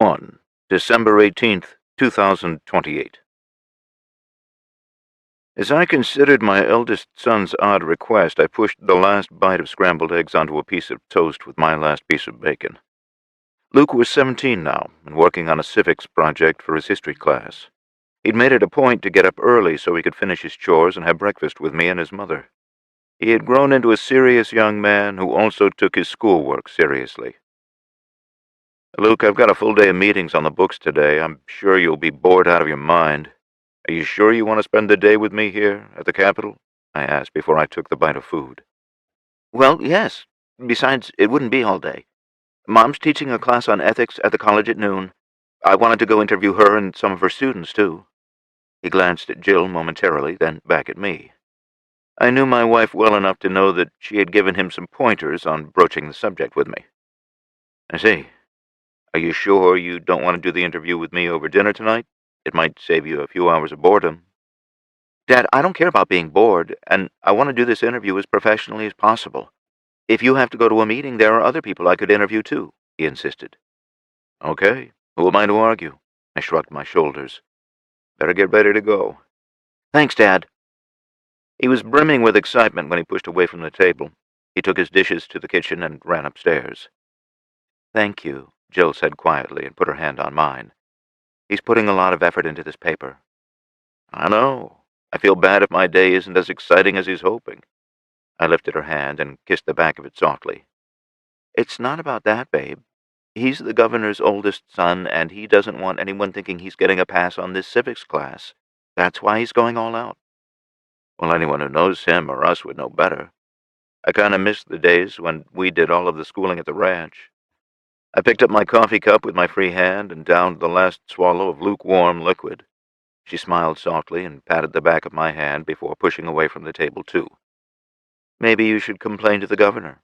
1. December 18th, 2028. As I considered my eldest son's odd request, I pushed the last bite of scrambled eggs onto a piece of toast with my last piece of bacon. Luke was 17 now, and working on a civics project for his history class. He'd made it a point to get up early so he could finish his chores and have breakfast with me and his mother. He had grown into a serious young man who also took his schoolwork seriously. Luke, I've got a full day of meetings on the books today. I'm sure you'll be bored out of your mind. Are you sure you want to spend the day with me here at the Capitol? I asked before I took the bite of food. Well, yes. Besides, it wouldn't be all day. Mom's teaching a class on ethics at the college at noon. I wanted to go interview her and some of her students, too. He glanced at Jill momentarily, then back at me. I knew my wife well enough to know that she had given him some pointers on broaching the subject with me. I see. Are you sure you don't want to do the interview with me over dinner tonight? It might save you a few hours of boredom. Dad, I don't care about being bored, and I want to do this interview as professionally as possible. If you have to go to a meeting, there are other people I could interview too, he insisted. Okay, who am I to argue? I shrugged my shoulders. Better get ready to go. Thanks, Dad. He was brimming with excitement when he pushed away from the table. He took his dishes to the kitchen and ran upstairs. Thank you, Jill said quietly and put her hand on mine. He's putting a lot of effort into this paper. I know. I feel bad if my day isn't as exciting as he's hoping. I lifted her hand and kissed the back of it softly. It's not about that, babe. He's the governor's oldest son, and he doesn't want anyone thinking he's getting a pass on this civics class. That's why he's going all out. Well, anyone who knows him or us would know better. I kind of miss the days when we did all of the schooling at the ranch. I picked up my coffee cup with my free hand and downed the last swallow of lukewarm liquid. She smiled softly and patted the back of my hand before pushing away from the table, too. Maybe you should complain to the governor.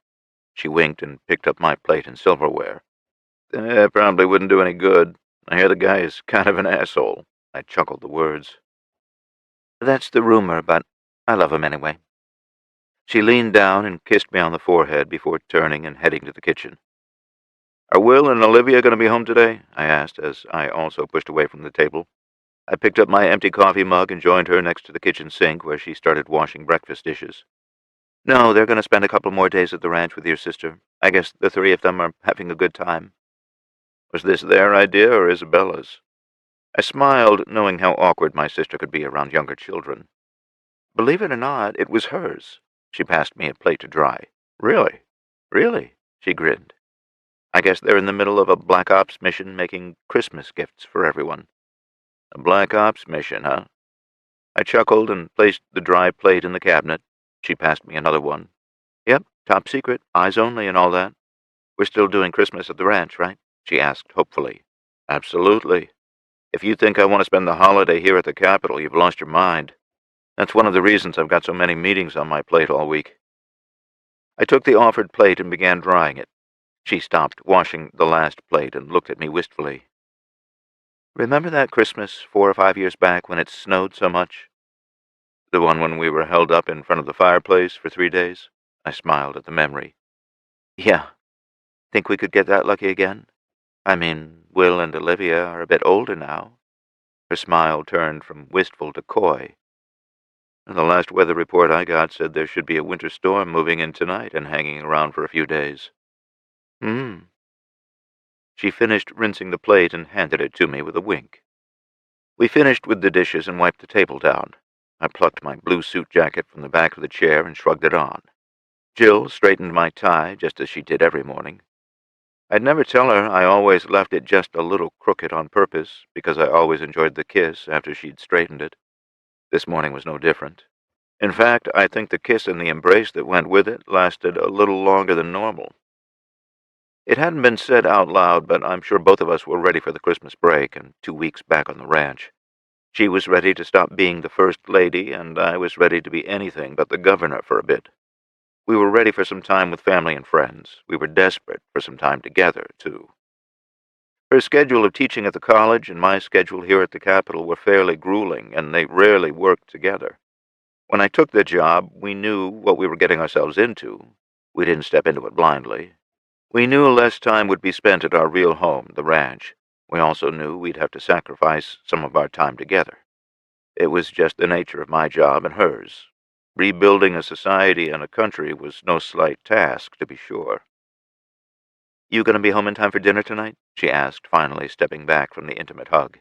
She winked and picked up my plate and silverware. Probably wouldn't do any good. I hear the guy is kind of an asshole. I chuckled the words. That's the rumor, but I love him anyway. She leaned down and kissed me on the forehead before turning and heading to the kitchen. Are Will and Olivia going to be home today? I asked as I also pushed away from the table. I picked up my empty coffee mug and joined her next to the kitchen sink where she started washing breakfast dishes. No, they're going to spend a couple more days at the ranch with your sister. I guess the three of them are having a good time. Was this their idea or Isabella's? I smiled, knowing how awkward my sister could be around younger children. Believe it or not, it was hers. She passed me a plate to dry. Really? Really? She grinned. I guess they're in the middle of a Black Ops mission making Christmas gifts for everyone. A Black Ops mission, huh? I chuckled and placed the dry plate in the cabinet. She passed me another one. Yep, top secret, eyes only and all that. We're still doing Christmas at the ranch, right? She asked hopefully. Absolutely. If you think I want to spend the holiday here at the Capitol, you've lost your mind. That's one of the reasons I've got so many meetings on my plate all week. I took the offered plate and began drying it. She stopped washing the last plate and looked at me wistfully. Remember that Christmas 4 or 5 years back when it snowed so much? The one when we were held up in front of the fireplace for 3 days? I smiled at the memory. Yeah. Think we could get that lucky again? I mean, Will and Olivia are a bit older now. Her smile turned from wistful to coy. The last weather report I got said there should be a winter storm moving in tonight and hanging around for a few days. She finished rinsing the plate and handed it to me with a wink. We finished with the dishes and wiped the table down. I plucked my blue suit jacket from the back of the chair and shrugged it on. Jill straightened my tie just as she did every morning. I'd never tell her I always left it just a little crooked on purpose because I always enjoyed the kiss after she'd straightened it. This morning was no different. In fact, I think the kiss and the embrace that went with it lasted a little longer than normal. It hadn't been said out loud, but I'm sure both of us were ready for the Christmas break and 2 weeks back on the ranch. She was ready to stop being the First Lady, and I was ready to be anything but the governor for a bit. We were ready for some time with family and friends. We were desperate for some time together, too. Her schedule of teaching at the college and my schedule here at the Capitol were fairly grueling, and they rarely worked together. When I took the job, we knew what we were getting ourselves into. We didn't step into it blindly. We knew less time would be spent at our real home, the ranch. We also knew we'd have to sacrifice some of our time together. It was just the nature of my job and hers. Rebuilding a society and a country was no slight task, to be sure. "You gonna be home in time for dinner tonight?" she asked, finally stepping back from the intimate hug.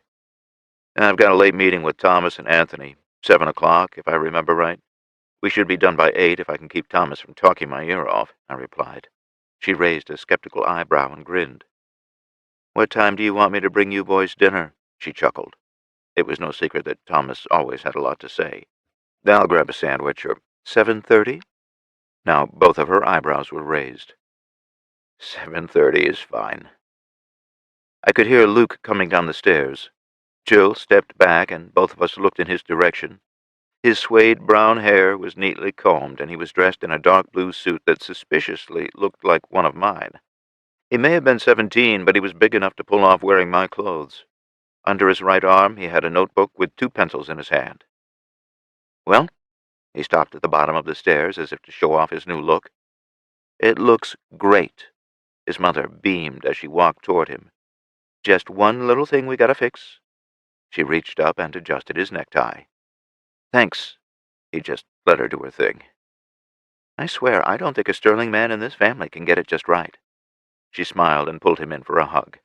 "I've got a late meeting with Thomas and Anthony. 7 o'clock, if I remember right. We should be done by 8 if I can keep Thomas from talking my ear off," I replied. She raised a skeptical eyebrow and grinned. "What time do you want me to bring you boys dinner?" she chuckled. It was no secret that Thomas always had a lot to say. "I'll grab a sandwich, or 7:30?" Now both of her eyebrows were raised. 7:30 is fine. I could hear Luke coming down the stairs. Jill stepped back, and both of us looked in his direction. His suede brown hair was neatly combed, and he was dressed in a dark blue suit that suspiciously looked like one of mine. He may have been 17, but he was big enough to pull off wearing my clothes. Under his right arm, he had a notebook with 2 pencils in his hand. "Well?" He stopped at the bottom of the stairs as if to show off his new look. "It looks great." His mother beamed as she walked toward him. "Just one little thing we gotta fix." She reached up and adjusted his necktie. "Thanks." He just let her do her thing. "I swear, I don't think a sterling man in this family can get it just right." She smiled and pulled him in for a hug.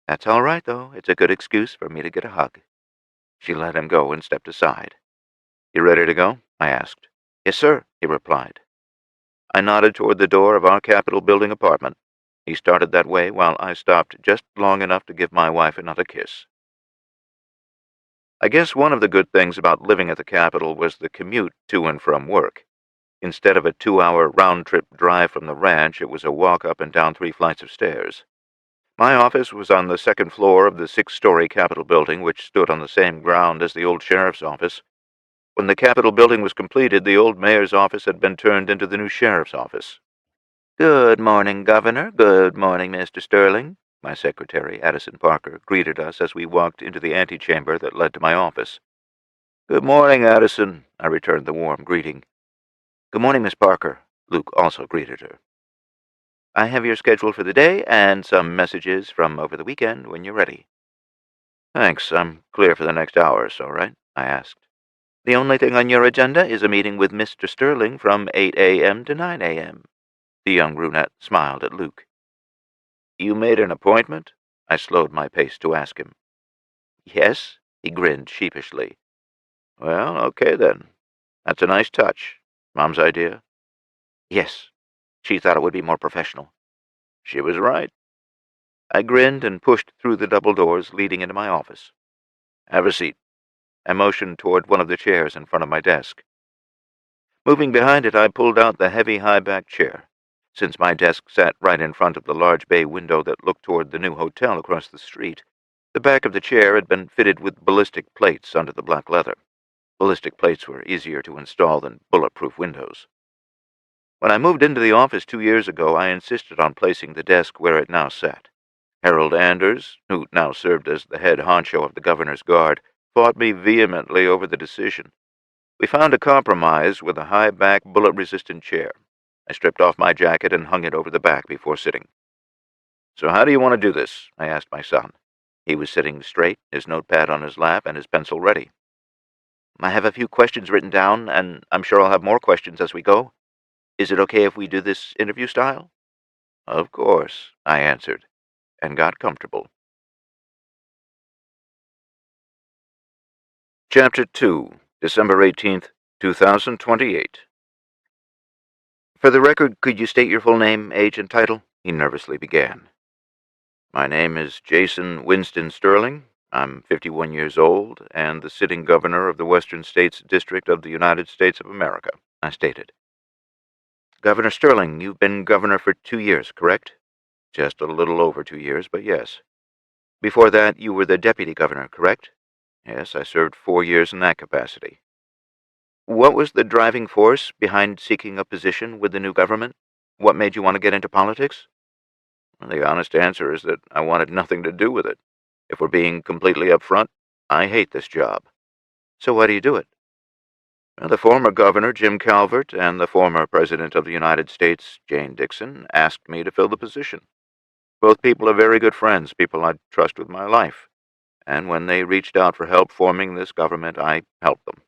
"That's all right, though. It's a good excuse for me to get a hug." She let him go and stepped aside. "You ready to go?" I asked. "Yes, sir," he replied. I nodded toward the door of our Capitol building apartment. He started that way while I stopped just long enough to give my wife another kiss. I guess one of the good things about living at the Capitol was the commute to and from work. Instead of a 2-hour round-trip drive from the ranch, it was a walk up and down 3 flights of stairs. My office was on the 2nd floor of the 6-story Capitol building, which stood on the same ground as the old sheriff's office. When the Capitol building was completed, the old mayor's office had been turned into the new sheriff's office. "Good morning, Governor. Good morning, Mr. Sterling." My secretary, Addison Parker, greeted us as we walked into the antechamber that led to my office. "Good morning, Addison," I returned the warm greeting. "Good morning, Miss Parker," Luke also greeted her. "I have your schedule for the day and some messages from over the weekend when you're ready." "Thanks. I'm clear for the next hour or so, right?" I asked. "The only thing on your agenda is a meeting with Mr. Sterling from 8 a.m. to 9 a.m. The young brunette smiled at Luke. "You made an appointment?" I slowed my pace to ask him. "Yes," he grinned sheepishly. "Well, okay then. That's a nice touch. Mom's idea?" "Yes. She thought it would be more professional." "She was right." I grinned and pushed through the double doors leading into my office. "Have a seat." I motioned toward one of the chairs in front of my desk. Moving behind it, I pulled out the heavy high-back chair. Since my desk sat right in front of the large bay window that looked toward the new hotel across the street, the back of the chair had been fitted with ballistic plates under the black leather. Ballistic plates were easier to install than bulletproof windows. When I moved into the office 2 years ago, I insisted on placing the desk where it now sat. Harold Anders, who now served as the head honcho of the governor's guard, fought me vehemently over the decision. We found a compromise with a high-back, bullet-resistant chair. I stripped off my jacket and hung it over the back before sitting. "So how do you want to do this?" I asked my son. He was sitting straight, his notepad on his lap and his pencil ready. "I have a few questions written down, and I'm sure I'll have more questions as we go. Is it okay if we do this interview style?" "Of course," I answered, and got comfortable. Chapter 2, December 18th, 2028. "For the record, could you state your full name, age, and title?" he nervously began. "My name is Jason Winston Sterling. I'm 51 years old and the sitting governor of the Western States District of the United States of America," I stated. "Governor Sterling, you've been governor for 2 years, correct?" "Just a little over 2 years, but yes." "Before that, you were the deputy governor, correct?" "Yes, I served 4 years in that capacity." "What was the driving force behind seeking a position with the new government? What made you want to get into politics?" Well, the honest answer is that I wanted nothing to do with it. If we're being completely upfront, I hate this job. "So why do you do it?" Well, the former governor, Jim Calvert, and the former president of the United States, Jane Dixon, asked me to fill the position. Both people are very good friends, people I trust with my life. And when they reached out for help forming this government, I helped them.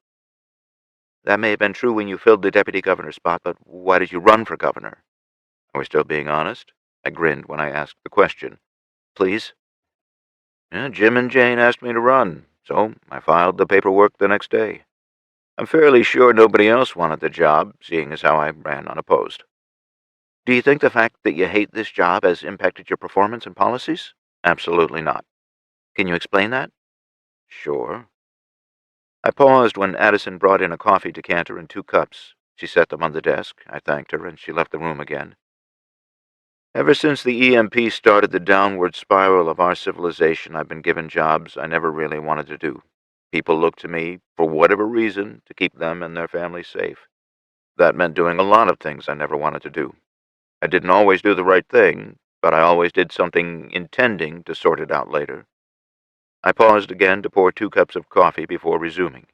That may have been true when you filled the deputy governor spot, but why did you run for governor? Are we still being honest? I grinned when I asked the question. Please? Yeah, Jim and Jane asked me to run, so I filed the paperwork the next day. I'm fairly sure nobody else wanted the job, seeing as how I ran unopposed. Do you think the fact that you hate this job has impacted your performance and policies? Absolutely not. Can you explain that? Sure. I paused when Addison brought in a coffee decanter and 2 cups. She set them on the desk. I thanked her, and she left the room again. Ever since the EMP started the downward spiral of our civilization, I've been given jobs I never really wanted to do. People look to me, for whatever reason, to keep them and their families safe. That meant doing a lot of things I never wanted to do. I didn't always do the right thing, but I always did something intending to sort it out later. I paused again to pour 2 cups of coffee before resuming.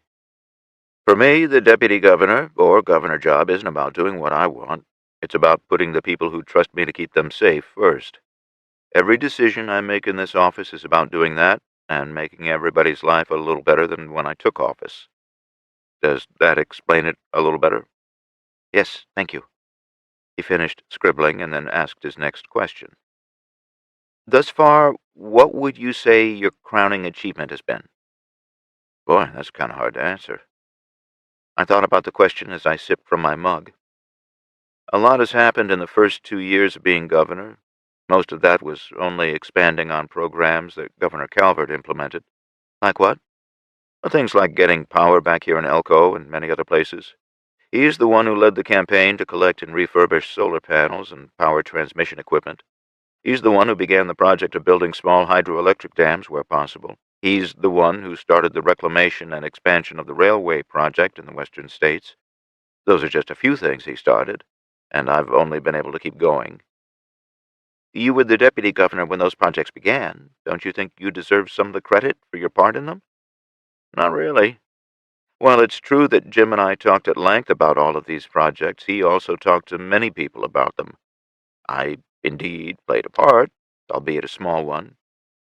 For me, the deputy governor or governor job isn't about doing what I want. It's about putting the people who trust me to keep them safe first. Every decision I make in this office is about doing that and making everybody's life a little better than when I took office. Does that explain it a little better? Yes, thank you. He finished scribbling and then asked his next question. Thus far, what would you say your crowning achievement has been? Boy, that's kind of hard to answer. I thought about the question as I sipped from my mug. A lot has happened in the first 2 years of being governor. Most of that was only expanding on programs that Governor Calvert implemented. Like what? Well, things like getting power back here in Elko and many other places. He's the one who led the campaign to collect and refurbish solar panels and power transmission equipment. He's the one who began the project of building small hydroelectric dams where possible. He's the one who started the reclamation and expansion of the railway project in the western states. Those are just a few things he started, and I've only been able to keep going. You were the deputy governor when those projects began. Don't you think you deserve some of the credit for your part in them? Not really. While it's true that Jim and I talked at length about all of these projects, he also talked to many people about them. I, indeed, played a part, albeit a small one.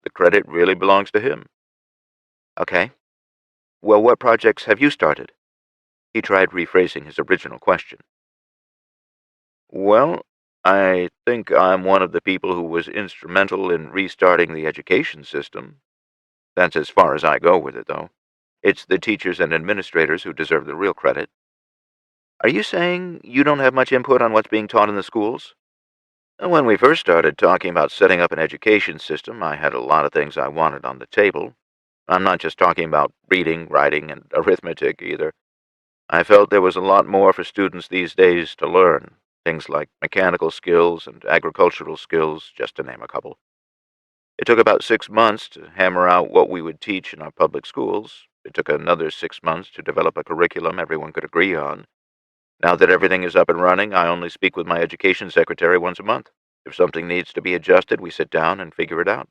The credit really belongs to him. Okay. Well, what projects have you started? He tried rephrasing his original question. Well, I think I'm one of the people who was instrumental in restarting the education system. That's as far as I go with it, though. It's the teachers and administrators who deserve the real credit. Are you saying you don't have much input on what's being taught in the schools? When we first started talking about setting up an education system, I had a lot of things I wanted on the table. I'm not just talking about reading, writing, and arithmetic either. I felt there was a lot more for students these days to learn, things like mechanical skills and agricultural skills, just to name a couple. It took about 6 months to hammer out what we would teach in our public schools. It took another 6 months to develop a curriculum everyone could agree on. Now that everything is up and running, I only speak with my education secretary once a month. If something needs to be adjusted, we sit down and figure it out.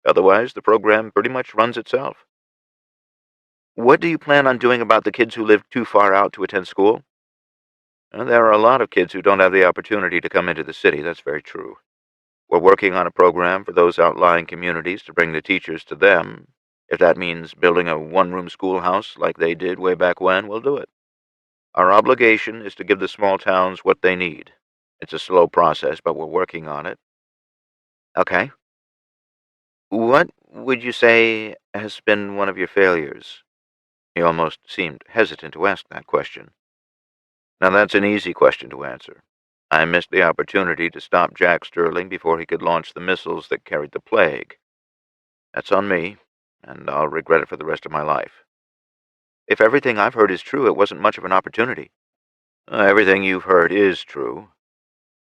Otherwise, the program pretty much runs itself. What do you plan on doing about the kids who live too far out to attend school? There are a lot of kids who don't have the opportunity to come into the city, that's very true. We're working on a program for those outlying communities to bring the teachers to them. If that means building a one-room schoolhouse like they did way back when, we'll do it. Our obligation is to give the small towns what they need. It's a slow process, but we're working on it. Okay. What would you say has been one of your failures? He almost seemed hesitant to ask that question. Now that's an easy question to answer. I missed the opportunity to stop Jack Sterling before he could launch the missiles that carried the plague. That's on me, and I'll regret it for the rest of my life. If everything I've heard is true, it wasn't much of an opportunity. Everything you've heard is true.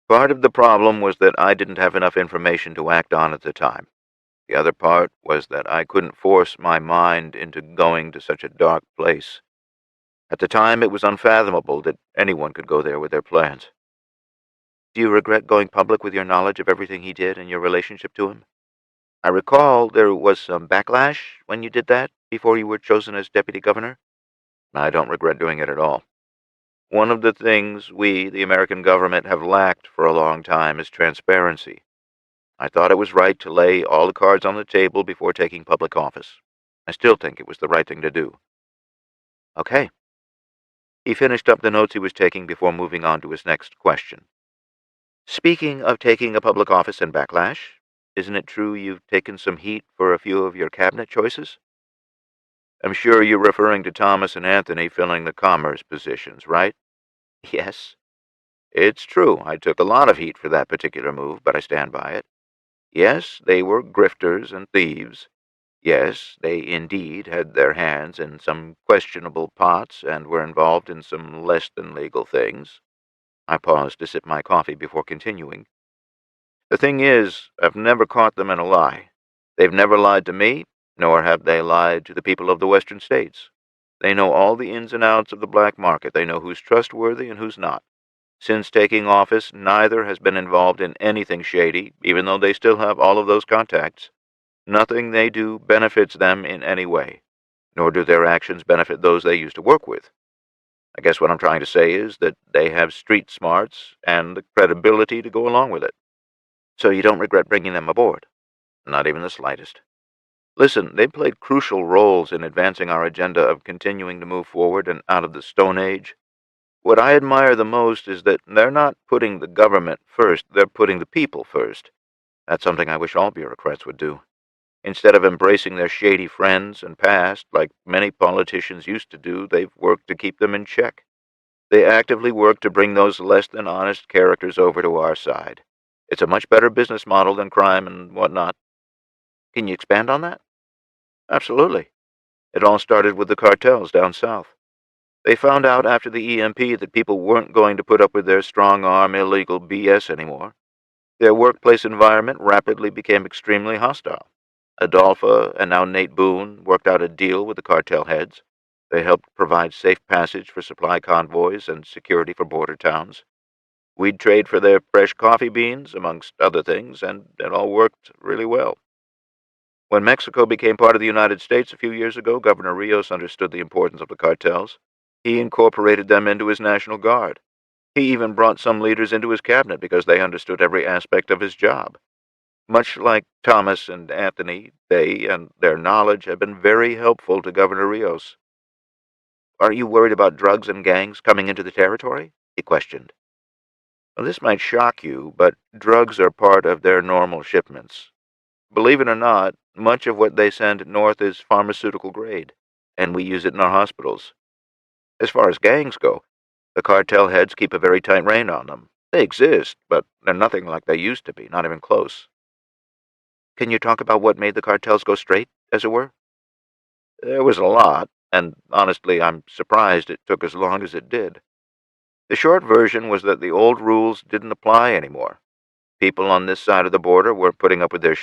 Part of the problem was that I didn't have enough information to act on at the time. The other part was that I couldn't force my mind into going to such a dark place. At the time, it was unfathomable that anyone could go there with their plans. Do you regret going public with your knowledge of everything he did and your relationship to him? I recall there was some backlash when you did that before you were chosen as deputy governor. I don't regret doing it at all. One of the things we, the American government, have lacked for a long time is transparency. I thought it was right to lay all the cards on the table before taking public office. I still think it was the right thing to do." "Okay." He finished up the notes he was taking before moving on to his next question. "Speaking of taking a public office and backlash, isn't it true you've taken some heat for a few of your cabinet choices?" "I'm sure you're referring to Thomas and Anthony filling the commerce positions, right?" "Yes." "It's true. I took a lot of heat for that particular move, but I stand by it. Yes, they were grifters and thieves. Yes, they indeed had their hands in some questionable pots and were involved in some less than legal things." I paused to sip my coffee before continuing. "The thing is, I've never caught them in a lie. They've never lied to me, nor have they lied to the people of the Western states. They know all the ins and outs of the black market. They know who's trustworthy and who's not. Since taking office, neither has been involved in anything shady, even though they still have all of those contacts. Nothing they do benefits them in any way, nor do their actions benefit those they used to work with. I guess what I'm trying to say is that they have street smarts and the credibility to go along with it." "So you don't regret bringing them aboard?" "Not even the slightest. Listen, they played crucial roles in advancing our agenda of continuing to move forward and out of the Stone Age. What I admire the most is that they're not putting the government first, they're putting the people first. That's something I wish all bureaucrats would do. Instead of embracing their shady friends and past, like many politicians used to do, they've worked to keep them in check. They actively work to bring those less than honest characters over to our side. It's a much better business model than crime and whatnot." "Can you expand on that?" "Absolutely. It all started with the cartels down south. They found out after the EMP that people weren't going to put up with their strong-arm illegal BS anymore. Their workplace environment rapidly became extremely hostile. Adolpha and now Nate Boone worked out a deal with the cartel heads. They helped provide safe passage for supply convoys and security for border towns. We'd trade for their fresh coffee beans, amongst other things, and it all worked really well. When Mexico became part of the United States a few years ago, Governor Rios understood the importance of the cartels. He incorporated them into his National Guard. He even brought some leaders into his cabinet because they understood every aspect of his job. Much like Thomas and Anthony, they and their knowledge have been very helpful to Governor Rios." "Are you worried about drugs and gangs coming into the territory?" he questioned. "Well, this might shock you, but drugs are part of their normal shipments. Believe it or not, much of what they send north is pharmaceutical grade, and we use it in our hospitals. As far as gangs go, the cartel heads keep a very tight rein on them. They exist, but they're nothing like they used to be, not even close." "Can you talk about what made the cartels go straight, as it were?" "There was a lot, and honestly, I'm surprised it took as long as it did. The short version was that the old rules didn't apply anymore. People on this side of the border weren't putting up with their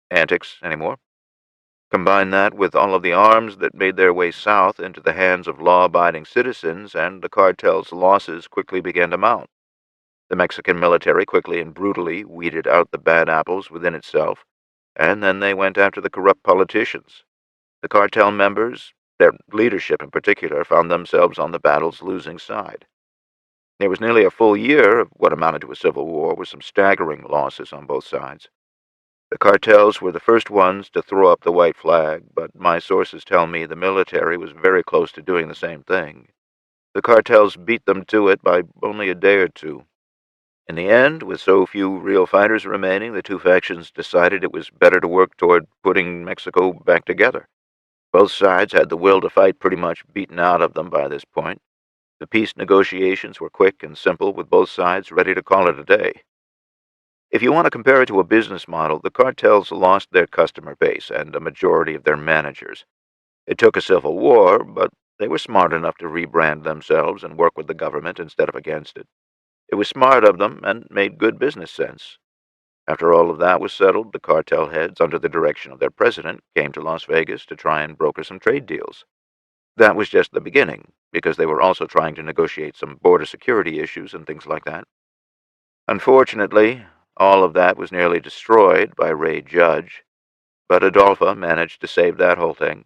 antics anymore. Combine that with all of the arms that made their way south into the hands of law-abiding citizens, and the cartel's losses quickly began to mount. The Mexican military quickly and brutally weeded out the bad apples within itself, and then they went after the corrupt politicians. The cartel members, their leadership in particular, found themselves on the battle's losing side. There was nearly a full year of what amounted to a civil war with some staggering losses on both sides. The cartels were the first ones to throw up the white flag, but my sources tell me the military was very close to doing the same thing. The cartels beat them to it by only a day or two. In the end, with so few real fighters remaining, the two factions decided it was better to work toward putting Mexico back together. Both sides had the will to fight pretty much beaten out of them by this point. The peace negotiations were quick and simple, with both sides ready to call it a day. If you want to compare it to a business model, the cartels lost their customer base and a majority of their managers. It took a civil war, but they were smart enough to rebrand themselves and work with the government instead of against it. It was smart of them and made good business sense. After all of that was settled, the cartel heads, under the direction of their president, came to Las Vegas to try and broker some trade deals. That was just the beginning, because they were also trying to negotiate some border security issues and things like that. Unfortunately, all of that was nearly destroyed by Ray Judge, but Adolpha managed to save that whole thing.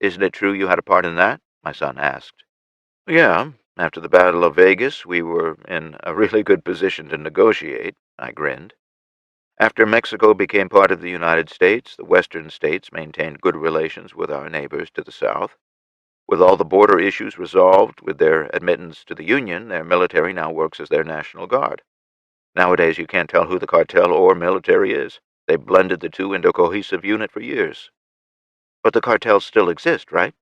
"Isn't it true you had a part in that?" my son asked. "Yeah, after the Battle of Vegas, we were in a really good position to negotiate," I grinned. After Mexico became part of the United States, the western states maintained good relations with our neighbors to the south. With all the border issues resolved with their admittance to the Union, their military now works as their National Guard. Nowadays, you can't tell who the cartel or military is. They blended the two into a cohesive unit for years. But the cartels still exist, right?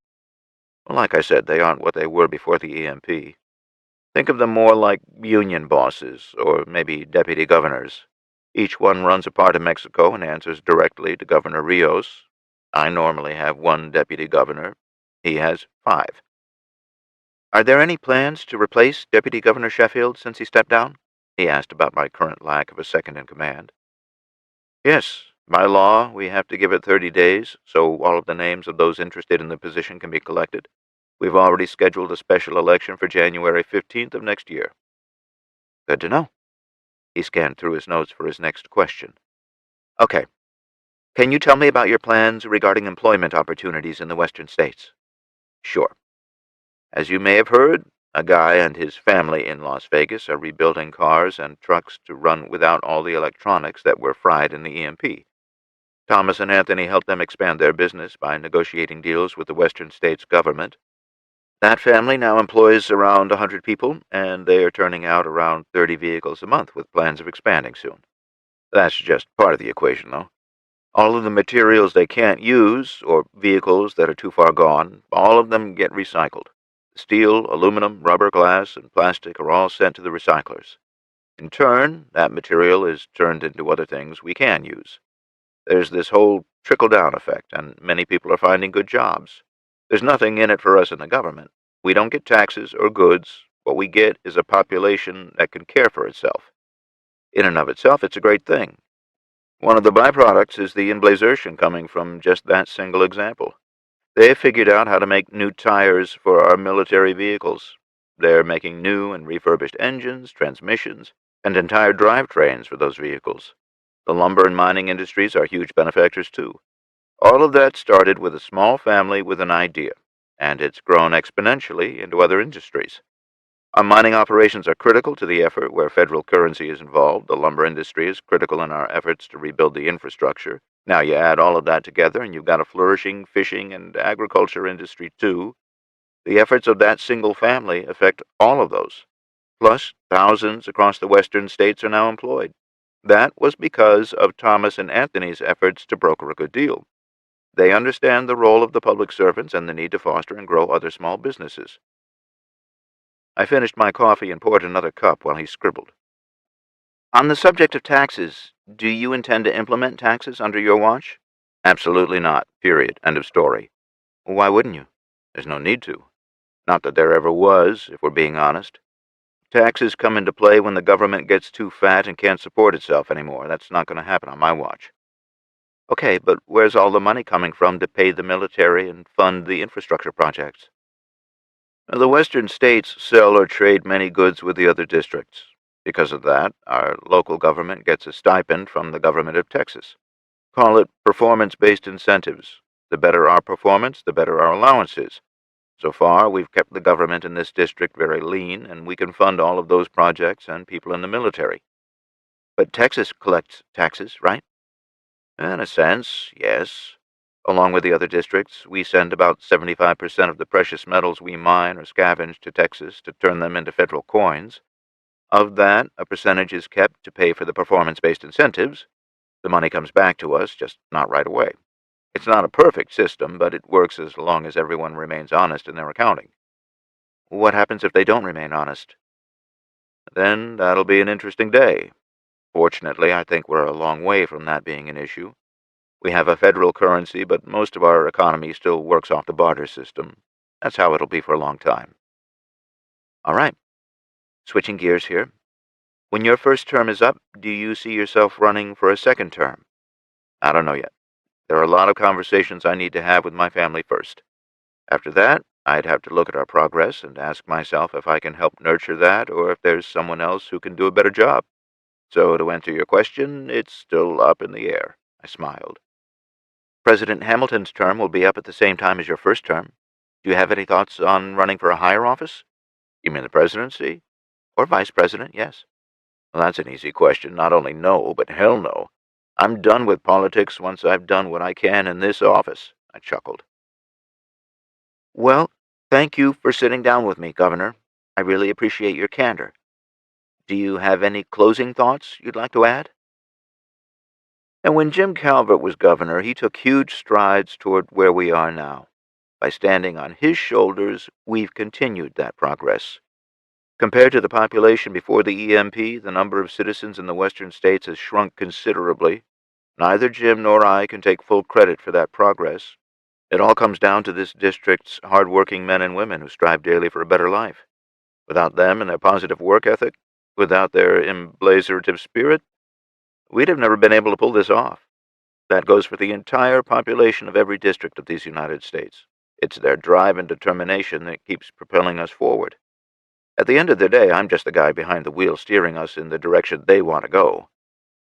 Well, like I said, they aren't what they were before the EMP. Think of them more like union bosses, or maybe deputy governors. Each one runs a part of Mexico and answers directly to Governor Rios. I normally have one deputy governor. He has 5. Are there any plans to replace Deputy Governor Sheffield since he stepped down? He asked about my current lack of a second in command. Yes, by law, we have to give it 30 days, so all of the names of those interested in the position can be collected. We've already scheduled a special election for January 15th of next year. Good to know. He scanned through his notes for his next question. Okay. Can you tell me about your plans regarding employment opportunities in the western states? Sure. As you may have heard, a guy and his family in Las Vegas are rebuilding cars and trucks to run without all the electronics that were fried in the EMP. Thomas and Anthony helped them expand their business by negotiating deals with the western states' government. That family now employs around 100 people, and they are turning out around 30 vehicles a month with plans of expanding soon. That's just part of the equation, though. All of the materials they can't use, or vehicles that are too far gone, all of them get recycled. Steel, aluminum, rubber, glass, and plastic are all sent to the recyclers. In turn, that material is turned into other things we can use. There's this whole trickle-down effect, and many people are finding good jobs. There's nothing in it for us in the government. We don't get taxes or goods. What we get is a population that can care for itself. In and of itself, it's a great thing. One of the byproducts is the emblazation coming from just that single example. They figured out how to make new tires for our military vehicles. They're making new and refurbished engines, transmissions, and entire drivetrains for those vehicles. The lumber and mining industries are huge benefactors, too. All of that started with a small family with an idea, and it's grown exponentially into other industries. Our mining operations are critical to the effort where federal currency is involved. The lumber industry is critical in our efforts to rebuild the infrastructure. Now you add all of that together, and you've got a flourishing fishing and agriculture industry, too. The efforts of that single family affect all of those. Plus, thousands across the western states are now employed. That was because of Thomas and Anthony's efforts to broker a good deal. They understand the role of the public servants and the need to foster and grow other small businesses. I finished my coffee and poured another cup while he scribbled. On the subject of taxes, do you intend to implement taxes under your watch? Absolutely not. Period. End of story. Why wouldn't you? There's no need to. Not that there ever was, if we're being honest. Taxes come into play when the government gets too fat and can't support itself anymore. That's not going to happen on my watch. Okay, but where's all the money coming from to pay the military and fund the infrastructure projects? The western states sell or trade many goods with the other districts. Because of that, our local government gets a stipend from the government of Texas. Call it performance-based incentives. The better our performance, the better our allowances. So far, we've kept the government in this district very lean, and we can fund all of those projects and people in the military. But Texas collects taxes, right? In a sense, yes. Along with the other districts, we send about 75% of the precious metals we mine or scavenge to Texas to turn them into federal coins. Of that, a percentage is kept to pay for the performance-based incentives. The money comes back to us, just not right away. It's not a perfect system, but it works as long as everyone remains honest in their accounting. What happens if they don't remain honest? Then that'll be an interesting day. Fortunately, I think we're a long way from that being an issue. We have a federal currency, but most of our economy still works off the barter system. That's how it'll be for a long time. All right. Switching gears here. When your first term is up, do you see yourself running for a second term? I don't know yet. There are a lot of conversations I need to have with my family first. After that, I'd have to look at our progress and ask myself if I can help nurture that or if there's someone else who can do a better job. So to answer your question, it's still up in the air. I smiled. President Hamilton's term will be up at the same time as your first term. Do you have any thoughts on running for a higher office? You mean the presidency? Or vice president, yes. Well, that's an easy question. Not only no, but hell no. I'm done with politics once I've done what I can in this office, I chuckled. Well, thank you for sitting down with me, Governor. I really appreciate your candor. Do you have any closing thoughts you'd like to add? And when Jim Calvert was governor, he took huge strides toward where we are now. By standing on his shoulders, we've continued that progress. Compared to the population before the EMP, the number of citizens in the western states has shrunk considerably. Neither Jim nor I can take full credit for that progress. It all comes down to this district's hard-working men and women who strive daily for a better life. Without them and their positive work ethic, without their emblazerative spirit, we'd have never been able to pull this off. That goes for the entire population of every district of these United States. It's their drive and determination that keeps propelling us forward. At the end of the day, I'm just the guy behind the wheel steering us in the direction they want to go.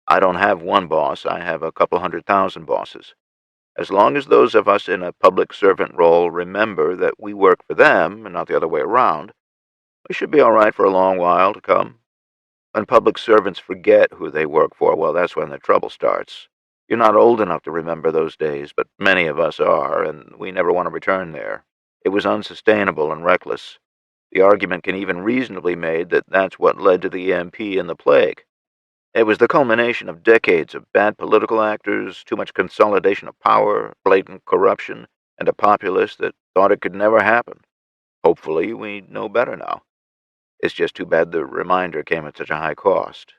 I don't have one boss, I have a couple 100,000 bosses. As long as those of us in a public servant role remember that we work for them and not the other way around, we should be all right for a long while to come. When public servants forget who they work for, well, that's when the trouble starts. You're not old enough to remember those days, but many of us are, and we never want to return there. It was unsustainable and reckless. The argument can even reasonably be made that that's what led to the EMP and the plague. It was the culmination of decades of bad political actors, too much consolidation of power, blatant corruption, and a populace that thought it could never happen. Hopefully, we know better now. It's just too bad the reminder came at such a high cost.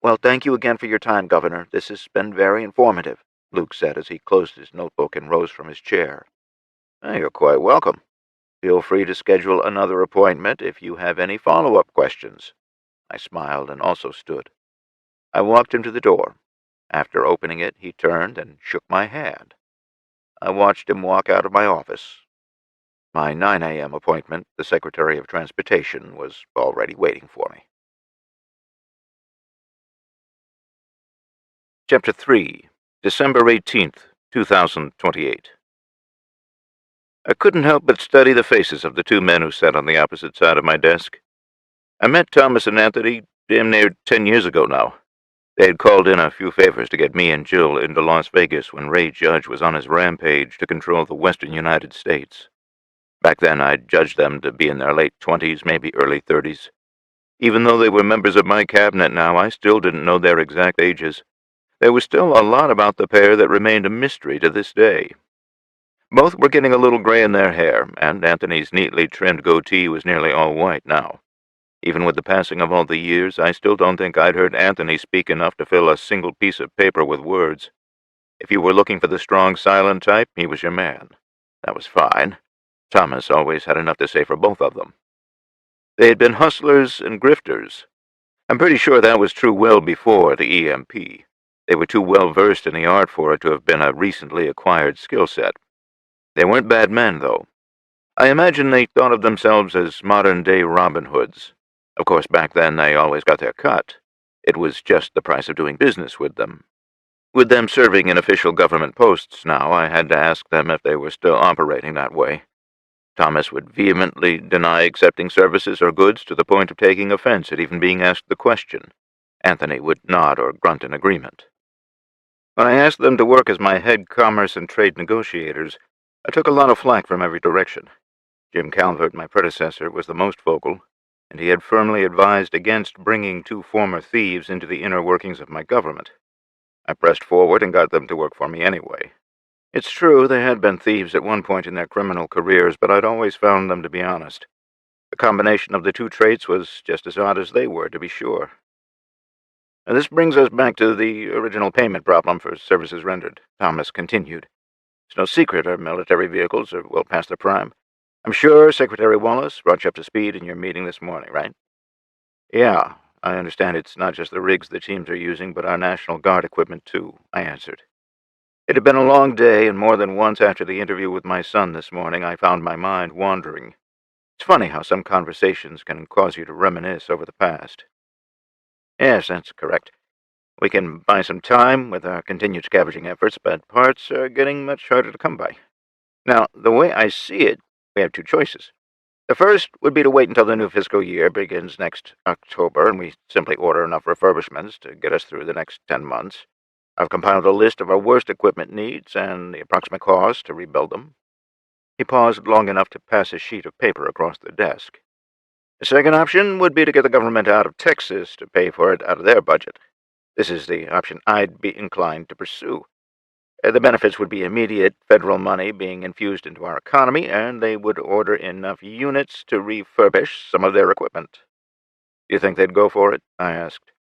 Well, thank you again for your time, Governor. This has been very informative, Luke said as he closed his notebook and rose from his chair. You're quite welcome. Feel free to schedule another appointment if you have any follow-up questions. I smiled and also stood. I walked him to the door. After opening it, he turned and shook my hand. I watched him walk out of my office. My 9 a.m. appointment, the Secretary of Transportation, was already waiting for me. Chapter 3, December 18th, 2028. I couldn't help but study the faces of the two men who sat on the opposite side of my desk. I met Thomas and Anthony damn near 10 years ago now. They had called in a few favors to get me and Jill into Las Vegas when Ray Judge was on his rampage to control the western United States. Back then, I'd judged them to be in their late 20s, maybe early 30s. Even though they were members of my cabinet now, I still didn't know their exact ages. There was still a lot about the pair that remained a mystery to this day. Both were getting a little gray in their hair, and Anthony's neatly trimmed goatee was nearly all white now. Even with the passing of all the years, I still don't think I'd heard Anthony speak enough to fill a single piece of paper with words. If you were looking for the strong, silent type, he was your man. That was fine. Thomas always had enough to say for both of them. They had been hustlers and grifters. I'm pretty sure that was true well before the EMP. They were too well versed in the art for it to have been a recently acquired skill set. They weren't bad men, though. I imagine they thought of themselves as modern-day Robin Hoods. Of course, back then they always got their cut. It was just the price of doing business with them. With them serving in official government posts now, I had to ask them if they were still operating that way. Thomas would vehemently deny accepting services or goods to the point of taking offense at even being asked the question. Anthony would nod or grunt in agreement. When I asked them to work as my head commerce and trade negotiators, I took a lot of flack from every direction. Jim Calvert, my predecessor, was the most vocal, and he had firmly advised against bringing two former thieves into the inner workings of my government. I pressed forward and got them to work for me anyway. It's true they had been thieves at one point in their criminal careers, but I'd always found them to be honest. The combination of the two traits was just as odd as they were, to be sure. And this brings us back to the original payment problem for services rendered, Thomas continued. It's no secret our military vehicles are well past their prime. I'm sure Secretary Wallace brought you up to speed in your meeting this morning, right? Yeah, I understand it's not just the rigs the teams are using, but our National Guard equipment too, I answered. It had been a long day, and more than once after the interview with my son this morning, I found my mind wandering. It's funny how some conversations can cause you to reminisce over the past. Yes, that's correct. We can buy some time with our continued scavenging efforts, but parts are getting much harder to come by. Now, the way I see it, we have two choices. The first would be to wait until the new fiscal year begins next October, and we simply order enough refurbishments to get us through the next 10 months. I've compiled a list of our worst equipment needs and the approximate cost to rebuild them." He paused long enough to pass a sheet of paper across the desk. "The second option would be to get the government out of Texas to pay for it out of their budget. This is the option I'd be inclined to pursue. The benefits would be immediate federal money being infused into our economy, and they would order enough units to refurbish some of their equipment." "Do you think they'd go for it?" I asked.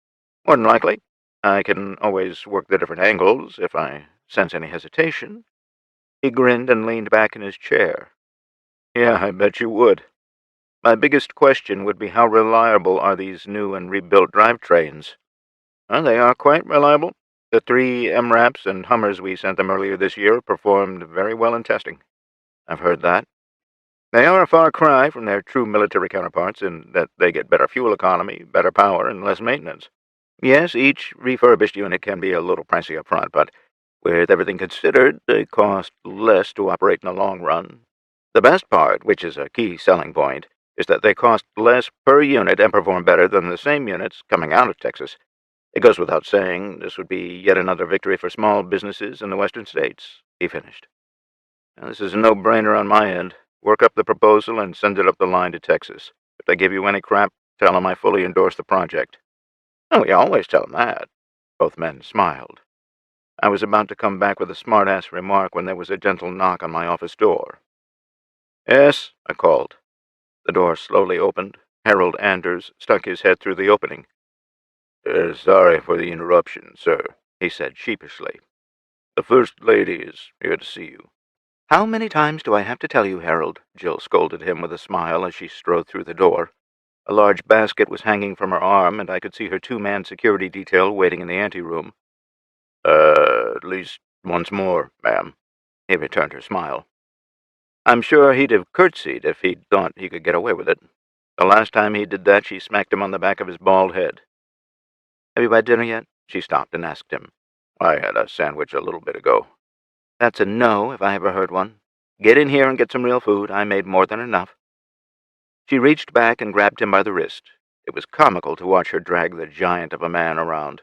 "More than likely. I can always work the different angles if I sense any hesitation." He grinned and leaned back in his chair. "Yeah, I bet you would. My biggest question would be how reliable are these new and rebuilt drivetrains?" "Well, they are quite reliable. The 3 MRAPs and Hummers we sent them earlier this year performed very well in testing." "I've heard that." "They are a far cry from their true military counterparts in that they get better fuel economy, better power, and less maintenance. Yes, each refurbished unit can be a little pricey up front, but with everything considered, they cost less to operate in the long run. The best part, which is a key selling point, is that they cost less per unit and perform better than the same units coming out of Texas. It goes without saying, this would be yet another victory for small businesses in the western states," he finished. "Now, this is a no-brainer on my end. Work up the proposal and send it up the line to Texas. If they give you any crap, tell them I fully endorse the project." "Oh, we always tell them that." Both men smiled. I was about to come back with a smart-ass remark when there was a gentle knock on my office door. "Yes," I called. The door slowly opened. Harold Anders stuck his head through the opening. Sorry for the interruption, sir," he said sheepishly. "The First Lady is here to see you." "How many times do I have to tell you, Harold?" Jill scolded him with a smile as she strode through the door. A large basket was hanging from her arm, and I could see her 2-man security detail waiting in the anteroom. At least once more, ma'am," he returned her smile. I'm sure he'd have curtsied if he'd thought he could get away with it. The last time he did that, she smacked him on the back of his bald head. "Have you had dinner yet?" She stopped and asked him. "I had a sandwich a little bit ago." "That's a no, if I ever heard one. Get in here and get some real food. I made more than enough." She reached back and grabbed him by the wrist. It was comical to watch her drag the giant of a man around.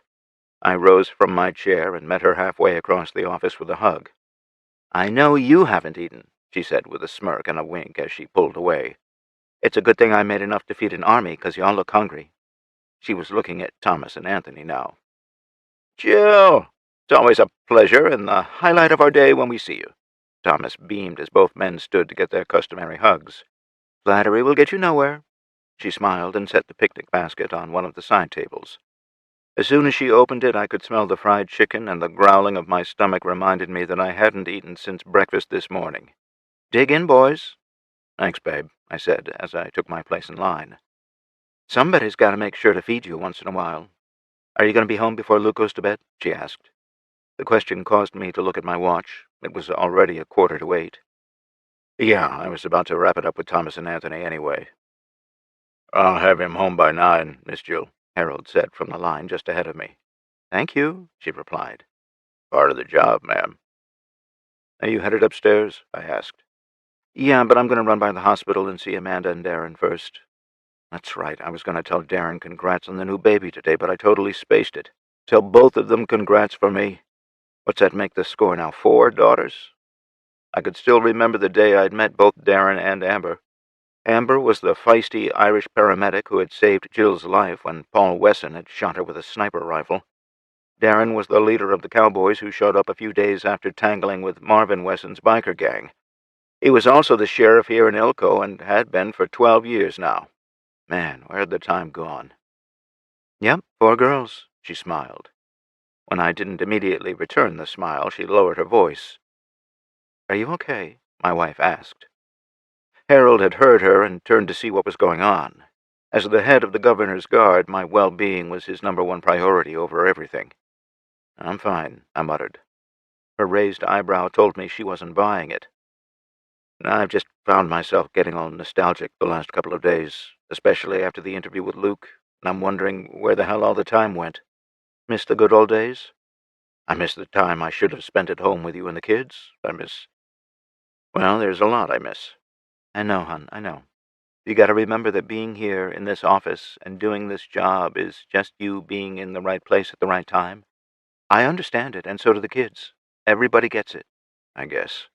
I rose from my chair and met her halfway across the office with a hug. "I know you haven't eaten," she said with a smirk and a wink as she pulled away. "It's a good thing I made enough to feed an army, 'cause y'all look hungry." She was looking at Thomas and Anthony now. "Jill, it's always a pleasure and the highlight of our day when we see you." Thomas beamed as both men stood to get their customary hugs. "Flattery will get you nowhere." She smiled and set the picnic basket on one of the side tables. As soon as she opened it, I could smell the fried chicken, and the growling of my stomach reminded me that I hadn't eaten since breakfast this morning. "Dig in, boys." "Thanks, babe," I said as I took my place in line. "Somebody's got to make sure to feed you once in a while. Are you going to be home before Luke goes to bed?" she asked. The question caused me to look at my watch. It was already 7:15. "Yeah, I was about to wrap it up with Thomas and Anthony anyway." "I'll have him home by 9, Miss Jill," Harold said from the line just ahead of me. "Thank you," she replied. "Part of the job, ma'am." "Are you headed upstairs?" I asked. "Yeah, but I'm going to run by the hospital and see Amanda and Darren first." That's right, I was going to tell Darren congrats on the new baby today, but I totally spaced it. Tell both of them congrats for me. What's that make the score now, 4 daughters? I could still remember the day I'd met both Darren and Amber. Amber was the feisty Irish paramedic who had saved Jill's life when Paul Wesson had shot her with a sniper rifle. Darren was the leader of the cowboys who showed up a few days after tangling with Marvin Wesson's biker gang. He was also the sheriff here in Ilko and had been for 12 years now. Man, where had the time gone? "Yep, 4 girls," she smiled. When I didn't immediately return the smile, she lowered her voice. "Are you okay?" my wife asked. Harold had heard her and turned to see what was going on. As the head of the governor's guard, my well-being was his #1 priority over everything. "I'm fine," I muttered. Her raised eyebrow told me she wasn't buying it. "I've just found myself getting all nostalgic the last couple of days, especially after the interview with Luke, and I'm wondering where the hell all the time went. Miss the good old days? I miss the time I should have spent at home with you and the kids. Well, there's a lot I miss." "I know, hon, I know. You gotta remember that being here in this office and doing this job is just you being in the right place at the right time. I understand it, and so do the kids. Everybody gets it, I guess.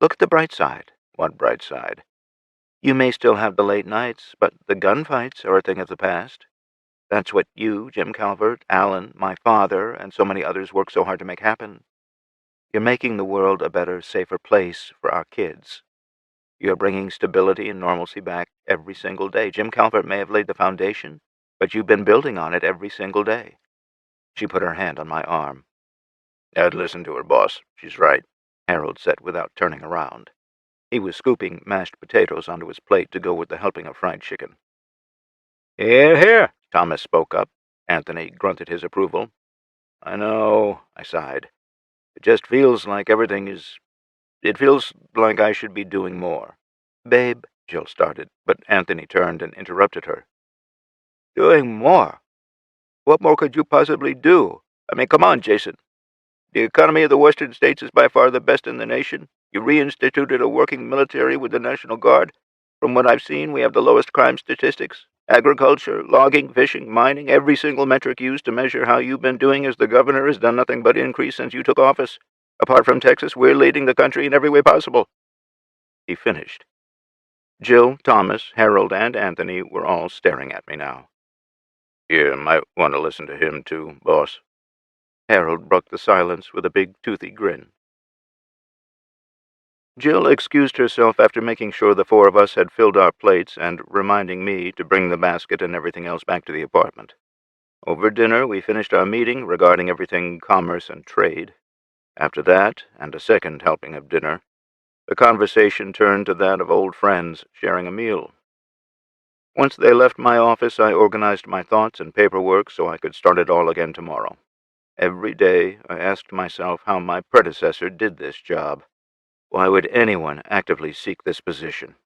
Look at the bright side. What bright side? You may still have the late nights, but the gunfights are a thing of the past. That's what you, Jim Calvert, Alan, my father, and so many others work so hard to make happen. You're making the world a better, safer place for our kids. You're bringing stability and normalcy back every single day. Jim Calvert may have laid the foundation, but you've been building on it every single day. She put her hand on my arm. I'd listen to her, boss. She's right, Harold said without turning around. He was scooping mashed potatoes onto his plate to go with the helping of fried chicken. Here, here, Thomas spoke up. Anthony grunted his approval. I know, I sighed. It just feels like everything is... It feels like I should be doing more. Babe, Jill started, but Anthony turned and interrupted her. Doing more? What more could you possibly do? I mean, come on, Jason. The economy of the western states is by far the best in the nation. You reinstituted a working military with the National Guard. From what I've seen, we have the lowest crime statistics. Agriculture, logging, fishing, mining, every single metric used to measure how you've been doing as the governor has done nothing but increase since you took office. Apart from Texas, we're leading the country in every way possible. He finished. Jill, Thomas, Harold, and Anthony were all staring at me now. You might want to listen to him, too, boss. Harold broke the silence with a big, toothy grin. Jill excused herself after making sure the four of us had filled our plates and reminding me to bring the basket and everything else back to the apartment. Over dinner, we finished our meeting regarding everything commerce and trade. After that, and a second helping of dinner, the conversation turned to that of old friends sharing a meal. Once they left my office, I organized my thoughts and paperwork so I could start it all again tomorrow. Every day, I asked myself how my predecessor did this job. Why would anyone actively seek this position?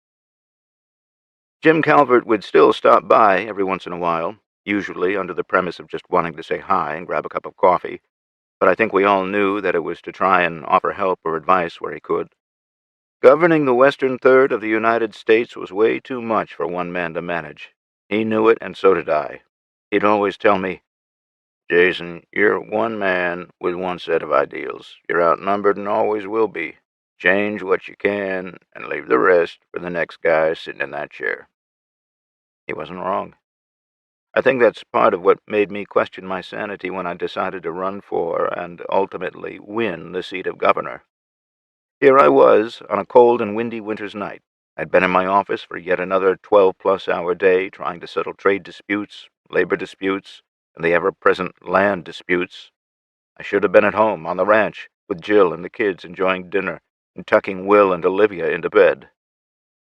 Jim Calvert would still stop by every once in a while, usually under the premise of just wanting to say hi and grab a cup of coffee, but I think we all knew that it was to try and offer help or advice where he could. Governing the western third of the United States was way too much for one man to manage. He knew it, and so did I. He'd always tell me, Jason, you're one man with one set of ideals. You're outnumbered and always will be. Change what you can and leave the rest for the next guy sitting in that chair. He wasn't wrong. I think that's part of what made me question my sanity when I decided to run for and ultimately win the seat of governor. Here I was, on a cold and windy winter's night. I'd been in my office for yet another 12-plus-hour day trying to settle trade disputes, labor disputes, and the ever-present land disputes. I should have been at home, on the ranch, with Jill and the kids enjoying dinner and tucking Will and Olivia into bed.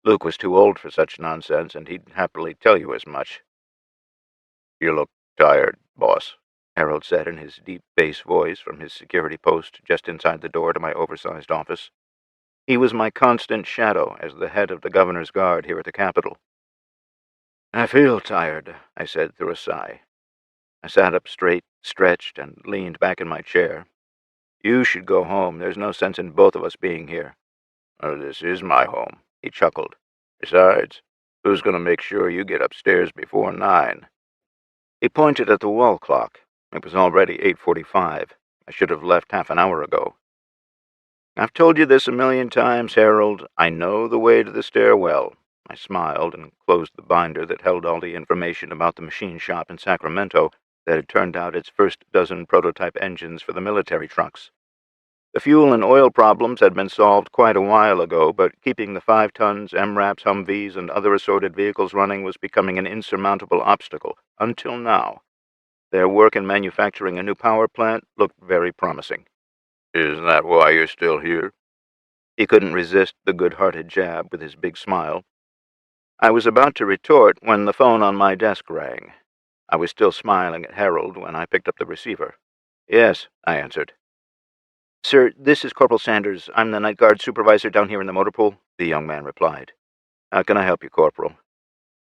Luke was too old for such nonsense, and he'd happily tell you as much. You look tired, boss, Harold said in his deep bass voice from his security post just inside the door to my oversized office. He was my constant shadow as the head of the governor's guard here at the Capitol. I feel tired, I said through a sigh. I sat up straight, stretched, and leaned back in my chair. You should go home. There's no sense in both of us being here. Oh, this is my home, he chuckled. Besides, who's going to make sure you get upstairs before 9? He pointed at the wall clock. It was already 8:45. I should have left half an hour ago. I've told you this a million times, Harold. I know the way to the stairwell. I smiled and closed the binder that held all the information about the machine shop in Sacramento that had turned out its first dozen prototype engines for the military trucks. The fuel and oil problems had been solved quite a while ago, but keeping the 5 tons, MRAPs, Humvees, and other assorted vehicles running was becoming an insurmountable obstacle, until now. Their work in manufacturing a new power plant looked very promising. Isn't that why you're still here? He couldn't resist the good-hearted jab with his big smile. I was about to retort when the phone on my desk rang. I was still smiling at Harold when I picked up the receiver. Yes, I answered. Sir, this is Corporal Sanders. I'm the night guard supervisor down here in the motor pool, the young man replied. How can I help you, Corporal?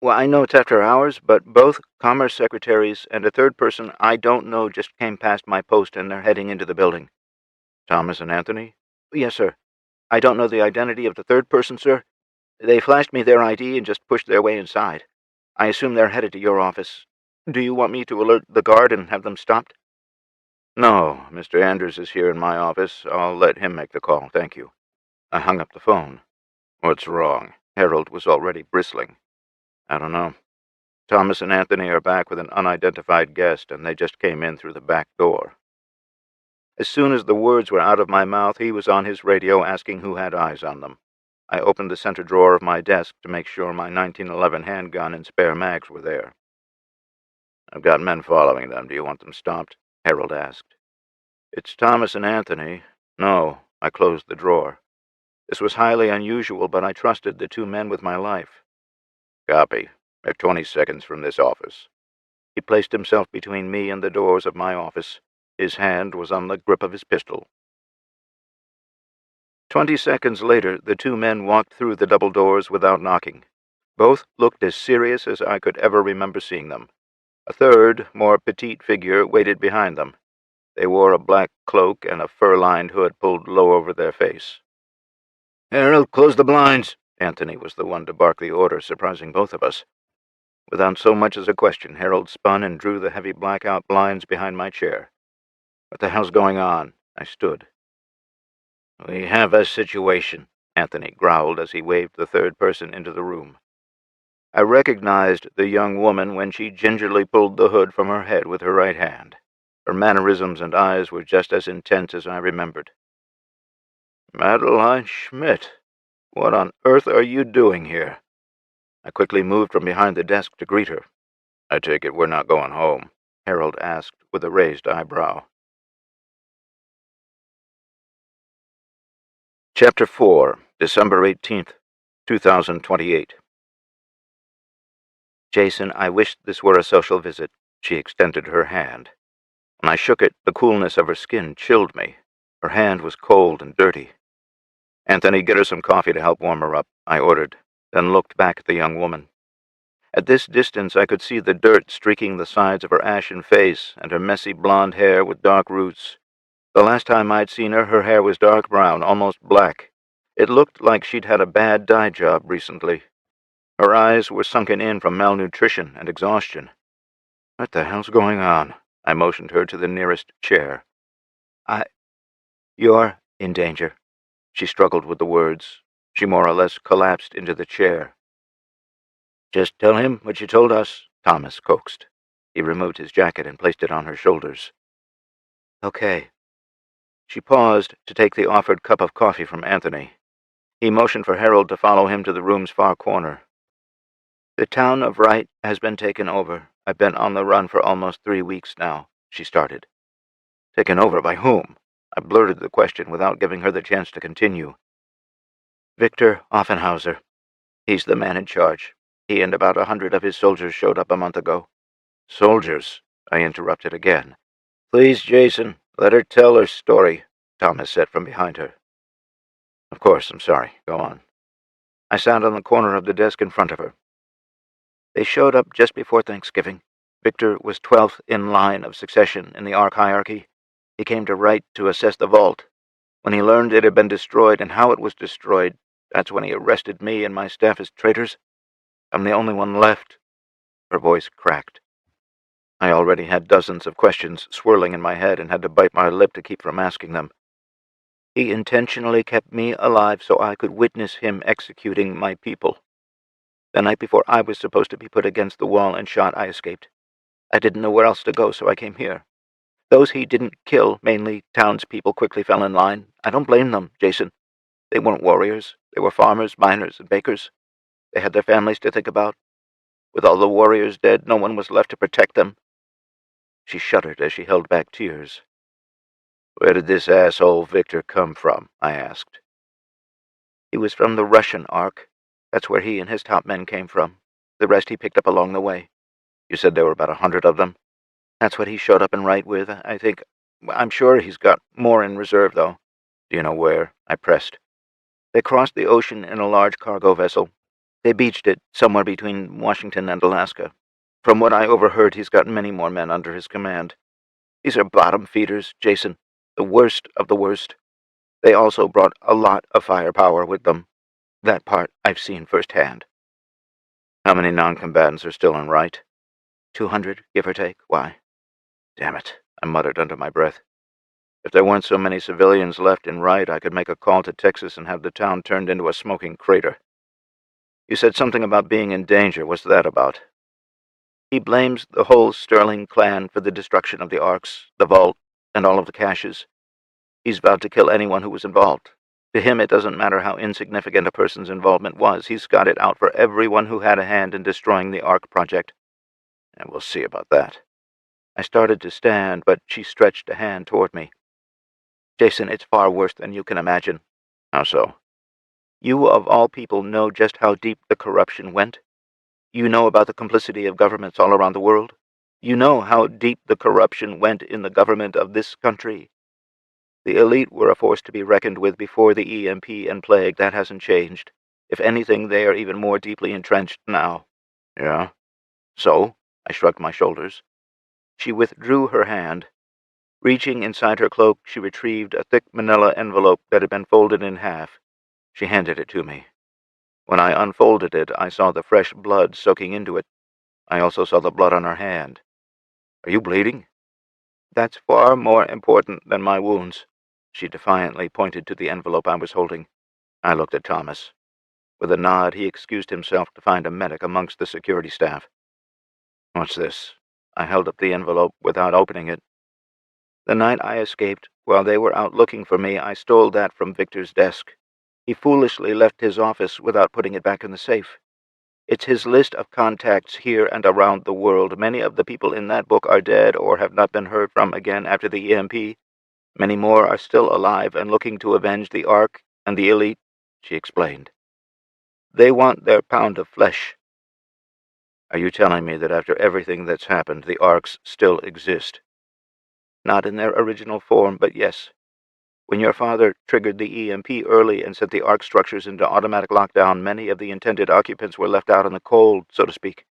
Well, I know it's after hours, but both Commerce secretaries and a third person I don't know just came past my post and they're heading into the building. Thomas and Anthony? Yes, sir. I don't know the identity of the third person, sir. They flashed me their ID and just pushed their way inside. I assume they're headed to your office. Do you want me to alert the guard and have them stopped? No, Mr. Anders is here in my office. I'll let him make the call, thank you. I hung up the phone. What's wrong? Harold was already bristling. I don't know. Thomas and Anthony are back with an unidentified guest, and they just came in through the back door. As soon as the words were out of my mouth, he was on his radio asking who had eyes on them. I opened the center drawer of my desk to make sure my 1911 handgun and spare mags were there. I've got men following them. Do you want them stopped? Harold asked. It's Thomas and Anthony. No, I closed the drawer. This was highly unusual, but I trusted the two men with my life. Copy. They're 20 seconds from this office. He placed himself between me and the doors of my office. His hand was on the grip of his pistol. 20 seconds later, the two men walked through the double doors without knocking. Both looked as serious as I could ever remember seeing them. A third, more petite figure waited behind them. They wore a black cloak and a fur-lined hood pulled low over their face. Harold, close the blinds! Anthony was the one to bark the order, surprising both of us. Without so much as a question, Harold spun and drew the heavy blackout blinds behind my chair. What the hell's going on? I stood. We have a situation, Anthony growled as he waved the third person into the room. I recognized the young woman when she gingerly pulled the hood from her head with her right hand. Her mannerisms and eyes were just as intense as I remembered. Madeline Schmidt, what on earth are you doing here? I quickly moved from behind the desk to greet her. I take it we're not going home, Harold asked with a raised eyebrow. Chapter 4, December 18th, 2028. Jason, I wish this were a social visit. She extended her hand. When I shook it, the coolness of her skin chilled me. Her hand was cold and dirty. Anthony, get her some coffee to help warm her up, I ordered, then looked back at the young woman. At this distance, I could see the dirt streaking the sides of her ashen face and her messy blonde hair with dark roots. The last time I'd seen her, her hair was dark brown, almost black. It looked like she'd had a bad dye job recently. Her eyes were sunken in from malnutrition and exhaustion. What the hell's going on? I motioned her to the nearest chair. You're in danger. She struggled with the words. She more or less collapsed into the chair. Just tell him what you told us, Thomas coaxed. He removed his jacket and placed it on her shoulders. Okay. She paused to take the offered cup of coffee from Anthony. He motioned for Harold to follow him to the room's far corner. The town of Wright has been taken over. I've been on the run for almost 3 weeks now, she started. Taken over by whom? I blurted the question without giving her the chance to continue. Victor Offenhauser. He's the man in charge. He and about 100 of his soldiers showed up a month ago. Soldiers? I interrupted again. Please, Jason, let her tell her story, Thomas said from behind her. Of course, I'm sorry. Go on. I sat on the corner of the desk in front of her. They showed up just before Thanksgiving. Victor was 12th in line of succession in the Ark hierarchy. He came to Wright to assess the vault. When he learned it had been destroyed and how it was destroyed, that's when he arrested me and my staff as traitors. I'm the only one left. Her voice cracked. I already had dozens of questions swirling in my head and had to bite my lip to keep from asking them. He intentionally kept me alive so I could witness him executing my people. The night before I was supposed to be put against the wall and shot, I escaped. I didn't know where else to go, so I came here. Those he didn't kill, mainly townspeople, quickly fell in line. I don't blame them, Jason. They weren't warriors. They were farmers, miners, and bakers. They had their families to think about. With all the warriors dead, no one was left to protect them. She shuddered as she held back tears. Where did this asshole Victor come from? I asked. He was from the Russian Ark. That's where he and his top men came from. The rest he picked up along the way. You said there were about 100 of them? That's what he showed up in Wright with, I think. I'm sure he's got more in reserve, though. Do you know where? I pressed. They crossed the ocean in a large cargo vessel. They beached it somewhere between Washington and Alaska. From what I overheard, he's got many more men under his command. These are bottom feeders, Jason. The worst of the worst. They also brought a lot of firepower with them. That part I've seen firsthand. How many non-combatants are still in Wright? 200, give or take. Why? Damn it, I muttered under my breath. If there weren't so many civilians left in Wright, I could make a call to Texas and have the town turned into a smoking crater. You said something about being in danger. What's that about? He blames the whole Sterling clan for the destruction of the Arks, the vault, and all of the caches. He's vowed to kill anyone who was involved. To him, it doesn't matter how insignificant a person's involvement was. He's got it out for everyone who had a hand in destroying the Ark project. And we'll see about that. I started to stand, but she stretched a hand toward me. Jason, it's far worse than you can imagine. How so? You, of all people, know just how deep the corruption went. You know about the complicity of governments all around the world. You know how deep the corruption went in the government of this country. The elite were a force to be reckoned with before the EMP and plague. That hasn't changed. If anything, they are even more deeply entrenched now. Yeah? So? I shrugged my shoulders. She withdrew her hand. Reaching inside her cloak, she retrieved a thick manila envelope that had been folded in half. She handed it to me. When I unfolded it, I saw the fresh blood soaking into it. I also saw the blood on her hand. Are you bleeding? That's far more important than my wounds. She defiantly pointed to the envelope I was holding. I looked at Thomas. With a nod, he excused himself to find a medic amongst the security staff. What's this? I held up the envelope without opening it. The night I escaped, while they were out looking for me, I stole that from Victor's desk. He foolishly left his office without putting it back in the safe. It's his list of contacts here and around the world. Many of the people in that book are dead or have not been heard from again after the EMP. Many more are still alive and looking to avenge the Ark and the elite, she explained. They want their pound of flesh. Are you telling me that after everything that's happened, the Arks still exist? Not in their original form, but yes. When your father triggered the EMP early and set the Ark structures into automatic lockdown, many of the intended occupants were left out in the cold, so to speak.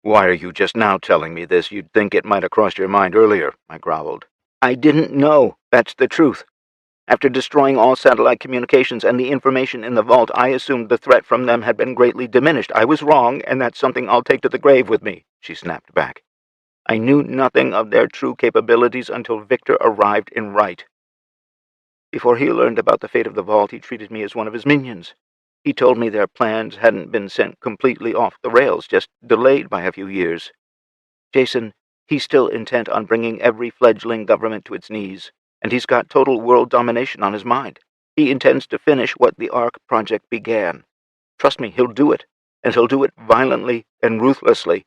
Why are you just now telling me this? You'd think it might have crossed your mind earlier, I growled. I didn't know. That's the truth. After destroying all satellite communications and the information in the vault, I assumed the threat from them had been greatly diminished. I was wrong, and that's something I'll take to the grave with me, she snapped back. I knew nothing of their true capabilities until Victor arrived in Wright. Before he learned about the fate of the vault, he treated me as one of his minions. He told me their plans hadn't been sent completely off the rails, just delayed by a few years. Jason, he's still intent on bringing every fledgling government to its knees, and he's got total world domination on his mind. He intends to finish what the Ark project began. Trust me, he'll do it, and he'll do it violently and ruthlessly.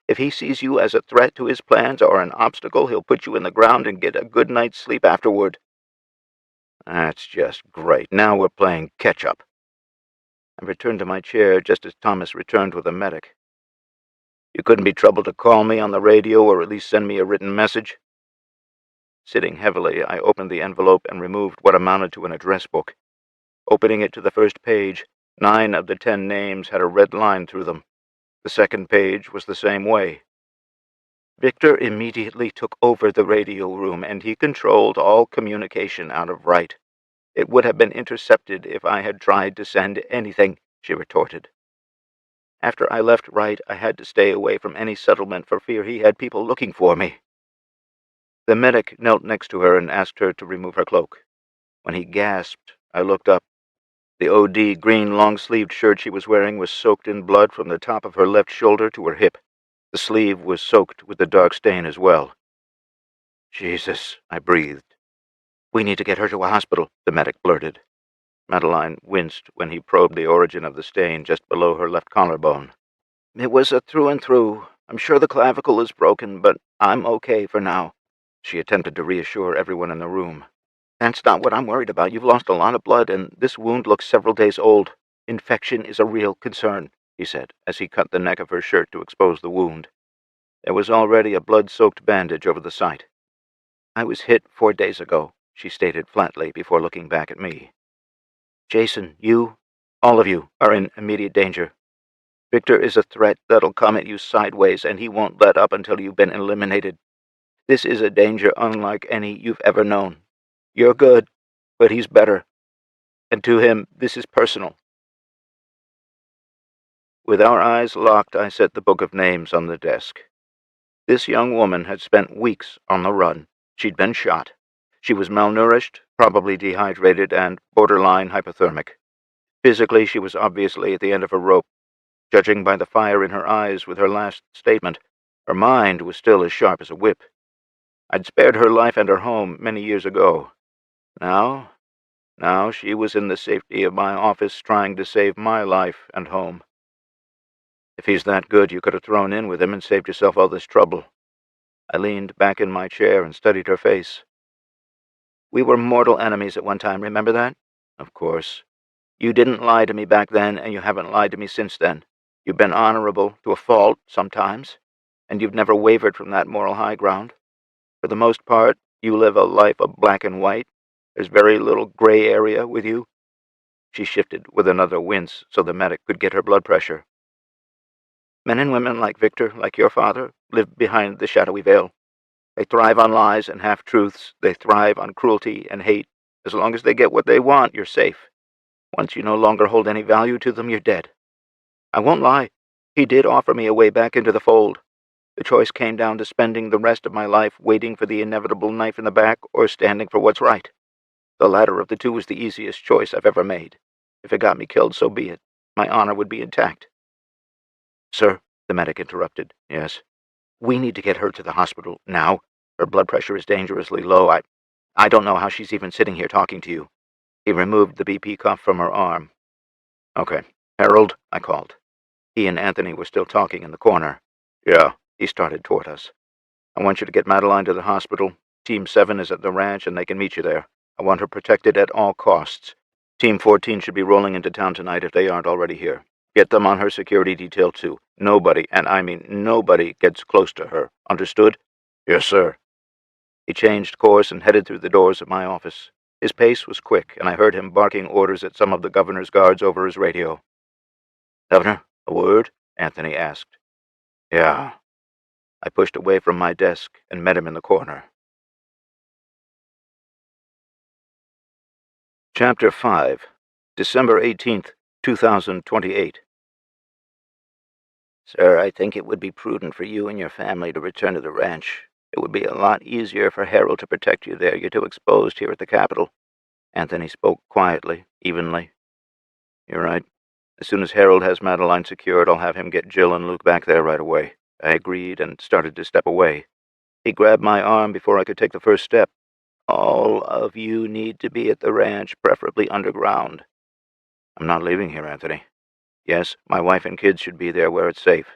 If he sees you as a threat to his plans or an obstacle, he'll put you in the ground and get a good night's sleep afterward. That's just great. Now we're playing catch-up. I returned to my chair just as Thomas returned with a medic. You couldn't be troubled to call me on the radio or at least send me a written message? Sitting heavily, I opened the envelope and removed what amounted to an address book. Opening it to the first page, 9 of the 10 names had a red line through them. The second page was the same way. Victor immediately took over the radio room, and he controlled all communication out of Wright. It would have been intercepted if I had tried to send anything, she retorted. After I left Wright, I had to stay away from any settlement for fear he had people looking for me. The medic knelt next to her and asked her to remove her cloak. When he gasped, I looked up. The OD green long-sleeved shirt she was wearing was soaked in blood from the top of her left shoulder to her hip. The sleeve was soaked with the dark stain as well. Jesus, I breathed. We need to get her to a hospital, the medic blurted. Madeline winced when he probed the origin of the stain just below her left collarbone. It was a through and through. I'm sure the clavicle is broken, but I'm okay for now. She attempted to reassure everyone in the room. That's not what I'm worried about. You've lost a lot of blood, and this wound looks several days old. Infection is a real concern, he said, as he cut the neck of her shirt to expose the wound. There was already a blood-soaked bandage over the site. I was hit 4 days ago, she stated flatly before looking back at me. Jason, all of you, are in immediate danger. Victor is a threat that'll come at you sideways, and he won't let up until you've been eliminated. This is a danger unlike any you've ever known. You're good, but he's better. And to him, this is personal. With our eyes locked, I set the book of names on the desk. This young woman had spent weeks on the run. She'd been shot. She was malnourished, probably dehydrated, and borderline hypothermic. Physically, she was obviously at the end of her rope. Judging by the fire in her eyes with her last statement, her mind was still as sharp as a whip. I'd spared her life and her home many years ago. Now she was in the safety of my office trying to save my life and home. If he's that good, you could have thrown in with him and saved yourself all this trouble. I leaned back in my chair and studied her face. We were mortal enemies at one time, remember that? Of course. You didn't lie to me back then, and you haven't lied to me since then. You've been honorable to a fault sometimes, and you've never wavered from that moral high ground. For the most part, you live a life of black and white. There's very little gray area with you. She shifted with another wince so the medic could get her blood pressure. Men and women like Victor, like your father, live behind the shadowy veil. They thrive on lies and half-truths. They thrive on cruelty and hate. As long as they get what they want, you're safe. Once you no longer hold any value to them, you're dead. I won't lie. He did offer me a way back into the fold. The choice came down to spending the rest of my life waiting for the inevitable knife in the back or standing for what's right. The latter of the two was the easiest choice I've ever made. If it got me killed, so be it. My honor would be intact. Sir, the medic interrupted. Yes? We need to get her to the hospital now. Her blood pressure is dangerously low. I don't know how she's even sitting here talking to you. He removed the BP cuff from her arm. Okay. Harold, I called. He and Anthony were still talking in the corner. Yeah, he started toward us. I want you to get Madeline to the hospital. Team 7 is at the ranch and they can meet you there. I want her protected at all costs. Team 14 should be rolling into town tonight if they aren't already here. Get them on her security detail too. Nobody, and I mean nobody, gets close to her. Understood? Yes, sir. He changed course and headed through the doors of my office. His pace was quick, and I heard him barking orders at some of the governor's guards over his radio. Governor, a word? Anthony asked. Yeah. I pushed away from my desk and met him in the corner. Chapter 5, December 18th, 2028. Sir, I think it would be prudent for you and your family to return to the ranch. It would be a lot easier for Harold to protect you there. You're too exposed here at the Capitol. Anthony spoke quietly, evenly. You're right. As soon as Harold has Madeline secured, I'll have him get Jill and Luke back there right away. I agreed and started to step away. He grabbed my arm before I could take the first step. All of you need to be at the ranch, preferably underground. I'm not leaving here, Anthony. Yes, my wife and kids should be there where it's safe.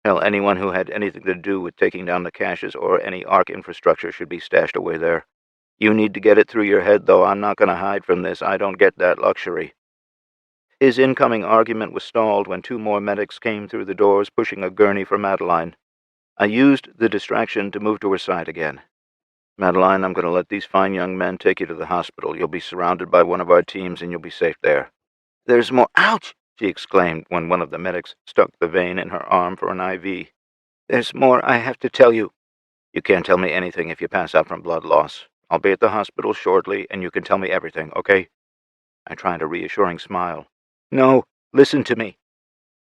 Hell, anyone who had anything to do with taking down the caches or any ARC infrastructure should be stashed away there. You need to get it through your head, though. I'm not going to hide from this. I don't get that luxury. His incoming argument was stalled when 2 more medics came through the doors, pushing a gurney for Madeline. I used the distraction to move to her side again. Madeline, I'm going to let these fine young men take you to the hospital. You'll be surrounded by one of our teams, and you'll be safe there. There's more— Ouch! She exclaimed when one of the medics stuck the vein in her arm for an IV. There's more I have to tell you. You can't tell me anything if you pass out from blood loss. I'll be at the hospital shortly, and you can tell me everything, okay? I tried a reassuring smile. No, listen to me.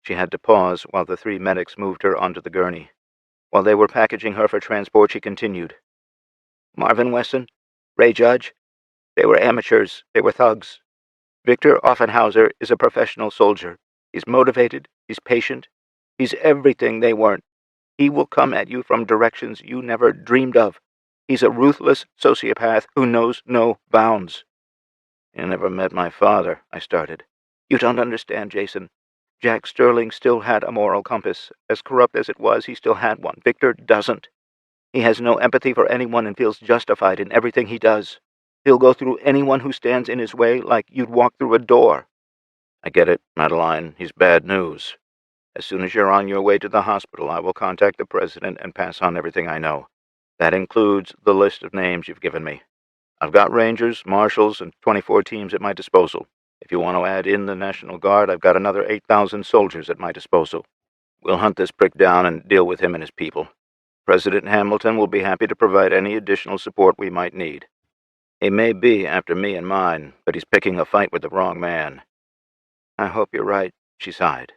She had to pause while the 3 medics moved her onto the gurney. While they were packaging her for transport, she continued. Marvin Wesson, Ray Judge, they were amateurs, they were thugs. Victor Offenhauser is a professional soldier. He's motivated, he's patient, he's everything they weren't. He will come at you from directions you never dreamed of. He's a ruthless sociopath who knows no bounds. You never met my father, I started. You don't understand, Jason. Jack Sterling still had a moral compass. As corrupt as it was, he still had one. Victor doesn't. He has no empathy for anyone and feels justified in everything he does. He'll go through anyone who stands in his way like you'd walk through a door. I get it, Madeline. He's bad news. As soon as you're on your way to the hospital, I will contact the president and pass on everything I know. That includes the list of names you've given me. I've got Rangers, Marshals, and 24 teams at my disposal. If you want to add in the National Guard, I've got another 8,000 soldiers at my disposal. We'll hunt this prick down and deal with him and his people. President Hamilton will be happy to provide any additional support we might need. He may be after me and mine, but he's picking a fight with the wrong man. I hope you're right, she sighed.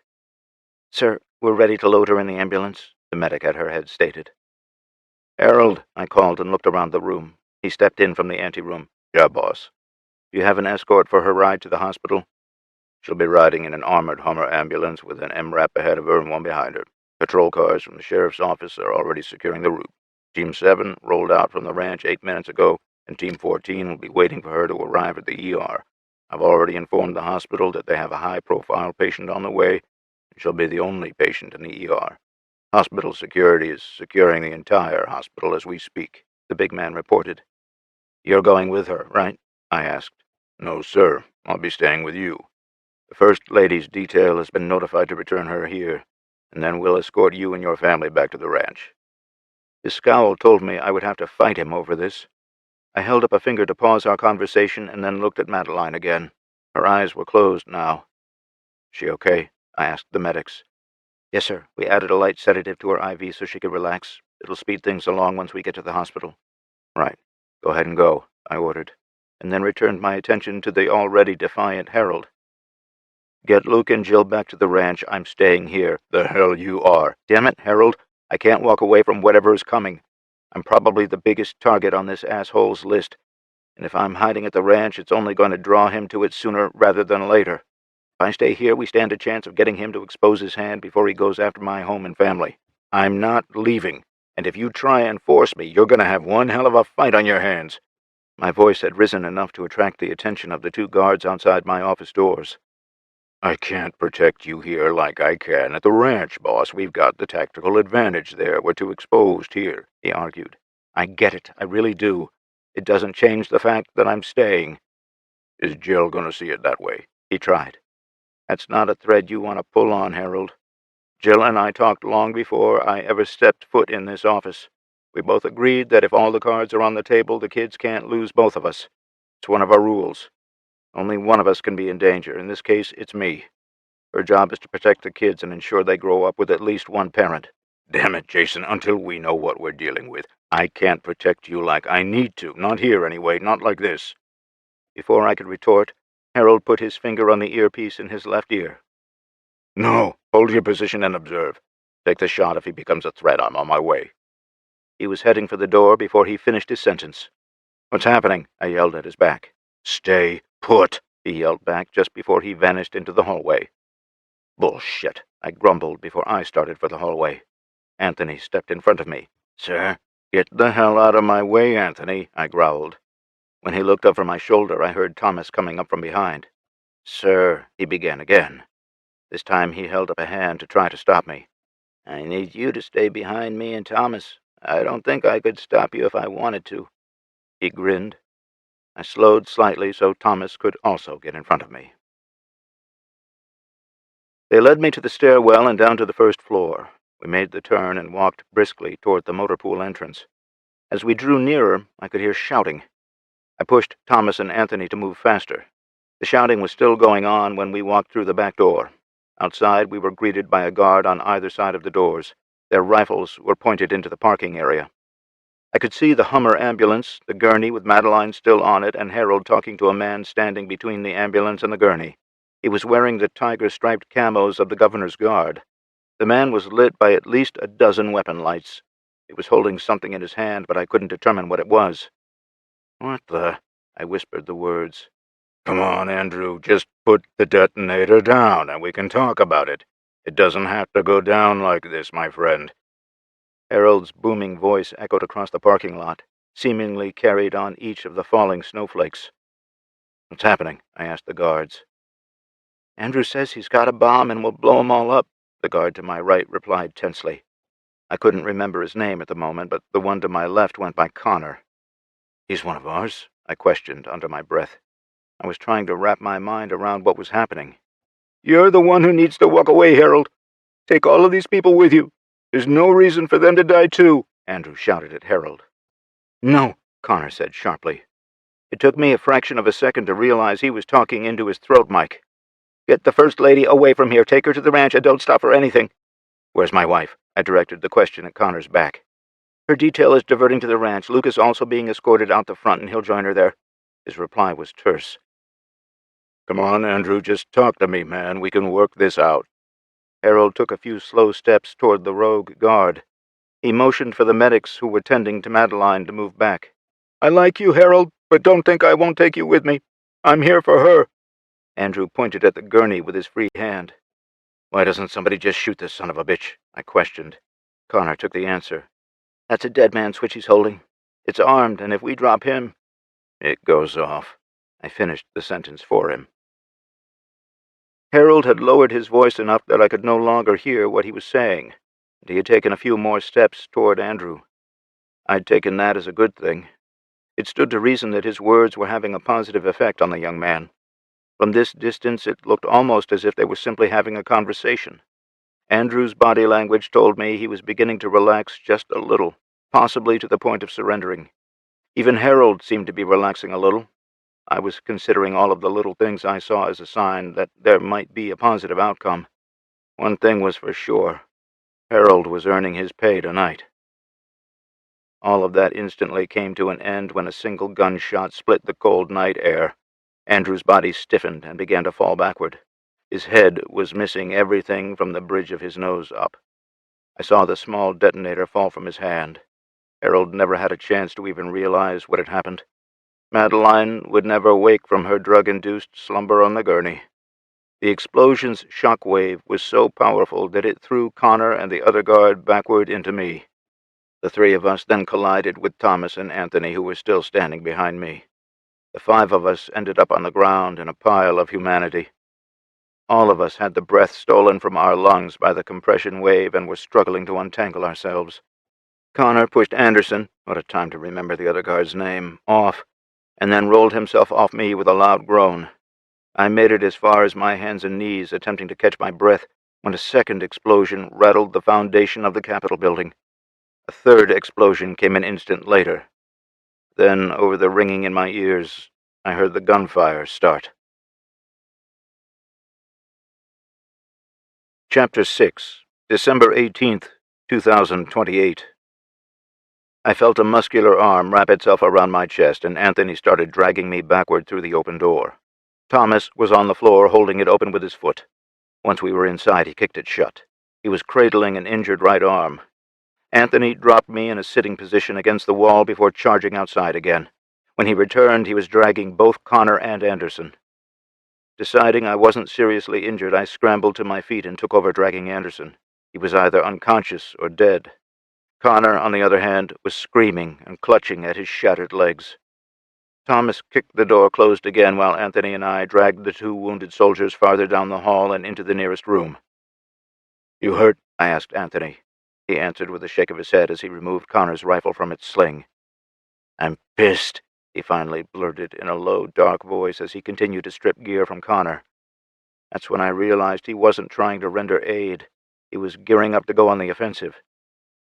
Sir, we're ready to load her in the ambulance, the medic at her head stated. Harold, I called and looked around the room. He stepped in from the anteroom. Yeah, boss. Do you have an escort for her ride to the hospital? She'll be riding in an armored Hummer ambulance with an MRAP ahead of her and one behind her. Patrol cars from the sheriff's office are already securing the route. Team 7 rolled out from the ranch 8 minutes ago, and Team 14 will be waiting for her to arrive at the ER. I've already informed the hospital that they have a high-profile patient on the way, and she'll be the only patient in the ER. Hospital security is securing the entire hospital as we speak, the big man reported. You're going with her, right? I asked. No, sir. I'll be staying with you. The First Lady's detail has been notified to return her here, and then we'll escort you and your family back to the ranch. His scowl told me I would have to fight him over this. I held up a finger to pause our conversation and then looked at Madeline again. Her eyes were closed now. She okay? I asked the medics. Yes, sir. We added a light sedative to her IV so she could relax. It'll speed things along once we get to the hospital. Right. Go ahead and go, I ordered, and then returned my attention to the already defiant Harold. Get Luke and Jill back to the ranch. I'm staying here. The hell you are. Damn it, Harold. I can't walk away from whatever is coming. I'm probably the biggest target on this asshole's list, and if I'm hiding at the ranch, it's only going to draw him to it sooner rather than later. If I stay here, we stand a chance of getting him to expose his hand before he goes after my home and family. I'm not leaving, and if you try and force me, you're going to have one hell of a fight on your hands. My voice had risen enough to attract the attention of the 2 guards outside my office doors. I can't protect you here like I can at the ranch, boss. We've got the tactical advantage there. We're too exposed here, he argued. I get it. I really do. It doesn't change the fact that I'm staying. Is Jill going to see it that way? He tried. That's not a thread you want to pull on, Harold. Jill and I talked long before I ever stepped foot in this office. We both agreed that if all the cards are on the table, the kids can't lose both of us. It's one of our rules. Only one of us can be in danger. In this case, it's me. Her job is to protect the kids and ensure they grow up with at least one parent. Damn it, Jason, until we know what we're dealing with, I can't protect you like I need to. Not here, anyway. Not like this. Before I could retort, Harold put his finger on the earpiece in his left ear. No, hold your position and observe. Take the shot if he becomes a threat. I'm on my way. He was heading for the door before he finished his sentence. What's happening? I yelled at his back. Stay put, he yelled back just before he vanished into the hallway. Bullshit, I grumbled before I started for the hallway. Anthony stepped in front of me. Sir? Get the hell out of my way, Anthony, I growled. When he looked over my shoulder, I heard Thomas coming up from behind. Sir, he began again. This time he held up a hand to try to stop me. I need you to stay behind me and Thomas. I don't think I could stop you if I wanted to. He grinned. I slowed slightly so Thomas could also get in front of me. They led me to the stairwell and down to the first floor. We made the turn and walked briskly toward the motor pool entrance. As we drew nearer, I could hear shouting. I pushed Thomas and Anthony to move faster. The shouting was still going on when we walked through the back door. Outside, we were greeted by a guard on either side of the doors. Their rifles were pointed into the parking area. I could see the Hummer ambulance, the gurney with Madeline still on it, and Harold talking to a man standing between the ambulance and the gurney. He was wearing the tiger-striped camos of the governor's guard. The man was lit by at least a dozen weapon lights. He was holding something in his hand, but I couldn't determine what it was. What the? I whispered the words. Come on, Andrew, just put the detonator down and we can talk about it. It doesn't have to go down like this, my friend. Harold's booming voice echoed across the parking lot, seemingly carried on each of the falling snowflakes. What's happening? I asked the guards. Andrew says he's got a bomb and will blow 'em all up, the guard to my right replied tensely. I couldn't remember his name at the moment, but the one to my left went by Connor. He's one of ours? I questioned under my breath. I was trying to wrap my mind around what was happening. You're the one who needs to walk away, Harold. Take all of these people with you. There's no reason for them to die too, Andrew shouted at Harold. No, Connor said sharply. It took me a fraction of a second to realize he was talking into his throat mic. Get the First Lady away from here. Take her to the ranch and don't stop for anything. Where's my wife? I directed the question at Connor's back. Her detail is diverting to the ranch. Luke is also being escorted out the front and he'll join her there. His reply was terse. Come on, Andrew, just talk to me, man. We can work this out. Harold took a few slow steps toward the rogue guard. He motioned for the medics who were tending to Madeline to move back. I like you, Harold, but don't think I won't take you with me. I'm here for her." Andrew pointed at the gurney with his free hand. "Why doesn't somebody just shoot this son of a bitch?" I questioned. Connor took the answer. "That's a dead man switch he's holding. It's armed, and if we drop him—" "It goes off." I finished the sentence for him. Harold had lowered his voice enough that I could no longer hear what he was saying, and he had taken a few more steps toward Andrew. I'd taken that as a good thing. It stood to reason that his words were having a positive effect on the young man. From this distance, it looked almost as if they were simply having a conversation. Andrew's body language told me he was beginning to relax just a little, possibly to the point of surrendering. Even Harold seemed to be relaxing a little. I was considering all of the little things I saw as a sign that there might be a positive outcome. One thing was for sure. Harold was earning his pay tonight. All of that instantly came to an end when a single gunshot split the cold night air. Andrew's body stiffened and began to fall backward. His head was missing everything from the bridge of his nose up. I saw the small detonator fall from his hand. Harold never had a chance to even realize what had happened. Madeline would never wake from her drug-induced slumber on the gurney. The explosion's shock wave was so powerful that it threw Connor and the other guard backward into me. The three of us then collided with Thomas and Anthony, who were still standing behind me. The five of us ended up on the ground in a pile of humanity. All of us had the breath stolen from our lungs by the compression wave and were struggling to untangle ourselves. Connor pushed Anderson, what a time to remember the other guard's name, off, and then rolled himself off me with a loud groan. I made it as far as my hands and knees, attempting to catch my breath, when a second explosion rattled the foundation of the Capitol building. A third explosion came an instant later. Then, over the ringing in my ears, I heard the gunfire start. Chapter 6, December 18th, 2028. I felt a muscular arm wrap itself around my chest, and Anthony started dragging me backward through the open door. Thomas was on the floor, holding it open with his foot. Once we were inside, he kicked it shut. He was cradling an injured right arm. Anthony dropped me in a sitting position against the wall before charging outside again. When he returned, he was dragging both Connor and Anderson. Deciding I wasn't seriously injured, I scrambled to my feet and took over dragging Anderson. He was either unconscious or dead. Connor, on the other hand, was screaming and clutching at his shattered legs. Thomas kicked the door closed again while Anthony and I dragged the two wounded soldiers farther down the hall and into the nearest room. "You hurt?" I asked Anthony. He answered with a shake of his head as he removed Connor's rifle from its sling. "I'm pissed," he finally blurted in a low, dark voice as he continued to strip gear from Connor. That's when I realized he wasn't trying to render aid. He was gearing up to go on the offensive.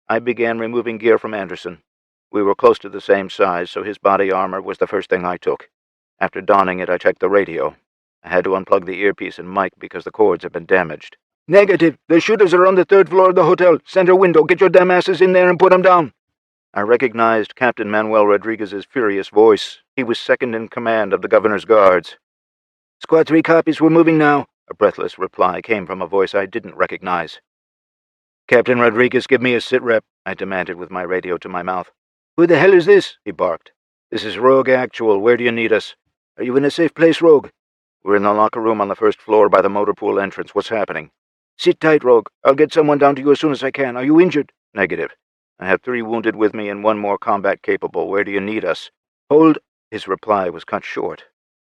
I began removing gear from Anderson. We were close to the same size, so his body armor was the first thing I took. After donning it, I checked the radio. I had to unplug the earpiece and mic because the cords had been damaged. "Negative. The shooters are on the third floor of the hotel. Center window. Get your damn asses in there and put them down." I recognized Captain Manuel Rodriguez's furious voice. He was second in command of the governor's guards. "Squad 3 copies. We're moving now." A breathless reply came from a voice I didn't recognize. "Captain Rodriguez, give me a sit-rep," I demanded with my radio to my mouth. "Who the hell is this?" he barked. "This is Rogue Actual. Where do you need us?" "Are you in a safe place, Rogue?" "We're in the locker room on the first floor by the motor pool entrance. What's happening?" "Sit tight, Rogue. I'll get someone down to you as soon as I can. Are you injured?" "Negative. I have 3 wounded with me and 1 more combat capable. Where do you need us?" "Hold—" His reply was cut short.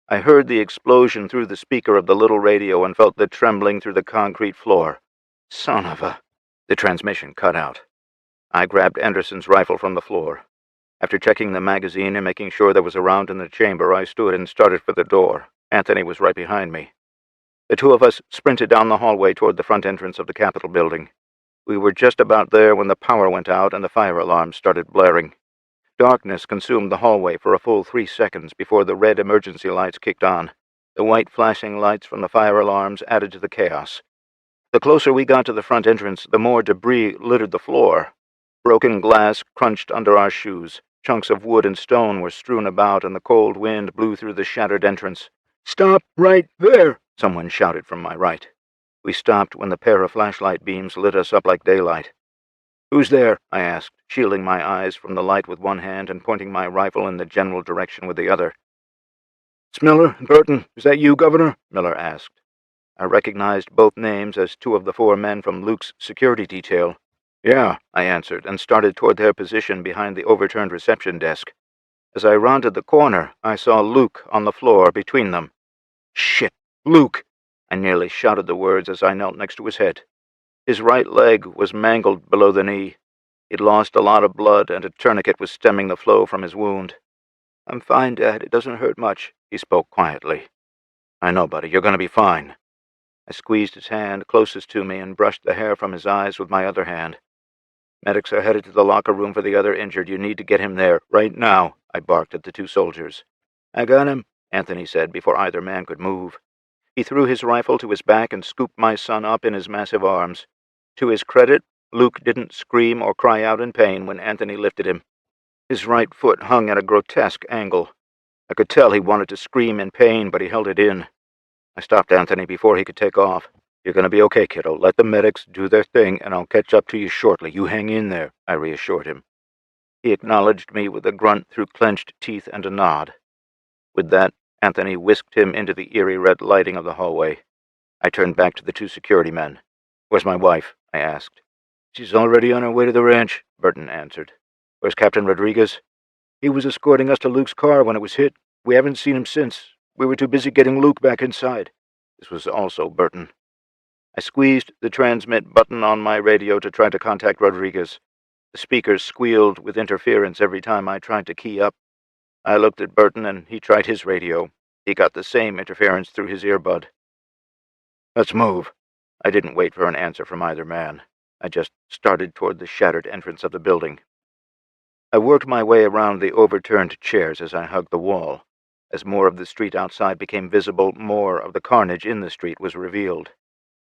I heard the explosion through the speaker of the little radio and felt the trembling through the concrete floor. Son of a... The transmission cut out. I grabbed Anderson's rifle from the floor. After checking the magazine and making sure there was a round in the chamber, I stood and started for the door. Anthony was right behind me. The two of us sprinted down the hallway toward the front entrance of the Capitol building. We were just about there when the power went out and the fire alarms started blaring. Darkness consumed the hallway for a full 3 seconds before the red emergency lights kicked on. The white flashing lights from the fire alarms added to the chaos. The closer we got to the front entrance, the more debris littered the floor. Broken glass crunched under our shoes. Chunks of wood and stone were strewn about, and the cold wind blew through the shattered entrance. "Stop right there!" someone shouted from my right. We stopped when the pair of flashlight beams lit us up like daylight. "Who's there?" I asked, shielding my eyes from the light with one hand and pointing my rifle in the general direction with the other. "It's Miller and Burton. Is that you, Governor?" Miller asked. I recognized both names as two of the 4 men from Luke's security detail. "Yeah," I answered, and started toward their position behind the overturned reception desk. As I rounded the corner, I saw Luke on the floor between them. "Shit! Luke!" I nearly shouted the words as I knelt next to his head. His right leg was mangled below the knee. He'd lost a lot of blood, and a tourniquet was stemming the flow from his wound. "I'm fine, Dad. It doesn't hurt much," he spoke quietly. "I know, buddy. You're going to be fine." I squeezed his hand closest to me and brushed the hair from his eyes with my other hand. "Medics are headed to the locker room for the other injured. You need to get him there, right now," I barked at the 2 soldiers. "I got him," Anthony said before either man could move. He threw his rifle to his back and scooped my son up in his massive arms. To his credit, Luke didn't scream or cry out in pain when Anthony lifted him. His right foot hung at a grotesque angle. I could tell he wanted to scream in pain, but he held it in. I stopped Anthony before he could take off. "You're going to be okay, kiddo. Let the medics do their thing, and I'll catch up to you shortly. You hang in there," I reassured him. He acknowledged me with a grunt through clenched teeth and a nod. With that, Anthony whisked him into the eerie red lighting of the hallway. I turned back to the 2 security men. "Where's my wife?" I asked. "She's already on her way to the ranch," Burton answered. "Where's Captain Rodriguez?" "He was escorting us to Luke's car when it was hit. We haven't seen him since. We were too busy getting Luke back inside." This was also Burton. I squeezed the transmit button on my radio to try to contact Rodriguez. The speakers squealed with interference every time I tried to key up. I looked at Burton, and he tried his radio. He got the same interference through his earbud. "Let's move." I didn't wait for an answer from either man. I just started toward the shattered entrance of the building. I worked my way around the overturned chairs as I hugged the wall. As more of the street outside became visible, more of the carnage in the street was revealed.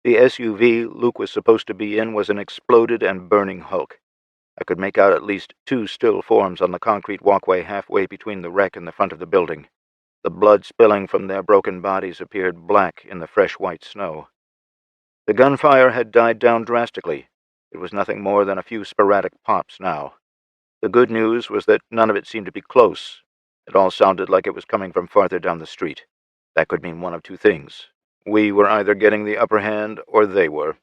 The SUV Luke was supposed to be in was an exploded and burning hulk. I could make out at least 2 still forms on the concrete walkway halfway between the wreck and the front of the building. The blood spilling from their broken bodies appeared black in the fresh white snow. The gunfire had died down drastically. It was nothing more than a few sporadic pops now. The good news was that none of it seemed to be close. It all sounded like it was coming from farther down the street. That could mean one of 2 things. We were either getting the upper hand, or they were.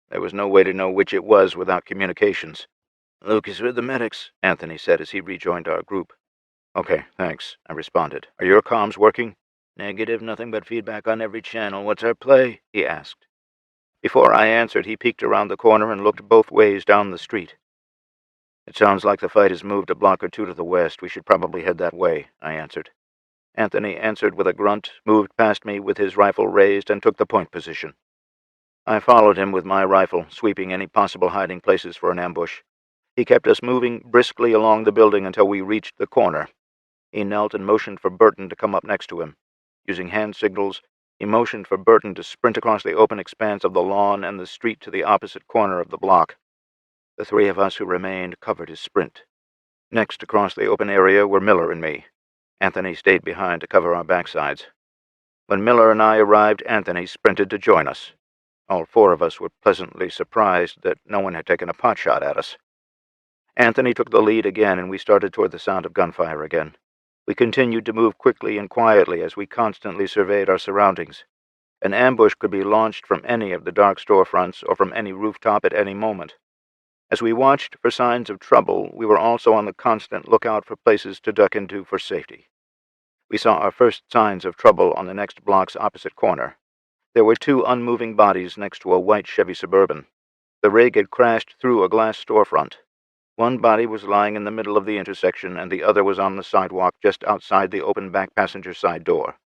There was no way to know which it was without communications. "Luke is with the medics," Anthony said as he rejoined our group. "Okay, thanks," I responded. "Are your comms working?" "Negative, nothing but feedback on every channel. What's our play?" he asked. Before I answered, he peeked around the corner and looked both ways down the street. "It sounds like the fight has moved a block or 2 to the west. We should probably head that way," I answered. Anthony answered with a grunt, moved past me with his rifle raised, and took the point position. I followed him with my rifle, sweeping any possible hiding places for an ambush. He kept us moving briskly along the building until we reached the corner. He knelt and motioned for Burton to come up next to him. Using hand signals, he motioned for Burton to sprint across the open expanse of the lawn and the street to the opposite corner of the block. The 3 of us who remained covered his sprint. Next across the open area were Miller and me. Anthony stayed behind to cover our backsides. When Miller and I arrived, Anthony sprinted to join us. All 4 of us were pleasantly surprised that no one had taken a potshot at us. Anthony took the lead again, and we started toward the sound of gunfire again. We continued to move quickly and quietly as we constantly surveyed our surroundings. An ambush could be launched from any of the dark storefronts or from any rooftop at any moment. As we watched for signs of trouble, we were also on the constant lookout for places to duck into for safety. We saw our first signs of trouble on the next block's opposite corner. There were 2 unmoving bodies next to a white Chevy Suburban. The rig had crashed through a glass storefront. One body was lying in the middle of the intersection, and the other was on the sidewalk just outside the open back passenger side door.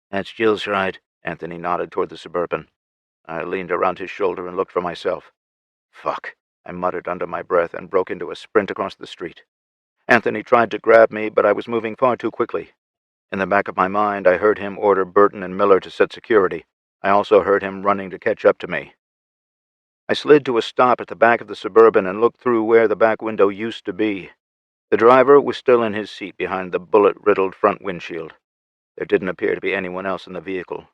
"That's Jill's ride," Anthony nodded toward the Suburban. I leaned around his shoulder and looked for myself. "Fuck," I muttered under my breath and broke into a sprint across the street. Anthony tried to grab me, but I was moving far too quickly. In the back of my mind, I heard him order Burton and Miller to set security. I also heard him running to catch up to me. I slid to a stop at the back of the Suburban and looked through where the back window used to be. The driver was still in his seat behind the bullet-riddled front windshield. There didn't appear to be anyone else in the vehicle.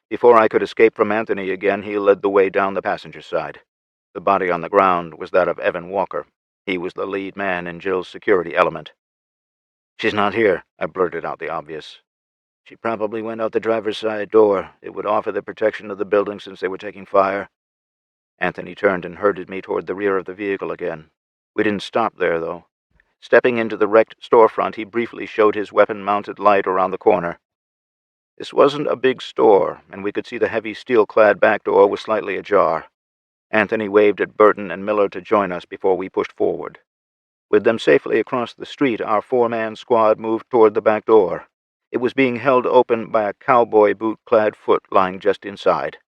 Before I could escape from Anthony again, he led the way down the passenger side. The body on the ground was that of Evan Walker. He was the lead man in Jill's security element. "She's not here," I blurted out the obvious. "She probably went out the driver's side door. It would offer the protection of the building since they were taking fire." Anthony turned and herded me toward the rear of the vehicle again. We didn't stop there, though. Stepping into the wrecked storefront, he briefly showed his weapon-mounted light around the corner. This wasn't a big store, and we could see the heavy steel-clad back door was slightly ajar. Anthony waved at Burton and Miller to join us before we pushed forward. With them safely across the street, our four-man squad moved toward the back door. It was being held open by a cowboy boot-clad foot lying just inside.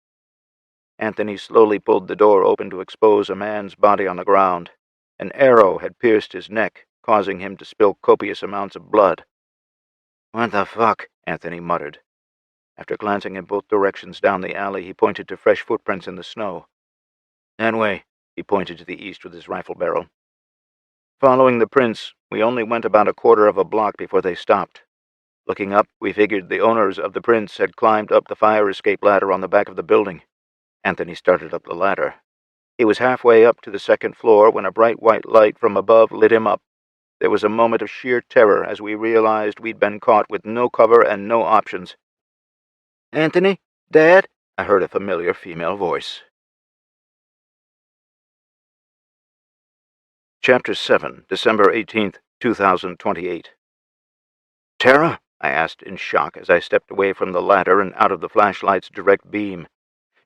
Anthony slowly pulled the door open to expose a man's body on the ground. An arrow had pierced his neck, causing him to spill copious amounts of blood. "What the fuck?" Anthony muttered. After glancing in both directions down the alley, he pointed to fresh footprints in the snow. "That way." He pointed to the east with his rifle barrel. Following the prints, we only went about a quarter of a block before they stopped. Looking up, we figured the owners of the prints had climbed up the fire escape ladder on the back of the building. Anthony started up the ladder. He was halfway up to the second floor when a bright white light from above lit him up. There was a moment of sheer terror as we realized we'd been caught with no cover and no options. "Anthony? Dad?" I heard a familiar female voice. Chapter 7, December 18th, 2028. "Tara?" I asked in shock as I stepped away from the ladder and out of the flashlight's direct beam.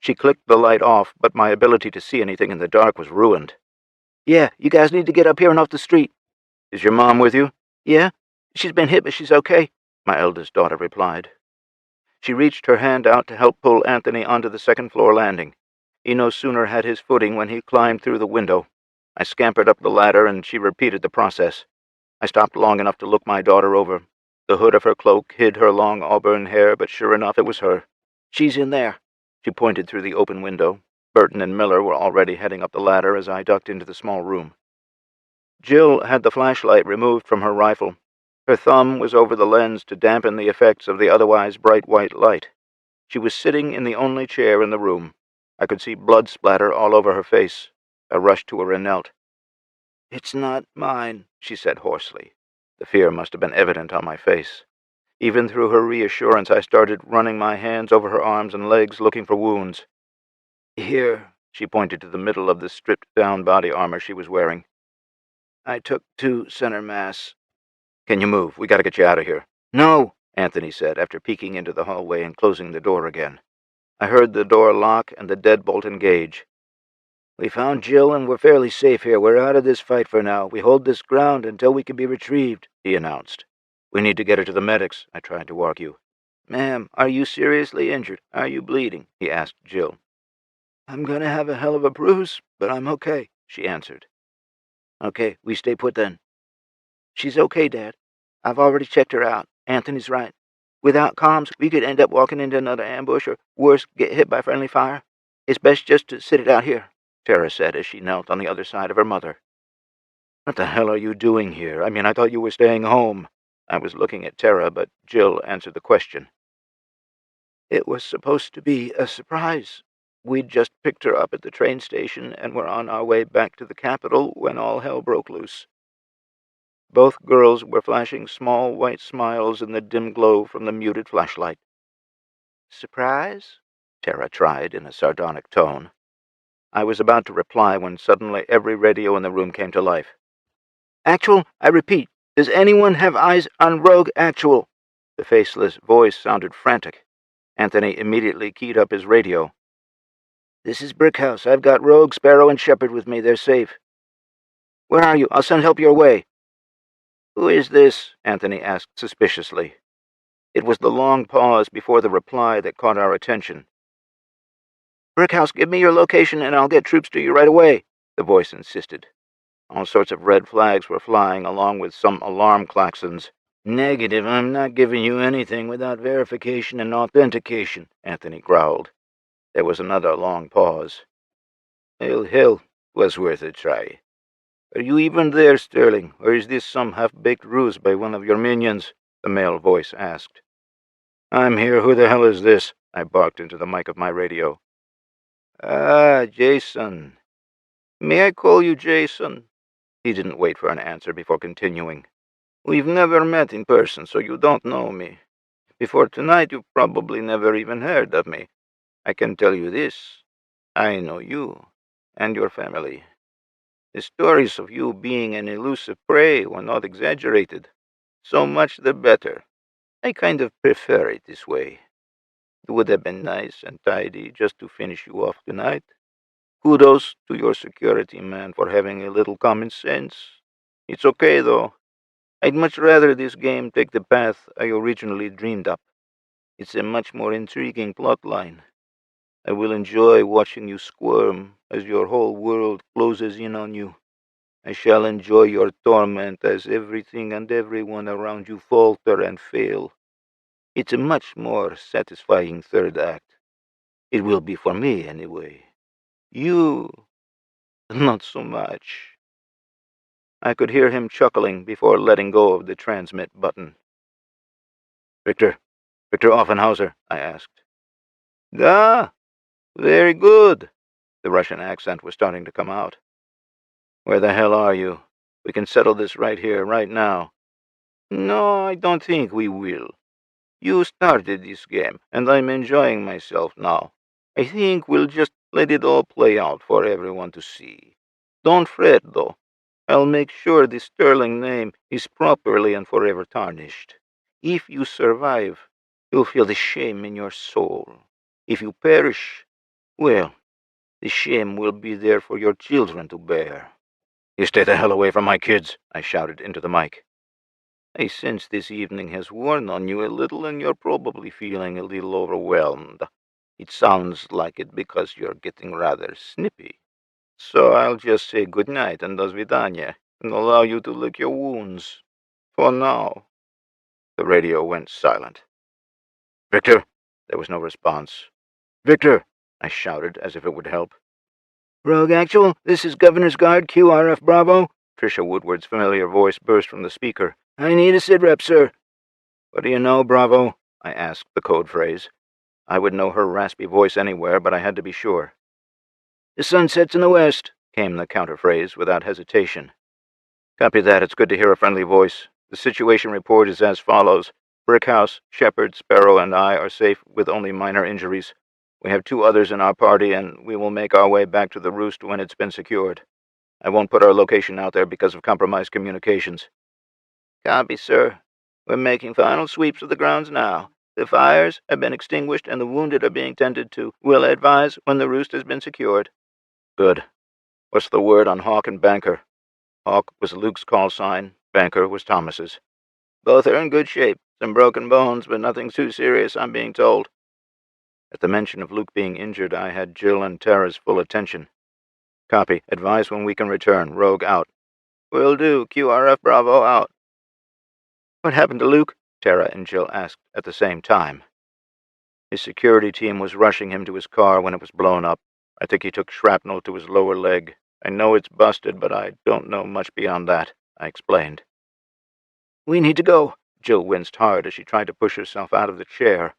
She clicked the light off, but my ability to see anything in the dark was ruined. "Yeah, you guys need to get up here and off the street." "Is your mom with you?" "Yeah, she's been hit, but she's okay," my eldest daughter replied. She reached her hand out to help pull Anthony onto the second-floor landing. He no sooner had his footing when he climbed through the window. I scampered up the ladder, and she repeated the process. I stopped long enough to look my daughter over. The hood of her cloak hid her long auburn hair, but sure enough, it was her. "She's in there." She pointed through the open window. Burton and Miller were already heading up the ladder as I ducked into the small room. Jill had the flashlight removed from her rifle. Her thumb was over the lens to dampen the effects of the otherwise bright white light. She was sitting in the only chair in the room. I could see blood splatter all over her face. I rushed to her and knelt. "It's not mine," she said hoarsely. The fear must have been evident on my face. Even through her reassurance, I started running my hands over her arms and legs looking for wounds. "Here," she pointed to the middle of the stripped-down body armor she was wearing. "I took 2 center mass." "Can you move? We gotta get you out of here." "No," Anthony said after peeking into the hallway and closing the door again. I heard the door lock and the deadbolt engage. "We found Jill and we're fairly safe here. We're out of this fight for now. We hold this ground until we can be retrieved," he announced. "We need to get her to the medics," I tried to argue. "Ma'am, are you seriously injured? Are you bleeding?" he asked Jill. "I'm gonna have a hell of a bruise, but I'm okay," she answered. "Okay, we stay put then." "She's okay, Dad. I've already checked her out. Anthony's right. Without comms, we could end up walking into another ambush or, worse, get hit by friendly fire. It's best just to sit it out here," Tara said as she knelt on the other side of her mother. "What the hell are you doing here? I thought you were staying home." I was looking at Tara, but Jill answered the question. "It was supposed to be a surprise. We'd just picked her up at the train station and were on our way back to the capital when all hell broke loose." Both girls were flashing small white smiles in the dim glow from the muted flashlight. "Surprise?" Tara tried in a sardonic tone. I was about to reply when suddenly every radio in the room came to life. "Actual, I repeat, does anyone have eyes on Rogue Actual?" The faceless voice sounded frantic. Anthony immediately keyed up his radio. "This is Brickhouse. I've got Rogue, Sparrow, and Shepard with me. They're safe." "Where are you? I'll send help your way." "Who is this?" Anthony asked suspiciously. It was the long pause before the reply that caught our attention. "Brickhouse, give me your location and I'll get troops to you right away," the voice insisted. All sorts of red flags were flying, along with some alarm klaxons. "Negative, I'm not giving you anything without verification and authentication," Anthony growled. There was another long pause. Hell, was worth a try." "Are you even there, Sterling, or is this some half-baked ruse by one of your minions?" the male voice asked. "I'm here. Who the hell is this?" I barked into the mic of my radio. "Ah, Jason. May I call you Jason? He didn't wait for an answer before continuing. We've never met in person, so you don't know me. Before tonight, you've probably never even heard of me. I can tell you this. I know you and your family. The stories of you being an elusive prey were not exaggerated. So much the better. I kind of prefer it this way. It would have been nice and tidy just to finish you off tonight. Kudos to your security man for having a little common sense. It's okay, though. I'd much rather this game take the path I originally dreamed up. It's a much more intriguing plot line. I will enjoy watching you squirm as your whole world closes in on you. I shall enjoy your torment as everything and everyone around you falter and fail. It's a much more satisfying third act. It will be for me, anyway. You, not so much. I could hear him chuckling before letting go of the transmit button. Victor Offenhauser, I asked. Da, very good. The Russian accent was starting to come out. Where the hell are you? We can settle this right here, right now. No, I don't think we will. You started this game, and I'm enjoying myself now. I think we'll just let it all play out for everyone to see. Don't fret, though. I'll make sure the sterling name is properly and forever tarnished. If you survive, you'll feel the shame in your soul. If you perish, well, the shame will be there for your children to bear. You stay the hell away from my kids, I shouted into the mic. I sense this evening has worn on you a little and you're probably feeling a little overwhelmed. It sounds like it because you're getting rather snippy. So I'll just say good night and do svidaniya and allow you to lick your wounds. For now. The radio went silent. Victor? There was no response. Victor! I shouted as if it would help. Rogue Actual, this is Governor's Guard QRF Bravo. Trisha Woodward's familiar voice burst from the speaker. I need a sitrep, sir. What do you know, Bravo? I asked the code phrase. I would know her raspy voice anywhere, but I had to be sure. The sun sets in the west, came the counterphrase without hesitation. Copy that. It's good to hear a friendly voice. The situation report is as follows. Brickhouse, Shepard, Sparrow, and I are safe with only minor injuries. We have 2 others in our party, and we will make our way back to the roost when it's been secured. I won't put our location out there because of compromised communications. Copy, sir. We're making final sweeps of the grounds now. The fires have been extinguished and the wounded are being tended to. We'll advise when the roost has been secured. Good. What's the word on Hawk and Banker? Hawk was Luke's call sign. Banker was Thomas's. Both are in good shape. Some broken bones, but nothing too serious, I'm being told. At the mention of Luke being injured, I had Jill and Tara's full attention. Copy. Advise when we can return. Rogue out. Will do. QRF Bravo out. What happened to Luke? Tara and Jill asked at the same time. His security team was rushing him to his car when it was blown up. I think he took shrapnel to his lower leg. I know it's busted, but I don't know much beyond that, I explained. We need to go. Jill winced hard as she tried to push herself out of the chair.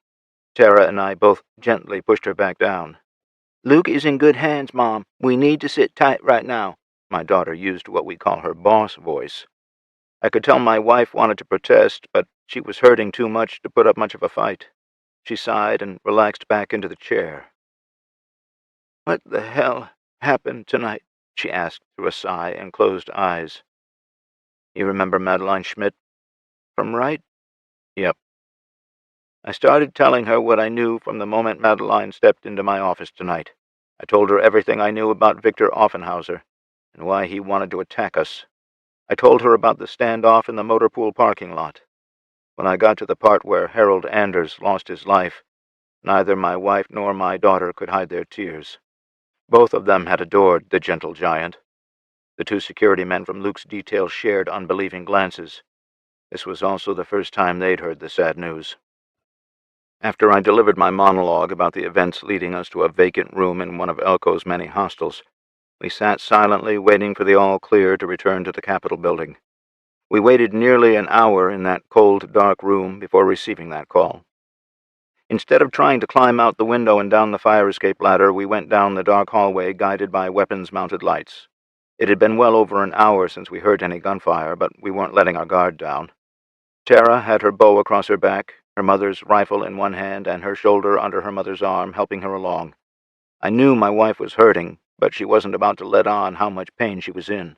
Tara and I both gently pushed her back down. Luke is in good hands, Mom. We need to sit tight right now. My daughter used what we call her boss voice. I could tell my wife wanted to protest, but she was hurting too much to put up much of a fight. She sighed and relaxed back into the chair. What the hell happened tonight? She asked through a sigh and closed eyes. You remember Madeline Schmidt? From Wright? Yep. I started telling her what I knew from the moment Madeline stepped into my office tonight. I told her everything I knew about Victor Offenhauser and why he wanted to attack us. I told her about the standoff in the motor pool parking lot. When I got to the part where Harold Anders lost his life, neither my wife nor my daughter could hide their tears. Both of them had adored the gentle giant. The 2 security men from Luke's detail shared unbelieving glances. This was also the first time they'd heard the sad news. After I delivered my monologue about the events leading us to a vacant room in one of Elko's many hostels, we sat silently waiting for the all-clear to return to the Capitol building. We waited nearly an hour in that cold, dark room before receiving that call. Instead of trying to climb out the window and down the fire escape ladder, we went down the dark hallway guided by weapons-mounted lights. It had been well over an hour since we heard any gunfire, but we weren't letting our guard down. Tara had her bow across her back, her mother's rifle in one hand and her shoulder under her mother's arm, helping her along. I knew my wife was hurting, but she wasn't about to let on how much pain she was in.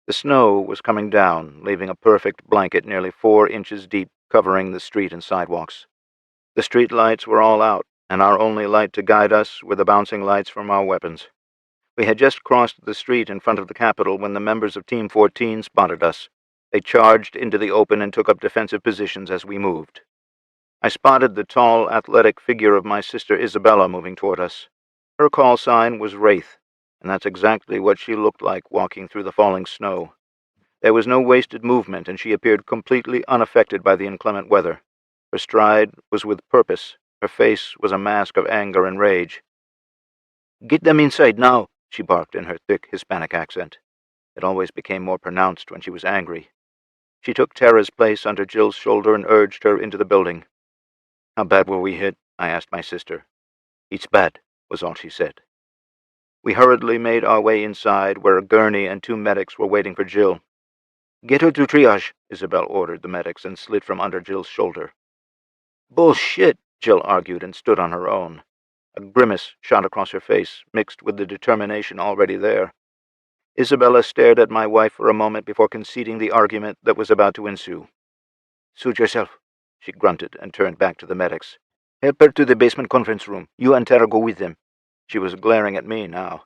The snow was coming down, leaving a perfect blanket nearly 4 inches deep, covering the street and sidewalks. The street lights were all out, and our only light to guide us were the bouncing lights from our weapons. We had just crossed the street in front of the Capitol when the members of Team 14 spotted us. They charged into the open and took up defensive positions as we moved. I spotted the tall, athletic figure of my sister Isabella moving toward us. Her call sign was Wraith, and that's exactly what she looked like walking through the falling snow. There was no wasted movement, and she appeared completely unaffected by the inclement weather. Her stride was with purpose. Her face was a mask of anger and rage. "Get them inside now," she barked in her thick Hispanic accent. It always became more pronounced when she was angry. She took Tara's place under Jill's shoulder and urged her into the building. "How bad were we hit?" I asked my sister. "It's bad," was all she said. We hurriedly made our way inside, where a gurney and 2 medics were waiting for Jill. "Get her to triage," Isabel ordered the medics and slid from under Jill's shoulder. "Bullshit," Jill argued and stood on her own. A grimace shot across her face, mixed with the determination already there. Isabella stared at my wife for a moment before conceding the argument that was about to ensue. "Suit yourself," she grunted and turned back to the medics. "Help her to the basement conference room. You and Tara go with them." She was glaring at me now.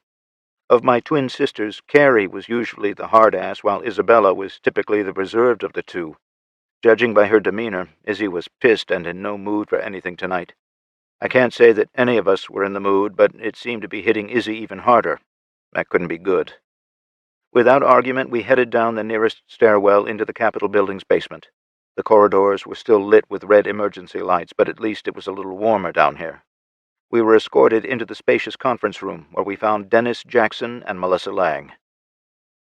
Of my twin sisters, Carrie was usually the hard-ass, while Isabella was typically the reserved of the two. Judging by her demeanor, Izzy was pissed and in no mood for anything tonight. I can't say that any of us were in the mood, but it seemed to be hitting Izzy even harder. That couldn't be good. Without argument, we headed down the nearest stairwell into the Capitol building's basement. The corridors were still lit with red emergency lights, but at least it was a little warmer down here. We were escorted into the spacious conference room, where we found Dennis Jackson and Melissa Lang.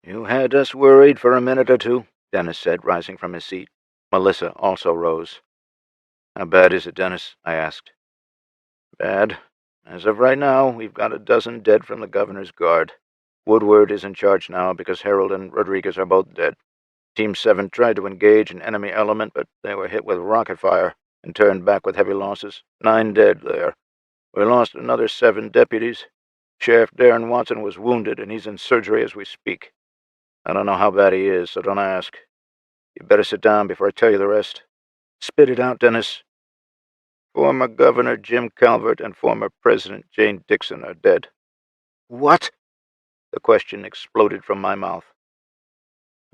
"You had us worried for a minute or two," Dennis said, rising from his seat. Melissa also rose. "How bad is it, Dennis?" I asked. "Bad. As of right now, we've got a dozen dead from the governor's guard. Woodward is in charge now because Harold and Rodriguez are both dead. Team 7 tried to engage an enemy element, but they were hit with rocket fire and turned back with heavy losses. 9 dead there. We lost another 7 deputies. Sheriff Darren Watson was wounded, and he's in surgery as we speak. I don't know how bad he is, so don't ask. You better sit down before I tell you the rest." "Spit it out, Dennis." "Former Governor Jim Calvert and former President Jane Dixon are dead." "What?" The question exploded from my mouth.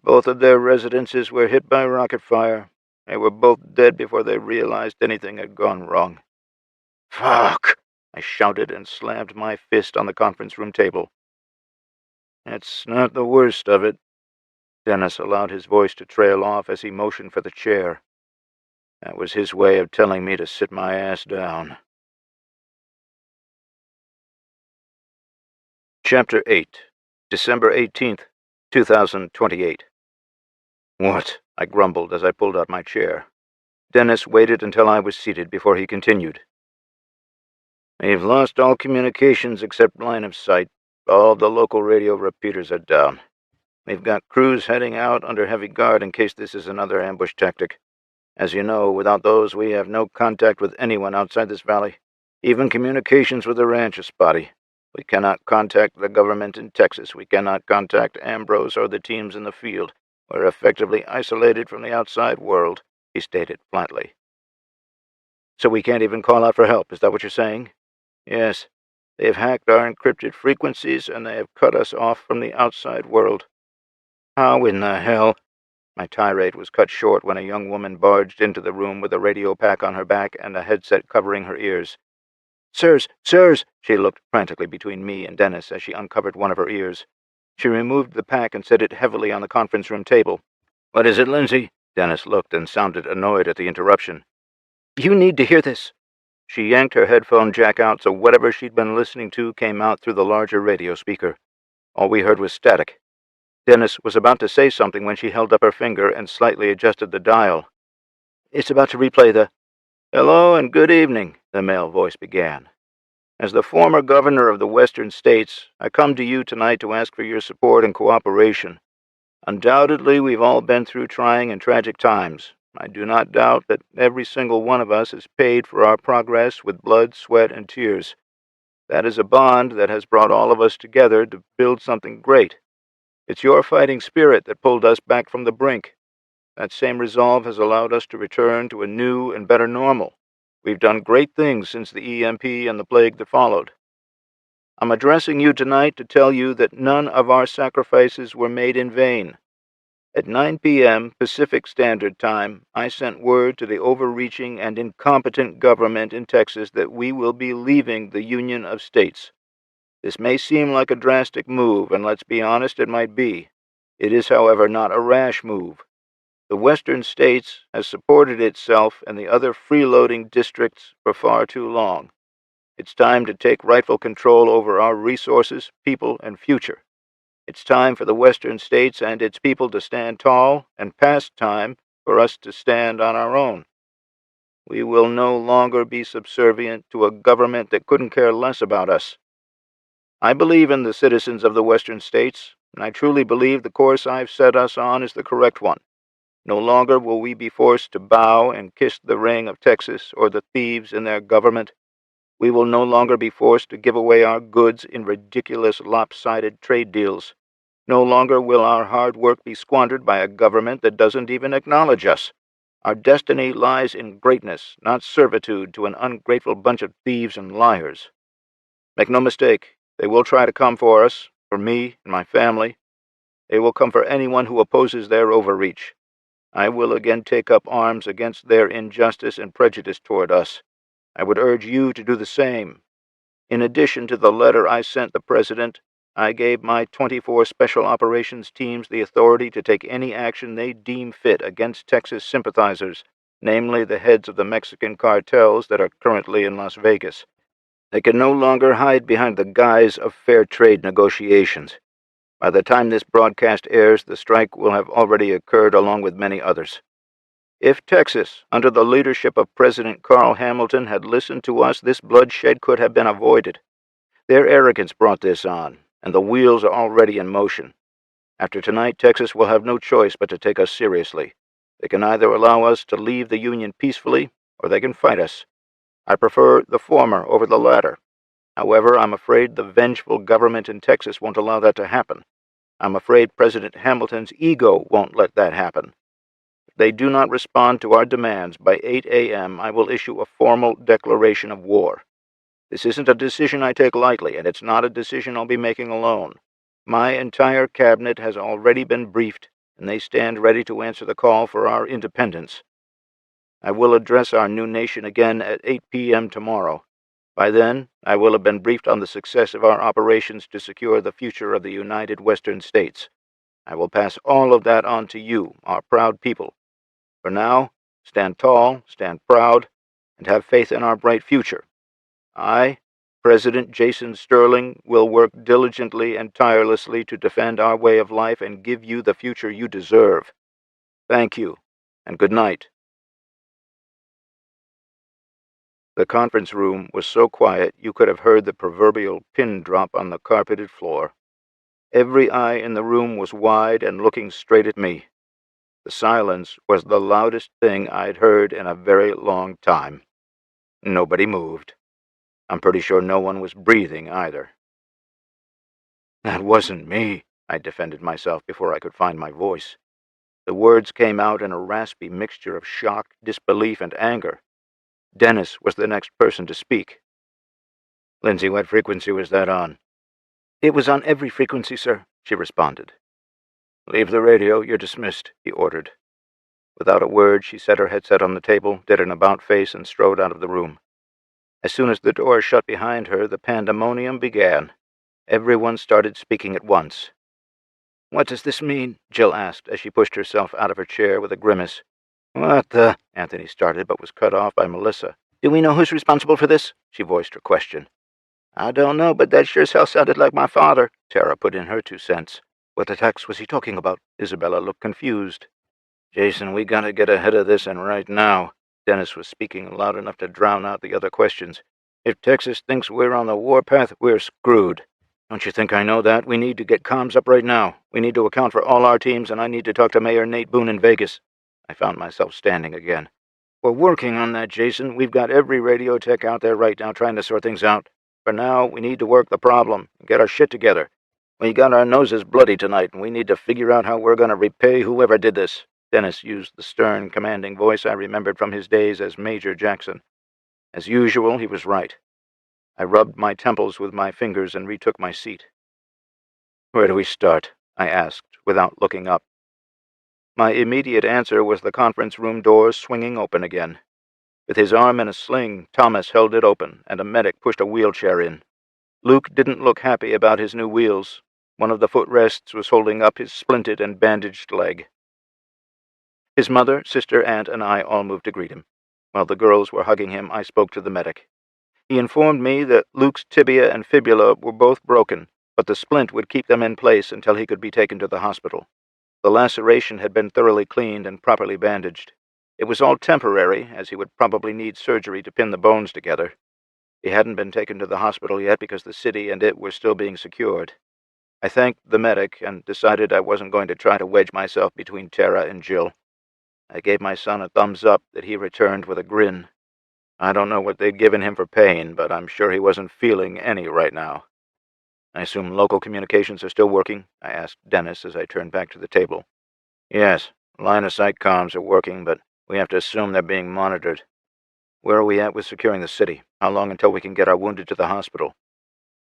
"Both of their residences were hit by rocket fire. They were both dead before they realized anything had gone wrong." "Fuck!" I shouted and slammed my fist on the conference room table. "It's not the worst of it." Dennis allowed his voice to trail off as he motioned for the chair. That was his way of telling me to sit my ass down. Chapter 8, December 18th, 2028. "What?" I grumbled as I pulled out my chair. Dennis waited until I was seated before he continued. "We've lost all communications except line of sight. All of the local radio repeaters are down. We've got crews heading out under heavy guard in case this is another ambush tactic. As you know, without those, we have no contact with anyone outside this valley. Even communications with the ranch are spotty. We cannot contact the government in Texas. We cannot contact Ambrose or the teams in the field. We're effectively isolated from the outside world," he stated flatly. "So we can't even call out for help, is that what you're saying?" "Yes. They have hacked our encrypted frequencies, and they have cut us off from the outside world." "How in the hell—" My tirade was cut short when a young woman barged into the room with a radio pack on her back and a headset covering her ears. "Sirs, sirs!" She looked frantically between me and Dennis as she uncovered one of her ears. She removed the pack and set it heavily on the conference room table. "What is it, Lindsay?" Dennis looked and sounded annoyed at the interruption. "You need to hear this." She yanked her headphone jack out so whatever she'd been listening to came out through the larger radio speaker. All we heard was static. Dennis was about to say something when she held up her finger and slightly adjusted the dial. "It's about to replay the—" Hello and good evening, the male voice began. As the former governor of the Western States, I come to you tonight to ask for your support and cooperation. Undoubtedly, we've all been through trying and tragic times. I do not doubt that every single one of us has paid for our progress with blood, sweat, and tears. That is a bond that has brought all of us together to build something great. It's your fighting spirit that pulled us back from the brink. That same resolve has allowed us to return to a new and better normal. We've done great things since the EMP and the plague that followed. I'm addressing you tonight to tell you that none of our sacrifices were made in vain. At 9 p.m. Pacific Standard Time, I sent word to the overreaching and incompetent government in Texas that we will be leaving the Union of States. This may seem like a drastic move, and let's be honest, it might be. It is, however, not a rash move. The Western States has supported itself and the other freeloading districts for far too long. It's time to take rightful control over our resources, people, and future. It's time for the Western States and its people to stand tall, and past time for us to stand on our own. We will no longer be subservient to a government that couldn't care less about us. I believe in the citizens of the Western States, and I truly believe the course I've set us on is the correct one. No longer will we be forced to bow and kiss the ring of Texas or the thieves in their government. We will no longer be forced to give away our goods in ridiculous lopsided trade deals. No longer will our hard work be squandered by a government that doesn't even acknowledge us. Our destiny lies in greatness, not servitude to an ungrateful bunch of thieves and liars. Make no mistake, they will try to come for us, for me and my family. They will come for anyone who opposes their overreach. I will again take up arms against their injustice and prejudice toward us. I would urge you to do the same. In addition to the letter I sent the President, I gave my 24 Special Operations teams the authority to take any action they deem fit against Texas sympathizers, namely the heads of the Mexican cartels that are currently in Las Vegas. They can no longer hide behind the guise of fair trade negotiations. By the time this broadcast airs, the strike will have already occurred along with many others. If Texas, under the leadership of President Carl Hamilton, had listened to us, this bloodshed could have been avoided. Their arrogance brought this on, and the wheels are already in motion. After tonight, Texas will have no choice but to take us seriously. They can either allow us to leave the Union peacefully, or they can fight us. I prefer the former over the latter. However, I'm afraid the vengeful government in Texas won't allow that to happen. I'm afraid President Hamilton's ego won't let that happen. If they do not respond to our demands by 8 a.m., I will issue a formal declaration of war. This isn't a decision I take lightly, and it's not a decision I'll be making alone. My entire cabinet has already been briefed, and they stand ready to answer the call for our independence. I will address our new nation again at 8 p.m. tomorrow. By then, I will have been briefed on the success of our operations to secure the future of the United Western States. I will pass all of that on to you, our proud people. For now, stand tall, stand proud, and have faith in our bright future. I, President Jason Sterling, will work diligently and tirelessly to defend our way of life and give you the future you deserve. Thank you, and good night. The conference room was so quiet you could have heard the proverbial pin drop on the carpeted floor. Every eye in the room was wide and looking straight at me. The silence was the loudest thing I'd heard in a very long time. Nobody moved. I'm pretty sure no one was breathing either. That wasn't me, I defended myself before I could find my voice. The words came out in a raspy mixture of shock, disbelief, and anger. Dennis was the next person to speak. Lindsay, what frequency was that on? It was on every frequency, sir, she responded. Leave the radio, you're dismissed, he ordered. Without a word, she set her headset on the table, did an about-face, and strode out of the room. As soon as the door shut behind her, the pandemonium began. Everyone started speaking at once. What does this mean? Jill asked as she pushed herself out of her chair with a grimace. What the? Anthony started, but was cut off by Melissa. Do we know who's responsible for this? She voiced her question. I don't know, but that sure as hell sounded like my father, Tara put in her 2 cents. What attacks was he talking about? Isabella looked confused. Jason, we gotta get ahead of this, and right now, Dennis was speaking loud enough to drown out the other questions. "If Texas thinks we're on the warpath, we're screwed. Don't you think I know that? We need to get comms up right now. We need to account for all our teams, and I need to talk to Mayor Nate Boone in Vegas." I found myself standing again. "We're working on that, Jason. We've got every radio tech out there right now trying to sort things out. For now, we need to work the problem and get our shit together. We got our noses bloody tonight, and we need to figure out how we're going to repay whoever did this." Dennis used the stern, commanding voice I remembered from his days as Major Jackson. As usual, he was right. I rubbed my temples with my fingers and retook my seat. "Where do we start?" I asked, without looking up. My immediate answer was the conference room doors swinging open again. With his arm in a sling, Thomas held it open, and a medic pushed a wheelchair in. Luke didn't look happy about his new wheels. One of the footrests was holding up his splinted and bandaged leg. His mother, sister, aunt, and I all moved to greet him. While the girls were hugging him, I spoke to the medic. He informed me that Luke's tibia and fibula were both broken, but the splint would keep them in place until he could be taken to the hospital. The laceration had been thoroughly cleaned and properly bandaged. It was all temporary, as he would probably need surgery to pin the bones together. He hadn't been taken to the hospital yet because the city and it were still being secured. I thanked the medic and decided I wasn't going to try to wedge myself between Tara and Jill. I gave my son a thumbs up that he returned with a grin. I don't know what they'd given him for pain, but I'm sure he wasn't feeling any right now. "I assume local communications are still working?" I asked Dennis as I turned back to the table. "Yes, line-of-sight comms are working, but we have to assume they're being monitored. Where are we at with securing the city? How long until we can get our wounded to the hospital?"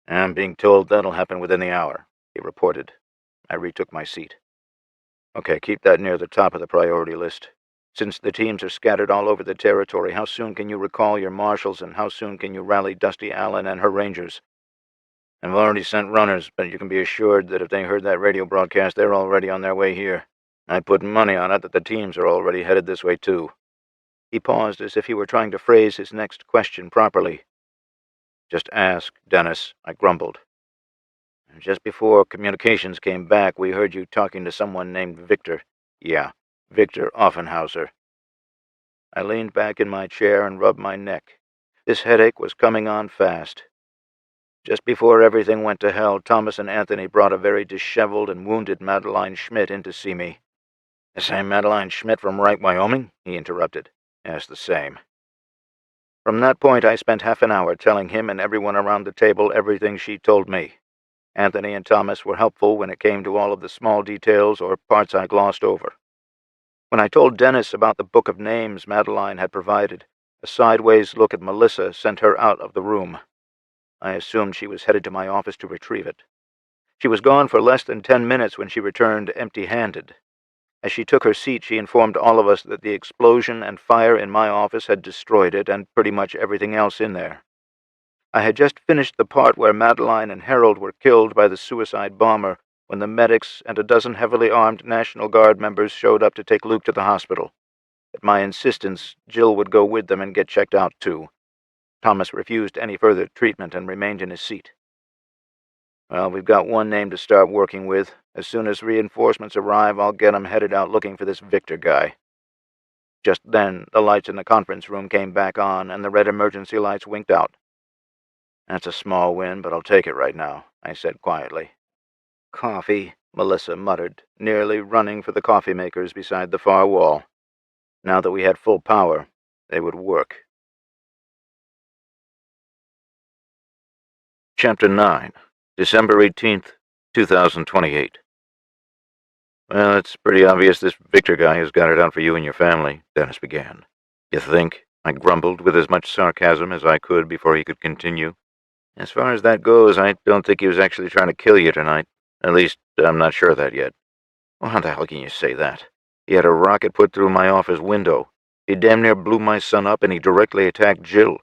"I'm being told that'll happen within the hour," he reported. I retook my seat. "Okay, keep that near the top of the priority list. Since the teams are scattered all over the territory, how soon can you recall your marshals and how soon can you rally Dusty Allen and her rangers?" "I've already sent runners, but you can be assured that if they heard that radio broadcast, they're already on their way here. I put money on it that the teams are already headed this way, too." He paused as if he were trying to phrase his next question properly. "Just ask, Dennis," I grumbled. "Just before communications came back, we heard you talking to someone named Victor." "Yeah, Victor Offenhauser." I leaned back in my chair and rubbed my neck. This headache was coming on fast. "Just before everything went to hell, Thomas and Anthony brought a very disheveled and wounded Madeline Schmidt in to see me." "The same Madeline Schmidt from Wright, Wyoming?" he interrupted. "Yes, the same." From that point, I spent half an hour telling him and everyone around the table everything she told me. Anthony and Thomas were helpful when it came to all of the small details or parts I glossed over. When I told Dennis about the book of names Madeline had provided, a sideways look at Melissa sent her out of the room. I assumed she was headed to my office to retrieve it. She was gone for less than 10 minutes when she returned empty-handed. As she took her seat, she informed all of us that the explosion and fire in my office had destroyed it and pretty much everything else in there. I had just finished the part where Madeline and Harold were killed by the suicide bomber when the medics and a dozen heavily armed National Guard members showed up to take Luke to the hospital. At my insistence, Jill would go with them and get checked out, too. Thomas refused any further treatment and remained in his seat. "Well, we've got one name to start working with. As soon as reinforcements arrive, I'll get 'em headed out looking for this Victor guy." Just then, the lights in the conference room came back on, and the red emergency lights winked out. "That's a small win, but I'll take it right now," I said quietly. "Coffee," Melissa muttered, nearly running for the coffee makers beside the far wall. Now that we had full power, they would work. Chapter 9, December 18th, 2028. "Well, it's pretty obvious this Victor guy has got it out for you and your family," Dennis began. "You think?" I grumbled with as much sarcasm as I could before he could continue. "As far as that goes, I don't think he was actually trying to kill you tonight. At least, I'm not sure of that yet." "Well, how the hell can you say that? He had a rocket put through my office window. He damn near blew my son up, and he directly attacked Jill.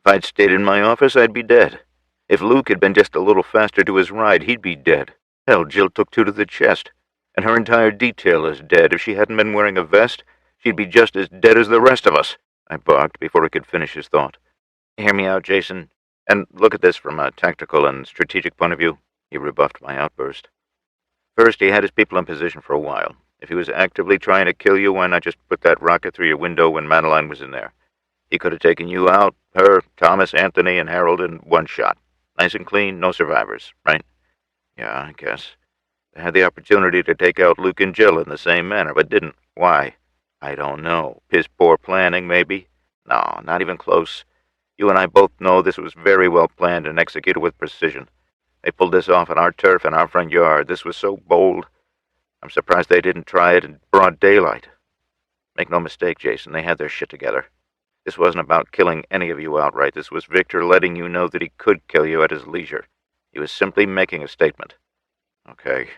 If I'd stayed in my office, I'd be dead. If Luke had been just a little faster to his ride, he'd be dead. Hell, Jill took 2 to the chest. And her entire detail is dead. If she hadn't been wearing a vest, she'd be just as dead as the rest of us," I barked before he could finish his thought. "Hear me out, Jason, and look at this from a tactical and strategic point of view," he rebuffed my outburst. "First, he had his people in position for a while. If he was actively trying to kill you, why not just put that rocket through your window when Madeline was in there? He could have taken you out, her, Thomas, Anthony, and Harold in one shot. Nice and clean, no survivors, right? Yeah, I guess. They had the opportunity to take out Luke and Jill in the same manner, but didn't. Why? I don't know. Piss poor planning, maybe? No, not even close. You and I both know this was very well planned and executed with precision. They pulled this off on our turf in our front yard. This was so bold. I'm surprised they didn't try it in broad daylight. Make no mistake, Jason, they had their shit together. This wasn't about killing any of you outright. This was Victor letting you know that he could kill you at his leisure. He was simply making a statement. Okay.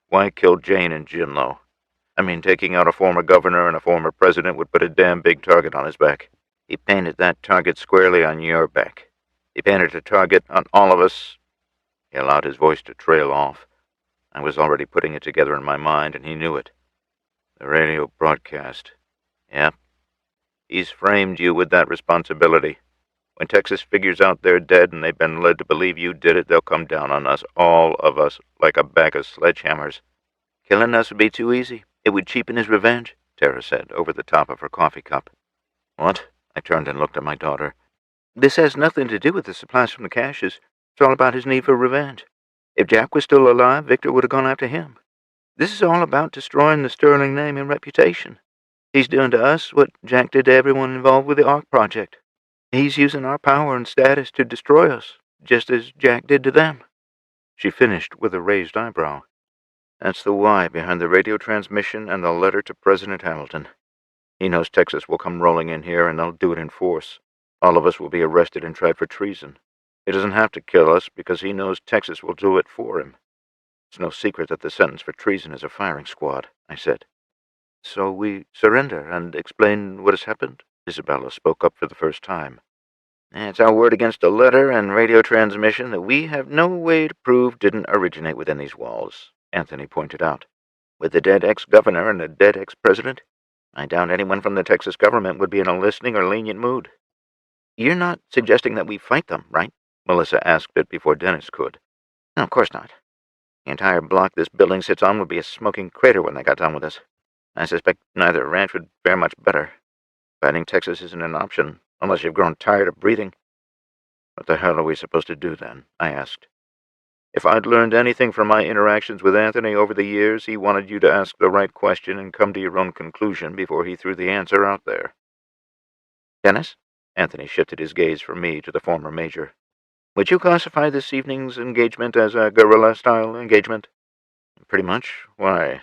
Why kill Jane and Jim, though? I mean, taking out a former governor and a former president would put a damn big target on his back. He painted that target squarely on your back. He painted a target on all of us. He allowed his voice to trail off. I was already putting it together in my mind, and he knew it. The radio broadcast. Yep. He's framed you with that responsibility. When Texas figures out they're dead and they've been led to believe you did it, they'll come down on us, all of us, like a bag of sledgehammers. Killing us would be too easy. It would cheapen his revenge, Tara said, over the top of her coffee cup. What? I turned and looked at my daughter. This has nothing to do with the supplies from the caches. It's all about his need for revenge. If Jack was still alive, Victor would have gone after him. This is all about destroying the Sterling name and reputation. He's doing to us what Jack did to everyone involved with the Ark project. He's using our power and status to destroy us, just as Jack did to them. She finished with a raised eyebrow. That's the why behind the radio transmission and the letter to President Hamilton. He knows Texas will come rolling in here, and they'll do it in force. All of us will be arrested and tried for treason. He doesn't have to kill us because he knows Texas will do it for him. It's no secret that the sentence for treason is a firing squad, I said. So we surrender and explain what has happened? Isabella spoke up for the first time. It's our word against a letter and radio transmission that we have no way to prove didn't originate within these walls, Anthony pointed out. With a dead ex-governor and a dead ex-president, I doubt anyone from the Texas government would be in a listening or lenient mood. You're not suggesting that we fight them, right? Melissa asked it before Dennis could. No, of course not. The entire block this building sits on would be a smoking crater when they got done with us. I suspect neither ranch would fare much better. Fighting Texas isn't an option, unless you've grown tired of breathing. What the hell are we supposed to do then? I asked. If I'd learned anything from my interactions with Anthony over the years, he wanted you to ask the right question and come to your own conclusion before he threw the answer out there. Dennis? Anthony shifted his gaze from me to the former major. Would you classify this evening's engagement as a guerrilla-style engagement? Pretty much. Why?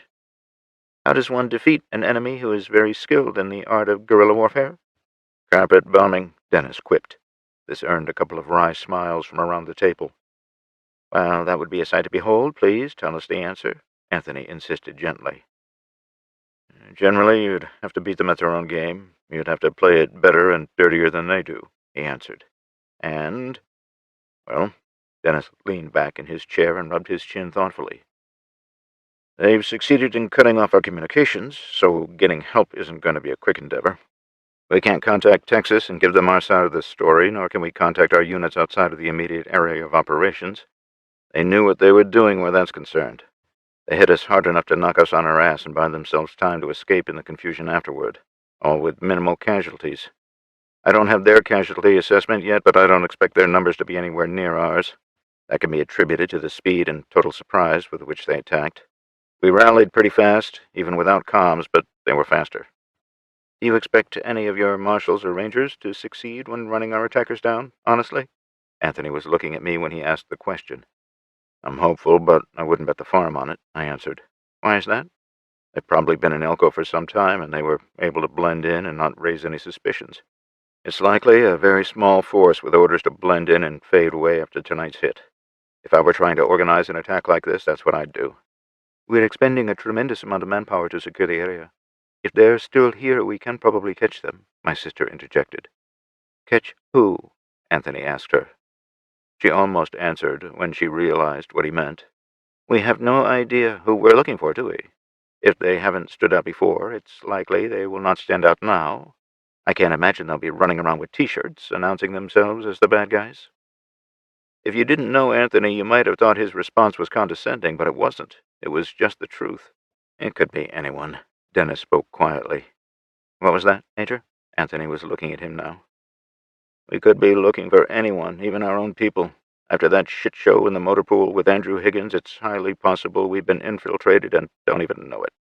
How does one defeat an enemy who is very skilled in the art of guerrilla warfare? Carpet bombing, Dennis quipped. This earned a couple of wry smiles from around the table. Well, that would be a sight to behold. Please tell us the answer, Anthony insisted gently. Generally, you'd have to beat them at their own game. You'd have to play it better and dirtier than they do, he answered. And, well, Dennis leaned back in his chair and rubbed his chin thoughtfully. They've succeeded in cutting off our communications, so getting help isn't going to be a quick endeavor. We can't contact Texas and give them our side of the story, nor can we contact our units outside of the immediate area of operations. They knew what they were doing where that's concerned. They hit us hard enough to knock us on our ass and buy themselves time to escape in the confusion afterward, all with minimal casualties. I don't have their casualty assessment yet, but I don't expect their numbers to be anywhere near ours. That can be attributed to the speed and total surprise with which they attacked. We rallied pretty fast, even without comms, but they were faster. Do you expect any of your marshals or rangers to succeed when running our attackers down, honestly? Anthony was looking at me when he asked the question. I'm hopeful, but I wouldn't bet the farm on it, I answered. Why is that? They've probably been in Elko for some time, and they were able to blend in and not raise any suspicions. It's likely a very small force with orders to blend in and fade away after tonight's hit. If I were trying to organize an attack like this, that's what I'd do. We're expending a tremendous amount of manpower to secure the area. If they're still here, we can probably catch them, my sister interjected. Catch who? Anthony asked her. She almost answered when she realized what he meant. We have no idea who we're looking for, do we? If they haven't stood out before, it's likely they will not stand out now. I can't imagine they'll be running around with T-shirts, announcing themselves as the bad guys. If you didn't know Anthony, you might have thought his response was condescending, but it wasn't. It was just the truth. It could be anyone. Dennis spoke quietly. What was that, Major? Anthony was looking at him now. We could be looking for anyone, even our own people. After that shit show in the motor pool with Andrew Higgins, it's highly possible we've been infiltrated and don't even know it.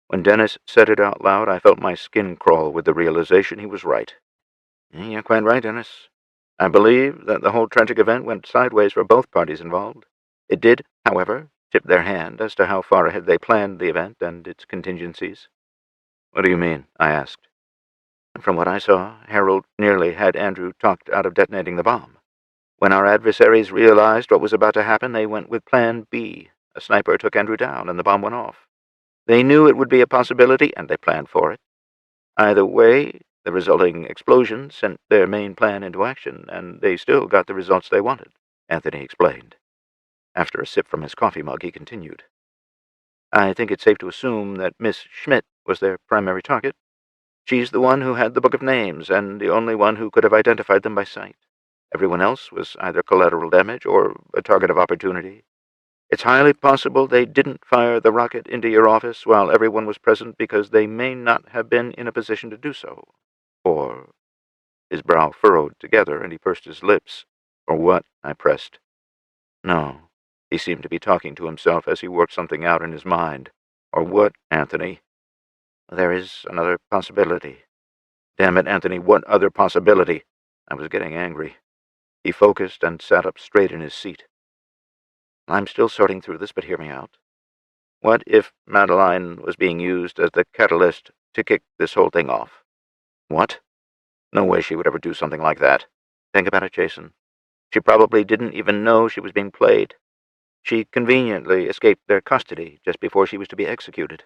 When Dennis said it out loud, I felt my skin crawl with the realization he was right. You're quite right, Dennis. I believe that the whole tragic event went sideways for both parties involved. It did, however, tip their hand as to how far ahead they planned the event and its contingencies. What do you mean? I asked. From what I saw, Harold nearly had Andrew talked out of detonating the bomb. When our adversaries realized what was about to happen, they went with Plan B. A sniper took Andrew down, and the bomb went off. They knew it would be a possibility, and they planned for it. Either way, the resulting explosion sent their main plan into action, and they still got the results they wanted, Anthony explained. After a sip from his coffee mug, he continued. I think it's safe to assume that Miss Schmidt was their primary target. She's the one who had the book of names, and the only one who could have identified them by sight. Everyone else was either collateral damage or a target of opportunity. It's highly possible they didn't fire the rocket into your office while everyone was present because they may not have been in a position to do so. Or, his brow furrowed together and he pursed his lips. Or what? I pressed. No. He seemed to be talking to himself as he worked something out in his mind. Or what, Anthony? There is another possibility. Damn it, Anthony, what other possibility? I was getting angry. He focused and sat up straight in his seat. I'm still sorting through this, but hear me out. What if Madeline was being used as the catalyst to kick this whole thing off? What? No way she would ever do something like that. Think about it, Jason. She probably didn't even know she was being played. She conveniently escaped their custody just before she was to be executed.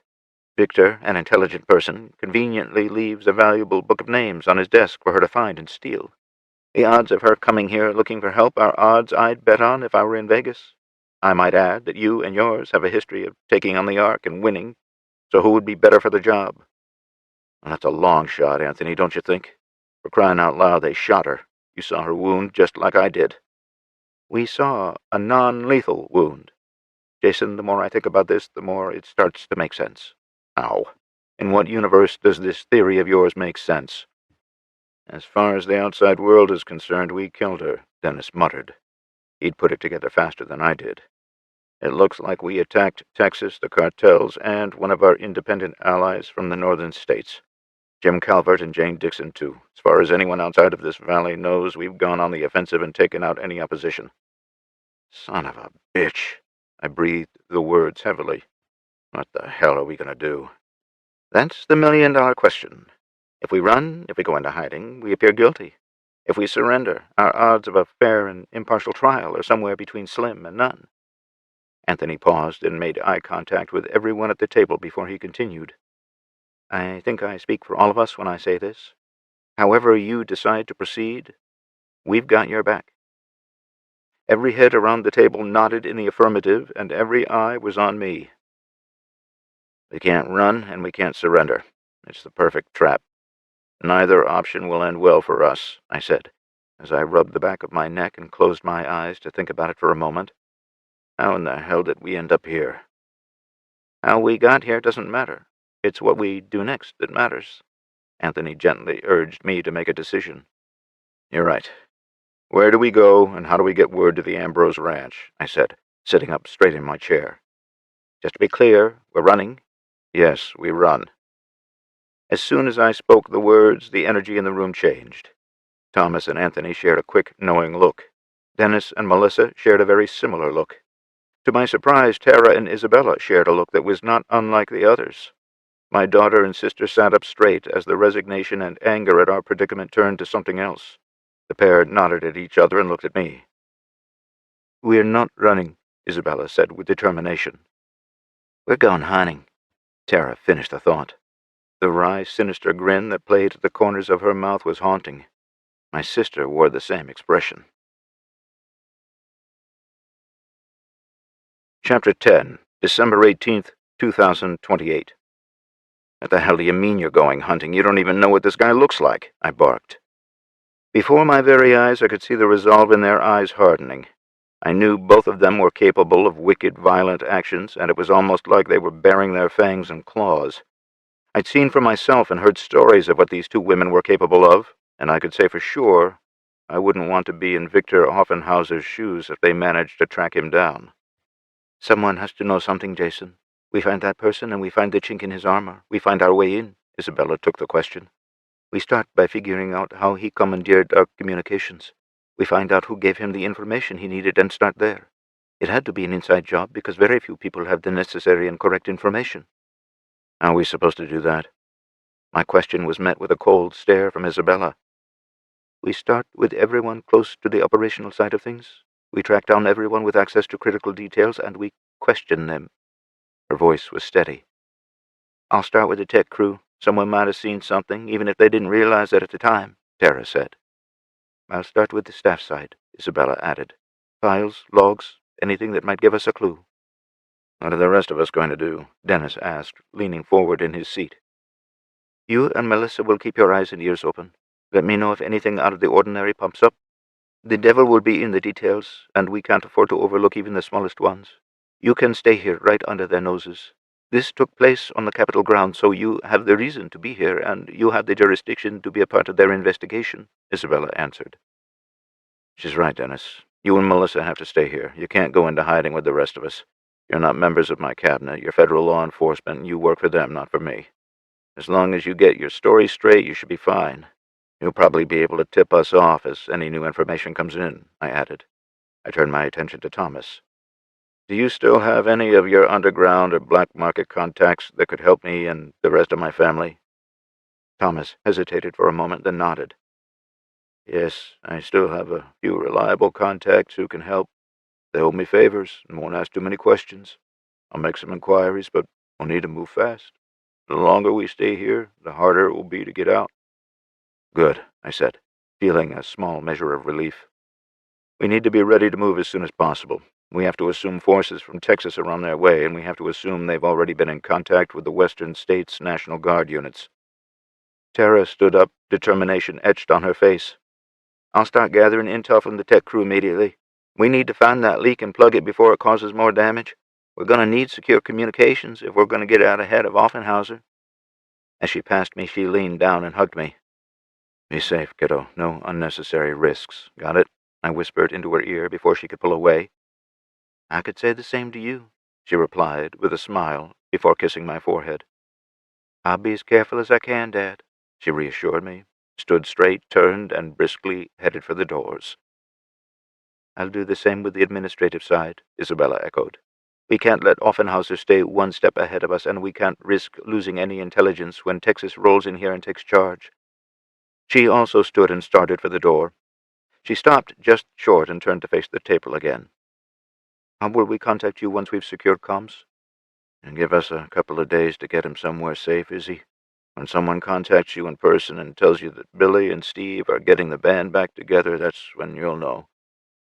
Victor, an intelligent person, conveniently leaves a valuable book of names on his desk for her to find and steal. The odds of her coming here looking for help are odds I'd bet on if I were in Vegas. I might add that you and yours have a history of taking on the Ark and winning, so who would be better for the job? Well, that's a long shot, Anthony, don't you think? For crying out loud, they shot her. You saw her wound just like I did. We saw a non-lethal wound. Jason, the more I think about this, the more it starts to make sense. How? In what universe does this theory of yours make sense? As far as the outside world is concerned, we killed her, Dennis muttered. He'd put it together faster than I did. It looks like we attacked Texas, the cartels, and one of our independent allies from the northern states. Jim Calvert and Jane Dixon, too. As far as anyone outside of this valley knows, we've gone on the offensive and taken out any opposition. Son of a bitch. I breathed the words heavily. What the hell are we going to do? That's the million-dollar question. If we run, if we go into hiding, we appear guilty. If we surrender, our odds of a fair and impartial trial are somewhere between slim and none. Anthony paused and made eye contact with everyone at the table before he continued. I think I speak for all of us when I say this. However you decide to proceed, we've got your back. Every head around the table nodded in the affirmative, and every eye was on me. We can't run, and we can't surrender. It's the perfect trap. Neither option will end well for us, I said, as I rubbed the back of my neck and closed my eyes to think about it for a moment. How in the hell did we end up here? How we got here doesn't matter. It's what we do next that matters. Anthony gently urged me to make a decision. You're right. Where do we go, and how do we get word to the Ambrose Ranch? I said, sitting up straight in my chair. Just to be clear, we're running. Yes, we run. As soon as I spoke the words, the energy in the room changed. Thomas and Anthony shared a quick, knowing look. Dennis and Melissa shared a very similar look. To my surprise, Tara and Isabella shared a look that was not unlike the others. My daughter and sister sat up straight as the resignation and anger at our predicament turned to something else. The pair nodded at each other and looked at me. We're not running, Isabella said with determination. We're going hunting, Tara finished the thought. The wry, sinister grin that played at the corners of her mouth was haunting. My sister wore the same expression. Chapter 10, December 18th, 2028. What the hell do you mean you're going hunting? You don't even know what this guy looks like, I barked. Before my very eyes, I could see the resolve in their eyes hardening. I knew both of them were capable of wicked, violent actions, and it was almost like they were baring their fangs and claws. I'd seen for myself and heard stories of what these two women were capable of, and I could say for sure I wouldn't want to be in Victor Offenhauser's shoes if they managed to track him down. Someone has to know something, Jason. We find that person and we find the chink in his armor. We find our way in. Isabella took the question. We start by figuring out how he commandeered our communications. We find out who gave him the information he needed and start there. It had to be an inside job because very few people have the necessary and correct information. How are we supposed to do that? My question was met with a cold stare from Isabella. We start with everyone close to the operational side of things. We track down everyone with access to critical details and we question them. Her voice was steady. I'll start with the tech crew. Someone might have seen something, even if they didn't realize it at the time, Tara said. I'll start with the staff side, Isabella added. Files, logs, anything that might give us a clue. What are the rest of us going to do? Dennis asked, leaning forward in his seat. You and Melissa will keep your eyes and ears open. Let me know if anything out of the ordinary pops up. The devil will be in the details, and we can't afford to overlook even the smallest ones. You can stay here right under their noses. This took place on the Capitol grounds, so you have the reason to be here, and you have the jurisdiction to be a part of their investigation, Isabella answered. She's right, Dennis. You and Melissa have to stay here. You can't go into hiding with the rest of us. You're not members of my cabinet. You're federal law enforcement, and you work for them, not for me. As long as you get your story straight, you should be fine. You'll probably be able to tip us off as any new information comes in, I added. I turned my attention to Thomas. Do you still have any of your underground or black market contacts that could help me and the rest of my family? Thomas hesitated for a moment, then nodded. Yes, I still have a few reliable contacts who can help. They owe me favors and won't ask too many questions. I'll make some inquiries, but we'll need to move fast. The longer we stay here, the harder it will be to get out. Good, I said, feeling a small measure of relief. We need to be ready to move as soon as possible. We have to assume forces from Texas are on their way, and we have to assume they've already been in contact with the Western States National Guard units. Tara stood up, determination etched on her face. I'll start gathering intel from the tech crew immediately. We need to find that leak and plug it before it causes more damage. We're going to need secure communications if we're going to get out ahead of Offenhauser. As she passed me, she leaned down and hugged me. Be safe, kiddo. No unnecessary risks. Got it? I whispered into her ear before she could pull away. I could say the same to you, she replied with a smile before kissing my forehead. I'll be as careful as I can, Dad, she reassured me, stood straight, turned, and briskly headed for the doors. I'll do the same with the administrative side, Isabella echoed. We can't let Offenhauser stay one step ahead of us, and we can't risk losing any intelligence when Texas rolls in here and takes charge. She also stood and started for the door. She stopped just short and turned to face the table again. How will we contact you once we've secured comms? And give us a couple of days to get him somewhere safe, Izzy. When someone contacts you in person and tells you that Billy and Steve are getting the band back together, that's when you'll know.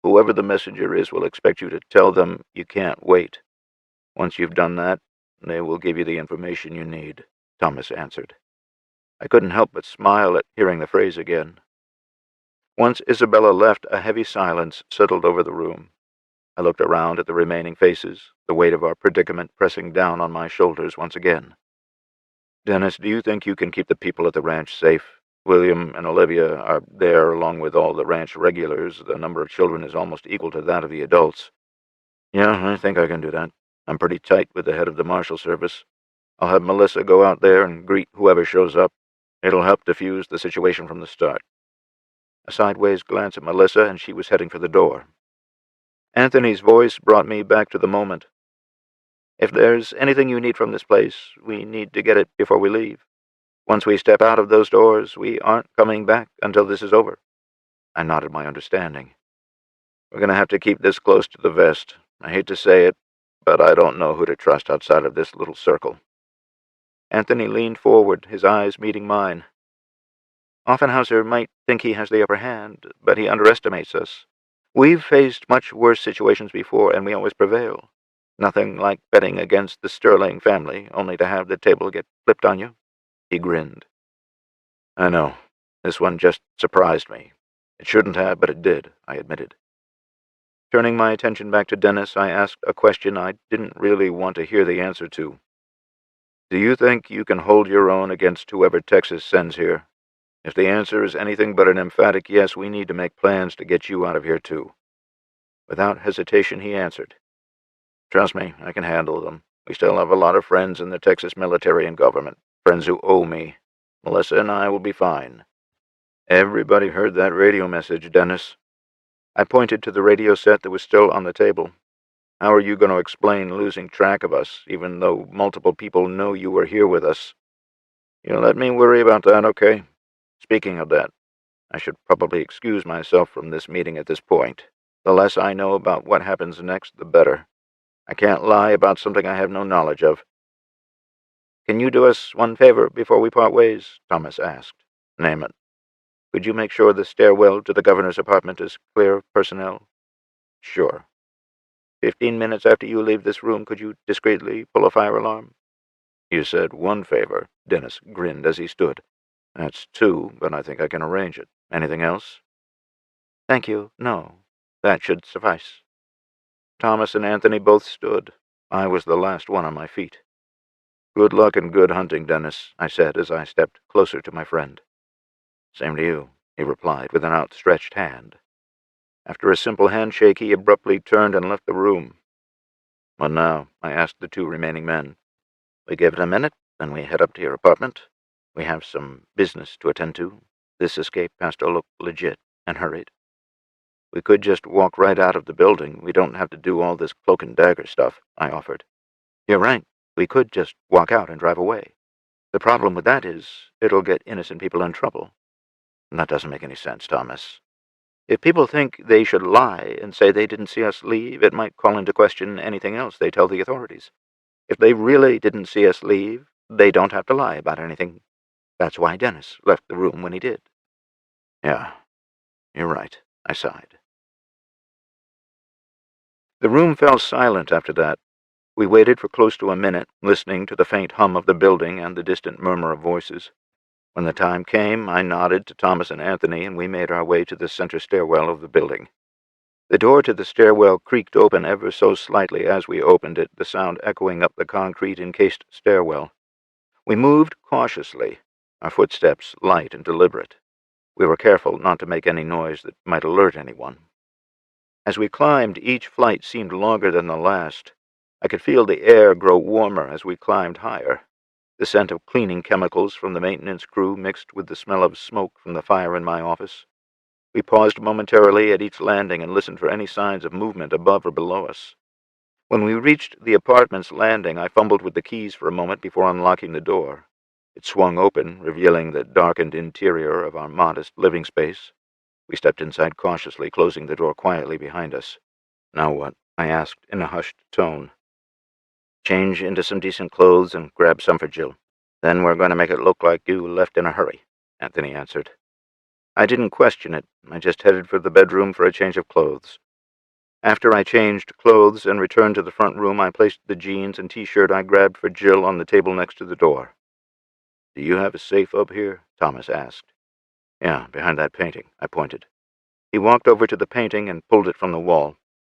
Whoever the messenger is will expect you to tell them you can't wait. Once you've done that, they will give you the information you need, Thomas answered. I couldn't help but smile at hearing the phrase again. Once Isabella left, a heavy silence settled over the room. I looked around at the remaining faces, the weight of our predicament pressing down on my shoulders once again. Dennis, do you think you can keep the people at the ranch safe? William and Olivia are there along with all the ranch regulars. The number of children is almost equal to that of the adults. Yeah, I think I can do that. I'm pretty tight with the head of the Marshal Service. I'll have Melissa go out there and greet whoever shows up. It'll help diffuse the situation from the start. A sideways glance at Melissa, and she was heading for the door. Anthony's voice brought me back to the moment. If there's anything you need from this place, we need to get it before we leave. Once we step out of those doors, we aren't coming back until this is over. I nodded my understanding. We're going to have to keep this close to the vest. I hate to say it, but I don't know who to trust outside of this little circle. Anthony leaned forward, his eyes meeting mine. Offenhauser might think he has the upper hand, but he underestimates us. We've faced much worse situations before, and we always prevail. Nothing like betting against the Sterling family, only to have the table get flipped on you. He grinned. I know. This one just surprised me. It shouldn't have, but it did, I admitted. Turning my attention back to Dennis, I asked a question I didn't really want to hear the answer to. Do you think you can hold your own against whoever Texas sends here? If the answer is anything but an emphatic yes, we need to make plans to get you out of here too. Without hesitation, he answered, Trust me, I can handle them. We still have a lot of friends in the Texas military and government, friends who owe me. Melissa and I will be fine. Everybody heard that radio message, Dennis. I pointed to the radio set that was still on the table. How are you going to explain losing track of us, even though multiple people know you were here with us? You let me worry about that, okay? Speaking of that, I should probably excuse myself from this meeting at this point. The less I know about what happens next, the better. I can't lie about something I have no knowledge of. Can you do us one favor before we part ways? Thomas asked. Name it. Could you make sure the stairwell to the governor's apartment is clear of personnel? Sure. 15 minutes after you leave this room, could you discreetly pull a fire alarm? You said one favor. Dennis grinned as he stood. That's two, but I think I can arrange it. Anything else? Thank you. No. That should suffice. Thomas and Anthony both stood. I was the last one on my feet. Good luck and good hunting, Dennis, I said as I stepped closer to my friend. Same to you, he replied with an outstretched hand. After a simple handshake, he abruptly turned and left the room. What now? I asked the two remaining men. We give it a minute, then we head up to your apartment. We have some business to attend to. This escape has to look legit and hurried. We could just walk right out of the building. We don't have to do all this cloak and dagger stuff, I offered. You're right. We could just walk out and drive away. The problem with that is it'll get innocent people in trouble. That doesn't make any sense, Thomas. If people think they should lie and say they didn't see us leave, it might call into question anything else they tell the authorities. If they really didn't see us leave, they don't have to lie about anything. That's why Dennis left the room when he did. Yeah, you're right, I sighed. The room fell silent after that. We waited for close to a minute, listening to the faint hum of the building and the distant murmur of voices. When the time came, I nodded to Thomas and Anthony, and we made our way to the center stairwell of the building. The door to the stairwell creaked open ever so slightly as we opened it, the sound echoing up the concrete-encased stairwell. We moved cautiously, our footsteps light and deliberate. We were careful not to make any noise that might alert anyone. As we climbed, each flight seemed longer than the last. I could feel the air grow warmer as we climbed higher. The scent of cleaning chemicals from the maintenance crew mixed with the smell of smoke from the fire in my office. We paused momentarily at each landing and listened for any signs of movement above or below us. When we reached the apartment's landing, I fumbled with the keys for a moment before unlocking the door. It swung open, revealing the darkened interior of our modest living space. We stepped inside cautiously, closing the door quietly behind us. Now what? I asked in a hushed tone. Change into some decent clothes and grab some for Jill. Then we're going to make it look like you left in a hurry, Anthony answered. I didn't question it. I just headed for the bedroom for a change of clothes. After I changed clothes and returned to the front room, I placed the jeans and t-shirt I grabbed for Jill on the table next to the door. Do you have a safe up here? Thomas asked. Yeah, behind that painting, I pointed. He walked over to the painting and pulled it from the wall.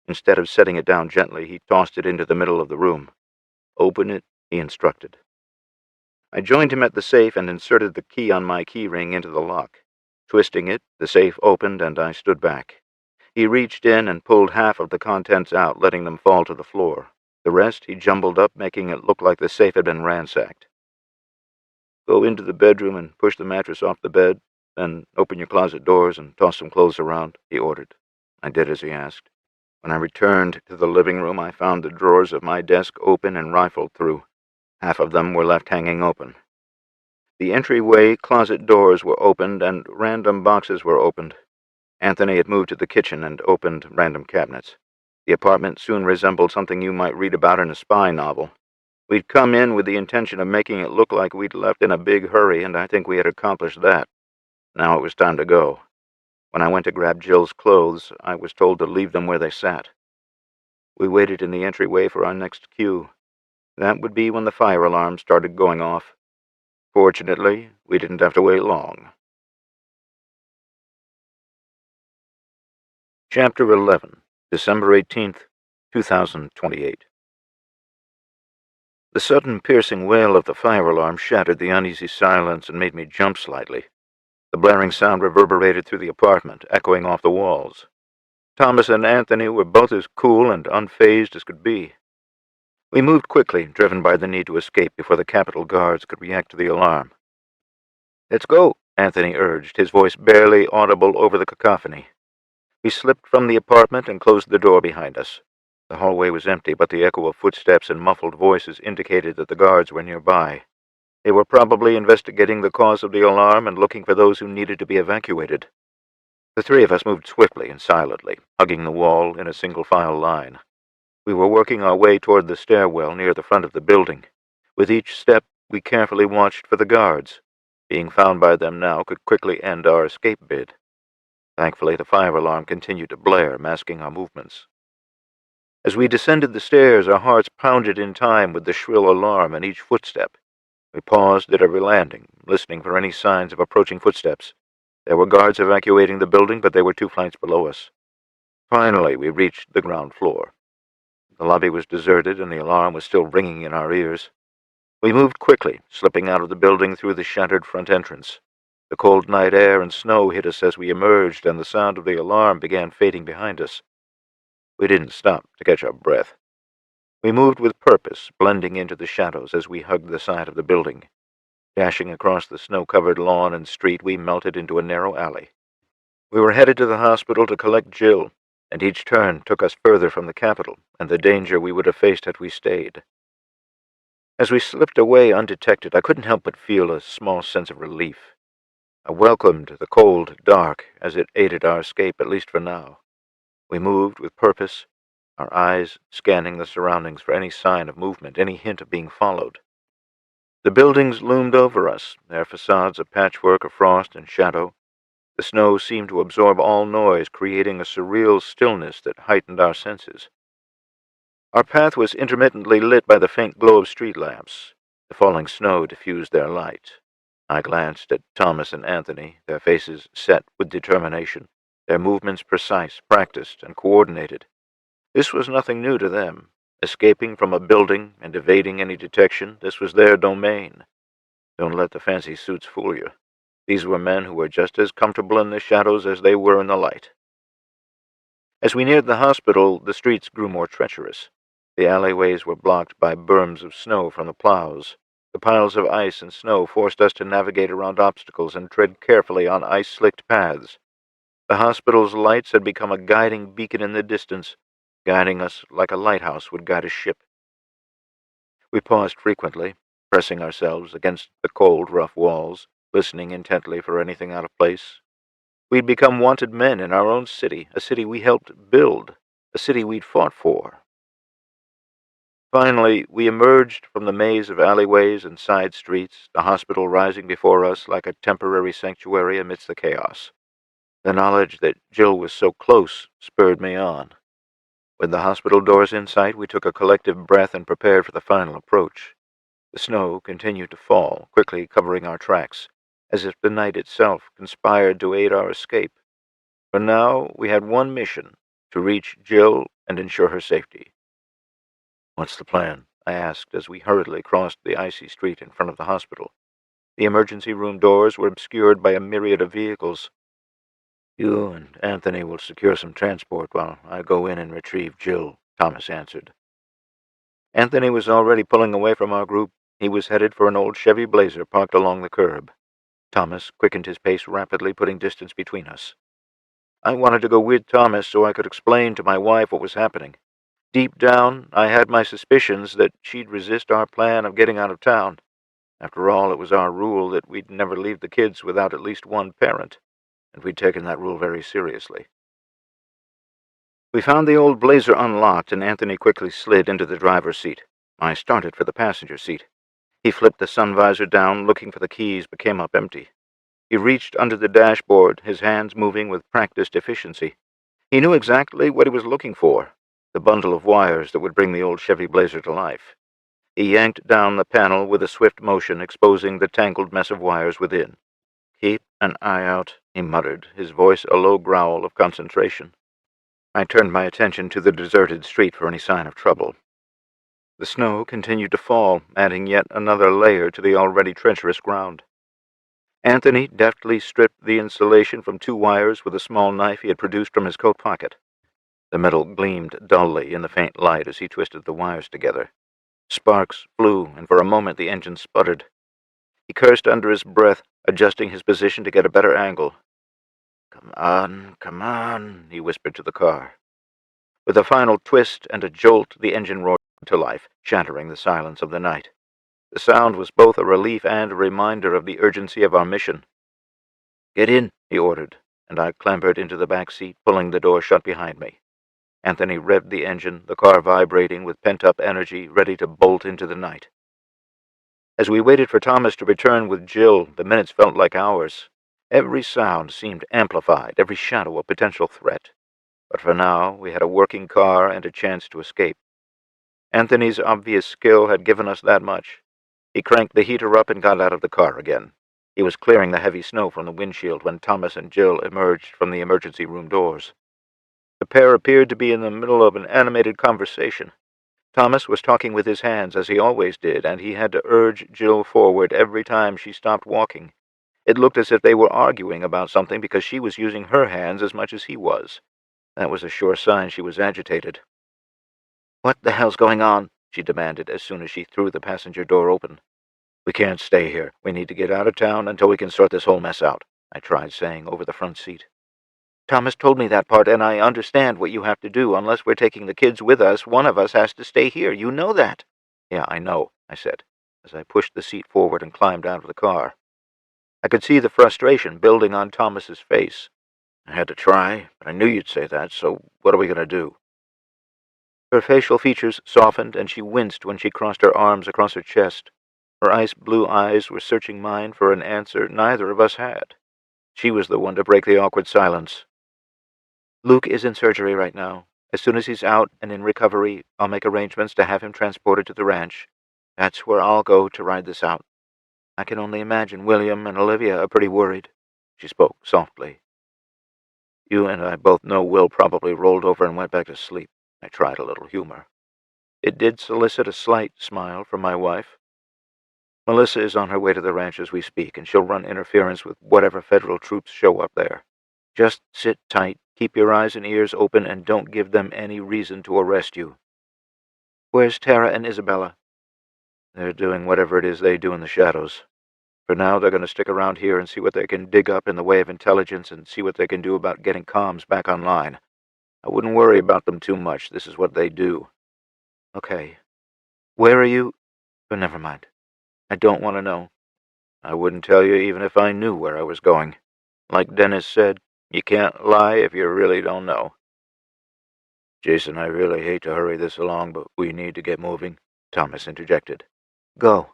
Instead of setting it down gently, he tossed it into the middle of the room. Open it, he instructed. I joined him at the safe and inserted the key on my key ring into the lock. Twisting it, the safe opened and I stood back. He reached in and pulled half of the contents out, letting them fall to the floor. The rest he jumbled up, making it look like the safe had been ransacked. Go into the bedroom and push the mattress off the bed, then open your closet doors and toss some clothes around, he ordered. I did as he asked. When I returned to the living room, I found the drawers of my desk open and rifled through. Half of them were left hanging open. The entryway closet doors were opened and random boxes were opened. Anthony had moved to the kitchen and opened random cabinets. The apartment soon resembled something you might read about in a spy novel. We'd come in with the intention of making it look like we'd left in a big hurry, and I think we had accomplished that. Now it was time to go. When I went to grab Jill's clothes, I was told to leave them where they sat. We waited in the entryway for our next cue. That would be when the fire alarm started going off. Fortunately, we didn't have to wait long. Chapter 11. December 18th, 2028. The sudden piercing wail of the fire alarm shattered the uneasy silence and made me jump slightly. The blaring sound reverberated through the apartment, echoing off the walls. Thomas and Anthony were both as cool and unfazed as could be. We moved quickly, driven by the need to escape before the Capitol guards could react to the alarm. "Let's go," Anthony urged, his voice barely audible over the cacophony. We slipped from the apartment and closed the door behind us. The hallway was empty, but the echo of footsteps and muffled voices indicated that the guards were nearby. They were probably investigating the cause of the alarm and looking for those who needed to be evacuated. The three of us moved swiftly and silently, hugging the wall in a single-file line. We were working our way toward the stairwell near the front of the building. With each step, we carefully watched for the guards. Being found by them now could quickly end our escape bid. Thankfully, the fire alarm continued to blare, masking our movements. As we descended the stairs, our hearts pounded in time with the shrill alarm and each footstep. We paused at every landing, listening for any signs of approaching footsteps. There were guards evacuating the building, but they were 2 flights below us. Finally, we reached the ground floor. The lobby was deserted, and the alarm was still ringing in our ears. We moved quickly, slipping out of the building through the shattered front entrance. The cold night air and snow hit us as we emerged, and the sound of the alarm began fading behind us. We didn't stop to catch our breath. We moved with purpose, blending into the shadows as we hugged the side of the building. Dashing across the snow-covered lawn and street, we melted into a narrow alley. We were headed to the hospital to collect Jill, and each turn took us further from the Capitol and the danger we would have faced had we stayed. As we slipped away undetected, I couldn't help but feel a small sense of relief. I welcomed the cold dark as it aided our escape, at least for now. We moved with purpose, our eyes scanning the surroundings for any sign of movement, any hint of being followed. The buildings loomed over us, their facades a patchwork of frost and shadow. The snow seemed to absorb all noise, creating a surreal stillness that heightened our senses. Our path was intermittently lit by the faint glow of street lamps. The falling snow diffused their light. I glanced at Thomas and Anthony, their faces set with determination, their movements precise, practiced, and coordinated. This was nothing new to them. Escaping from a building and evading any detection, this was their domain. Don't let the fancy suits fool you. These were men who were just as comfortable in the shadows as they were in the light. As we neared the hospital, the streets grew more treacherous. The alleyways were blocked by berms of snow from the plows. The piles of ice and snow forced us to navigate around obstacles and tread carefully on ice-slicked paths. The hospital's lights had become a guiding beacon in the distance, guiding us like a lighthouse would guide a ship. We paused frequently, pressing ourselves against the cold, rough walls, listening intently for anything out of place. We'd become wanted men in our own city, a city we helped build, a city we'd fought for. Finally, we emerged from the maze of alleyways and side streets, the hospital rising before us like a temporary sanctuary amidst the chaos. The knowledge that Jill was so close spurred me on. With the hospital doors in sight, we took a collective breath and prepared for the final approach. The snow continued to fall, quickly covering our tracks, as if the night itself conspired to aid our escape. For now, we had one mission, to reach Jill and ensure her safety. "What's the plan?" I asked as we hurriedly crossed the icy street in front of the hospital. The emergency room doors were obscured by a myriad of vehicles. "You and Anthony will secure some transport while I go in and retrieve Jill," Thomas answered. Anthony was already pulling away from our group. He was headed for an old Chevy Blazer parked along the curb. Thomas quickened his pace rapidly, putting distance between us. I wanted to go with Thomas so I could explain to my wife what was happening. Deep down, I had my suspicions that she'd resist our plan of getting out of town. After all, it was our rule that we'd never leave the kids without at least one parent, and we'd taken that rule very seriously. We found the old Blazer unlocked, and Anthony quickly slid into the driver's seat. I started for the passenger seat. He flipped the sun visor down, looking for the keys, but came up empty. He reached under the dashboard, his hands moving with practiced efficiency. He knew exactly what he was looking for, the bundle of wires that would bring the old Chevy Blazer to life. He yanked down the panel with a swift motion, exposing the tangled mess of wires within. "Keep an eye out," he muttered, his voice a low growl of concentration. I turned my attention to the deserted street for any sign of trouble. The snow continued to fall, adding yet another layer to the already treacherous ground. Anthony deftly stripped the insulation from 2 wires with a small knife he had produced from his coat pocket. The metal gleamed dully in the faint light as he twisted the wires together. Sparks flew, and for a moment the engine sputtered. He cursed under his breath, adjusting his position to get a better angle. Come on, he whispered to the car. With a final twist and a jolt, the engine roared to life, shattering the silence of the night. The sound was both a relief and a reminder of the urgency of our mission. "Get in," he ordered, and I clambered into the back seat, pulling the door shut behind me. Anthony revved the engine, the car vibrating with pent-up energy, ready to bolt into the night. As we waited for Thomas to return with Jill, the minutes felt like hours. Every sound seemed amplified, every shadow a potential threat. But for now, we had a working car and a chance to escape. Anthony's obvious skill had given us that much. He cranked the heater up and got out of the car again. He was clearing the heavy snow from the windshield when Thomas and Jill emerged from the emergency room doors. The pair appeared to be in the middle of an animated conversation. Thomas was talking with his hands, as he always did, and he had to urge Jill forward every time she stopped walking. It looked as if they were arguing about something because she was using her hands as much as he was. That was a sure sign she was agitated. "What the hell's going on?" she demanded as soon as she threw the passenger door open. "We can't stay here. We need to get out of town until we can sort this whole mess out," I tried saying over the front seat. "Thomas told me that part, and I understand what you have to do. Unless we're taking the kids with us, one of us has to stay here. You know that." "Yeah, I know," I said, as I pushed the seat forward and climbed out of the car. I could see the frustration building on Thomas's face. "I had to try, but I knew you'd say that, so what are we going to do?" Her facial features softened, and she winced when she crossed her arms across her chest. Her ice blue eyes were searching mine for an answer neither of us had. She was the one to break the awkward silence. "Luke is in surgery right now. As soon as he's out and in recovery, I'll make arrangements to have him transported to the ranch. That's where I'll go to ride this out. I can only imagine William and Olivia are pretty worried." She spoke softly. "You and I both know Will probably rolled over and went back to sleep." I tried a little humor. It did solicit a slight smile from my wife. "Melissa is on her way to the ranch as we speak, and she'll run interference with whatever federal troops show up there. Just sit tight, keep your eyes and ears open, and don't give them any reason to arrest you." "Where's Tara and Isabella?" "They're doing whatever it is they do in the shadows. For now, they're going to stick around here and see what they can dig up in the way of intelligence and see what they can do about getting comms back online. I wouldn't worry about them too much. This is what they do." "Okay. Where are you—" But never mind. I don't want to know. I wouldn't tell you even if I knew where I was going. Like Dennis said, you can't lie if you really don't know." "Jason, I really hate to hurry this along, but we need to get moving," Thomas interjected. Go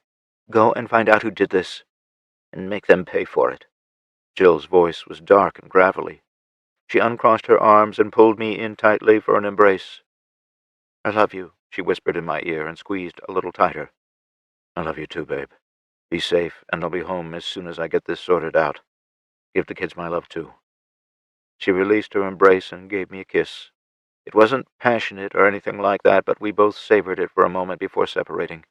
and find out who did this, and make them pay for it." Jill's voice was dark and gravelly. She uncrossed her arms and pulled me in tightly for an embrace. "I love you," she whispered in my ear and squeezed a little tighter. "I love you too, babe. Be safe, and I'll be home as soon as I get this sorted out. Give the kids my love, too." She released her embrace and gave me a kiss. It wasn't passionate or anything like that, but we both savored it for a moment before separating.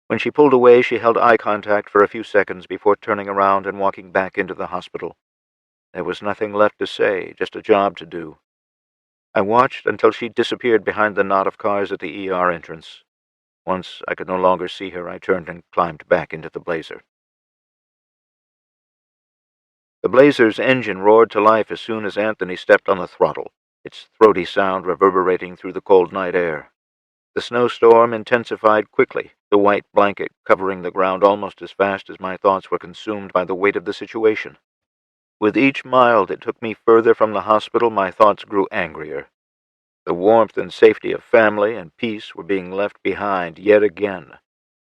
When she pulled away, she held eye contact for a few seconds before turning around and walking back into the hospital. There was nothing left to say, just a job to do. I watched until she disappeared behind the knot of cars at the ER entrance. Once I could no longer see her, I turned and climbed back into the Blazer. The Blazer's engine roared to life as soon as Anthony stepped on the throttle, its throaty sound reverberating through the cold night air. The snowstorm intensified quickly, the white blanket covering the ground almost as fast as my thoughts were consumed by the weight of the situation. With each mile that took me further from the hospital, my thoughts grew angrier. The warmth and safety of family and peace were being left behind yet again,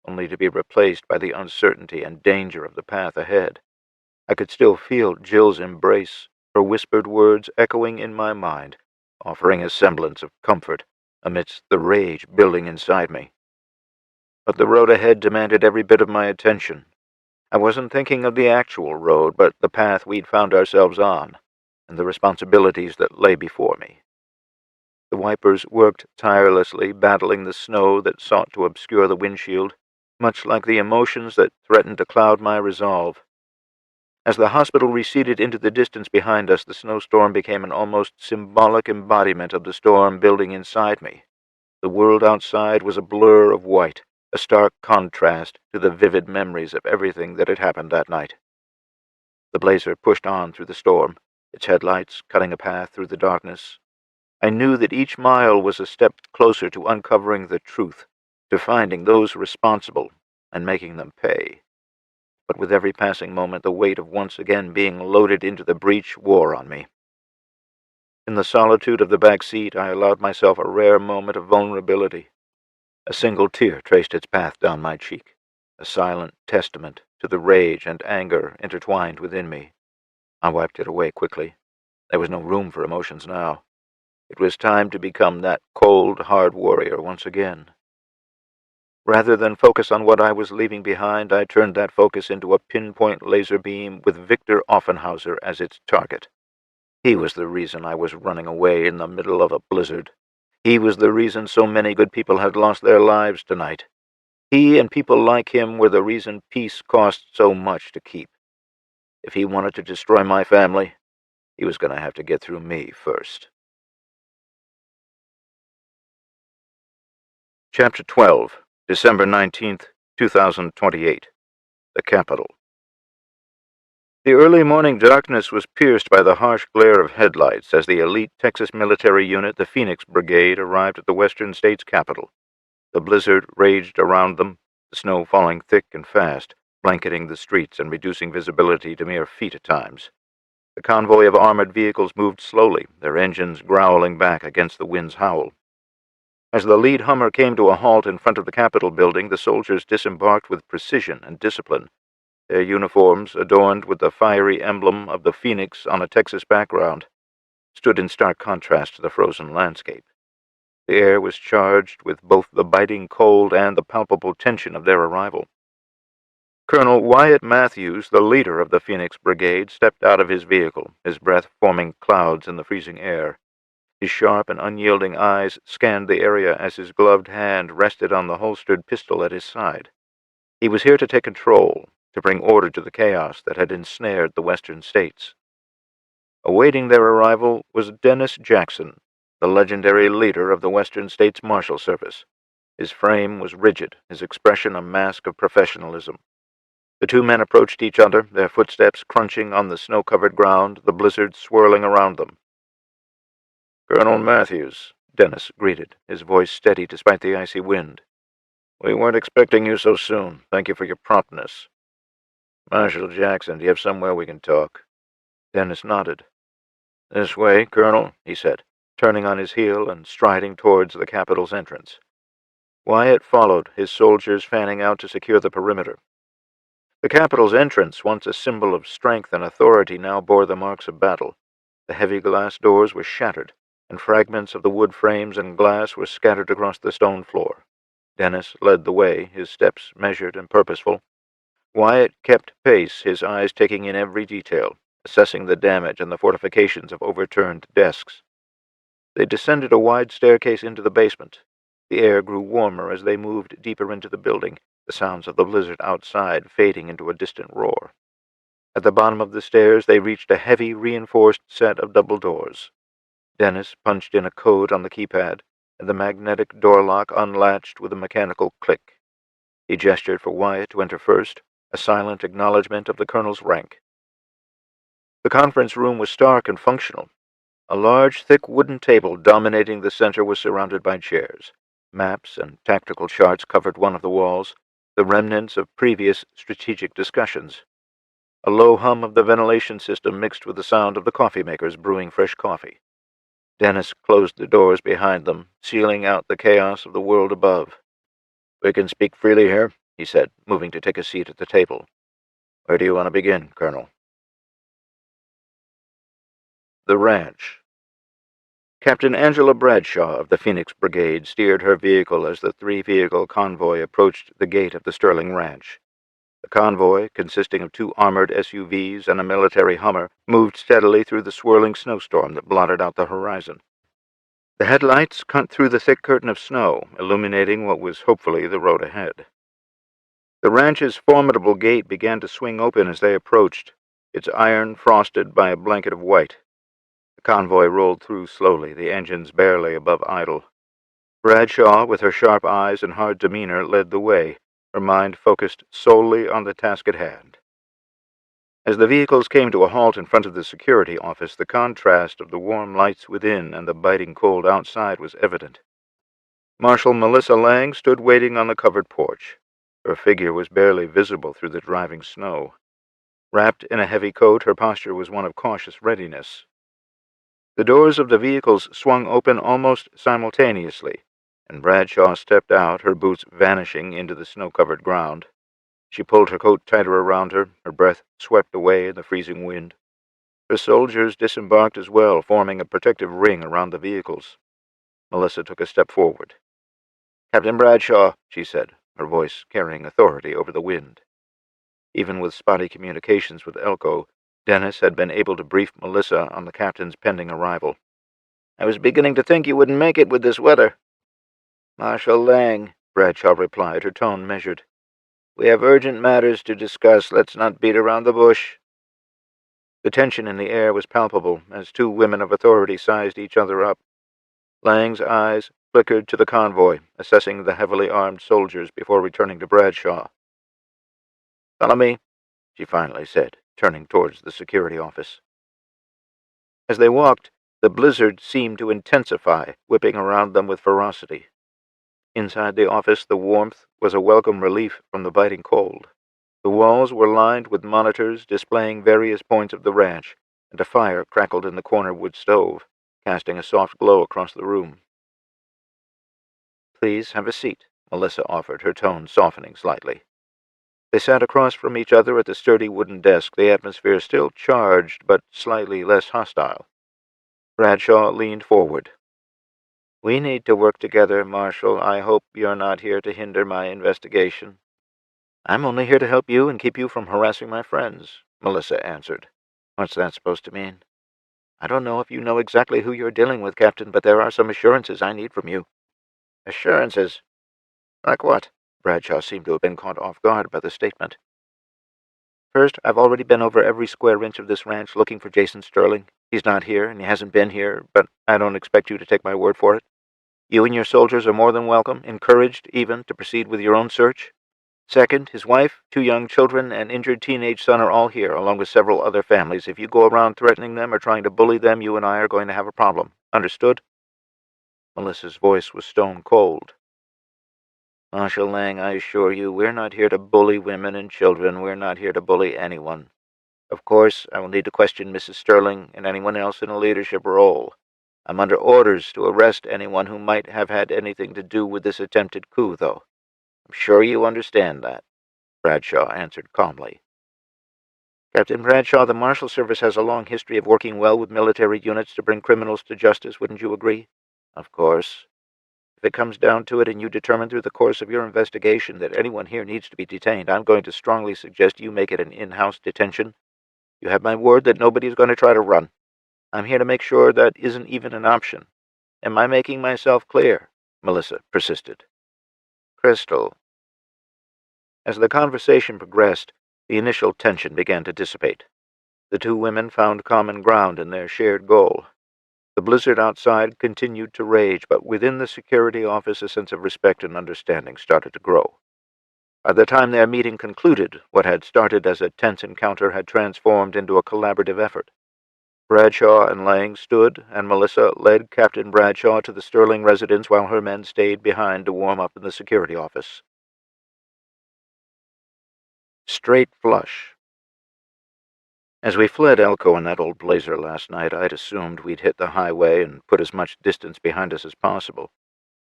only to be replaced by the uncertainty and danger of the path ahead. I could still feel Jill's embrace, her whispered words echoing in my mind, offering a semblance of comfort amidst the rage building inside me. But the road ahead demanded every bit of my attention. I wasn't thinking of the actual road, but the path we'd found ourselves on, and the responsibilities that lay before me. The wipers worked tirelessly, battling the snow that sought to obscure the windshield, much like the emotions that threatened to cloud my resolve. As the hospital receded into the distance behind us, the snowstorm became an almost symbolic embodiment of the storm building inside me. The world outside was a blur of white, a stark contrast to the vivid memories of everything that had happened that night. The Blazer pushed on through the storm, its headlights cutting a path through the darkness. I knew that each mile was a step closer to uncovering the truth, to finding those responsible and making them pay. But with every passing moment, the weight of once again being loaded into the breach wore on me. In the solitude of the back seat, I allowed myself a rare moment of vulnerability. A single tear traced its path down my cheek, a silent testament to the rage and anger intertwined within me. I wiped it away quickly. There was no room for emotions now. It was time to become that cold, hard warrior once again. Rather than focus on what I was leaving behind, I turned that focus into a pinpoint laser beam with Victor Offenhauser as its target. He was the reason I was running away in the middle of a blizzard. He was the reason so many good people had lost their lives tonight. He and people like him were the reason peace cost so much to keep. If he wanted to destroy my family, he was going to have to get through me first. Chapter 12, December 19th, 2028. The Capitol. The early morning darkness was pierced by the harsh glare of headlights as the elite Texas military unit, the Phoenix Brigade, arrived at the western state's capital. The blizzard raged around them, the snow falling thick and fast, blanketing the streets and reducing visibility to mere feet at times. The convoy of armored vehicles moved slowly, their engines growling back against the wind's howl. As the lead Hummer came to a halt in front of the Capitol building, the soldiers disembarked with precision and discipline. Their uniforms, adorned with the fiery emblem of the phoenix on a Texas background, stood in stark contrast to the frozen landscape. The air was charged with both the biting cold and the palpable tension of their arrival. Colonel Wyatt Matthews, the leader of the Phoenix Brigade, stepped out of his vehicle, his breath forming clouds in the freezing air. His sharp and unyielding eyes scanned the area as his gloved hand rested on the holstered pistol at his side. He was here to take control, to bring order to the chaos that had ensnared the western states. Awaiting their arrival was Dennis Jackson, the legendary leader of the western states Marshal Service. His frame was rigid, his expression a mask of professionalism. The two men approached each other, their footsteps crunching on the snow-covered ground, the blizzard swirling around them. "Colonel Matthews," Dennis greeted, his voice steady despite the icy wind. "We weren't expecting you so soon. Thank you for your promptness." "Marshal Jackson, do you have somewhere we can talk?" Dennis nodded. "This way, Colonel," he said, turning on his heel and striding towards the Capitol's entrance. Wyatt followed, his soldiers fanning out to secure the perimeter. The Capitol's entrance, once a symbol of strength and authority, now bore the marks of battle. The heavy glass doors were shattered, and fragments of the wood frames and glass were scattered across the stone floor. Dennis led the way, his steps measured and purposeful. Wyatt kept pace, his eyes taking in every detail, assessing the damage and the fortifications of overturned desks. They descended a wide staircase into the basement. The air grew warmer as they moved deeper into the building, the sounds of the blizzard outside fading into a distant roar. At the bottom of the stairs, they reached a heavy, reinforced set of double doors. Dennis punched in a code on the keypad, and the magnetic door lock unlatched with a mechanical click. He gestured for Wyatt to enter first, a silent acknowledgment of the colonel's rank. The conference room was stark and functional. A large, thick wooden table dominating the center was surrounded by chairs. Maps and tactical charts covered one of the walls, the remnants of previous strategic discussions. A low hum of the ventilation system mixed with the sound of the coffee makers brewing fresh coffee. Dennis closed the doors behind them, sealing out the chaos of the world above. "We can speak freely here," he said, moving to take a seat at the table. "Where do you want to begin, Colonel?" The ranch. Captain Angela Bradshaw of the Phoenix Brigade steered her vehicle as the three-vehicle convoy approached the gate of the Sterling Ranch. The convoy, consisting of two armored SUVs and a military Hummer, moved steadily through the swirling snowstorm that blotted out the horizon. The headlights cut through the thick curtain of snow, illuminating what was hopefully the road ahead. The ranch's formidable gate began to swing open as they approached, its iron frosted by a blanket of white. The convoy rolled through slowly, the engines barely above idle. Bradshaw, with her sharp eyes and hard demeanor, led the way, her mind focused solely on the task at hand. As the vehicles came to a halt in front of the security office, the contrast of the warm lights within and the biting cold outside was evident. Marshal Melissa Lang stood waiting on the covered porch. Her figure was barely visible through the driving snow. Wrapped in a heavy coat, her posture was one of cautious readiness. The doors of the vehicles swung open almost simultaneously, and Bradshaw stepped out, her boots vanishing into the snow-covered ground. She pulled her coat tighter around her, her breath swept away in the freezing wind. Her soldiers disembarked as well, forming a protective ring around the vehicles. Melissa took a step forward. "Captain Bradshaw," she said, her voice carrying authority over the wind. Even with spotty communications with Elko, Dennis had been able to brief Melissa on the captain's pending arrival. "I was beginning to think you wouldn't make it with this weather." "Marshal Lang," Bradshaw replied, her tone measured. "We have urgent matters to discuss. Let's not beat around the bush." The tension in the air was palpable as two women of authority sized each other up. Lang's eyes flickered to the convoy, assessing the heavily armed soldiers before returning to Bradshaw. "Follow me," she finally said, turning towards the security office. As they walked, the blizzard seemed to intensify, whipping around them with ferocity. Inside the office, the warmth was a welcome relief from the biting cold. The walls were lined with monitors displaying various points of the ranch, and a fire crackled in the corner wood stove, casting a soft glow across the room. "Please have a seat," Melissa offered, her tone softening slightly. They sat across from each other at the sturdy wooden desk, the atmosphere still charged but slightly less hostile. Bradshaw leaned forward. "We need to work together, Marshal. I hope you're not here to hinder my investigation." "I'm only here to help you and keep you from harassing my friends," Melissa answered. "What's that supposed to mean?" "I don't know if you know exactly who you're dealing with, Captain, but there are some assurances I need from you." "Assurances? Like what?" Bradshaw seemed to have been caught off guard by the statement. "First, I've already been over every square inch of this ranch looking for Jason Sterling. He's not here, and he hasn't been here, but I don't expect you to take my word for it. You and your soldiers are more than welcome, encouraged even, to proceed with your own search. Second, his wife, 2 young children, and injured teenage son are all here, along with several other families. If you go around threatening them or trying to bully them, you and I are going to have a problem. Understood?" Melissa's voice was stone cold. "Marshal Lang, I assure you, we're not here to bully women and children. We're not here to bully anyone. Of course, I will need to question Mrs. Sterling and anyone else in a leadership role. I'm under orders to arrest anyone who might have had anything to do with this attempted coup, though. I'm sure you understand that," Bradshaw answered calmly. "Captain Bradshaw, the Marshal Service has a long history of working well with military units to bring criminals to justice, wouldn't you agree?" "Of course. If it comes down to it and you determine through the course of your investigation that anyone here needs to be detained, I'm going to strongly suggest you make it an in-house detention. You have my word that nobody's going to try to run. I'm here to make sure that isn't even an option. Am I making myself clear?" Melissa persisted. "Crystal." As the conversation progressed, the initial tension began to dissipate. The two women found common ground in their shared goal. The blizzard outside continued to rage, but within the security office a sense of respect and understanding started to grow. By the time their meeting concluded, what had started as a tense encounter had transformed into a collaborative effort. Bradshaw and Lang stood, and Melissa led Captain Bradshaw to the Sterling residence while her men stayed behind to warm up in the security office. Straight flush. As we fled Elko in that old blazer last night, I'd assumed we'd hit the highway and put as much distance behind us as possible.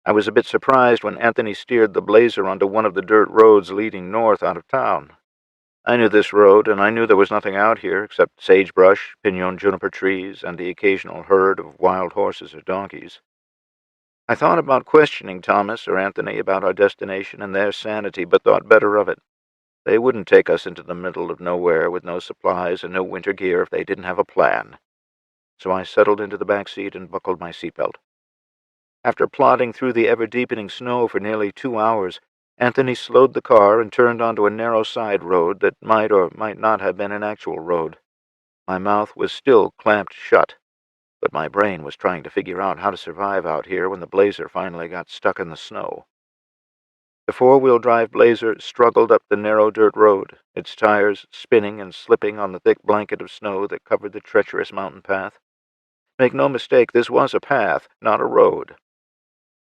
I was a bit surprised when Anthony steered the blazer onto one of the dirt roads leading north out of town. I knew this road, and I knew there was nothing out here except sagebrush, pinon juniper trees, and the occasional herd of wild horses or donkeys. I thought about questioning Thomas or Anthony about our destination and their sanity, but thought better of it. They wouldn't take us into the middle of nowhere with no supplies and no winter gear if they didn't have a plan. So I settled into the back seat and buckled my seatbelt. After plodding through the ever-deepening snow for nearly 2 hours, Anthony slowed the car and turned onto a narrow side road that might or might not have been an actual road. My mouth was still clamped shut, but my brain was trying to figure out how to survive out here when the Blazer finally got stuck in the snow. The four-wheel drive Blazer struggled up the narrow dirt road, its tires spinning and slipping on the thick blanket of snow that covered the treacherous mountain path. Make no mistake, this was a path, not a road.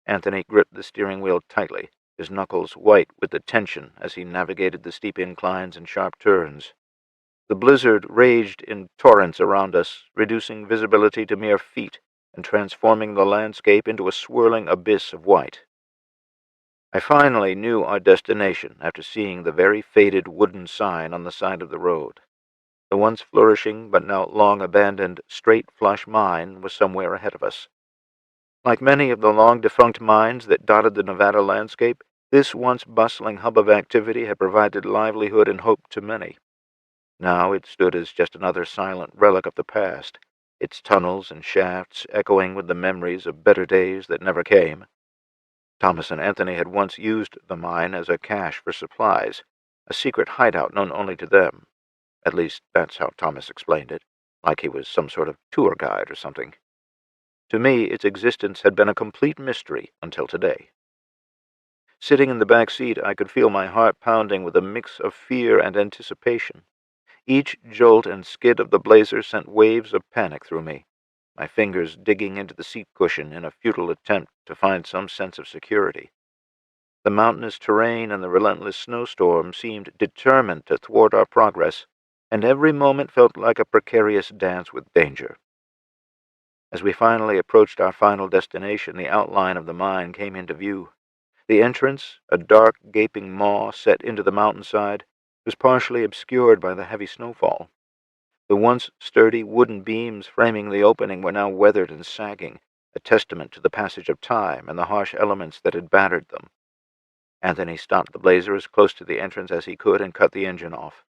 Anthony gripped the steering wheel tightly, his knuckles white with the tension as he navigated the steep inclines and sharp turns. The blizzard raged in torrents around us, reducing visibility to mere feet and transforming the landscape into a swirling abyss of white. I finally knew our destination after seeing the very faded wooden sign on the side of the road. The once flourishing but now long abandoned Straight Flush Mine was somewhere ahead of us. Like many of the long-defunct mines that dotted the Nevada landscape, this once bustling hub of activity had provided livelihood and hope to many. Now it stood as just another silent relic of the past, its tunnels and shafts echoing with the memories of better days that never came. Thomas and Anthony had once used the mine as a cache for supplies, a secret hideout known only to them. At least that's how Thomas explained it, like he was some sort of tour guide or something. To me, its existence had been a complete mystery until today. Sitting in the back seat, I could feel my heart pounding with a mix of fear and anticipation. Each jolt and skid of the Blazer sent waves of panic through me, my fingers digging into the seat cushion in a futile attempt to find some sense of security. The mountainous terrain and the relentless snowstorm seemed determined to thwart our progress, and every moment felt like a precarious dance with danger. As we finally approached our final destination, the outline of the mine came into view. The entrance, a dark, gaping maw set into the mountainside, was partially obscured by the heavy snowfall. The once sturdy wooden beams framing the opening were now weathered and sagging, a testament to the passage of time and the harsh elements that had battered them. Anthony stopped the Blazer as close to the entrance as he could and cut the engine off.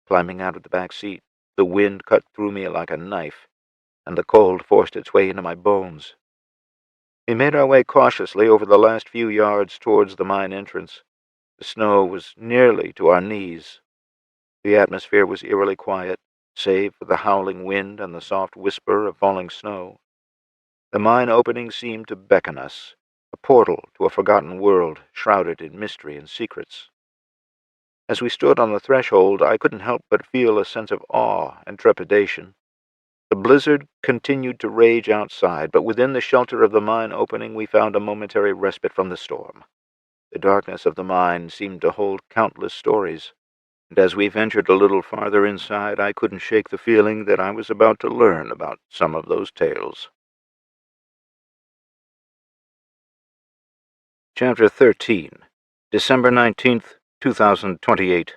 Climbing out of the back seat, the wind cut through me like a knife, and the cold forced its way into my bones. We made our way cautiously over the last few yards towards the mine entrance. The snow was nearly to our knees. The atmosphere was eerily quiet, save for the howling wind and the soft whisper of falling snow. The mine opening seemed to beckon us, a portal to a forgotten world shrouded in mystery and secrets. As we stood on the threshold, I couldn't help but feel a sense of awe and trepidation. The blizzard continued to rage outside, but within the shelter of the mine opening we found a momentary respite from the storm. The darkness of the mine seemed to hold countless stories, and as we ventured a little farther inside, I couldn't shake the feeling that I was about to learn about some of those tales. Chapter 13, December 19th, 2028,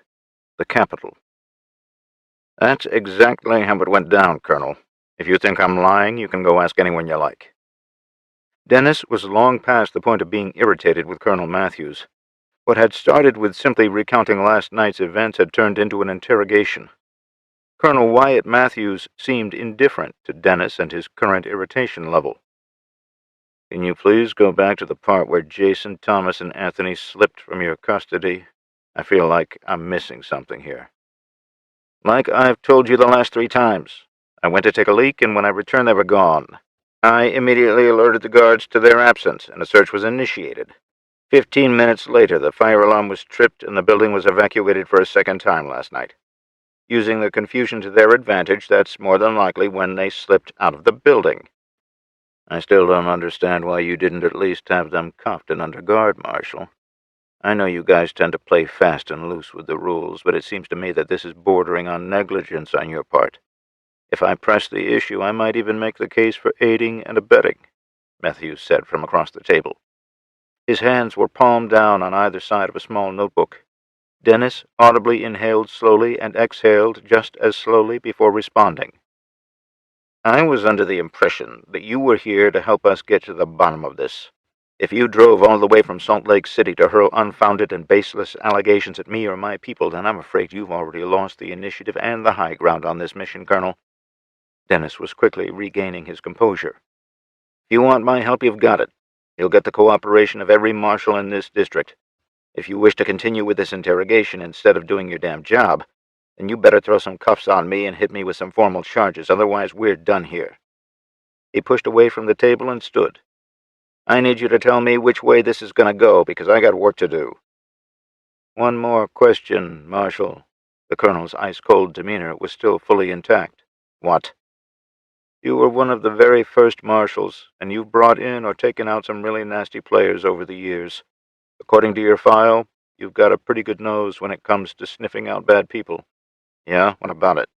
The Capitol. That's exactly how it went down, Colonel. If you think I'm lying, you can go ask anyone you like. Dennis was long past the point of being irritated with Colonel Matthews. What had started with simply recounting last night's events had turned into an interrogation. Colonel Wyatt Matthews seemed indifferent to Dennis and his current irritation level. Can you please go back to the part where Jason, Thomas, and Anthony slipped from your custody? I feel like I'm missing something here. Like I've told you the last 3 times. I went to take a leak, and when I returned they were gone. I immediately alerted the guards to their absence, and a search was initiated. 15 minutes later, the fire alarm was tripped, and the building was evacuated for a second time last night. Using the confusion to their advantage, that's more than likely when they slipped out of the building. I still don't understand why you didn't at least have them cuffed and under guard, Marshal. I know you guys tend to play fast and loose with the rules, but it seems to me that this is bordering on negligence on your part. If I press the issue, I might even make the case for aiding and abetting, Matthews said from across the table. His hands were palmed down on either side of a small notebook. Dennis audibly inhaled slowly and exhaled just as slowly before responding. I was under the impression that you were here to help us get to the bottom of this. If you drove all the way from Salt Lake City to hurl unfounded and baseless allegations at me or my people, then I'm afraid you've already lost the initiative and the high ground on this mission, Colonel. Dennis was quickly regaining his composure. If you want my help, you've got it. You'll get the cooperation of every marshal in this district. If you wish to continue with this interrogation instead of doing your damn job, then you better throw some cuffs on me and hit me with some formal charges, otherwise we're done here." He pushed away from the table and stood. "I need you to tell me which way this is going to go, because I got work to do." "One more question, Marshal." The colonel's ice-cold demeanor was still fully intact. "What?" "You were one of the very first marshals, and you've brought in or taken out some really nasty players over the years. According to your file, you've got a pretty good nose when it comes to sniffing out bad people." "Yeah? What about it?"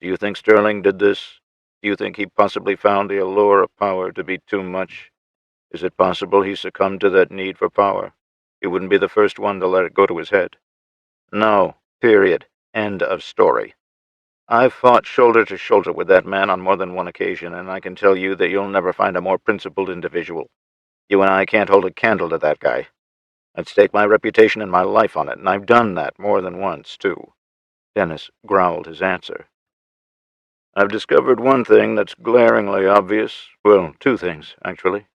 "Do you think Sterling did this? Do you think he possibly found the allure of power to be too much? Is it possible he succumbed to that need for power? He wouldn't be the first one to let it go to his head." "No. Period. End of story. I've fought shoulder to shoulder with that man on more than one occasion, and I can tell you that you'll never find a more principled individual. You and I can't hold a candle to that guy. I'd stake my reputation and my life on it, and I've done that more than once, too." Dennis growled his answer. "I've discovered one thing that's glaringly obvious. Well, two things, actually.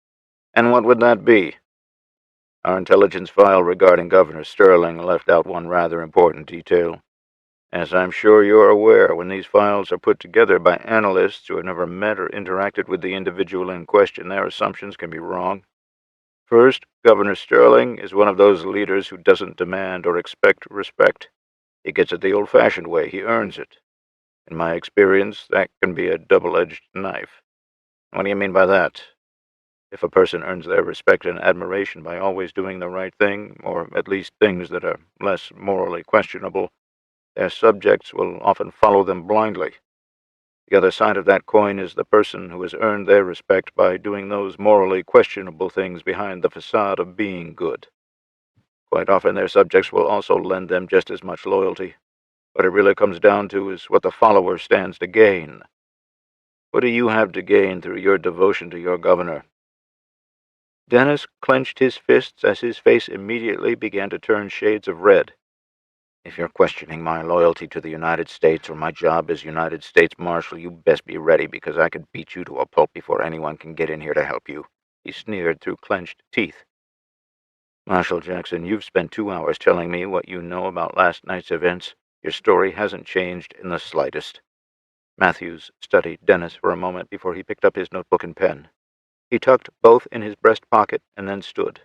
And what would that be?" "Our intelligence file regarding Governor Sterling left out one rather important detail. As I'm sure you're aware, when these files are put together by analysts who have never met or interacted with the individual in question, their assumptions can be wrong. First, Governor Sterling is one of those leaders who doesn't demand or expect respect. He gets it the old-fashioned way. He earns it. In my experience, that can be a double-edged knife." "What do you mean by that?" "If a person earns their respect and admiration by always doing the right thing, or at least things that are less morally questionable, their subjects will often follow them blindly. The other side of that coin is the person who has earned their respect by doing those morally questionable things behind the facade of being good. Quite often their subjects will also lend them just as much loyalty. What it really comes down to is what the follower stands to gain. What do you have to gain through your devotion to your governor?" Dennis clenched his fists as his face immediately began to turn shades of red. "If you're questioning my loyalty to the United States or my job as United States Marshal, you best be ready, because I could beat you to a pulp before anyone can get in here to help you," he sneered through clenched teeth. "Marshal Jackson, you've spent 2 hours telling me what you know about last night's events. Your story hasn't changed in the slightest." Matthews studied Dennis for a moment before he picked up his notebook and pen. He tucked both in his breast pocket and then stood.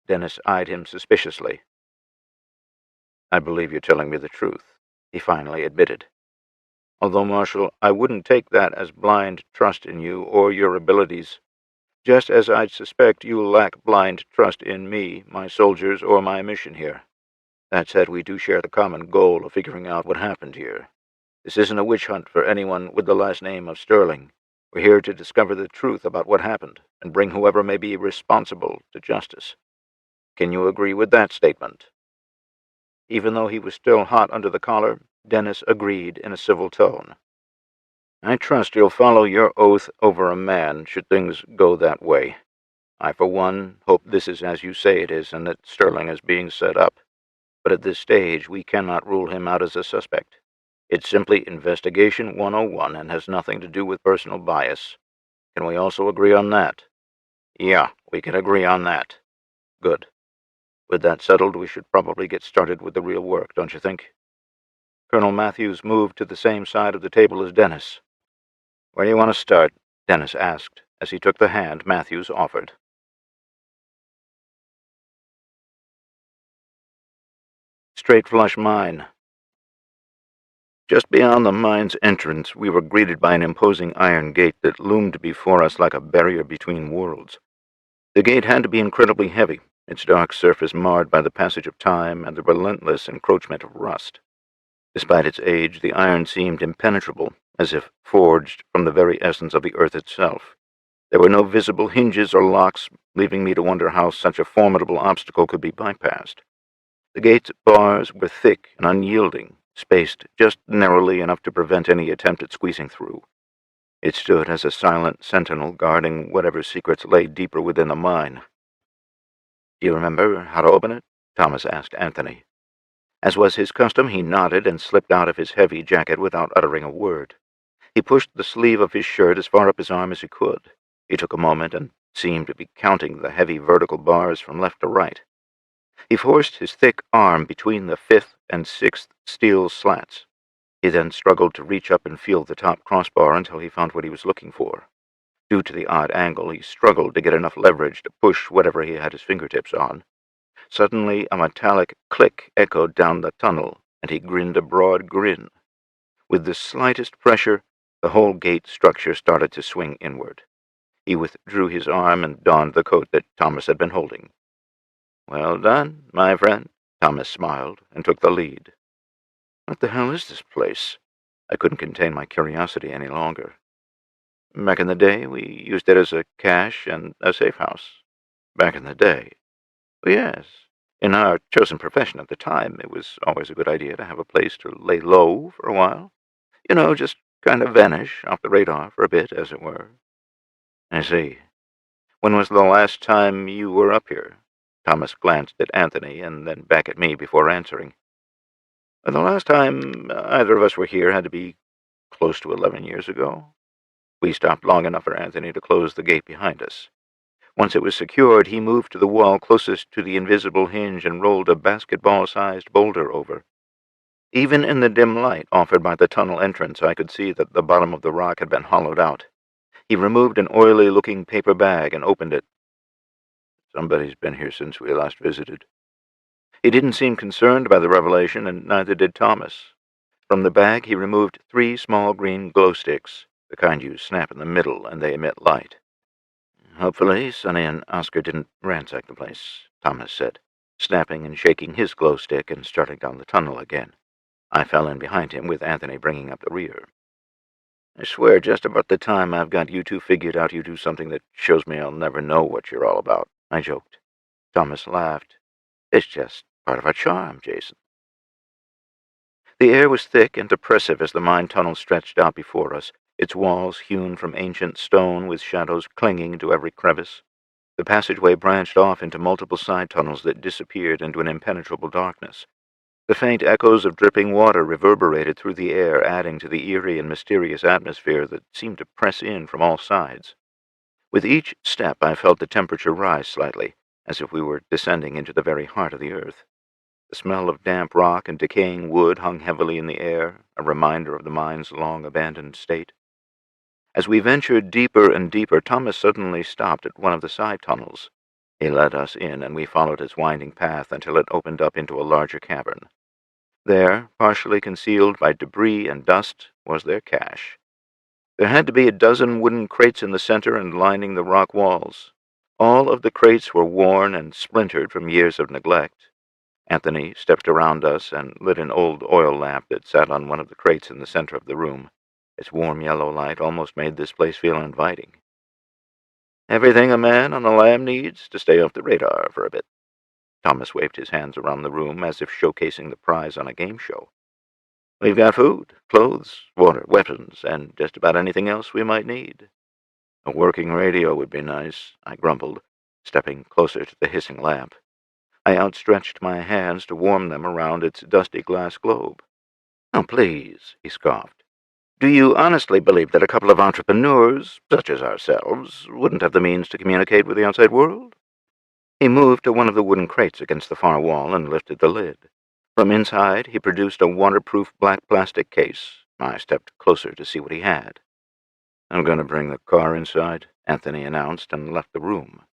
Dennis eyed him suspiciously. "I believe you're telling me the truth," he finally admitted. "Although, Marshal, I wouldn't take that as blind trust in you or your abilities, just as I'd suspect you lack blind trust in me, my soldiers, or my mission here. That said, we do share the common goal of figuring out what happened here. This isn't a witch hunt for anyone with the last name of Sterling. We're here to discover the truth about what happened and bring whoever may be responsible to justice. Can you agree with that statement?" Even though he was still hot under the collar, Dennis agreed in a civil tone. "I trust you'll follow your oath over a man, should things go that way. I, for one, hope this is as you say it is, and that Sterling is being set up. But at this stage, we cannot rule him out as a suspect. It's simply Investigation 101 and has nothing to do with personal bias. Can we also agree on that?" "Yeah, we can agree on that." "Good. With that settled, we should probably get started with the real work, don't you think?" Colonel Matthews moved to the same side of the table as Dennis. "Where do you want to start?" Dennis asked, as he took the hand Matthews offered. "Straight flush mine." Just beyond the mine's entrance, we were greeted by an imposing iron gate that loomed before us like a barrier between worlds. The gate had to be incredibly heavy, its dark surface marred by the passage of time and the relentless encroachment of rust. Despite its age, the iron seemed impenetrable, as if forged from the very essence of the earth itself. There were no visible hinges or locks, leaving me to wonder how such a formidable obstacle could be bypassed. The gate's bars were thick and unyielding, spaced just narrowly enough to prevent any attempt at squeezing through. It stood as a silent sentinel guarding whatever secrets lay deeper within the mine. "Do you remember how to open it?" Thomas asked Anthony. As was his custom, he nodded and slipped out of his heavy jacket without uttering a word. He pushed the sleeve of his shirt as far up his arm as he could. He took a moment and seemed to be counting the heavy vertical bars from left to right. He forced his thick arm between the fifth and sixth steel slats. He then struggled to reach up and feel the top crossbar until he found what he was looking for. Due to the odd angle, he struggled to get enough leverage to push whatever he had his fingertips on. Suddenly, a metallic click echoed down the tunnel, and he grinned a broad grin. With the slightest pressure, the whole gate structure started to swing inward. He withdrew his arm and donned the coat that Thomas had been holding. "Well done, my friend," Thomas smiled and took the lead. "What the hell is this place?" I couldn't contain my curiosity any longer. "Back in the day, we used it as a cache and a safe house." "Back in the day?" "Well, yes. In our chosen profession at the time, it was always a good idea to have a place to lay low for a while. You know, just kind of vanish off the radar for a bit, as it were." "I see. When was the last time you were up here?" Thomas glanced at Anthony and then back at me before answering. "The last time either of us were here had to be close to 11 years ago." We stopped long enough for Anthony to close the gate behind us. Once it was secured, he moved to the wall closest to the invisible hinge and rolled a basketball-sized boulder over. Even in the dim light offered by the tunnel entrance, I could see that the bottom of the rock had been hollowed out. He removed an oily-looking paper bag and opened it. "Somebody's been here since we last visited." He didn't seem concerned by the revelation, and neither did Thomas. From the bag, he removed 3 small green glow sticks, the kind you snap in the middle and they emit light. "Hopefully, Sonny and Oscar didn't ransack the place," Thomas said, snapping and shaking his glow stick and starting down the tunnel again. I fell in behind him, with Anthony bringing up the rear. "I swear just about the time I've got you two figured out, you do something that shows me I'll never know what you're all about," I joked. Thomas laughed. "It's just part of our charm, Jason." The air was thick and oppressive as the mine tunnel stretched out before us, its walls hewn from ancient stone with shadows clinging to every crevice. The passageway branched off into multiple side tunnels that disappeared into an impenetrable darkness. The faint echoes of dripping water reverberated through the air, adding to the eerie and mysterious atmosphere that seemed to press in from all sides. With each step, I felt the temperature rise slightly, as if we were descending into the very heart of the earth. The smell of damp rock and decaying wood hung heavily in the air, a reminder of the mine's long-abandoned state. As we ventured deeper and deeper, Thomas suddenly stopped at one of the side tunnels. He led us in, and we followed its winding path until it opened up into a larger cavern. There, partially concealed by debris and dust, was their cache. There had to be a dozen wooden crates in the center and lining the rock walls. All of the crates were worn and splintered from years of neglect. Anthony stepped around us and lit an old oil lamp that sat on one of the crates in the center of the room. Its warm yellow light almost made this place feel inviting. "Everything a man on the lam needs to stay off the radar for a bit." Thomas waved his hands around the room as if showcasing the prize on a game show. "We've got food, clothes, water, weapons, and just about anything else we might need." "A working radio would be nice," I grumbled, stepping closer to the hissing lamp. I outstretched my hands to warm them around its dusty glass globe. "Oh, please," he scoffed. "Do you honestly believe that a couple of entrepreneurs, such as ourselves, wouldn't have the means to communicate with the outside world?" He moved to one of the wooden crates against the far wall and lifted the lid. From inside, he produced a waterproof black plastic case. I stepped closer to see what he had. "I'm going to bring the car inside," Anthony announced, and left the room.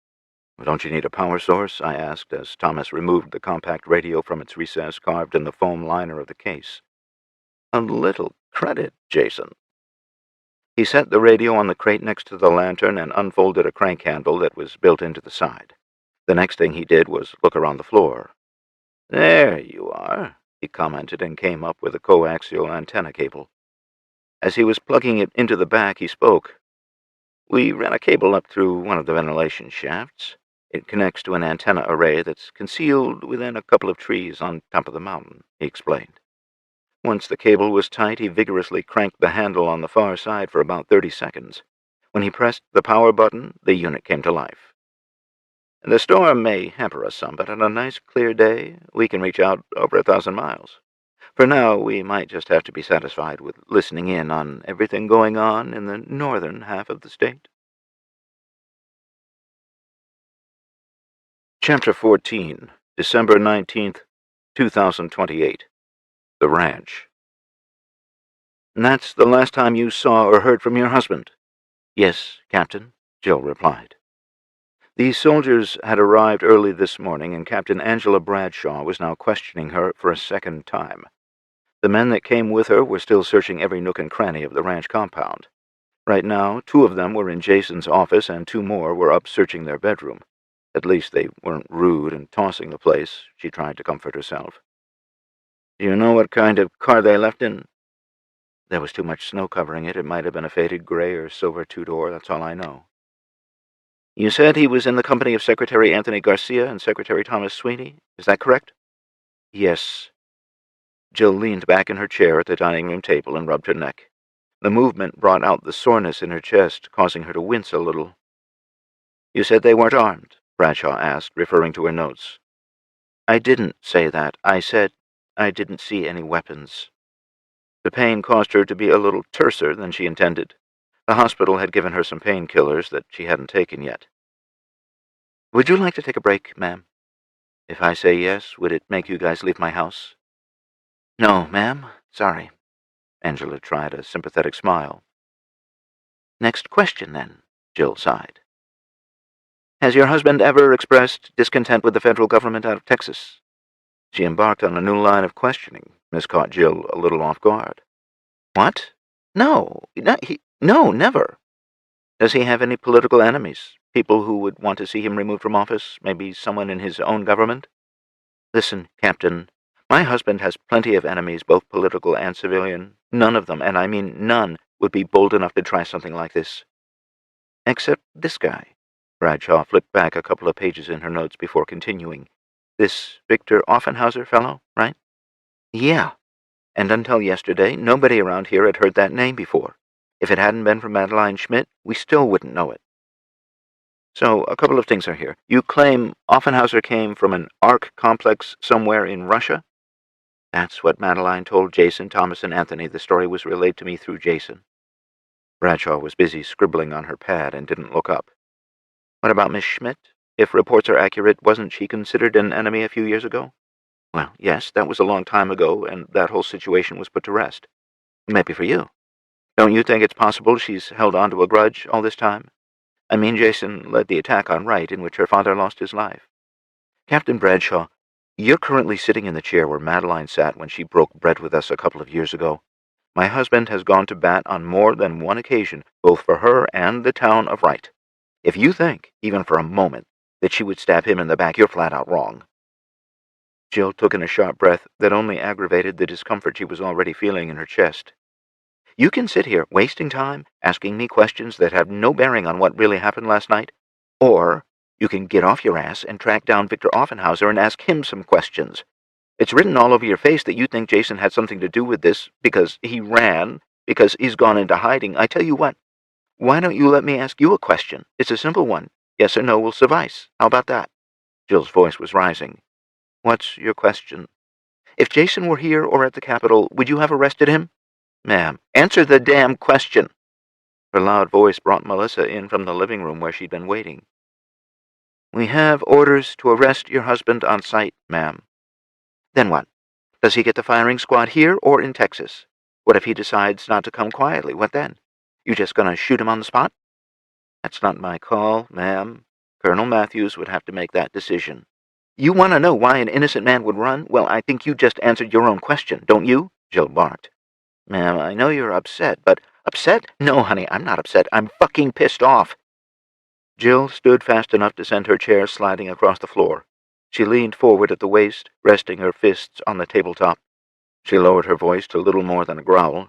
"Don't you need a power source?" I asked as Thomas removed the compact radio from its recess carved in the foam liner of the case. "A little credit, Jason." He set the radio on the crate next to the lantern and unfolded a crank handle that was built into the side. The next thing he did was look around the floor. "There you are," he commented and came up with a coaxial antenna cable. As he was plugging it into the back, he spoke. "We ran a cable up through one of the ventilation shafts. It connects to an antenna array that's concealed within a couple of trees on top of the mountain," he explained. Once the cable was tight, he vigorously cranked the handle on the far side for about 30 seconds. When he pressed the power button, the unit came to life. "The storm may hamper us some, but on a nice clear day, we can reach out over 1,000 miles. For now, we might just have to be satisfied with listening in on everything going on in the northern half of the state." Chapter 14, December 19th, 2028. The Ranch. That's the last time you saw or heard from your husband? Yes, Captain, Jill replied. The soldiers had arrived early this morning, and Captain Angela Bradshaw was now questioning her for a second time. The men that came with her were still searching every nook and cranny of the ranch compound. Right now, 2 of them were in Jason's office, and 2 more were up searching their bedroom. At least they weren't rude and tossing the place, she tried to comfort herself. Do you know what kind of car they left in? There was too much snow covering it. It might have been a faded gray or silver 2-door, that's all I know. You said he was in the company of Secretary Anthony Garcia and Secretary Thomas Sweeney, is that correct? Yes. Jill leaned back in her chair at the dining room table and rubbed her neck. The movement brought out the soreness in her chest, causing her to wince a little. You said they weren't armed? Bradshaw asked, referring to her notes. I didn't say that. I said I didn't see any weapons. The pain caused her to be a little terser than she intended. The hospital had given her some painkillers that she hadn't taken yet. Would you like to take a break, ma'am? If I say yes, would it make you guys leave my house? No, ma'am. Sorry. Angela tried a sympathetic smile. Next question, then, Jill sighed. Has your husband ever expressed discontent with the federal government out of Texas? She embarked on a new line of questioning. This caught Jill a little off guard. What? No, never. Does he have any political enemies? People who would want to see him removed from office? Maybe someone in his own government? Listen, Captain, my husband has plenty of enemies, both political and civilian. None of them, and I mean none, would be bold enough to try something like this. Except this guy. Bradshaw flipped back a couple of pages in her notes before continuing. This Victor Offenhauser fellow, right? Yeah. And until yesterday, nobody around here had heard that name before. If it hadn't been for Madeline Schmidt, we still wouldn't know it. So, a couple of things are here. You claim Offenhauser came from an ARC complex somewhere in Russia? That's what Madeline told Jason, Thomas, and Anthony. The story was relayed to me through Jason. Bradshaw was busy scribbling on her pad and didn't look up. What about Miss Schmidt? If reports are accurate, wasn't she considered an enemy a few years ago? Well, yes, that was a long time ago, and that whole situation was put to rest. Maybe for you. Don't you think it's possible she's held on to a grudge all this time? I mean, Jason led the attack on Wright, in which her father lost his life. Captain Bradshaw, you're currently sitting in the chair where Madeline sat when she broke bread with us a couple of years ago. My husband has gone to bat on more than one occasion, both for her and the town of Wright. If you think, even for a moment, that she would stab him in the back, you're flat out wrong. Jill took in a sharp breath that only aggravated the discomfort she was already feeling in her chest. You can sit here wasting time, asking me questions that have no bearing on what really happened last night, or you can get off your ass and track down Victor Offenhauser and ask him some questions. It's written all over your face that you think Jason had something to do with this because he ran, because he's gone into hiding. I tell you what, why don't you let me ask you a question? It's a simple one. Yes or no will suffice. How about that? Jill's voice was rising. What's your question? If Jason were here or at the Capitol, would you have arrested him? Ma'am, answer the damn question. Her loud voice brought Melissa in from the living room where she'd been waiting. We have orders to arrest your husband on sight, ma'am. Then what? Does he get the firing squad here or in Texas? What if he decides not to come quietly? What then? You just gonna shoot him on the spot? That's not my call, ma'am. Colonel Matthews would have to make that decision. You want to know why an innocent man would run? Well, I think you just answered your own question, don't you? Jill barked. Ma'am, I know you're upset, but... Upset? No, honey, I'm not upset. I'm fucking pissed off. Jill stood fast enough to send her chair sliding across the floor. She leaned forward at the waist, resting her fists on the tabletop. She lowered her voice to little more than a growl.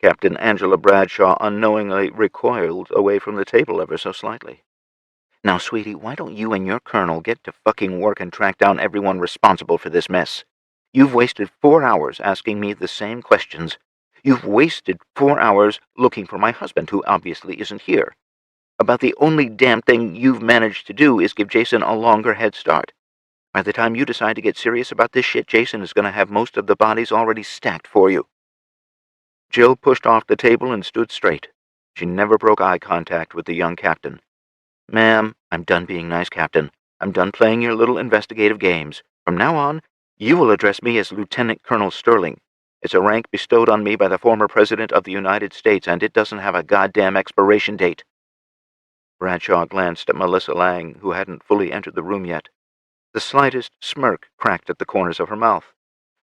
Captain Angela Bradshaw unknowingly recoiled away from the table ever so slightly. Now, sweetie, why don't you and your colonel get to fucking work and track down everyone responsible for this mess? You've wasted 4 hours asking me the same questions. You've wasted 4 hours looking for my husband, who obviously isn't here. About the only damn thing you've managed to do is give Jason a longer head start. By the time you decide to get serious about this shit, Jason is going to have most of the bodies already stacked for you. Jill pushed off the table and stood straight. She never broke eye contact with the young captain. Ma'am, I'm done being nice, Captain. I'm done playing your little investigative games. From now on, you will address me as Lieutenant Colonel Sterling. It's a rank bestowed on me by the former President of the United States, and it doesn't have a goddamn expiration date." Bradshaw glanced at Melissa Lang, who hadn't fully entered the room yet. The slightest smirk cracked at the corners of her mouth.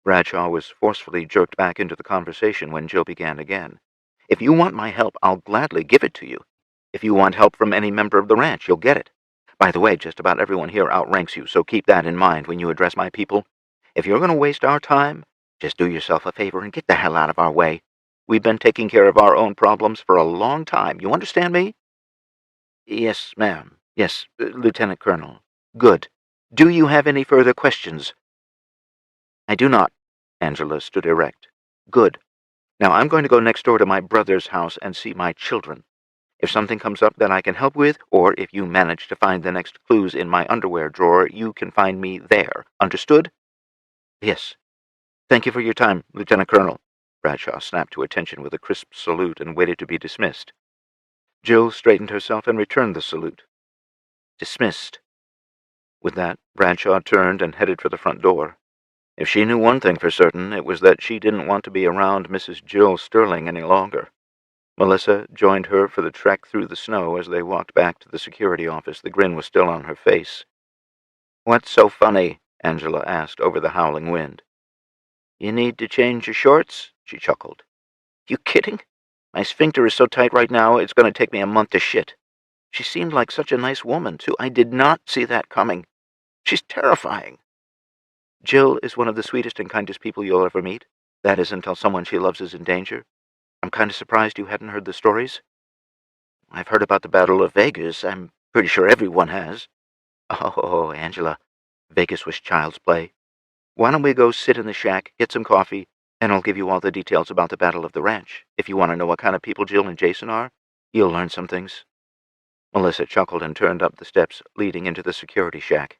Bradshaw was forcefully jerked back into the conversation when Jill began again. "If you want my help, I'll gladly give it to you. If you want help from any member of the ranch, you'll get it. By the way, just about everyone here outranks you, so keep that in mind when you address my people. If you're going to waste our time, just do yourself a favor and get the hell out of our way. We've been taking care of our own problems for a long time. You understand me?" "Yes, ma'am. Yes, Lieutenant Colonel." "Good. Do you have any further questions?" "I do not." Angela stood erect. "Good. Now I'm going to go next door to my brother's house and see my children. If something comes up that I can help with, or if you manage to find the next clues in my underwear drawer, you can find me there. Understood?" "Yes. Thank you for your time, Lieutenant Colonel." Bradshaw snapped to attention with a crisp salute and waited to be dismissed. Jill straightened herself and returned the salute. "Dismissed." With that, Bradshaw turned and headed for the front door. If she knew one thing for certain, it was that she didn't want to be around Mrs. Jill Sterling any longer. Melissa joined her for the trek through the snow as they walked back to the security office. The grin was still on her face. "What's so funny?" Angela asked over the howling wind. "You need to change your shorts?" she chuckled. "You kidding? My sphincter is so tight right now, it's going to take me a month to shit. She seemed like such a nice woman, too. I did not see that coming. She's terrifying." "Jill is one of the sweetest and kindest people you'll ever meet. That is until someone she loves is in danger. I'm kind of surprised you hadn't heard the stories." "I've heard about the Battle of Vegas. I'm pretty sure everyone has." "Oh, Angela, Vegas was child's play. Why don't we go sit in the shack, get some coffee, and I'll give you all the details about the Battle of the Ranch. If you want to know what kind of people Jill and Jason are, you'll learn some things." Melissa chuckled and turned up the steps leading into the security shack.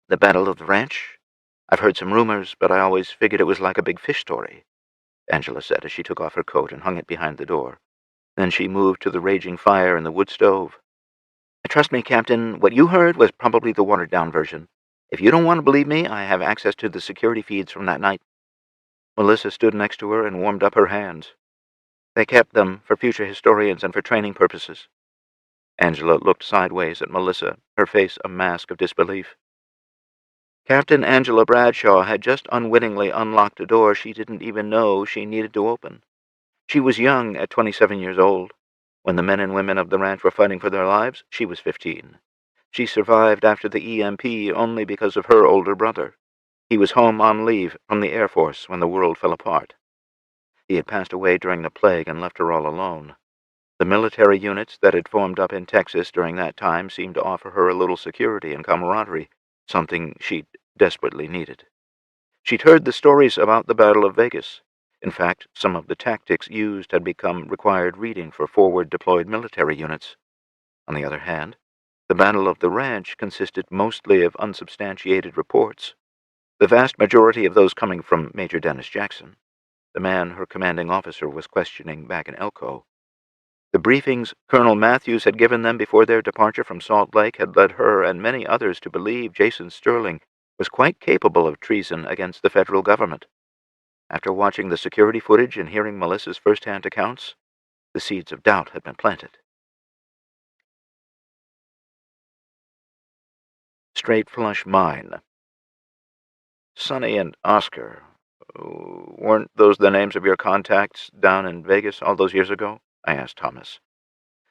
"The Battle of the Ranch? I've heard some rumors, but I always figured it was like a big fish story," Angela said as she took off her coat and hung it behind the door. Then she moved to the raging fire in the wood stove. "Trust me, Captain, what you heard was probably the watered-down version. If you don't want to believe me, I have access to the security feeds from that night." Melissa stood next to her and warmed up her hands. "They kept them for future historians and for training purposes." Angela looked sideways at Melissa, her face a mask of disbelief. Captain Angela Bradshaw had just unwittingly unlocked a door she didn't even know she needed to open. She was young at 27 years old. When the men and women of the ranch were fighting for their lives, she was 15. She survived after the EMP only because of her older brother. He was home on leave from the Air Force when the world fell apart. He had passed away during the plague and left her all alone. The military units that had formed up in Texas during that time seemed to offer her a little security and camaraderie, something she'd desperately needed. She'd heard the stories about the Battle of Vegas. In fact, some of the tactics used had become required reading for forward-deployed military units. On the other hand, the Battle of the Ranch consisted mostly of unsubstantiated reports, the vast majority of those coming from Major Dennis Jackson, the man her commanding officer was questioning back in Elko. The briefings Colonel Matthews had given them before their departure from Salt Lake had led her and many others to believe Jason Sterling was quite capable of treason against the federal government. After watching the security footage and hearing Melissa's first-hand accounts, the seeds of doubt had been planted. Straight Flush Mine. Sonny and Oscar. Weren't those the names of your contacts down in Vegas all those years ago? I asked Thomas.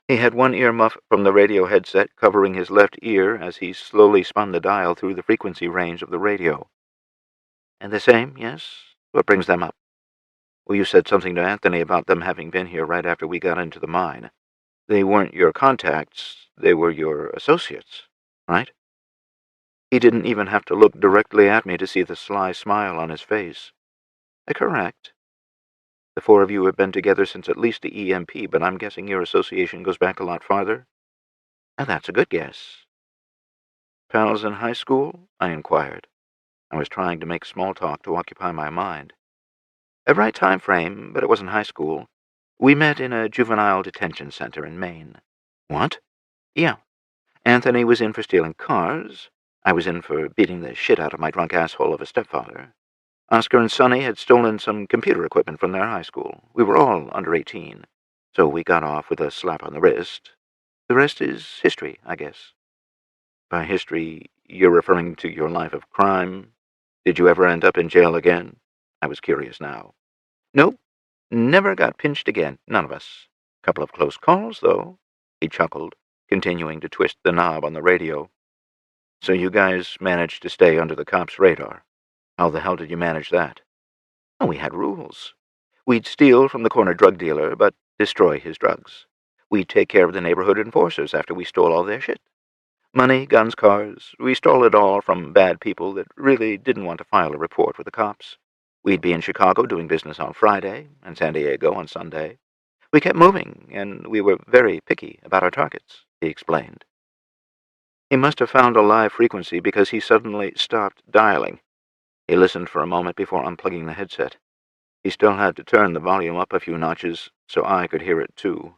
He had one earmuff from the radio headset covering his left ear as he slowly spun the dial through the frequency range of the radio. "And the same, yes? What brings them up?" "Well, you said something to Anthony about them having been here right after we got into the mine. They weren't your contacts, they were your associates, right?" He didn't even have to look directly at me to see the sly smile on his face. "Correct. The four of you have been together since at least the EMP, but I'm guessing your association goes back a lot farther?" "That's a good guess." "Pals in high school?" I inquired. I was trying to make small talk to occupy my mind. "A right time frame, but it wasn't high school. We met in a juvenile detention center in Maine." "What?" "Yeah. Anthony was in for stealing cars. I was in for beating the shit out of my drunk asshole of a stepfather. Oscar and Sonny had stolen some computer equipment from their high school. We were all under 18, so we got off with a slap on the wrist. The rest is history, I guess. By history, you're referring to your life of crime. Did you ever end up in jail again? I was curious now. Nope, never got pinched again, none of us. Couple of close calls, though, he chuckled, continuing to twist the knob on the radio. So you guys managed to stay under the cops' radar. How the hell did you manage that? Oh, we had rules. We'd steal from the corner drug dealer, but destroy his drugs. We'd take care of the neighborhood enforcers after we stole all their shit. Money, guns, cars, we stole it all from bad people that really didn't want to file a report with the cops. We'd be in Chicago doing business on Friday, and San Diego on Sunday. We kept moving, and we were very picky about our targets, he explained. He must have found a live frequency because he suddenly stopped dialing. He listened for a moment before unplugging the headset. He still had to turn the volume up a few notches so I could hear it too.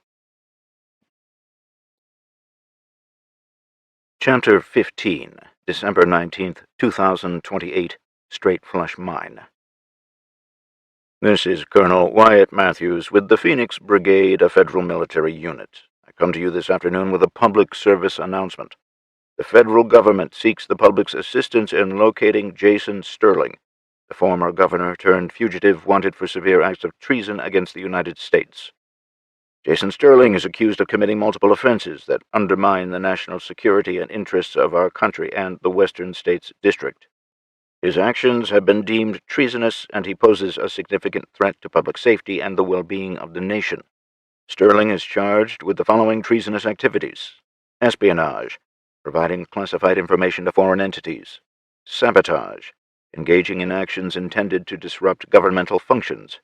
Chapter 15, December 19th, 2028, Straight Flush Mine. This is Colonel Wyatt Matthews with the Phoenix Brigade, a federal military unit. I come to you this afternoon with a public service announcement. The federal government seeks the public's assistance in locating Jason Sterling, the former governor turned fugitive wanted for severe acts of treason against the United States. Jason Sterling is accused of committing multiple offenses that undermine the national security and interests of our country and the Western States District. His actions have been deemed treasonous, and he poses a significant threat to public safety and the well-being of the nation. Sterling is charged with the following treasonous activities: espionage, providing classified information to foreign entities; sabotage, engaging in actions intended to disrupt governmental functions;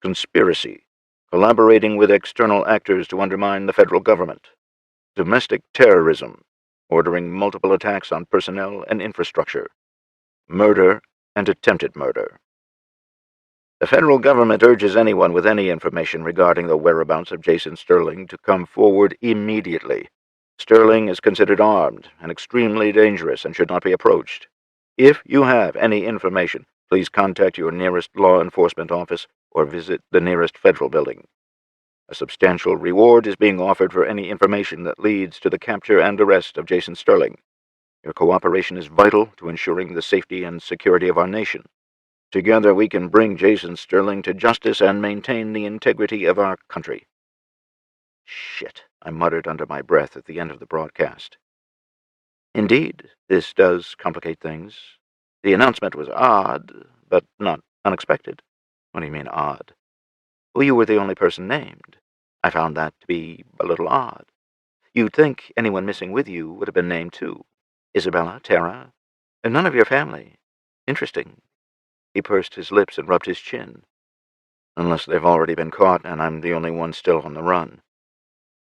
conspiracy, collaborating with external actors to undermine the federal government; domestic terrorism, ordering multiple attacks on personnel and infrastructure; murder and attempted murder. The federal government urges anyone with any information regarding the whereabouts of Jason Sterling to come forward immediately. Sterling is considered armed and extremely dangerous and should not be approached. If you have any information, please contact your nearest law enforcement office or visit the nearest federal building. A substantial reward is being offered for any information that leads to the capture and arrest of Jason Sterling. Your cooperation is vital to ensuring the safety and security of our nation. Together we can bring Jason Sterling to justice and maintain the integrity of our country. Shit, I muttered under my breath at the end of the broadcast. Indeed, this does complicate things. The announcement was odd, but not unexpected. What do you mean, odd? Well, you were the only person named. I found that to be a little odd. You'd think anyone missing with you would have been named too. Isabella, Tara, and none of your family. Interesting. He pursed his lips and rubbed his chin. Unless they've already been caught and I'm the only one still on the run.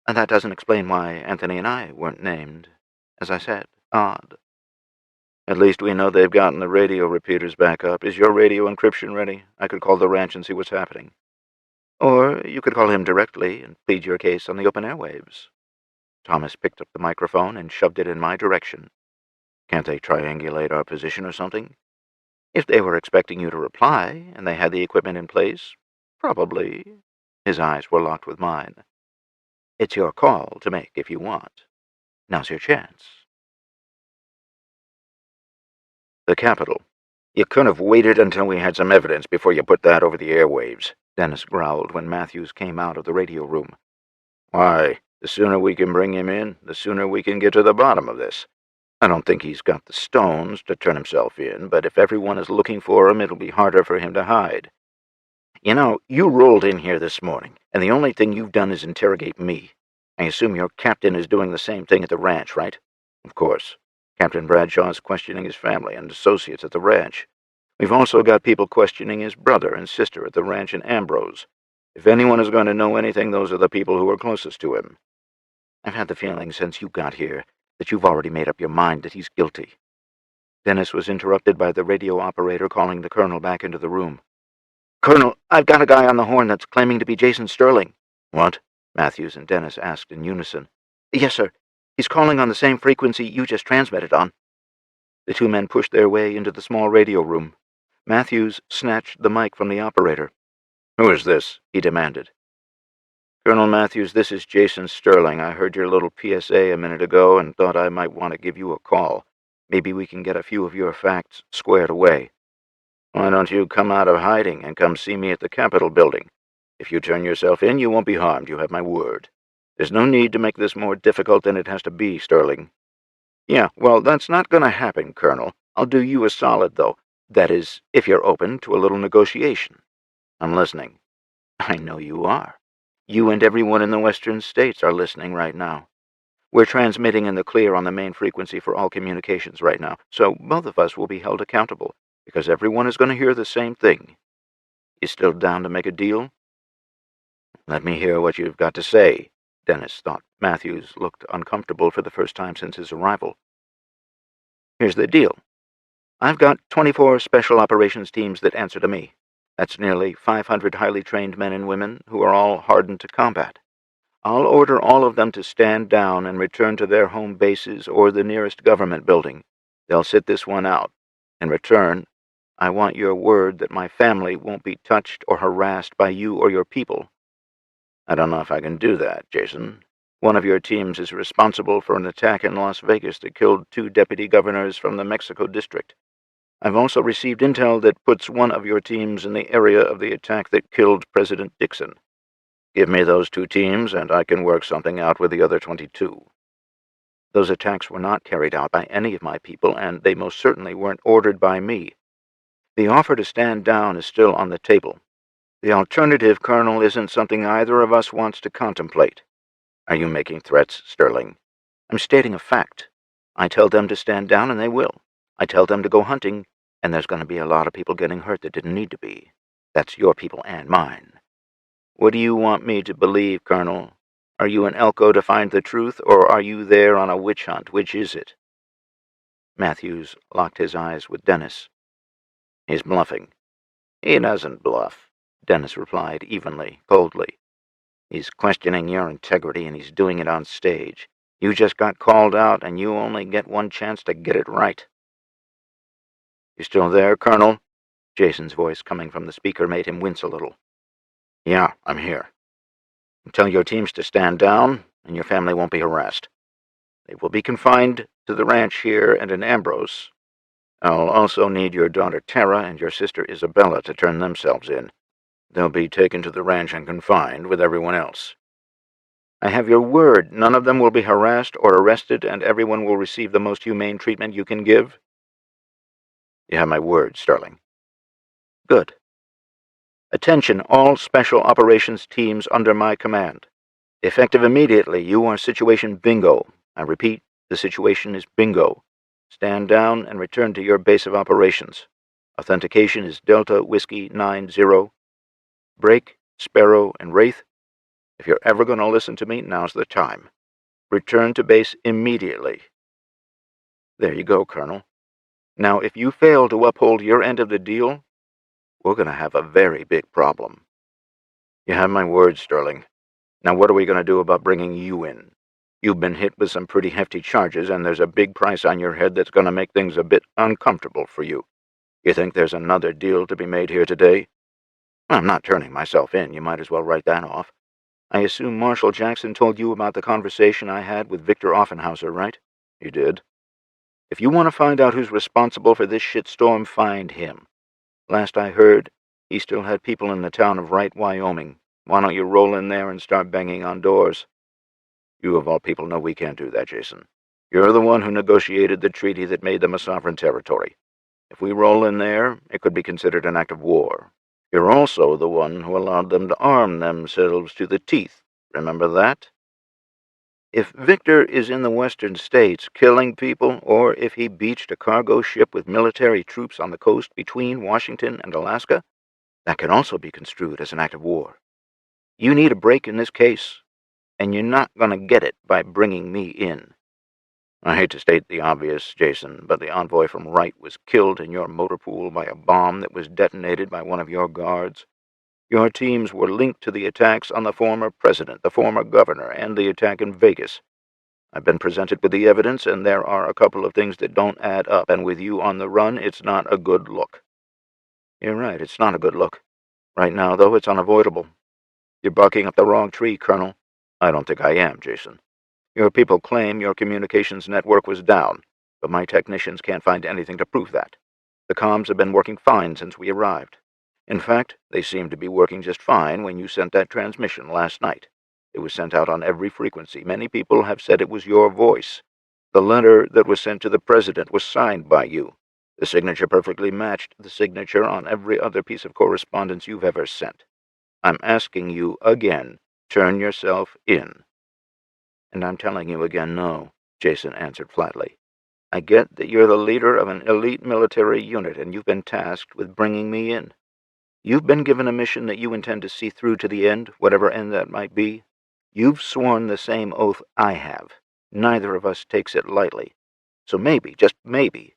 And that doesn't explain why Anthony and I weren't named. As I said, odd. At least we know they've gotten the radio repeaters back up. Is your radio encryption ready? I could call the ranch and see what's happening. Or you could call him directly and plead your case on the open airwaves. Thomas picked up the microphone and shoved it in my direction. Can't they triangulate our position or something? If they were expecting you to reply and they had the equipment in place, probably. His eyes were locked with mine. It's your call to make if you want. Now's your chance. The Capitol. You could have waited until we had some evidence before you put that over the airwaves, Dennis growled when Matthews came out of the radio room. Why, the sooner we can bring him in, the sooner we can get to the bottom of this. I don't think he's got the stones to turn himself in, but if everyone is looking for him, it'll be harder for him to hide. You know, you rolled in here this morning, and the only thing you've done is interrogate me. I assume your captain is doing the same thing at the ranch, right? Of course. Captain Bradshaw is questioning his family and associates at the ranch. We've also got people questioning his brother and sister at the ranch in Ambrose. If anyone is going to know anything, those are the people who are closest to him. I've had the feeling since you got here that you've already made up your mind that he's guilty. Dennis was interrupted by the radio operator calling the colonel back into the room. Colonel, I've got a guy on the horn that's claiming to be Jason Sterling. What? Matthews and Dennis asked in unison. Yes, sir. He's calling on the same frequency you just transmitted on. The two men pushed their way into the small radio room. Matthews snatched the mic from the operator. "Who is this?" he demanded. "Colonel Matthews, this is Jason Sterling. I heard your little PSA a minute ago and thought I might want to give you a call. Maybe we can get a few of your facts squared away. Why don't you come out of hiding and come see me at the Capitol building? If you turn yourself in, you won't be harmed, you have my word. There's no need to make this more difficult than it has to be, Sterling." "Yeah, well, that's not going to happen, Colonel. I'll do you a solid, though. That is, if you're open to a little negotiation." "I'm listening." "I know you are. You and everyone in the western states are listening right now. We're transmitting in the clear on the main frequency for all communications right now, so both of us will be held accountable, because everyone is going to hear the same thing. You still down to make a deal?" "Let me hear what you've got to say." Dennis thought Matthews looked uncomfortable for the first time since his arrival. "Here's the deal. I've got 24 special operations teams that answer to me. That's nearly 500 highly trained men and women who are all hardened to combat. I'll order all of them to stand down and return to their home bases or the nearest government building. They'll sit this one out. In return, I want your word that my family won't be touched or harassed by you or your people." "I don't know if I can do that, Jason. One of your teams is responsible for an attack in Las Vegas that killed 2 deputy governors from the Mexico district. I've also received intel that puts one of your teams in the area of the attack that killed President Dixon. Give me those 2 teams, and I can work something out with the other 22. Those attacks were not carried out by any of my people, and they most certainly weren't ordered by me. The offer to stand down is still on the table. The alternative, Colonel, isn't something either of us wants to contemplate." "Are you making threats, Sterling?" "I'm stating a fact. I tell them to stand down, and they will. I tell them to go hunting, and there's going to be a lot of people getting hurt that didn't need to be. That's your people and mine. What do you want me to believe, Colonel? Are you in Elko to find the truth, or are you there on a witch hunt? Which is it?" Matthews locked his eyes with Dennis. "He's bluffing." "He doesn't bluff," Dennis replied evenly, coldly. "He's questioning your integrity, and he's doing it on stage. You just got called out, and you only get one chance to get it right." "You still there, Colonel?" Jason's voice coming from the speaker made him wince a little. "Yeah, I'm here. Tell your teams to stand down, and your family won't be harassed. They will be confined to the ranch here and in Embers. I'll also need your daughter Tara and your sister Isabella to turn themselves in. They'll be taken to the ranch and confined with everyone else. I have your word none of them will be harassed or arrested, and everyone will receive the most humane treatment you can give?" "You have my word, Sterling." "Good. Attention, all special operations teams under my command. Effective immediately, you are situation bingo. I repeat, the situation is bingo. Stand down and return to your base of operations. Authentication is Delta Whiskey 90. Brake, Sparrow, and Wraith. If you're ever going to listen to me, now's the time. Return to base immediately." "There you go, Colonel. Now, if you fail to uphold your end of the deal, we're going to have a very big problem." "You have my word, Sterling. Now what are we going to do about bringing you in? You've been hit with some pretty hefty charges, and there's a big price on your head that's going to make things a bit uncomfortable for you. You think there's another deal to be made here today?" "I'm not turning myself in. You might as well write that off. I assume Marshal Jackson told you about the conversation I had with Victor Offenhauser, right?" "He did." "If you want to find out who's responsible for this shitstorm, find him. Last I heard, he still had people in the town of Wright, Wyoming. Why don't you roll in there and start banging on doors?" "You of all people know we can't do that, Jason. You're the one who negotiated the treaty that made them a sovereign territory. If we roll in there, it could be considered an act of war. You're also the one who allowed them to arm themselves to the teeth. Remember that? If Victor is in the western states killing people, or if he beached a cargo ship with military troops on the coast between Washington and Alaska, that can also be construed as an act of war. You need a break in this case, and you're not going to get it by bringing me in. I hate to state the obvious, Jason, but the envoy from Wright was killed in your motor pool by a bomb that was detonated by one of your guards. Your teams were linked to the attacks on the former president, the former governor, and the attack in Vegas. I've been presented with the evidence, and there are a couple of things that don't add up, and with you on the run, it's not a good look." "You're right, it's not a good look. Right now, though, it's unavoidable. You're barking up the wrong tree, Colonel." "I don't think I am, Jason. Your people claim your communications network was down, but my technicians can't find anything to prove that. The comms have been working fine since we arrived. In fact, they seemed to be working just fine when you sent that transmission last night. It was sent out on every frequency. Many people have said it was your voice. The letter that was sent to the president was signed by you. The signature perfectly matched the signature on every other piece of correspondence you've ever sent. I'm asking you again, turn yourself in." "And I'm telling you again, no," Jason answered flatly. "I get that you're the leader of an elite military unit, and you've been tasked with bringing me in. You've been given a mission that you intend to see through to the end, whatever end that might be. You've sworn the same oath I have. Neither of us takes it lightly. So maybe, just maybe,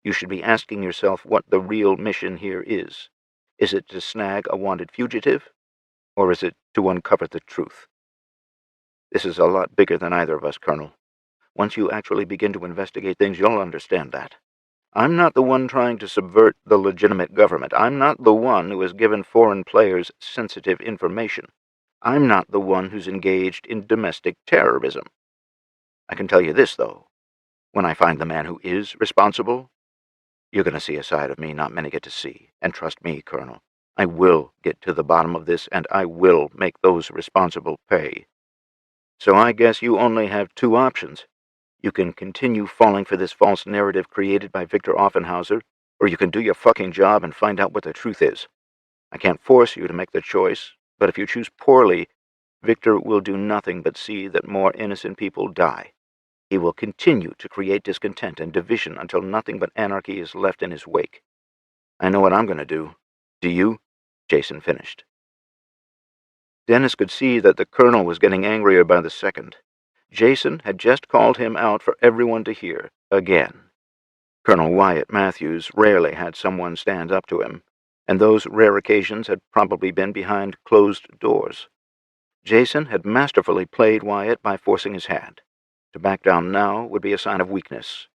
you should be asking yourself what the real mission here is. Is it to snag a wanted fugitive, or is it to uncover the truth? This is a lot bigger than either of us, Colonel. Once you actually begin to investigate things, you'll understand that. I'm not the one trying to subvert the legitimate government. I'm not the one who has given foreign players sensitive information. I'm not the one who's engaged in domestic terrorism. I can tell you this, though. When I find the man who is responsible, you're going to see a side of me not many get to see. And trust me, Colonel, I will get to the bottom of this, and I will make those responsible pay. So I guess you only have two options. You can continue falling for this false narrative created by Victor Offenhauser, or you can do your fucking job and find out what the truth is. I can't force you to make the choice, but if you choose poorly, Victor will do nothing but see that more innocent people die. He will continue to create discontent and division until nothing but anarchy is left in his wake. I know what I'm going to do. Do you?" Jason finished. Dennis could see that the colonel was getting angrier by the second. Jason had just called him out for everyone to hear, again. Colonel Wyatt Matthews rarely had someone stand up to him, and those rare occasions had probably been behind closed doors. Jason had masterfully played Wyatt by forcing his hand. To back down now would be a sign of weakness.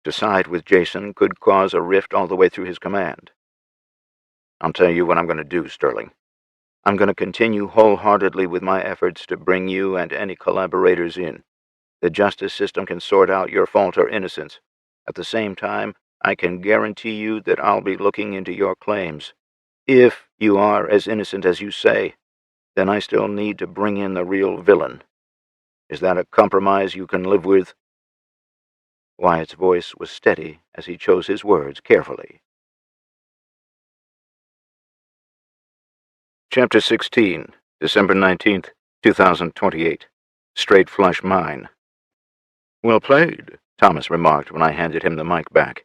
To side with Jason could cause a rift all the way through his command. "I'll tell you what I'm going to do, Sterling. I'm going to continue wholeheartedly with my efforts to bring you and any collaborators in. The justice system can sort out your fault or innocence. At the same time, I can guarantee you that I'll be looking into your claims. If you are as innocent as you say, then I still need to bring in the real villain. Is that a compromise you can live with?" Wyatt's voice was steady as he chose his words carefully. Chapter 16, December 19th, 2028. Straight Flush Mine. "Well played," Thomas remarked when I handed him the mic back.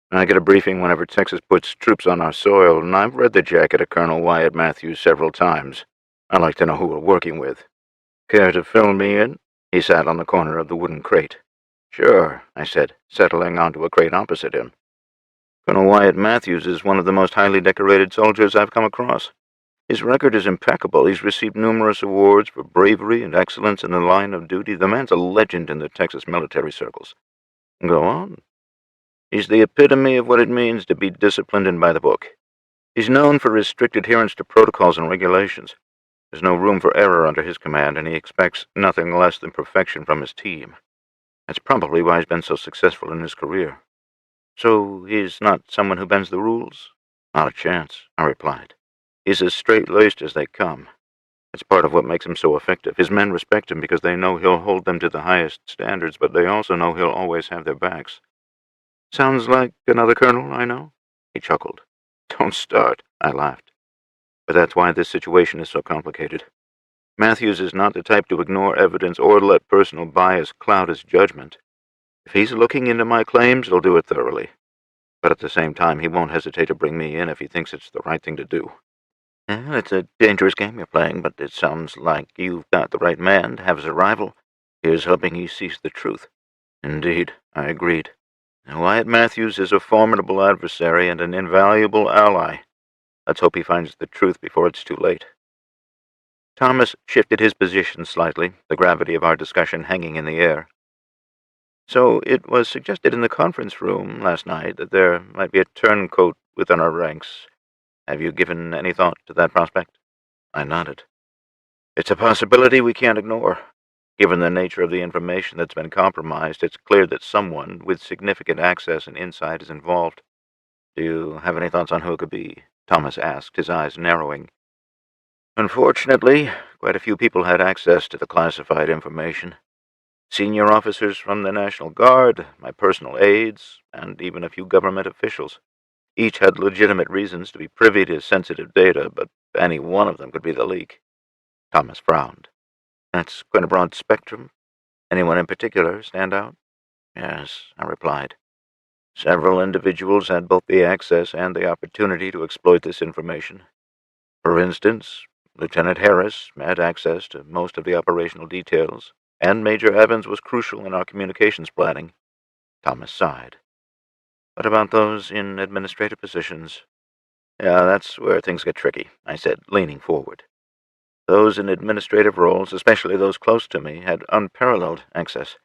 "I get a briefing whenever Texas puts troops on our soil, and I've read the jacket of Colonel Wyatt Matthews several times. I like to know who we're working with. Care to fill me in?" He sat on the corner of the wooden crate. "Sure," I said, settling onto a crate opposite him. "Colonel Wyatt Matthews is one of the most highly decorated soldiers I've come across. His record is impeccable. He's received numerous awards for bravery and excellence in the line of duty. The man's a legend in the Texas military circles." "Go on." "He's the epitome of what it means to be disciplined and by the book. He's known for his strict adherence to protocols and regulations. There's no room for error under his command, and he expects nothing less than perfection from his team. That's probably why he's been so successful in his career." "So he's not someone who bends the rules?" "Not a chance," I replied. "He's as straight-laced as they come. That's part of what makes him so effective. His men respect him because they know he'll hold them to the highest standards, but they also know he'll always have their backs." "Sounds like another colonel I know?" He chuckled. "Don't start," I laughed. "But that's why this situation is so complicated. Matthews is not the type to ignore evidence or let personal bias cloud his judgment. If he's looking into my claims, he'll do it thoroughly. But at the same time, he won't hesitate to bring me in if he thinks it's the right thing to do." "It's a dangerous game you're playing, but it sounds like you've got the right man to have as a rival. Here's hoping he sees the truth." "Indeed," I agreed. "Wyatt Matthews is a formidable adversary and an invaluable ally. Let's hope he finds the truth before it's too late." Thomas shifted his position slightly, the gravity of our discussion hanging in the air. So it was suggested in the conference room last night that there might be a turncoat within our ranks. Have you given any thought to that prospect? I nodded. It's a possibility we can't ignore. Given the nature of the information that's been compromised, it's clear that someone with significant access and insight is involved. Do you have any thoughts on who it could be? Thomas asked, his eyes narrowing. Unfortunately, quite a few people had access to the classified information. Senior officers from the National Guard, my personal aides, and even a few government officials. Each had legitimate reasons to be privy to sensitive data, but any one of them could be the leak. Thomas frowned. That's quite a broad spectrum. Anyone in particular stand out? Yes, I replied. Several individuals had both the access and the opportunity to exploit this information. For instance, Lieutenant Harris had access to most of the operational details, and Major Evans was crucial in our communications planning. Thomas sighed. What about those in administrative positions? Yeah, that's where things get tricky, I said, leaning forward. Those in administrative roles, especially those close to me, had unparalleled access.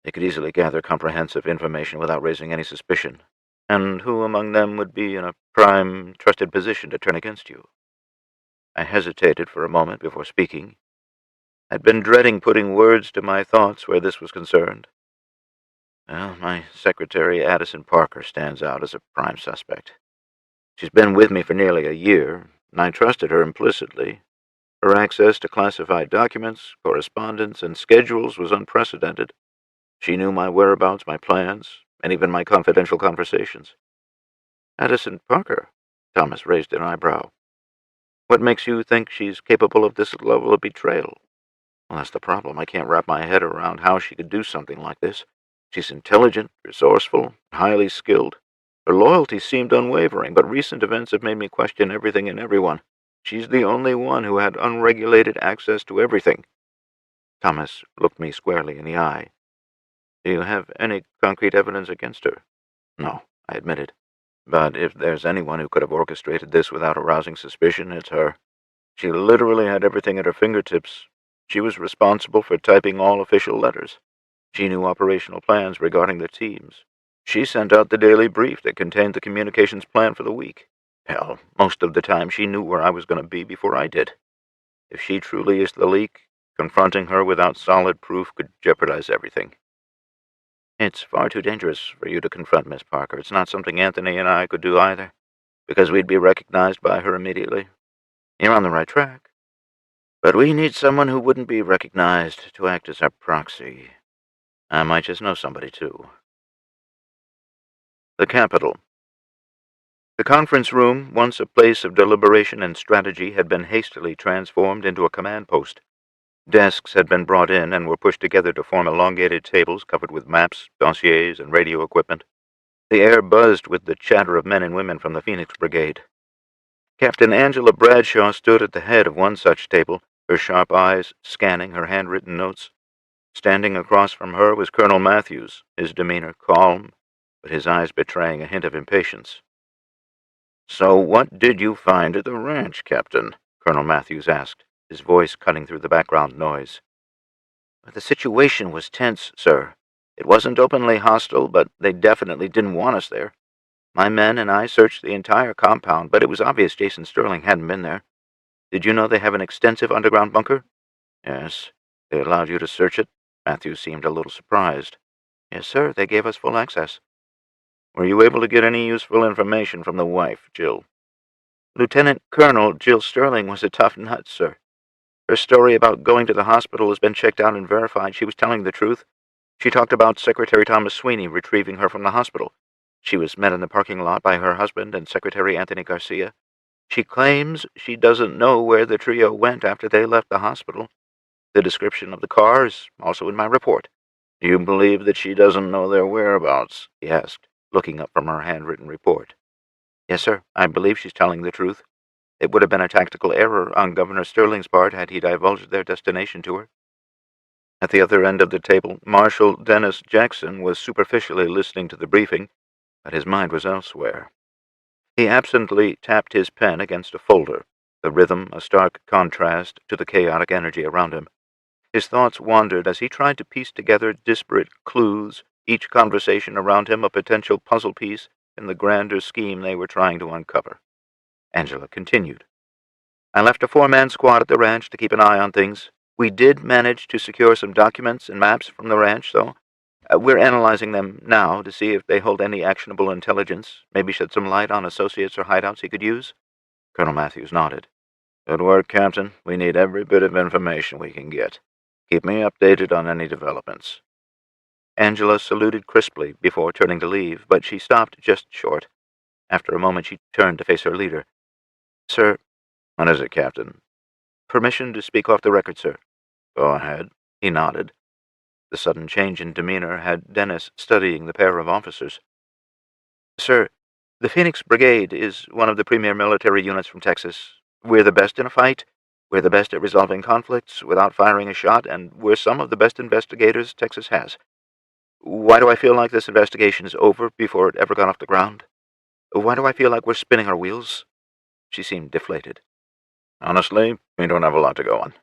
They could easily gather comprehensive information without raising any suspicion. And who among them would be in a prime, trusted position to turn against you? I hesitated for a moment before speaking. I'd been dreading putting words to my thoughts where this was concerned. Well, my secretary, Addison Parker, stands out as a prime suspect. She's been with me for nearly a year, and I trusted her implicitly. Her access to classified documents, correspondence, and schedules was unprecedented. She knew my whereabouts, my plans, and even my confidential conversations. Addison Parker? Thomas raised an eyebrow. What makes you think she's capable of this level of betrayal? Well, that's the problem. I can't wrap my head around how she could do something like this. She's intelligent, resourceful, highly skilled. Her loyalty seemed unwavering, but recent events have made me question everything and everyone. She's the only one who had unregulated access to everything. Thomas looked me squarely in the eye. Do you have any concrete evidence against her? No, I admitted. But if there's anyone who could have orchestrated this without arousing suspicion, it's her. She literally had everything at her fingertips. She was responsible for typing all official letters. She knew operational plans regarding the teams. She sent out the daily brief that contained the communications plan for the week. Hell, most of the time she knew where I was going to be before I did. If she truly is the leak, confronting her without solid proof could jeopardize everything. It's far too dangerous for you to confront Miss Parker. It's not something Anthony and I could do either, because we'd be recognized by her immediately. You're on the right track. But we need someone who wouldn't be recognized to act as our proxy. I might just know somebody, too. The Capitol. The conference room, once a place of deliberation and strategy, had been hastily transformed into a command post. Desks had been brought in and were pushed together to form elongated tables covered with maps, dossiers, and radio equipment. The air buzzed with the chatter of men and women from the Phoenix Brigade. Captain Angela Bradshaw stood at the head of one such table, her sharp eyes scanning her handwritten notes. Standing across from her was Colonel Matthews, his demeanor calm, but his eyes betraying a hint of impatience. "So what did you find at the ranch, Captain?" Colonel Matthews asked, his voice cutting through the background noise. "The situation was tense, sir. It wasn't openly hostile, but they definitely didn't want us there. My men and I searched the entire compound, but it was obvious Jason Sterling hadn't been there. Did you know they have an extensive underground bunker?" "Yes. They allowed you to search it?" Matthews seemed a little surprised. "Yes, sir. They gave us full access." "Were you able to get any useful information from the wife, Jill?" "Lieutenant Colonel Jill Sterling was a tough nut, sir. Her story about going to the hospital has been checked out and verified. She was telling the truth. She talked about Secretary Thomas Sweeney retrieving her from the hospital. She was met in the parking lot by her husband and Secretary Anthony Garcia. She claims she doesn't know where the trio went after they left the hospital. The description of the car is also in my report." "Do you believe that she doesn't know their whereabouts?" he asked, looking up from her handwritten report. "Yes, sir. I believe she's telling the truth. It would have been a tactical error on Governor Sterling's part had he divulged their destination to her." At the other end of the table, Marshal Dennis Jackson was superficially listening to the briefing, but his mind was elsewhere. He absently tapped his pen against a folder, the rhythm a stark contrast to the chaotic energy around him. His thoughts wandered as he tried to piece together disparate clues each conversation around him a potential puzzle piece in the grander scheme they were trying to uncover. Angela continued. I left a 4-man squad at the ranch to keep an eye on things. We did manage to secure some documents and maps from the ranch, though. We're analyzing them now to see if they hold any actionable intelligence, maybe shed some light on associates or hideouts he could use. Colonel Matthews nodded. Good work, Captain. We need every bit of information we can get. Keep me updated on any developments. Angela saluted crisply before turning to leave, but she stopped just short. After a moment, she turned to face her leader. Sir. What is it, Captain? Permission to speak off the record, sir. Go ahead. He nodded. The sudden change in demeanor had Dennis studying the pair of officers. Sir, the Phoenix Brigade is one of the premier military units from Texas. We're the best in a fight. We're the best at resolving conflicts without firing a shot, and we're some of the best investigators Texas has. Why do I feel like this investigation is over before it ever got off the ground? Why do I feel like we're spinning our wheels? She seemed deflated. Honestly, we don't have a lot to go on.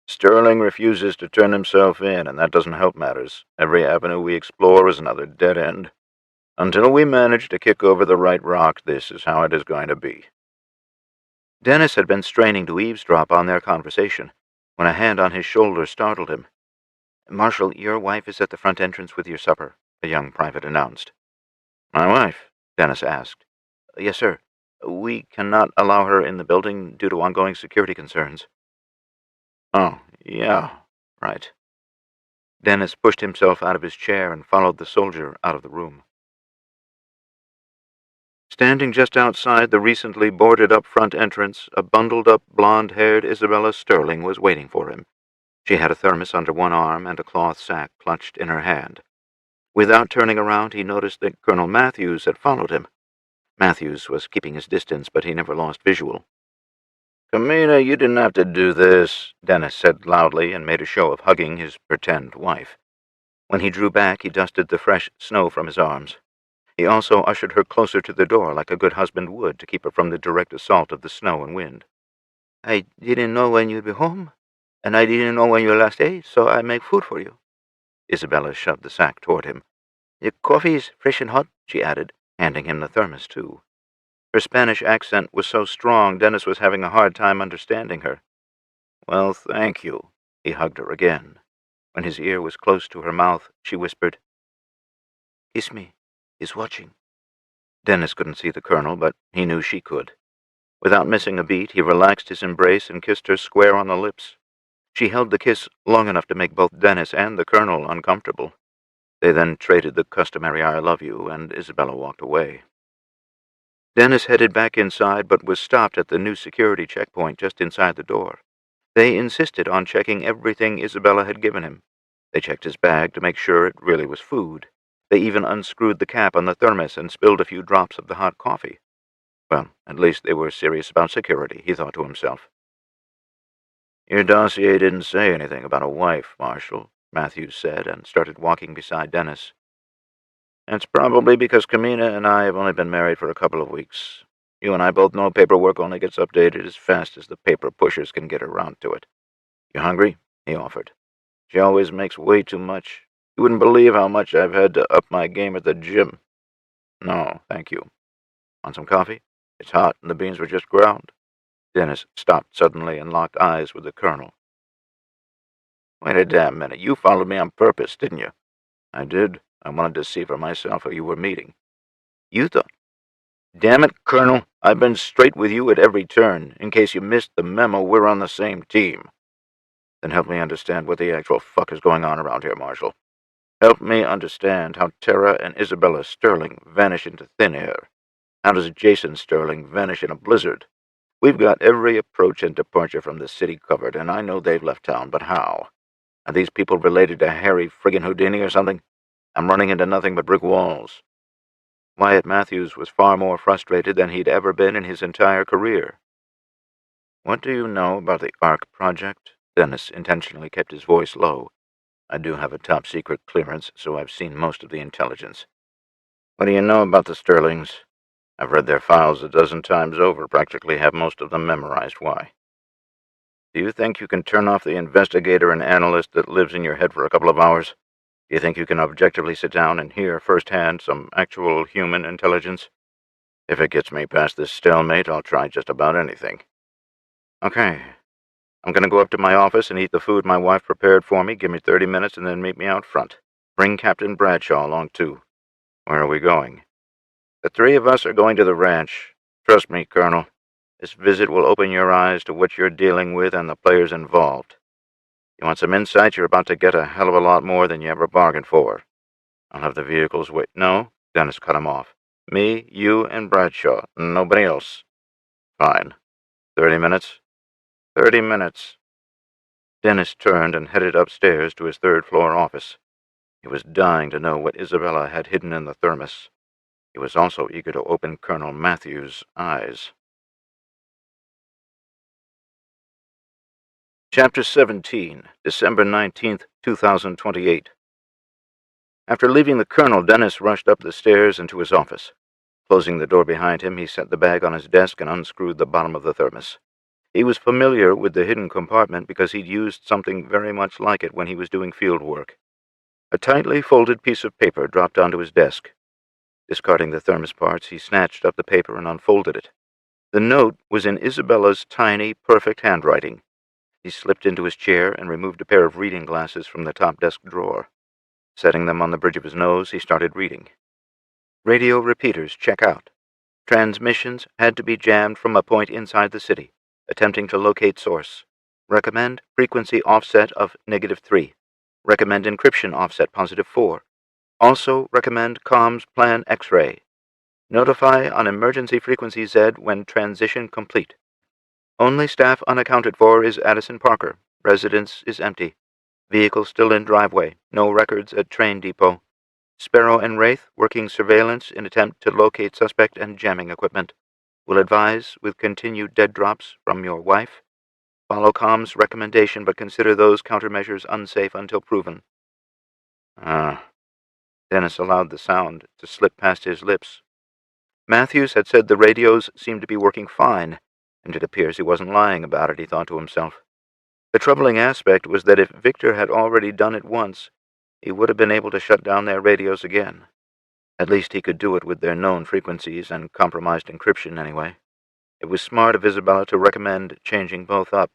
Sterling refuses to turn himself in, and that doesn't help matters. Every avenue we explore is another dead end. Until we manage to kick over the right rock, this is how it is going to be. Dennis had been straining to eavesdrop on their conversation when a hand on his shoulder startled him. Marshal, your wife is at the front entrance with your supper, a young private announced. My wife? Dennis asked. Yes, sir. We cannot allow her in the building due to ongoing security concerns. Oh, yeah, right. Dennis pushed himself out of his chair and followed the soldier out of the room. Standing just outside the recently boarded-up front entrance, a bundled-up, blonde-haired Isabella Sterling was waiting for him. She had a thermos under one arm and a cloth sack clutched in her hand. Without turning around, he noticed that Colonel Matthews had followed him. Matthews was keeping his distance, but he never lost visual. Kamina, you didn't have to do this, Dennis said loudly and made a show of hugging his pretend wife. When he drew back, he dusted the fresh snow from his arms. He also ushered her closer to the door like a good husband would to keep her from the direct assault of the snow and wind. I didn't know when you'd be home, and I didn't know when you last ate, so I make food for you. Isabella shoved the sack toward him. The coffee's fresh and hot, she added, handing him the thermos, too. Her Spanish accent was so strong Dennis was having a hard time understanding her. Well, thank you. He hugged her again. When his ear was close to her mouth, she whispered, Kiss me. He's watching. Dennis couldn't see the colonel, but he knew she could. Without missing a beat, he relaxed his embrace and kissed her square on the lips. She held the kiss long enough to make both Dennis and the colonel uncomfortable. They then traded the customary I love you, and Isabella walked away. Dennis headed back inside, but was stopped at the new security checkpoint just inside the door. They insisted on checking everything Isabella had given him. They checked his bag to make sure it really was food. They even unscrewed the cap on the thermos and spilled a few drops of the hot coffee. Well, at least they were serious about security, he thought to himself. Your dossier didn't say anything about a wife, Marshal, Matthews said, and started walking beside Dennis. It's probably because Kamina and I have only been married for a couple of weeks. You and I both know paperwork only gets updated as fast as the paper pushers can get around to it. You hungry? He offered. She always makes way too much. You wouldn't believe how much I've had to up my game at the gym. No, thank you. Want some coffee? It's hot and the beans were just ground. Dennis stopped suddenly and locked eyes with the colonel. Wait a damn minute. You followed me on purpose, didn't you? I did. I wanted to see for myself who you were meeting. You thought... Damn it, Colonel. I've been straight with you at every turn. In case you missed the memo, we're on the same team. Then help me understand what the actual fuck is going on around here, Marshal. Help me understand how Tara and Isabella Sterling vanish into thin air. How does Jason Sterling vanish in a blizzard? We've got every approach and departure from the city covered, and I know they've left town, but how? Are these people related to Harry friggin' Houdini or something? I'm running into nothing but brick walls. Wyatt Matthews was far more frustrated than he'd ever been in his entire career. What do you know about the ARC project? Dennis intentionally kept his voice low. I do have a top-secret clearance, so I've seen most of the intelligence. What do you know about the Sterlings? I've read their files a dozen times over, practically have most of them memorized. Why? Do you think you can turn off the investigator and analyst that lives in your head for a couple of hours? You think you can objectively sit down and hear firsthand some actual human intelligence? If it gets me past this stalemate, I'll try just about anything. Okay. I'm going to go up to my office and eat the food my wife prepared for me. Give me 30 minutes and then meet me out front. Bring Captain Bradshaw along, too. Where are we going? The three of us are going to the ranch. Trust me, Colonel. This visit will open your eyes to what you're dealing with and the players involved. You want some insight? You're about to get a hell of a lot more than you ever bargained for. I'll have the vehicles wait. No, Dennis cut him off. Me, you, and Bradshaw. Nobody else. Fine. 30 minutes? 30 minutes. Dennis turned and headed upstairs to his third-floor office. He was dying to know what Isabella had hidden in the thermos. He was also eager to open Colonel Matthews' eyes. Chapter 17, December 19th, 2028. After leaving the colonel, Dennis rushed up the stairs and to his office. Closing the door behind him, he set the bag on his desk and unscrewed the bottom of the thermos. He was familiar with the hidden compartment because he'd used something very much like it when he was doing field work. A tightly folded piece of paper dropped onto his desk. Discarding the thermos parts, he snatched up the paper and unfolded it. The note was in Isabella's tiny, perfect handwriting. He slipped into his chair and removed a pair of reading glasses from the top desk drawer. Setting them on the bridge of his nose, he started reading. Radio repeaters check out. Transmissions had to be jammed from a point inside the city. Attempting to locate source. Recommend frequency offset of -3. Recommend encryption offset +4. Also recommend comms plan X-ray. Notify on emergency frequency Z when transition complete. Only staff unaccounted for is Addison Parker. Residence is empty. Vehicle still in driveway. No records at train depot. Sparrow and Wraith working surveillance in attempt to locate suspect and jamming equipment. Will advise with continued dead drops from your wife. Follow comms recommendation, but consider those countermeasures unsafe until proven. Dennis allowed the sound to slip past his lips. Matthews had said the radios seemed to be working fine, and it appears he wasn't lying about it, he thought to himself. The troubling aspect was that if Victor had already done it once, he would have been able to shut down their radios again. At least he could do it with their known frequencies and compromised encryption anyway. It was smart of Isabella to recommend changing both up.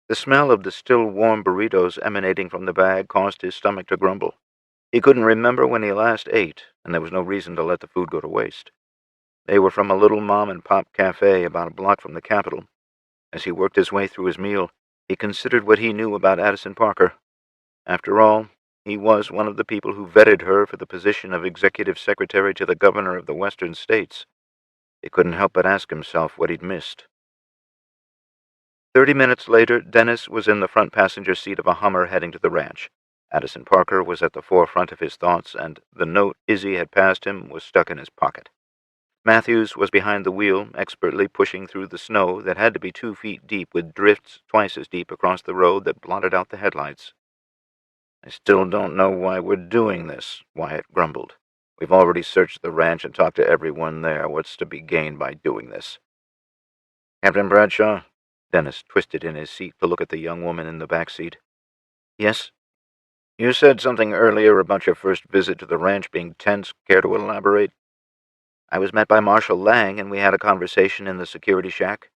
The smell of the still warm burritos emanating from the bag caused his stomach to grumble. He couldn't remember when he last ate, and there was no reason to let the food go to waste. They were from a little mom-and-pop cafe about a block from the Capitol. As he worked his way through his meal, he considered what he knew about Addison Parker. After all, he was one of the people who vetted her for the position of executive secretary to the governor of the western states. He couldn't help but ask himself what he'd missed. 30 minutes later, Dennis was in the front passenger seat of a Hummer heading to the ranch. Addison Parker was at the forefront of his thoughts, and the note Izzy had passed him was stuck in his pocket. Matthews was behind the wheel, expertly pushing through the snow that had to be 2 feet deep, with drifts twice as deep across the road that blotted out the headlights. I still don't know why we're doing this, Wyatt grumbled. We've already searched the ranch and talked to everyone there. What's to be gained by doing this? Captain Bradshaw? Dennis twisted in his seat to look at the young woman in the back seat. Yes? You said something earlier about your first visit to the ranch being tense. Care to elaborate? I was met by Marshal Lang, and we had a conversation in the security shack.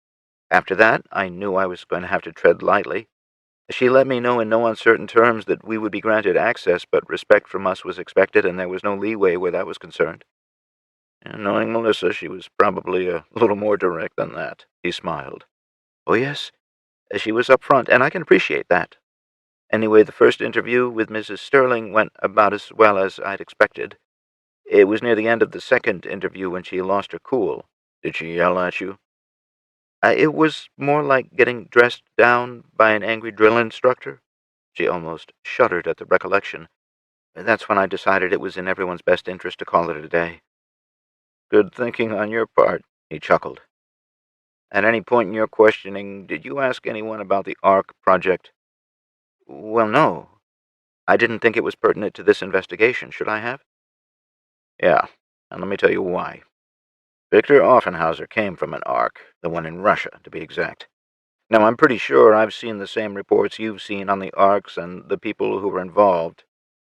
After that, I knew I was going to have to tread lightly. She let me know in no uncertain terms that we would be granted access, but respect from us was expected, and there was no leeway where that was concerned. And knowing Melissa, she was probably a little more direct than that, he smiled. Oh, yes, she was up front, and I can appreciate that. Anyway, the first interview with Mrs. Sterling went about as well as I'd expected. It was near the end of the second interview when she lost her cool. Did she yell at you? It was more like getting dressed down by an angry drill instructor. She almost shuddered at the recollection. That's when I decided it was in everyone's best interest to call it a day. Good thinking on your part, he chuckled. At any point in your questioning, did you ask anyone about the ARC project? Well, no. I didn't think it was pertinent to this investigation. Should I have? Yeah, and let me tell you why. Victor Offenhauser came from an ARC, the one in Russia, to be exact. Now, I'm pretty sure I've seen the same reports you've seen on the ARCs and the people who were involved.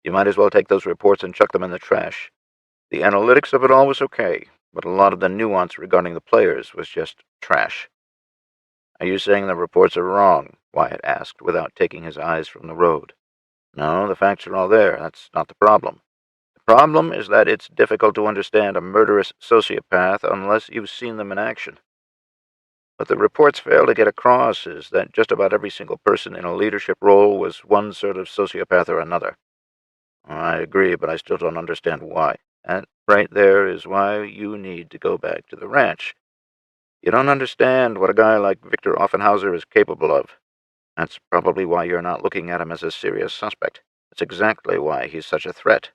You might as well take those reports and chuck them in the trash. The analytics of it all was okay, but a lot of the nuance regarding the players was just trash. Are you saying the reports are wrong? Wyatt asked, without taking his eyes from the road. No, the facts are all there. That's not the problem. The problem is that it's difficult to understand a murderous sociopath unless you've seen them in action. What the reports fail to get across is that just about every single person in a leadership role was one sort of sociopath or another. I agree, but I still don't understand why. That right there is why you need to go back to the ranch. You don't understand what a guy like Victor Offenhauser is capable of. That's probably why you're not looking at him as a serious suspect. That's exactly why he's such a threat.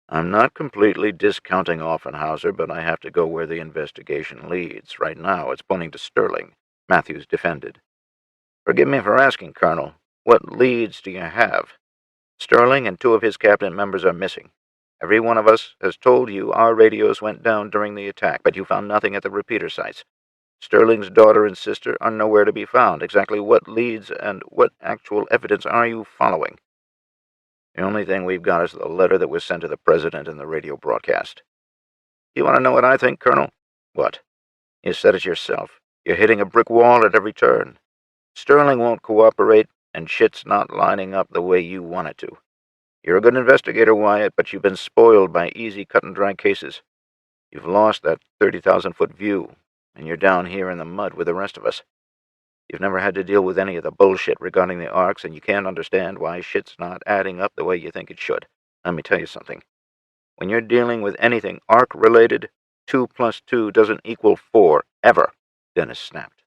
I'm not completely discounting Offenhauser, but I have to go where the investigation leads. Right now, it's pointing to Sterling, Matthews defended. Forgive me for asking, Colonel. What leads do you have? Sterling and 2 of his cabinet members are missing. Every one of us has told you our radios went down during the attack, but you found nothing at the repeater sites. Sterling's daughter and sister are nowhere to be found. Exactly what leads and what actual evidence are you following? The only thing we've got is the letter that was sent to the president and the radio broadcast. You want to know what I think, Colonel? What? You said it yourself. You're hitting a brick wall at every turn. Sterling won't cooperate, and shit's not lining up the way you want it to. You're a good investigator, Wyatt, but you've been spoiled by easy cut-and-dry cases. You've lost that 30,000-foot view, and you're down here in the mud with the rest of us. You've never had to deal with any of the bullshit regarding the arcs, and you can't understand why shit's not adding up the way you think it should. Let me tell you something. When you're dealing with anything arc-related, 2 plus 2 doesn't equal 4, ever, Dennis snapped.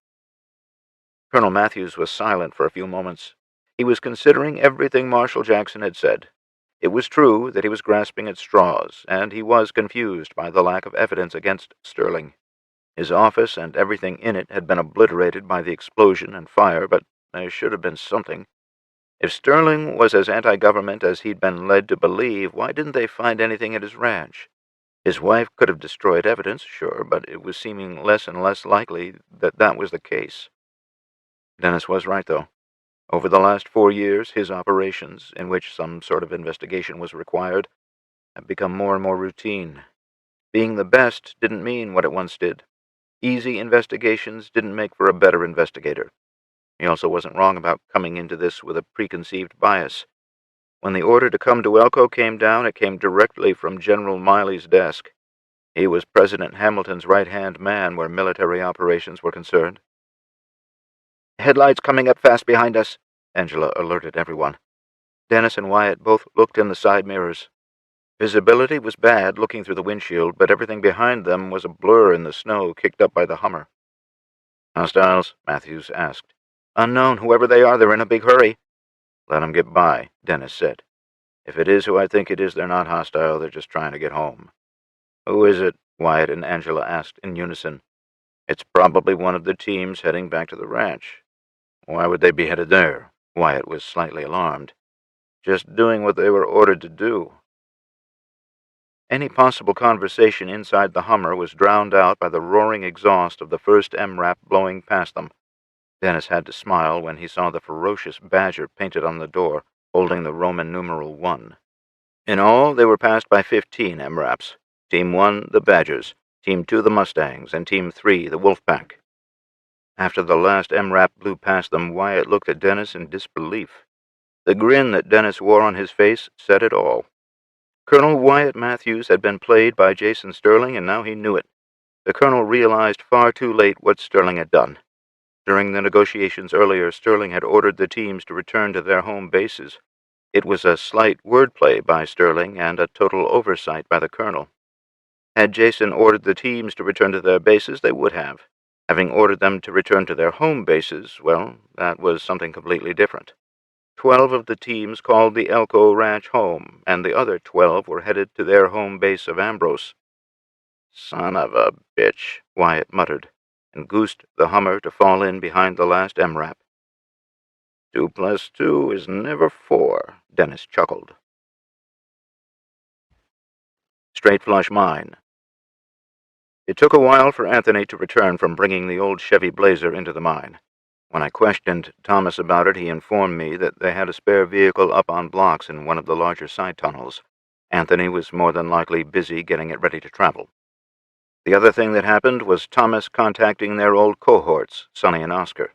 Colonel Matthews was silent for a few moments. He was considering everything Marshal Jackson had said. It was true that he was grasping at straws, and he was confused by the lack of evidence against Sterling. His office and everything in it had been obliterated by the explosion and fire, but there should have been something. If Sterling was as anti-government as he'd been led to believe, why didn't they find anything at his ranch? His wife could have destroyed evidence, sure, but it was seeming less and less likely that that was the case. Dennis was right, though. Over the last 4 years, his operations, in which some sort of investigation was required, have become more and more routine. Being the best didn't mean what it once did. Easy investigations didn't make for a better investigator. He also wasn't wrong about coming into this with a preconceived bias. When the order to come to Elko came down, it came directly from General Miley's desk. He was President Hamilton's right-hand man where military operations were concerned. "Headlights coming up fast behind us," Angela alerted everyone. Dennis and Wyatt both looked in the side mirrors. Visibility was bad looking through the windshield, but everything behind them was a blur in the snow kicked up by the Hummer. "Hostiles?" Matthews asked. "Unknown. Whoever they are, they're in a big hurry." "Let them get by," Dennis said. "If it is who I think it is, they're not hostile. They're just trying to get home." "Who is it?" Wyatt and Angela asked in unison. "It's probably one of the teams heading back to the ranch." "Why would they be headed there?" Wyatt was slightly alarmed. "Just doing what they were ordered to do." Any possible conversation inside the Hummer was drowned out by the roaring exhaust of the first MRAP blowing past them. Dennis had to smile when he saw the ferocious badger painted on the door, holding the Roman numeral 1. In all, they were passed by 15 MRAPs. Team 1, the Badgers, Team 2, the Mustangs, and Team 3, the Wolfpack. After the last MRAP blew past them, Wyatt looked at Dennis in disbelief. The grin that Dennis wore on his face said it all. Colonel Wyatt Matthews had been played by Jason Sterling, and now he knew it. The colonel realized far too late what Sterling had done. During the negotiations earlier, Sterling had ordered the teams to return to their home bases. It was a slight wordplay by Sterling and a total oversight by the colonel. Had Jason ordered the teams to return to their bases, they would have. Having ordered them to return to their home bases, well, that was something completely different. 12 of the teams called the Elko Ranch home, and the other 12 were headed to their home base of Ambrose. "Son of a bitch," Wyatt muttered, and goosed the Hummer to fall in behind the last MRAP. 2 plus 2 is never 4, Dennis chuckled. Straight Flush Mine. It took a while for Anthony to return from bringing the old Chevy Blazer into the mine. When I questioned Thomas about it, he informed me that they had a spare vehicle up on blocks in one of the larger side tunnels. Anthony was more than likely busy getting it ready to travel. The other thing that happened was Thomas contacting their old cohorts, Sonny and Oscar.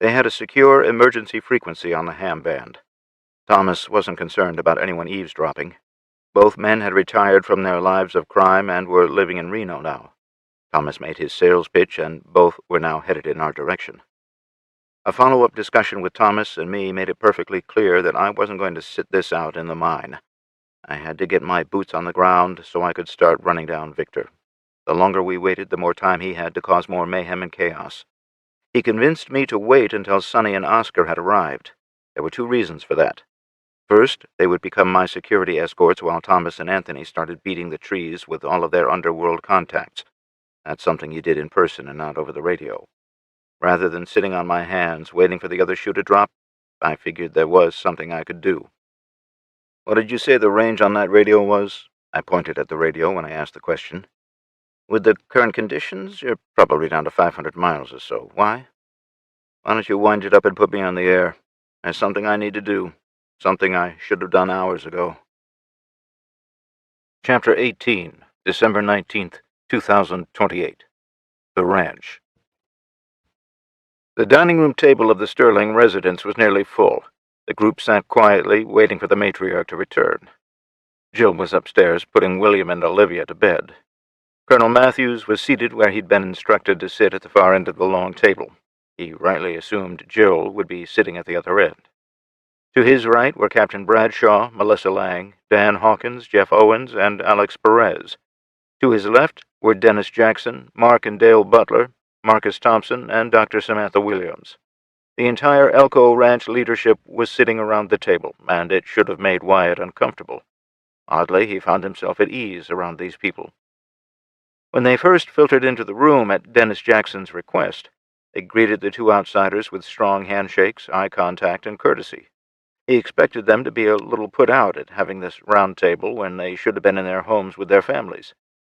They had a secure emergency frequency on the ham band. Thomas wasn't concerned about anyone eavesdropping. Both men had retired from their lives of crime and were living in Reno now. Thomas made his sales pitch, and both were now headed in our direction. A follow-up discussion with Thomas and me made it perfectly clear that I wasn't going to sit this out in the mine. I had to get my boots on the ground so I could start running down Victor. The longer we waited, the more time he had to cause more mayhem and chaos. He convinced me to wait until Sonny and Oscar had arrived. There were 2 reasons for that. First, they would become my security escorts while Thomas and Anthony started beating the trees with all of their underworld contacts. That's something you did in person and not over the radio. Rather than sitting on my hands waiting for the other shoe to drop, I figured there was something I could do. "What did you say the range on that radio was?" I pointed at the radio when I asked the question. "With the current conditions, you're probably down to 500 miles or so. Why?" "Why don't you wind it up and put me on the air? There's something I need to do. Something I should have done hours ago." Chapter 18, December 19th, 2028. The Ranch. The dining room table of the Sterling residence was nearly full. The group sat quietly, waiting for the matriarch to return. Jill was upstairs, putting William and Olivia to bed. Colonel Matthews was seated where he'd been instructed to sit at the far end of the long table. He rightly assumed Jill would be sitting at the other end. To his right were Captain Bradshaw, Melissa Lang, Dan Hawkins, Jeff Owens, and Alex Perez. To his left were Dennis Jackson, Mark and Dale Butler, Marcus Thompson, and Dr. Samantha Williams. The entire Elko Ranch leadership was sitting around the table, and it should have made Wyatt uncomfortable. Oddly, he found himself at ease around these people. When they first filtered into the room at Dennis Jackson's request, they greeted the 2 outsiders with strong handshakes, eye contact, and courtesy. He expected them to be a little put out at having this round table when they should have been in their homes with their families.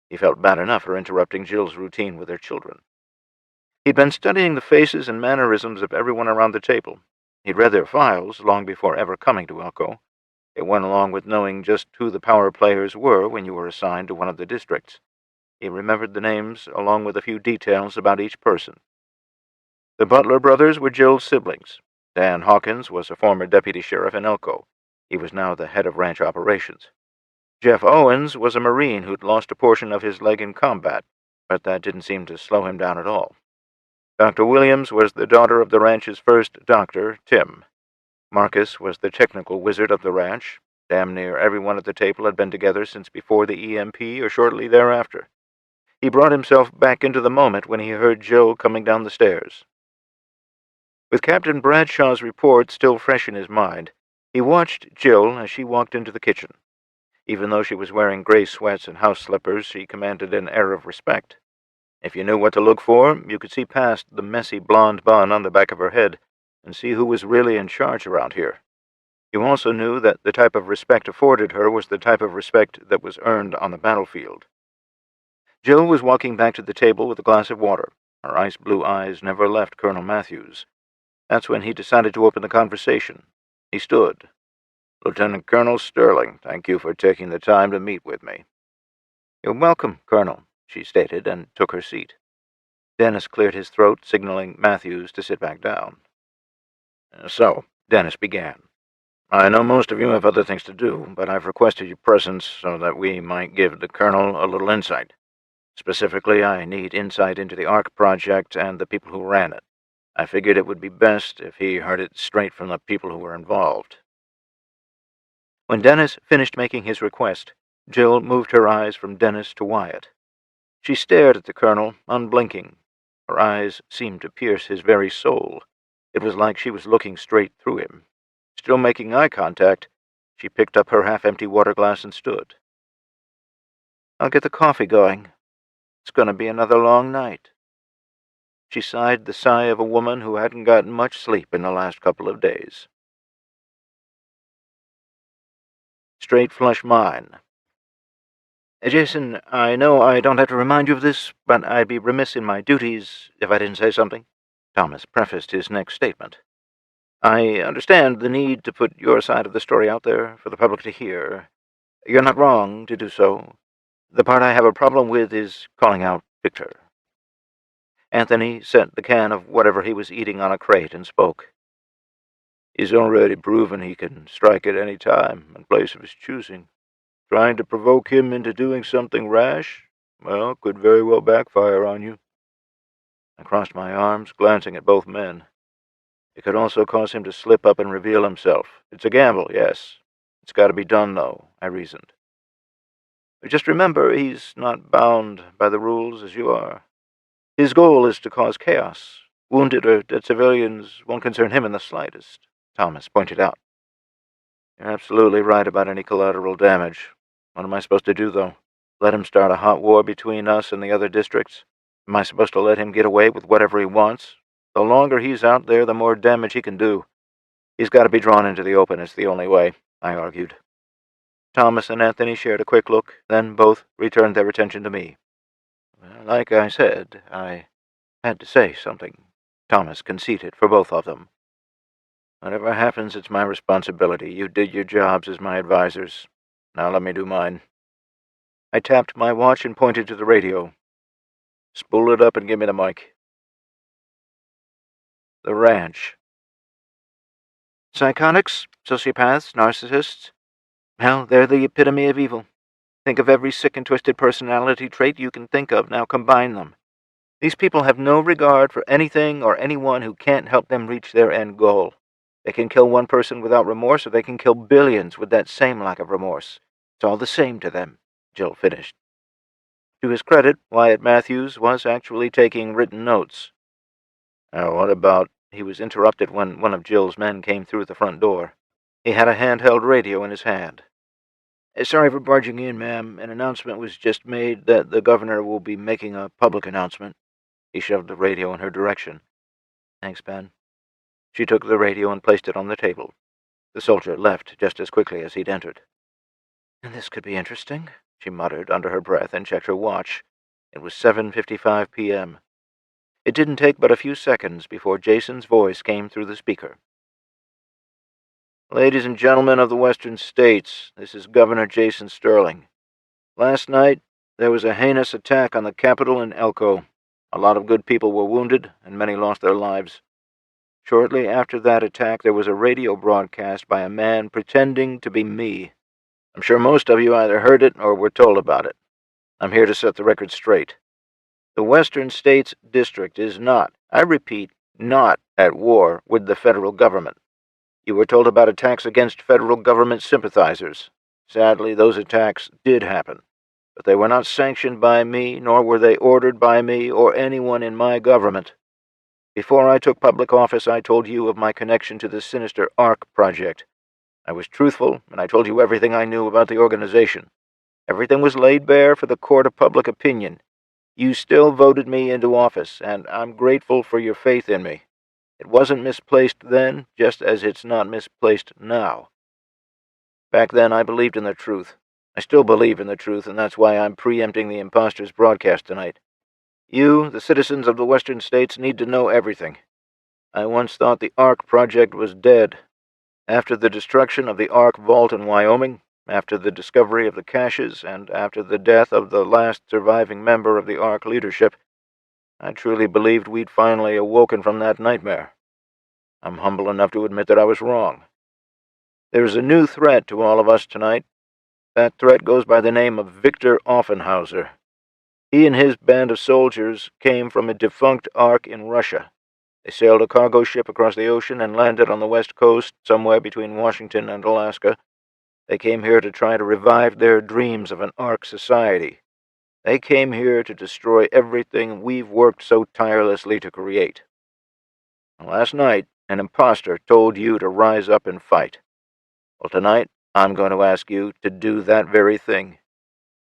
He felt bad enough for interrupting Jill's routine with their children. He'd been studying the faces and mannerisms of everyone around the table. He'd read their files long before ever coming to Elko. It went along with knowing just who the power players were when you were assigned to one of the districts. He remembered the names along with a few details about each person. The Butler brothers were Jill's siblings. Dan Hawkins was a former deputy sheriff in Elko. He was now the head of ranch operations. Jeff Owens was a Marine who'd lost a portion of his leg in combat, but that didn't seem to slow him down at all. Dr. Williams was the daughter of the ranch's first doctor, Tim. Marcus was the technical wizard of the ranch. Damn near everyone at the table had been together since before the EMP or shortly thereafter. He brought himself back into the moment when he heard Jill coming down the stairs. With Captain Bradshaw's report still fresh in his mind, he watched Jill as she walked into the kitchen. Even though she was wearing gray sweats and house slippers, she commanded an air of respect. If you knew what to look for, you could see past the messy blonde bun on the back of her head and see who was really in charge around here. You also knew that the type of respect afforded her was the type of respect that was earned on the battlefield. Jill was walking back to the table with a glass of water. Her ice-blue eyes never left Colonel Matthews. That's when he decided to open the conversation. He stood. "Lieutenant Colonel Sterling, thank you for taking the time to meet with me." "You're welcome, Colonel," she stated, and took her seat. Dennis cleared his throat, signaling Matthews to sit back down. "So," Dennis began, "I know most of you have other things to do, but I've requested your presence so that we might give the Colonel a little insight. Specifically, I need insight into the ARC project and the people who ran it. I figured it would be best if he heard it straight from the people who were involved." When Dennis finished making his request, Jill moved her eyes from Dennis to Wyatt. She stared at the colonel, unblinking. Her eyes seemed to pierce his very soul. It was like she was looking straight through him. Still making eye contact, she picked up her half-empty water glass and stood. "I'll get the coffee going. It's going to be another long night." She sighed the sigh of a woman who hadn't gotten much sleep in the last couple of days. Straight Flush Mine. "Jason, I know I don't have to remind you of this, but I'd be remiss in my duties if I didn't say something." Thomas prefaced his next statement. "I understand the need to put your side of the story out there for the public to hear. You're not wrong to do so. The part I have a problem with is calling out Victor." Anthony set the can of whatever he was eating on a crate and spoke. "He's already proven he can strike at any time and place of his choosing. Trying to provoke him into doing something rash, well, could very well backfire on you." I crossed my arms, glancing at both men. It could also cause him to slip up and reveal himself. It's a gamble, yes. It's got to be done, though, I reasoned. Just remember, he's not bound by the rules as you are. His goal is to cause chaos. Wounded or dead civilians won't concern him in the slightest, Thomas pointed out. You're absolutely right about any collateral damage. What am I supposed to do, though? Let him start a hot war between us and the other districts? Am I supposed to let him get away with whatever he wants? The longer he's out there, the more damage he can do. He's got to be drawn into the open. It's the only way, I argued. Thomas and Anthony shared a quick look, then both returned their attention to me. Like I said, I had to say something, Thomas conceded for both of them. Whatever happens, it's my responsibility. You did your jobs as my advisors. Now let me do mine. I tapped my watch and pointed to the radio. Spool it up and give me the mic. The ranch. Psychotics, sociopaths, narcissists. Well, they're the epitome of evil. Think of every sick and twisted personality trait you can think of, now combine them. These people have no regard for anything or anyone who can't help them reach their end goal. They can kill one person without remorse, or they can kill billions with that same lack of remorse. It's all the same to them, Jill finished. To his credit, Wyatt Matthews was actually taking written notes. What about... He was interrupted when one of Jill's men came through the front door. He had a handheld radio in his hand. Sorry for barging in, ma'am. An announcement was just made that the governor will be making a public announcement. He shoved the radio in her direction. Thanks, Ben. She took the radio and placed it on the table. The soldier left just as quickly as he'd entered. This could be interesting, she muttered under her breath and checked her watch. It was 7:55 p.m. It didn't take but a few seconds before Jason's voice came through the speaker. Ladies and gentlemen of the Western States, this is Governor Jason Sterling. Last night, there was a heinous attack on the Capitol in Elko. A lot of good people were wounded, and many lost their lives. Shortly after that attack, there was a radio broadcast by a man pretending to be me. I'm sure most of you either heard it or were told about it. I'm here to set the record straight. The Western States District is not, I repeat, not at war with the federal government. You were told about attacks against federal government sympathizers. Sadly, those attacks did happen, but they were not sanctioned by me, nor were they ordered by me or anyone in my government. Before I took public office, I told you of my connection to the sinister ARC project. I was truthful, and I told you everything I knew about the organization. Everything was laid bare for the court of public opinion. You still voted me into office, and I'm grateful for your faith in me. It wasn't misplaced then, just as it's not misplaced now. Back then, I believed in the truth. I still believe in the truth, and that's why I'm preempting the imposter's broadcast tonight. You, the citizens of the Western States, need to know everything. I once thought the ARC project was dead. After the destruction of the ARC vault in Wyoming, after the discovery of the caches, and after the death of the last surviving member of the ARC leadership, I truly believed we'd finally awoken from that nightmare. I'm humble enough to admit that I was wrong. There's a new threat to all of us tonight. That threat goes by the name of Victor Offenhauser. He and his band of soldiers came from a defunct ARC in Russia. They sailed a cargo ship across the ocean and landed on the west coast, somewhere between Washington and Alaska. They came here to try to revive their dreams of an ARC society. They came here to destroy everything we've worked so tirelessly to create. Last night, an imposter told you to rise up and fight. Well, tonight, I'm going to ask you to do that very thing.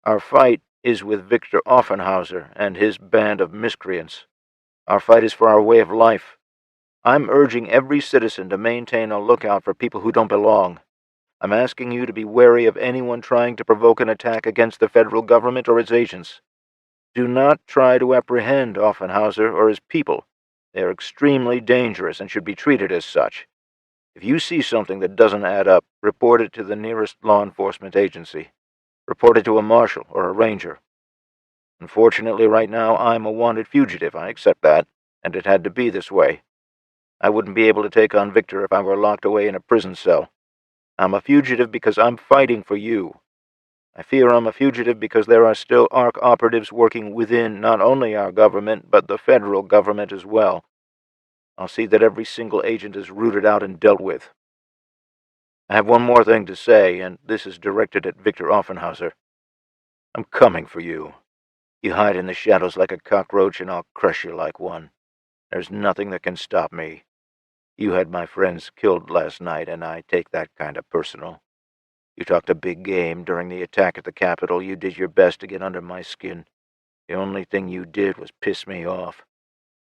Our fight is with Victor Offenhauser and his band of miscreants. Our fight is for our way of life. I'm urging every citizen to maintain a lookout for people who don't belong. I'm asking you to be wary of anyone trying to provoke an attack against the federal government or its agents. Do not try to apprehend Offenhauser or his people. They are extremely dangerous and should be treated as such. If you see something that doesn't add up, report it to the nearest law enforcement agency. Report it to a marshal or a ranger. Unfortunately, right now, I'm a wanted fugitive. I accept that, and it had to be this way. I wouldn't be able to take on Victor if I were locked away in a prison cell. I'm a fugitive because I'm fighting for you. I fear I'm a fugitive because there are still ARC operatives working within not only our government, but the federal government as well. I'll see that every single agent is rooted out and dealt with. I have one more thing to say, and this is directed at Victor Offenhauser. I'm coming for you. You hide in the shadows like a cockroach, and I'll crush you like one. There's nothing that can stop me. You had my friends killed last night, and I take that kind of personal. You talked a big game during the attack at the Capitol. You did your best to get under my skin. The only thing you did was piss me off.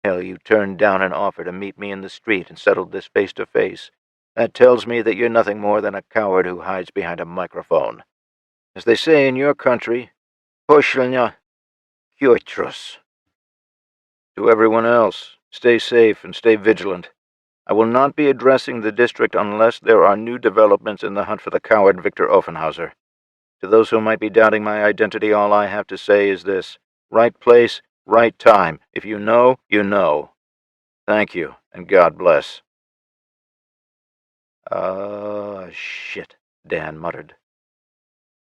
Hell, you turned down an offer to meet me in the street and settled this face-to-face. That tells me that you're nothing more than a coward who hides behind a microphone. As they say in your country, poślnia kiotrus. To everyone else, stay safe and stay vigilant. I will not be addressing the district unless there are new developments in the hunt for the coward Victor Offenhauser. To those who might be doubting my identity, all I have to say is this: right place, right time. If you know, you know. Thank you, and God bless. Shit, Dan muttered.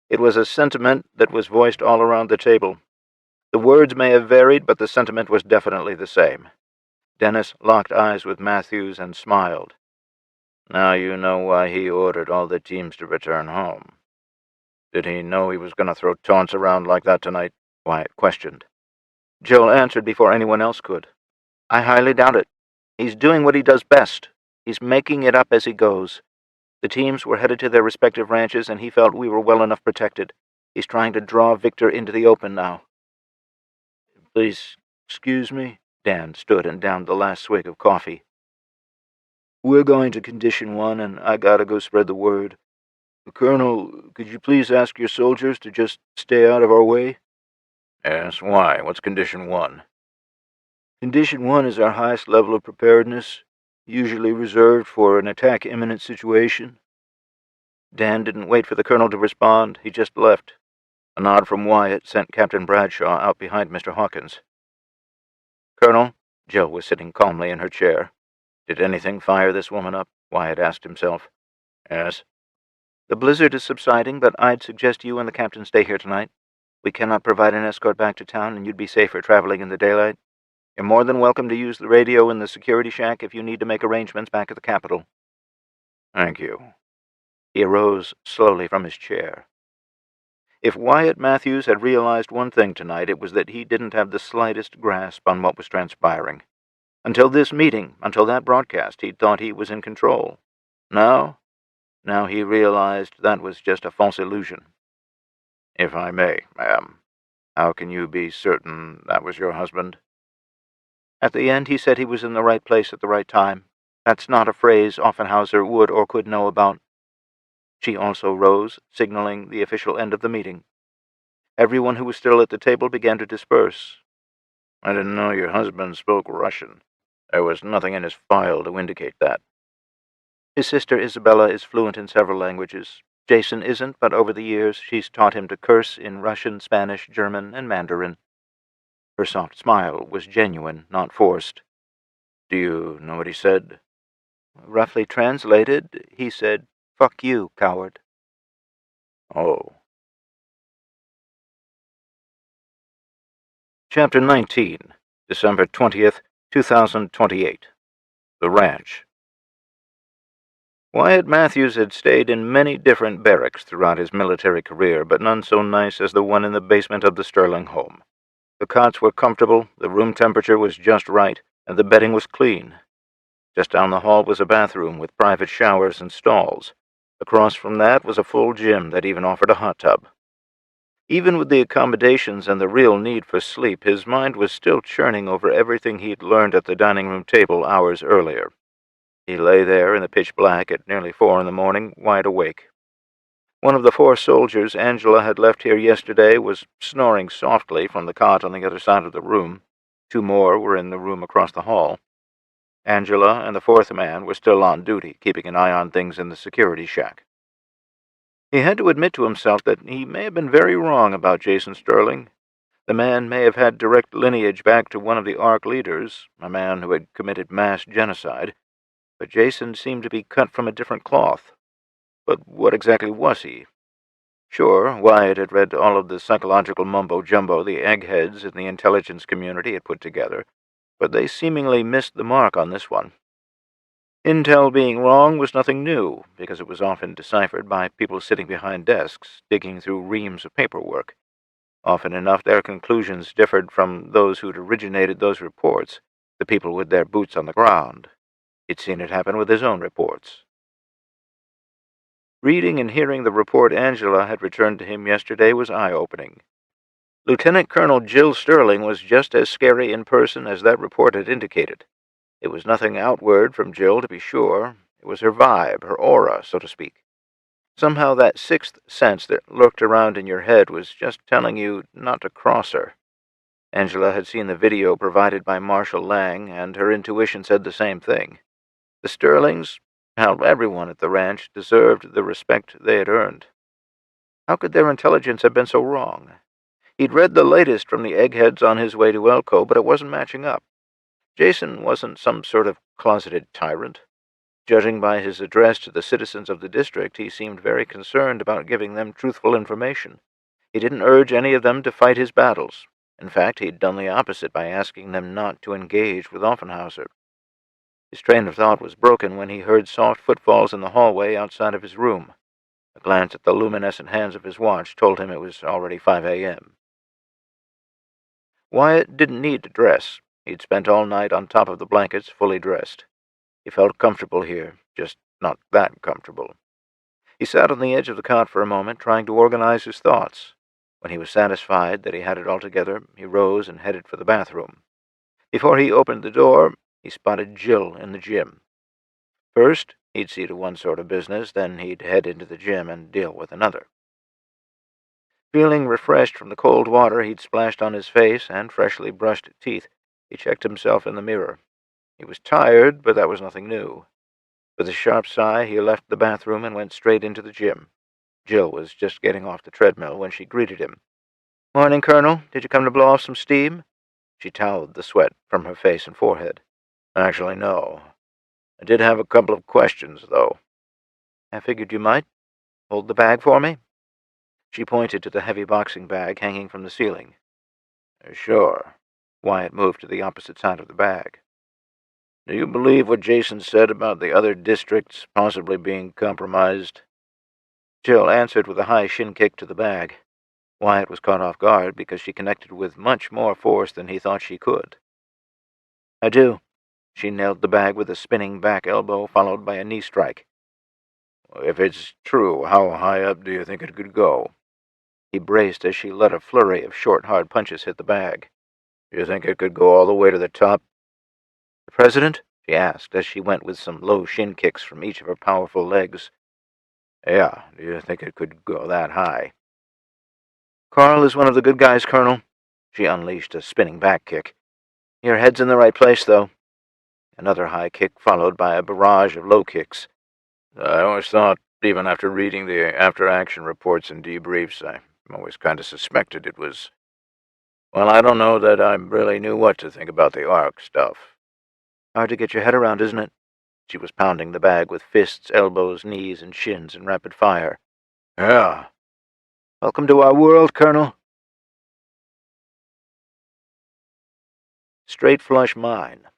It was a sentiment that was voiced all around the table. The words may have varied, but the sentiment was definitely the same. Dennis locked eyes with Matthews and smiled. Now you know why he ordered all the teams to return home. Did he know he was going to throw taunts around like that tonight? Wyatt questioned. Joel answered before anyone else could. I highly doubt it. He's doing what he does best. He's making it up as he goes. The teams were headed to their respective ranches, and he felt we were well enough protected. He's trying to draw Victor into the open now. Please, excuse me. Dan stood and downed the last swig of coffee. We're going to Condition 1, and I gotta go spread the word. Colonel, could you please ask your soldiers to just stay out of our way? Yes, why? What's Condition 1? Condition 1 is our highest level of preparedness, usually reserved for an attack-imminent situation. Dan didn't wait for the colonel to respond. He just left. A nod from Wyatt sent Captain Bradshaw out behind Mr. Hawkins. Colonel, Jill was sitting calmly in her chair. Did anything fire this woman up? Wyatt asked himself. Yes. The blizzard is subsiding, but I'd suggest you and the captain stay here tonight. We cannot provide an escort back to town, and you'd be safer traveling in the daylight. You're more than welcome to use the radio in the security shack if you need to make arrangements back at the Capitol. Thank you. He arose slowly from his chair. If Wyatt Matthews had realized one thing tonight, it was that he didn't have the slightest grasp on what was transpiring. Until this meeting, until that broadcast, he'd thought he was in control. Now he realized that was just a false illusion. If I may, ma'am, how can you be certain that was your husband? At the end, he said he was in the right place at the right time. That's not a phrase Offenhauser would or could know about. She also rose, signaling the official end of the meeting. Everyone who was still at the table began to disperse. I didn't know your husband spoke Russian. There was nothing in his file to indicate that. His sister Isabella is fluent in several languages. Jason isn't, but over the years she's taught him to curse in Russian, Spanish, German, and Mandarin. Her soft smile was genuine, not forced. Do you know what he said? Roughly translated, he said, "Fuck you, coward." Oh. Chapter 19, December 20th, 2028. The Ranch. Wyatt Matthews had stayed in many different barracks throughout his military career, but none so nice as the one in the basement of the Sterling home. The cots were comfortable, the room temperature was just right, and the bedding was clean. Just down the hall was a bathroom with private showers and stalls. Across from that was a full gym that even offered a hot tub. Even with the accommodations and the real need for sleep, his mind was still churning over everything he'd learned at the dining room table hours earlier. He lay there in the pitch black at nearly 4 in the morning, wide awake. One of the 4 soldiers Angela had left here yesterday was snoring softly from the cot on the other side of the room. 2 more were in the room across the hall. Angela and the fourth man were still on duty, keeping an eye on things in the security shack. He had to admit to himself that he may have been very wrong about Jason Sterling. The man may have had direct lineage back to one of the ARC leaders, a man who had committed mass genocide, but Jason seemed to be cut from a different cloth. But what exactly was he? Sure, Wyatt had read all of the psychological mumbo-jumbo the eggheads in the intelligence community had put together, but they seemingly missed the mark on this one. Intel being wrong was nothing new, because it was often deciphered by people sitting behind desks, digging through reams of paperwork. Often enough, their conclusions differed from those who'd originated those reports, the people with their boots on the ground. He'd seen it happen with his own reports. Reading and hearing the report Angela had returned to him yesterday was eye-opening. Lieutenant Colonel Jill Sterling was just as scary in person as that report had indicated. It was nothing outward from Jill, to be sure. It was her vibe, her aura, so to speak. Somehow that sixth sense that lurked around in your head was just telling you not to cross her. Angela had seen the video provided by Marshal Lang, and her intuition said the same thing. The Sterlings, hell, everyone at the ranch, deserved the respect they had earned. How could their intelligence have been so wrong? He'd read the latest from the eggheads on his way to Elko, but it wasn't matching up. Jason wasn't some sort of closeted tyrant. Judging by his address to the citizens of the district, he seemed very concerned about giving them truthful information. He didn't urge any of them to fight his battles. In fact, he'd done the opposite by asking them not to engage with Offenhauser. His train of thought was broken when he heard soft footfalls in the hallway outside of his room. A glance at the luminescent hands of his watch told him it was already 5 a.m. Wyatt didn't need to dress. He'd spent all night on top of the blankets, fully dressed. He felt comfortable here, just not that comfortable. He sat on the edge of the cot for a moment, trying to organize his thoughts. When he was satisfied that he had it all together, he rose and headed for the bathroom. Before he opened the door, he spotted Jill in the gym. First, he'd see to one sort of business, then he'd head into the gym and deal with another. Feeling refreshed from the cold water he'd splashed on his face and freshly brushed teeth, he checked himself in the mirror. He was tired, but that was nothing new. With a sharp sigh, he left the bathroom and went straight into the gym. Jill was just getting off the treadmill when she greeted him. "Morning, Colonel. Did you come to blow off some steam?" She toweled the sweat from her face and forehead. "Actually, no. I did have a couple of questions, though." "I figured you might. Hold the bag for me?" She pointed to the heavy boxing bag hanging from the ceiling. "Sure." Wyatt moved to the opposite side of the bag. "Do you believe what Jason said about the other districts possibly being compromised?" Jill answered with a high shin kick to the bag. Wyatt was caught off guard because she connected with much more force than he thought she could. "I do." She nailed the bag with a spinning back elbow, followed by a knee strike. "If it's true, how high up do you think it could go?" He braced as she let a flurry of short, hard punches hit the bag. "Do you think it could go all the way to the top?" "The President?" she asked as she went with some low shin kicks from each of her powerful legs. "Yeah, do you think it could go that high?" "Carl is one of the good guys, Colonel." She unleashed a spinning back kick. "Your head's in the right place, though." Another high kick followed by a barrage of low kicks. "I always thought, even after reading the after-action reports and debriefs, I always kind of suspected it was... Well, I don't know that I really knew what to think about the ARC stuff." "Hard to get your head around, isn't it?" She was pounding the bag with fists, elbows, knees, and shins in rapid fire. "Yeah." "Welcome to our world, Colonel." Straight Flush Mine.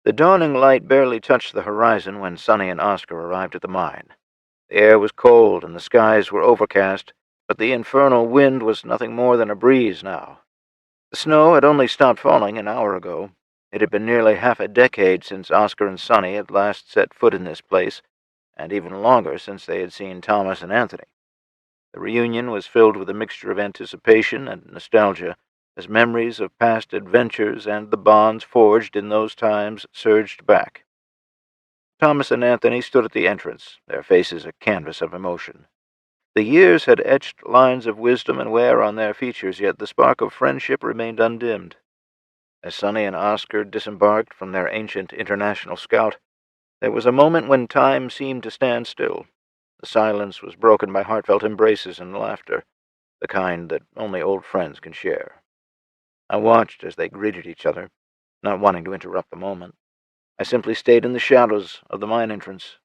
The dawning light barely touched the horizon when Sonny and Oscar arrived at the mine. The air was cold and the skies were overcast, but the infernal wind was nothing more than a breeze now. The snow had only stopped falling an hour ago. It had been nearly half a decade since Oscar and Sonny had last set foot in this place, and even longer since they had seen Thomas and Anthony. The reunion was filled with a mixture of anticipation and nostalgia, as memories of past adventures and the bonds forged in those times surged back. Thomas and Anthony stood at the entrance, their faces a canvas of emotion. The years had etched lines of wisdom and wear on their features, yet the spark of friendship remained undimmed. As Sonny and Oscar disembarked from their ancient international scout, there was a moment when time seemed to stand still. The silence was broken by heartfelt embraces and laughter, the kind that only old friends can share. I watched as they greeted each other, not wanting to interrupt the moment. I simply stayed in the shadows of the mine entrance.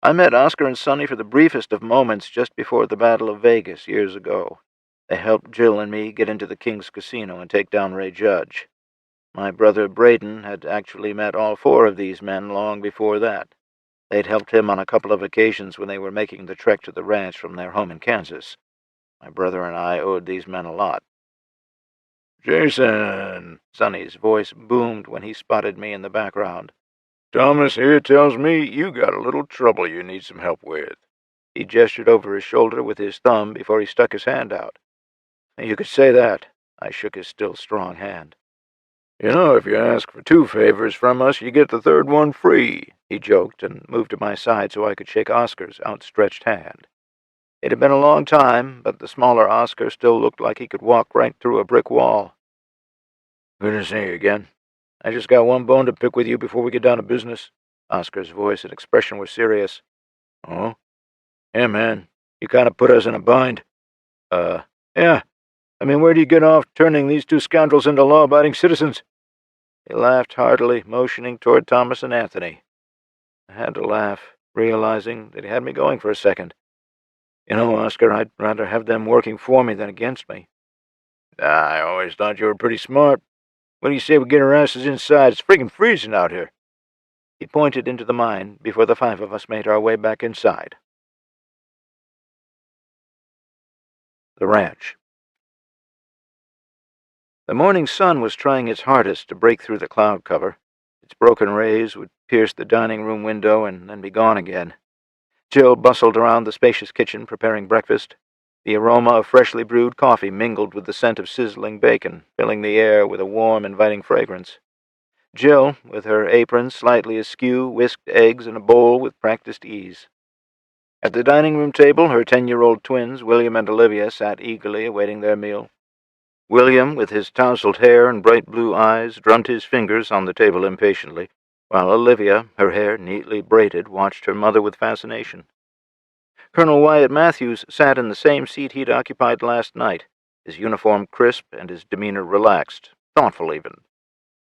I met Oscar and Sonny for the briefest of moments just before the Battle of Vegas years ago. They helped Jill and me get into the King's Casino and take down Ray Judge. My brother Braden had actually met all four of these men long before that. They'd helped him on a couple of occasions when they were making the trek to the ranch from their home in Kansas. My brother and I owed these men a lot. "Jason!" Sonny's voice boomed when he spotted me in the background. "Thomas here tells me you got a little trouble you need some help with." He gestured over his shoulder with his thumb before he stuck his hand out. "You could say that." I shook his still strong hand. "You know, if you ask for 2 favors from us, you get the third one free," he joked and moved to my side so I could shake Oscar's outstretched hand. It had been a long time, but the smaller Oscar still looked like he could walk right through a brick wall. "Good to see you again. I just got one bone to pick with you before we get down to business." Oscar's voice and expression were serious. "Oh? Yeah, man. You kind of put us in a bind." Yeah. I mean, where do you get off turning these 2 scoundrels into law-abiding citizens?" He laughed heartily, motioning toward Thomas and Anthony. I had to laugh, realizing that he had me going for a second. "You know, Oscar, I'd rather have them working for me than against me." "I always thought you were pretty smart. What do you say we get our asses inside? It's freaking freezing out here." He pointed into the mine before the 5 of us made our way back inside. The ranch. The morning sun was trying its hardest to break through the cloud cover. Its broken rays would pierce the dining room window and then be gone again. Jill bustled around the spacious kitchen preparing breakfast. The aroma of freshly brewed coffee mingled with the scent of sizzling bacon, filling the air with a warm, inviting fragrance. Jill, with her apron slightly askew, whisked eggs in a bowl with practiced ease. At the dining room table, her 10-year-old twins, William and Olivia, sat eagerly awaiting their meal. William, with his tousled hair and bright blue eyes, drummed his fingers on the table impatiently, while Olivia, her hair neatly braided, watched her mother with fascination. Colonel Wyatt Matthews sat in the same seat he'd occupied last night, his uniform crisp and his demeanor relaxed, thoughtful even.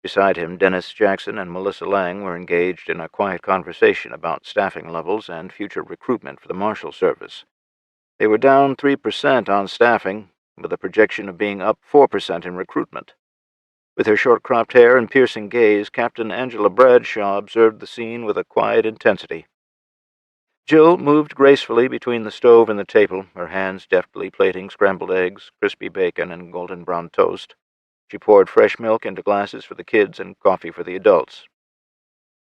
Beside him, Dennis Jackson and Melissa Lang were engaged in a quiet conversation about staffing levels and future recruitment for the Marshal Service. They were down 3% on staffing, with a projection of being up 4% in recruitment. With her short-cropped hair and piercing gaze, Captain Angela Bradshaw observed the scene with a quiet intensity. Jill moved gracefully between the stove and the table, her hands deftly plating scrambled eggs, crispy bacon, and golden brown toast. She poured fresh milk into glasses for the kids and coffee for the adults.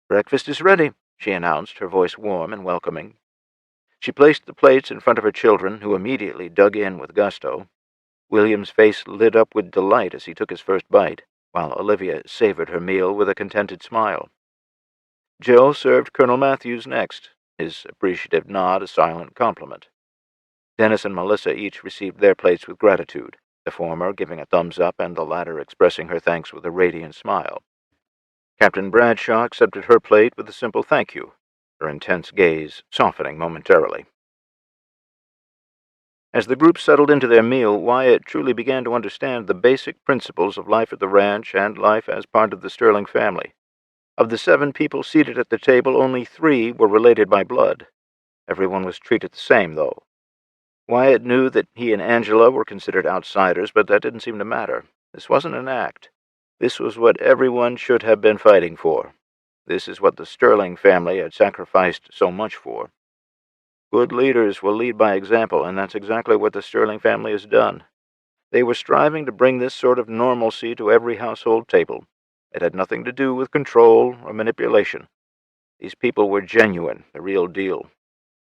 "Breakfast is ready," she announced, her voice warm and welcoming. She placed the plates in front of her children, who immediately dug in with gusto. William's face lit up with delight as he took his first bite, while Olivia savored her meal with a contented smile. Jill served Colonel Matthews next, his appreciative nod a silent compliment. Dennis and Melissa each received their plates with gratitude, the former giving a thumbs up and the latter expressing her thanks with a radiant smile. Captain Bradshaw accepted her plate with a simple thank you, her intense gaze softening momentarily. As the group settled into their meal, Wyatt truly began to understand the basic principles of life at the ranch and life as part of the Sterling family. Of the 7 people seated at the table, only 3 were related by blood. Everyone was treated the same, though. Wyatt knew that he and Angela were considered outsiders, but that didn't seem to matter. This wasn't an act. This was what everyone should have been fighting for. This is what the Sterling family had sacrificed so much for. Good leaders will lead by example, and that's exactly what the Sterling family has done. They were striving to bring this sort of normalcy to every household table. It had nothing to do with control or manipulation. These people were genuine, the real deal.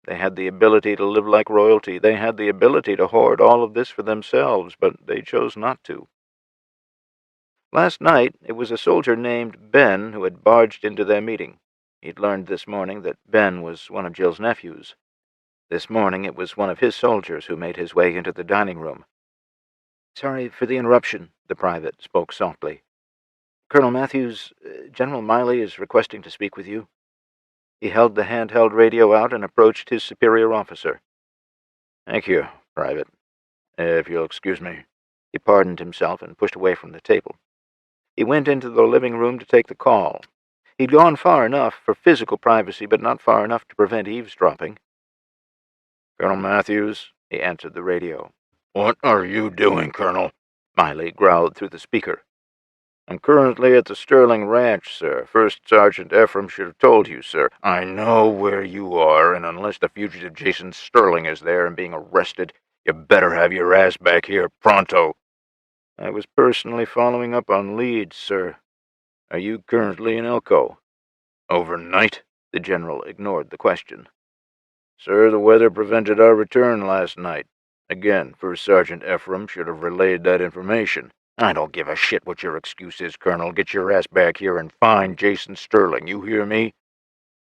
They had the ability to live like royalty. They had the ability to hoard all of this for themselves, but they chose not to. Last night, it was a soldier named Ben who had barged into their meeting. He'd learned this morning that Ben was one of Jill's nephews. This morning, it was one of his soldiers who made his way into the dining room. "Sorry for the interruption," the private spoke softly. Colonel Matthews, General Miley is requesting to speak with you." He held the handheld radio out and approached his superior officer. "Thank you, Private. If you'll excuse me." He pardoned himself and pushed away from the table. He went into the living room to take the call. He'd gone far enough for physical privacy, but not far enough to prevent eavesdropping. "Colonel Matthews," he answered the radio. "What are you doing, Colonel?" Miley growled through the speaker. "I'm currently at the Sterling Ranch, sir. First Sergeant Ephraim should have told you, sir." "I know where you are, and unless the fugitive Jason Sterling is there and being arrested, you better have your ass back here pronto." "I was personally following up on leads, sir. Are you currently in Elko?" "Overnight?" The general ignored the question. "Sir, the weather prevented our return last night. Again, First Sergeant Ephraim should have relayed that information." "I don't give a shit what your excuse is, Colonel. Get your ass back here and find Jason Sterling. You hear me?"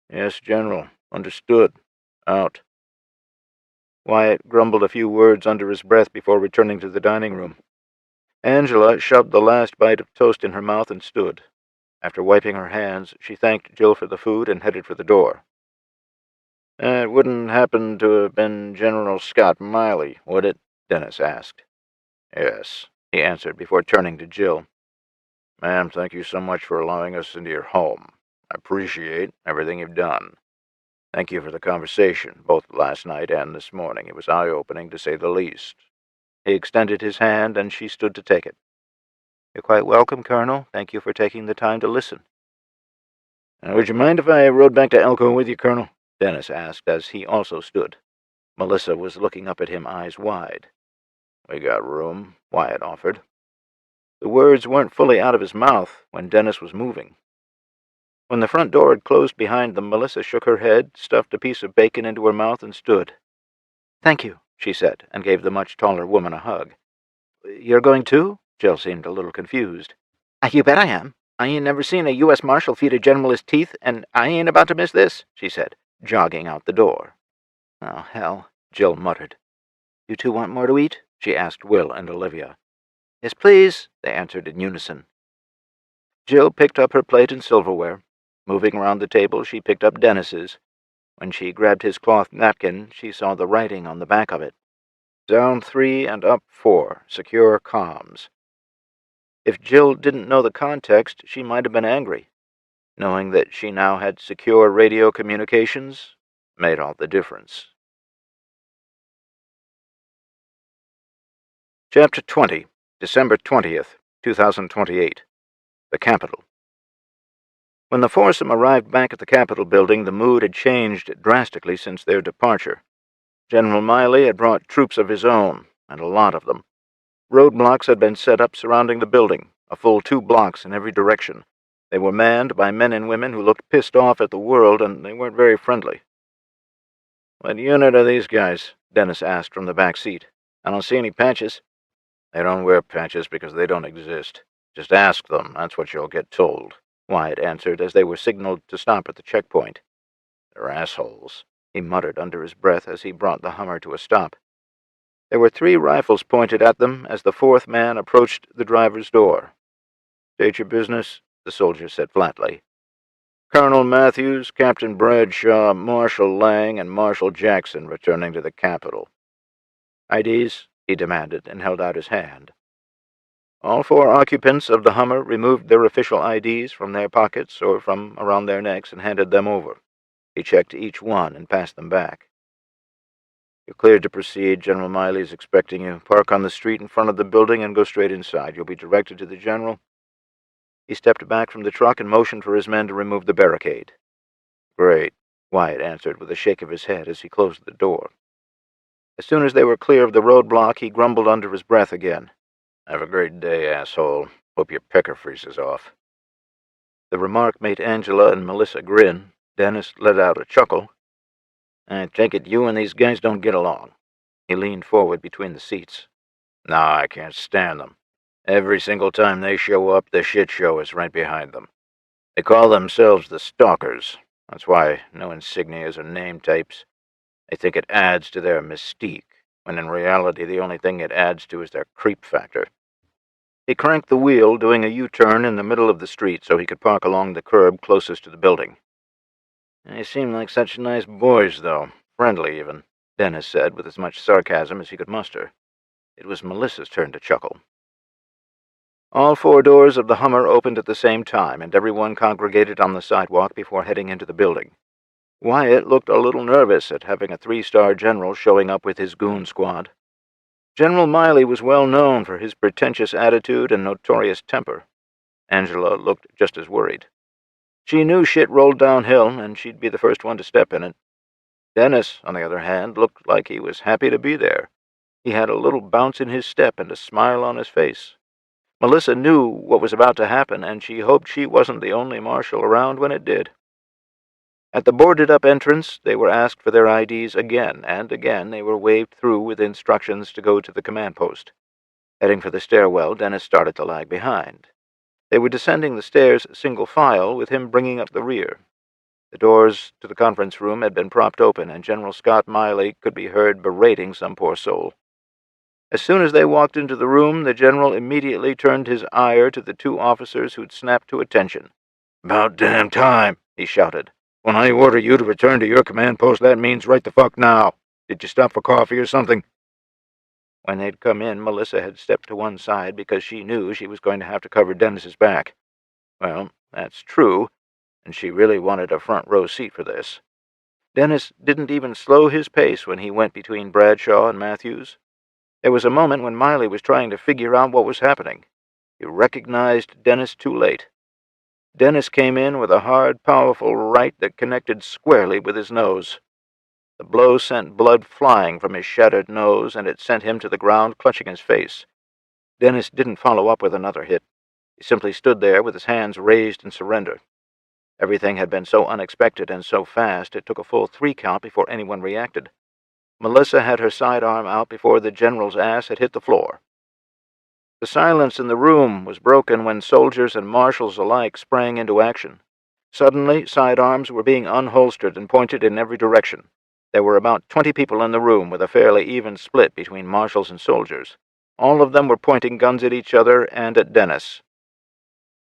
"Yes, General. Understood. Out." Wyatt grumbled a few words under his breath before returning to the dining room. Angela shoved the last bite of toast in her mouth and stood. After wiping her hands, she thanked Jill for the food and headed for the door. "It wouldn't happen to have been General Scott Miley, would it?" Dennis asked. "Yes," he answered before turning to Jill. "Ma'am, thank you so much for allowing us into your home. I appreciate everything you've done. Thank you for the conversation, both last night and this morning. It was eye-opening, to say the least." He extended his hand, and she stood to take it. "You're quite welcome, Colonel. Thank you for taking the time to listen." "Would you mind if I rode back to Elko with you, Colonel?" Dennis asked as he also stood. Melissa was looking up at him, eyes wide. "We got room," Wyatt offered. The words weren't fully out of his mouth when Dennis was moving. When the front door had closed behind them, Melissa shook her head, stuffed a piece of bacon into her mouth, and stood. "Thank you," she said, and gave the much taller woman a hug. "You're going too?" Jill seemed a little confused. "You bet I am. I ain't never seen a U.S. Marshal feed a general his teeth, and I ain't about to miss this," she said, jogging out the door. "Oh, hell," Jill muttered. "You two want more to eat?" she asked Will and Olivia. "Yes, please," they answered in unison. Jill picked up her plate and silverware. Moving around the table, she picked up Dennis's. When she grabbed his cloth napkin, she saw the writing on the back of it. "Down 3 and up 4. Secure comms." If Jill didn't know the context, she might have been angry. Knowing that she now had secure radio communications made all the difference. Chapter 20, December 20th, 2028. The Capitol. When the foursome arrived back at the Capitol building, the mood had changed drastically since their departure. General Miley had brought troops of his own, and a lot of them. Roadblocks had been set up surrounding the building, a full 2 blocks in every direction. They were manned by men and women who looked pissed off at the world, and they weren't very friendly. "What unit are these guys?" Dennis asked from the back seat. "I don't see any patches." "They don't wear patches because they don't exist. Just ask them, that's what you'll get told," Wyatt answered as they were signaled to stop at the checkpoint. "They're assholes," he muttered under his breath as he brought the Hummer to a stop. There were 3 rifles pointed at them as the 4th man approached the driver's door. "State your business," the soldier said flatly. "Colonel Matthews, Captain Bradshaw, Marshal Lang, and Marshal Jackson returning to the Capitol." "IDs?" he demanded, and held out his hand. All 4 occupants of the Hummer removed their official IDs from their pockets or from around their necks and handed them over. He checked each one and passed them back. "You're cleared to proceed. General Miley is expecting you. Park on the street in front of the building and go straight inside. You'll be directed to the general." He stepped back from the truck and motioned for his men to remove the barricade. "Great," Wyatt answered with a shake of his head as he closed the door. As soon as they were clear of the roadblock, he grumbled under his breath again. "Have a great day, asshole. Hope your pecker freezes off." The remark made Angela and Melissa grin. Dennis let out a chuckle. "I take it you and these guys don't get along." He leaned forward between the seats. "Nah, I can't stand them. Every single time they show up, the shit show is right behind them. They call themselves the Stalkers. That's why no insignias or name tapes. They think it adds to their mystique, when in reality the only thing it adds to is their creep factor." He cranked the wheel, doing a U-turn in the middle of the street so he could park along the curb closest to the building. "They seem like such nice boys, though. Friendly, even," Dennis said with as much sarcasm as he could muster. It was Melissa's turn to chuckle. All four doors of the Hummer opened at the same time, and everyone congregated on the sidewalk before heading into the building. Wyatt looked a little nervous at having a 3-star general showing up with his goon squad. General Miley was well known for his pretentious attitude and notorious temper. Angela looked just as worried. She knew shit rolled downhill, and she'd be the first one to step in it. Dennis, on the other hand, looked like he was happy to be there. He had a little bounce in his step and a smile on his face. Melissa knew what was about to happen, and she hoped she wasn't the only marshal around when it did. At the boarded-up entrance, they were asked for their IDs again, and again they were waved through with instructions to go to the command post. Heading for the stairwell, Dennis started to lag behind. They were descending the stairs single file, with him bringing up the rear. The doors to the conference room had been propped open, and General Scott Miley could be heard berating some poor soul. As soon as they walked into the room, the general immediately turned his ire to the 2 officers who'd snapped to attention. "About damn time," he shouted. "When I order you to return to your command post, that means right the fuck now. Did you stop for coffee or something?" When they'd come in, Melissa had stepped to one side because she knew she was going to have to cover Dennis's back. Well, that's true, and she really wanted a front-row seat for this. Dennis didn't even slow his pace when he went between Bradshaw and Matthews. There was a moment when Miley was trying to figure out what was happening. He recognized Dennis too late. Dennis came in with a hard, powerful right that connected squarely with his nose. The blow sent blood flying from his shattered nose, and it sent him to the ground, clutching his face. Dennis didn't follow up with another hit. He simply stood there with his hands raised in surrender. Everything had been so unexpected and so fast, it took a full 3 count before anyone reacted. Melissa had her sidearm out before the general's ass had hit the floor. The silence in the room was broken when soldiers and marshals alike sprang into action. Suddenly, sidearms were being unholstered and pointed in every direction. There were about 20 people in the room, with a fairly even split between marshals and soldiers. All of them were pointing guns at each other and at Dennis.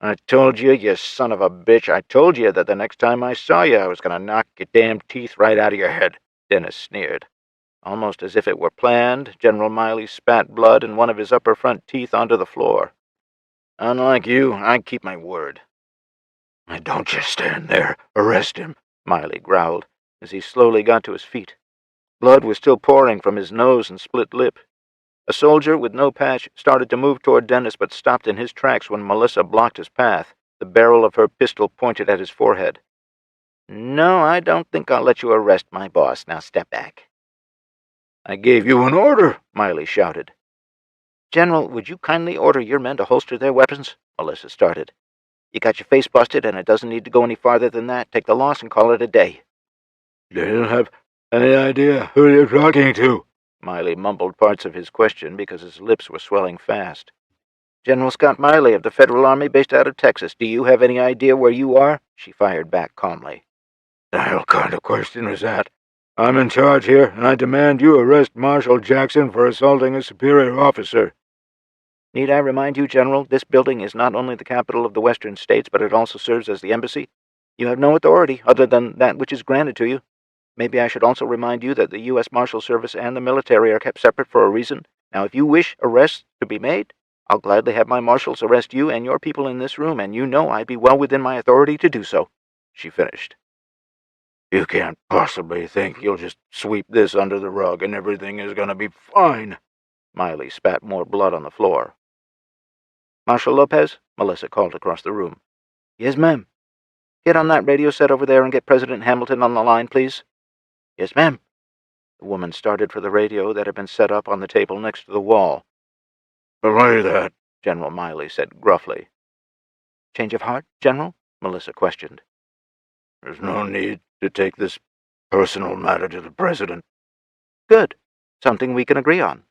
"I told you, you son of a bitch, I told you that the next time I saw you I was going to knock your damn teeth right out of your head," Dennis sneered. Almost as if it were planned, General Miley spat blood and one of his upper front teeth onto the floor. "Unlike you, I keep my word." "Don't just stand there. Arrest him," Miley growled, as he slowly got to his feet. Blood was still pouring from his nose and split lip. A soldier with no patch started to move toward Dennis, but stopped in his tracks when Melissa blocked his path, the barrel of her pistol pointed at his forehead. "No, I don't think I'll let you arrest my boss. Now step back." "I gave you an order," Miley shouted. "General, would you kindly order your men to holster their weapons?" Melissa started. "You got your face busted, and it doesn't need to go any farther than that. Take the loss and call it a day." "You don't have any idea who you're talking to." Miley mumbled parts of his question because his lips were swelling fast. "General Scott Miley of the Federal Army based out of Texas. Do you have any idea where you are?" She fired back calmly. "The hell kind of question is that? I'm in charge here, and I demand you arrest Marshal Jackson for assaulting a superior officer." "Need I remind you, General, this building is not only the capital of the Western States, but it also serves as the embassy. You have no authority other than that which is granted to you. Maybe I should also remind you that the U.S. Marshal Service and the military are kept separate for a reason. Now, if you wish arrests to be made, I'll gladly have my marshals arrest you and your people in this room, and you know I'd be well within my authority to do so," she finished. "You can't possibly think you'll just sweep this under the rug and everything is going to be fine." Miley spat more blood on the floor. "Marshal Lopez?" Melissa called across the room. "Yes, ma'am." "Get on that radio set over there and get President Hamilton on the line, please." "Yes, ma'am." The woman started for the radio that had been set up on the table next to the wall. "Belay that," General Miley said gruffly. "Change of heart, General?" Melissa questioned. "There's no need to take this personal matter to the President." "Good. Something we can agree on.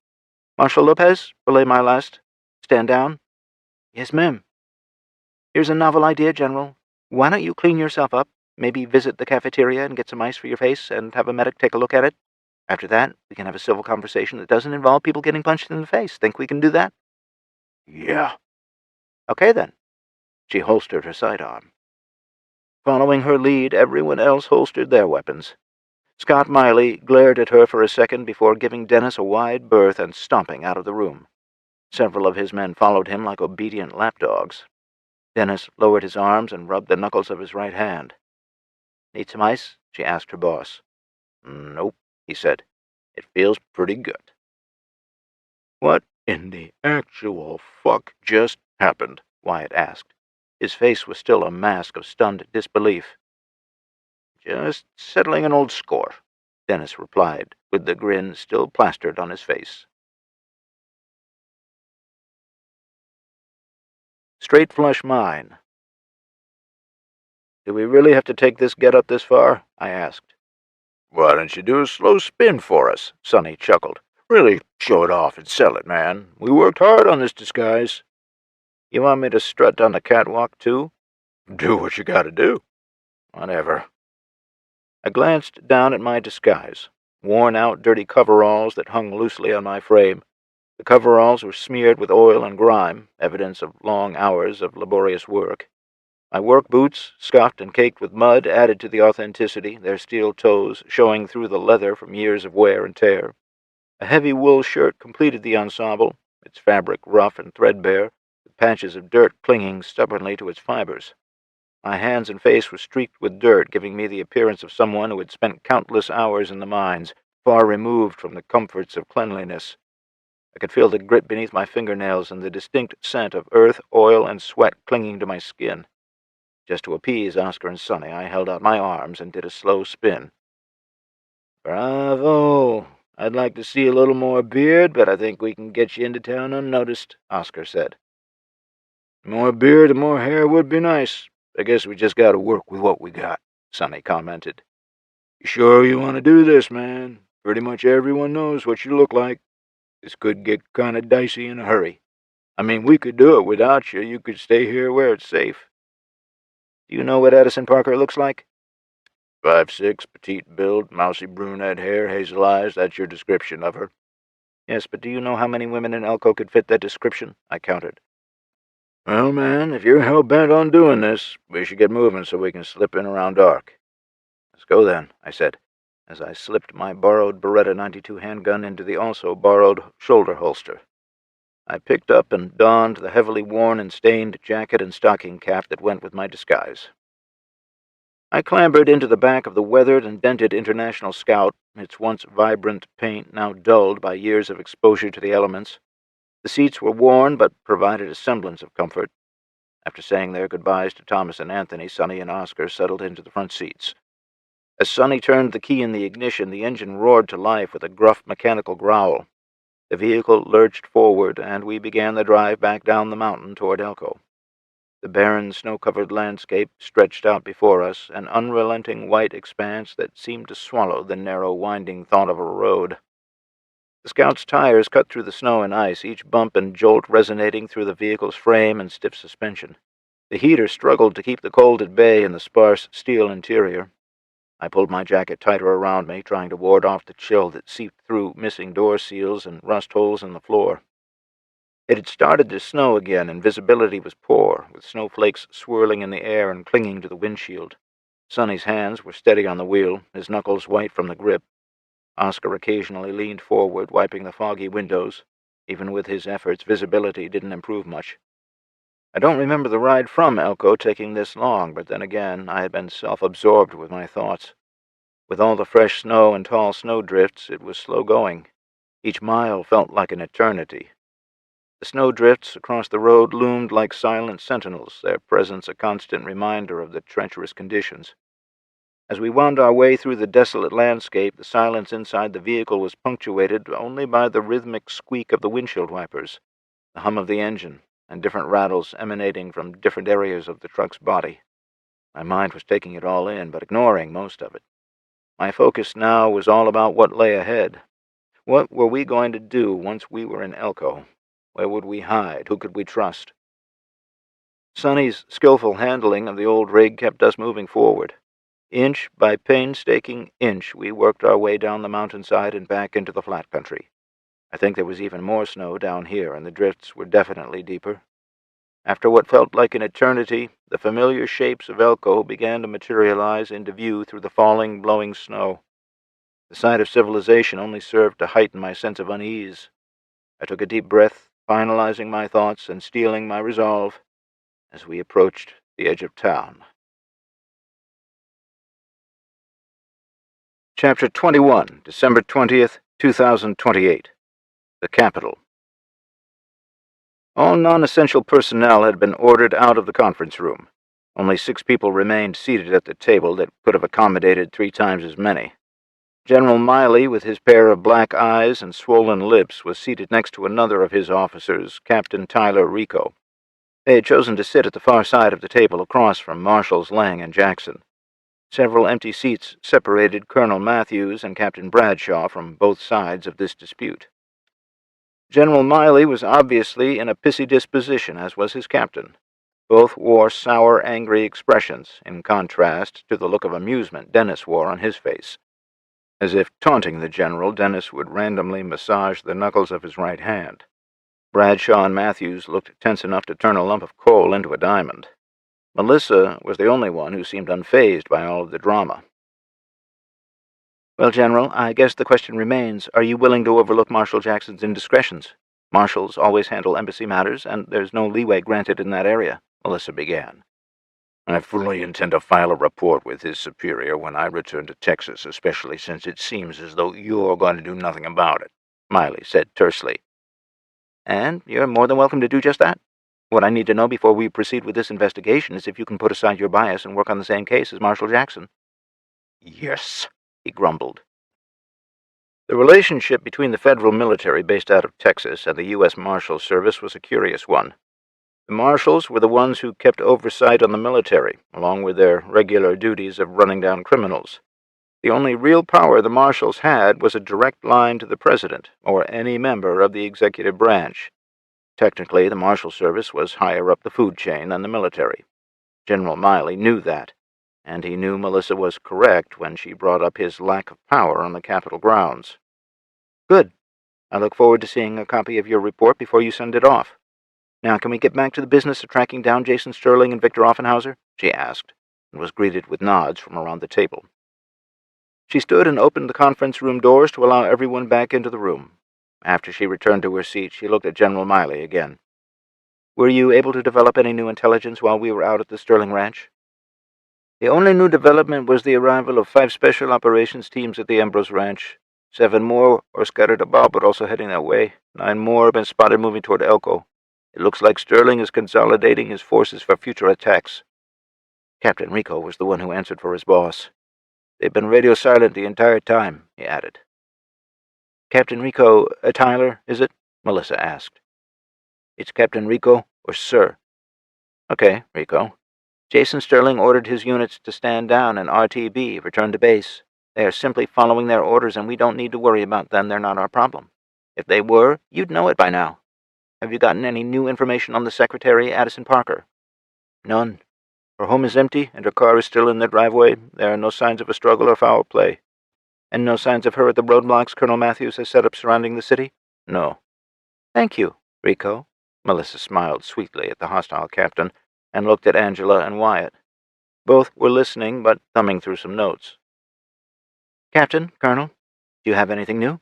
Marshal Lopez, belay my last. Stand down." "Yes, ma'am." "Here's a novel idea, General. Why don't you clean yourself up, maybe visit the cafeteria and get some ice for your face, and have a medic take a look at it? After that, we can have a civil conversation that doesn't involve people getting punched in the face. Think we can do that?" "Yeah." Okay, then. She holstered her sidearm. Following her lead, everyone else holstered their weapons. Scott Miley glared at her for a second before giving Dennis a wide berth and stomping out of the room. Several of his men followed him like obedient lapdogs. Dennis lowered his arms and rubbed the knuckles of his right hand. "Need some ice?" she asked her boss. "Nope," he said. "It feels pretty good." What in the actual fuck just happened? Wyatt asked. His face was still a mask of stunned disbelief. "Just settling an old score," Dennis replied, with the grin still plastered on his face. Straight Flush Mine. "Do we really have to take this get-up this far?" I asked. "Why don't you do a slow spin for us?" Sonny chuckled. "Really show it off and sell it, man. We worked hard on this disguise." "You want me to strut down the catwalk, too?" "Do what you gotta do." "Whatever." I glanced down at my disguise, worn-out, dirty coveralls that hung loosely on my frame. The coveralls were smeared with oil and grime, evidence of long hours of laborious work. My work boots, scuffed and caked with mud, added to the authenticity, their steel toes showing through the leather from years of wear and tear. A heavy wool shirt completed the ensemble, its fabric rough and threadbare, with patches of dirt clinging stubbornly to its fibers. My hands and face were streaked with dirt, giving me the appearance of someone who had spent countless hours in the mines, far removed from the comforts of cleanliness. I could feel the grit beneath my fingernails and the distinct scent of earth, oil, and sweat clinging to my skin. Just to appease Oscar and Sonny, I held out my arms and did a slow spin. "Bravo! I'd like to see a little more beard, but I think we can get you into town unnoticed," Oscar said. "More beard and more hair would be nice. I guess we just gotta work with what we got," Sonny commented. "You sure you want to do this, man? Pretty much everyone knows what you look like. This could get kind of dicey in a hurry. I mean, we could do it without you. You could stay here where it's safe." "Do you know what Addison Parker looks like?" 5'6", petite build, mousy brunette hair, hazel eyes. That's your description of her." "Yes, but do you know how many women in Elko could fit that description?" I countered. "Well, man, if you're hell-bent on doing this, we should get moving so we can slip in around dark." "Let's go then," I said, as I slipped my borrowed Beretta 92 handgun into the also borrowed shoulder holster. I picked up and donned the heavily worn and stained jacket and stocking cap that went with my disguise. I clambered into the back of the weathered and dented International Scout, its once vibrant paint now dulled by years of exposure to the elements. The seats were worn, but provided a semblance of comfort. After saying their goodbyes to Thomas and Anthony, Sonny and Oscar settled into the front seats. As Sonny turned the key in the ignition, the engine roared to life with a gruff mechanical growl. The vehicle lurched forward, and we began the drive back down the mountain toward Elko. The barren, snow-covered landscape stretched out before us, an unrelenting white expanse that seemed to swallow the narrow, winding thought of a road. The Scout's tires cut through the snow and ice, each bump and jolt resonating through the vehicle's frame and stiff suspension. The heater struggled to keep the cold at bay in the sparse steel interior. I pulled my jacket tighter around me, trying to ward off the chill that seeped through missing door seals and rust holes in the floor. It had started to snow again, and visibility was poor, with snowflakes swirling in the air and clinging to the windshield. Sonny's hands were steady on the wheel, his knuckles white from the grip. Oscar occasionally leaned forward, wiping the foggy windows. Even with his efforts, visibility didn't improve much. I don't remember the ride from Elko taking this long, but then again, I had been self-absorbed with my thoughts. With all the fresh snow and tall snowdrifts, it was slow going. Each mile felt like an eternity. The snowdrifts across the road loomed like silent sentinels, their presence a constant reminder of the treacherous conditions. As we wound our way through the desolate landscape, the silence inside the vehicle was punctuated only by the rhythmic squeak of the windshield wipers, the hum of the engine, and different rattles emanating from different areas of the truck's body. My mind was taking it all in, but ignoring most of it. My focus now was all about what lay ahead. What were we going to do once we were in Elko? Where would we hide? Who could we trust? Sonny's skillful handling of the old rig kept us moving forward. Inch by painstaking inch, we worked our way down the mountainside and back into the flat country. I think there was even more snow down here, and the drifts were definitely deeper. After what felt like an eternity, the familiar shapes of Elko began to materialize into view through the falling, blowing snow. The sight of civilization only served to heighten my sense of unease. I took a deep breath, finalizing my thoughts and steeling my resolve as we approached the edge of town. Chapter 21, December 20th, 2028. The Capital. All non-essential personnel had been ordered out of the conference room. Only 6 people remained seated at the table that could have accommodated 3 times as many. General Miley, with his pair of black eyes and swollen lips, was seated next to another of his officers, Captain Tyler Rico. They had chosen to sit at the far side of the table across from Marshals Lang and Jackson. Several empty seats separated Colonel Matthews and Captain Bradshaw from both sides of this dispute. General Miley was obviously in a pissy disposition, as was his captain. Both wore sour, angry expressions, in contrast to the look of amusement Dennis wore on his face. As if taunting the general, Dennis would randomly massage the knuckles of his right hand. Bradshaw and Matthews looked tense enough to turn a lump of coal into a diamond. Melissa was the only one who seemed unfazed by all of the drama. "Well, General, I guess the question remains, are you willing to overlook Marshal Jackson's indiscretions? Marshals always handle embassy matters, and there's no leeway granted in that area," Melissa began. "I fully intend to file a report with his superior when I return to Texas, especially since it seems as though you're going to do nothing about it," Miley said tersely. "And you're more than welcome to do just that. What I need to know before we proceed with this investigation is if you can put aside your bias and work on the same case as Marshal Jackson." "Yes," he grumbled. The relationship between the federal military based out of Texas and the U.S. Marshal Service was a curious one. The Marshals were the ones who kept oversight on the military, along with their regular duties of running down criminals. The only real power the Marshals had was a direct line to the President, or any member of the executive branch. Technically, the Marshal Service was higher up the food chain than the military. General Miley knew that, and he knew Melissa was correct when she brought up his lack of power on the Capitol grounds. "Good. I look forward to seeing a copy of your report before you send it off. Now, can we get back to the business of tracking down Jason Sterling and Victor Offenhauser?" she asked, and was greeted with nods from around the table. She stood and opened the conference room doors to allow everyone back into the room. After she returned to her seat, she looked at General Miley again. "Were you able to develop any new intelligence while we were out at the Sterling Ranch?" "The only new development was the arrival of 5 special operations teams at the Embers Ranch. 7 more are scattered about but also heading that way. 9 more have been spotted moving toward Elko. It looks like Sterling is consolidating his forces for future attacks." Captain Rico was the one who answered for his boss. "They've been radio silent the entire time," he added. "Captain Rico, Tyler, is it?" Melissa asked. "It's Captain Rico, or Sir." "Okay, Rico. Jason Sterling ordered his units to stand down and RTB, return to base. They are simply following their orders, and we don't need to worry about them. They're not our problem. If they were, you'd know it by now. Have you gotten any new information on the secretary, Addison Parker?" "None. Her home is empty, and her car is still in the driveway. There are no signs of a struggle or foul play." "And no signs of her at the roadblocks Colonel Matthews has set up surrounding the city?" "No." "Thank you, Rico." Melissa smiled sweetly at the hostile captain and looked at Angela and Wyatt. Both were listening, but thumbing through some notes. "Captain, Colonel, do you have anything new?"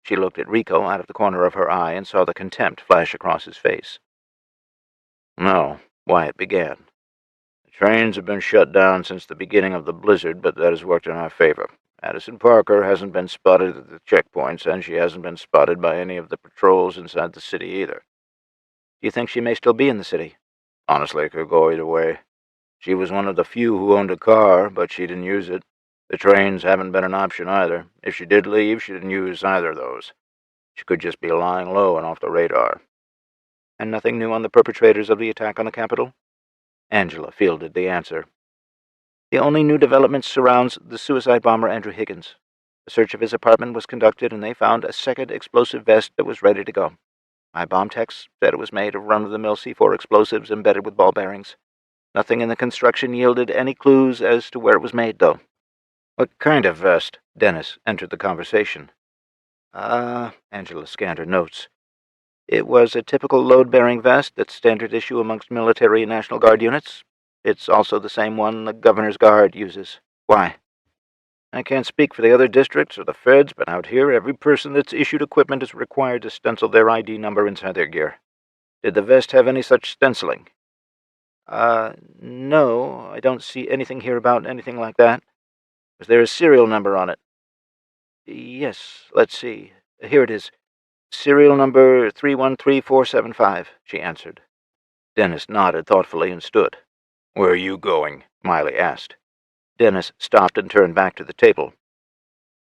She looked at Rico out of the corner of her eye and saw the contempt flash across his face. "No," Wyatt began. "The trains have been shut down since the beginning of the blizzard, but that has worked in our favor. Addison Parker hasn't been spotted at the checkpoints, and she hasn't been spotted by any of the patrols inside the city either." "Do you think she may still be in the city?" "Honestly, it could go either way. She was one of the few who owned a car, but she didn't use it. The trains haven't been an option either. If she did leave, she didn't use either of those. She could just be lying low and off the radar." "And nothing new on the perpetrators of the attack on the Capitol?" Angela fielded the answer. "The only new development surrounds the suicide bomber Andrew Higgins. A search of his apartment was conducted, and they found a second explosive vest that was ready to go. My bomb techs said it was made of run-of-the-mill C4 explosives embedded with ball bearings. Nothing in the construction yielded any clues as to where it was made, though." "What kind of vest?" Dennis entered the conversation. Angela scanned her notes. It was a typical load-bearing vest that's standard issue amongst military and National Guard units. It's also the same one the Governor's Guard uses. Why? I can't speak for the other districts or the feds, but out here, every person that's issued equipment is required to stencil their ID number inside their gear. Did the vest have any such stenciling? No, I don't see anything here about anything like that. Was there a serial number on it? Yes, let's see. Here it is. Serial number 313475, she answered. Dennis nodded thoughtfully and stood. Where are you going? Miley asked. Dennis stopped and turned back to the table.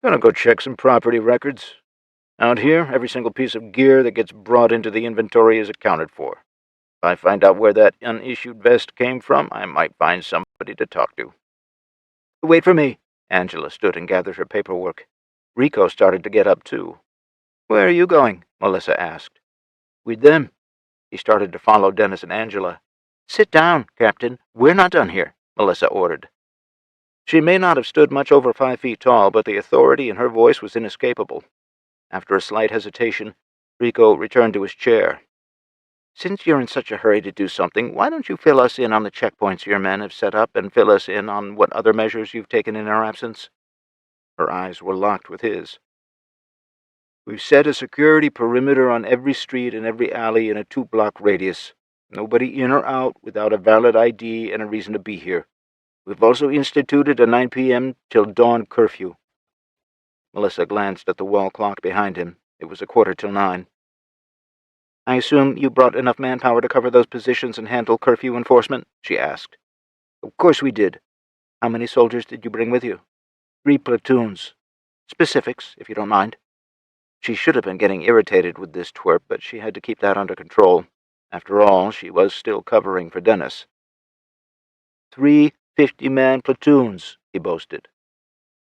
Gonna go check some property records. Out here, every single piece of gear that gets brought into the inventory is accounted for. If I find out where that unissued vest came from, I might find somebody to talk to. Wait for me. Angela stood and gathered her paperwork. Rico started to get up, too. Where are you going? Melissa asked. With them. He started to follow Dennis and Angela. Sit down, Captain. We're not done here, Melissa ordered. She may not have stood much over 5 feet tall, but the authority in her voice was inescapable. After a slight hesitation, Rico returned to his chair. Since you're in such a hurry to do something, why don't you fill us in on the checkpoints your men have set up and fill us in on what other measures you've taken in our absence? Her eyes were locked with his. We've set a security perimeter on every street and every alley in a 2-block radius. Nobody in or out without a valid ID and a reason to be here. We've also instituted a 9 p.m. till dawn curfew. Melissa glanced at the wall clock behind him. It was 9:15. I assume you brought enough manpower to cover those positions and handle curfew enforcement? She asked. Of course we did. How many soldiers did you bring with you? 3 platoons. Specifics, if you don't mind. She should have been getting irritated with this twerp, but she had to keep that under control. After all, she was still covering for Dennis. 3 50-man platoons, he boasted.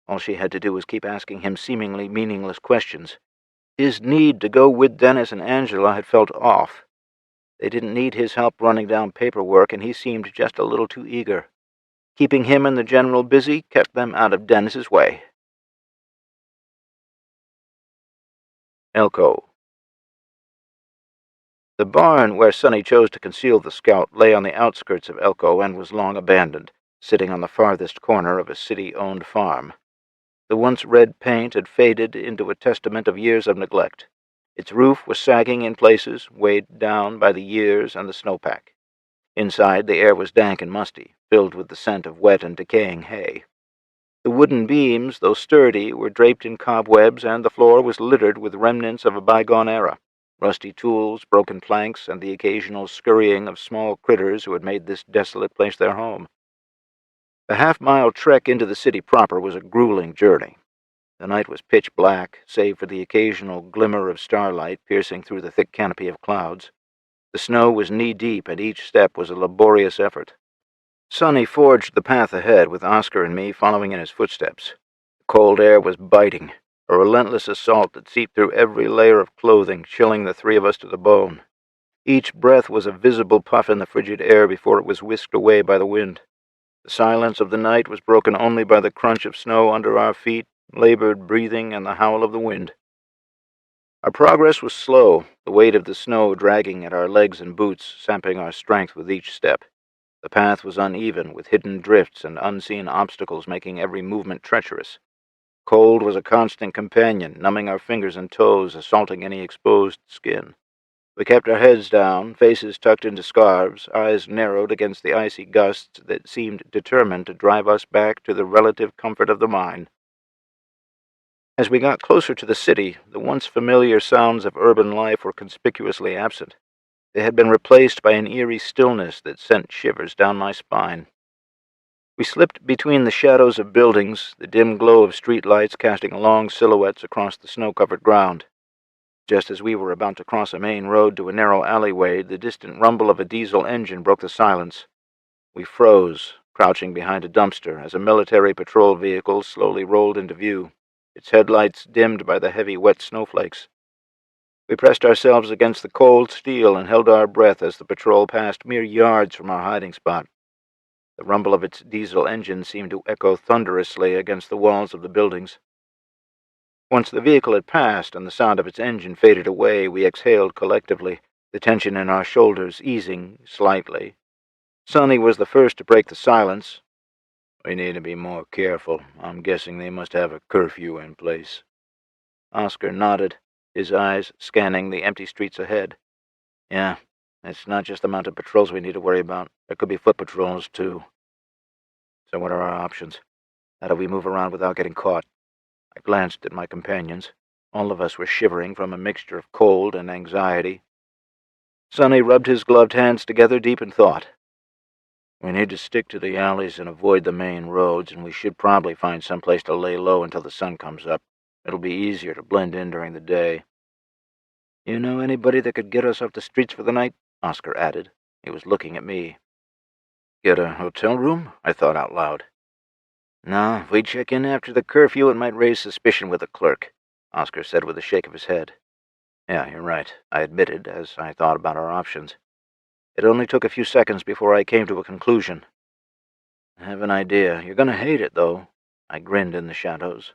All she had to do was keep asking him seemingly meaningless questions. His need to go with Dennis and Angela had felt off. They didn't need his help running down paperwork, and he seemed just a little too eager. Keeping him and the general busy kept them out of Dennis's way. Elko. The barn where Sonny chose to conceal the scout lay on the outskirts of Elko and was long abandoned, sitting on the farthest corner of a city-owned farm. The once red paint had faded into a testament of years of neglect. Its roof was sagging in places, weighed down by the years and the snowpack. Inside, the air was dank and musty, filled with the scent of wet and decaying hay. The wooden beams, though sturdy, were draped in cobwebs, and the floor was littered with remnants of a bygone era. Rusty tools, broken planks, and the occasional scurrying of small critters who had made this desolate place their home. The half-mile trek into the city proper was a grueling journey. The night was pitch black, save for the occasional glimmer of starlight piercing through the thick canopy of clouds. The snow was knee-deep, and each step was a laborious effort. Sonny forged the path ahead, with Oscar and me following in his footsteps. The cold air was biting, a relentless assault that seeped through every layer of clothing, chilling the 3 of us to the bone. Each breath was a visible puff in the frigid air before it was whisked away by the wind. The silence of the night was broken only by the crunch of snow under our feet, labored breathing, and the howl of the wind. Our progress was slow, the weight of the snow dragging at our legs and boots, sapping our strength with each step. The path was uneven, with hidden drifts and unseen obstacles making every movement treacherous. Cold was a constant companion, numbing our fingers and toes, assaulting any exposed skin. We kept our heads down, faces tucked into scarves, eyes narrowed against the icy gusts that seemed determined to drive us back to the relative comfort of the mine. As we got closer to the city, the once familiar sounds of urban life were conspicuously absent. They had been replaced by an eerie stillness that sent shivers down my spine. We slipped between the shadows of buildings, the dim glow of streetlights casting long silhouettes across the snow-covered ground. Just as we were about to cross a main road to a narrow alleyway, the distant rumble of a diesel engine broke the silence. We froze, crouching behind a dumpster, as a military patrol vehicle slowly rolled into view, its headlights dimmed by the heavy, wet snowflakes. We pressed ourselves against the cold steel and held our breath as the patrol passed mere yards from our hiding spot. The rumble of its diesel engine seemed to echo thunderously against the walls of the buildings. Once the vehicle had passed and the sound of its engine faded away, we exhaled collectively, the tension in our shoulders easing slightly. Sonny was the first to break the silence. "We need to be more careful. I'm guessing they must have a curfew in place." Oscar nodded, his eyes scanning the empty streets ahead. "Yeah, it's not just the mounted patrols we need to worry about. There could be foot patrols, too." "So what are our options? How do we move around without getting caught?" I glanced at my companions. All of us were shivering from a mixture of cold and anxiety. Sonny rubbed his gloved hands together, deep in thought. "We need to stick to the alleys and avoid the main roads, and we should probably find some place to lay low until the sun comes up. It'll be easier to blend in during the day." "You know anybody that could get us off the streets for the night?" Oscar added. He was looking at me. "Get a hotel room?" I thought out loud. "No, if we check in after the curfew, it might raise suspicion with the clerk," Oscar said with a shake of his head. "Yeah, you're right," I admitted as I thought about our options. It only took a few seconds before I came to a conclusion. "I have an idea. You're going to hate it, though." I grinned in the shadows.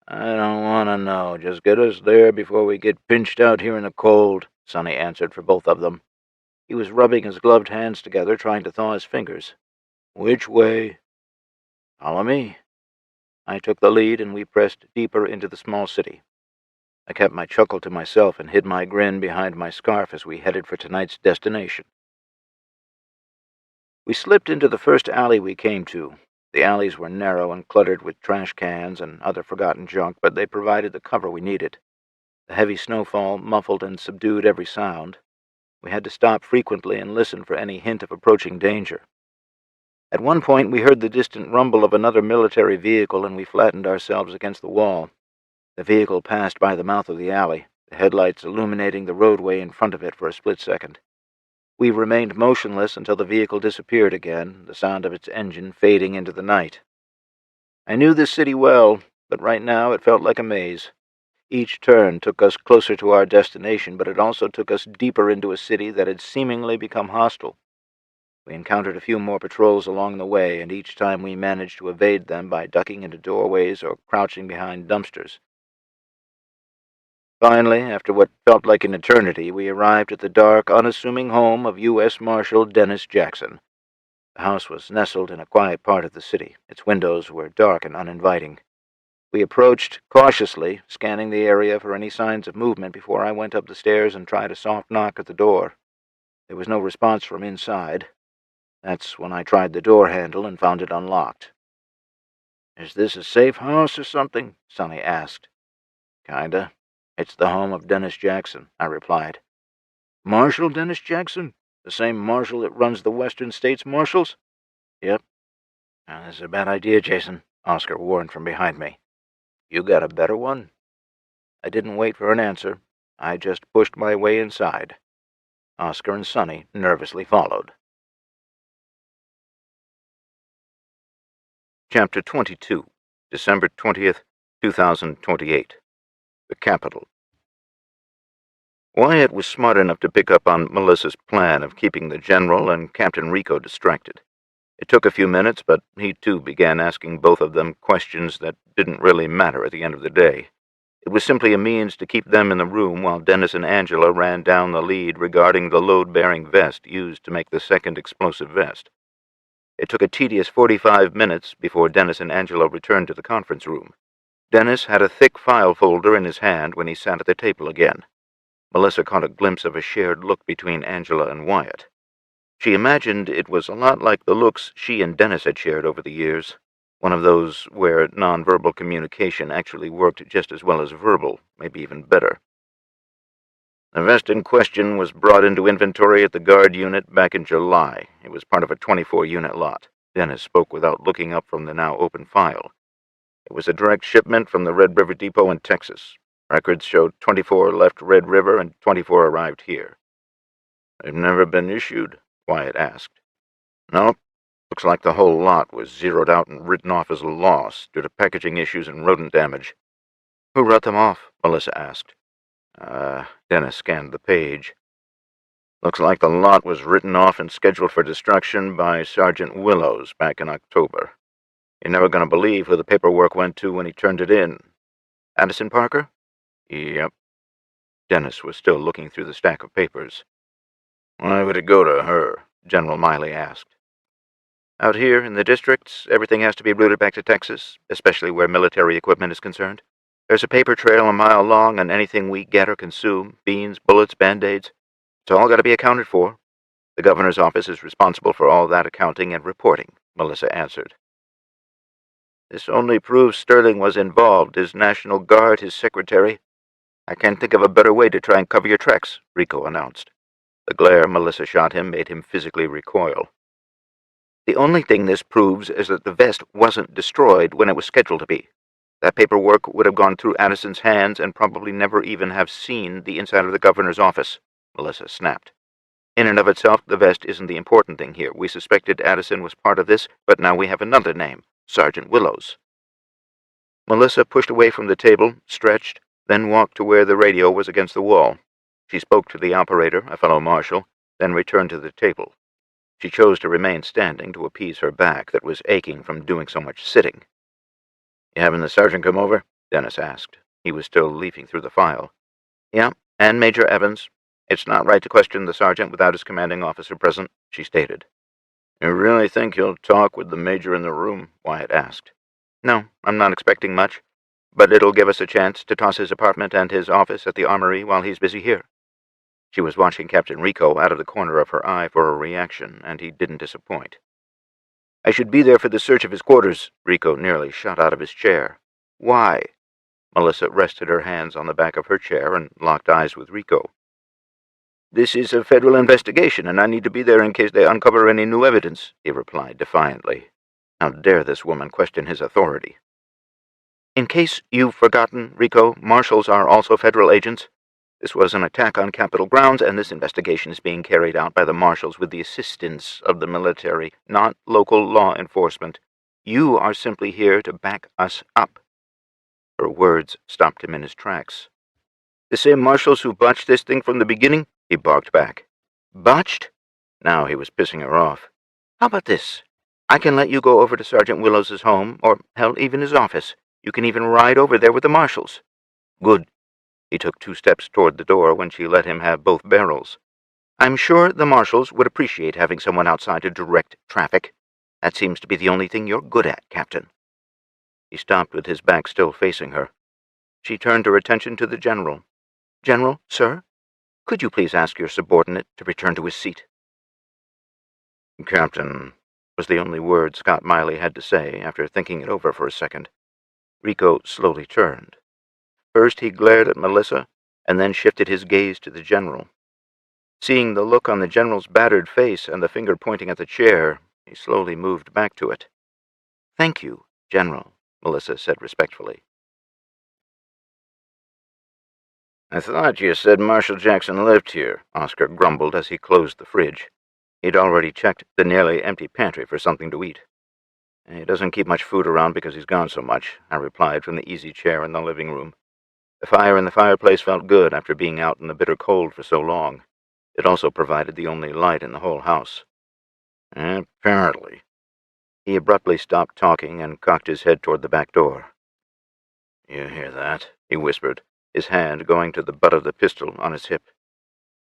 "I don't want to know. Just get us there before we get pinched out here in the cold," Sonny answered for both of them. He was rubbing his gloved hands together, trying to thaw his fingers. "Which way?" "Follow me." I took the lead, and we pressed deeper into the small city. I kept my chuckle to myself and hid my grin behind my scarf as we headed for tonight's destination. We slipped into the first alley we came to. The alleys were narrow and cluttered with trash cans and other forgotten junk, but they provided the cover we needed. The heavy snowfall muffled and subdued every sound. We had to stop frequently and listen for any hint of approaching danger. At one point we heard the distant rumble of another military vehicle, and we flattened ourselves against the wall. The vehicle passed by the mouth of the alley, the headlights illuminating the roadway in front of it for a split second. We remained motionless until the vehicle disappeared again, the sound of its engine fading into the night. I knew this city well, but right now it felt like a maze. Each turn took us closer to our destination, but it also took us deeper into a city that had seemingly become hostile. We encountered a few more patrols along the way, and each time we managed to evade them by ducking into doorways or crouching behind dumpsters. Finally, after what felt like an eternity, we arrived at the dark, unassuming home of U.S. Marshal Dennis Jackson. The house was nestled in a quiet part of the city. Its windows were dark and uninviting. We approached cautiously, scanning the area for any signs of movement before I went up the stairs and tried a soft knock at the door. There was no response from inside. That's when I tried the door handle and found it unlocked. "Is this a safe house or something?" Sonny asked. "Kinda. It's the home of Dennis Jackson," I replied. "Marshal Dennis Jackson? The same marshal that runs the Western States Marshals?" "Yep." "This is a bad idea, Jason," Oscar warned from behind me. "You got a better one?" I didn't wait for an answer. I just pushed my way inside. Oscar and Sonny nervously followed. Chapter 22, December 20th, 2028. The Capital. Wyatt was smart enough to pick up on Melissa's plan of keeping the General and Captain Rico distracted. It took a few minutes, but he too began asking both of them questions that didn't really matter at the end of the day. It was simply a means to keep them in the room while Dennis and Angela ran down the lead regarding the load-bearing vest used to make the second explosive vest. It took a tedious 45 minutes before Dennis and Angela returned to the conference room. Dennis had a thick file folder in his hand when he sat at the table again. Melissa caught a glimpse of a shared look between Angela and Wyatt. She imagined it was a lot like the looks she and Dennis had shared over the years, one of those where nonverbal communication actually worked just as well as verbal, maybe even better. The vest in question was brought into inventory at the guard unit back in July. It was part of a 24-unit lot. Dennis spoke without looking up from the now open file. It was a direct shipment from the Red River Depot in Texas. Records showed 24 left Red River and 24 arrived here. "They've never been issued?" Wyatt asked. "Nope. Looks like the whole lot was zeroed out and written off as a loss due to packaging issues and rodent damage." "Who wrote them off?" Melissa asked. Dennis scanned the page. "Looks like the lot was written off and scheduled for destruction by Sergeant Willows back in October. You're never going to believe who the paperwork went to when he turned it in. Addison Parker? Yep. Dennis was still looking through the stack of papers. Why would it go to her? General Miley asked. Out here in the districts, everything has to be routed back to Texas, especially where military equipment is concerned. There's a paper trail a mile long on anything we get or consume, beans, bullets, Band-Aids. It's all got to be accounted for. The governor's office is responsible for all that accounting and reporting, Melissa answered. This only proves Sterling was involved, his National Guard, his secretary. I can't think of a better way to try and cover your tracks, Rico announced. The glare Melissa shot him made him physically recoil. The only thing this proves is that the vest wasn't destroyed when it was scheduled to be. That paperwork would have gone through Addison's hands and probably never even have seen the inside of the governor's office, Melissa snapped. In and of itself, the vest isn't the important thing here. We suspected Addison was part of this, but now we have another name, Sergeant Willows. Melissa pushed away from the table, stretched, then walked to where the radio was against the wall. She spoke to the operator, a fellow marshal, then returned to the table. She chose to remain standing to appease her back that was aching from doing so much sitting. You having the sergeant come over? Dennis asked. He was still leafing through the file. Yeah, and Major Evans. It's not right to question the sergeant without his commanding officer present, she stated. You really think he'll talk with the major in the room? Wyatt asked. No, I'm not expecting much, but it'll give us a chance to toss his apartment and his office at the armory while he's busy here. She was watching Captain Rico out of the corner of her eye for a reaction, and he didn't disappoint. I should be there for the search of his quarters, Rico nearly shot out of his chair. Why? Melissa rested her hands on the back of her chair and locked eyes with Rico. This is a federal investigation, and I need to be there in case they uncover any new evidence, he replied defiantly. How dare this woman question his authority? In case you've forgotten, Rico, marshals are also federal agents. This was an attack on Capitol grounds, and this investigation is being carried out by the marshals with the assistance of the military, not local law enforcement. You are simply here to back us up. Her words stopped him in his tracks. The same marshals who botched this thing from the beginning? He barked back. Botched? Now he was pissing her off. How about this? I can let you go over to Sergeant Willows's home, or hell, even his office. You can even ride over there with the marshals. Good. He took 2 steps toward the door when she let him have both barrels. I'm sure the marshals would appreciate having someone outside to direct traffic. That seems to be the only thing you're good at, Captain. He stopped with his back still facing her. She turned her attention to the general. General, sir, could you please ask your subordinate to return to his seat? Captain, was the only word Scott Miley had to say after thinking it over for a second. Rico slowly turned. First he glared at Melissa, and then shifted his gaze to the general. Seeing the look on the general's battered face and the finger pointing at the chair, he slowly moved back to it. Thank you, General, Melissa said respectfully. I thought you said Marshal Jackson lived here, Oscar grumbled as he closed the fridge. He'd already checked the nearly empty pantry for something to eat. He doesn't keep much food around because he's gone so much, I replied from the easy chair in the living room. The fire in the fireplace felt good after being out in the bitter cold for so long. It also provided the only light in the whole house. Apparently. He abruptly stopped talking and cocked his head toward the back door. You hear that? He whispered, his hand going to the butt of the pistol on his hip.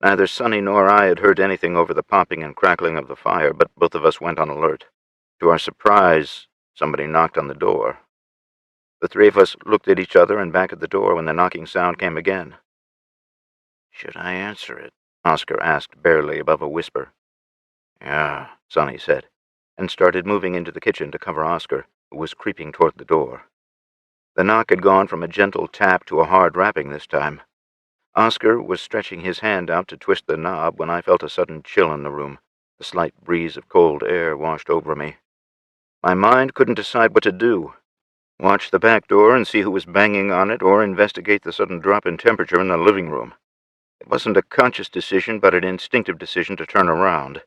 Neither Sonny nor I had heard anything over the popping and crackling of the fire, but both of us went on alert. To our surprise, somebody knocked on the door. The 3 of us looked at each other and back at the door when the knocking sound came again. Should I answer it? Oscar asked barely above a whisper. Yeah, Sonny said, and started moving into the kitchen to cover Oscar, who was creeping toward the door. The knock had gone from a gentle tap to a hard rapping this time. Oscar was stretching his hand out to twist the knob when I felt a sudden chill in the room. A slight breeze of cold air washed over me. My mind couldn't decide what to do. Watch the back door and see who was banging on it, or investigate the sudden drop in temperature in the living room. It wasn't a conscious decision, but an instinctive decision to turn around.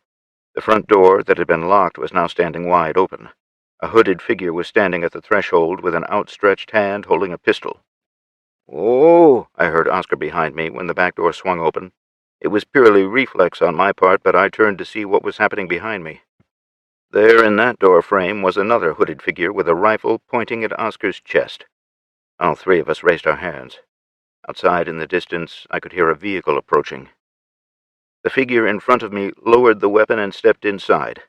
The front door that had been locked was now standing wide open. A hooded figure was standing at the threshold with an outstretched hand holding a pistol. "Whoa!" I heard Oscar behind me when the back door swung open. It was purely reflex on my part, but I turned to see what was happening behind me. There in that door frame was another hooded figure with a rifle pointing at Oscar's chest. All three of us raised our hands. Outside in the distance, I could hear a vehicle approaching. The figure in front of me lowered the weapon and stepped inside.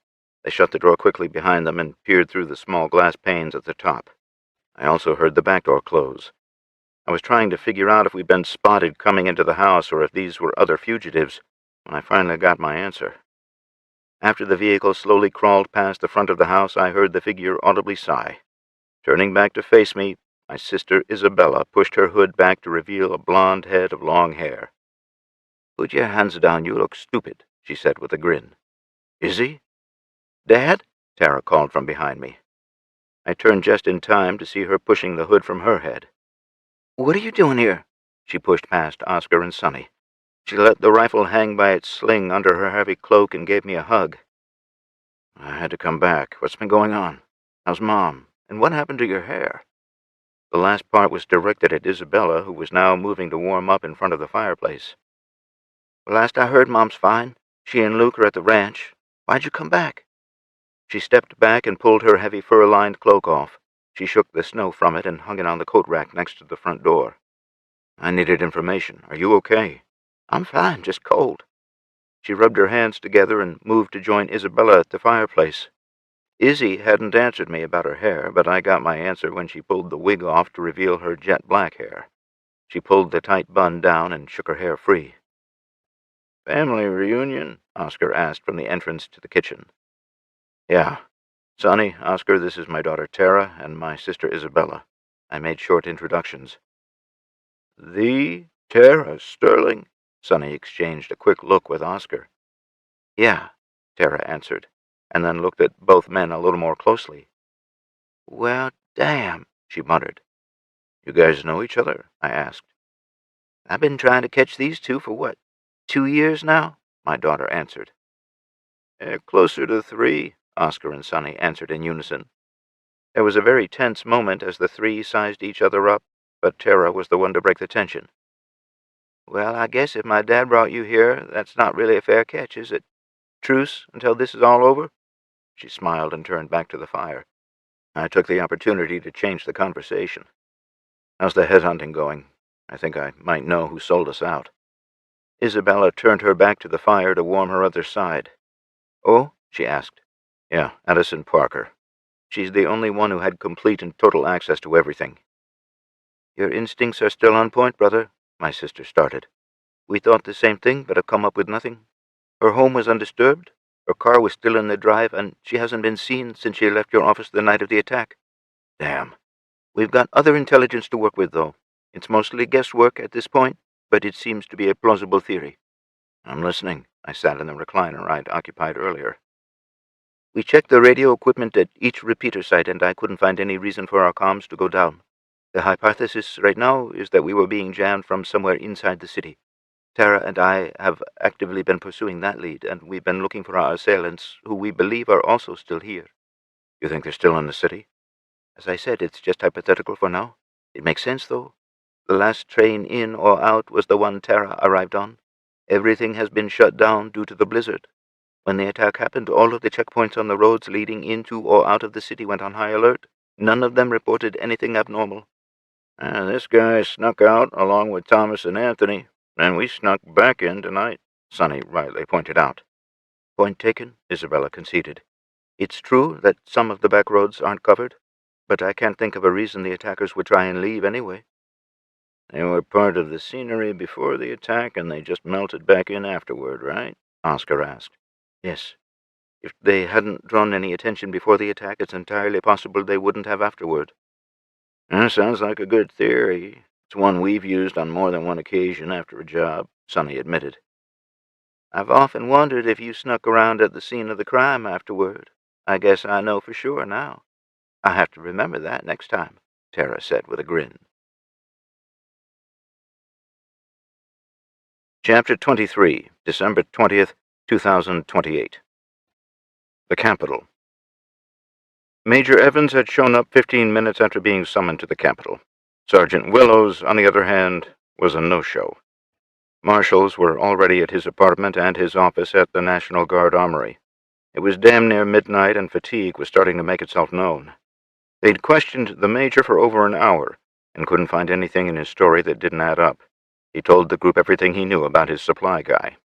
They shut the door quickly behind them and peered through the small glass panes at the top. I also heard the back door close. I was trying to figure out if we'd been spotted coming into the house or if these were other fugitives when I finally got my answer. After the vehicle slowly crawled past the front of the house, I heard the figure audibly sigh. Turning back to face me, my sister Isabella pushed her hood back to reveal a blonde head of long hair. "Put your hands down, you look stupid," she said with a grin. "Is he?" "Dad?" Tara called from behind me. I turned just in time to see her pushing the hood from her head. "What are you doing here?" She pushed past Oscar and Sonny. She let the rifle hang by its sling under her heavy cloak and gave me a hug. "I had to come back. What's been going on? How's Mom? And what happened to your hair?" The last part was directed at Isabella, who was now moving to warm up in front of the fireplace. "Last I heard, Mom's fine. She and Luke are at the ranch. Why'd you come back?" She stepped back and pulled her heavy fur-lined cloak off. She shook the snow from it and hung it on the coat rack next to the front door. "I needed information. Are you okay?" "I'm fine, just cold." She rubbed her hands together and moved to join Isabella at the fireplace. Izzy hadn't answered me about her hair, but I got my answer when she pulled the wig off to reveal her jet black hair. She pulled the tight bun down and shook her hair free. "Family reunion?" Oscar asked from the entrance to the kitchen. "Yeah. Sonny, Oscar, this is my daughter Tara and my sister Isabella." I made short introductions. "The Tara Sterling?" Sonny exchanged a quick look with Oscar. "Yeah," Tara answered, and then looked at both men a little more closely. "Well, damn," she muttered. "You guys know each other?" I asked. "I've been trying to catch these two for what, 2 years now?" my daughter answered. Closer to 3, Oscar and Sonny answered in unison. There was a very tense moment as the three sized each other up, but Tara was the one to break the tension. "Well, I guess if my dad brought you here, that's not really a fair catch, is it? Truce until this is all over?" She smiled and turned back to the fire. I took the opportunity to change the conversation. "How's the headhunting going? I think I might know who sold us out." Isabella turned her back to the fire to warm her other side. "Oh?" she asked. "Yeah, Addison Parker. She's the only one who had complete and total access to everything." "Your instincts are still on point, brother," my sister started. "We thought the same thing, but have come up with nothing. Her home was undisturbed, her car was still in the drive, and she hasn't been seen since she left your office the night of the attack." "Damn." "We've got other intelligence to work with, though. It's mostly guesswork at this point, but it seems to be a plausible theory." "I'm listening." I sat in the recliner I'd occupied earlier. "We checked the radio equipment at each repeater site, and I couldn't find any reason for our comms to go down. The hypothesis right now is that we were being jammed from somewhere inside the city. Tara and I have actively been pursuing that lead, and we've been looking for our assailants, who we believe are also still here." "You think they're still in the city?" "As I said, it's just hypothetical for now. It makes sense, though. The last train in or out was the one Tara arrived on. Everything has been shut down due to the blizzard. When the attack happened, all of the checkpoints on the roads leading into or out of the city went on high alert. None of them reported anything abnormal." "This guy snuck out along with Thomas and Anthony, and we snuck back in tonight," Sonny rightly pointed out. "Point taken," Isabella conceded. "It's true that some of the back roads aren't covered, but I can't think of a reason the attackers would try and leave anyway." "They were part of the scenery before the attack, and they just melted back in afterward, right?" Oscar asked. "Yes. If they hadn't drawn any attention before the attack, it's entirely possible they wouldn't have afterward." "Sounds like a good theory. It's one we've used on more than one occasion after a job," Sonny admitted. "I've often wondered if you snuck around at the scene of the crime afterward. I guess I know for sure now. I have to remember that next time," Tara said with a grin. Chapter 23, December 20th, 2028. The Capitol. Major Evans had shown up 15 minutes after being summoned to the Capitol. Sergeant Willows, on the other hand, was a no-show. Marshals were already at his apartment and his office at the National Guard Armory. It was damn near midnight, and fatigue was starting to make itself known. They'd questioned the major for over an hour, and couldn't find anything in his story that didn't add up. He told the group everything he knew about his supply guy.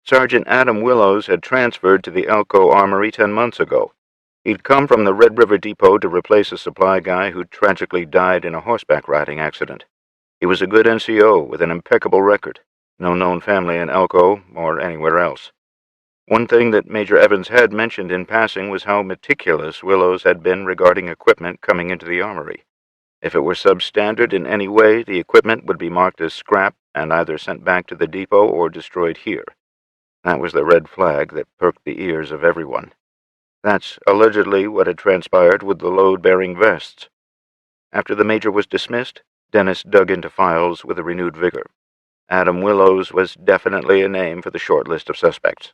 Sergeant Adam Willows had transferred to the Elko Armory 10 months ago. He'd come from the Red River Depot to replace a supply guy who tragically died in a horseback riding accident. He was a good NCO with an impeccable record, no known family in Elko or anywhere else. One thing that Major Evans had mentioned in passing was how meticulous Willows had been regarding equipment coming into the armory. If it were substandard in any way, the equipment would be marked as scrap and either sent back to the depot or destroyed here. That was the red flag that perked the ears of everyone. That's allegedly what had transpired with the load-bearing vests. After the major was dismissed, Dennis dug into files with a renewed vigor. Adam Willows was definitely a name for the short list of suspects.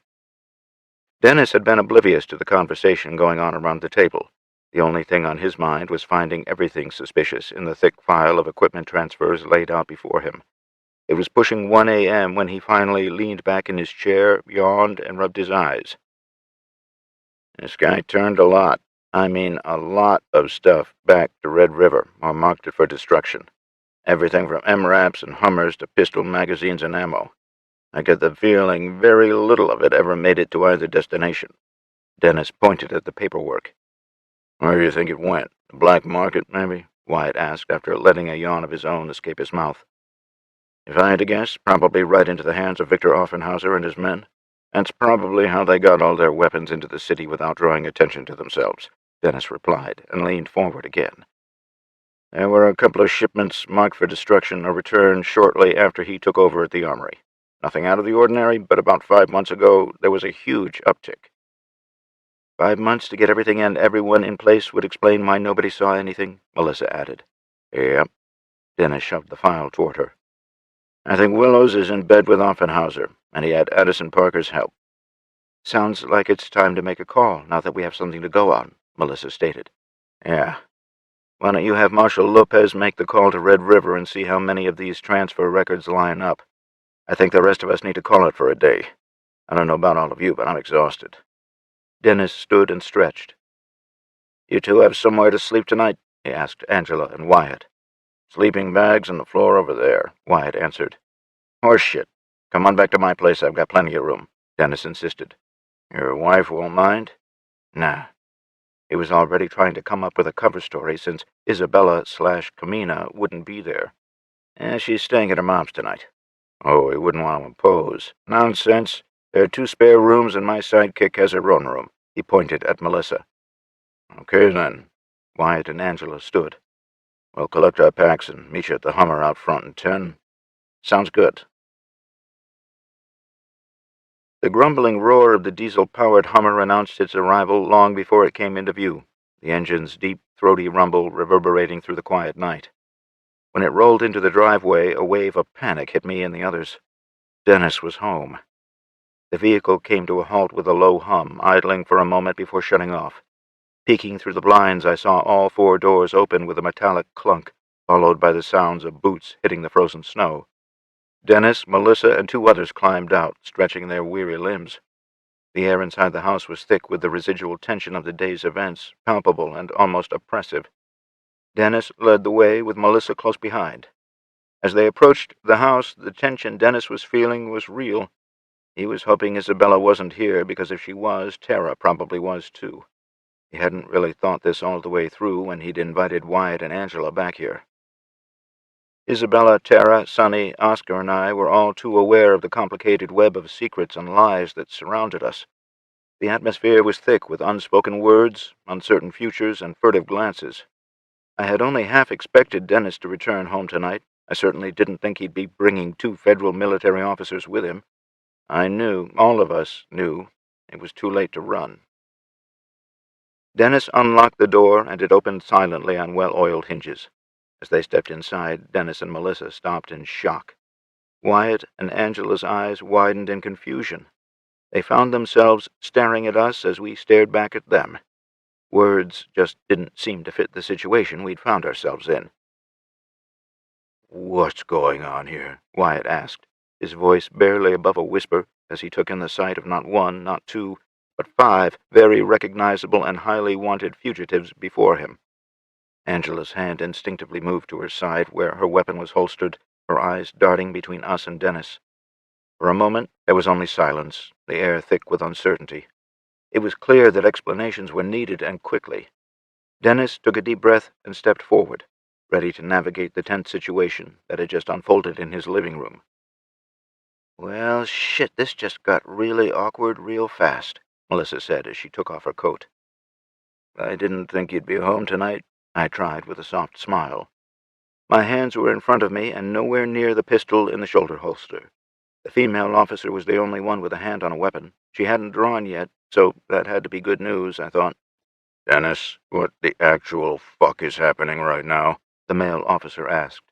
Dennis had been oblivious to the conversation going on around the table. The only thing on his mind was finding everything suspicious in the thick file of equipment transfers laid out before him. It was pushing 1 a.m. when he finally leaned back in his chair, yawned, and rubbed his eyes. This guy turned a lot of stuff back to Red River, or marked it for destruction. Everything from MRAPs and Hummers to pistol magazines and ammo. I get the feeling very little of it ever made it to either destination. Dennis pointed at the paperwork. Where do you think it went? The black market, maybe? Wyatt asked after letting a yawn of his own escape his mouth. If I had to guess, probably right into the hands of Victor Offenhauser and his men. That's probably how they got all their weapons into the city without drawing attention to themselves, Dennis replied, and leaned forward again. There were a couple of shipments marked for destruction or return shortly after he took over at the armory. Nothing out of the ordinary, but about 5 months ago, there was a huge uptick. 5 months to get everything and everyone in place would explain why nobody saw anything, Melissa added. Yep. Dennis shoved the file toward her. I think Willows is in bed with Offenhauser, and he had Addison Parker's help. Sounds like it's time to make a call, now that we have something to go on, Melissa stated. Yeah. Why don't you have Marshal Lopez make the call to Red River and see how many of these transfer records line up? I think the rest of us need to call it for a day. I don't know about all of you, but I'm exhausted. Dennis stood and stretched. You two have somewhere to sleep tonight? He asked Angela and Wyatt. Sleeping bags on the floor over there, Wyatt answered. Horse shit. Come on back to my place, I've got plenty of room, Dennis insisted. Your wife won't mind? Nah. He was already trying to come up with a cover story since Isabella/Kamina wouldn't be there. She's staying at her mom's tonight. Oh, he wouldn't want to impose. Nonsense. There are 2 spare rooms and my sidekick has her own room. He pointed at Melissa. Okay then. Wyatt and Angela stood. We'll collect our packs and meet you at the Hummer out front in 10. Sounds good. The grumbling roar of the diesel-powered Hummer announced its arrival long before it came into view, the engine's deep, throaty rumble reverberating through the quiet night. When it rolled into the driveway, a wave of panic hit me and the others. Dennis was home. The vehicle came to a halt with a low hum, idling for a moment before shutting off. Peeking through the blinds, I saw all 4 doors open with a metallic clunk, followed by the sounds of boots hitting the frozen snow. Dennis, Melissa, and 2 others climbed out, stretching their weary limbs. The air inside the house was thick with the residual tension of the day's events, palpable and almost oppressive. Dennis led the way, with Melissa close behind. As they approached the house, the tension Dennis was feeling was real. He was hoping Isabella wasn't here, because if she was, Tara probably was too. He hadn't really thought this all the way through when he'd invited Wyatt and Angela back here. Isabella, Tara, Sonny, Oscar, and I were all too aware of the complicated web of secrets and lies that surrounded us. The atmosphere was thick with unspoken words, uncertain futures, and furtive glances. I had only half expected Dennis to return home tonight. I certainly didn't think he'd be bringing 2 federal military officers with him. I knew, all of us knew, it was too late to run. Dennis unlocked the door, and it opened silently on well-oiled hinges. As they stepped inside, Dennis and Melissa stopped in shock. Wyatt and Angela's eyes widened in confusion. They found themselves staring at us as we stared back at them. Words just didn't seem to fit the situation we'd found ourselves in. What's going on here? Wyatt asked, his voice barely above a whisper as he took in the sight of not 1, not 2, but 5 very recognizable and highly wanted fugitives before him. Angela's hand instinctively moved to her side where her weapon was holstered, her eyes darting between us and Dennis. For a moment, there was only silence, the air thick with uncertainty. It was clear that explanations were needed, and quickly. Dennis took a deep breath and stepped forward, ready to navigate the tense situation that had just unfolded in his living room. "Well, shit, this just got really awkward real fast," Melissa said as she took off her coat. "I didn't think you'd be home tonight," I tried with a soft smile. My hands were in front of me and nowhere near the pistol in the shoulder holster. The female officer was the only one with a hand on a weapon. She hadn't drawn yet, so that had to be good news, I thought. "Dennis, what the actual fuck is happening right now?" the male officer asked.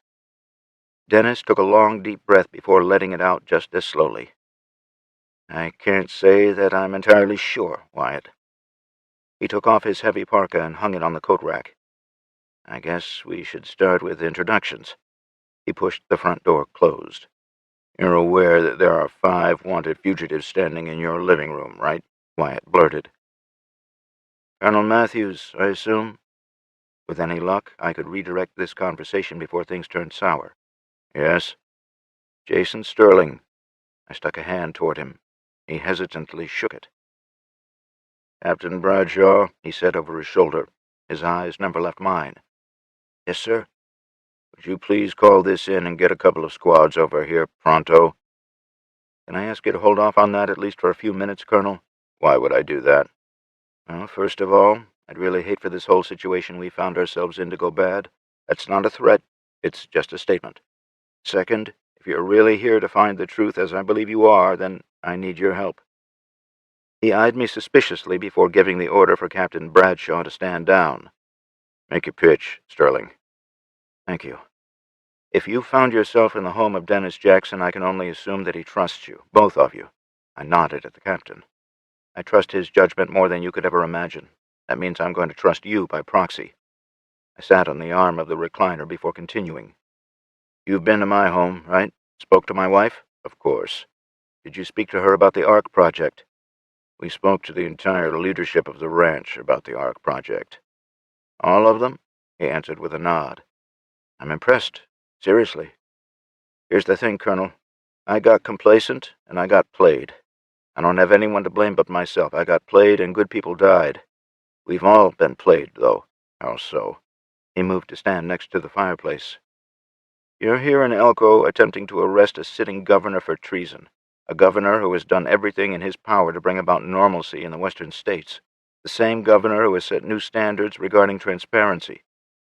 Dennis took a long, deep breath before letting it out just as slowly. "I can't say that I'm entirely sure, Wyatt." He took off his heavy parka and hung it on the coat rack. "I guess we should start with introductions." He pushed the front door closed. "You're aware that there are 5 wanted fugitives standing in your living room, right?" Wyatt blurted. "Colonel Matthews, I assume?" With any luck, I could redirect this conversation before things turned sour. "Yes." "Jason Sterling." I stuck a hand toward him. He hesitantly shook it. "Captain Bradshaw," he said over his shoulder. His eyes never left mine. "Yes, sir." "Would you please call this in and get a couple of squads over here pronto?" "Can I ask you to hold off on that at least for a few minutes, Colonel?" "Why would I do that?" "Well, first of all, I'd really hate for this whole situation we found ourselves in to go bad. That's not a threat. It's just a statement. Second, if you're really here to find the truth, as I believe you are, then I need your help." He eyed me suspiciously before giving the order for Captain Bradshaw to stand down. "Make your pitch, Sterling." "Thank you. If you found yourself in the home of Dennis Jackson, I can only assume that he trusts you, both of you." I nodded at the captain. "I trust his judgment more than you could ever imagine. That means I'm going to trust you by proxy." I sat on the arm of the recliner before continuing. "You've been to my home, right? Spoke to my wife?" "Of course." "Did you speak to her about the Ark project?" "We spoke to the entire leadership of the ranch about the Ark project." "All of them?" he answered with a nod. "I'm impressed. Seriously. Here's the thing, Colonel. I got complacent, and I got played. I don't have anyone to blame but myself. I got played, and good people died. We've all been played, though." "How so?" He moved to stand next to the fireplace. "You're here in Elko attempting to arrest a sitting governor for treason. A governor who has done everything in his power to bring about normalcy in the western states. The same governor who has set new standards regarding transparency.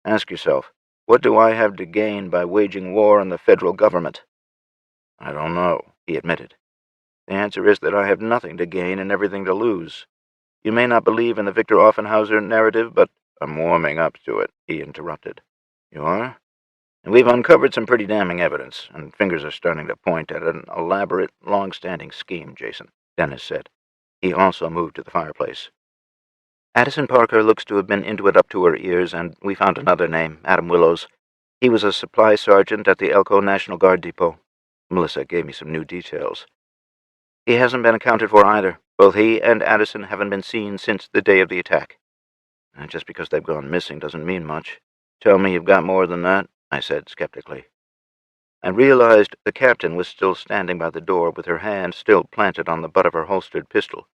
Ask yourself, what do I have to gain by waging war on the federal government?" "I don't know," he admitted. "The answer is that I have nothing to gain and everything to lose. You may not believe in the Victor Offenhauser narrative, but—" "I'm warming up to it," he interrupted. "You are? And we've uncovered some pretty damning evidence, and fingers are starting to point at an elaborate, long-standing scheme, Jason," Dennis said. He also moved to the fireplace. "Addison Parker looks to have been into it up to her ears, and we found another name, Adam Willows. He was a supply sergeant at the Elko National Guard Depot." Melissa gave me some new details. "He hasn't been accounted for either. Both he and Addison haven't been seen since the day of the attack." "Just because they've gone missing doesn't mean much. Tell me you've got more than that," I said skeptically. I realized the captain was still standing by the door with her hand still planted on the butt of her holstered pistol.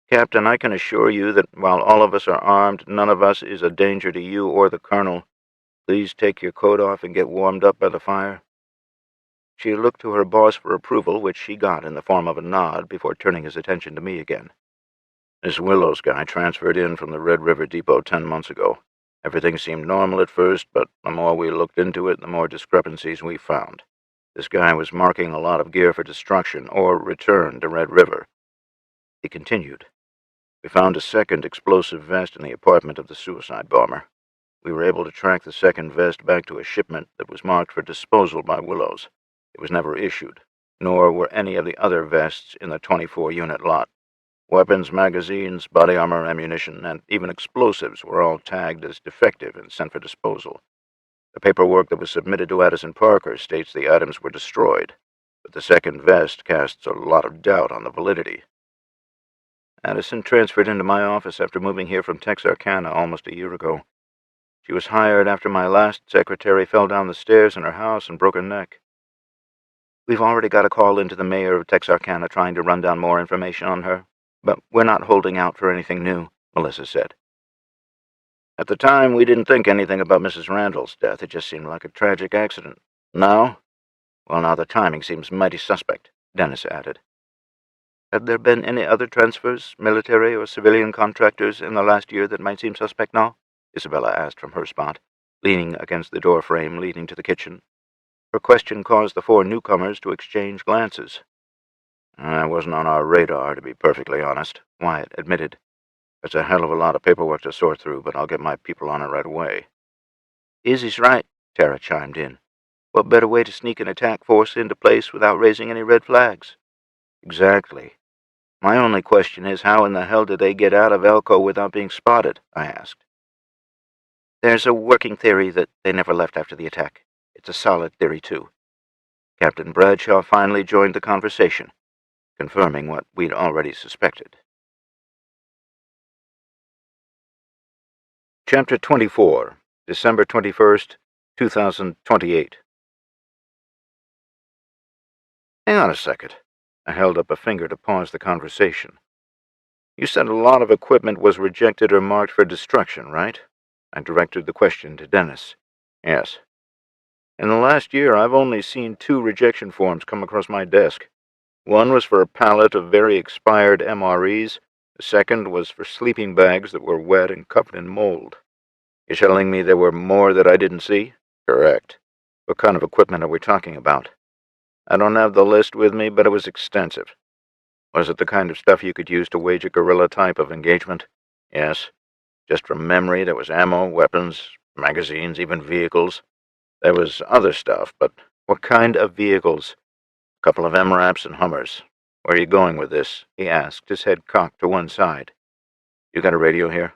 "Captain, I can assure you that while all of us are armed, none of us is a danger to you or the colonel. Please take your coat off and get warmed up by the fire." She looked to her boss for approval, which she got in the form of a nod before turning his attention to me again. "This Willows guy transferred in from the Red River Depot 10 months ago. Everything seemed normal at first, but the more we looked into it, the more discrepancies we found. This guy was marking a lot of gear for destruction or return to Red River." He continued. "We found a second explosive vest in the apartment of the suicide bomber. We were able to track the second vest back to a shipment that was marked for disposal by Willows. It was never issued, nor were any of the other vests in the 24-unit lot. Weapons, magazines, body armor, ammunition, and even explosives were all tagged as defective and sent for disposal. The paperwork that was submitted to Addison Parker states the items were destroyed, but the second vest casts a lot of doubt on the validity. Addison transferred into my office after moving here from Texarkana almost a year ago. She was hired after my last secretary fell down the stairs in her house and broke her neck. We've already got a call into the mayor of Texarkana trying to run down more information on her, but we're not holding out for anything new, Melissa said. At the time, we didn't think anything about Mrs. Randall's death. It just seemed like a tragic accident. Now? Well, now the timing seems mighty suspect, Dennis added. Have there been any other transfers, military or civilian contractors, in the last year that might seem suspect now? Isabella asked from her spot, leaning against the door frame leading to the kitchen. Her question caused the 4 newcomers to exchange glances. That wasn't on our radar, to be perfectly honest, Wyatt admitted. It's a hell of a lot of paperwork to sort through, but I'll get my people on it right away. Izzy's right, Tara chimed in. What better way to sneak an attack force into place without raising any red flags? Exactly. My only question is, how in the hell did they get out of Elko without being spotted? I asked. There's a working theory that they never left after the attack. It's a solid theory, too. Captain Bradshaw finally joined the conversation, confirming what we'd already suspected. Chapter 24, December 21st, 2028. Hang on a second. I held up a finger to pause the conversation. You said a lot of equipment was rejected or marked for destruction, right? I directed the question to Dennis. Yes. In the last year, I've only seen 2 rejection forms come across my desk. One was for a pallet of very expired MREs. The second was for sleeping bags that were wet and covered in mold. You're telling me there were more that I didn't see? Correct. What kind of equipment are we talking about? I don't have the list with me, but it was extensive. Was it the kind of stuff you could use to wage a guerrilla type of engagement? Yes. Just from memory, there was ammo, weapons, magazines, even vehicles. There was other stuff, but what kind of vehicles? A couple of MRAPs and Hummers. Where are you going with this? He asked, his head cocked to one side. You got a radio here?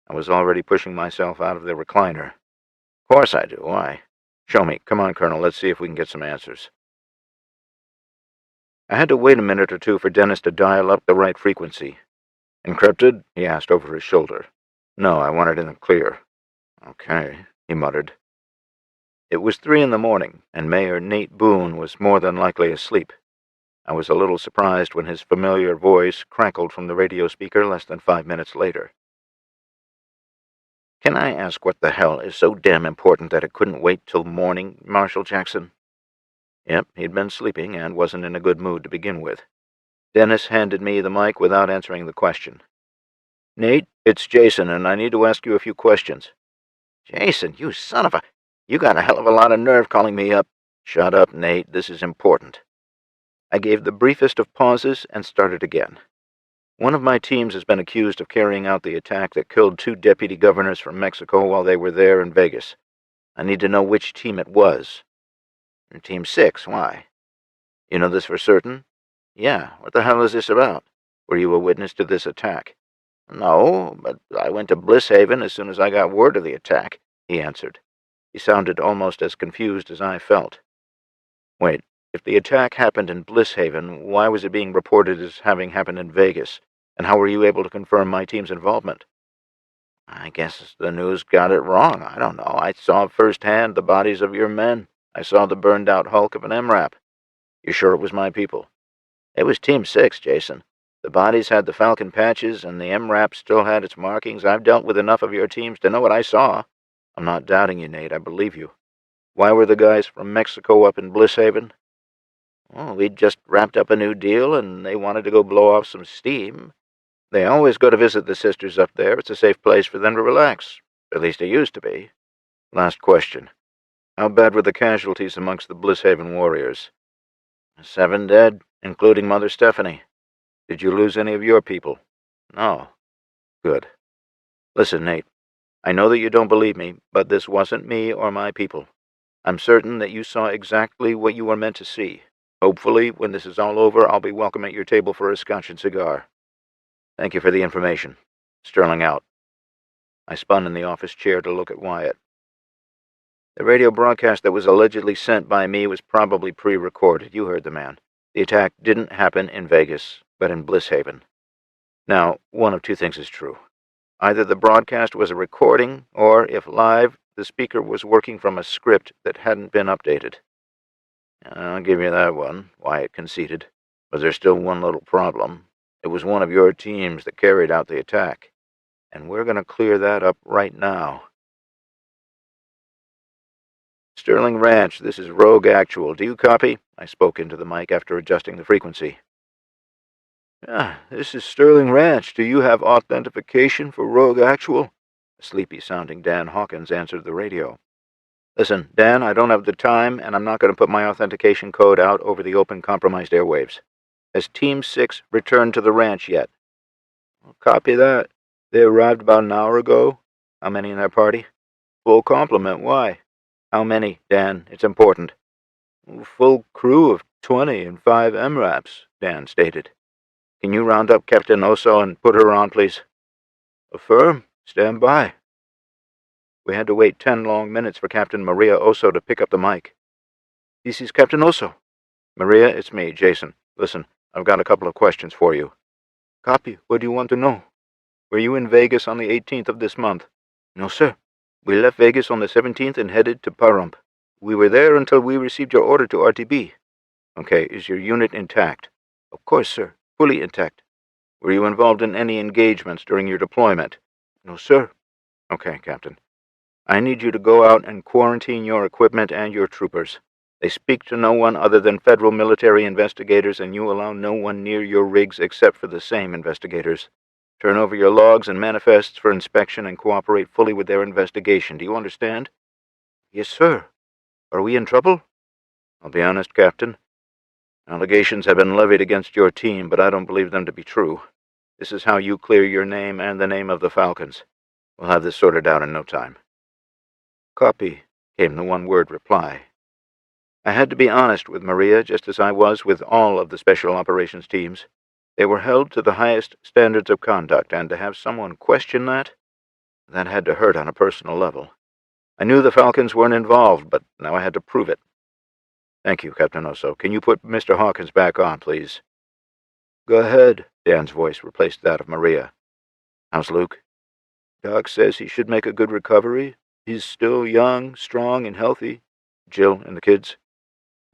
I was already pushing myself out of the recliner. Of course I do. Why? Show me. Come on, Colonel. Let's see if we can get some answers. I had to wait a minute or two for Dennis to dial up the right frequency. Encrypted? He asked over his shoulder. No, I want it in the clear. Okay, he muttered. It was 3 in the morning, and Mayor Nate Boone was more than likely asleep. I was a little surprised when his familiar voice crackled from the radio speaker less than 5 minutes later. Can I ask what the hell is so damn important that it couldn't wait till morning, Marshal Jackson? Yep, he'd been sleeping and wasn't in a good mood to begin with. Dennis handed me the mic without answering the question. Nate, it's Jason, and I need to ask you a few questions. Jason, you son of a... You got a hell of a lot of nerve calling me up. Shut up, Nate. This is important. I gave the briefest of pauses and started again. One of my teams has been accused of carrying out the attack that killed 2 deputy governors from Mexico while they were there in Vegas. I need to know which team it was. Team 6, why? You know this for certain? Yeah, what the hell is this about? Were you a witness to this attack? No, but I went to Blisshaven as soon as I got word of the attack, he answered. He sounded almost as confused as I felt. Wait, if the attack happened in Blisshaven, why was it being reported as having happened in Vegas? And how were you able to confirm my team's involvement? I guess the news got it wrong. I don't know. I saw firsthand the bodies of your men. I saw the burned-out hulk of an MRAP. You sure it was my people? It was Team 6, Jason. The bodies had the Falcon patches, and the MRAP still had its markings. I've dealt with enough of your teams to know what I saw. I'm not doubting you, Nate. I believe you. Why were the guys from Mexico up in Blisshaven? Well, we'd just wrapped up a new deal, and they wanted to go blow off some steam. They always go to visit the sisters up there. It's a safe place for them to relax. At least it used to be. Last question. How bad were the casualties amongst the Blisshaven warriors? 7 dead, including Mother Stephanie. Did you lose any of your people? No. Good. Listen, Nate. I know that you don't believe me, but this wasn't me or my people. I'm certain that you saw exactly what you were meant to see. Hopefully, when this is all over, I'll be welcome at your table for a scotch and cigar. Thank you for the information. Sterling out. I spun in the office chair to look at Wyatt. The radio broadcast that was allegedly sent by me was probably pre-recorded. You heard the man. The attack didn't happen in Vegas, but in Blisshaven. Now, one of 2 things is true. Either the broadcast was a recording, or, if live, the speaker was working from a script that hadn't been updated. I'll give you that one, Wyatt conceded. But there's still one little problem. It was one of your teams that carried out the attack. And we're going to clear that up right now. Sterling Ranch, this is Rogue Actual. Do you copy? I spoke into the mic after adjusting the frequency. This is Sterling Ranch. Do you have authentication for Rogue Actual? A sleepy-sounding Dan Hawkins answered the radio. Listen, Dan, I don't have the time, and I'm not going to put my authentication code out over the open compromised airwaves. Has Team 6 returned to the ranch yet? Copy that. They arrived about an hour ago. How many in their party? Full complement. Why? How many, Dan? It's important. Full crew of 20 and 5 MRAPs, Dan stated. Can you round up Captain Oso and put her on, please? Affirm. Stand by. We had to wait 10 long minutes for Captain Maria Oso to pick up the mic. This is Captain Oso. Maria, it's me, Jason. Listen, I've got a couple of questions for you. Copy. What do you want to know? Were you in Vegas on the 18th of this month? No, sir. We left Vegas on the 17th and headed to Pahrump. We were there until we received your order to RTB. Okay, is your unit intact? Of course, sir. Fully intact. Were you involved in any engagements during your deployment? No, sir. Okay, Captain. I need you to go out and quarantine your equipment and your troopers. They speak to no one other than federal military investigators, and you allow no one near your rigs except for the same investigators. Turn over your logs and manifests for inspection and cooperate fully with their investigation. Do you understand? Yes, sir. Are we in trouble? I'll be honest, Captain. Allegations have been levied against your team, but I don't believe them to be true. This is how you clear your name and the name of the Falcons. We'll have this sorted out in no time. Copy, came the one-word reply. I had to be honest with Maria, just as I was with all of the Special Operations teams. They were held to the highest standards of conduct, and to have someone question that had to hurt on a personal level. I knew the Falcons weren't involved, but now I had to prove it. Thank you, Captain Oso. Can you put Mr. Hawkins back on, please? Go ahead, Dan's voice replaced that of Maria. How's Luke? Doc says he should make a good recovery. He's still young, strong, and healthy. Jill and the kids?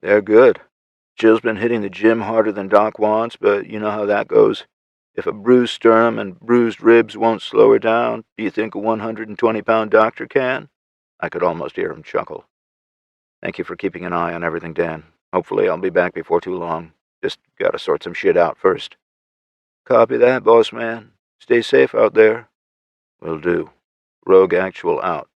They're good. Jill's been hitting the gym harder than Doc wants, but you know how that goes. If a bruised sternum and bruised ribs won't slow her down, do you think a 120-pound doctor can? I could almost hear him chuckle. Thank you for keeping an eye on everything, Dan. Hopefully I'll be back before too long. Just gotta sort some shit out first. Copy that, boss man. Stay safe out there. Will do. Rogue Actual out.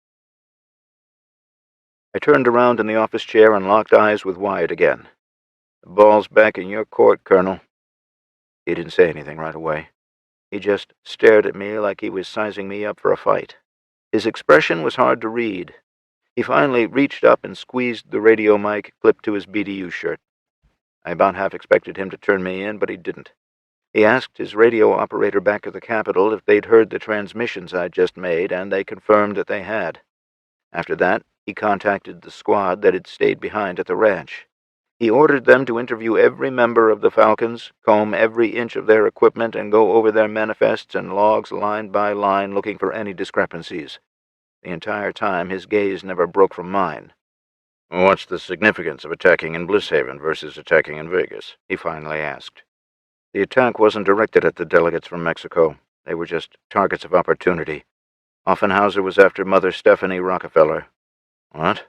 I turned around in the office chair and locked eyes with Wyatt again. The ball's back in your court, Colonel. He didn't say anything right away. He just stared at me like he was sizing me up for a fight. His expression was hard to read. He finally reached up and squeezed the radio mic clipped to his BDU shirt. I about half expected him to turn me in, but he didn't. He asked his radio operator back at the Capitol if they'd heard the transmissions I'd just made, and they confirmed that they had. After that, he contacted the squad that had stayed behind at the ranch. He ordered them to interview every member of the Falcons, comb every inch of their equipment, and go over their manifests and logs line by line looking for any discrepancies. The entire time, his gaze never broke from mine. What's the significance of attacking in Blisshaven versus attacking in Vegas? He finally asked. The attack wasn't directed at the delegates from Mexico. They were just targets of opportunity. Offenhauser was after Mother Stephanie Rockefeller. What?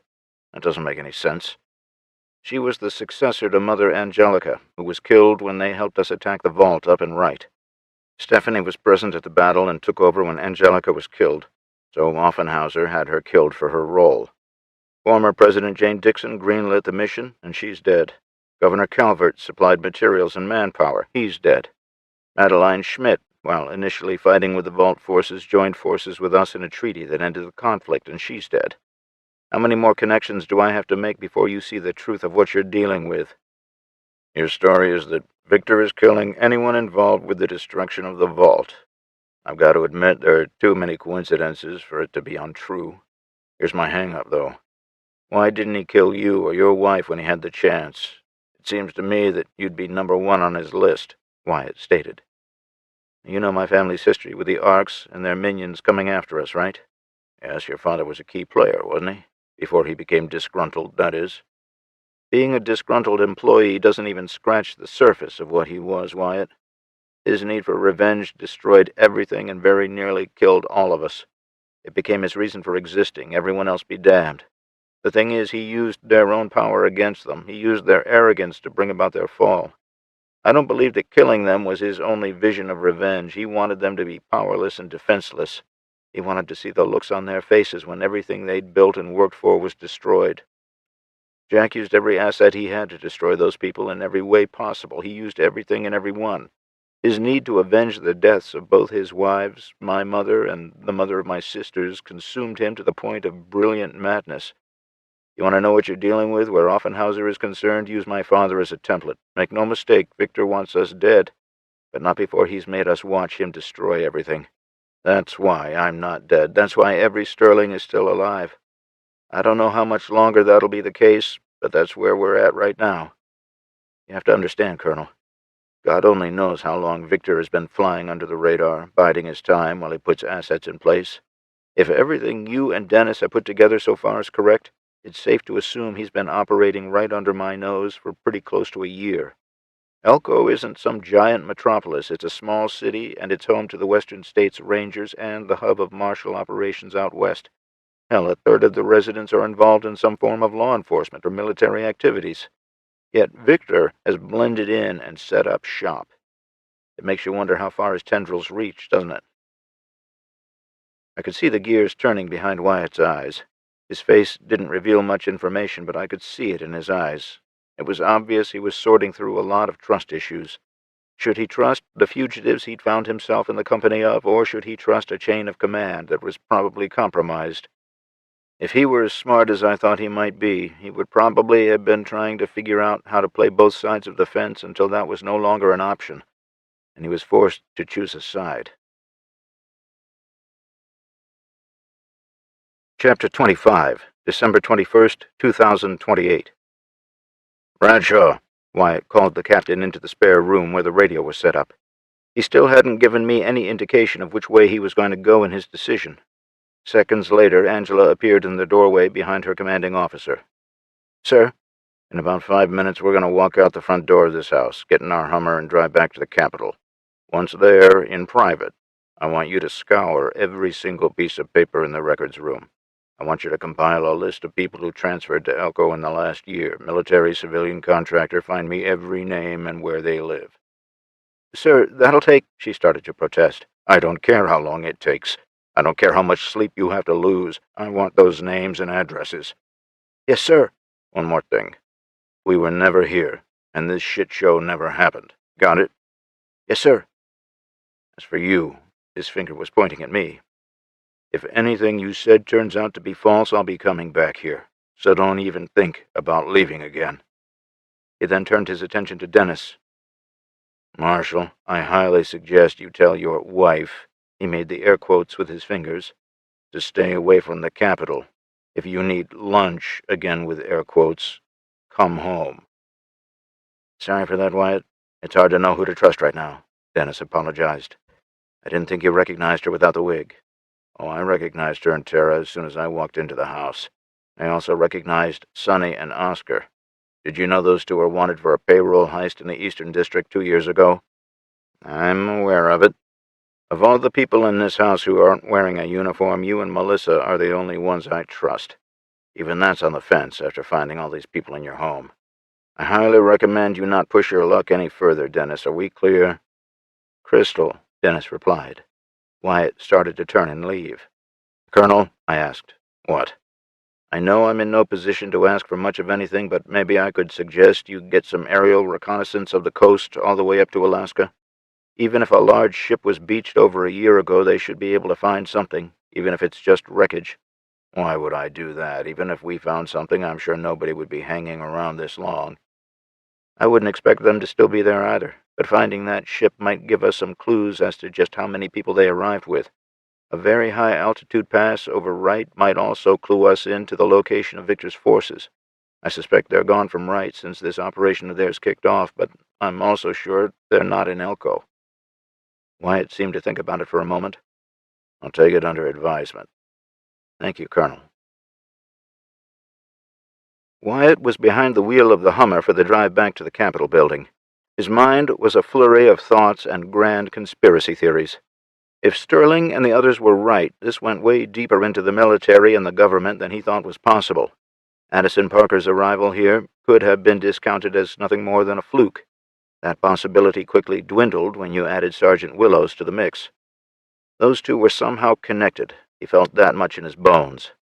That doesn't make any sense. She was the successor to Mother Angelica, who was killed when they helped us attack the vault up in Wright. Stephanie was present at the battle and took over when Angelica was killed, so Offenhauser had her killed for her role. Former President Jane Dixon greenlit the mission, and she's dead. Governor Calvert supplied materials and manpower. He's dead. Madeline Schmidt, while initially fighting with the Vault forces, joined forces with us in a treaty that ended the conflict, and she's dead. How many more connections do I have to make before you see the truth of what you're dealing with? Your story is that Victor is killing anyone involved with the destruction of the Vault. I've got to admit there are too many coincidences for it to be untrue. Here's my hang-up, though. Why didn't he kill you or your wife when he had the chance? It seems to me that you'd be number one on his list, Wyatt stated. You know my family's history with the Arks and their minions coming after us, right? Yes, your father was a key player, wasn't he? Before he became disgruntled, that is. Being a disgruntled employee doesn't even scratch the surface of what he was, Wyatt. His need for revenge destroyed everything and very nearly killed all of us. It became his reason for existing, everyone else be damned. The thing is, he used their own power against them. He used their arrogance to bring about their fall. I don't believe that killing them was his only vision of revenge. He wanted them to be powerless and defenseless. He wanted to see the looks on their faces when everything they'd built and worked for was destroyed. Jack used every asset he had to destroy those people in every way possible. He used everything and everyone. His need to avenge the deaths of both his wives, my mother, and the mother of my sisters consumed him to the point of brilliant madness. You want to know what you're dealing with? Where Offenhauser is concerned, use my father as a template. Make no mistake, Victor wants us dead, but not before he's made us watch him destroy everything. That's why I'm not dead. That's why every Sterling is still alive. I don't know how much longer that'll be the case, but that's where we're at right now. You have to understand, Colonel. God only knows how long Victor has been flying under the radar, biding his time while he puts assets in place. If everything you and Dennis have put together so far is correct, it's safe to assume he's been operating right under my nose for pretty close to a year. Elko isn't some giant metropolis. It's a small city, and it's home to the Western States Rangers and the hub of martial operations out west. Hell, a third of the residents are involved in some form of law enforcement or military activities. Yet Victor has blended in and set up shop. It makes you wonder how far his tendrils reach, doesn't it? I could see the gears turning behind Wyatt's eyes. His face didn't reveal much information, but I could see it in his eyes. It was obvious he was sorting through a lot of trust issues. Should he trust the fugitives he'd found himself in the company of, or should he trust a chain of command that was probably compromised? If he were as smart as I thought he might be, he would probably have been trying to figure out how to play both sides of the fence until that was no longer an option, and he was forced to choose a side. Chapter 25, December 21st, 2028. Bradshaw, Wyatt called the captain into the spare room where the radio was set up. He still hadn't given me any indication of which way he was going to go in his decision. Seconds later, Angela appeared in the doorway behind her commanding officer. Sir? In about 5 minutes, we're going to walk out the front door of this house, get in our Hummer, and drive back to the Capitol. Once there, in private, I want you to scour every single piece of paper in the records room. I want you to compile a list of people who transferred to Elko in the last year. Military, civilian, contractor, find me every name and where they live. Sir, that'll take... She started to protest. I don't care how long it takes. I don't care how much sleep you have to lose. I want those names and addresses. Yes, sir. One more thing. We were never here, and this shit show never happened. Got it? Yes, sir. As for you, his finger was pointing at me. If anything you said turns out to be false, I'll be coming back here, so don't even think about leaving again. He then turned his attention to Dennis. Marshal, I highly suggest you tell your wife, he made the air quotes with his fingers, to stay away from the Capitol. If you need lunch, again with air quotes, come home. Sorry for that, Wyatt. It's hard to know who to trust right now, Dennis apologized. I didn't think you recognized her without the wig. Oh, I recognized her and Tara as soon as I walked into the house. I also recognized Sonny and Oscar. Did you know those two were wanted for a payroll heist in the Eastern District 2 years ago? I'm aware of it. Of all the people in this house who aren't wearing a uniform, you and Melissa are the only ones I trust. Even that's on the fence after finding all these people in your home. I highly recommend you not push your luck any further, Dennis. Are we clear? Crystal, Dennis replied. Wyatt started to turn and leave. Colonel, I asked. What? I know I'm in no position to ask for much of anything, but maybe I could suggest you get some aerial reconnaissance of the coast all the way up to Alaska. Even if a large ship was beached over a year ago, they should be able to find something, even if it's just wreckage. Why would I do that? Even if we found something, I'm sure nobody would be hanging around this long. I wouldn't expect them to still be there either, but finding that ship might give us some clues as to just how many people they arrived with. A very high-altitude pass over Wright might also clue us in to the location of Victor's forces. I suspect they're gone from Wright since this operation of theirs kicked off, but I'm also sure they're not in Elko. Wyatt seemed to think about it for a moment. I'll take it under advisement. Thank you, Colonel. Wyatt was behind the wheel of the Hummer for the drive back to the Capitol building. His mind was a flurry of thoughts and grand conspiracy theories. If Sterling and the others were right, this went way deeper into the military and the government than he thought was possible. Addison Parker's arrival here could have been discounted as nothing more than a fluke. That possibility quickly dwindled when you added Sergeant Willows to the mix. Those two were somehow connected. He felt that much in his bones.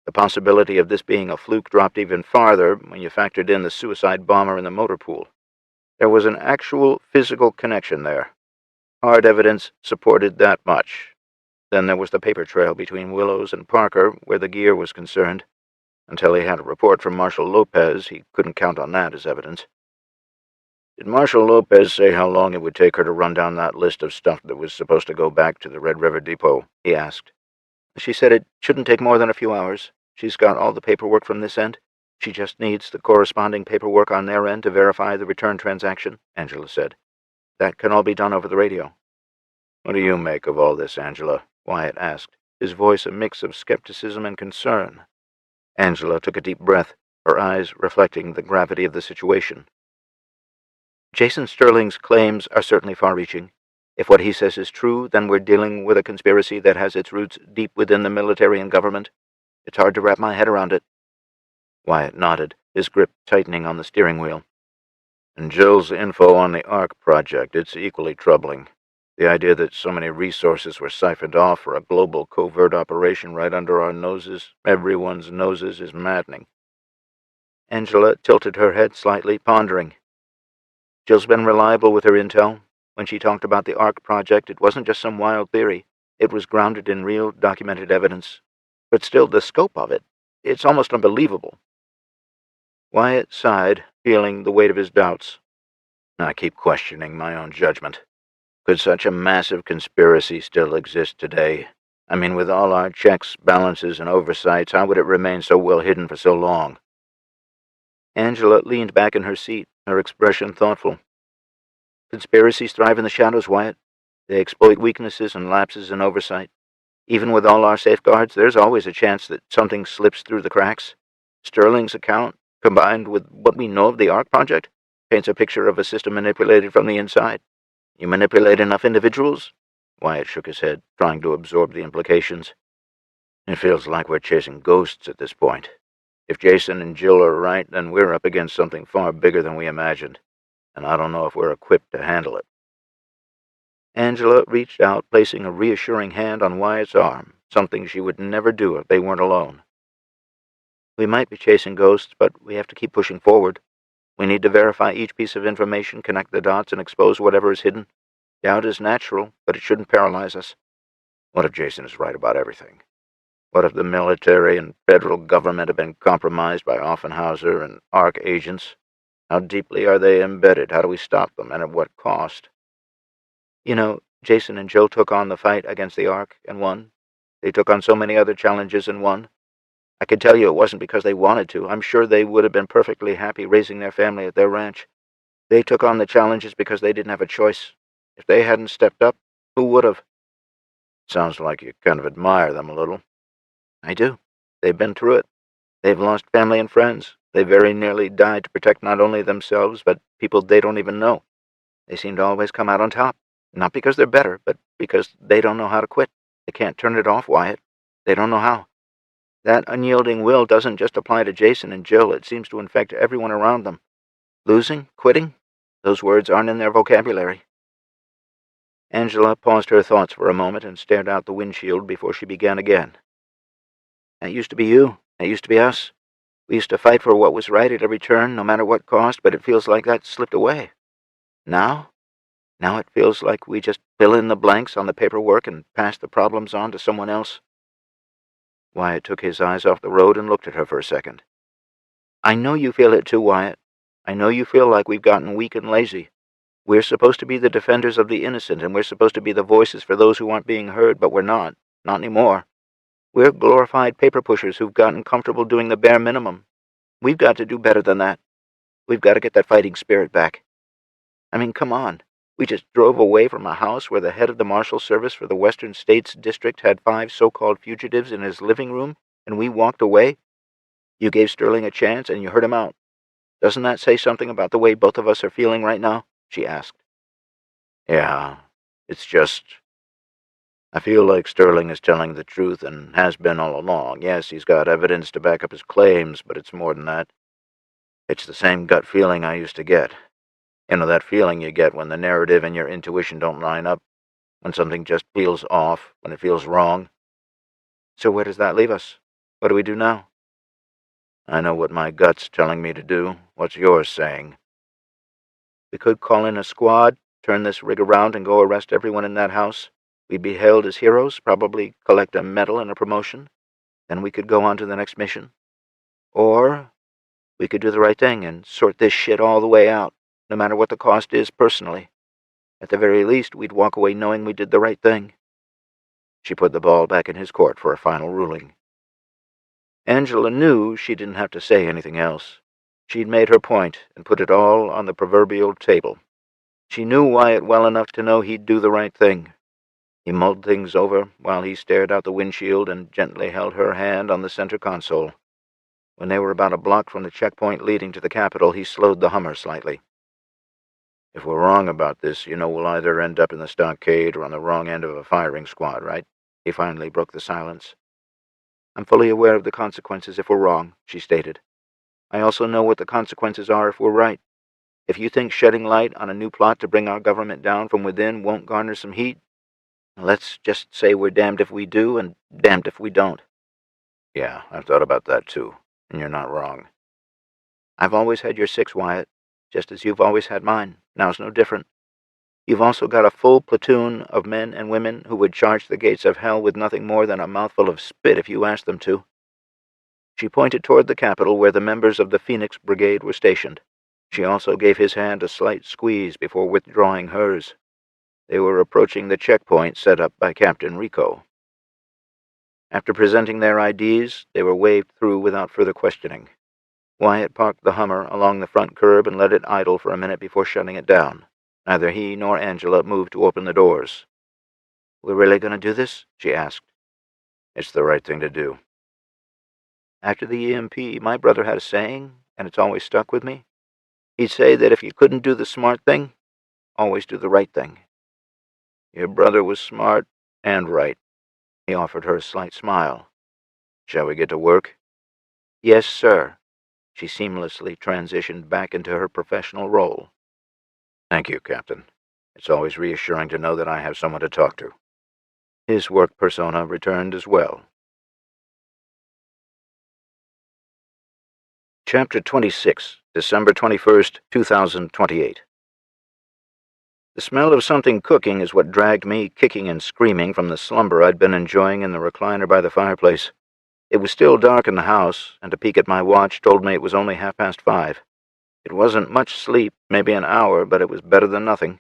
The possibility of this being a fluke dropped even farther when you factored in the suicide bomber in the motor pool. There was an actual physical connection there. Hard evidence supported that much. Then there was the paper trail between Willows and Parker where the gear was concerned. Until he had a report from Marshal Lopez, he couldn't count on that as evidence. Did Marshal Lopez say how long it would take her to run down that list of stuff that was supposed to go back to the Red River Depot? He asked. She said it shouldn't take more than a few hours. She's got all the paperwork from this end. She just needs the corresponding paperwork on their end to verify the return transaction, Angela said. That can all be done over the radio. What do you make of all this, Angela? Wyatt asked, his voice a mix of skepticism and concern. Angela took a deep breath, her eyes reflecting the gravity of the situation. Jason Sterling's claims are certainly far-reaching. If what he says is true, then we're dealing with a conspiracy that has its roots deep within the military and government. It's hard to wrap my head around it. Wyatt nodded, his grip tightening on the steering wheel. And Jill's info on the ARC project, it's equally troubling. The idea that so many resources were siphoned off for a global covert operation right under our noses, everyone's noses, is maddening. Angela tilted her head slightly, pondering. Jill's been reliable with her intel. When she talked about the ARC project, it wasn't just some wild theory. It was grounded in real, documented evidence. But still, the scope of it, it's almost unbelievable. Wyatt sighed, feeling the weight of his doubts. I keep questioning my own judgment. Could such a massive conspiracy still exist today? I mean, with all our checks, balances, and oversights, how would it remain so well hidden for so long? Angela leaned back in her seat, her expression thoughtful. Conspiracies thrive in the shadows, Wyatt. They exploit weaknesses and lapses in oversight. Even with all our safeguards, there's always a chance that something slips through the cracks. Sterling's account, combined with what we know of the ARC project, paints a picture of a system manipulated from the inside. You manipulate enough individuals? Wyatt shook his head, trying to absorb the implications. It feels like we're chasing ghosts at this point. If Jason and Jill are right, then we're up against something far bigger than we imagined, and I don't know if we're equipped to handle it. Angela reached out, placing a reassuring hand on Wyatt's arm, something she would never do if they weren't alone. We might be chasing ghosts, but we have to keep pushing forward. We need to verify each piece of information, connect the dots, and expose whatever is hidden. Doubt is natural, but it shouldn't paralyze us. What if Jason is right about everything? What if the military and federal government have been compromised by Offenhauser and ARC agents? How deeply are they embedded? How do we stop them, and at what cost? You know, Jason and Jill took on the fight against the ARC and won. They took on so many other challenges and won. I can tell you it wasn't because they wanted to. I'm sure they would have been perfectly happy raising their family at their ranch. They took on the challenges because they didn't have a choice. If they hadn't stepped up, who would have? Sounds like you kind of admire them a little. I do. They've been through it. They've lost family and friends. They very nearly died to protect not only themselves, but people they don't even know. They seem to always come out on top. Not because they're better, but because they don't know how to quit. They can't turn it off, Wyatt. They don't know how. That unyielding will doesn't just apply to Jason and Jill. It seems to infect everyone around them. Losing, quitting, those words aren't in their vocabulary. Angela paused her thoughts for a moment and stared out the windshield before she began again. That used to be you. That used to be us. We used to fight for what was right at every turn, no matter what cost, but it feels like that slipped away. Now it feels like we just fill in the blanks on the paperwork and pass the problems on to someone else. Wyatt took his eyes off the road and looked at her for a second. I know you feel it too, Wyatt. I know you feel like we've gotten weak and lazy. We're supposed to be the defenders of the innocent, and we're supposed to be the voices for those who aren't being heard, but we're not. Not anymore. We're glorified paper pushers who've gotten comfortable doing the bare minimum. We've got to do better than that. We've got to get that fighting spirit back. I mean, come on. We just drove away from a house where the head of the Marshal Service for the Western States District had 5 so-called fugitives in his living room, and we walked away. You gave Sterling a chance, and you heard him out. Doesn't that say something about the way both of us are feeling right now?" she asked. "Yeah, it's just... I feel like Sterling is telling the truth and has been all along. Yes, he's got evidence to back up his claims, but it's more than that. It's the same gut feeling I used to get. You know, that feeling you get when the narrative and your intuition don't line up, when something just feels off, when it feels wrong." "So where does that leave us? What do we do now?" "I know what my gut's telling me to do. What's yours saying?" "We could call in a squad, turn this rig around, and go arrest everyone in that house. We'd be hailed as heroes, probably collect a medal and a promotion. Then we could go on to the next mission. Or we could do the right thing and sort this shit all the way out, no matter what the cost is personally. At the very least, we'd walk away knowing we did the right thing." She put the ball back in his court for a final ruling. Angela knew she didn't have to say anything else. She'd made her point and put it all on the proverbial table. She knew Wyatt well enough to know he'd do the right thing. He mulled things over while he stared out the windshield and gently held her hand on the center console. When they were about a block from the checkpoint leading to the Capitol, he slowed the Hummer slightly. "If we're wrong about this, you know we'll either end up in the stockade or on the wrong end of a firing squad, right?" He finally broke the silence. "I'm fully aware of the consequences if we're wrong," she stated. "I also know what the consequences are if we're right. If you think shedding light on a new plot to bring our government down from within won't garner some heat, let's just say we're damned if we do and damned if we don't." "Yeah, I've thought about that too, and you're not wrong." "I've always had your 6, Wyatt, just as you've always had mine. Now's no different. You've also got a full platoon of men and women who would charge the gates of hell with nothing more than a mouthful of spit if you asked them to." She pointed toward the Capitol where the members of the Phoenix Brigade were stationed. She also gave his hand a slight squeeze before withdrawing hers. They were approaching the checkpoint set up by Captain Rico. After presenting their IDs, they were waved through without further questioning. Wyatt parked the Hummer along the front curb and let it idle for a minute before shutting it down. Neither he nor Angela moved to open the doors. "We're really going to do this?" she asked. "It's the right thing to do." "After the EMP, my brother had a saying, and it's always stuck with me. He'd say that if you couldn't do the smart thing, always do the right thing." "Your brother was smart and right." He offered her a slight smile. "Shall we get to work?" "Yes, sir." She seamlessly transitioned back into her professional role. "Thank you, Captain. It's always reassuring to know that I have someone to talk to." His work persona returned as well. Chapter 26, December 21st, 2028. The smell of something cooking is what dragged me kicking and screaming from the slumber I'd been enjoying in the recliner by the fireplace. It was still dark in the house, and a peek at my watch told me it was only 5:30. It wasn't much sleep, maybe an hour, but it was better than nothing.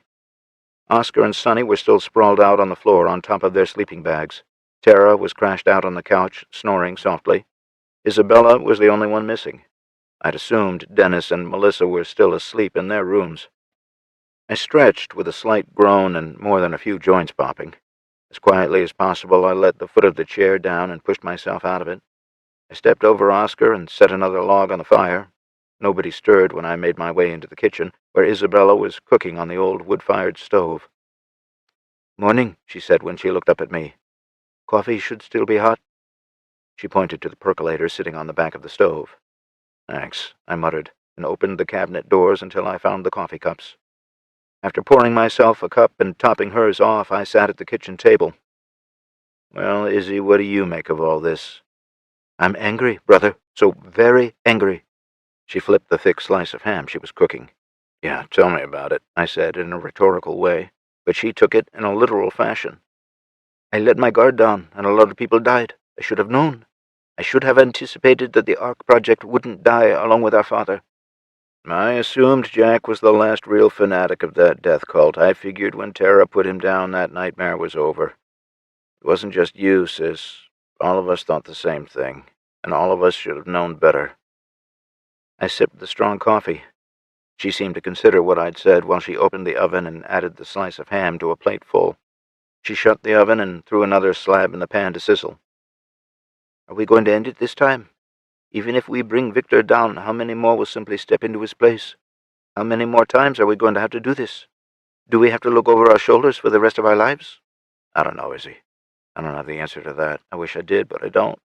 Oscar and Sonny were still sprawled out on the floor on top of their sleeping bags. Tara was crashed out on the couch, snoring softly. Isabella was the only one missing. I'd assumed Dennis and Melissa were still asleep in their rooms. I stretched with a slight groan and more than a few joints popping. As quietly as possible, I let the foot of the chair down and pushed myself out of it. I stepped over Oscar and set another log on the fire. Nobody stirred when I made my way into the kitchen, where Isabella was cooking on the old wood-fired stove. "Morning," she said when she looked up at me. "Coffee should still be hot." She pointed to the percolator sitting on the back of the stove. "Thanks," I muttered, and opened the cabinet doors until I found the coffee cups. After pouring myself a cup and topping hers off, I sat at the kitchen table. "Well, Izzy, what do you make of all this?" "I'm angry, brother, so very angry." She flipped the thick slice of ham she was cooking. "Yeah, tell me about it," I said in a rhetorical way, but she took it in a literal fashion. "I let my guard down, and a lot of people died. I should have known. I should have anticipated that the Ark Project wouldn't die along with our father." "I assumed Jack was the last real fanatic of that death cult. I figured when Tara put him down, that nightmare was over. It wasn't just you, sis. All of us thought the same thing, and all of us should have known better." I sipped the strong coffee. She seemed to consider what I'd said while she opened the oven and added the slice of ham to a plateful. She shut the oven and threw another slab in the pan to sizzle. "Are we going to end it this time? Even if we bring Victor down, how many more will simply step into his place? How many more times are we going to have to do this? Do we have to look over our shoulders for the rest of our lives?" "I don't know, Izzy. I don't have the answer to that. I wish I did, but I don't.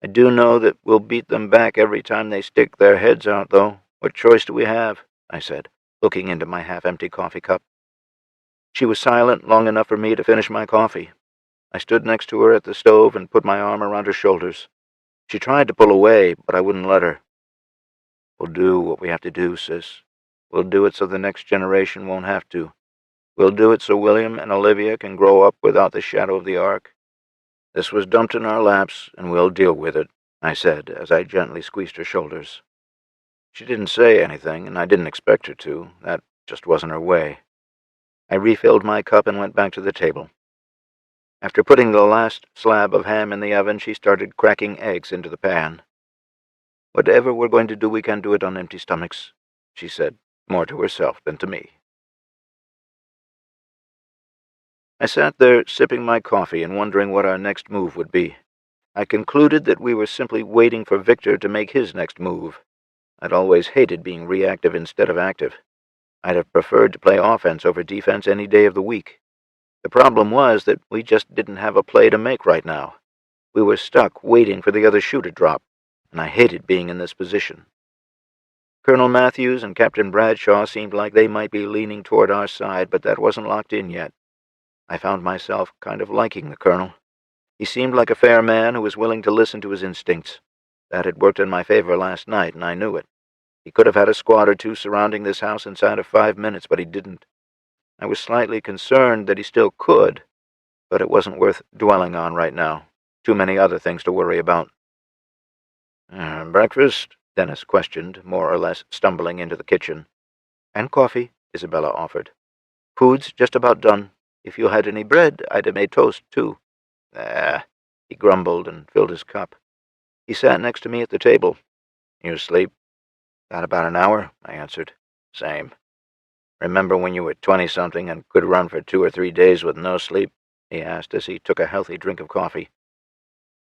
I do know that we'll beat them back every time they stick their heads out, though. What choice do we have?" I said, looking into my half-empty coffee cup. She was silent long enough for me to finish my coffee. I stood next to her at the stove and put my arm around her shoulders. She tried to pull away, but I wouldn't let her. "We'll do what we have to do, sis. We'll do it so the next generation won't have to. We'll do it so William and Olivia can grow up without the shadow of the Ark. This was dumped in our laps, and we'll deal with it," I said, as I gently squeezed her shoulders. She didn't say anything, and I didn't expect her to. That just wasn't her way. I refilled my cup and went back to the table. After putting the last slab of ham in the oven, she started cracking eggs into the pan. "Whatever we're going to do, we can't do it on empty stomachs," she said, more to herself than to me. I sat there sipping my coffee and wondering what our next move would be. I concluded that we were simply waiting for Victor to make his next move. I'd always hated being reactive instead of active. I'd have preferred to play offense over defense any day of the week. The problem was that we just didn't have a play to make right now. We were stuck waiting for the other shoe to drop, and I hated being in this position. Colonel Matthews and Captain Bradshaw seemed like they might be leaning toward our side, but that wasn't locked in yet. I found myself kind of liking the colonel. He seemed like a fair man who was willing to listen to his instincts. That had worked in my favor last night, and I knew it. He could have had a squad or two surrounding this house inside of 5 minutes, but he didn't. I was slightly concerned that he still could, but it wasn't worth dwelling on right now. Too many other things to worry about. "Breakfast?" Dennis questioned, more or less stumbling into the kitchen. "And coffee," Isabella offered. "Food's just about done. If you had any bread, I'd have made toast, too." He grumbled and filled his cup. He sat next to me at the table. "You asleep?" "Got about an hour," I answered. "Same. Remember when you were 20-something and could run for 2 or 3 days with no sleep?" he asked as he took a healthy drink of coffee.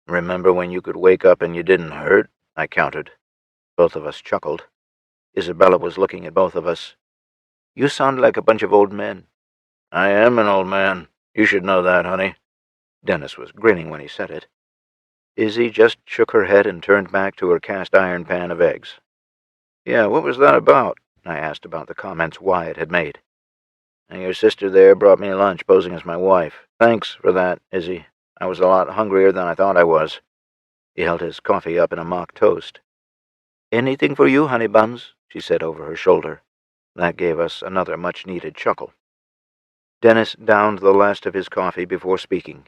"Remember when you could wake up and you didn't hurt?" I countered. Both of us chuckled. Isabella was looking at both of us. "You sound like a bunch of old men." "I am an old man. You should know that, honey." Dennis was grinning when he said it. Izzy just shook her head and turned back to her cast-iron pan of eggs. "Yeah, what was that about?" I asked about the comments Wyatt had made. "And your sister there brought me lunch posing as my wife. Thanks for that, Izzy. I was a lot hungrier than I thought I was." He held his coffee up in a mock toast. "Anything for you, honey buns," she said over her shoulder. That gave us another much-needed chuckle. Dennis downed the last of his coffee before speaking.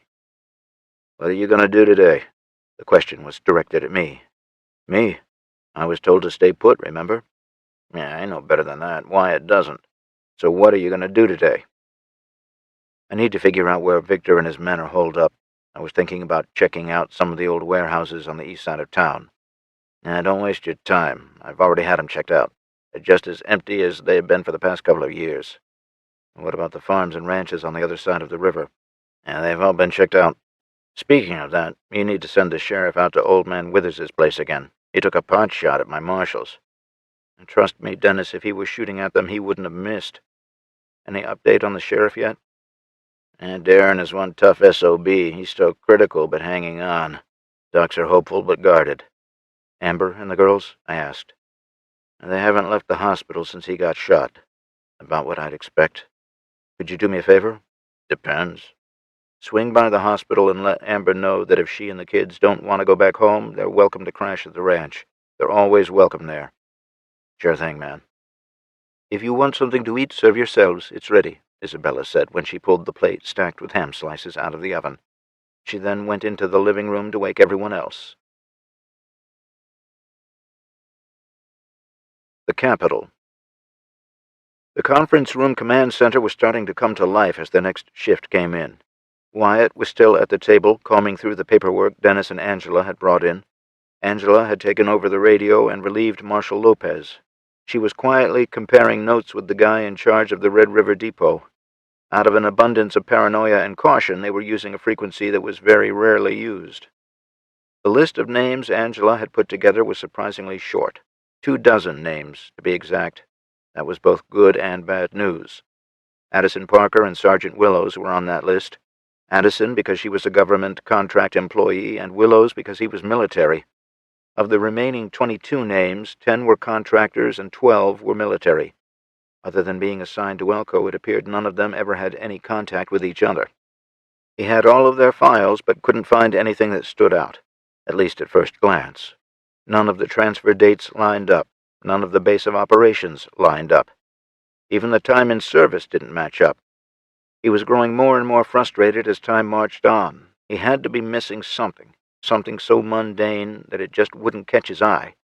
"What are you going to do today?" The question was directed at me. "Me? I was told to stay put, remember?" "Yeah, I know better than that. Wyatt doesn't. So what are you going to do today?" "I need to figure out where Victor and his men are holed up. I was thinking about checking out some of the old warehouses on the east side of town." Don't waste your time. I've already had them checked out. They're just as empty as they've been for the past couple of years." "What about the farms and ranches on the other side of the river?" They've all been checked out. Speaking of that, you need to send the sheriff out to Old Man Withers's place again. He took a pot shot at my marshals. And trust me, Dennis, if he was shooting at them, he wouldn't have missed. Any update on the sheriff yet?" "Darren is one tough SOB. He's still critical, but hanging on. Docs are hopeful, but guarded." "Amber and the girls?" I asked. "They haven't left the hospital since he got shot. About what I'd expect. Could you do me a favor?" "Depends." "Swing by the hospital and let Amber know that if she and the kids don't want to go back home, they're welcome to crash at the ranch. They're always welcome there." "Sure thing, man." "If you want something to eat, serve yourselves. It's ready," Isabella said when she pulled the plate stacked with ham slices out of the oven. She then went into the living room to wake everyone else. The Capitol. The conference room command center was starting to come to life as the next shift came in. Wyatt was still at the table, combing through the paperwork Dennis and Angela had brought in. Angela had taken over the radio and relieved Marshal Lopez. She was quietly comparing notes with the guy in charge of the Red River Depot. Out of an abundance of paranoia and caution, they were using a frequency that was very rarely used. The list of names Angela had put together was surprisingly short. 24 names, to be exact. That was both good and bad news. Addison Parker and Sergeant Willows were on that list. Addison because she was a government contract employee, and Willows because he was military. Of the remaining 22 names, 10 were contractors and 12 were military. Other than being assigned to Elko, it appeared none of them ever had any contact with each other. He had all of their files, but couldn't find anything that stood out, at least at first glance. None of the transfer dates lined up. None of the base of operations lined up. Even the time in service didn't match up. He was growing more and more frustrated as time marched on. He had to be missing something so mundane that it just wouldn't catch his eye.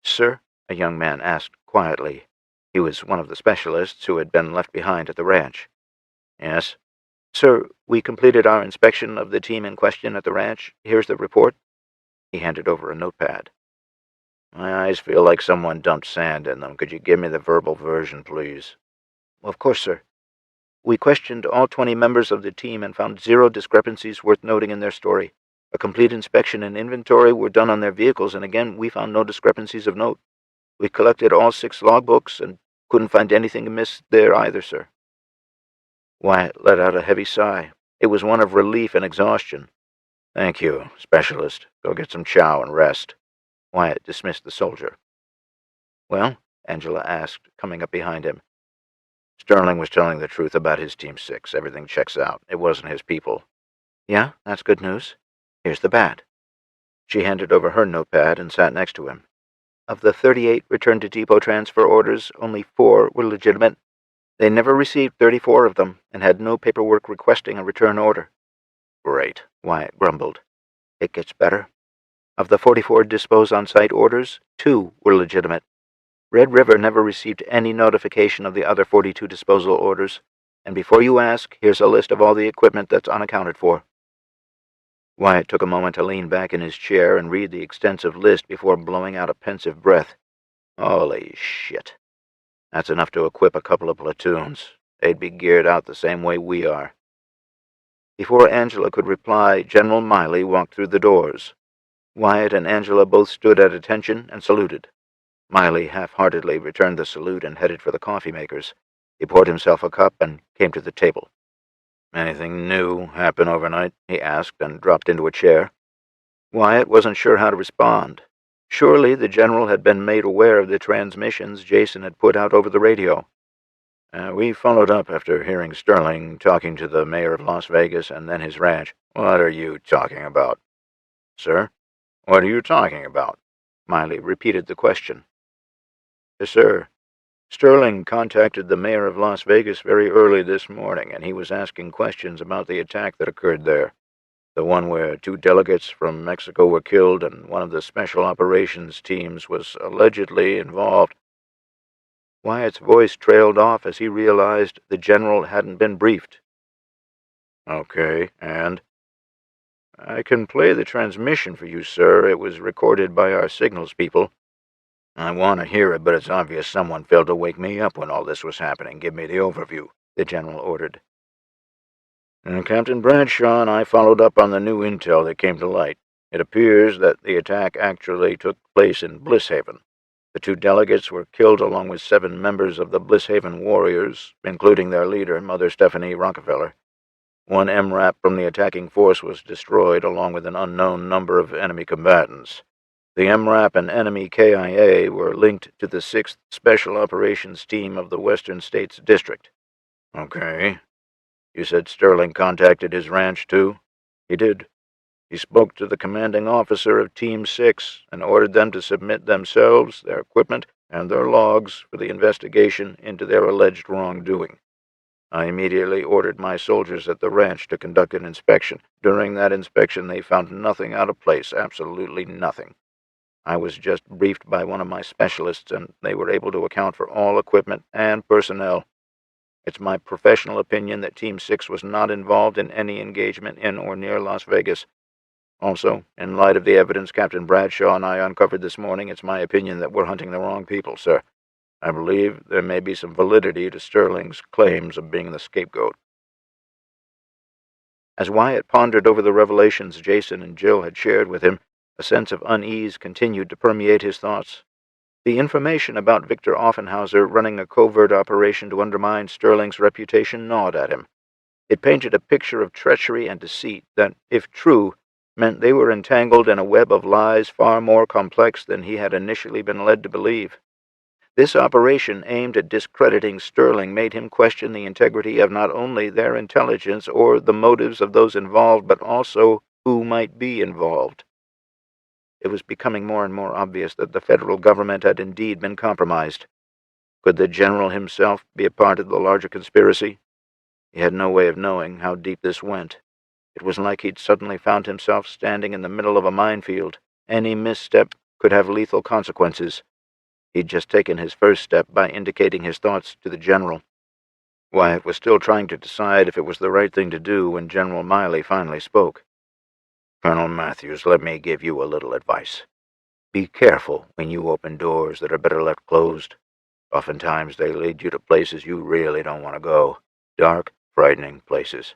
"Sir?" a young man asked quietly. He was one of the specialists who had been left behind at the ranch. "Yes?" "Sir, we completed our inspection of the team in question at the ranch. Here's the report." He handed over a notepad. "My eyes feel like someone dumped sand in them. Could you give me the verbal version, please?" "Of course, sir. We questioned all 20 members of the team and found 0 discrepancies worth noting in their story. A complete inspection and inventory were done on their vehicles, and again we found no discrepancies of note. We collected all 6 logbooks and couldn't find anything amiss there either, sir." Wyatt let out a heavy sigh. It was one of relief and exhaustion. "Thank you, specialist. Go get some chow and rest." Wyatt dismissed the soldier. "Well?" Angela asked, coming up behind him. "Sterling was telling the truth about his Team 6. Everything checks out. It wasn't his people." "Yeah, that's good news. Here's the bad." She handed over her notepad and sat next to him. "Of the 38 return to depot transfer orders, only 4 were legitimate. They never received 34 of them and had no paperwork requesting a return order." "Great," Wyatt grumbled. "It gets better. Of the 44 dispose on-site orders, 2 were legitimate. Red River never received any notification of the other 42 disposal orders, and before you ask, here's a list of all the equipment that's unaccounted for." Wyatt took a moment to lean back in his chair and read the extensive list before blowing out a pensive breath. "Holy shit. That's enough to equip a couple of platoons. They'd be geared out the same way we are." Before Angela could reply, General Miley walked through the doors. Wyatt and Angela both stood at attention and saluted. Miley half-heartedly returned the salute and headed for the coffee makers. He poured himself a cup and came to the table. "Anything new happen overnight?" he asked, and dropped into a chair. Wyatt wasn't sure how to respond. Surely the general had been made aware of the transmissions Jason had put out over the radio. We followed up after hearing Sterling talking to the mayor of Las Vegas and then his ranch." "What are you talking about?" "Sir? What are you talking about?" Miley repeated the question. "Yes, sir. Sterling contacted the mayor of Las Vegas very early this morning, and he was asking questions about the attack that occurred there. The one where 2 delegates from Mexico were killed and one of the special operations teams was allegedly involved." Wyatt's voice trailed off as he realized the general hadn't been briefed. "Okay, and?" "I can play the transmission for you, sir. It was recorded by our signals people." "I want to hear it, but it's obvious someone failed to wake me up when all this was happening. Give me the overview," the general ordered. "Captain Bradshaw and I followed up on the new intel that came to light. It appears that the attack actually took place in Blisshaven. The 2 delegates were killed along with 7 members of the Blisshaven Warriors, including their leader, Mother Stephanie Rockefeller. 1 MRAP from the attacking force was destroyed, along with an unknown number of enemy combatants. The MRAP and enemy KIA were linked to the 6th Special Operations Team of the Western States District." "Okay. You said Sterling contacted his ranch, too?" "He did. He spoke to the commanding officer of Team 6 and ordered them to submit themselves, their equipment, and their logs for the investigation into their alleged wrongdoing. I immediately ordered my soldiers at the ranch to conduct an inspection. During that inspection, they found nothing out of place, absolutely nothing. I was just briefed by one of my specialists, and they were able to account for all equipment and personnel. It's my professional opinion that Team 6 was not involved in any engagement in or near Las Vegas. Also, in light of the evidence Captain Bradshaw and I uncovered this morning, it's my opinion that we're hunting the wrong people, sir. I believe there may be some validity to Sterling's claims of being the scapegoat." As Wyatt pondered over the revelations Jason and Jill had shared with him, a sense of unease continued to permeate his thoughts. The information about Victor Offenhauser running a covert operation to undermine Sterling's reputation gnawed at him. It painted a picture of treachery and deceit that, if true, meant they were entangled in a web of lies far more complex than he had initially been led to believe. This operation aimed at discrediting Sterling made him question the integrity of not only their intelligence or the motives of those involved, but also who might be involved. It was becoming more and more obvious that the federal government had indeed been compromised. Could the general himself be a part of the larger conspiracy? He had no way of knowing how deep this went. It was like he'd suddenly found himself standing in the middle of a minefield. Any misstep could have lethal consequences. He'd just taken his first step by indicating his thoughts to the general. Wyatt was still trying to decide if it was the right thing to do when General Miley finally spoke. "Colonel Matthews, let me give you a little advice. Be careful when you open doors that are better left closed. Oftentimes they lead you to places you really don't want to go. Dark, frightening places.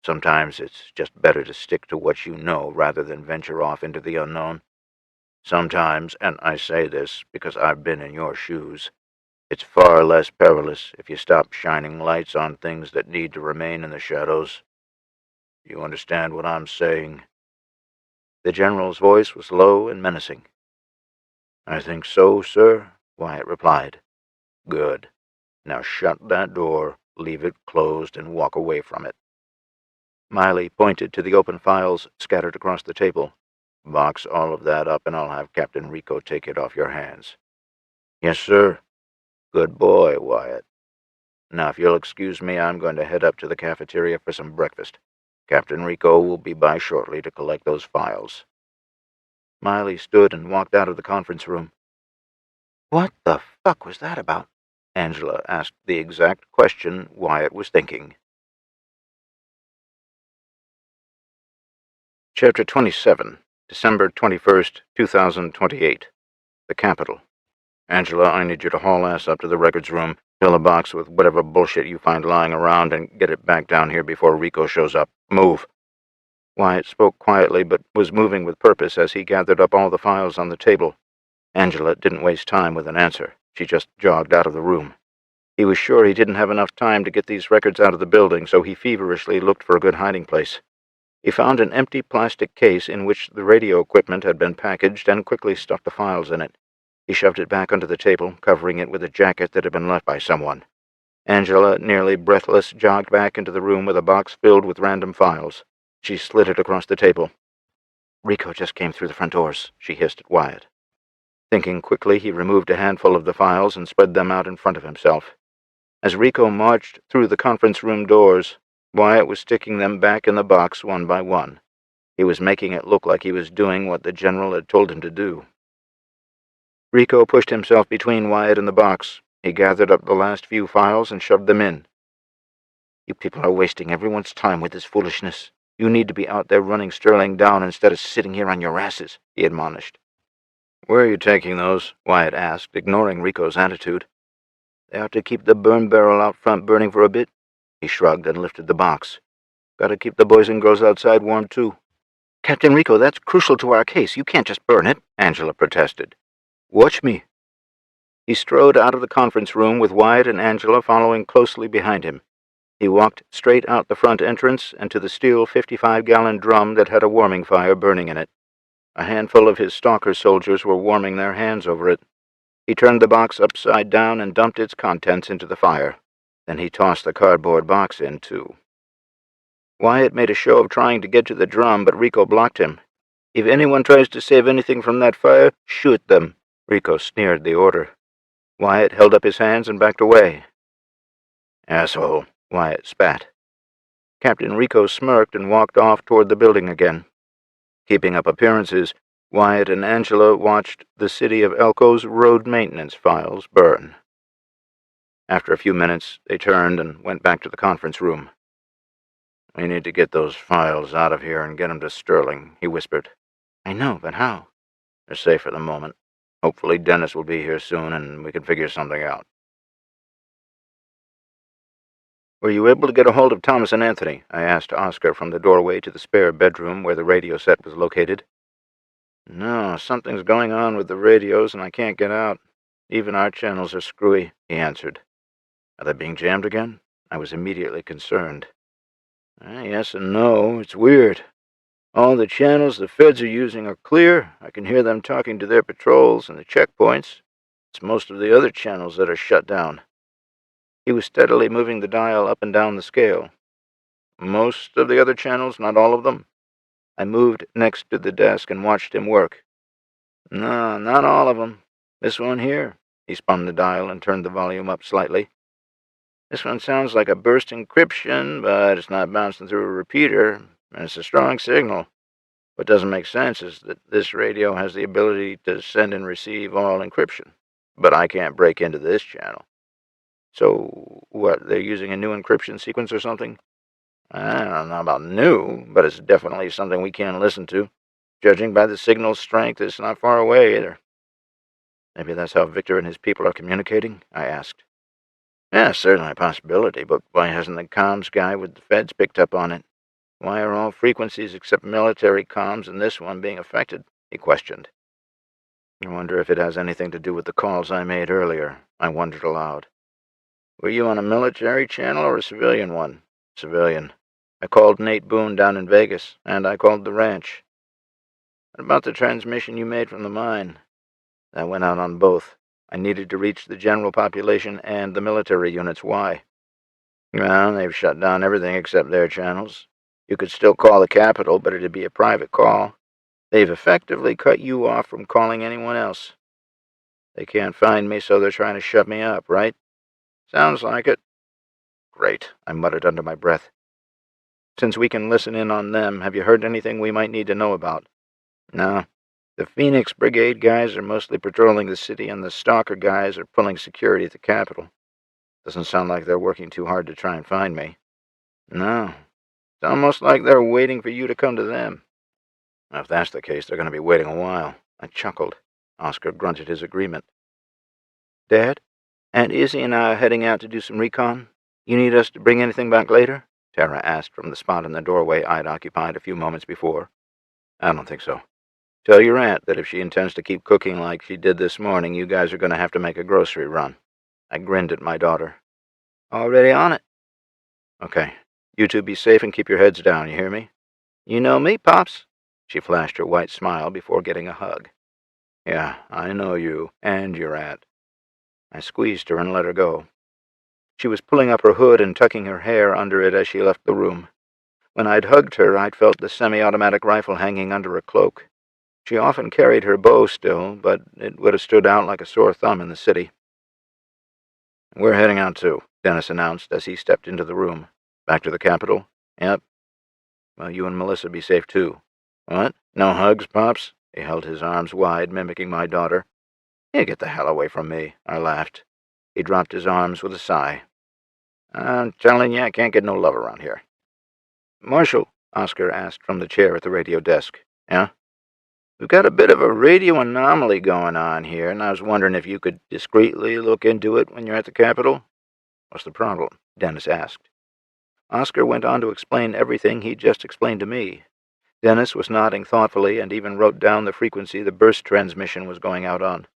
Sometimes it's just better to stick to what you know rather than venture off into the unknown. Sometimes, and I say this because I've been in your shoes, it's far less perilous if you stop shining lights on things that need to remain in the shadows. You understand what I'm saying?" The general's voice was low and menacing. "I think so, sir," Wyatt replied. "Good. Now shut that door, leave it closed, and walk away from it." Miley pointed to the open files scattered across the table. "Box all of that up, and I'll have Captain Rico take it off your hands." "Yes, sir." "Good boy, Wyatt. Now, if you'll excuse me, I'm going to head up to the cafeteria for some breakfast. Captain Rico will be by shortly to collect those files." Miley stood and walked out of the conference room. "What the fuck was that about?" Angela asked the exact question Wyatt was thinking. Chapter 27, December 21st, 2028. The Capitol. "Angela, I need you to haul ass up to the records room, fill a box with whatever bullshit you find lying around, and get it back down here before Rico shows up. Move." Wyatt spoke quietly, but was moving with purpose as he gathered up all the files on the table. Angela didn't waste time with an answer. She just jogged out of the room. He was sure he didn't have enough time to get these records out of the building, so he feverishly looked for a good hiding place. He found an empty plastic case in which the radio equipment had been packaged and quickly stuffed the files in it. He shoved it back onto the table, covering it with a jacket that had been left by someone. Angela, nearly breathless, jogged back into the room with a box filled with random files. She slid it across the table. "Rico just came through the front doors," she hissed at Wyatt. Thinking quickly, he removed a handful of the files and spread them out in front of himself. As Rico marched through the conference room doors, Wyatt was sticking them back in the box one by one. He was making it look like he was doing what the general had told him to do. Rico pushed himself between Wyatt and the box. He gathered up the last few files and shoved them in. "You people are wasting everyone's time with this foolishness. You need to be out there running Sterling down instead of sitting here on your asses," he admonished. "Where are you taking those?" Wyatt asked, ignoring Rico's attitude. "They ought to keep the burn barrel out front burning for a bit." He shrugged and lifted the box. "Gotta keep the boys and girls outside warm, too." "Captain Rico, that's crucial to our case. You can't just burn it," Angela protested. "Watch me." He strode out of the conference room with Wyatt and Angela following closely behind him. He walked straight out the front entrance and to the steel 55-gallon drum that had a warming fire burning in it. A handful of his stalker soldiers were warming their hands over it. He turned the box upside down and dumped its contents into the fire. Then he tossed the cardboard box in, too. Wyatt made a show of trying to get to the drum, but Rico blocked him. "If anyone tries to save anything from that fire, shoot them." Rico sneered the order. Wyatt held up his hands and backed away. "Asshole," Wyatt spat. Captain Rico smirked and walked off toward the building again. Keeping up appearances, Wyatt and Angela watched the city of Elko's road maintenance files burn. After a few minutes, they turned and went back to the conference room. We need to get those files out of here and get them to Sterling, he whispered. I know, but how? They're safe for the moment. Hopefully Dennis will be here soon and we can figure something out. Were you able to get a hold of Thomas and Anthony? I asked Oscar from the doorway to the spare bedroom where the radio set was located. No, something's going on with the radios and I can't get out. Even our channels are screwy, he answered. Are they being jammed again? I was immediately concerned. Yes and no. It's weird. All the channels the feds are using are clear. I can hear them talking to their patrols and the checkpoints. It's most of the other channels that are shut down. He was steadily moving the dial up and down the scale. Most of the other channels, not all of them? I moved next to the desk and watched him work. No, not all of them. This one here. He spun the dial and turned the volume up slightly. This one sounds like a burst encryption, but it's not bouncing through a repeater, and it's a strong signal. What doesn't make sense is that this radio has the ability to send and receive all encryption, but I can't break into this channel. So, what, they're using a new encryption sequence or something? I don't know about new, but it's definitely something we can't listen to. Judging by the signal strength, it's not far away either. Maybe that's how Victor and his people are communicating? I asked. Yeah, certainly a possibility, but why hasn't the comms guy with the feds picked up on it? Why are all frequencies except military comms and this one being affected? He questioned. I wonder if it has anything to do with the calls I made earlier. I wondered aloud. Were you on a military channel or a civilian one? Civilian. I called Nate Boone down in Vegas, and I called the ranch. What about the transmission you made from the mine? That went out on both. I needed to reach the general population and the military units. Why? Well, they've shut down everything except their channels. You could still call the Capitol, but it'd be a private call. They've effectively cut you off from calling anyone else. They can't find me, so they're trying to shut me up, right? Sounds like it. Great, I muttered under my breath. Since we can listen in on them, have you heard anything we might need to know about? No. The Phoenix Brigade guys are mostly patrolling the city, and the Stalker guys are pulling security at the Capitol. Doesn't sound like they're working too hard to try and find me. No. It's almost like they're waiting for you to come to them. If that's the case, they're going to be waiting a while. I chuckled. Oscar grunted his agreement. Dad, Aunt Izzy and I are heading out to do some recon. You need us to bring anything back later? Tara asked from the spot in the doorway I'd occupied a few moments before. I don't think so. Tell your aunt that if she intends to keep cooking like she did this morning, you guys are going to have to make a grocery run. I grinned at my daughter. Already on it. Okay. You two be safe and keep your heads down, you hear me? You know me, Pops. She flashed her white smile before getting a hug. Yeah, I know you, and your aunt. I squeezed her and let her go. She was pulling up her hood and tucking her hair under it as she left the room. When I'd hugged her, I'd felt the semi-automatic rifle hanging under her cloak. She often carried her bow still, but it would have stood out like a sore thumb in the city. We're heading out too, Dennis announced as he stepped into the room. Back to the Capitol? Yep. Well, you and Melissa be safe too. What? No hugs, Pops? He held his arms wide, mimicking my daughter. You get the hell away from me, I laughed. He dropped his arms with a sigh. I'm telling you, I can't get no love around here. Marshal, Oscar asked from the chair at the radio desk. Yeah? We've got a bit of a radio anomaly going on here, and I was wondering if you could discreetly look into it when you're at the Capitol. What's the problem? Dennis asked. Oscar went on to explain everything he'd just explained to me. Dennis was nodding thoughtfully and even wrote down the frequency the burst transmission was going out on.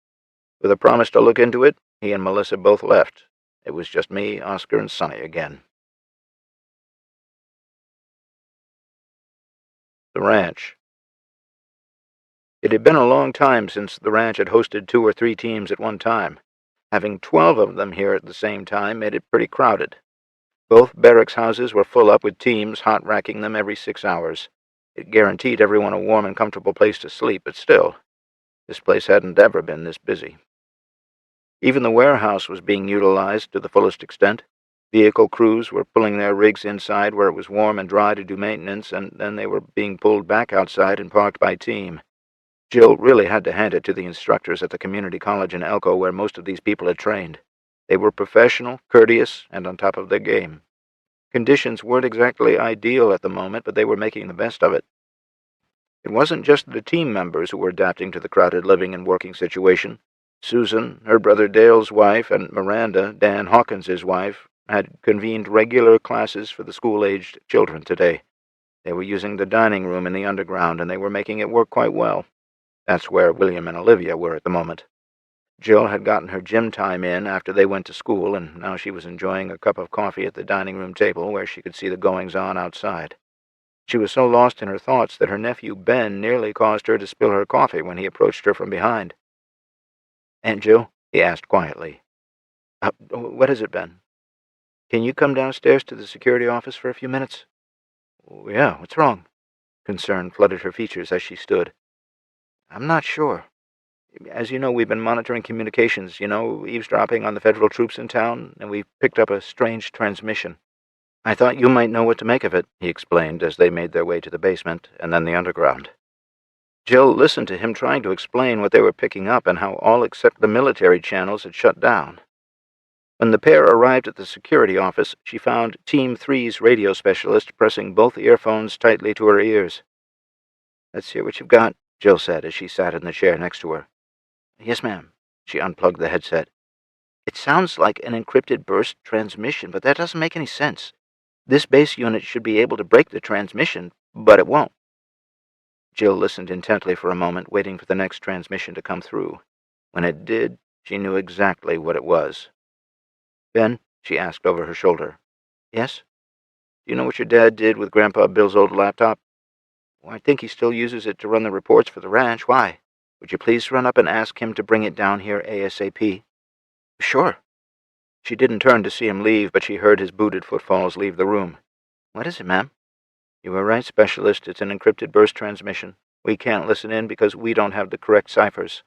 With a promise to look into it, he and Melissa both left. It was just me, Oscar, and Sonny again. The ranch. It had been a long time since the ranch had hosted 2 or 3 teams at one time. Having 12 of them here at the same time made it pretty crowded. Both barracks houses were full up with teams hot-racking them every 6 hours. It guaranteed everyone a warm and comfortable place to sleep, but still, this place hadn't ever been this busy. Even the warehouse was being utilized to the fullest extent. Vehicle crews were pulling their rigs inside where it was warm and dry to do maintenance, and then they were being pulled back outside and parked by team. Jill really had to hand it to the instructors at the community college in Elko where most of these people had trained. They were professional, courteous, and on top of their game. Conditions weren't exactly ideal at the moment, but they were making the best of it. It wasn't just the team members who were adapting to the crowded living and working situation. Susan, her brother Dale's wife, and Miranda, Dan Hawkins's wife, had convened regular classes for the school-aged children today. They were using the dining room in the underground, and they were making it work quite well. That's where William and Olivia were at the moment. Jill had gotten her gym time in after they went to school, and now she was enjoying a cup of coffee at the dining room table where she could see the goings-on outside. She was so lost in her thoughts that her nephew Ben nearly caused her to spill her coffee when he approached her from behind. "Aunt Jill?" he asked quietly. What is it, Ben? Can you come downstairs to the security office for a few minutes?" "Yeah, what's wrong?" Concern flooded her features as she stood. "I'm not sure. As you know, we've been monitoring communications, eavesdropping on the federal troops in town, and we've picked up a strange transmission. I thought you might know what to make of it," he explained as they made their way to the basement and then the underground. Jill listened to him trying to explain what they were picking up and how all except the military channels had shut down. When the pair arrived at the security office, she found Team 3's radio specialist pressing both earphones tightly to her ears. "Let's hear what you've got," Jill said as she sat in the chair next to her. "Yes, ma'am." She unplugged the headset. "It sounds like an encrypted burst transmission, but that doesn't make any sense. This base unit should be able to break the transmission, but it won't." Jill listened intently for a moment, waiting for the next transmission to come through. When it did, she knew exactly what it was. "Ben," she asked over her shoulder. "Yes?" "Do you know what your dad did with Grandpa Bill's old laptop?" "Well, I think he still uses it to run the reports for the ranch. Why? Would you please run up and ask him to bring it down here ASAP?" "Sure." She didn't turn to see him leave, but she heard his booted footfalls leave the room. "What is it, ma'am?" "You were right, Specialist. It's an encrypted burst transmission. We can't listen in because we don't have the correct ciphers."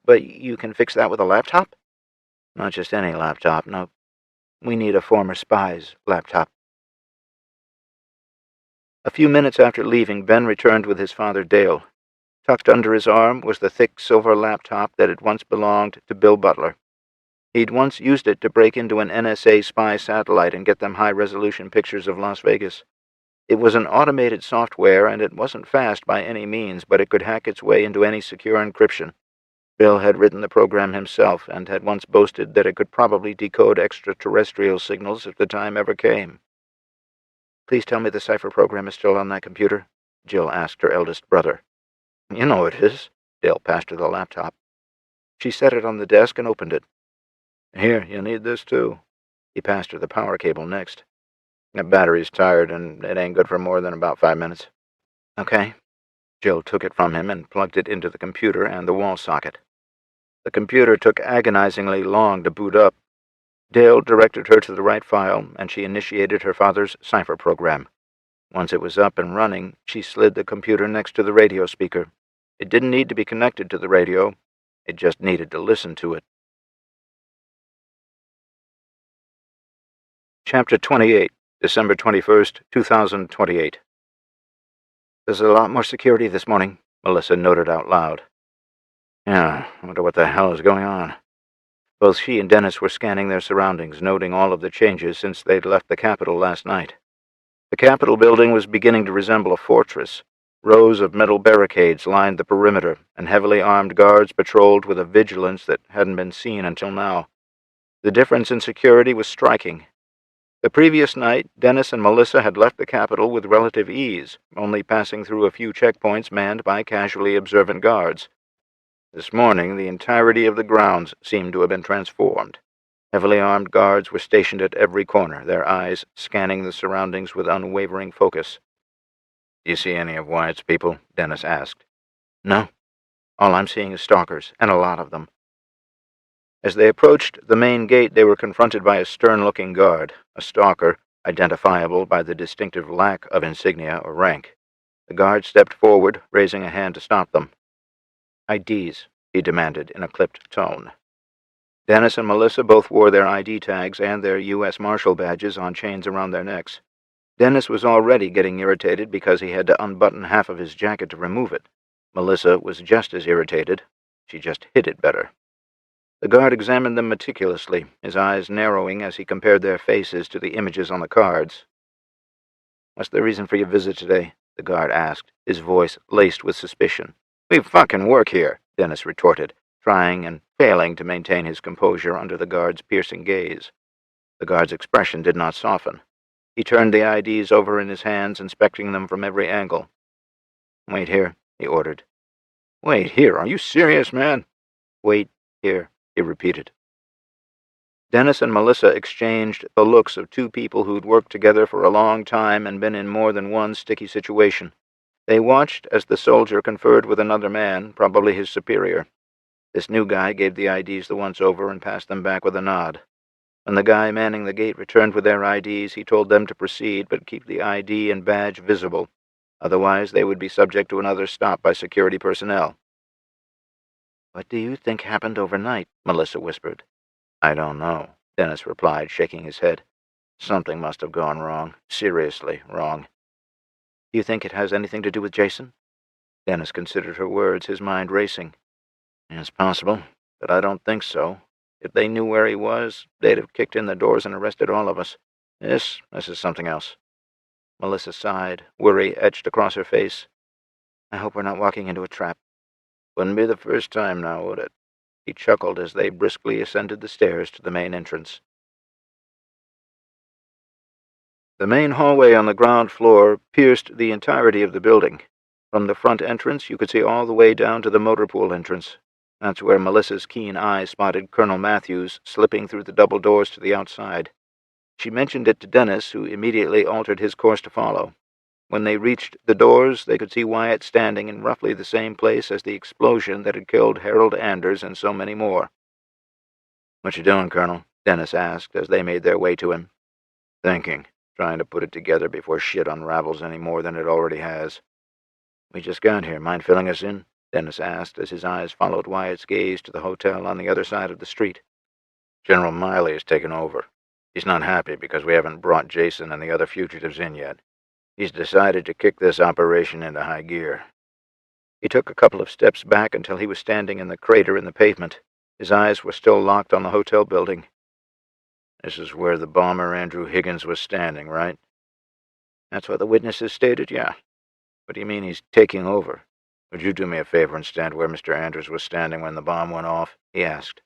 "But you can fix that with a laptop?" "Not just any laptop, no. We need a former spy's laptop." A few minutes after leaving, Ben returned with his father, Dale. Tucked under his arm was the thick silver laptop that had once belonged to Bill Butler. He'd once used it to break into an NSA spy satellite and get them high-resolution pictures of Las Vegas. It was an automated software, and it wasn't fast by any means, but it could hack its way into any secure encryption. Bill had written the program himself, and had once boasted that it could probably decode extraterrestrial signals if the time ever came. "Please tell me the cipher program is still on that computer?" Jill asked her eldest brother. "You know it is." Dale passed her the laptop. She set it on the desk and opened it. "Here, you need this too." He passed her the power cable next. "The battery's tired, and it ain't good for more than about 5 minutes." "Okay." Jill took it from him and plugged it into the computer and the wall socket. The computer took agonizingly long to boot up. Dale directed her to the right file, and she initiated her father's cipher program. Once it was up and running, she slid the computer next to the radio speaker. It didn't need to be connected to the radio. It just needed to listen to it. Chapter 28, December 21st, 2028. "There's a lot more security this morning," Melissa noted out loud. "Yeah, I wonder what the hell is going on." Both she and Dennis were scanning their surroundings, noting all of the changes since they'd left the Capitol last night. The Capitol building was beginning to resemble a fortress. Rows of metal barricades lined the perimeter, and heavily armed guards patrolled with a vigilance that hadn't been seen until now. The difference in security was striking. The previous night, Dennis and Melissa had left the Capitol with relative ease, only passing through a few checkpoints manned by casually observant guards. This morning, the entirety of the grounds seemed to have been transformed. Heavily armed guards were stationed at every corner, their eyes scanning the surroundings with unwavering focus. "Do you see any of Wyatt's people?" Dennis asked. "No. All I'm seeing is stalkers, and a lot of them." As they approached the main gate, they were confronted by a stern-looking guard, a stalker, identifiable by the distinctive lack of insignia or rank. The guard stepped forward, raising a hand to stop them. "IDs," he demanded in a clipped tone. Dennis and Melissa both wore their ID tags and their U.S. Marshal badges on chains around their necks. Dennis was already getting irritated because he had to unbutton half of his jacket to remove it. Melissa was just as irritated. She just hid it better. The guard examined them meticulously, his eyes narrowing as he compared their faces to the images on the cards. "What's the reason for your visit today?" the guard asked, his voice laced with suspicion. "We fucking work here," Dennis retorted, trying and failing to maintain his composure under the guard's piercing gaze. The guard's expression did not soften. He turned the IDs over in his hands, inspecting them from every angle. "Wait here," he ordered. "Wait here? Are you serious, man?" "Wait here," he repeated. Dennis and Melissa exchanged the looks of two people who'd worked together for a long time and been in more than one sticky situation. They watched as the soldier conferred with another man, probably his superior. This new guy gave the IDs the once-over and passed them back with a nod. When the guy manning the gate returned with their IDs, he told them to proceed but keep the ID and badge visible. Otherwise, they would be subject to another stop by security personnel. "What do you think happened overnight?" Melissa whispered. "I don't know," Dennis replied, shaking his head. "Something must have gone wrong. Seriously wrong." "Do you think it has anything to do with Jason?" Dennis considered her words, his mind racing. "It's possible, but I don't think so. If they knew where he was, they'd have kicked in the doors and arrested all of us. This is something else." Melissa sighed, worry etched across her face. "I hope we're not walking into a trap." "Wouldn't be the first time now, would it?" He chuckled as they briskly ascended the stairs to the main entrance. The main hallway on the ground floor pierced the entirety of the building. From the front entrance, you could see all the way down to the motor pool entrance. That's where Melissa's keen eye spotted Colonel Matthews slipping through the double doors to the outside. She mentioned it to Dennis, who immediately altered his course to follow. When they reached the doors, they could see Wyatt standing in roughly the same place as the explosion that had killed Harold Anders and so many more. "What you doing, Colonel?" Dennis asked as they made their way to him. "Thinking. Trying to put it together before shit unravels any more than it already has." "We just got here. Mind filling us in?" Dennis asked as his eyes followed Wyatt's gaze to the hotel on the other side of the street. "General Miley has taken over. He's not happy because we haven't brought Jason and the other fugitives in yet. He's decided to kick this operation into high gear." He took a couple of steps back until he was standing in the crater in the pavement. His eyes were still locked on the hotel building. "This is where the bomber Andrew Higgins was standing, right?" "That's what the witnesses stated, yeah." "What do you mean he's taking over?" "Would you do me a favor and stand where Mr. Anders was standing when the bomb went off?" he asked.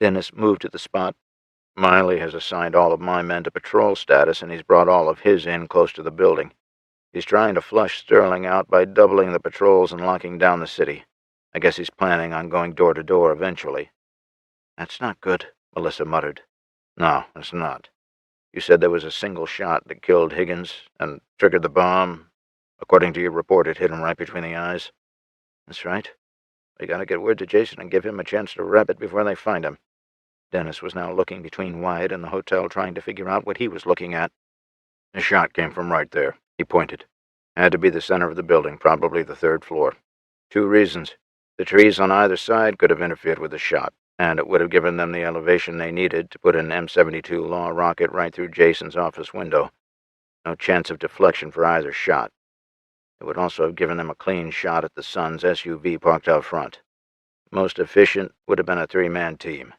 Dennis moved to the spot. "Miley has assigned all of my men to patrol status, and he's brought all of his in close to the building. He's trying to flush Sterling out by doubling the patrols and locking down the city. I guess he's planning on going door to door eventually." "That's not good," Melissa muttered. "No, it's not. You said there was a single shot that killed Higgins and triggered the bomb. According to your report, it hit him right between the eyes." "That's right. We gotta get word to Jason and give him a chance to wrap it before they find him." Dennis was now looking between Wyatt and the hotel, trying to figure out what he was looking at. "The shot came from right there," he pointed. "Had to be the center of the building, probably the third floor. 2 reasons. The trees on either side could have interfered with the shot, and it would have given them the elevation they needed to put an M72 Law rocket right through Jason's office window. No chance of deflection for either shot. It would also have given them a clean shot at the Sun's SUV parked out front. Most efficient would have been a 3-man team."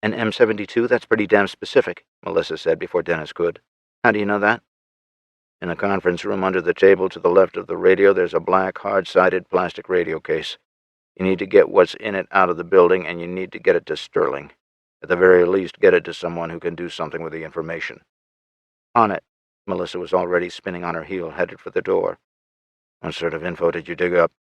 "An M72? That's pretty damn specific," Melissa said before Dennis could. "How do you know that?" "In the conference room under the table to the left of the radio, there's a black, hard-sided plastic radio case. You need to get what's in it out of the building, and you need to get it to Sterling. At the very least, get it to someone who can do something with the information." "On it." Melissa was already spinning on her heel, headed for the door. "What sort of info did you dig up?"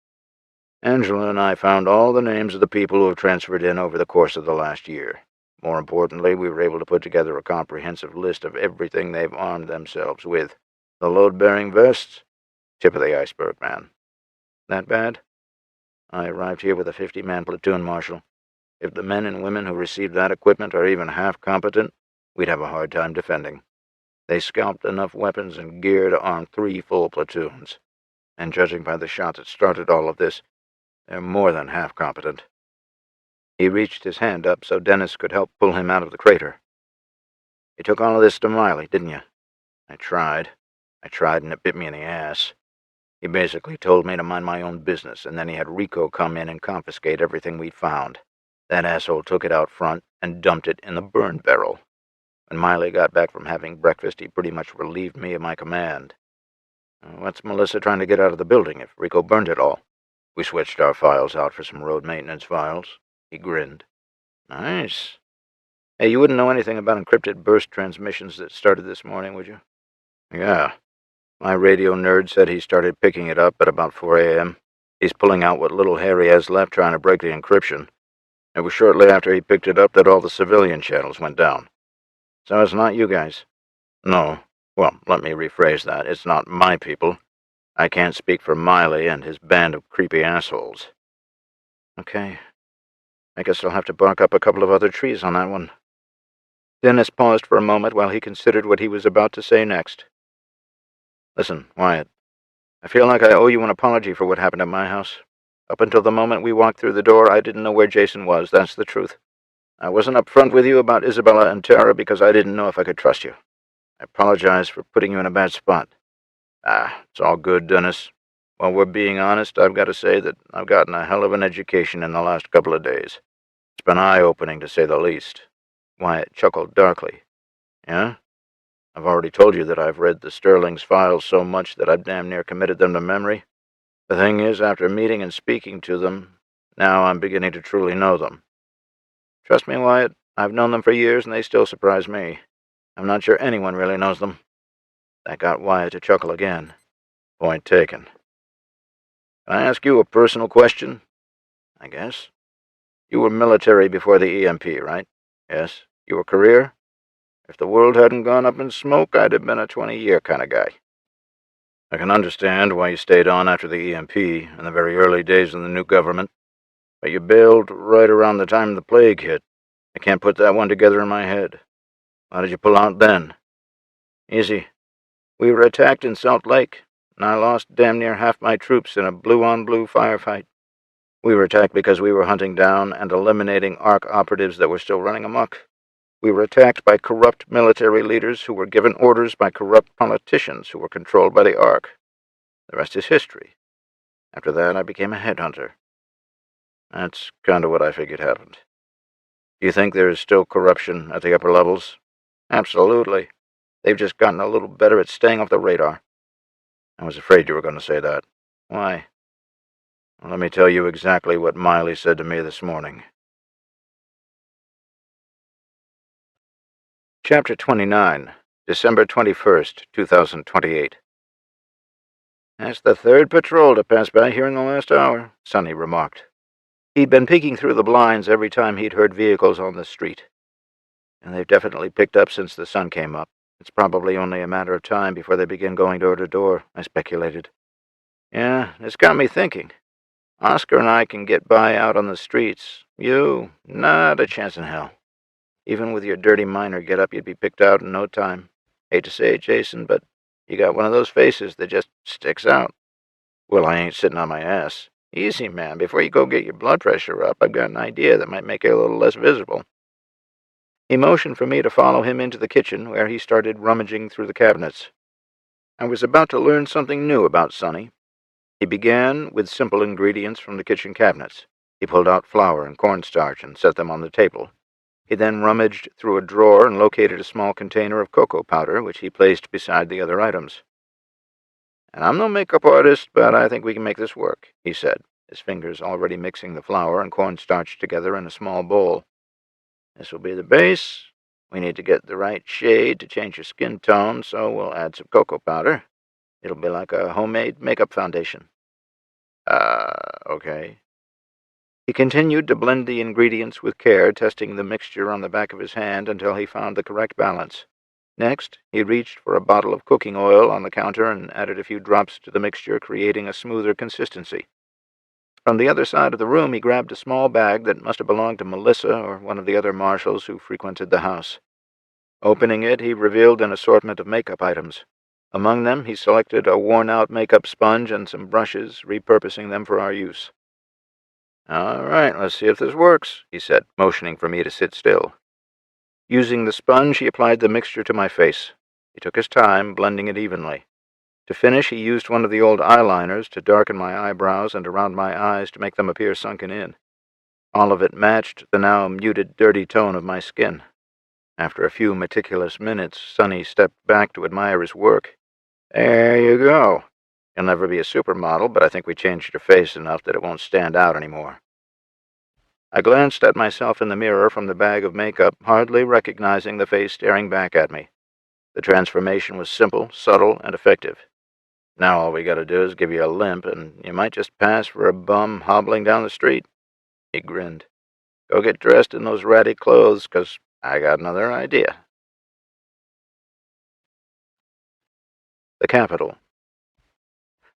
"Angela and I found all the names of the people who have transferred in over the course of the last year. More importantly, we were able to put together a comprehensive list of everything they've armed themselves with. The load-bearing vests? Tip of the iceberg, man." "That bad?" "I arrived here with a 50-man platoon, Marshal. If the men and women who received that equipment are even half competent, we'd have a hard time defending. They scalped enough weapons and gear to arm 3 full platoons. And judging by the shot that started all of this, they're more than half competent." He reached his hand up so Dennis could help pull him out of the crater. "You took all of this to Miley, didn't you?" I tried, and it bit me in the ass. He basically told me to mind my own business, and then he had Rico come in and confiscate everything we'd found. That asshole took it out front and dumped it in the burn barrel. When Miley got back from having breakfast, he pretty much relieved me of my command. What's Melissa trying to get out of the building if Rico burned it all? We switched our files out for some road maintenance files. He grinned. Nice. Hey, you wouldn't know anything about encrypted burst transmissions that started this morning, would you? Yeah. My radio nerd said he started picking it up at about 4 a.m. He's pulling out what little hair he has left trying to break the encryption. It was shortly after he picked it up that all the civilian channels went down. So it's not you guys? No. Well, let me rephrase that. It's not my people. I can't speak for Miley and his band of creepy assholes. Okay. I guess I'll have to bark up a couple of other trees on that one. Dennis paused for a moment while he considered what he was about to say next. Listen, Wyatt. I feel like I owe you an apology for what happened at my house. Up until the moment we walked through the door, I didn't know where Jason was. That's the truth. I wasn't upfront with you about Isabella and Tara because I didn't know if I could trust you. I apologize for putting you in a bad spot. It's all good, Dennis. While we're being honest, I've got to say that I've gotten a hell of an education in the last couple of days. It's been eye-opening, to say the least. Wyatt chuckled darkly. Yeah? I've already told you that I've read the Sterling's files so much that I've damn near committed them to memory. The thing is, after meeting and speaking to them, now I'm beginning to truly know them. Trust me, Wyatt, I've known them for years and they still surprise me. I'm not sure anyone really knows them. That got Wyatt to chuckle again. Point taken. Can I ask you a personal question? I guess. You were military before the EMP, right? Yes. You were career? If the world hadn't gone up in smoke, I'd have been a 20-year kind of guy. I can understand why you stayed on after the EMP in the very early days of the new government, but you bailed right around the time the plague hit. I can't put that one together in my head. How did you pull out then? Easy. We were attacked in Salt Lake, and I lost damn near half my troops in a blue-on-blue firefight. We were attacked because we were hunting down and eliminating ARC operatives that were still running amok. We were attacked by corrupt military leaders who were given orders by corrupt politicians who were controlled by the ARC. The rest is history. After that, I became a headhunter. That's kind of what I figured happened. Do you think there is still corruption at the upper levels? Absolutely. They've just gotten a little better at staying off the radar. I was afraid you were going to say that. Why? Well, let me tell you exactly what Miley said to me this morning. Chapter 29, December 21st, 2028. That's the third patrol to pass by here in the last hour, Sonny remarked. He'd been peeking through the blinds every time he'd heard vehicles on the street. And they've definitely picked up since the sun came up. It's probably only a matter of time before they begin going door to door, I speculated. Yeah, it's got me thinking. Oscar and I can get by out on the streets. You, not a chance in hell. Even with your dirty miner get-up, you'd be picked out in no time. Hate to say it, Jason, but you got one of those faces that just sticks out. Well, I ain't sitting on my ass. Easy, man. Before you go get your blood pressure up, I've got an idea that might make you a little less visible. He motioned for me to follow him into the kitchen, where he started rummaging through the cabinets. I was about to learn something new about Sonny. He began with simple ingredients from the kitchen cabinets. He pulled out flour and cornstarch and set them on the table. He then rummaged through a drawer and located a small container of cocoa powder, which he placed beside the other items. And I'm no makeup artist, but I think we can make this work, he said, his fingers already mixing the flour and cornstarch together in a small bowl. This will be the base. We need to get the right shade to change your skin tone, so we'll add some cocoa powder. It'll be like a homemade makeup foundation. Okay. He continued to blend the ingredients with care, testing the mixture on the back of his hand until he found the correct balance. Next, he reached for a bottle of cooking oil on the counter and added a few drops to the mixture, creating a smoother consistency. From the other side of the room, he grabbed a small bag that must have belonged to Melissa or one of the other marshals who frequented the house. Opening it, he revealed an assortment of makeup items. Among them, he selected a worn-out makeup sponge and some brushes, repurposing them for our use. All right, let's see if this works, he said, motioning for me to sit still. Using the sponge, he applied the mixture to my face. He took his time, blending it evenly. To finish, he used one of the old eyeliners to darken my eyebrows and around my eyes to make them appear sunken in. All of it matched the now muted, dirty tone of my skin. After a few meticulous minutes, Sonny stepped back to admire his work. "There you go. You'll never be a supermodel, but I think we changed your face enough that it won't stand out anymore." I glanced at myself in the mirror from the bag of makeup, hardly recognizing the face staring back at me. The transformation was simple, subtle, and effective. "Now all we gotta do is give you a limp, and you might just pass for a bum hobbling down the street." He grinned. "Go get dressed in those ratty clothes, 'cause I got another idea." The Capitol.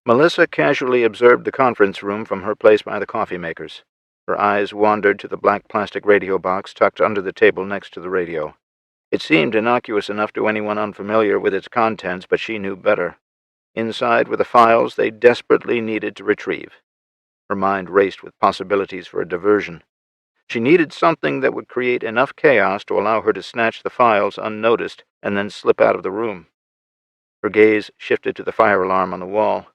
Melissa casually observed the conference room from her place by the coffee makers. Her eyes wandered to the black plastic radio box tucked under the table next to the radio. It seemed innocuous enough to anyone unfamiliar with its contents, but she knew better. Inside were the files they desperately needed to retrieve. Her mind raced with possibilities for a diversion. She needed something that would create enough chaos to allow her to snatch the files unnoticed and then slip out of the room. Her gaze shifted to the fire alarm on the wall.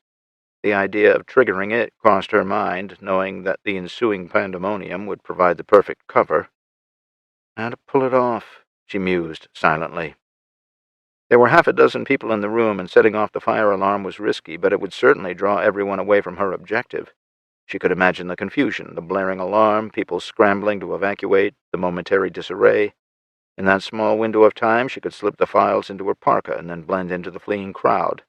The idea of triggering it crossed her mind, knowing that the ensuing pandemonium would provide the perfect cover. "How to pull it off," she mused silently. There were half a dozen people in the room, and setting off the fire alarm was risky, but it would certainly draw everyone away from her objective. She could imagine the confusion, the blaring alarm, people scrambling to evacuate, the momentary disarray. In that small window of time, she could slip the files into her parka and then blend into the fleeing crowd.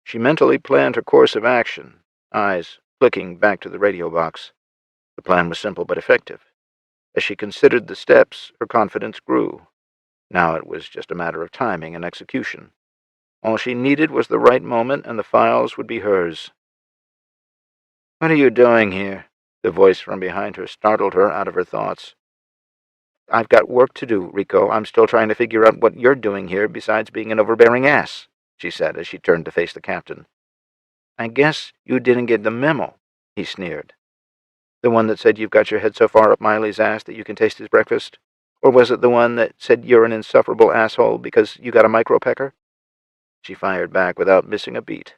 She mentally planned her course of action, eyes flicking back to the radio box. The plan was simple but effective. As she considered the steps, her confidence grew. Now it was just a matter of timing and execution. All she needed was the right moment, and the files would be hers. "What are you doing here?" The voice from behind her startled her out of her thoughts. "I've got work to do, Rico. I'm still trying to figure out what you're doing here besides being an overbearing ass," she said as she turned to face the captain. "I guess you didn't get the memo," he sneered. "The one that said you've got your head so far up Miley's ass that you can taste his breakfast? Or was it the one that said you're an insufferable asshole because you got a micropecker?" She fired back without missing a beat.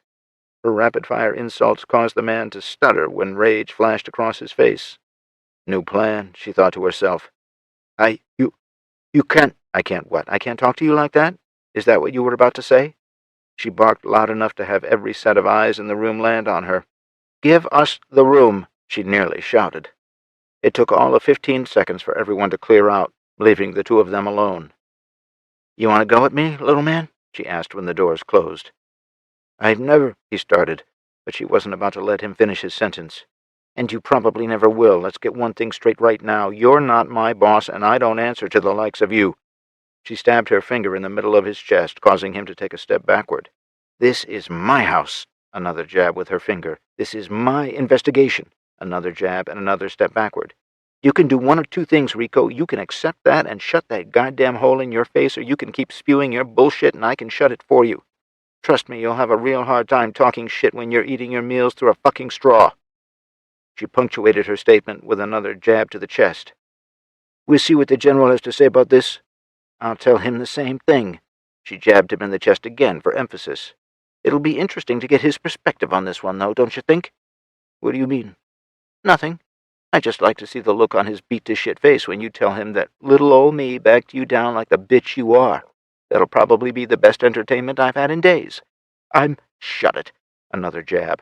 Her rapid-fire insults caused the man to stutter when rage flashed across his face. "New plan," she thought to herself. You can't—" "I can't what? I can't talk to you like that? Is that what you were about to say?" She barked loud enough to have every set of eyes in the room land on her. "Give us the room," she nearly shouted. It took all of 15 seconds for everyone to clear out, leaving the two of them alone. "You want to go with me, little man?" she asked when the doors closed. "I've never—" he started, but she wasn't about to let him finish his sentence. "And you probably never will. Let's get one thing straight right now. You're not my boss, and I don't answer to the likes of you." She stabbed her finger in the middle of his chest, causing him to take a step backward. "This is my house." Another jab with her finger. "This is my investigation." Another jab and another step backward. "You can do one of two things, Rico. You can accept that and shut that goddamn hole in your face, or you can keep spewing your bullshit and I can shut it for you. Trust me, you'll have a real hard time talking shit when you're eating your meals through a fucking straw." She punctuated her statement with another jab to the chest. "We'll see what the general has to say about this." "I'll tell him the same thing." She jabbed him in the chest again for emphasis. "It'll be interesting to get his perspective on this one, though, don't you think?" "What do you mean?" "Nothing. I just like to see the look on his beat-to-shit face when you tell him that little old me backed you down like the bitch you are. That'll probably be the best entertainment I've had in days." "Shut it." Another jab.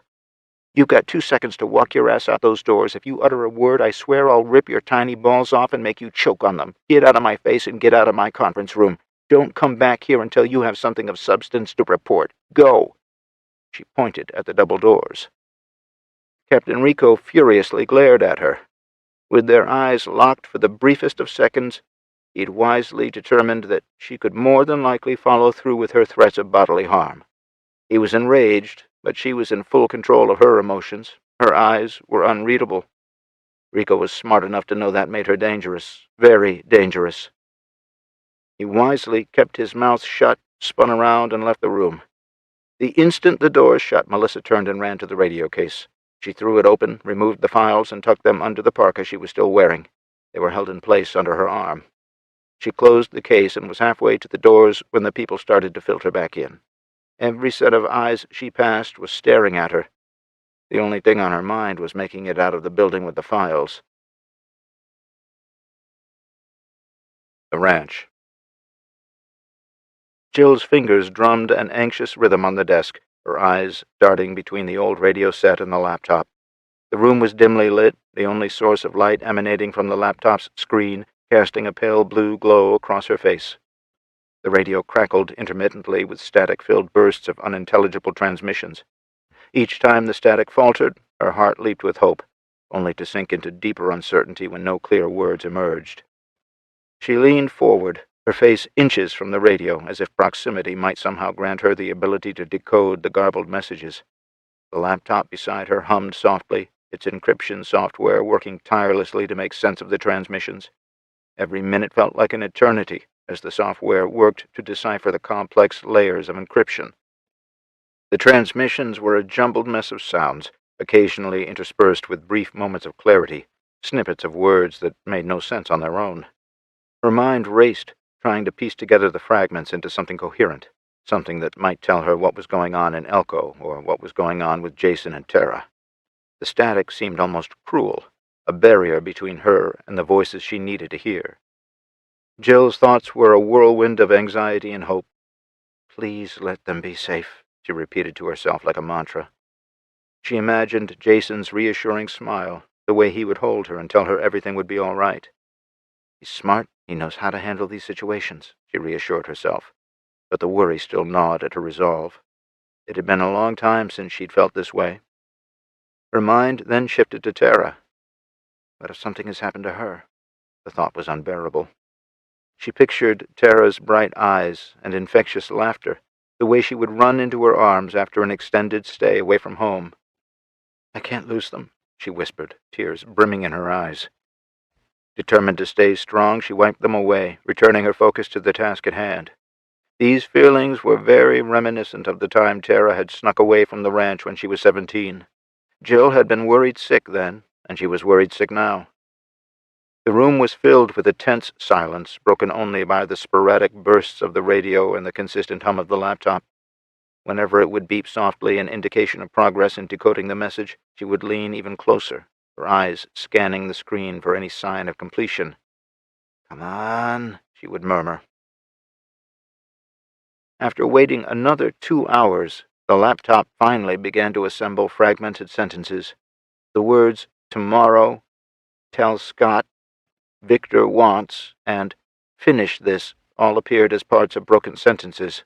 "You've got 2 seconds to walk your ass out those doors. If you utter a word, I swear I'll rip your tiny balls off and make you choke on them. Get out of my face and get out of my conference room. Don't come back here until you have something of substance to report. Go." She pointed at the double doors. Captain Rico furiously glared at her. With their eyes locked for the briefest of seconds, he'd wisely determined that she could more than likely follow through with her threats of bodily harm. He was enraged, but she was in full control of her emotions. Her eyes were unreadable. Rico was smart enough to know that made her dangerous, very dangerous. He wisely kept his mouth shut, spun around, and left the room. The instant the doors shut, Melissa turned and ran to the radio case. She threw it open, removed the files, and tucked them under the parka she was still wearing. They were held in place under her arm. She closed the case and was halfway to the doors when the people started to filter back in. Every set of eyes she passed was staring at her. The only thing on her mind was making it out of the building with the files. the ranch. Jill's fingers drummed an anxious rhythm on the desk, her eyes darting between the old radio set and the laptop. The room was dimly lit, the only source of light emanating from the laptop's screen, casting a pale blue glow across her face. The radio crackled intermittently with static-filled bursts of unintelligible transmissions. Each time the static faltered, her heart leaped with hope, only to sink into deeper uncertainty when no clear words emerged. She leaned forward, her face inches from the radio, as if proximity might somehow grant her the ability to decode the garbled messages. The laptop beside her hummed softly, its encryption software working tirelessly to make sense of the transmissions. Every minute felt like an eternity as the software worked to decipher the complex layers of encryption. The transmissions were a jumbled mess of sounds, occasionally interspersed with brief moments of clarity, snippets of words that made no sense on their own. Her mind raced, trying to piece together the fragments into something coherent, something that might tell her what was going on in Elko, or what was going on with Jason and Tara. The static seemed almost cruel, a barrier between her and the voices she needed to hear. Jill's thoughts were a whirlwind of anxiety and hope. Please let them be safe, she repeated to herself like a mantra. She imagined Jason's reassuring smile, the way he would hold her and tell her everything would be all right. He's smart, he knows how to handle these situations, she reassured herself, but the worry still gnawed at her resolve. It had been a long time since she'd felt this way. Her mind then shifted to Tara. What if something has happened to her? The thought was unbearable. She pictured Tara's bright eyes and infectious laughter, the way she would run into her arms after an extended stay away from home. I can't lose them, she whispered, tears brimming in her eyes. Determined to stay strong, she wiped them away, returning her focus to the task at hand. These feelings were very reminiscent of the time Tara had snuck away from the ranch when she was 17. Jill had been worried sick then, and she was worried sick now. The room was filled with a tense silence, broken only by the sporadic bursts of the radio and the consistent hum of the laptop. Whenever it would beep softly an indication of progress in decoding the message, she would lean even closer, her eyes scanning the screen for any sign of completion. Come on, she would murmur. After waiting another 2 hours, the laptop finally began to assemble fragmented sentences. The words, tomorrow, tell Scott, Victor wants, and finish this all appeared as parts of broken sentences.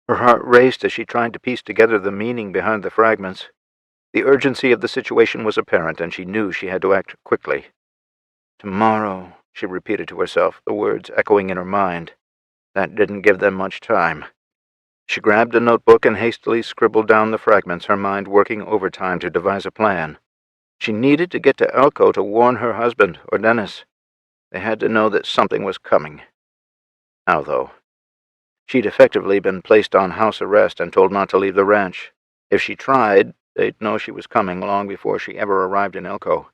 Her heart raced as she tried to piece together the meaning behind the fragments. The urgency of the situation was apparent, and she knew she had to act quickly. Tomorrow, she repeated to herself, the words echoing in her mind. That didn't give them much time. She grabbed a notebook and hastily scribbled down the fragments, her mind working overtime to devise a plan. She needed to get to Elko to warn her husband, or Dennis. They had to know that something was coming. How, though? She'd effectively been placed on house arrest and told not to leave the ranch. If she tried, they'd know she was coming long before she ever arrived in Elko.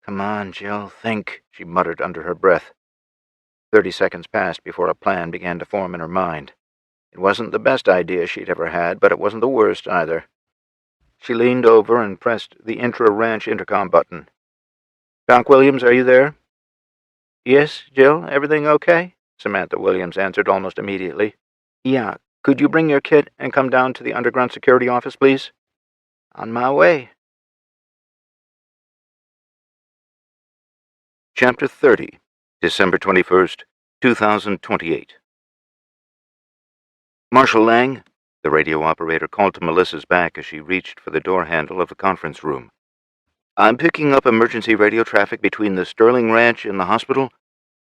Come on, Jill, think, she muttered under her breath. 30 seconds passed before a plan began to form in her mind. It wasn't the best idea she'd ever had, but it wasn't the worst either. She leaned over and pressed the intra-ranch intercom button. Doc Williams, are you there? Yes, Jill, everything okay? Samantha Williams answered almost immediately. Yeah, could you bring your kit and come down to the underground security office, please? On my way. Chapter 30, December 21st, 2028. Marshal Lang, the radio operator called to Melissa's back as she reached for the door handle of the conference room. I'm picking up emergency radio traffic between the Sterling Ranch and the hospital.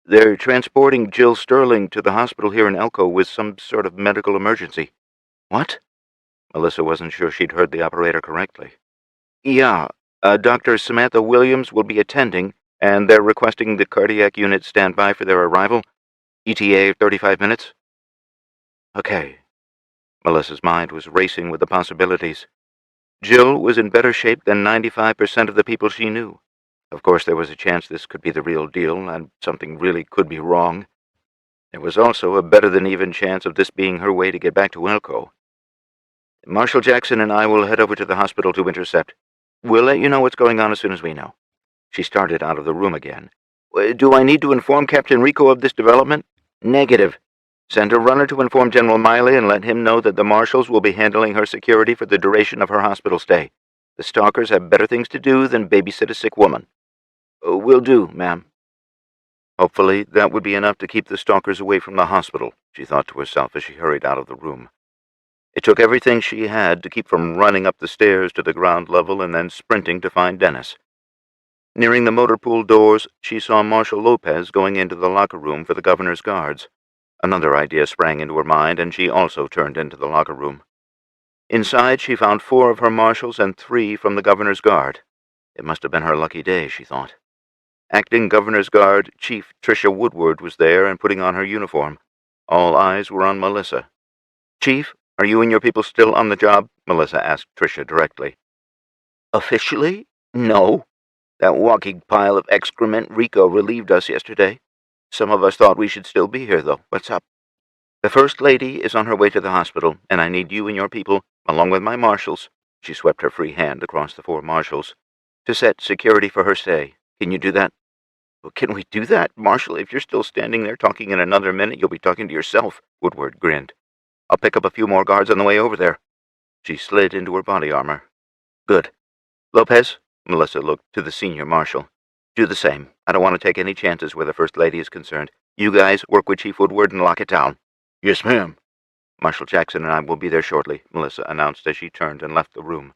They're transporting Jill Sterling to the hospital here in Elko with some sort of medical emergency. What? Melissa wasn't sure she'd heard the operator correctly. Yeah, Dr. Samantha Williams will be attending, and they're requesting the cardiac unit stand by for their arrival. ETA 35 minutes. Okay. Melissa's mind was racing with the possibilities. Jill was in better shape than 95% of the people she knew. Of course, there was a chance this could be the real deal, and something really could be wrong. There was also a better-than-even chance of this being her way to get back to Elko. Marshal Jackson and I will head over to the hospital to intercept. We'll let you know what's going on as soon as we know. She started out of the room again. Do I need to inform Captain Rico of this development? Negative. Send a runner to inform General Miley and let him know that the marshals will be handling her security for the duration of her hospital stay. The stalkers have better things to do than babysit a sick woman. Will do, ma'am. Hopefully, that would be enough to keep the stalkers away from the hospital, she thought to herself as she hurried out of the room. It took everything she had to keep from running up the stairs to the ground level and then sprinting to find Dennis. Nearing the motor pool doors, she saw Marshal Lopez going into the locker room for the governor's guards. Another idea sprang into her mind, and she also turned into the locker room. Inside, she found 4 of her marshals and 3 from the governor's guard. It must have been her lucky day, she thought. Acting Governor's Guard Chief Tricia Woodward was there and putting on her uniform. All eyes were on Melissa. "Chief, are you and your people still on the job?" Melissa asked Tricia directly. Officially? No. That walking pile of excrement Rico relieved us yesterday. Some of us thought we should still be here, though. What's up? The First Lady is on her way to the hospital, and I need you and your people, along with my marshals," she swept her free hand across the 4 marshals, "to set security for her stay. Can you do that?" "Well, can we do that, Marshal? If you're still standing there talking in another minute, you'll be talking to yourself," Woodward grinned. "I'll pick up a few more guards on the way over there." She slid into her body armor. "Good. Lopez," Melissa looked to the senior marshal, "do the same. I don't want to take any chances where the First Lady is concerned. You guys work with Chief Woodward and lock it down." Yes, ma'am. "Marshal Jackson and I will be there shortly," Melissa announced as she turned and left the room.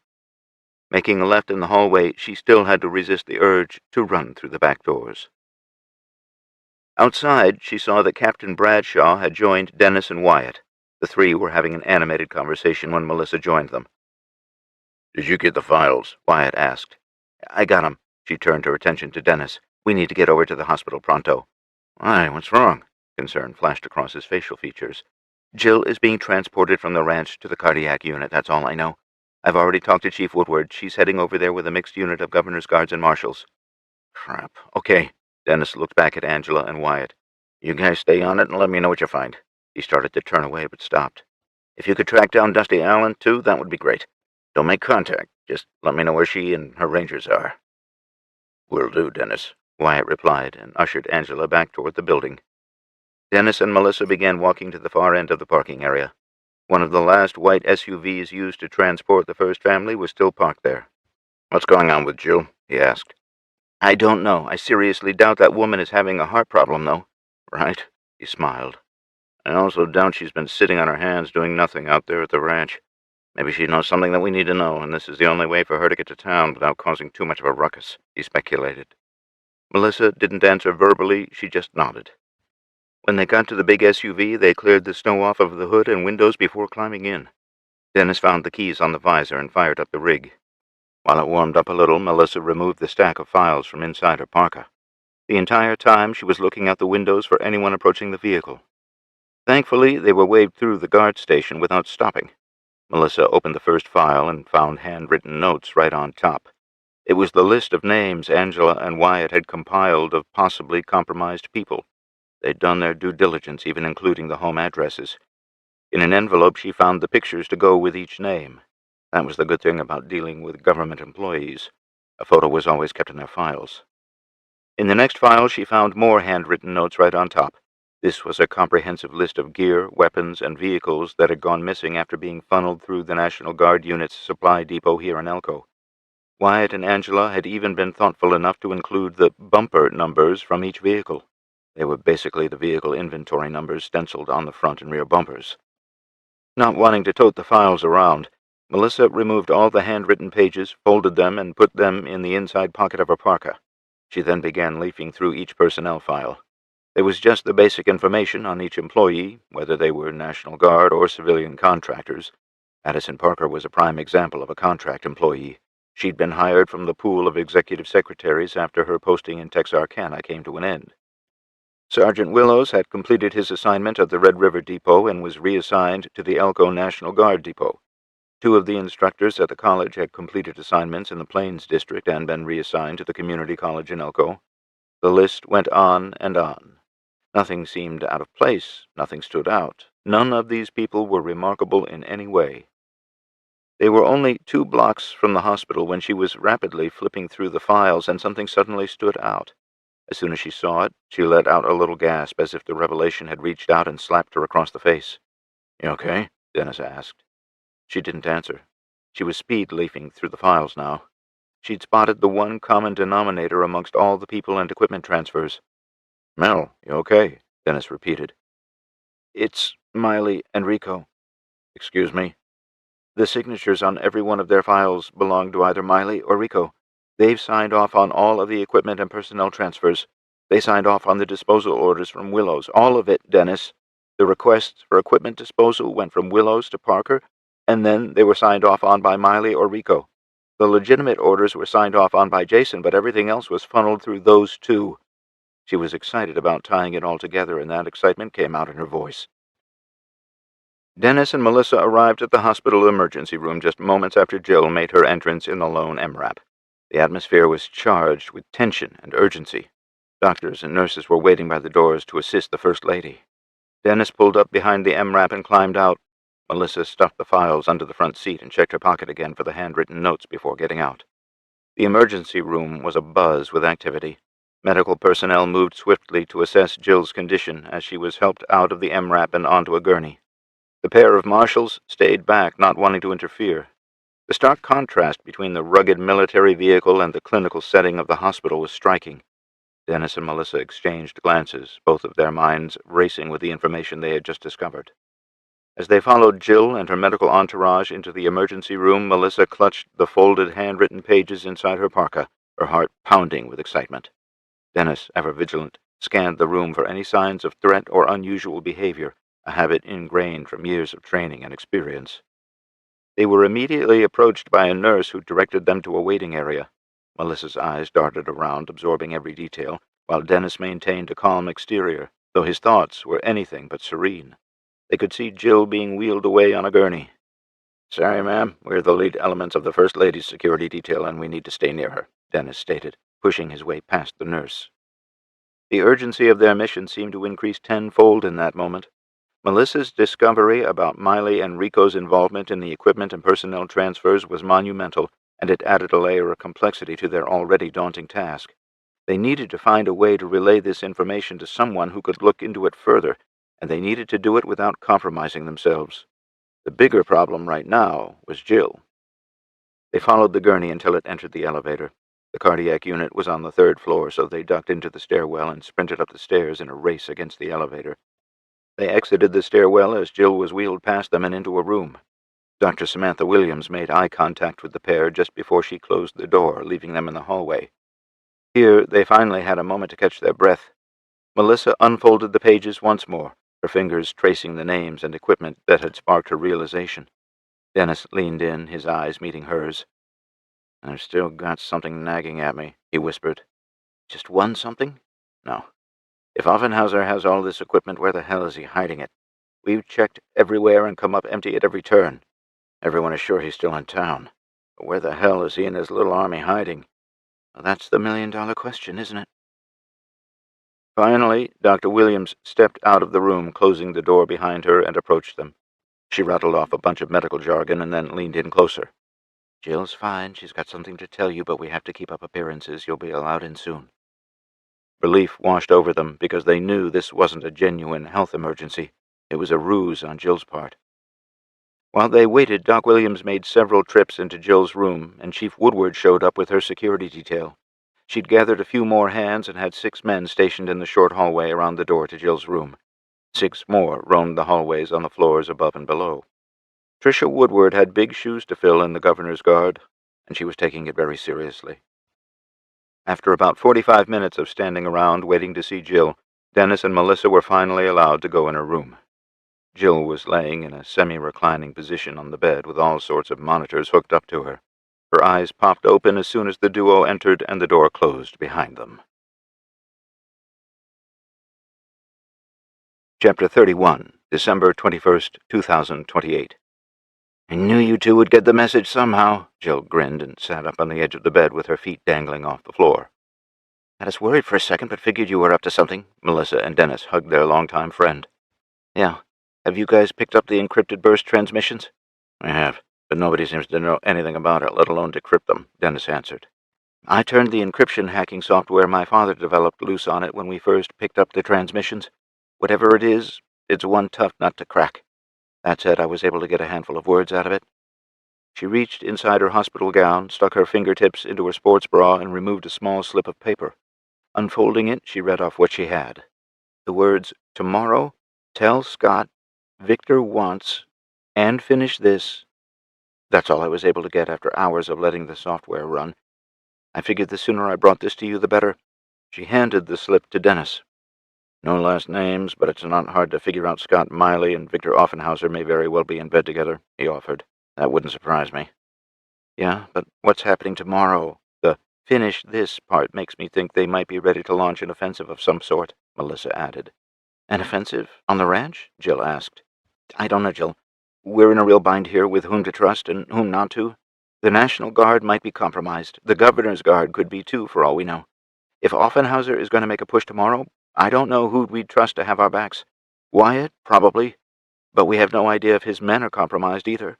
Making a left in the hallway, she still had to resist the urge to run through the back doors. Outside, she saw that Captain Bradshaw had joined Dennis and Wyatt. The 3 were having an animated conversation when Melissa joined them. "Did you get the files?" Wyatt asked. "I got 'em." She turned her attention to Dennis. "We need to get over to the hospital pronto." "Why, what's wrong?" Concern flashed across his facial features. "Jill is being transported from the ranch to the cardiac unit, that's all I know. I've already talked to Chief Woodward. She's heading over there with a mixed unit of governor's guards and marshals." "Crap. Okay." Dennis looked back at Angela and Wyatt. "You guys stay on it and let me know what you find." He started to turn away but stopped. "If you could track down Dusty Allen, too, that would be great. Don't make contact. Just let me know where she and her rangers are." "Will do, Dennis," Wyatt replied and ushered Angela back toward the building. Dennis and Melissa began walking to the far end of the parking area. One of the last white SUVs used to transport the first family was still parked there. "What's going on with Jill?" he asked. "I don't know. I seriously doubt that woman is having a heart problem, though." "Right," he smiled. "I also doubt she's been sitting on her hands doing nothing out there at the ranch. Maybe she knows something that we need to know, and this is the only way for her to get to town without causing too much of a ruckus," he speculated. Melissa didn't answer verbally, she just nodded. When they got to the big SUV, they cleared the snow off of the hood and windows before climbing in. Dennis found the keys on the visor and fired up the rig. While it warmed up a little, Melissa removed the stack of files from inside her parka. The entire time, she was looking out the windows for anyone approaching the vehicle. Thankfully, they were waved through the guard station without stopping. Melissa opened the first file and found handwritten notes right on top. It was the list of names Angela and Wyatt had compiled of possibly compromised people. They'd done their due diligence, even including the home addresses. In an envelope, she found the pictures to go with each name. That was the good thing about dealing with government employees. A photo was always kept in their files. In the next file, she found more handwritten notes right on top. This was a comprehensive list of gear, weapons, and vehicles that had gone missing after being funneled through the National Guard unit's supply depot here in Elko. Wyatt and Angela had even been thoughtful enough to include the bumper numbers from each vehicle. They were basically the vehicle inventory numbers stenciled on the front and rear bumpers. Not wanting to tote the files around, Melissa removed all the handwritten pages, folded them, and put them in the inside pocket of her parka. She then began leafing through each personnel file. There was just the basic information on each employee, whether they were National Guard or civilian contractors. Addison Parker was a prime example of a contract employee. She'd been hired from the pool of executive secretaries after her posting in Texarkana came to an end. Sergeant Willows had completed his assignment at the Red River Depot and was reassigned to the Elko National Guard Depot. 2 of the instructors at the college had completed assignments in the Plains District and been reassigned to the community college in Elko. The list went on and on. Nothing seemed out of place, nothing stood out. None of these people were remarkable in any way. They were only 2 blocks from the hospital when she was rapidly flipping through the files and something suddenly stood out. As soon as she saw it, she let out a little gasp as if the revelation had reached out and slapped her across the face. "You okay?" Dennis asked. She didn't answer. She was speed-leafing through the files now. She'd spotted the one common denominator amongst all the people and equipment transfers. "Mel, you okay?" Dennis repeated. "It's Miley and Rico." "Excuse me?" "The signatures on every one of their files belong to either Miley or Rico. They've signed off on all of the equipment and personnel transfers. They signed off on the disposal orders from Willows. All of it, Dennis. The requests for equipment disposal went from Willows to Parker, and then they were signed off on by Miley or Rico. The legitimate orders were signed off on by Jason, but everything else was funneled through those two." She was excited about tying it all together, and that excitement came out in her voice. Dennis and Melissa arrived at the hospital emergency room just moments after Jill made her entrance in the lone MRAP. The atmosphere was charged with tension and urgency. Doctors and nurses were waiting by the doors to assist the First Lady. Dennis pulled up behind the MRAP and climbed out. Melissa stuffed the files under the front seat and checked her pocket again for the handwritten notes before getting out. The emergency room was abuzz with activity. Medical personnel moved swiftly to assess Jill's condition as she was helped out of the MRAP and onto a gurney. The pair of marshals stayed back, not wanting to interfere. The stark contrast between the rugged military vehicle and the clinical setting of the hospital was striking. Dennis and Melissa exchanged glances, both of their minds racing with the information they had just discovered. As they followed Jill and her medical entourage into the emergency room, Melissa clutched the folded handwritten pages inside her parka, her heart pounding with excitement. Dennis, ever vigilant, scanned the room for any signs of threat or unusual behavior, a habit ingrained from years of training and experience. They were immediately approached by a nurse who directed them to a waiting area. Melissa's eyes darted around, absorbing every detail, while Dennis maintained a calm exterior, though his thoughts were anything but serene. They could see Jill being wheeled away on a gurney. "Sorry, ma'am, we're the lead elements of the First Lady's security detail, and we need to stay near her," Dennis stated, pushing his way past the nurse. The urgency of their mission seemed to increase tenfold in that moment. Melissa's discovery about Miley and Rico's involvement in the equipment and personnel transfers was monumental, and it added a layer of complexity to their already daunting task. They needed to find a way to relay this information to someone who could look into it further, and they needed to do it without compromising themselves. The bigger problem right now was Jill. They followed the gurney until it entered the elevator. The cardiac unit was on the 3rd floor, so they ducked into the stairwell and sprinted up the stairs in a race against the elevator. They exited the stairwell as Jill was wheeled past them and into a room. Dr. Samantha Williams made eye contact with the pair just before she closed the door, leaving them in the hallway. Here, they finally had a moment to catch their breath. Melissa unfolded the pages once more, her fingers tracing the names and equipment that had sparked her realization. Dennis leaned in, his eyes meeting hers. "I've still got something nagging at me," he whispered. "Just one something?" "No. If Offenhauser has all this equipment, where the hell is he hiding it? We've checked everywhere and come up empty at every turn. Everyone is sure he's still in town. But where the hell is he and his little army hiding? Well, that's the million-dollar question, isn't it?" Finally, Dr. Williams stepped out of the room, closing the door behind her, and approached them. She rattled off a bunch of medical jargon and then leaned in closer. "Jill's fine. She's got something to tell you, but we have to keep up appearances. You'll be allowed in soon." Relief washed over them because they knew this wasn't a genuine health emergency. It was a ruse on Jill's part. While they waited, Doc Williams made several trips into Jill's room, and Chief Woodward showed up with her security detail. She'd gathered a few more hands and had 6 men stationed in the short hallway around the door to Jill's room. 6 more roamed the hallways on the floors above and below. Tricia Woodward had big shoes to fill in the governor's guard, and she was taking it very seriously. After about 45 minutes of standing around waiting to see Jill, Dennis and Melissa were finally allowed to go in her room. Jill was laying in a semi-reclining position on the bed with all sorts of monitors hooked up to her. Her eyes popped open as soon as the duo entered and the door closed behind them. Chapter 31, December 21st, 2028. "I knew you two would get the message somehow," Jill grinned and sat up on the edge of the bed with her feet dangling off the floor. "Had us worried for a second, but figured you were up to something." Melissa and Dennis hugged their longtime friend. "Yeah. Have you guys picked up the encrypted burst transmissions?" "We have, but nobody seems to know anything about it, let alone decrypt them," Dennis answered. I turned the encryption hacking software my father developed loose on it when we first picked up the transmissions. Whatever it is, it's one tough nut to crack. That said, I was able to get a handful of words out of it. She reached inside her hospital gown, stuck her fingertips into her sports bra, and removed a small slip of paper. Unfolding it, she read off what she had. The words, "Tomorrow, tell Scott, Victor wants, and finish this." That's all I was able to get after hours of letting the software run. I figured the sooner I brought this to you, the better. She handed the slip to Dennis. "No last names, but it's not hard to figure out Scott Miley and Victor Offenhauser may very well be in bed together," he offered. "That wouldn't surprise me." "Yeah, but what's happening tomorrow? The 'finish this' part makes me think they might be ready to launch an offensive of some sort," Melissa added. "An offensive? On the ranch?" Jill asked. "I don't know, Jill. We're in a real bind here with whom to trust and whom not to. The National Guard might be compromised. The Governor's Guard could be too, for all we know. If Offenhauser is going to make a push tomorrow, I don't know who we'd trust to have our backs. Wyatt, probably, but we have no idea if his men are compromised either.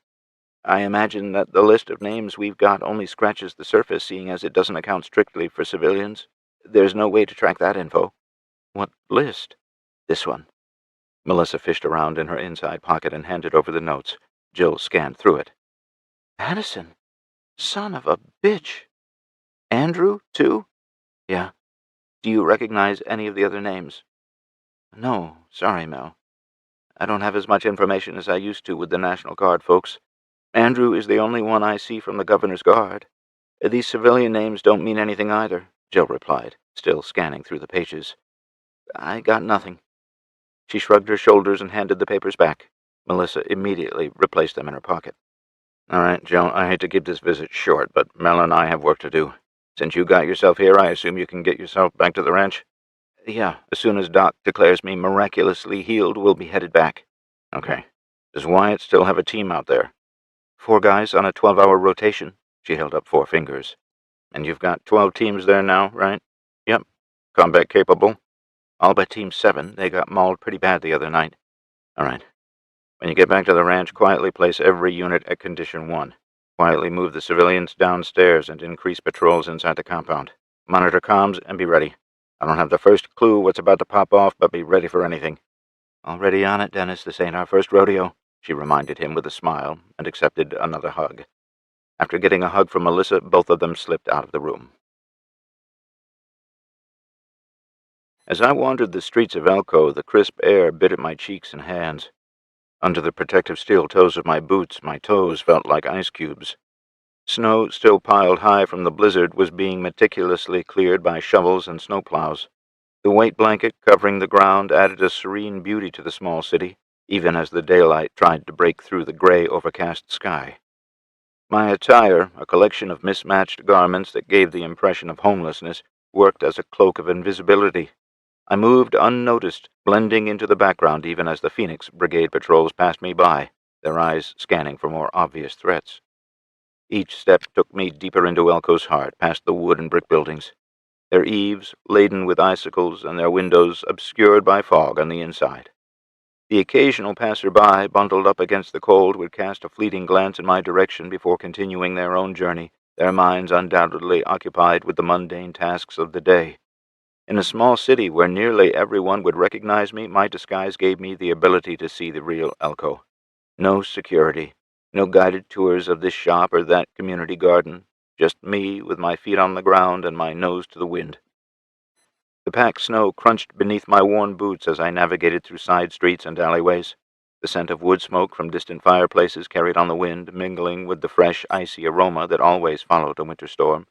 I imagine that the list of names we've got only scratches the surface, seeing as it doesn't account strictly for civilians. There's no way to track that info." "What list?" "This one." Melissa fished around in her inside pocket and handed over the notes. Jill scanned through it. "Addison, son of a bitch. Andrew, too?" "Yeah. Do you recognize any of the other names?" "No, sorry, Mel. I don't have as much information as I used to with the National Guard folks. Andrew is the only one I see from the Governor's Guard. These civilian names don't mean anything either," Jill replied, still scanning through the pages. "I got nothing." She shrugged her shoulders and handed the papers back. Melissa immediately replaced them in her pocket. "All right, Jill, I hate to keep this visit short, but Mel and I have work to do. Since you got yourself here, I assume you can get yourself back to the ranch?" "Yeah, as soon as Doc declares me miraculously healed, we'll be headed back." "Okay. Does Wyatt still have a team out there?" 4 guys on a 12-hour rotation." She held up 4 fingers. "And you've got 12 teams there now, right?" "Yep." "Combat capable?" "All but Team 7. They got mauled pretty bad the other night." "All right. When you get back to the ranch, quietly place every unit at Condition 1. Quietly move the civilians downstairs and increase patrols inside the compound. Monitor comms and be ready. I don't have the first clue what's about to pop off, but be ready for anything." "Already on it, Dennis. This ain't our first rodeo," she reminded him with a smile, and accepted another hug. After getting a hug from Melissa, both of them slipped out of the room. As I wandered the streets of Elko, the crisp air bit at my cheeks and hands. Under the protective steel toes of my boots, my toes felt like ice cubes. Snow, still piled high from the blizzard, was being meticulously cleared by shovels and snowplows. The white blanket covering the ground added a serene beauty to the small city, even as the daylight tried to break through the gray, overcast sky. My attire, a collection of mismatched garments that gave the impression of homelessness, worked as a cloak of invisibility. I moved unnoticed, blending into the background even as the Phoenix Brigade patrols passed me by, their eyes scanning for more obvious threats. Each step took me deeper into Elko's heart, past the wood and brick buildings, their eaves laden with icicles and their windows obscured by fog on the inside. The occasional passer-by, bundled up against the cold, would cast a fleeting glance in my direction before continuing their own journey, their minds undoubtedly occupied with the mundane tasks of the day. In a small city where nearly everyone would recognize me, my disguise gave me the ability to see the real Elko. No security, no guided tours of this shop or that community garden, just me with my feet on the ground and my nose to the wind. The packed snow crunched beneath my worn boots as I navigated through side streets and alleyways. The scent of wood smoke from distant fireplaces carried on the wind, mingling with the fresh, icy aroma that always followed a winter storm.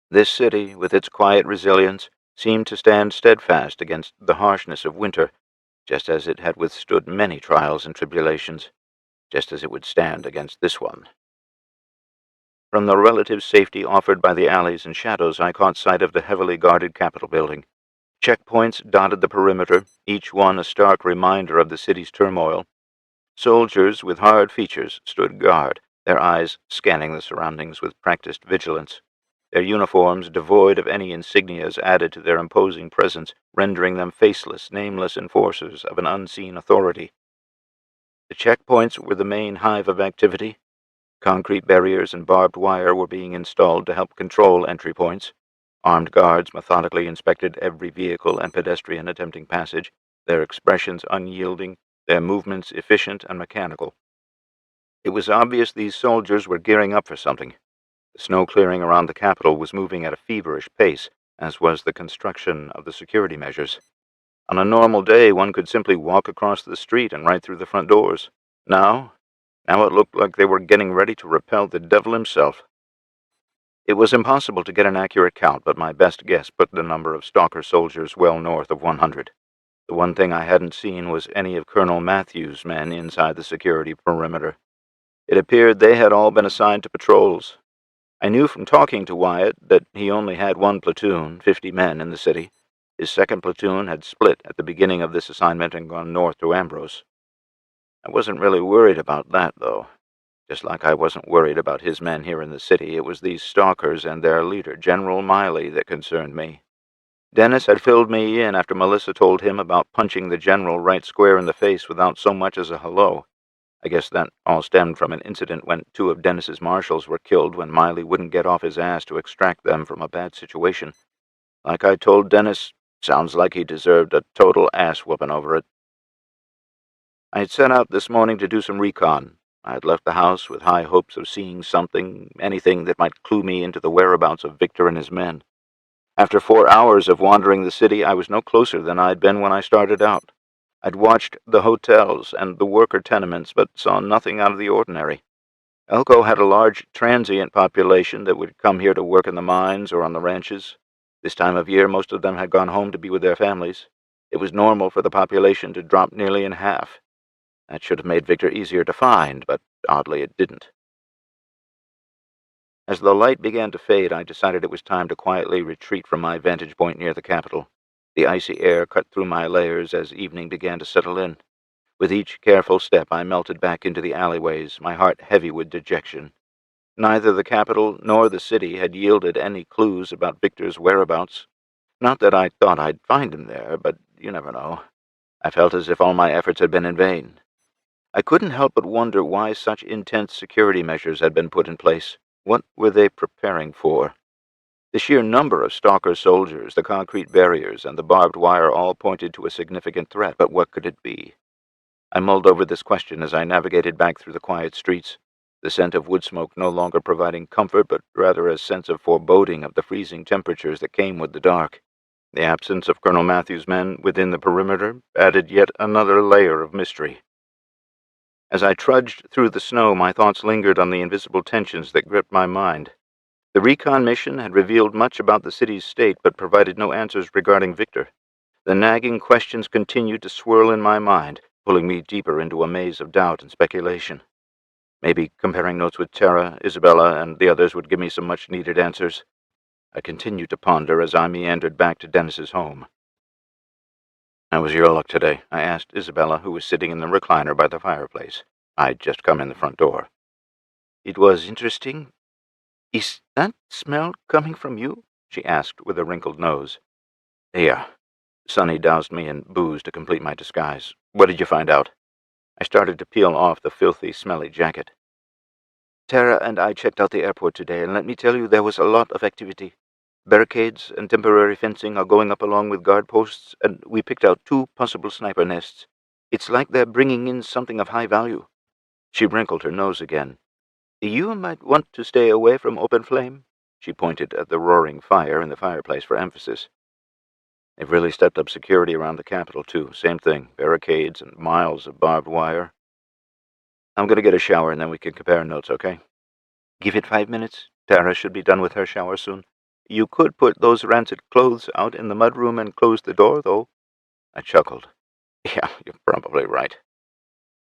This city, with its quiet resilience, seemed to stand steadfast against the harshness of winter, just as it had withstood many trials and tribulations, just as it would stand against this one. From the relative safety offered by the alleys and shadows, I caught sight of the heavily guarded Capitol building. Checkpoints dotted the perimeter, each one a stark reminder of the city's turmoil. Soldiers with hard features stood guard, their eyes scanning the surroundings with practiced vigilance. Their uniforms, devoid of any insignias, added to their imposing presence, rendering them faceless, nameless enforcers of an unseen authority. The checkpoints were the main hive of activity. Concrete barriers and barbed wire were being installed to help control entry points, Armed guards methodically inspected every vehicle and pedestrian attempting passage, their expressions unyielding, their movements efficient and mechanical. It was obvious these soldiers were gearing up for something. The snow clearing around the capital was moving at a feverish pace, as was the construction of the security measures. On a normal day, one could simply walk across the street and right through the front doors. Now it looked like they were getting ready to repel the devil himself. It was impossible to get an accurate count, but my best guess put the number of stalker soldiers well north of 100. The one thing I hadn't seen was any of Colonel Matthews' men inside the security perimeter. It appeared they had all been assigned to patrols. I knew from talking to Wyatt that he only had one platoon, 50 men, in the city. His second platoon had split at the beginning of this assignment and gone north to Embers. I wasn't really worried about that, though. Just like I wasn't worried about his men here in the city, it was these stalkers and their leader, General Miley, that concerned me. Dennis had filled me in after Melissa told him about punching the general right square in the face without so much as a hello. I guess that all stemmed from an incident when 2 of Dennis's marshals were killed when Miley wouldn't get off his ass to extract them from a bad situation. Like I told Dennis, sounds like he deserved a total ass-whooping over it. I had set out this morning to do some recon. I had left the house with high hopes of seeing something, anything that might clue me into the whereabouts of Victor and his men. After 4 hours of wandering the city, I was no closer than I'd been when I started out. I'd watched the hotels and the worker tenements, but saw nothing out of the ordinary. Elko had a large transient population that would come here to work in the mines or on the ranches. This time of year, most of them had gone home to be with their families. It was normal for the population to drop nearly in half. That should have made Victor easier to find, but oddly it didn't. As the light began to fade, I decided it was time to quietly retreat from my vantage point near the capital. The icy air cut through my layers as evening began to settle in. With each careful step, I melted back into the alleyways, my heart heavy with dejection. Neither the capital nor the city had yielded any clues about Victor's whereabouts. Not that I thought I'd find him there, but you never know. I felt as if all my efforts had been in vain. I couldn't help but wonder why such intense security measures had been put in place. What were they preparing for? The sheer number of stalker soldiers, the concrete barriers, and the barbed wire all pointed to a significant threat, but what could it be? I mulled over this question as I navigated back through the quiet streets, the scent of wood smoke no longer providing comfort, but rather a sense of foreboding of the freezing temperatures that came with the dark. The absence of Colonel Matthews' men within the perimeter added yet another layer of mystery. As I trudged through the snow, my thoughts lingered on the invisible tensions that gripped my mind. The recon mission had revealed much about the city's state, but provided no answers regarding Victor. The nagging questions continued to swirl in my mind, pulling me deeper into a maze of doubt and speculation. Maybe comparing notes with Tara, Isabella, and the others would give me some much-needed answers. I continued to ponder as I meandered back to Dennis's home. "How was your luck today?" I asked Isabella, who was sitting in the recliner by the fireplace. I'd just come in the front door. "It was interesting. Is that smell coming from you?" she asked with a wrinkled nose. "Yeah." Sonny doused me in booze to complete my disguise. "What did you find out?" I started to peel off the filthy, smelly jacket. "Tara and I checked out the airport today, and let me tell you, there was a lot of activity. Barricades and temporary fencing are going up along with guard posts, and we picked out 2 possible sniper nests. It's like they're bringing in something of high value." She wrinkled her nose again. "You might want to stay away from open flame." She pointed at the roaring fire in the fireplace for emphasis. "They've really stepped up security around the capital, too. Same thing, barricades and miles of barbed wire. I'm going to get a shower, and then we can compare notes, okay?" "Give it 5 minutes. Tara should be done with her shower soon. You could put those rancid clothes out in the mudroom and close the door, though." I chuckled. "Yeah, you're probably right."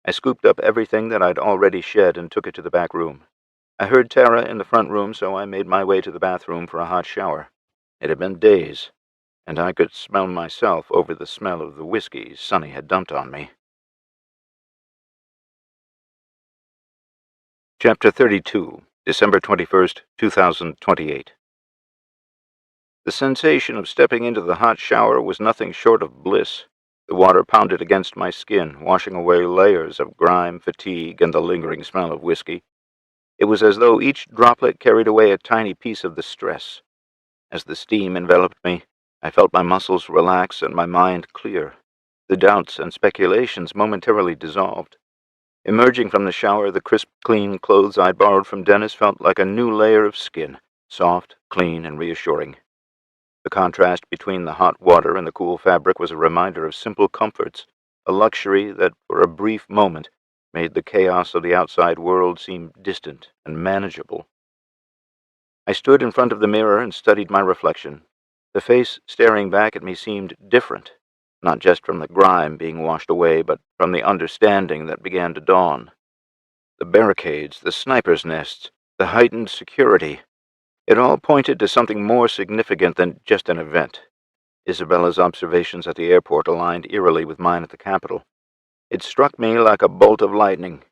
I scooped up everything that I'd already shed and took it to the back room. I heard Tara in the front room, so I made my way to the bathroom for a hot shower. It had been days, and I could smell myself over the smell of the whiskey Sonny had dumped on me. Chapter 32, December 21st, 2028. The sensation of stepping into the hot shower was nothing short of bliss. The water pounded against my skin, washing away layers of grime, fatigue, and the lingering smell of whiskey. It was as though each droplet carried away a tiny piece of the stress. As the steam enveloped me, I felt my muscles relax and my mind clear. The doubts and speculations momentarily dissolved. Emerging from the shower, the crisp, clean clothes I'd borrowed from Dennis felt like a new layer of skin, soft, clean, and reassuring. The contrast between the hot water and the cool fabric was a reminder of simple comforts, a luxury that, for a brief moment, made the chaos of the outside world seem distant and manageable. I stood in front of the mirror and studied my reflection. The face staring back at me seemed different, not just from the grime being washed away, but from the understanding that began to dawn. The barricades, the snipers' nests, the heightened security, it all pointed to something more significant than just an event. Isabella's observations at the airport aligned eerily with mine at the Capitol. It struck me like a bolt of lightning.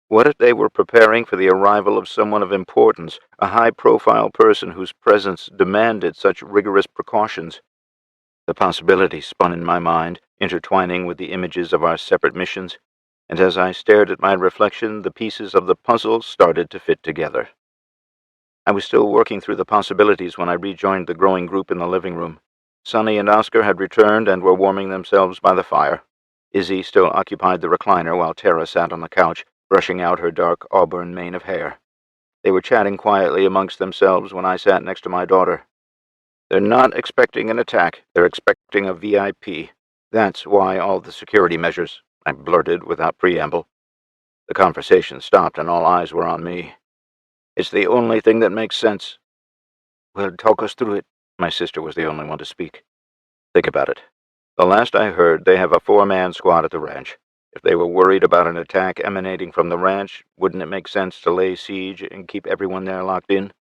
What if they were preparing for the arrival of someone of importance, a high-profile person whose presence demanded such rigorous precautions? The possibility spun in my mind, intertwining with the images of our separate missions, and as I stared at my reflection, the pieces of the puzzle started to fit together. I was still working through the possibilities when I rejoined the growing group in the living room. Sonny and Oscar had returned and were warming themselves by the fire. Izzy still occupied the recliner while Tara sat on the couch, brushing out her dark auburn mane of hair. They were chatting quietly amongst themselves when I sat next to my daughter. "They're not expecting an attack. They're expecting a VIP. That's why all the security measures," I blurted without preamble. The conversation stopped and all eyes were on me. "It's the only thing that makes sense." "Well, talk us through it." My sister was the only one to speak. "Think about it. The last I heard, they have a 4-man squad at the ranch. If they were worried about an attack emanating from the ranch, wouldn't it make sense to lay siege and keep everyone there locked in?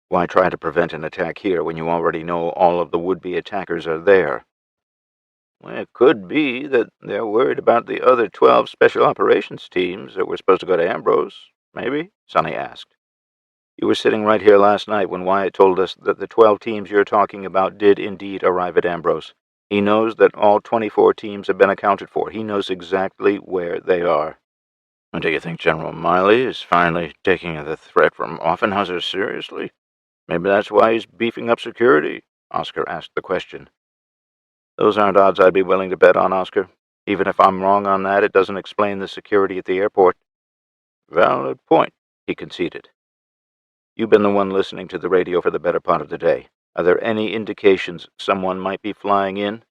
Why try to prevent an attack here when you already know all of the would-be attackers are there?" "Well, it could be that they're worried about the other 12 special operations teams that were supposed to go to Ambrose, maybe?" Sonny asked. "You were sitting right here last night when Wyatt told us that the 12 teams you're talking about did indeed arrive at Ambrose. He knows that all 24 teams have been accounted for. He knows exactly where they are." "And do you think General Miley is finally taking the threat from Offenhauser seriously? Maybe that's why he's beefing up security?" Oscar asked the question. "Those aren't odds I'd be willing to bet on, Oscar. Even if I'm wrong on that, it doesn't explain the security at the airport." "Valid point," he conceded. "You've been the one listening to the radio for the better part of the day. Are there any indications someone might be flying in?"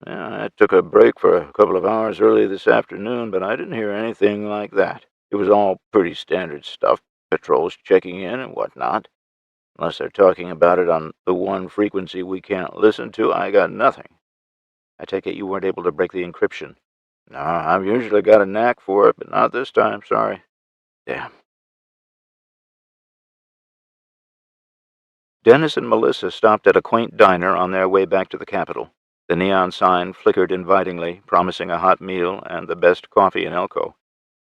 "Yeah, I took a break for a couple of hours early this afternoon, but I didn't hear anything like that. It was all pretty standard stuff, patrols checking in and whatnot. Unless they're talking about it on the one frequency we can't listen to, I got nothing." "I take it you weren't able to break the encryption?" "No, I've usually got a knack for it, but not this time, sorry." "Damn." Dennis and Melissa stopped at a quaint diner on their way back to the Capitol. The neon sign flickered invitingly, promising a hot meal and the best coffee in Elko.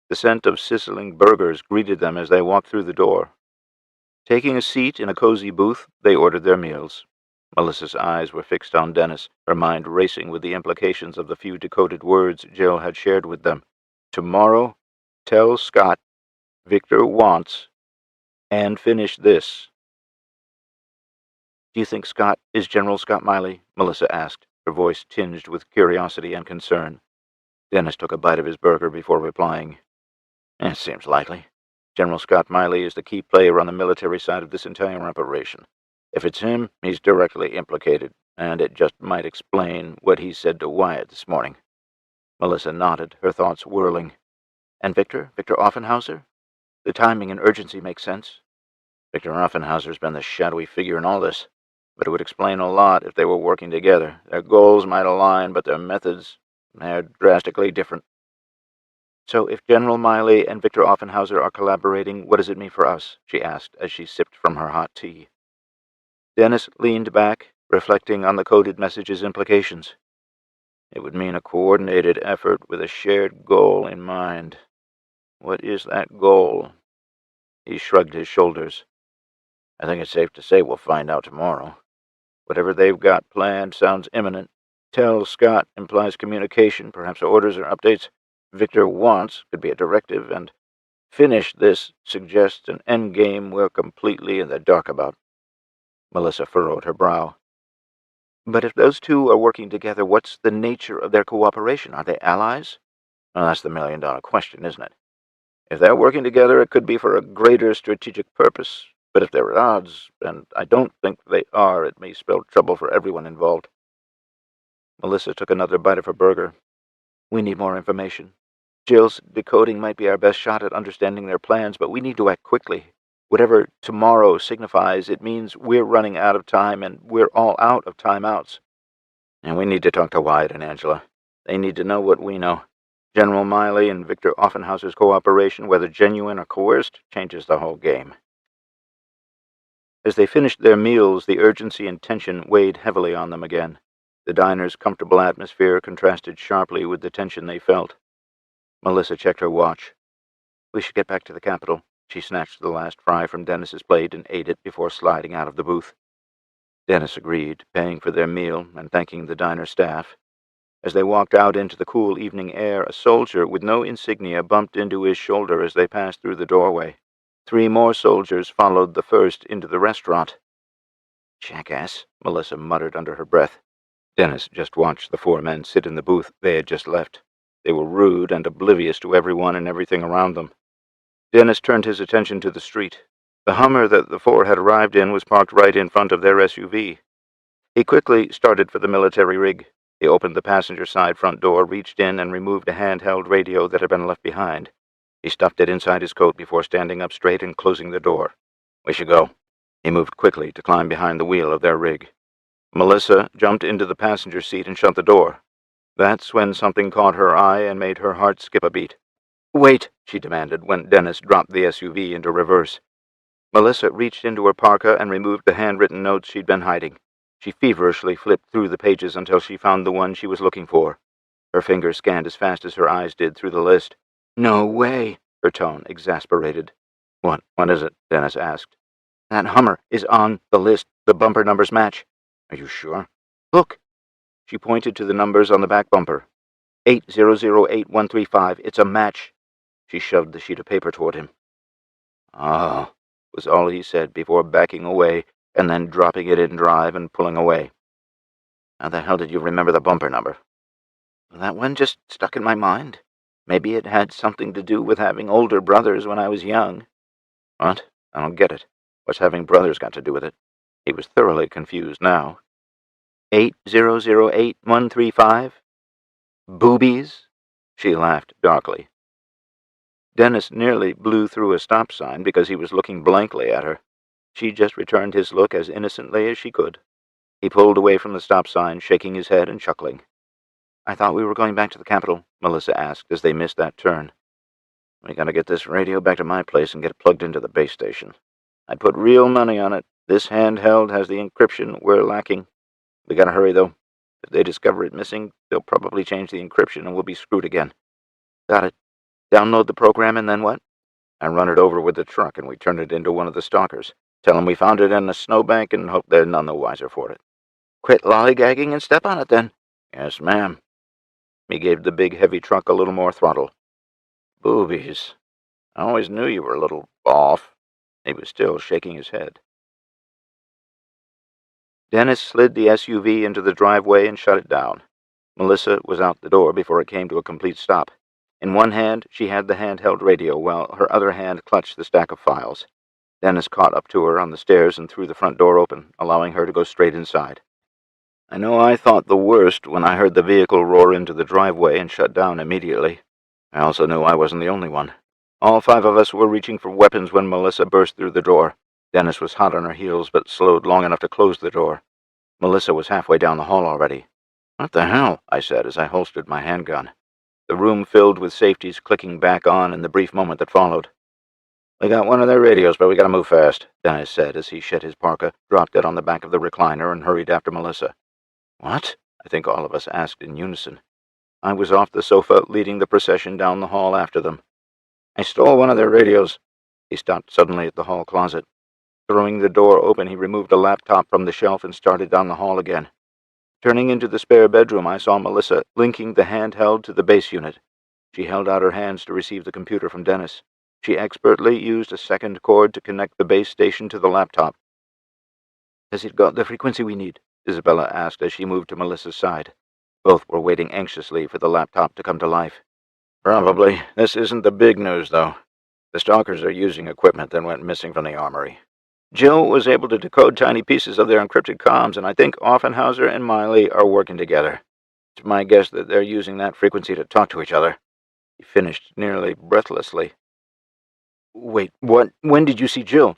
The scent of sizzling burgers greeted them as they walked through the door. Taking a seat in a cozy booth, they ordered their meals. Melissa's eyes were fixed on Dennis, her mind racing with the implications of the few decoded words Jill had shared with them. "Tomorrow, tell Scott, Victor wants, and finish this." "Do you think Scott is General Scott Miley?" Melissa asked, her voice tinged with curiosity and concern. Dennis took a bite of his burger before replying. "It seems likely. General Scott Miley is the key player on the military side of this entire operation. If it's him, he's directly implicated, and it just might explain what he said to Wyatt this morning." Melissa nodded, her thoughts whirling. "And Victor? Victor Offenhauser? The timing and urgency make sense." "Victor Offenhauser's been the shadowy figure in all this, but it would explain a lot if they were working together. Their goals might align, but their methods, they're drastically different." "So if General Miley and Victor Offenhauser are collaborating, what does it mean for us?" she asked as she sipped from her hot tea. Dennis leaned back, reflecting on the coded message's implications. "It would mean a coordinated effort with a shared goal in mind. What is that goal?" He shrugged his shoulders. "I think it's safe to say we'll find out tomorrow. Whatever they've got planned sounds imminent. Tell Scott implies communication, perhaps orders or updates. Victor wants could be a directive, and finish this suggests an endgame we're completely in the dark about." Melissa furrowed her brow. But if those two are working together, what's the nature of their cooperation? Are they allies? Well, that's the million-dollar question, isn't it? If they're working together, it could be for a greater strategic purpose. But if they're at odds, and I don't think they are, it may spell trouble for everyone involved. Melissa took another bite of her burger. We need more information. Jill's decoding might be our best shot at understanding their plans, but we need to act quickly. Whatever tomorrow signifies, it means we're running out of time, and we're all out of timeouts. And we need to talk to Wyatt and Angela. They need to know what we know. General Miley and Victor Offenhauser's cooperation, whether genuine or coerced, changes the whole game. As they finished their meals, the urgency and tension weighed heavily on them again. The diner's comfortable atmosphere contrasted sharply with the tension they felt. Melissa checked her watch. We should get back to the Capitol. She snatched the last fry from Dennis's plate and ate it before sliding out of the booth. Dennis agreed, paying for their meal and thanking the diner staff. As they walked out into the cool evening air, a soldier with no insignia bumped into his shoulder as they passed through the doorway. 3 more soldiers followed the first into the restaurant. Jackass, Melissa muttered under her breath. Dennis just watched the 4 men sit in the booth they had just left. They were rude and oblivious to everyone and everything around them. Dennis turned his attention to the street. The Hummer that the 4 had arrived in was parked right in front of their SUV. He quickly started for the military rig. He opened the passenger side front door, reached in, and removed a handheld radio that had been left behind. He stuffed it inside his coat before standing up straight and closing the door. We should go. He moved quickly to climb behind the wheel of their rig. Melissa jumped into the passenger seat and shut the door. That's when something caught her eye and made her heart skip a beat. Wait, she demanded when Dennis dropped the SUV into reverse. Melissa reached into her parka and removed the handwritten notes she'd been hiding. She feverishly flipped through the pages until she found the one she was looking for. Her fingers scanned as fast as her eyes did through the list. No way, her tone exasperated. What is it? Dennis asked. That Hummer is on the list. The bumper numbers match. Are you sure? Look. She pointed to the numbers on the back bumper. 8008135. It's a match. She shoved the sheet of paper toward him. Ah, was all he said before backing away and then dropping it in drive and pulling away. How the hell did you remember the bumper number? That one just stuck in my mind. Maybe it had something to do with having older brothers when I was young. What? I don't get it. What's having brothers got to do with it? He was thoroughly confused now. 8008135? Boobies? She laughed darkly. Dennis nearly blew through a stop sign because he was looking blankly at her. She just returned his look as innocently as she could. He pulled away from the stop sign, shaking his head and chuckling. I thought we were going back to the Capitol, Melissa asked as they missed that turn. We gotta get this radio back to my place and get it plugged into the base station. I'd put real money on it. This handheld has the encryption we're lacking. We gotta hurry, though. If they discover it missing, they'll probably change the encryption and we'll be screwed again. Got it. Download the program and then what? I run it over with the truck and we turn it into one of the stalkers. Tell them we found it in a snowbank and hope they're none the wiser for it. Quit lollygagging and step on it, then. Yes, ma'am. He gave the big, heavy truck a little more throttle. Boobies. I always knew you were a little off. He was still shaking his head. Dennis slid the SUV into the driveway and shut it down. Melissa was out the door before it came to a complete stop. In one hand, she had the handheld radio, while her other hand clutched the stack of files. Dennis caught up to her on the stairs and threw the front door open, allowing her to go straight inside. I know I thought the worst when I heard the vehicle roar into the driveway and shut down immediately. I also knew I wasn't the only one. All 5 of us were reaching for weapons when Melissa burst through the door. Dennis was hot on her heels, but slowed long enough to close the door. Melissa was halfway down the hall already. What the hell? I said as I holstered my handgun. The room filled with safeties clicking back on in the brief moment that followed. We got one of their radios, but we gotta move fast, Dennis said as he shed his parka, dropped it on the back of the recliner, and hurried after Melissa. What? I think all of us asked in unison. I was off the sofa, leading the procession down the hall after them. I stole one of their radios. He stopped suddenly at the hall closet. Throwing the door open, he removed a laptop from the shelf and started down the hall again. Turning into the spare bedroom, I saw Melissa linking the handheld to the base unit. She held out her hands to receive the computer from Dennis. She expertly used a second cord to connect the base station to the laptop. Has it got the frequency we need? Isabella asked as she moved to Melissa's side. Both were waiting anxiously for the laptop to come to life. Probably. This isn't the big news, though. The stalkers are using equipment that went missing from the armory. Jill was able to decode tiny pieces of their encrypted comms, and I think Offenhauser and Miley are working together. It's my guess that they're using that frequency to talk to each other. He finished nearly breathlessly. Wait, what? When did you see Jill?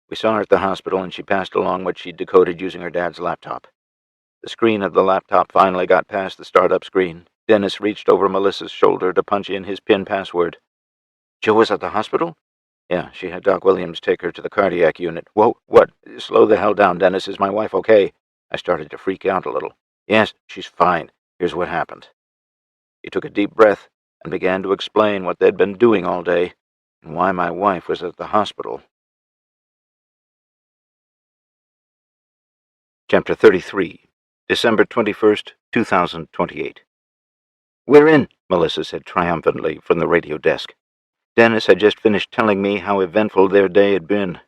We saw her at the hospital, and she passed along what she'd decoded using her dad's laptop. The screen of the laptop finally got past the startup screen. Dennis reached over Melissa's shoulder to punch in his PIN password. Jill was at the hospital? Yeah, she had Doc Williams take her to the cardiac unit. Whoa, what? Slow the hell down, Dennis. Is my wife okay? I started to freak out a little. Yes, she's fine. Here's what happened. He took a deep breath and began to explain what they'd been doing all day and why my wife was at the hospital. Chapter 33, December 21st, 2028. We're in, Melissa said triumphantly from the radio desk. Dennis had just finished telling me how eventful their day had been.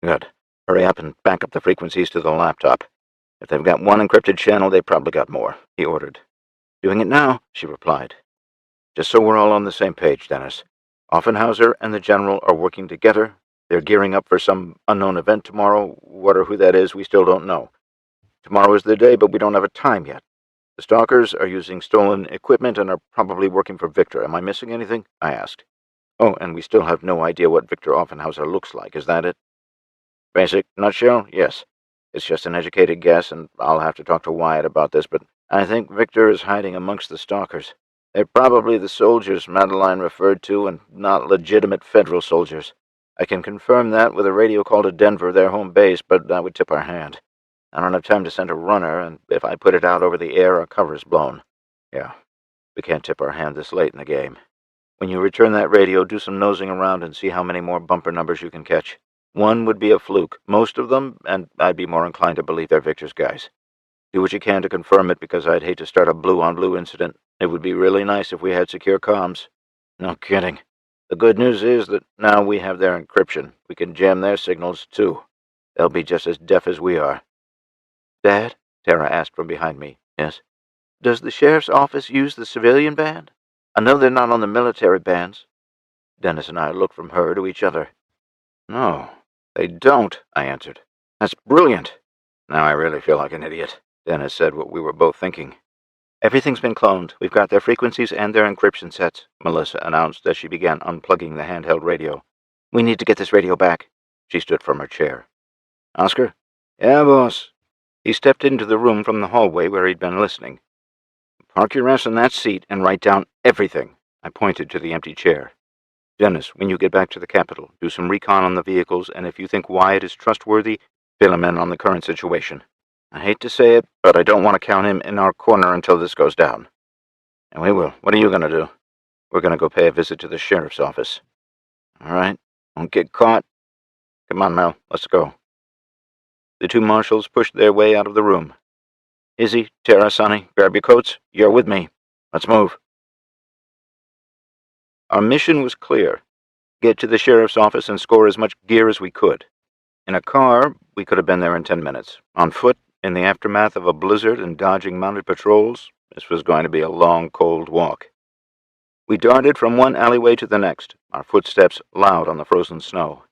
Good. Hurry up and back up the frequencies to the laptop. If they've got one encrypted channel, they've probably got more, he ordered. Doing it now, she replied. Just so we're all on the same page, Dennis. Offenhauser and the General are working together. They're gearing up for some unknown event tomorrow. What or who that is, we still don't know. Tomorrow is the day, but we don't have a time yet. The stalkers are using stolen equipment and are probably working for Victor. Am I missing anything? I asked. Oh, and we still have no idea what Victor Offenhauser looks like. Is that it? Basic nutshell, yes. It's just an educated guess, and I'll have to talk to Wyatt about this, but I think Victor is hiding amongst the stalkers. They're probably the soldiers Madeline referred to, and not legitimate federal soldiers. I can confirm that with a radio call to Denver, their home base, but that would tip our hand. I don't have time to send a runner, and if I put it out over the air, our cover's blown. Yeah, we can't tip our hand this late in the game. When you return that radio, do some nosing around and see how many more bumper numbers you can catch. One would be a fluke. Most of them, and I'd be more inclined to believe they're Victor's guys. Do what you can to confirm it, because I'd hate to start a blue-on-blue incident. It would be really nice if we had secure comms. No kidding. The good news is that now we have their encryption. We can jam their signals, too. They'll be just as deaf as we are. Dad? Tara asked from behind me. Yes? Does the sheriff's office use the civilian band? I know they're not on the military bands. Dennis and I looked from her to each other. No, they don't, I answered. That's brilliant. Now I really feel like an idiot. Dennis said what we were both thinking. Everything's been cloned. We've got their frequencies and their encryption sets, Melissa announced as she began unplugging the handheld radio. We need to get this radio back. She stood from her chair. Oscar? Yeah, boss. He stepped into the room from the hallway where he'd been listening. Park your ass in that seat and write down everything. I pointed to the empty chair. Dennis, when you get back to the Capitol, do some recon on the vehicles, and if you think Wyatt is trustworthy, fill him in on the current situation. I hate to say it, but I don't want to count him in our corner until this goes down. And we will. What are you going to do? We're going to go pay a visit to the sheriff's office. All right. Won't get caught. Come on, Mel. Let's go. The two marshals pushed their way out of the room. Izzy, Tara, Sonny, grab your coats. You're with me. Let's move. Our mission was clear. Get to the sheriff's office and score as much gear as we could. In a car, we could have been there in 10 minutes. On foot, in the aftermath of a blizzard and dodging mounted patrols, this was going to be a long, cold walk. We darted from one alleyway to the next, our footsteps loud on the frozen snow.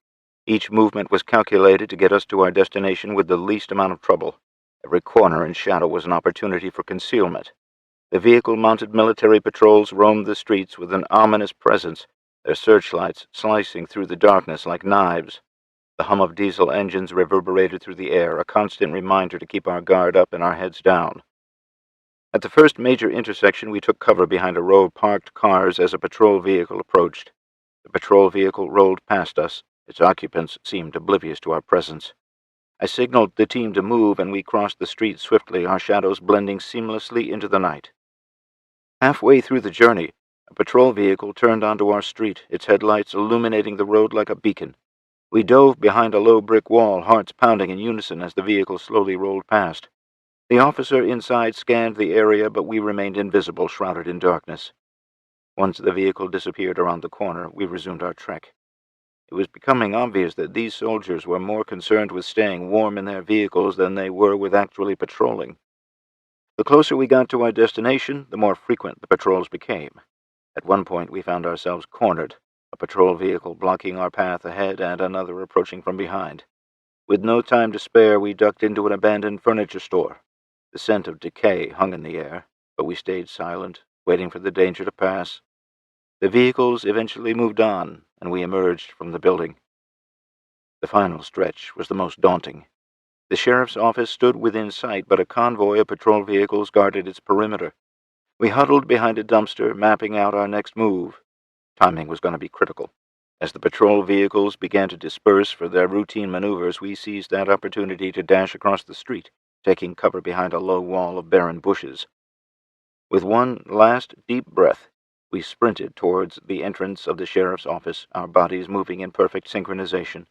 Each movement was calculated to get us to our destination with the least amount of trouble. Every corner and shadow was an opportunity for concealment. The vehicle-mounted military patrols roamed the streets with an ominous presence, their searchlights slicing through the darkness like knives. The hum of diesel engines reverberated through the air, a constant reminder to keep our guard up and our heads down. At the first major intersection, we took cover behind a row of parked cars as a patrol vehicle approached. The patrol vehicle rolled past us. Its occupants seemed oblivious to our presence. I signaled the team to move, and we crossed the street swiftly, our shadows blending seamlessly into the night. Halfway through the journey, a patrol vehicle turned onto our street, its headlights illuminating the road like a beacon. We dove behind a low brick wall, hearts pounding in unison as the vehicle slowly rolled past. The officer inside scanned the area, but we remained invisible, shrouded in darkness. Once the vehicle disappeared around the corner, we resumed our trek. It was becoming obvious that these soldiers were more concerned with staying warm in their vehicles than they were with actually patrolling. The closer we got to our destination, the more frequent the patrols became. At one point, we found ourselves cornered, a patrol vehicle blocking our path ahead and another approaching from behind. With no time to spare, we ducked into an abandoned furniture store. The scent of decay hung in the air, but we stayed silent, waiting for the danger to pass. The vehicles eventually moved on, and we emerged from the building. The final stretch was the most daunting. The sheriff's office stood within sight, but a convoy of patrol vehicles guarded its perimeter. We huddled behind a dumpster, mapping out our next move. Timing was going to be critical. As the patrol vehicles began to disperse for their routine maneuvers, we seized that opportunity to dash across the street, taking cover behind a low wall of barren bushes. With one last deep breath, we sprinted towards the entrance of the sheriff's office, our bodies moving in perfect synchronization.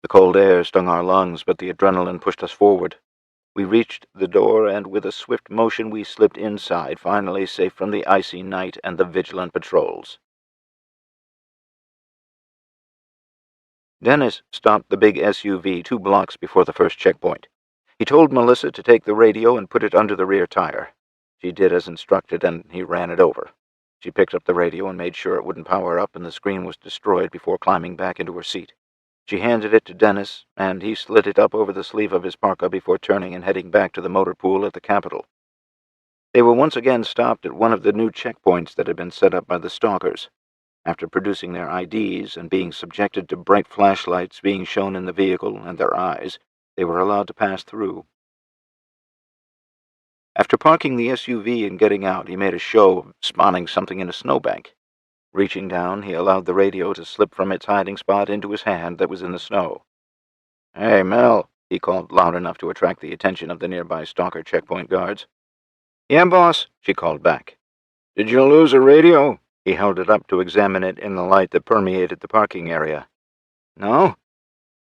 The cold air stung our lungs, but the adrenaline pushed us forward. We reached the door, and with a swift motion we slipped inside, finally safe from the icy night and the vigilant patrols. Dennis stopped the big SUV 2 blocks before the first checkpoint. He told Melissa to take the radio and put it under the rear tire. She did as instructed, and he ran it over. She picked up the radio and made sure it wouldn't power up and the screen was destroyed before climbing back into her seat. She handed it to Dennis, and he slid it up over the sleeve of his parka before turning and heading back to the motor pool at the Capitol. They were once again stopped at one of the new checkpoints that had been set up by the stalkers. After producing their IDs and being subjected to bright flashlights being shown in the vehicle and their eyes, they were allowed to pass through. After parking the SUV and getting out, he made a show of spotting something in a snowbank. Reaching down, he allowed the radio to slip from its hiding spot into his hand that was in the snow. "Hey, Mel," he called loud enough to attract the attention of the nearby stalker checkpoint guards. "Yeah, boss," she called back. "Did you lose a radio?" He held it up to examine it in the light that permeated the parking area. "No?"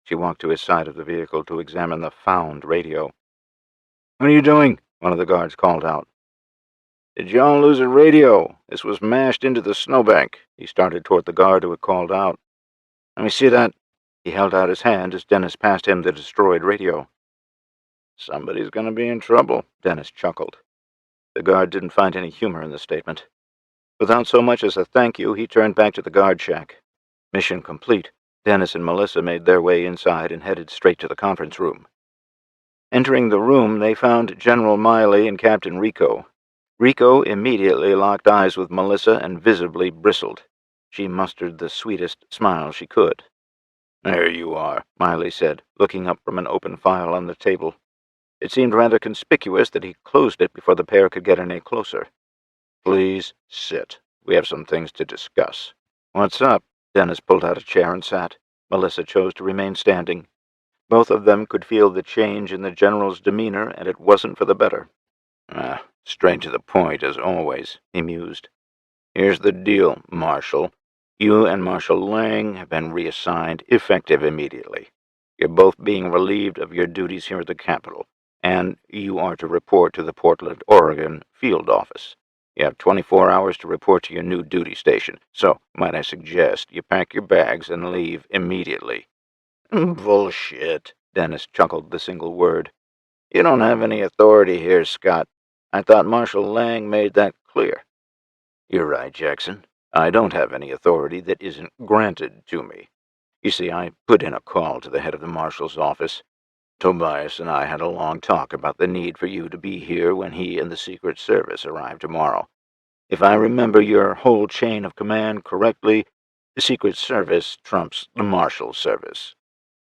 She walked to his side of the vehicle to examine the found radio. "What are you doing?" one of the guards called out. "Did y'all lose a radio? This was mashed into the snowbank." He started toward the guard who had called out. "Let me see that." He held out his hand as Dennis passed him the destroyed radio. "Somebody's going to be in trouble," Dennis chuckled. The guard didn't find any humor in the statement. Without so much as a thank you, he turned back to the guard shack. Mission complete, Dennis and Melissa made their way inside and headed straight to the conference room. Entering the room, they found General Miley and Captain Rico. Rico immediately locked eyes with Melissa and visibly bristled. She mustered the sweetest smile she could. "There you are," Miley said, looking up from an open file on the table. It seemed rather conspicuous that he closed it before the pair could get any closer. "Please sit. We have some things to discuss." "What's up?" Dennis pulled out a chair and sat. Melissa chose to remain standing. Both of them could feel the change in the general's demeanor, and it wasn't for the better. Straight to the point, as always," he mused. "Here's the deal, Marshal. You and Marshal Lang have been reassigned, effective immediately. You're both being relieved of your duties here at the Capitol, and you are to report to the Portland, Oregon field office. You have 24 hours to report to your new duty station, so might I suggest you pack your bags and leave immediately." "Bullshit," Dennis chuckled the single word. "You don't have any authority here, Scott. I thought Marshal Lang made that clear." "You're right, Jackson. I don't have any authority that isn't granted to me. You see, I put in a call to the head of the Marshal's office. Tobias and I had a long talk about the need for you to be here when he and the Secret Service arrive tomorrow. If I remember your whole chain of command correctly, the Secret Service trumps the Marshal Service."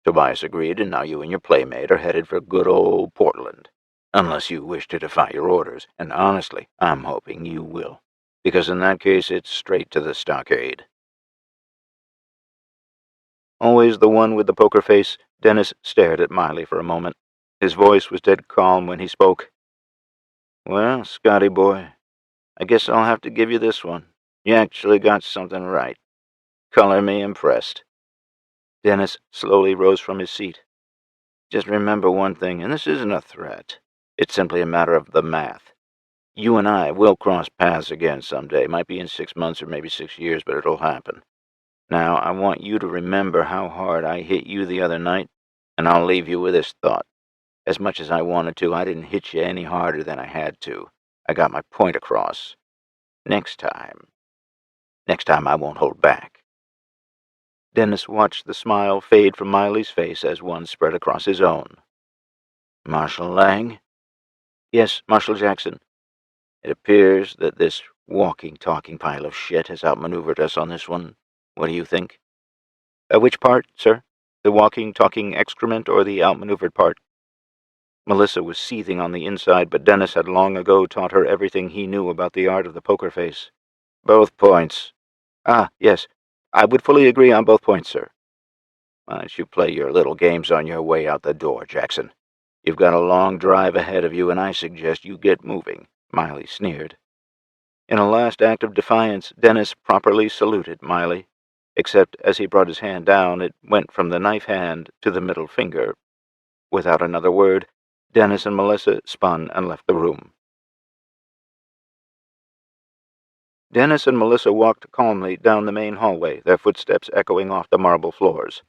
Tobias agreed, and now you and your playmate are headed for good old Portland. Unless you wish to defy your orders, and honestly, I'm hoping you will, because in that case it's straight to the stockade. Always the one with the poker face, Dennis stared at Miley for a moment. His voice was dead calm when he spoke. "Well, Scotty boy, I guess I'll have to give you this one. You actually got something right. Color me impressed." Dennis slowly rose from his seat. "Just remember one thing, and this isn't a threat. It's simply a matter of the math. You and I will cross paths again someday. Might be in 6 months or maybe 6 years, but it'll happen. Now, I want you to remember how hard I hit you the other night, and I'll leave you with this thought. As much as I wanted to, I didn't hit you any harder than I had to. I got my point across. Next time I won't hold back." Dennis watched the smile fade from Miley's face as one spread across his own. "Marshal Lang?" "Yes, Marshal Jackson. It appears that this walking, talking pile of shit has outmaneuvered us on this one. What do you think?" Which part, sir? The walking, talking excrement or the outmaneuvered part?" Melissa was seething on the inside, but Dennis had long ago taught her everything he knew about the art of the poker face. "Both points." "Ah, yes. I would fully agree on both points, sir." "Why don't you play your little games on your way out the door, Jackson? You've got a long drive ahead of you, and I suggest you get moving," Miley sneered. In a last act of defiance, Dennis properly saluted Miley, except as he brought his hand down, it went from the knife hand to the middle finger. Without another word, Dennis and Melissa spun and left the room. Dennis and Melissa walked calmly down the main hallway, their footsteps echoing off the marble floors.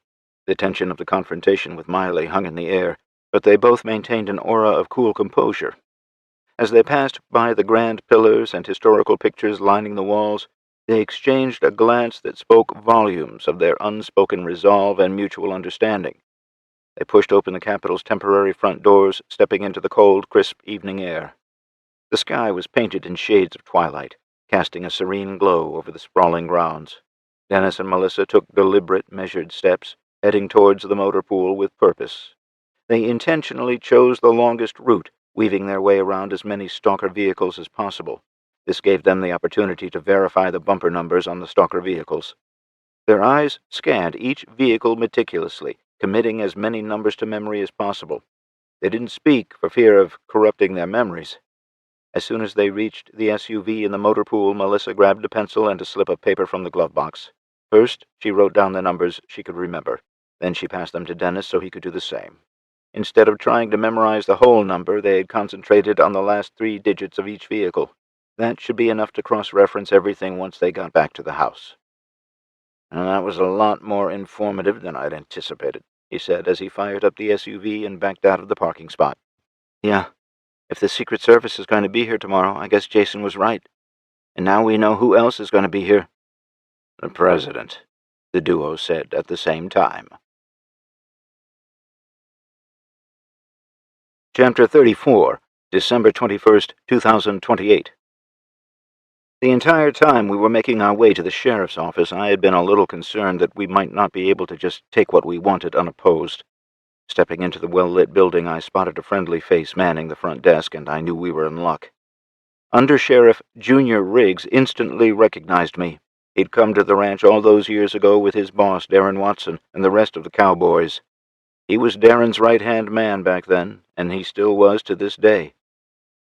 The tension of the confrontation with Miley hung in the air, but they both maintained an aura of cool composure. As they passed by the grand pillars and historical pictures lining the walls, they exchanged a glance that spoke volumes of their unspoken resolve and mutual understanding. They pushed open the Capitol's temporary front doors, stepping into the cold, crisp evening air. The sky was painted in shades of twilight, casting a serene glow over the sprawling grounds. Dennis and Melissa took deliberate, measured steps, heading towards the motor pool with purpose. They intentionally chose the longest route, weaving their way around as many stalker vehicles as possible. This gave them the opportunity to verify the bumper numbers on the stalker vehicles. Their eyes scanned each vehicle meticulously, committing as many numbers to memory as possible. They didn't speak for fear of corrupting their memories. As soon as they reached the SUV in the motor pool, Melissa grabbed a pencil and a slip of paper from the glove box. First, she wrote down the numbers she could remember. Then she passed them to Dennis so he could do the same. Instead of trying to memorize the whole number, they had concentrated on the last 3 digits of each vehicle. That should be enough to cross-reference everything once they got back to the house. "And that was a lot more informative than I'd anticipated," he said as he fired up the SUV and backed out of the parking spot. "Yeah. If the Secret Service is going to be here tomorrow, I guess Jason was right. And now we know who else is going to be here." "The President," the duo said at the same time. Chapter 34, December 21st, 2028. The entire time we were making our way to the sheriff's office, I had been a little concerned that we might not be able to just take what we wanted unopposed. Stepping into the well-lit building, I spotted a friendly face manning the front desk, and I knew we were in luck. Under-Sheriff Junior Riggs instantly recognized me. He'd come to the ranch all those years ago with his boss, Darren Watson, and the rest of the cowboys. He was Darren's right-hand man back then, and he still was to this day.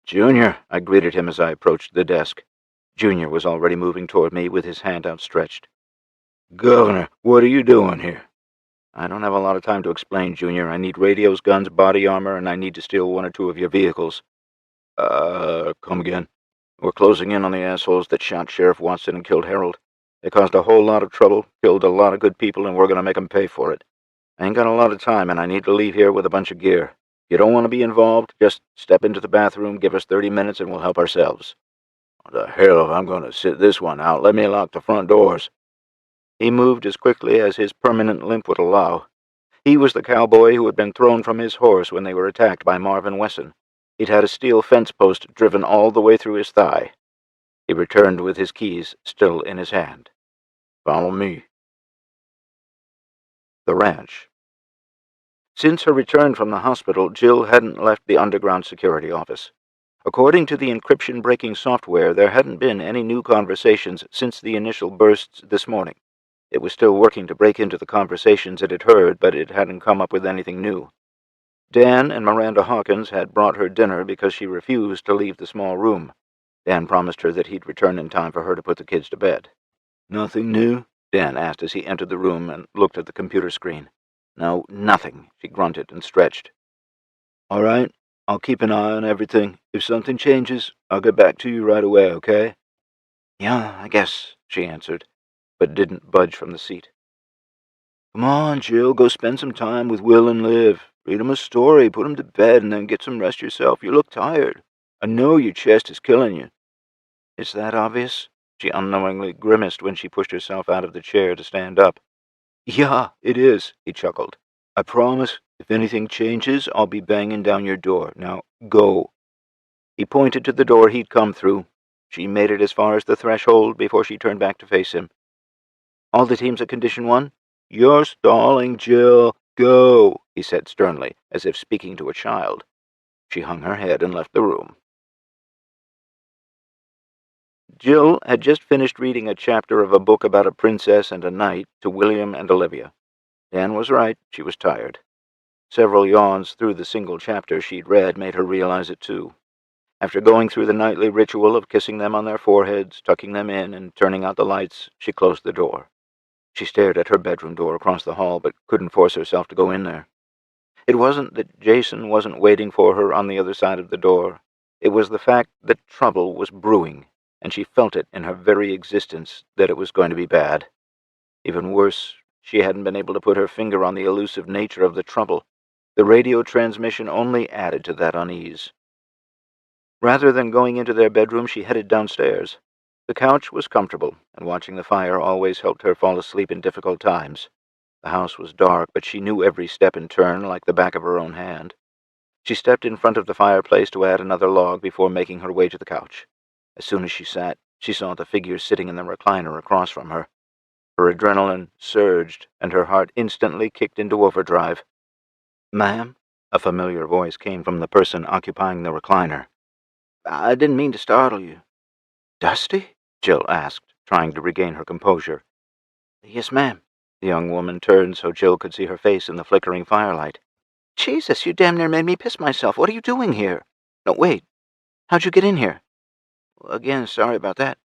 "Junior," I greeted him as I approached the desk. Junior was already moving toward me with his hand outstretched. "Governor, what are you doing here?" "I don't have a lot of time to explain, Junior. I need radios, guns, body armor, and I need to steal 1 or 2 of your vehicles." Come again?" "We're closing in on the assholes that shot Sheriff Watson and killed Harold. They caused a whole lot of trouble, killed a lot of good people, and we're going to make 'em pay for it. I ain't got a lot of time, and I need to leave here with a bunch of gear. If you don't want to be involved, just step into the bathroom, give us 30 minutes, and we'll help ourselves." "The hell if I'm going to sit this one out. Let me lock the front doors." He moved as quickly as his permanent limp would allow. He was the cowboy who had been thrown from his horse when they were attacked by Marvin Wesson. He'd had a steel fence post driven all the way through his thigh. He returned with his keys still in his hand. "Follow me." The ranch. Since her return from the hospital, Jill hadn't left the underground security office. According to the encryption-breaking software, there hadn't been any new conversations since the initial bursts this morning. It was still working to break into the conversations it had heard, but it hadn't come up with anything new. Dan and Miranda Hawkins had brought her dinner because she refused to leave the small room. Dan promised her that he'd return in time for her to put the kids to bed. "Nothing new?" Dan asked as he entered the room and looked at the computer screen. "No, nothing," she grunted and stretched. "All right. I'll keep an eye on everything. If something changes, I'll get back to you right away, okay?" "Yeah, I guess," she answered. but didn't budge from the seat. "Come on, Jill, go spend some time with Will and Liv. Read 'em a story, put 'em to bed, and then get some rest yourself. You look tired. I know your chest is killing you." "Is that obvious?" She unknowingly grimaced when she pushed herself out of the chair to stand up. "Yeah, it is," he chuckled. "I promise, if anything changes, I'll be banging down your door. Now, go." He pointed to the door he'd come through. She made it as far as the threshold before she turned back to face him. "All the teams at Condition 1? "You're stalling, Jill. Go," he said sternly, as if speaking to a child. She hung her head and left the room. Jill had just finished reading a chapter of a book about a princess and a knight to William and Olivia. Dan was right, she was tired. Several yawns through the single chapter she'd read made her realize it too. After going through the nightly ritual of kissing them on their foreheads, tucking them in, and turning out the lights, she closed the door. She stared at her bedroom door across the hall, but couldn't force herself to go in there. It wasn't that Jason wasn't waiting for her on the other side of the door. It was the fact that trouble was brewing, and she felt it in her very existence that it was going to be bad. Even worse, she hadn't been able to put her finger on the elusive nature of the trouble. The radio transmission only added to that unease. Rather than going into their bedroom, she headed downstairs. The couch was comfortable, and watching the fire always helped her fall asleep in difficult times. The house was dark, but she knew every step and turn like the back of her own hand. She stepped in front of the fireplace to add another log before making her way to the couch. As soon as she sat, she saw the figure sitting in the recliner across from her. Her adrenaline surged, and her heart instantly kicked into overdrive. "Ma'am?" A familiar voice came from the person occupying the recliner. "I didn't mean to startle you." "Dusty?" Jill asked, trying to regain her composure. "Yes, ma'am." The young woman turned so Jill could see her face in the flickering firelight. "Jesus, you damn near made me piss myself. What are you doing here? No, wait. How'd you get in here?" "Again, sorry about that.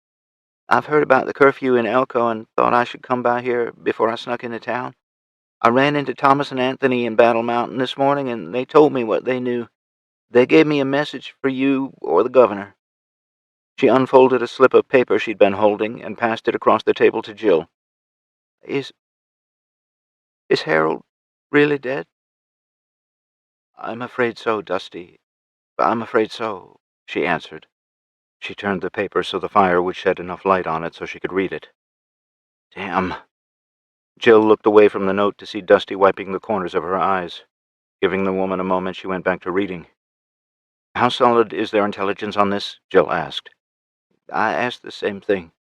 I've heard about the curfew in Elko and thought I should come by here before I snuck into town. I ran into Thomas and Anthony in Battle Mountain this morning, and they told me what they knew. They gave me a message for you or the governor." She unfolded a slip of paper she'd been holding and passed it across the table to Jill. Is Harold really dead?" "I'm afraid so, Dusty. I'm afraid so," she answered. She turned the paper so the fire would shed enough light on it so she could read it. "Damn." Jill looked away from the note to see Dusty wiping the corners of her eyes. Giving the woman a moment, she went back to reading. "How solid is their intelligence on this?" Jill asked. "I asked the same thing.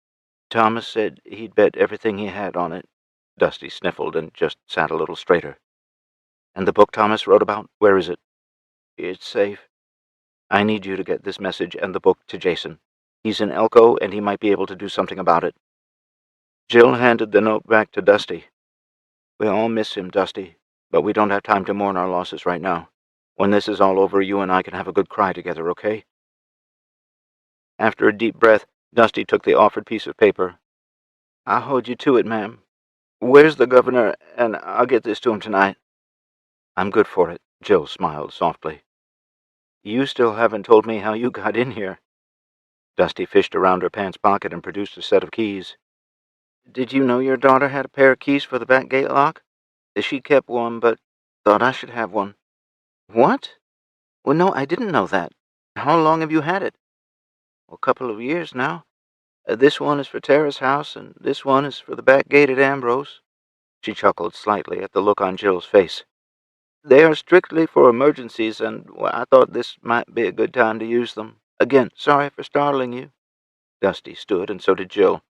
Thomas said he'd bet everything he had on it." Dusty sniffled and just sat a little straighter. "And the book Thomas wrote about, where is it?" "It's safe." "I need you to get this message and the book to Jason. He's in Elko, and he might be able to do something about it." Jill handed the note back to Dusty. "We all miss him, Dusty, but we don't have time to mourn our losses right now. When this is all over, you and I can have a good cry together, okay?" After a deep breath, Dusty took the offered piece of paper. "I'll hold you to it, ma'am. Where's the governor, and I'll get this to him tonight." "I'm good for it," Jill smiled softly. "You still haven't told me how you got in here." Dusty fished around her pants pocket and produced a set of keys. "Did you know your daughter had a pair of keys for the back gate lock?" "She kept one, but thought I should have one." "What?" "Well, no, I didn't know that. How long have you had it?" "A couple of years now. This one is for Tara's house, and this one is for the back gate at Ambrose." She chuckled slightly at the look on Jill's face. "They are strictly for emergencies, and I thought this might be a good time to use them. Again, sorry for startling you." Dusty stood, and so did Jill.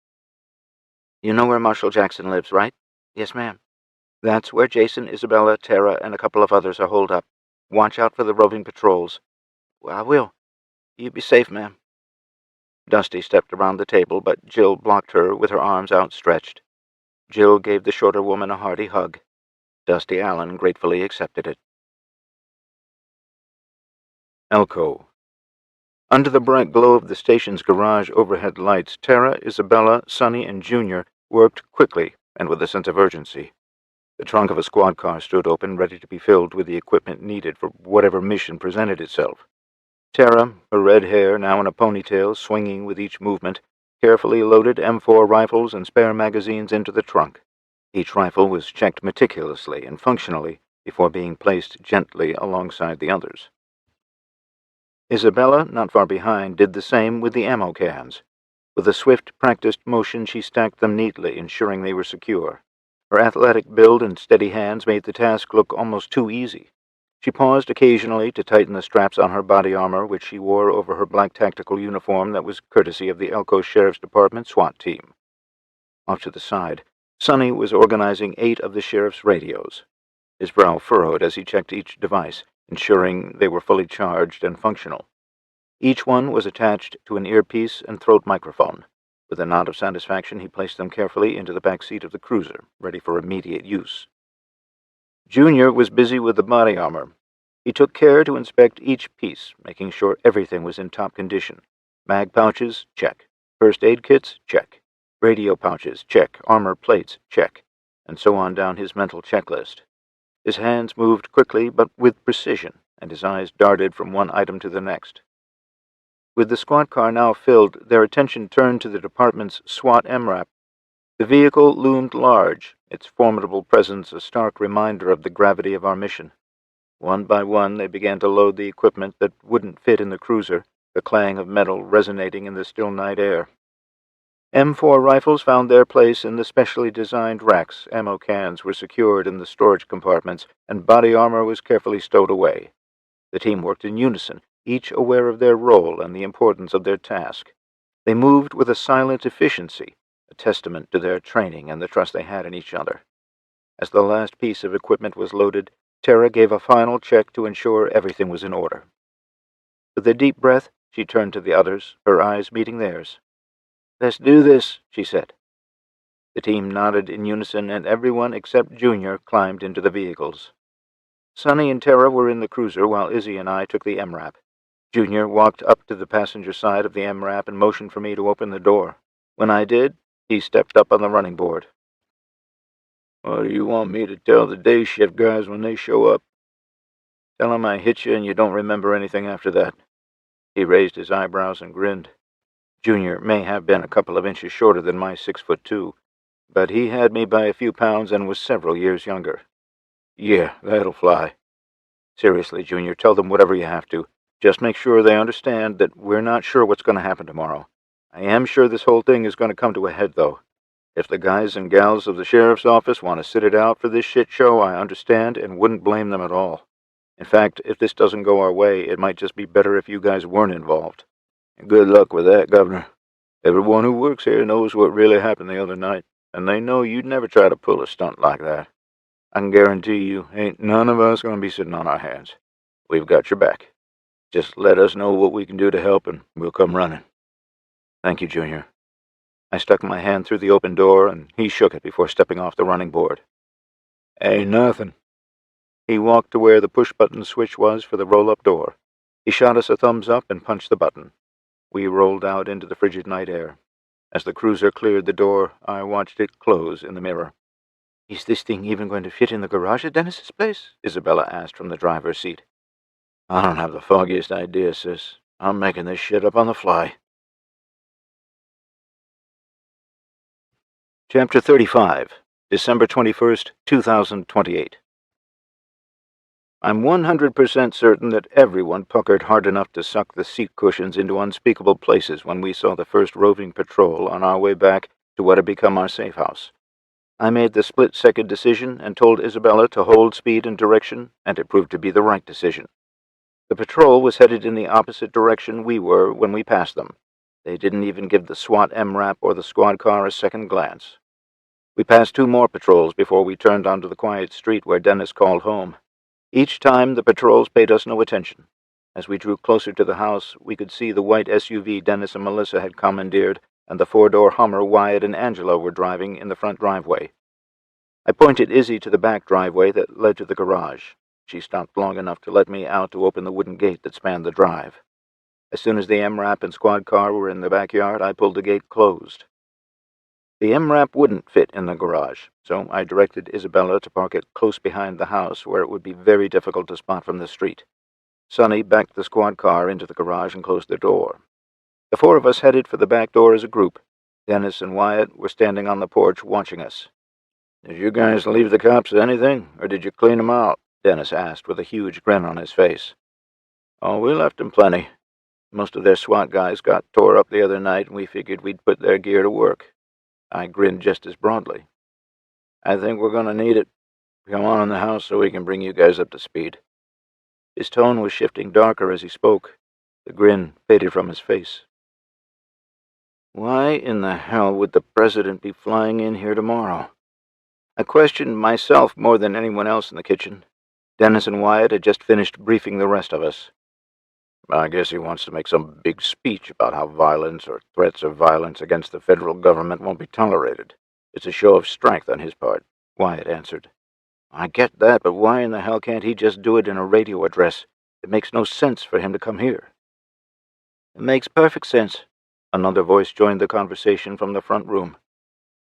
"You know where Marshal Jackson lives, right?" "Yes, ma'am." "That's where Jason, Isabella, Tara, and a couple of others are holed up. Watch out for the roving patrols." "I will. You be safe, ma'am." Dusty stepped around the table, but Jill blocked her with her arms outstretched. Jill gave the shorter woman a hearty hug. Dusty Allen gratefully accepted it. Elko. Under the bright glow of the station's garage overhead lights, Tara, Isabella, Sonny, and Junior worked quickly and with a sense of urgency. The trunk of a squad car stood open, ready to be filled with the equipment needed for whatever mission presented itself. Tara, her red hair now in a ponytail swinging with each movement, carefully loaded M4 rifles and spare magazines into the trunk. Each rifle was checked meticulously and functionally before being placed gently alongside the others. Isabella, not far behind, did the same with the ammo cans. With a swift, practiced motion, she stacked them neatly, ensuring they were secure. Her athletic build and steady hands made the task look almost too easy. She paused occasionally to tighten the straps on her body armor, which she wore over her black tactical uniform that was courtesy of the Elko Sheriff's Department SWAT team. Off to the side, Sonny was organizing 8 of the sheriff's radios. His brow furrowed as he checked each device, ensuring they were fully charged and functional. Each one was attached to an earpiece and throat microphone. With a nod of satisfaction, he placed them carefully into the back seat of the cruiser, ready for immediate use. Junior was busy with the body armor. He took care to inspect each piece, making sure everything was in top condition. Mag pouches, check. First aid kits, check. Radio pouches, check. Armor plates, check. And so on down his mental checklist. His hands moved quickly but with precision, and his eyes darted from one item to the next. With the squad car now filled, their attention turned to the department's SWAT MRAP. The vehicle loomed large, its formidable presence a stark reminder of the gravity of our mission. One by one, they began to load the equipment that wouldn't fit in the cruiser, the clang of metal resonating in the still night air. M4 rifles found their place in the specially designed racks, ammo cans were secured in the storage compartments, and body armor was carefully stowed away. The team worked in unison, each aware of their role and the importance of their task. They moved with a silent efficiency, a testament to their training and the trust they had in each other. As the last piece of equipment was loaded, Tara gave a final check to ensure everything was in order. With a deep breath, she turned to the others, her eyes meeting theirs. "Let's do this," she said. The team nodded in unison, and everyone except Junior climbed into the vehicles. Sonny and Tara were in the cruiser, while Izzy and I took the MRAP. Junior walked up to the passenger side of the MRAP and motioned for me to open the door. When I did, he stepped up on the running board. "What do you want me to tell the day shift guys when they show up?" "Tell 'em I hit you and you don't remember anything after that." He raised his eyebrows and grinned. Junior may have been a couple of inches shorter than my 6'2", but he had me by a few pounds and was several years younger. "Yeah, that'll fly." "Seriously, Junior, tell them whatever you have to. Just make sure they understand that we're not sure what's going to happen tomorrow. I am sure this whole thing is going to come to a head, though. If the guys and gals of the sheriff's office want to sit it out for this shit show, I understand and wouldn't blame them at all. In fact, if this doesn't go our way, it might just be better if you guys weren't involved. And good luck with that, Governor. Everyone who works here knows what really happened the other night, and they know you'd never try to pull a stunt like that. I can guarantee you, ain't none of us going to be sitting on our hands. We've got your back. Just let us know what we can do to help, and we'll come running." "Thank you, Junior." I stuck my hand through the open door, and he shook it before stepping off the running board. "Ain't nothing." He walked to where the push-button switch was for the roll-up door. He shot us a thumbs up and punched the button. We rolled out into the frigid night air. As the cruiser cleared the door, I watched it close in the mirror. "Is this thing even going to fit in the garage at Dennis's place?" Isabella asked from the driver's seat. "I don't have the foggiest idea, sis. I'm making this shit up on the fly." Chapter 35, December 21st, 2028. I'm 100% certain that everyone puckered hard enough to suck the seat cushions into unspeakable places when we saw the first roving patrol on our way back to what had become our safe house. I made the split-second decision and told Isabella to hold speed and direction, and it proved to be the right decision. The patrol was headed in the opposite direction we were when we passed them. They didn't even give the SWAT MRAP or the squad car a second glance. We passed 2 more patrols before we turned onto the quiet street where Dennis called home. Each time the patrols paid us no attention. As we drew closer to the house, we could see the white SUV Dennis and Melissa had commandeered and the 4-door Hummer Wyatt and Angela were driving in the front driveway. I pointed Izzy to the back driveway that led to the garage. She stopped long enough to let me out to open the wooden gate that spanned the drive. As soon as the MRAP and squad car were in the backyard, I pulled the gate closed. The MRAP wouldn't fit in the garage, so I directed Isabella to park it close behind the house where it would be very difficult to spot from the street. Sonny backed the squad car into the garage and closed the door. The 4 of us headed for the back door as a group, Dennis and Wyatt were standing on the porch watching us. Did you guys leave the cops anything, or did you clean 'em out? Dennis asked with a huge grin on his face. Oh, we left 'em plenty. Most of their SWAT guys got tore up the other night, and we figured we'd put their gear to work. I grinned just as broadly. I think we're going to need it. Come on in the house so we can bring you guys up to speed. His tone was shifting darker as he spoke. The grin faded from his face. Why in the hell would the president be flying in here tomorrow? I questioned myself more than anyone else in the kitchen. Dennis and Wyatt had just finished briefing the rest of us. I guess he wants to make some big speech about how violence or threats of violence against the federal government won't be tolerated. It's a show of strength on his part, Wyatt answered. I get that, but why in the hell can't he just do it in a radio address? It makes no sense for him to come here. It makes perfect sense. Another voice joined the conversation from the front room.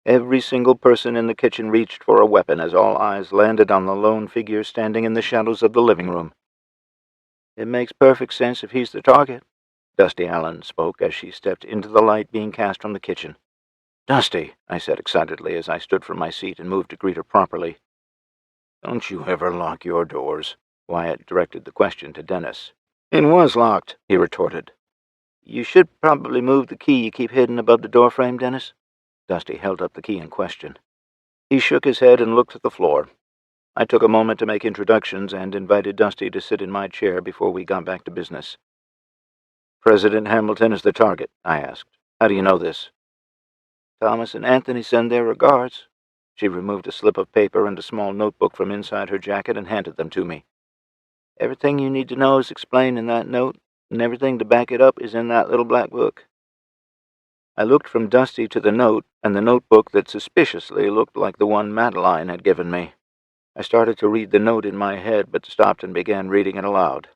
Every single person in the kitchen reached for a weapon as all eyes landed on the lone figure standing in the shadows of the living room. It makes perfect sense if he's the target, Dusty Allen spoke as she stepped into the light being cast from the kitchen. Dusty, I said excitedly as I stood from my seat and moved to greet her properly. Don't you ever lock your doors? Wyatt directed the question to Dennis. It was locked, he retorted. You should probably move the key you keep hidden above the doorframe, Dennis. Dusty held up the key in question. He shook his head and looked at the floor. I took a moment to make introductions and invited Dusty to sit in my chair before we got back to business. President Hamilton is the target, I asked. How do you know this? Thomas and Anthony send their regards. She removed a slip of paper and a small notebook from inside her jacket and handed them to me. Everything you need to know is explained in that note, and everything to back it up is in that little black book. I looked from Dusty to the note and the notebook that suspiciously looked like the one Madeline had given me. I started to read the note in my head, but stopped and began reading it aloud.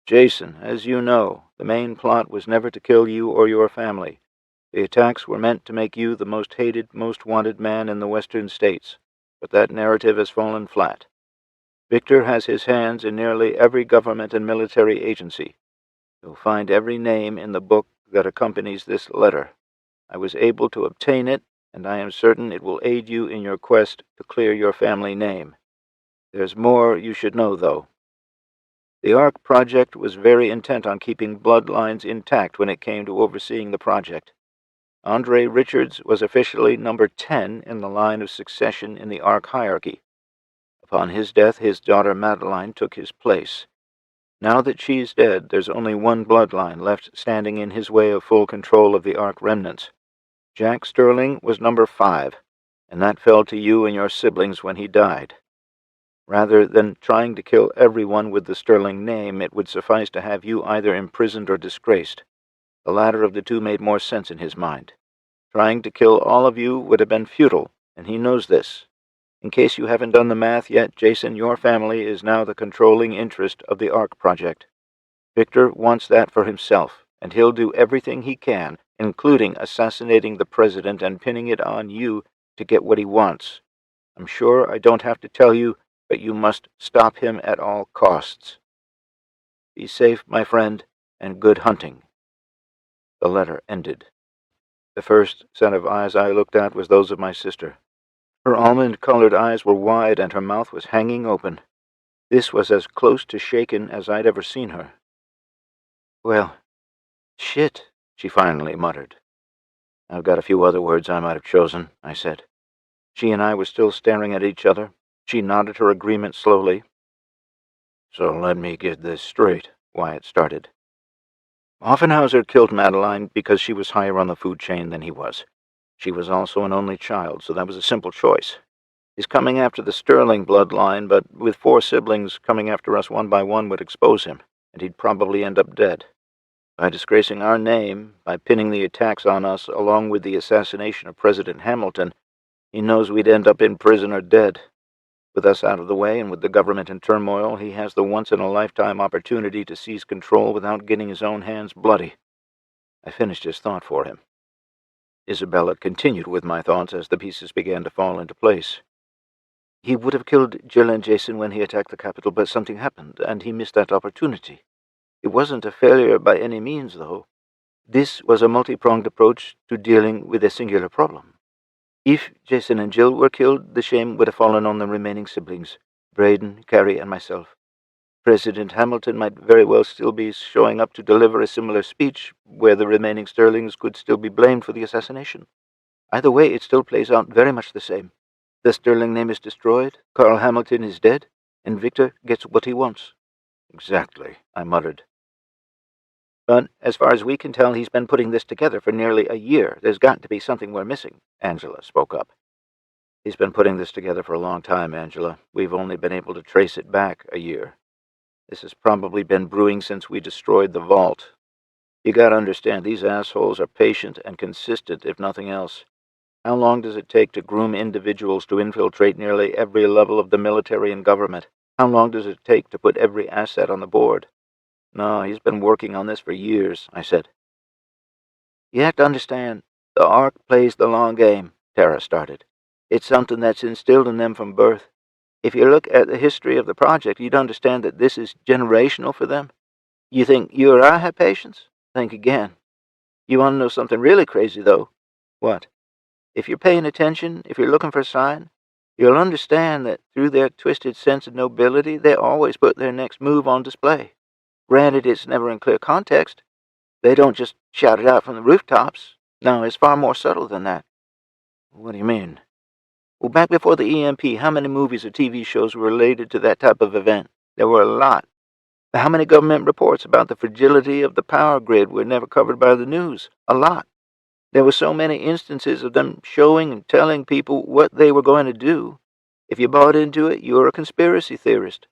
Jason, as you know, the main plot was never to kill you or your family. The attacks were meant to make you the most hated, most wanted man in the western states, but that narrative has fallen flat. Victor has his hands in nearly every government and military agency. You'll find every name in the book that accompanies this letter. I was able to obtain it, and I am certain it will aid you in your quest to clear your family name. There's more you should know, though. The ARC project was very intent on keeping bloodlines intact when it came to overseeing the project. Andre Richards was officially number 10 in the line of succession in the ARC hierarchy. Upon his death, his daughter Madeline took his place. Now that she's dead, there's only one bloodline left standing in his way of full control of the ARC remnants. Jack Sterling was number 5, and that fell to you and your siblings when he died. Rather than trying to kill everyone with the Sterling name, it would suffice to have you either imprisoned or disgraced. The latter of the two made more sense in his mind. Trying to kill all of you would have been futile, and he knows this. In case you haven't done the math yet, Jason, your family is now the controlling interest of the ARC project. Victor wants that for himself, and he'll do everything he can, including assassinating the president and pinning it on you to get what he wants. I'm sure I don't have to tell you, but you must stop him at all costs. Be safe, my friend, and good hunting. The letter ended. The first set of eyes I looked at was those of my sister. Her almond-colored eyes were wide and her mouth was hanging open. This was as close to shaken as I'd ever seen her. Well, shit, she finally muttered. I've got a few other words I might have chosen, I said. She and I were still staring at each other. She nodded her agreement slowly. So let me get this straight, Wyatt started. Offenhauser killed Madeline because she was higher on the food chain than he was. She was also an only child, so that was a simple choice. He's coming after the Sterling bloodline, but with 4 siblings, coming after us one by one would expose him, and he'd probably end up dead. By disgracing our name, by pinning the attacks on us along with the assassination of President Hamilton, he knows we'd end up in prison or dead. With us out of the way and with the government in turmoil, he has the once-in-a-lifetime opportunity to seize control without getting his own hands bloody. I finished his thought for him. Isabella continued with my thoughts as the pieces began to fall into place. He would have killed Jill and Jason when he attacked the Capitol, but something happened, and he missed that opportunity. It wasn't a failure by any means, though. This was a multi-pronged approach to dealing with a singular problem. If Jason and Jill were killed, the shame would have fallen on the remaining siblings, Braden, Carrie, and myself. President Hamilton might very well still be showing up to deliver a similar speech, where the remaining Sterlings could still be blamed for the assassination. Either way, it still plays out very much the same. The Sterling name is destroyed, Carl Hamilton is dead, and Victor gets what he wants. Exactly, I muttered. But as far as we can tell, he's been putting this together for nearly a year. There's got to be something we're missing, Angela spoke up. He's been putting this together for a long time, Angela. We've only been able to trace it back a year. This has probably been brewing since we destroyed the vault. You gotta understand, these assholes are patient and consistent, if nothing else. How long does it take to groom individuals to infiltrate nearly every level of the military and government? How long does it take to put every asset on the board? No, he's been working on this for years, I said. You have to understand, the ARC plays the long game, Tara started. It's something that's instilled in them from birth. If you look at the history of the project, you'd understand that this is generational for them. You think you or I have patience? Think again. You want to know something really crazy, though? What? If you're paying attention, if you're looking for a sign, you'll understand that through their twisted sense of nobility, they always put their next move on display. Granted, it's never in clear context. They don't just shout it out from the rooftops. No, it's far more subtle than that. What do you mean? Well, back before the EMP, how many movies or TV shows were related to that type of event? There were a lot. How many government reports about the fragility of the power grid were never covered by the news? A lot. There were so many instances of them showing and telling people what they were going to do. If you bought into it, you were a conspiracy theorist.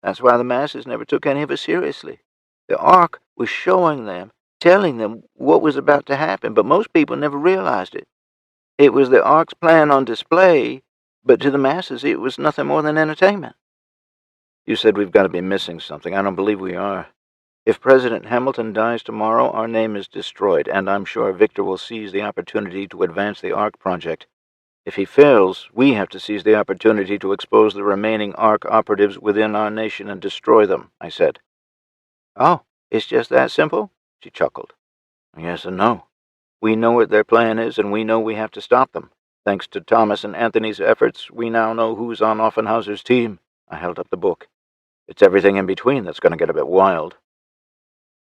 That's why the masses never took any of it seriously. The ARC was showing them, telling them what was about to happen, but most people never realized it. It was the ARC's plan on display, but to the masses it was nothing more than entertainment. You said we've got to be missing something. I don't believe we are. If President Hamilton dies tomorrow, our name is destroyed, and I'm sure Victor will seize the opportunity to advance the ARC project. If he fails, we have to seize the opportunity to expose the remaining ARC operatives within our nation and destroy them, I said. Oh, it's just that simple? She chuckled. Yes and no. We know what their plan is, and we know we have to stop them. Thanks to Thomas and Anthony's efforts, we now know who's on Offenhauser's team. I held up the book. It's everything in between that's going to get a bit wild.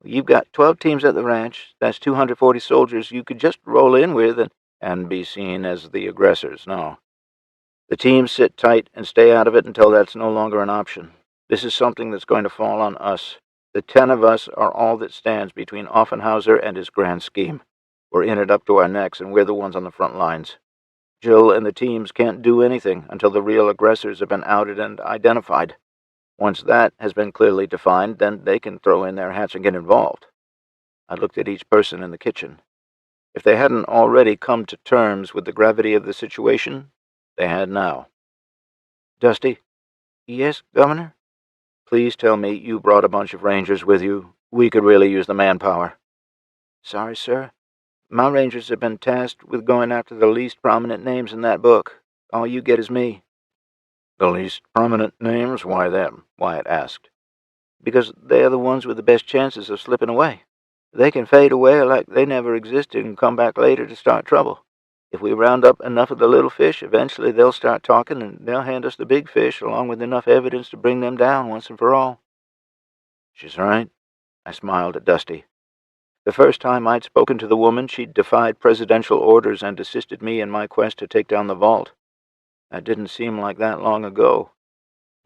You've got 12 teams at the ranch. That's 240 soldiers you could just roll in with and be seen as the aggressors, no. The teams sit tight and stay out of it until that's no longer an option. This is something that's going to fall on us. The 10 of us are all that stands between Offenhauser and his grand scheme. We're in it up to our necks, and we're the ones on the front lines. Jill and the teams can't do anything until the real aggressors have been outed and identified. Once that has been clearly defined, then they can throw in their hats and get involved. I looked at each person in the kitchen. If they hadn't already come to terms with the gravity of the situation, they had now. Dusty? Yes, Governor? Please tell me you brought a bunch of Rangers with you. We could really use the manpower. Sorry, sir. My Rangers have been tasked with going after the least prominent names in that book. All you get is me. The least prominent names? Why them? Wyatt asked. Because they are the ones with the best chances of slipping away. They can fade away like they never existed and come back later to start trouble. If we round up enough of the little fish, eventually they'll start talking and they'll hand us the big fish along with enough evidence to bring them down once and for all. She's right. I smiled at Dusty. The first time I'd spoken to the woman, she'd defied presidential orders and assisted me in my quest to take down the vault. That didn't seem like that long ago,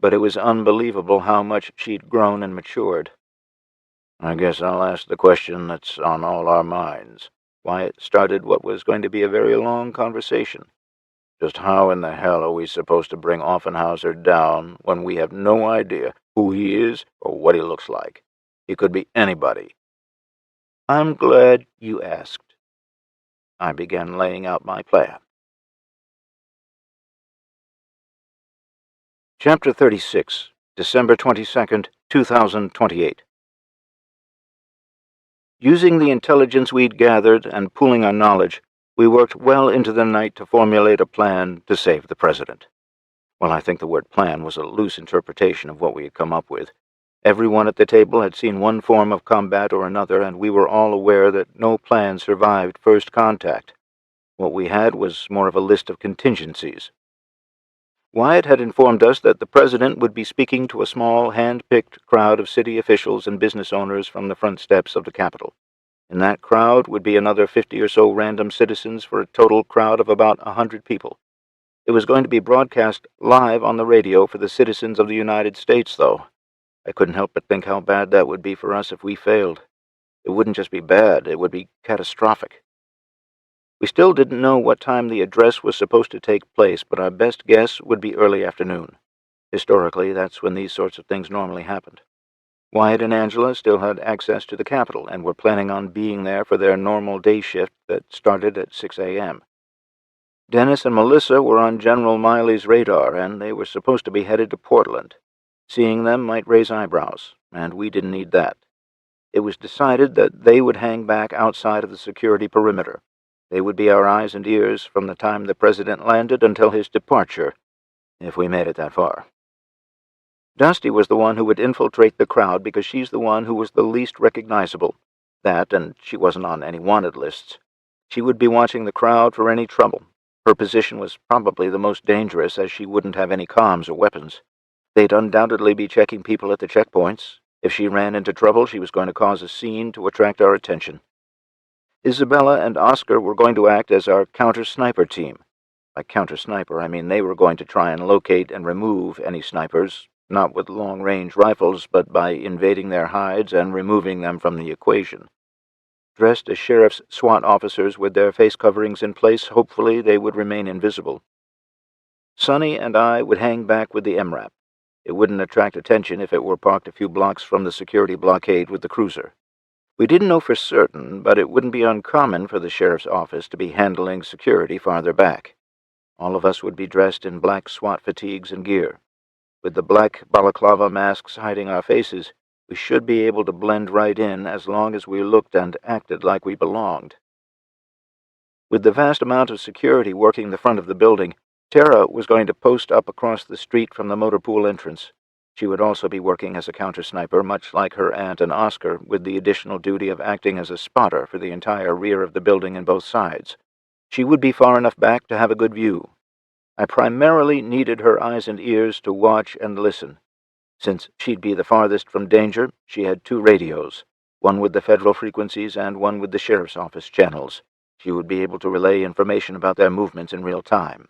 but it was unbelievable how much she'd grown and matured. I guess I'll ask the question that's on all our minds. Wyatt started what was going to be a very long conversation. Just how in the hell are we supposed to bring Offenhauser down when we have no idea who he is or what he looks like? He could be anybody. I'm glad you asked. I began laying out my plan. Chapter 36, December 22nd, 2028. Using the intelligence we'd gathered and pooling our knowledge, we worked well into the night to formulate a plan to save the president. Well, I think the word plan was a loose interpretation of what we had come up with. Everyone at the table had seen one form of combat or another, and we were all aware that no plan survived first contact. What we had was more of a list of contingencies. Wyatt had informed us that the president would be speaking to a small, hand-picked crowd of city officials and business owners from the front steps of the Capitol. In that crowd would be another 50 or so random citizens for a total crowd of about 100 people. It was going to be broadcast live on the radio for the citizens of the United States, though. I couldn't help but think how bad that would be for us if we failed. It wouldn't just be bad, it would be catastrophic. We still didn't know what time the address was supposed to take place, but our best guess would be early afternoon. Historically, that's when these sorts of things normally happened. Wyatt and Angela still had access to the Capitol and were planning on being there for their normal day shift that started at 6 a.m. Dennis and Melissa were on General Miley's radar, and they were supposed to be headed to Portland. Seeing them might raise eyebrows, and we didn't need that. It was decided that they would hang back outside of the security perimeter. They would be our eyes and ears from the time the president landed until his departure, if we made it that far. Dusty was the one who would infiltrate the crowd because she's the one who was the least recognizable. That, and she wasn't on any wanted lists. She would be watching the crowd for any trouble. Her position was probably the most dangerous, as she wouldn't have any comms or weapons. They'd undoubtedly be checking people at the checkpoints. If she ran into trouble, she was going to cause a scene to attract our attention. Isabella and Oscar were going to act as our counter-sniper team. By counter-sniper, I mean they were going to try and locate and remove any snipers, not with long-range rifles, but by invading their hides and removing them from the equation. Dressed as sheriff's SWAT officers with their face coverings in place, hopefully they would remain invisible. Sonny and I would hang back with the MRAP. It wouldn't attract attention if it were parked a few blocks from the security blockade with the cruiser. We didn't know for certain, but it wouldn't be uncommon for the sheriff's office to be handling security farther back. All of us would be dressed in black SWAT fatigues and gear. With the black balaclava masks hiding our faces, we should be able to blend right in as long as we looked and acted like we belonged. With the vast amount of security working the front of the building, Tara was going to post up across the street from the motor pool entrance. She would also be working as a counter-sniper, much like her aunt and Oscar, with the additional duty of acting as a spotter for the entire rear of the building and both sides. She would be far enough back to have a good view. I primarily needed her eyes and ears to watch and listen. Since she'd be the farthest from danger, she had 2 radios, one with the federal frequencies and one with the sheriff's office channels. She would be able to relay information about their movements in real time.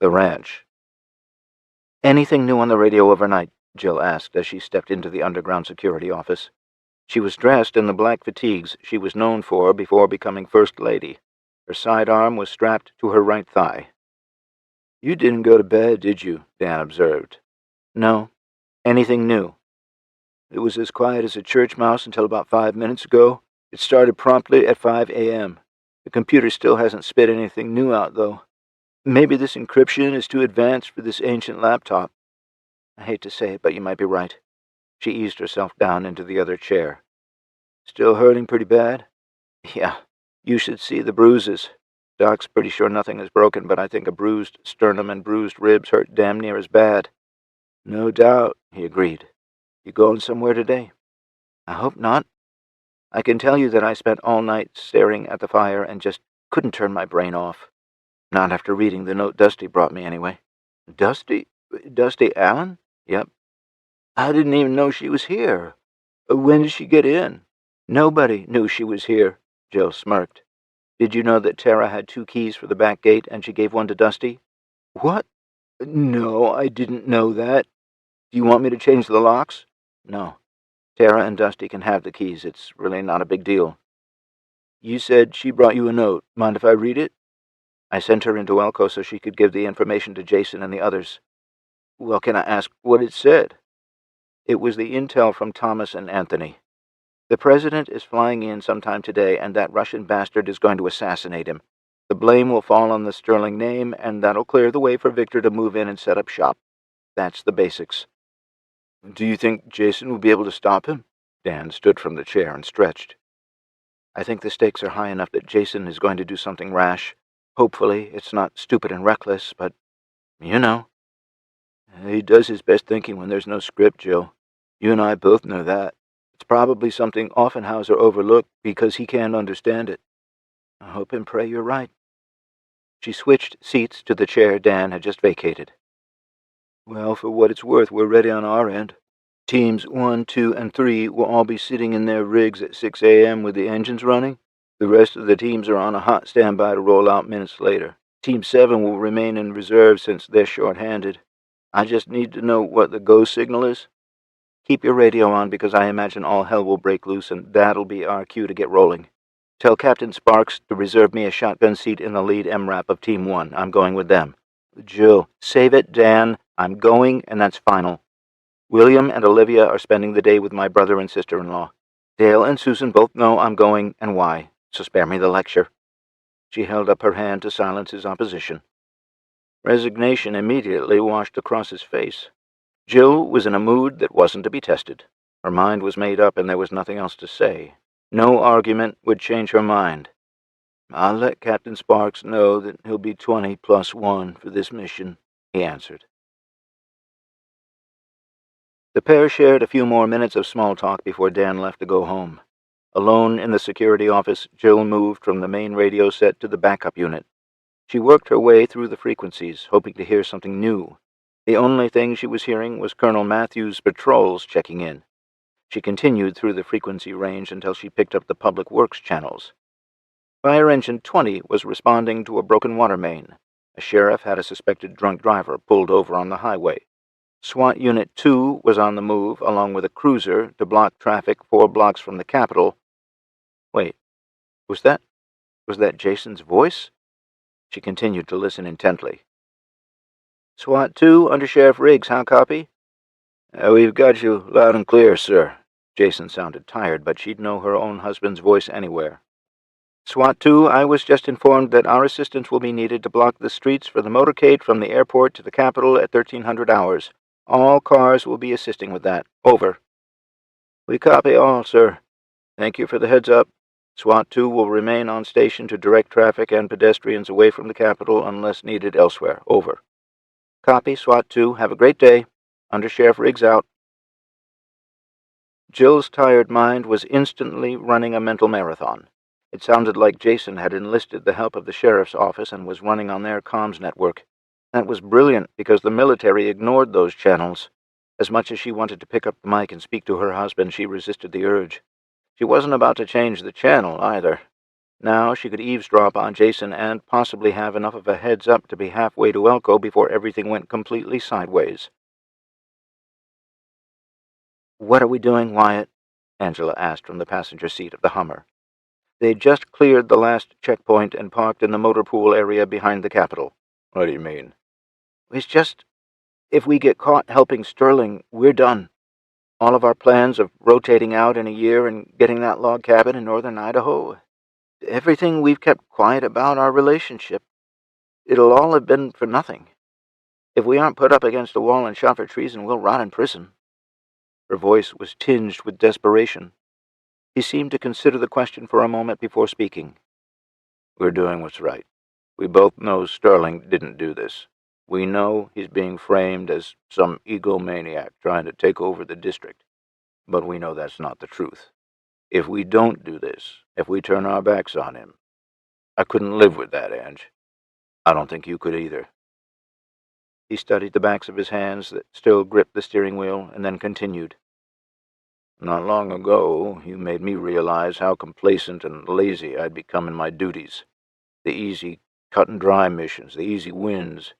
The ranch. "Anything new on the radio overnight?" Jill asked as she stepped into the underground security office. She was dressed in the black fatigues she was known for before becoming First Lady. Her sidearm was strapped to her right thigh. "You didn't go to bed, did you?" Dan observed. "No. Anything new?" "It was as quiet as a church mouse until about 5 minutes ago. It started promptly at 5 a.m. The computer still hasn't spit anything new out, though. Maybe this encryption is too advanced for this ancient laptop. I hate to say it, but you might be right." She eased herself down into the other chair. "Still hurting pretty bad?" "Yeah. You should see the bruises. Doc's pretty sure nothing is broken, but I think a bruised sternum and bruised ribs hurt damn near as bad." "No doubt," he agreed. "You going somewhere today?" "I hope not. I can tell you that I spent all night staring at the fire and just couldn't turn my brain off. Not after reading the note Dusty brought me, anyway." "Dusty? Dusty Allen?" "Yep." "I didn't even know she was here. When did she get in?" "Nobody knew she was here," Jill smirked. "Did you know that Tara had 2 keys for the back gate and she gave one to Dusty?" "What? No, I didn't know that. Do you want me to change the locks?" "No. Tara and Dusty can have the keys. It's really not a big deal." "You said she brought you a note. Mind if I read it?" "I sent her into Elko so she could give the information to Jason and the others." "Well, can I ask what it said?" "It was the intel from Thomas and Anthony. The president is flying in sometime today, and that Russian bastard is going to assassinate him. The blame will fall on the Sterling name, and that'll clear the way for Victor to move in and set up shop. That's the basics." "Do you think Jason will be able to stop him?" Dan stood from the chair and stretched. "I think the stakes are high enough that Jason is going to do something rash. Hopefully, it's not stupid and reckless, but you know." He does his best thinking when there's no script, Jill. You and I both know that. It's probably something Offenhauser overlooked because he can't understand it. I hope and pray you're right. She switched seats to the chair Dan had just vacated. Well, for what it's worth, we're ready on our end. Teams 1, 2, and 3 will all be sitting in their rigs at 6 a.m. with the engines running. The rest of the teams are on a hot standby to roll out minutes later. Team 7 will remain in reserve since they're short-handed. I just need to know what the go signal is. Keep your radio on because I imagine all hell will break loose and that'll be our cue to get rolling. Tell Captain Sparks to reserve me a shotgun seat in the lead MRAP of Team 1. I'm going with them. Jill, save it, Dan. I'm going, and that's final. William and Olivia are spending the day with my brother and sister-in-law. Dale and Susan both know I'm going and why, so spare me the lecture. She held up her hand to silence his opposition. Resignation immediately washed across his face. Jill was in a mood that wasn't to be tested. Her mind was made up and there was nothing else to say. No argument would change her mind. I'll let Captain Sparks know that he'll be 20 plus 1 for this mission, he answered. The pair shared a few more minutes of small talk before Dan left to go home. Alone in the security office, Jill moved from the main radio set to the backup unit. She worked her way through the frequencies, hoping to hear something new. The only thing she was hearing was Colonel Matthews' patrols checking in. She continued through the frequency range until she picked up the public works channels. Fire Engine 20 was responding to a broken water main. A sheriff had a suspected drunk driver pulled over on the highway. SWAT Unit 2 was on the move, along with a cruiser, to block traffic 4 blocks from the Capitol. Wait, was that Jason's voice? She continued to listen intently. SWAT 2, Under Sheriff Riggs, how copy? We've got you loud and clear, sir. Jason sounded tired, but she'd know her own husband's voice anywhere. SWAT 2, I was just informed that our assistance will be needed to block the streets for the motorcade from the airport to the Capitol at 1300 hours. All cars will be assisting with that. Over. We copy all, sir. Thank you for the heads up. SWAT 2 will remain on station to direct traffic and pedestrians away from the Capitol unless needed elsewhere. Over. Copy, SWAT 2. Have a great day. Under Sheriff Riggs out. Jill's tired mind was instantly running a mental marathon. It sounded like Jason had enlisted the help of the sheriff's office and was running on their comms network. That was brilliant because the military ignored those channels. As much as she wanted to pick up the mic and speak to her husband, she resisted the urge. She wasn't about to change the channel, either. Now she could eavesdrop on Jason and possibly have enough of a heads-up to be halfway to Elko before everything went completely sideways. "What are we doing, Wyatt?" Angela asked from the passenger seat of the Hummer. They'd just cleared the last checkpoint and parked in the motor pool area behind the Capitol. What do you mean? It's just, if we get caught helping Sterling, we're done. All of our plans of rotating out in a year and getting that log cabin in northern Idaho, everything we've kept quiet about our relationship, it'll all have been for nothing. If we aren't put up against a wall and shot for treason, we'll rot in prison. Her voice was tinged with desperation. He seemed to consider the question for a moment before speaking. We're doing what's right. We both know Sterling didn't do this. We know he's being framed as some egomaniac trying to take over the district. But we know that's not the truth. If we don't do this, if we turn our backs on him, I couldn't live with that, Ange. I don't think you could either. He studied the backs of his hands that still gripped the steering wheel and then continued. Not long ago, you made me realize how complacent and lazy I'd become in my duties. The easy, cut-and-dry missions, the easy wins.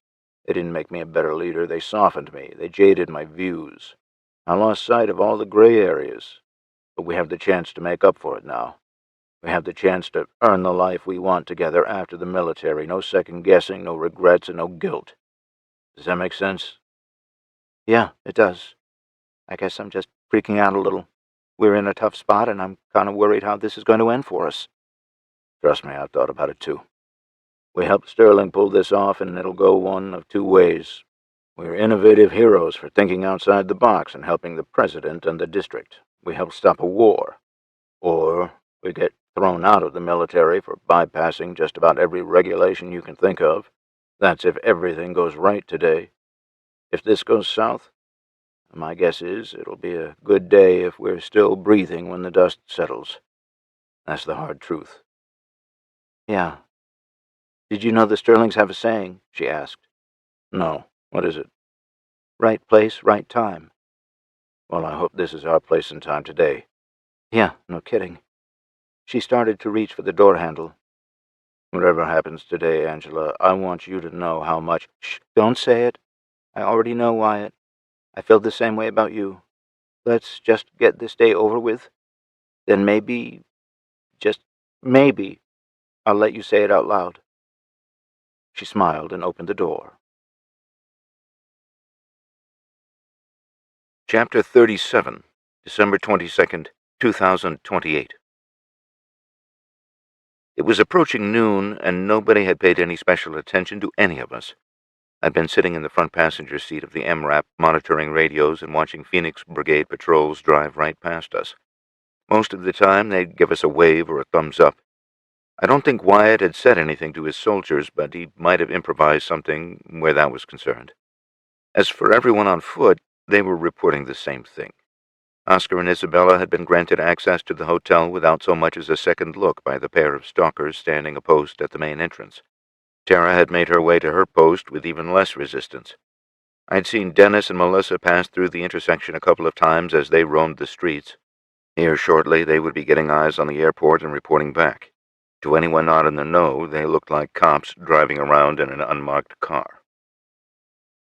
They didn't make me a better leader. They softened me. They jaded my views. I lost sight of all the gray areas. But we have the chance to make up for it now. We have the chance to earn the life we want together after the military. No second-guessing, no regrets, and no guilt. Does that make sense? Yeah, it does. I guess I'm just freaking out a little. We're in a tough spot, and I'm kind of worried how this is going to end for us. Trust me, I've thought about it too. We helped Sterling pull this off, and it'll go one of two ways. We're innovative heroes for thinking outside the box and helping the president and the district. We help stop a war. Or we get thrown out of the military for bypassing just about every regulation you can think of. That's if everything goes right today. If this goes south, my guess is it'll be a good day if we're still breathing when the dust settles. That's the hard truth. Yeah. Did you know the Sterlings have a saying? She asked. No. What is it? Right place, right time. Well, I hope this is our place and time today. Yeah, no kidding. She started to reach for the door handle. Whatever happens today, Angela, I want you to know how much— Shh, don't say it. I already know, Wyatt. I feel the same way about you. Let's just get this day over with. Then maybe, just maybe, I'll let you say it out loud. She smiled and opened the door. Chapter 37, December 22nd, 2028. It was approaching noon, and nobody had paid any special attention to any of us. I'd been sitting in the front passenger seat of the MRAP, monitoring radios and watching Phoenix Brigade patrols drive right past us. Most of the time, they'd give us a wave or a thumbs up. I don't think Wyatt had said anything to his soldiers, but he might have improvised something where that was concerned. As for everyone on foot, they were reporting the same thing. Oscar and Isabella had been granted access to the hotel without so much as a second look by the pair of stalkers standing a post at the main entrance. Tara had made her way to her post with even less resistance. I'd seen Dennis and Melissa pass through the intersection a couple of times as they roamed the streets. Here shortly, they would be getting eyes on the airport and reporting back. To anyone not in the know, they looked like cops driving around in an unmarked car.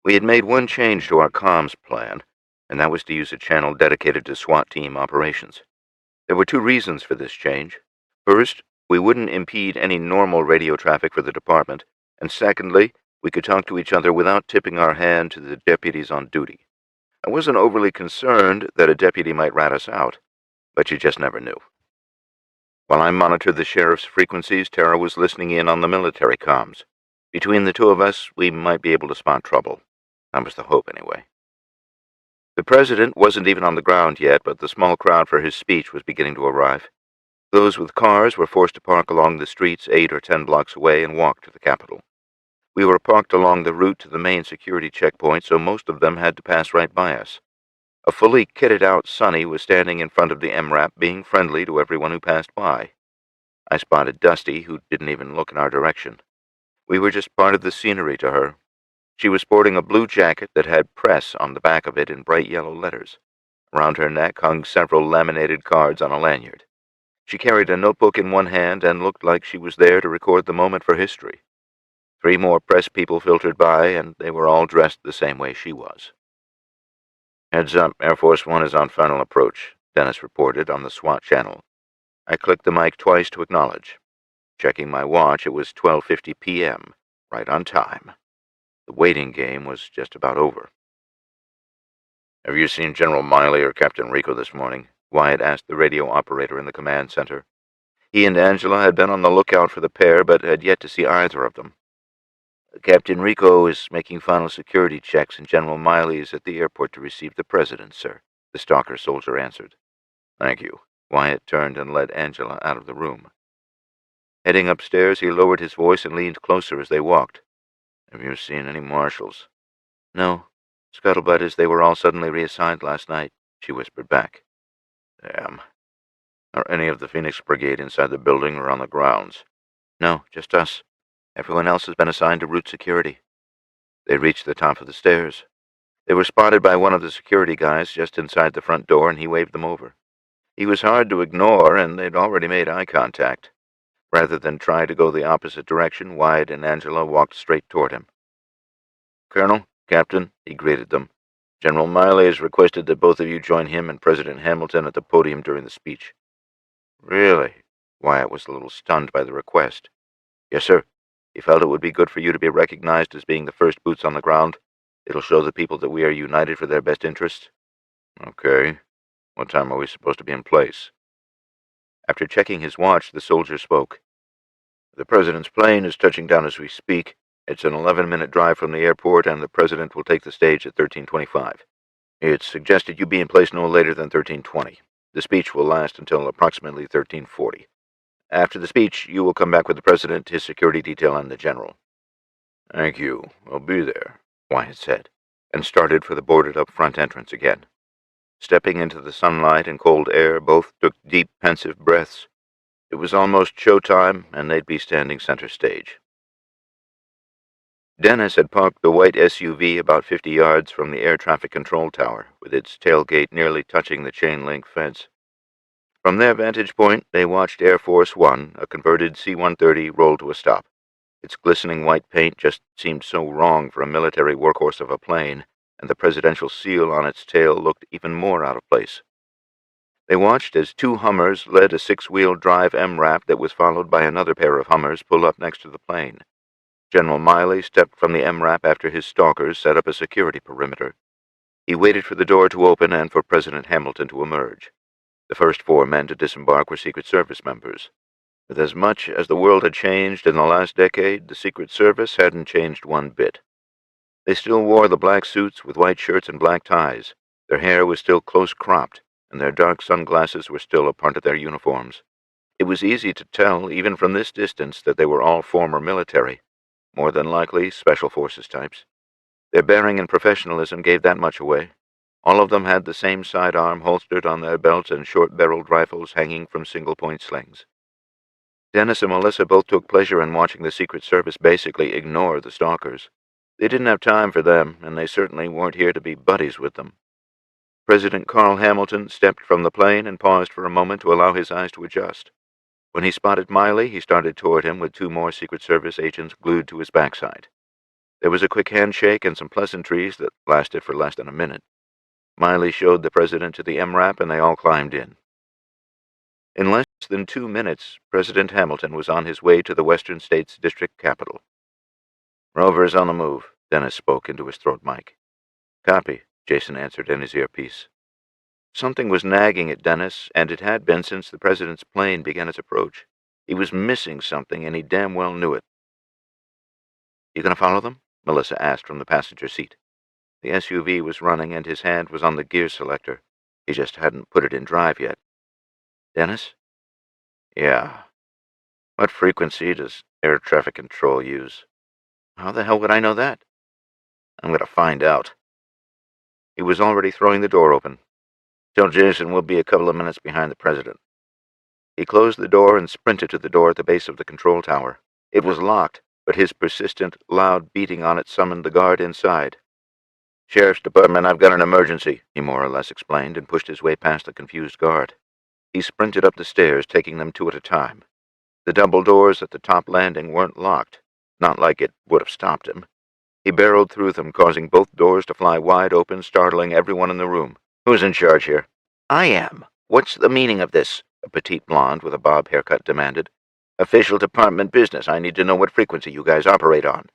We had made one change to our comms plan, and that was to use a channel dedicated to SWAT team operations. There were two reasons for this change. First, we wouldn't impede any normal radio traffic for the department, and secondly, we could talk to each other without tipping our hand to the deputies on duty. I wasn't overly concerned that a deputy might rat us out, but you just never knew. While I monitored the sheriff's frequencies, Tara was listening in on the military comms. Between the two of us, we might be able to spot trouble. That was the hope, anyway. The president wasn't even on the ground yet, but the small crowd for his speech was beginning to arrive. Those with cars were forced to park along the streets 8 or 10 blocks away and walk to the Capitol. We were parked along the route to the main security checkpoint, so most of them had to pass right by us. A fully kitted-out Sonny was standing in front of the MRAP, being friendly to everyone who passed by. I spotted Dusty, who didn't even look in our direction. We were just part of the scenery to her. She was sporting a blue jacket that had press on the back of it in bright yellow letters. Around her neck hung several laminated cards on a lanyard. She carried a notebook in one hand and looked like she was there to record the moment for history. 3 more press people filtered by, and they were all dressed the same way she was. "Heads up, Air Force One is on final approach," Dennis reported on the SWAT channel. I clicked the mic twice to acknowledge. Checking my watch, it was 12:50 p.m., right on time. The waiting game was just about over. "Have you seen General Miley or Captain Rico this morning?" Wyatt asked the radio operator in the command center. He and Angela had been on the lookout for the pair, but had yet to see either of them. "Captain Rico is making final security checks, and General Miley is at the airport to receive the president, sir," the stalker soldier answered. "Thank you." Wyatt turned and led Angela out of the room. Heading upstairs, he lowered his voice and leaned closer as they walked. "Have you seen any marshals?" "No. Scuttlebutt is they were all suddenly reassigned last night," she whispered back. "Damn. Are any of the Phoenix Brigade inside the building or on the grounds?" "No, just us. Everyone else has been assigned to route security." They reached the top of the stairs. They were spotted by one of the security guys just inside the front door, and he waved them over. He was hard to ignore, and they'd already made eye contact. Rather than try to go the opposite direction, Wyatt and Angela walked straight toward him. "Colonel, Captain," he greeted them. "General Miley has requested that both of you join him and President Hamilton at the podium during the speech." "Really?" Wyatt was a little stunned by the request. "Yes, sir. He felt it would be good for you to be recognized as being the first boots on the ground. It'll show the people that we are united for their best interests." "Okay. What time are we supposed to be in place?" After checking his watch, the soldier spoke. "The president's plane is touching down as we speak. It's an 11-minute drive from the airport, and the president will take the stage at 13:25. It's suggested you be in place no later than 13:20. The speech will last until approximately 13:40. After the speech, you will come back with the president, his security detail, and the general." "Thank you. I'll be there," Wyatt said. and started for the boarded-up front entrance again. Stepping into the sunlight and cold air, both took deep, pensive breaths. It was almost showtime, and they'd be standing center stage. Dennis had parked the white SUV about 50 yards from the air traffic control tower, with its tailgate nearly touching the chain-link fence. From their vantage point, they watched Air Force One, a converted C-130, roll to a stop. Its glistening white paint just seemed so wrong for a military workhorse of a plane, and the presidential seal on its tail looked even more out of place. They watched as two Hummers led a six-wheel drive MRAP that was followed by another pair of Hummers pull up next to the plane. General Miley stepped from the MRAP after his stalkers set up a security perimeter. He waited for the door to open and for President Hamilton to emerge. The first four men to disembark were Secret Service members. With as much as the world had changed in the last decade, the Secret Service hadn't changed one bit. They still wore the black suits with white shirts and black ties. Their hair was still close-cropped, and their dark sunglasses were still a part of their uniforms. It was easy to tell, even from this distance, that they were all former military, more than likely Special Forces types. Their bearing and professionalism gave that much away. All of them had the same sidearm holstered on their belts and short-barreled rifles hanging from single-point slings. Dennis and Melissa both took pleasure in watching the Secret Service basically ignore the stalkers. They didn't have time for them, and they certainly weren't here to be buddies with them. President Carl Hamilton stepped from the plane and paused for a moment to allow his eyes to adjust. When he spotted Miley, he started toward him with two more Secret Service agents glued to his backside. There was a quick handshake and some pleasantries that lasted for less than a minute. Miley showed the president to the MRAP, and they all climbed in. In less than 2 minutes, President Hamilton was on his way to the Western States District Capital. "Rover's on the move," Dennis spoke into his throat mic. "Copy," Jason answered in his earpiece. Something was nagging at Dennis, and it had been since the president's plane began its approach. He was missing something, and he damn well knew it. "You gonna follow them?" Melissa asked from the passenger seat. The SUV was running, and his hand was on the gear selector. He just hadn't put it in drive yet. "Dennis?" "Yeah. What frequency does air traffic control use?" "How the hell would I know that?" "I'm gonna find out." He was already throwing the door open. "Tell Jason we'll be a couple of minutes behind the president." He closed the door and sprinted to the door at the base of the control tower. It was locked, but his persistent, loud beating on it summoned the guard inside. "Sheriff's Department, I've got an emergency," he more or less explained, and pushed his way past the confused guard. He sprinted up the stairs, taking them two at a time. The double doors at the top landing weren't locked, not like it would have stopped him. He barreled through them, causing both doors to fly wide open, startling everyone in the room. "Who's in charge here?" "I am. What's the meaning of this?" a petite blonde with a bob haircut demanded. "Official department business. I need to know what frequency you guys operate on."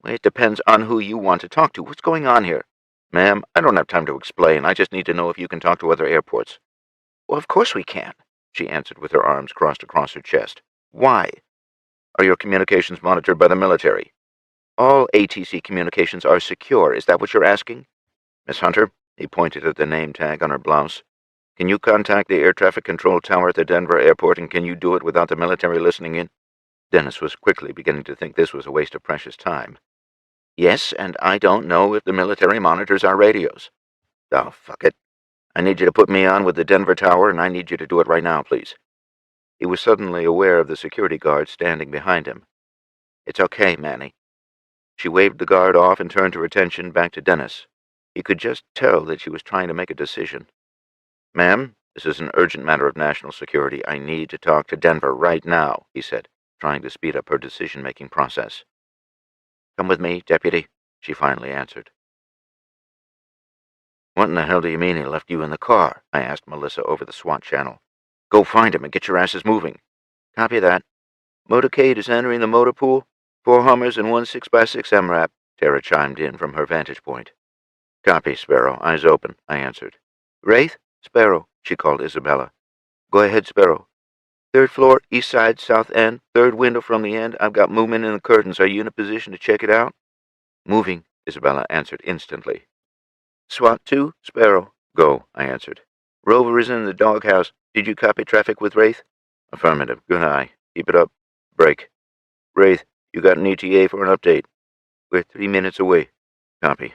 "It depends on who you want to talk to. What's going on here?" "Ma'am, I don't have time to explain. I just need to know if you can talk to other airports." "Well, of course we can," she answered with her arms crossed across her chest. "Why?" "Are your communications monitored by the military?" "All ATC communications are secure. Is that what you're asking?" "Miss Hunter," he pointed at the name tag on her blouse, "can you contact the air traffic control tower at the Denver airport, and can you do it without the military listening in?" Dennis was quickly beginning to think this was a waste of precious time. "Yes, and I don't know if the military monitors our radios." "Oh, fuck it. I need you to put me on with the Denver tower, and I need you to do it right now, please." He was suddenly aware of the security guard standing behind him. "It's okay, Manny." She waved the guard off and turned her attention back to Dennis. He could just tell that she was trying to make a decision. "Ma'am, this is an urgent matter of national security. I need to talk to Denver right now," he said, trying to speed up her decision-making process. "Come with me, Deputy," she finally answered. "What in the hell do you mean he left you in the car?" I asked Melissa over the SWAT channel. "Go find him and get your asses moving." "Copy that." "Motorcade is entering the motor pool. 4 Hummers and 1 6x6 MRAP, Tara chimed in from her vantage point. "Copy, Sparrow. Eyes open," I answered. "Wraith?" "Sparrow," she called Isabella. "Go ahead, Sparrow." "3rd floor, east side, south end, 3rd window from the end. I've got movement in the curtains. Are you in a position to check it out?" "Moving," Isabella answered instantly. "SWAT 2, Sparrow." "Go," I answered. "Rover is in the doghouse. Did you copy traffic with Wraith?" "Affirmative. Good eye. Keep it up. Break." "Wraith, you got an ETA for an update?" "We're 3 minutes away." "Copy."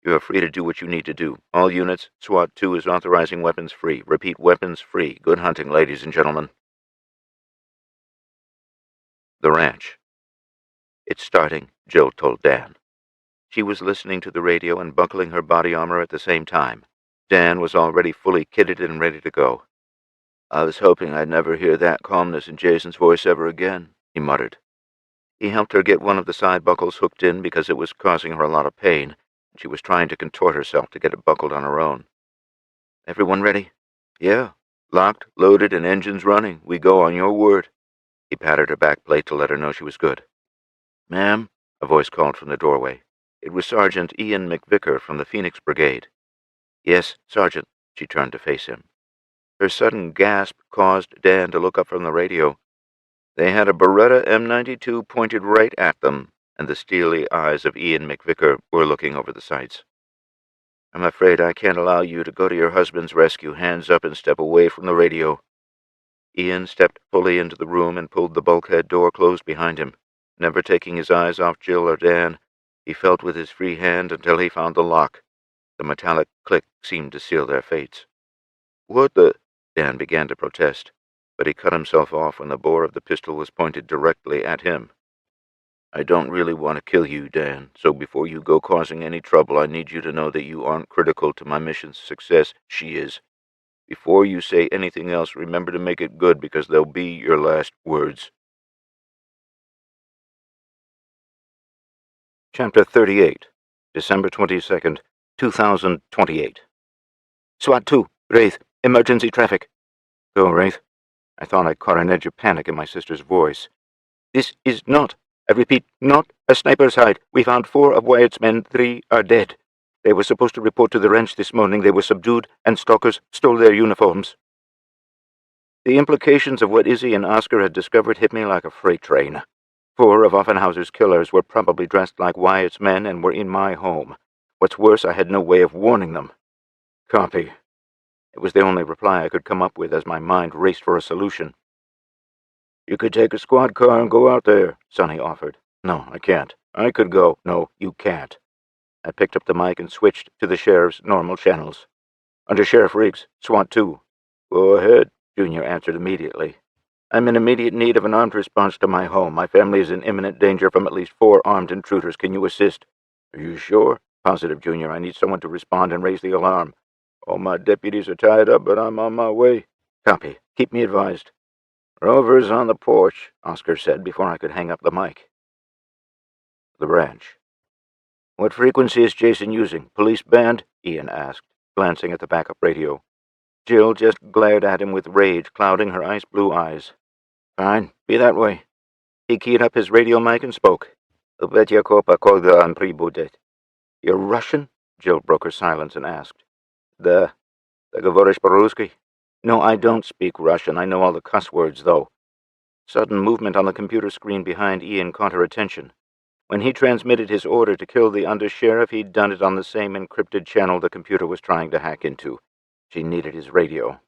You are free to do what you need to do. All units, SWAT 2 is authorizing weapons free. Repeat, weapons free. Good hunting, ladies and gentlemen. The ranch. It's starting, Jill told Dan. She was listening to the radio and buckling her body armor at the same time. Dan was already fully kitted and ready to go. I was hoping I'd never hear that calmness in Jason's voice ever again, he muttered. He helped her get one of the side buckles hooked in because it was causing her a lot of pain. She was trying to contort herself to get it buckled on her own. Everyone ready? Yeah. Locked, loaded, and engines running. We go on your word. He patted her back plate to let her know she was good. Ma'am, a voice called from the doorway. It was Sergeant Ian McVicker from the Phoenix Brigade. Yes, Sergeant. She turned to face him. Her sudden gasp caused Dan to look up from the radio. They had a Beretta M92 pointed right at them, and the steely eyes of Ian McVicker were looking over the sights. I'm afraid I can't allow you to go to your husband's rescue. Hands up and step away from the radio. Ian stepped fully into the room and pulled the bulkhead door closed behind him. Never taking his eyes off Jill or Dan, he felt with his free hand until he found the lock. The metallic click seemed to seal their fates. What the? Dan began to protest, but he cut himself off when the bore of the pistol was pointed directly at him. I don't really want to kill you, Dan, so before you go causing any trouble, I need you to know that you aren't critical to my mission's success. She is. Before you say anything else, remember to make it good because they'll be your last words. Chapter 38, December 22nd, 2028. SWAT 2, Wraith, emergency traffic. Go, Wraith. I thought I caught an edge of panic in my sister's voice. This is not, I repeat, not a sniper's hide. We found 4 of Wyatt's men, 3 are dead. They were supposed to report to the ranch this morning. They were subdued, and stalkers stole their uniforms. The implications of what Izzy and Oscar had discovered hit me like a freight train. 4 of Offenhauser's killers were probably dressed like Wyatt's men and were in my home. What's worse, I had no way of warning them. Copy. It was the only reply I could come up with as my mind raced for a solution. You could take a squad car and go out there, Sonny offered. No, I can't. I could go. No, you can't. I picked up the mic and switched to the sheriff's normal channels. Under Sheriff Riggs, SWAT 2. Go ahead, Junior answered immediately. I'm in immediate need of an armed response to my home. My family is in imminent danger from at least 4 armed intruders. Can you assist? Are you sure? Positive, Junior. I need someone to respond and raise the alarm. All my deputies are tied up, but I'm on my way. Copy. Keep me advised. Rover's on the porch, Oscar said before I could hang up the mic. The ranch. What frequency is Jason using? Police band? Ian asked, glancing at the backup radio. Jill just glared at him with rage clouding her ice-blue eyes. Fine, be that way. He keyed up his radio mic and spoke. You're Russian? Jill broke her silence and asked. Ты говоришь по-русски? No, I don't speak Russian. I know all the cuss words, though. Sudden movement on the computer screen behind Ian caught her attention. When he transmitted his order to kill the undersheriff, he'd done it on the same encrypted channel the computer was trying to hack into. She needed his radio.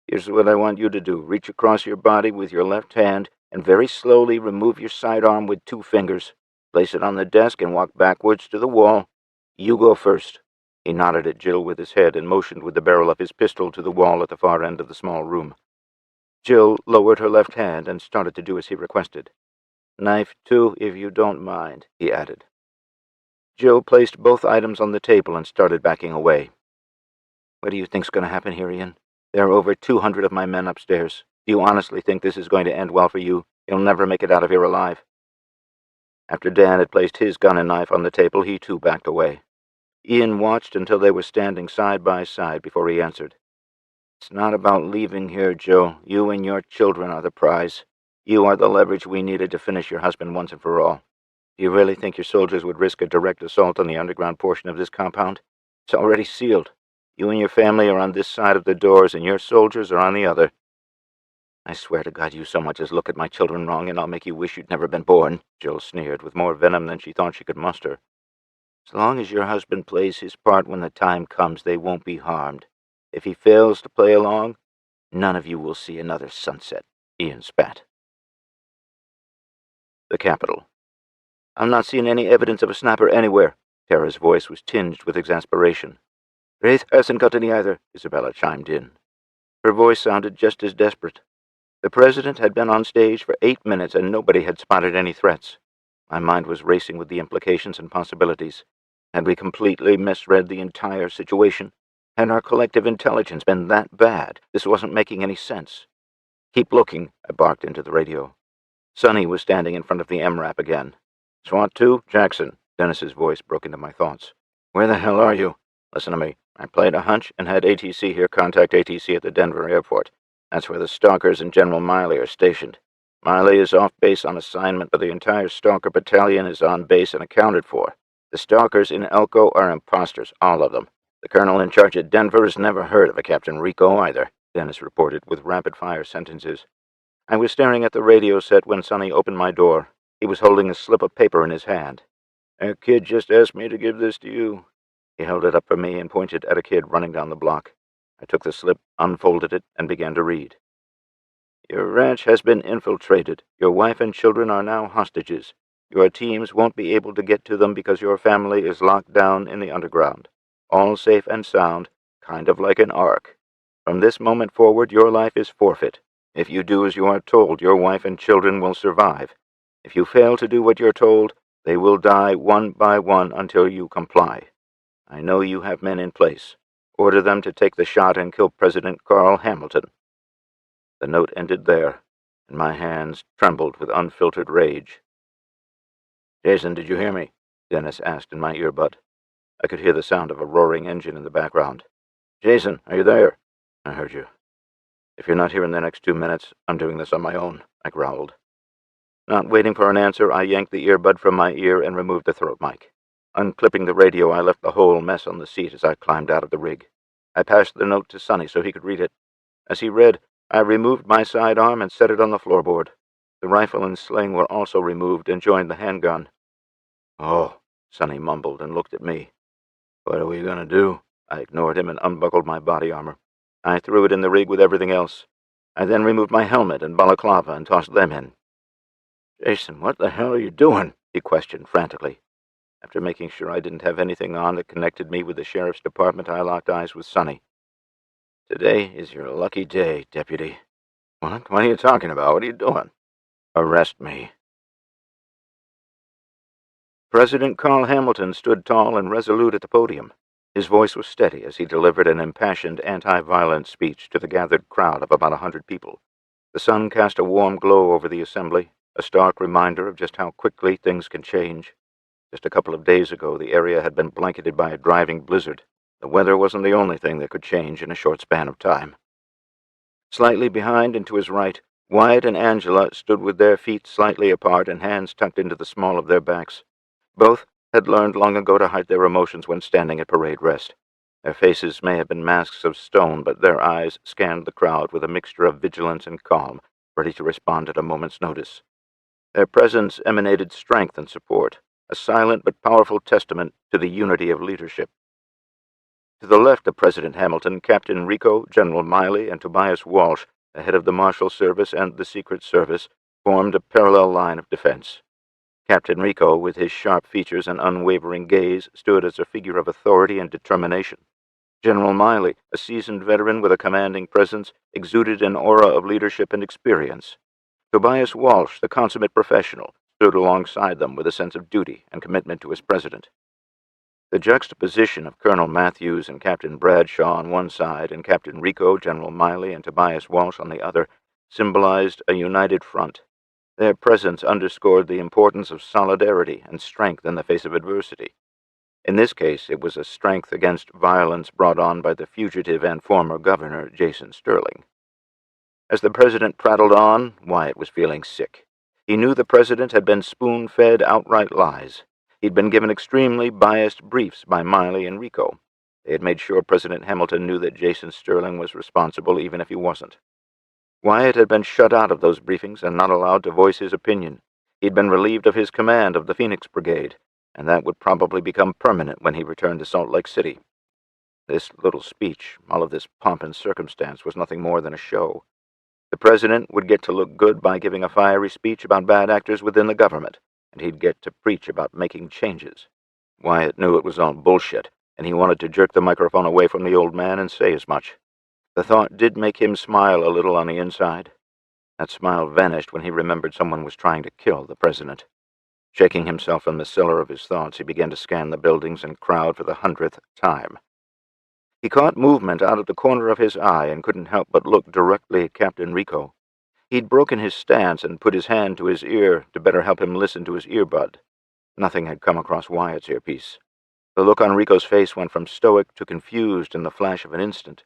Here's what I want you to do. Reach across your body with your left hand and very slowly remove your sidearm with 2 fingers. Place it on the desk and walk backwards to the wall. You go first. He nodded at Jill with his head and motioned with the barrel of his pistol to the wall at the far end of the small room. Jill lowered her left hand and started to do as he requested. Knife, too, if you don't mind, he added. Jill placed both items on the table and started backing away. What do you think's going to happen here, Ian? There are over 200 of my men upstairs. Do you honestly think this is going to end well for you? You'll never make it out of here alive. After Dan had placed his gun and knife on the table, he too backed away. Ian watched until they were standing side by side before he answered. It's not about leaving here, Joe. You and your children are the prize. You are the leverage we needed to finish your husband once and for all. Do you really think your soldiers would risk a direct assault on the underground portion of this compound? It's already sealed. You and your family are on this side of the doors, and your soldiers are on the other. I swear to God you so much as look at my children wrong, and I'll make you wish you'd never been born, Jill sneered, with more venom than she thought she could muster. As long as your husband plays his part when the time comes, they won't be harmed. If he fails to play along, none of you will see another sunset, Ian spat. The capital. I'm not seeing any evidence of a sniper anywhere. Tara's voice was tinged with exasperation. "Wraith hasn't got any either," Isabella chimed in. Her voice sounded just as desperate. The president had been on stage for 8 minutes and nobody had spotted any threats. My mind was racing with the implications and possibilities. Had we completely misread the entire situation? Had our collective intelligence been that bad? This wasn't making any sense. "Keep looking," I barked into the radio. Sonny was standing in front of the MRAP again. "SWAT 2, Jackson." Dennis's voice broke into my thoughts. "Where the hell are you? Listen to me. I played a hunch and had ATC here contact ATC at the Denver airport. That's where the Stalkers and General Miley are stationed. Miley is off base on assignment, but the entire Stalker battalion is on base and accounted for. The Stalkers in Elko are imposters, all of them. The colonel in charge at Denver has never heard of a Captain Rico either," Dennis reported with rapid-fire sentences. I was staring at the radio set when Sonny opened my door. He was holding a slip of paper in his hand. "A kid just asked me to give this to you." He held it up for me and pointed at a kid running down the block. I took the slip, unfolded it, and began to read. "Your ranch has been infiltrated. Your wife and children are now hostages. Your teams won't be able to get to them because your family is locked down in the underground. All safe and sound, kind of like an ark. From this moment forward, your life is forfeit. If you do as you are told, your wife and children will survive. If you fail to do what you're told, they will die one by one until you comply. I know you have men in place. Order them to take the shot and kill President Carl Hamilton." The note ended there, and my hands trembled with unfiltered rage. "Jason, did you hear me?" Dennis asked in my earbud. I could hear the sound of a roaring engine in the background. "Jason, are you there?" "I heard you." "If you're not here in the next 2 minutes, I'm doing this on my own," I growled. Not waiting for an answer, I yanked the earbud from my ear and removed the throat mic. Unclipping the radio, I left the whole mess on the seat as I climbed out of the rig. I passed the note to Sonny so he could read it. As he read, I removed my sidearm and set it on the floorboard. The rifle and sling were also removed and joined the handgun. "Oh," Sonny mumbled and looked at me. "What are we gonna do?" I ignored him and unbuckled my body armor. I threw it in the rig with everything else. I then removed my helmet and balaclava and tossed them in. "Jason, what the hell are you doing?" he questioned frantically. After making sure I didn't have anything on that connected me with the sheriff's department, I locked eyes with Sonny. "Today is your lucky day, deputy." "What? What are you talking about? What are you doing?" "Arrest me." President Carl Hamilton stood tall and resolute at the podium. His voice was steady as he delivered an impassioned anti-violence speech to the gathered crowd of about 100 people. The sun cast a warm glow over the assembly, a stark reminder of just how quickly things can change. Just a couple of days ago, the area had been blanketed by a driving blizzard. The weather wasn't the only thing that could change in a short span of time. Slightly behind and to his right, Wyatt and Angela stood with their feet slightly apart and hands tucked into the small of their backs. Both had learned long ago to hide their emotions when standing at parade rest. Their faces may have been masks of stone, but their eyes scanned the crowd with a mixture of vigilance and calm, ready to respond at a moment's notice. Their presence emanated strength and support, a silent but powerful testament to the unity of leadership. To the left of President Hamilton, Captain Rico, General Miley, and Tobias Walsh, the head of the Marshal Service and the Secret Service, formed a parallel line of defense. Captain Rico, with his sharp features and unwavering gaze, stood as a figure of authority and determination. General Miley, a seasoned veteran with a commanding presence, exuded an aura of leadership and experience. Tobias Walsh, the consummate professional, stood alongside them with a sense of duty and commitment to his president. The juxtaposition of Colonel Matthews and Captain Bradshaw on one side and Captain Rico, General Miley, and Tobias Walsh on the other symbolized a united front. Their presence underscored the importance of solidarity and strength in the face of adversity. In this case, it was a strength against violence brought on by the fugitive and former governor, Jason Sterling. As the president prattled on, Wyatt was feeling sick. He knew the president had been spoon-fed outright lies. He'd been given extremely biased briefs by Miley and Rico. They had made sure President Hamilton knew that Jason Sterling was responsible even if he wasn't. Wyatt had been shut out of those briefings and not allowed to voice his opinion. He'd been relieved of his command of the Phoenix Brigade, and that would probably become permanent when he returned to Salt Lake City. This little speech, all of this pomp and circumstance, was nothing more than a show. The president would get to look good by giving a fiery speech about bad actors within the government, and he'd get to preach about making changes. Wyatt knew it was all bullshit, and he wanted to jerk the microphone away from the old man and say as much. The thought did make him smile a little on the inside. That smile vanished when he remembered someone was trying to kill the president. Shaking himself from the cellar of his thoughts, he began to scan the buildings and crowd for the 100th time. He caught movement out of the corner of his eye and couldn't help but look directly at Captain Rico. He'd broken his stance and put his hand to his ear to better help him listen to his earbud. Nothing had come across Wyatt's earpiece. The look on Rico's face went from stoic to confused in the flash of an instant.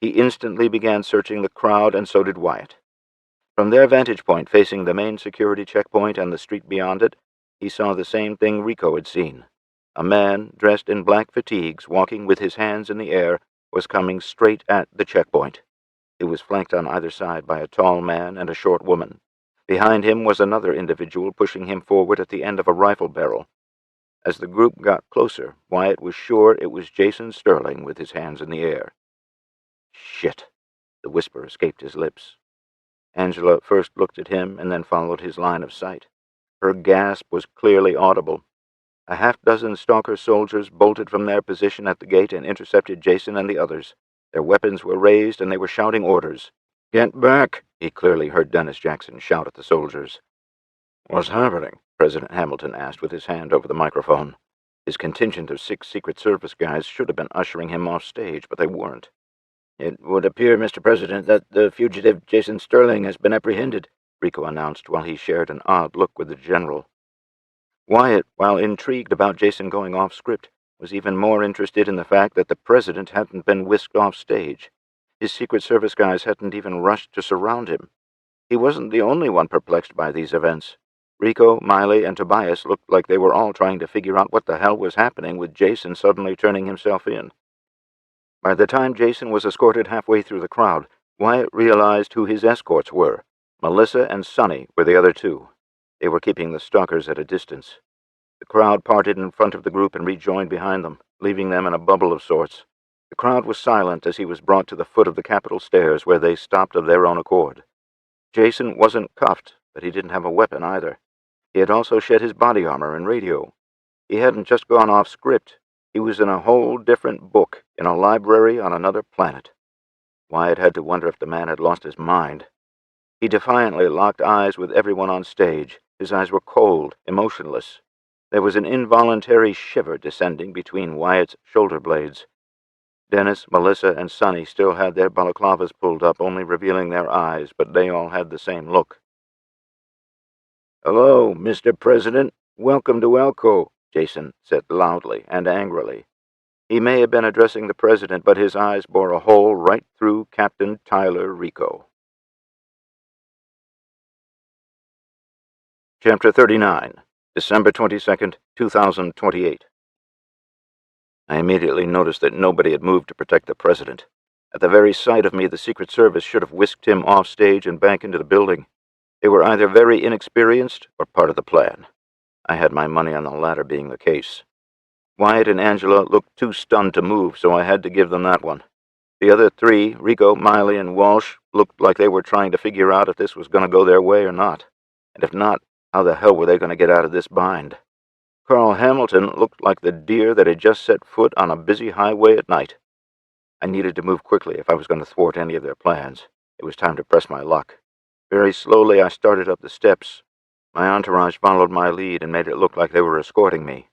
He instantly began searching the crowd, and so did Wyatt. From their vantage point, facing the main security checkpoint and the street beyond it, he saw the same thing Rico had seen. A man, dressed in black fatigues, walking with his hands in the air, was coming straight at the checkpoint. He was flanked on either side by a tall man and a short woman. Behind him was another individual pushing him forward at the end of a rifle barrel. As the group got closer, Wyatt was sure it was Jason Sterling with his hands in the air. "Shit," the whisper escaped his lips. Angela first looked at him and then followed his line of sight. Her gasp was clearly audible. A half-dozen stalker soldiers bolted from their position at the gate and intercepted Jason and the others. Their weapons were raised and they were shouting orders. "Get back," he clearly heard Dennis Jackson shout at the soldiers. "What's happening?" President Hamilton asked with his hand over the microphone. His contingent of 6 Secret Service guys should have been ushering him off stage, but they weren't. "It would appear, Mr. President, that the fugitive Jason Sterling has been apprehended," Rico announced while he shared an odd look with the general. Wyatt, while intrigued about Jason going off script, was even more interested in the fact that the president hadn't been whisked off stage. His Secret Service guys hadn't even rushed to surround him. He wasn't the only one perplexed by these events. Rico, Miley, and Tobias looked like they were all trying to figure out what the hell was happening with Jason suddenly turning himself in. By the time Jason was escorted halfway through the crowd, Wyatt realized who his escorts were. Melissa and Sonny were the other two. They were keeping the stalkers at a distance. The crowd parted in front of the group and rejoined behind them, leaving them in a bubble of sorts. The crowd was silent as he was brought to the foot of the Capitol stairs, where they stopped of their own accord. Jason wasn't cuffed, but he didn't have a weapon either. He had also shed his body armor and radio. He hadn't just gone off script. He was in a whole different book, in a library on another planet. Wyatt had to wonder if the man had lost his mind. He defiantly locked eyes with everyone on stage. His eyes were cold, emotionless. There was an involuntary shiver descending between Wyatt's shoulder blades. Dennis, Melissa, and Sonny still had their balaclavas pulled up, only revealing their eyes, but they all had the same look. "Hello, Mr. President. Welcome to Elko," Jason said loudly and angrily. He may have been addressing the president, but his eyes bore a hole right through Captain Tyler Rico. Chapter 39, December 22nd, 2028. I immediately noticed that nobody had moved to protect the president. At the very sight of me, the Secret Service should have whisked him off stage and back into the building. They were either very inexperienced or part of the plan. I had my money on the latter being the case. Wyatt and Angela looked too stunned to move, so I had to give them that one. The other 3, Rico, Miley, and Walsh, looked like they were trying to figure out if this was going to go their way or not. And if not, how the hell were they going to get out of this bind? Carl Hamilton looked like the deer that had just set foot on a busy highway at night. I needed to move quickly if I was going to thwart any of their plans. It was time to press my luck. Very slowly I started up the steps. My entourage followed my lead and made it look like they were escorting me.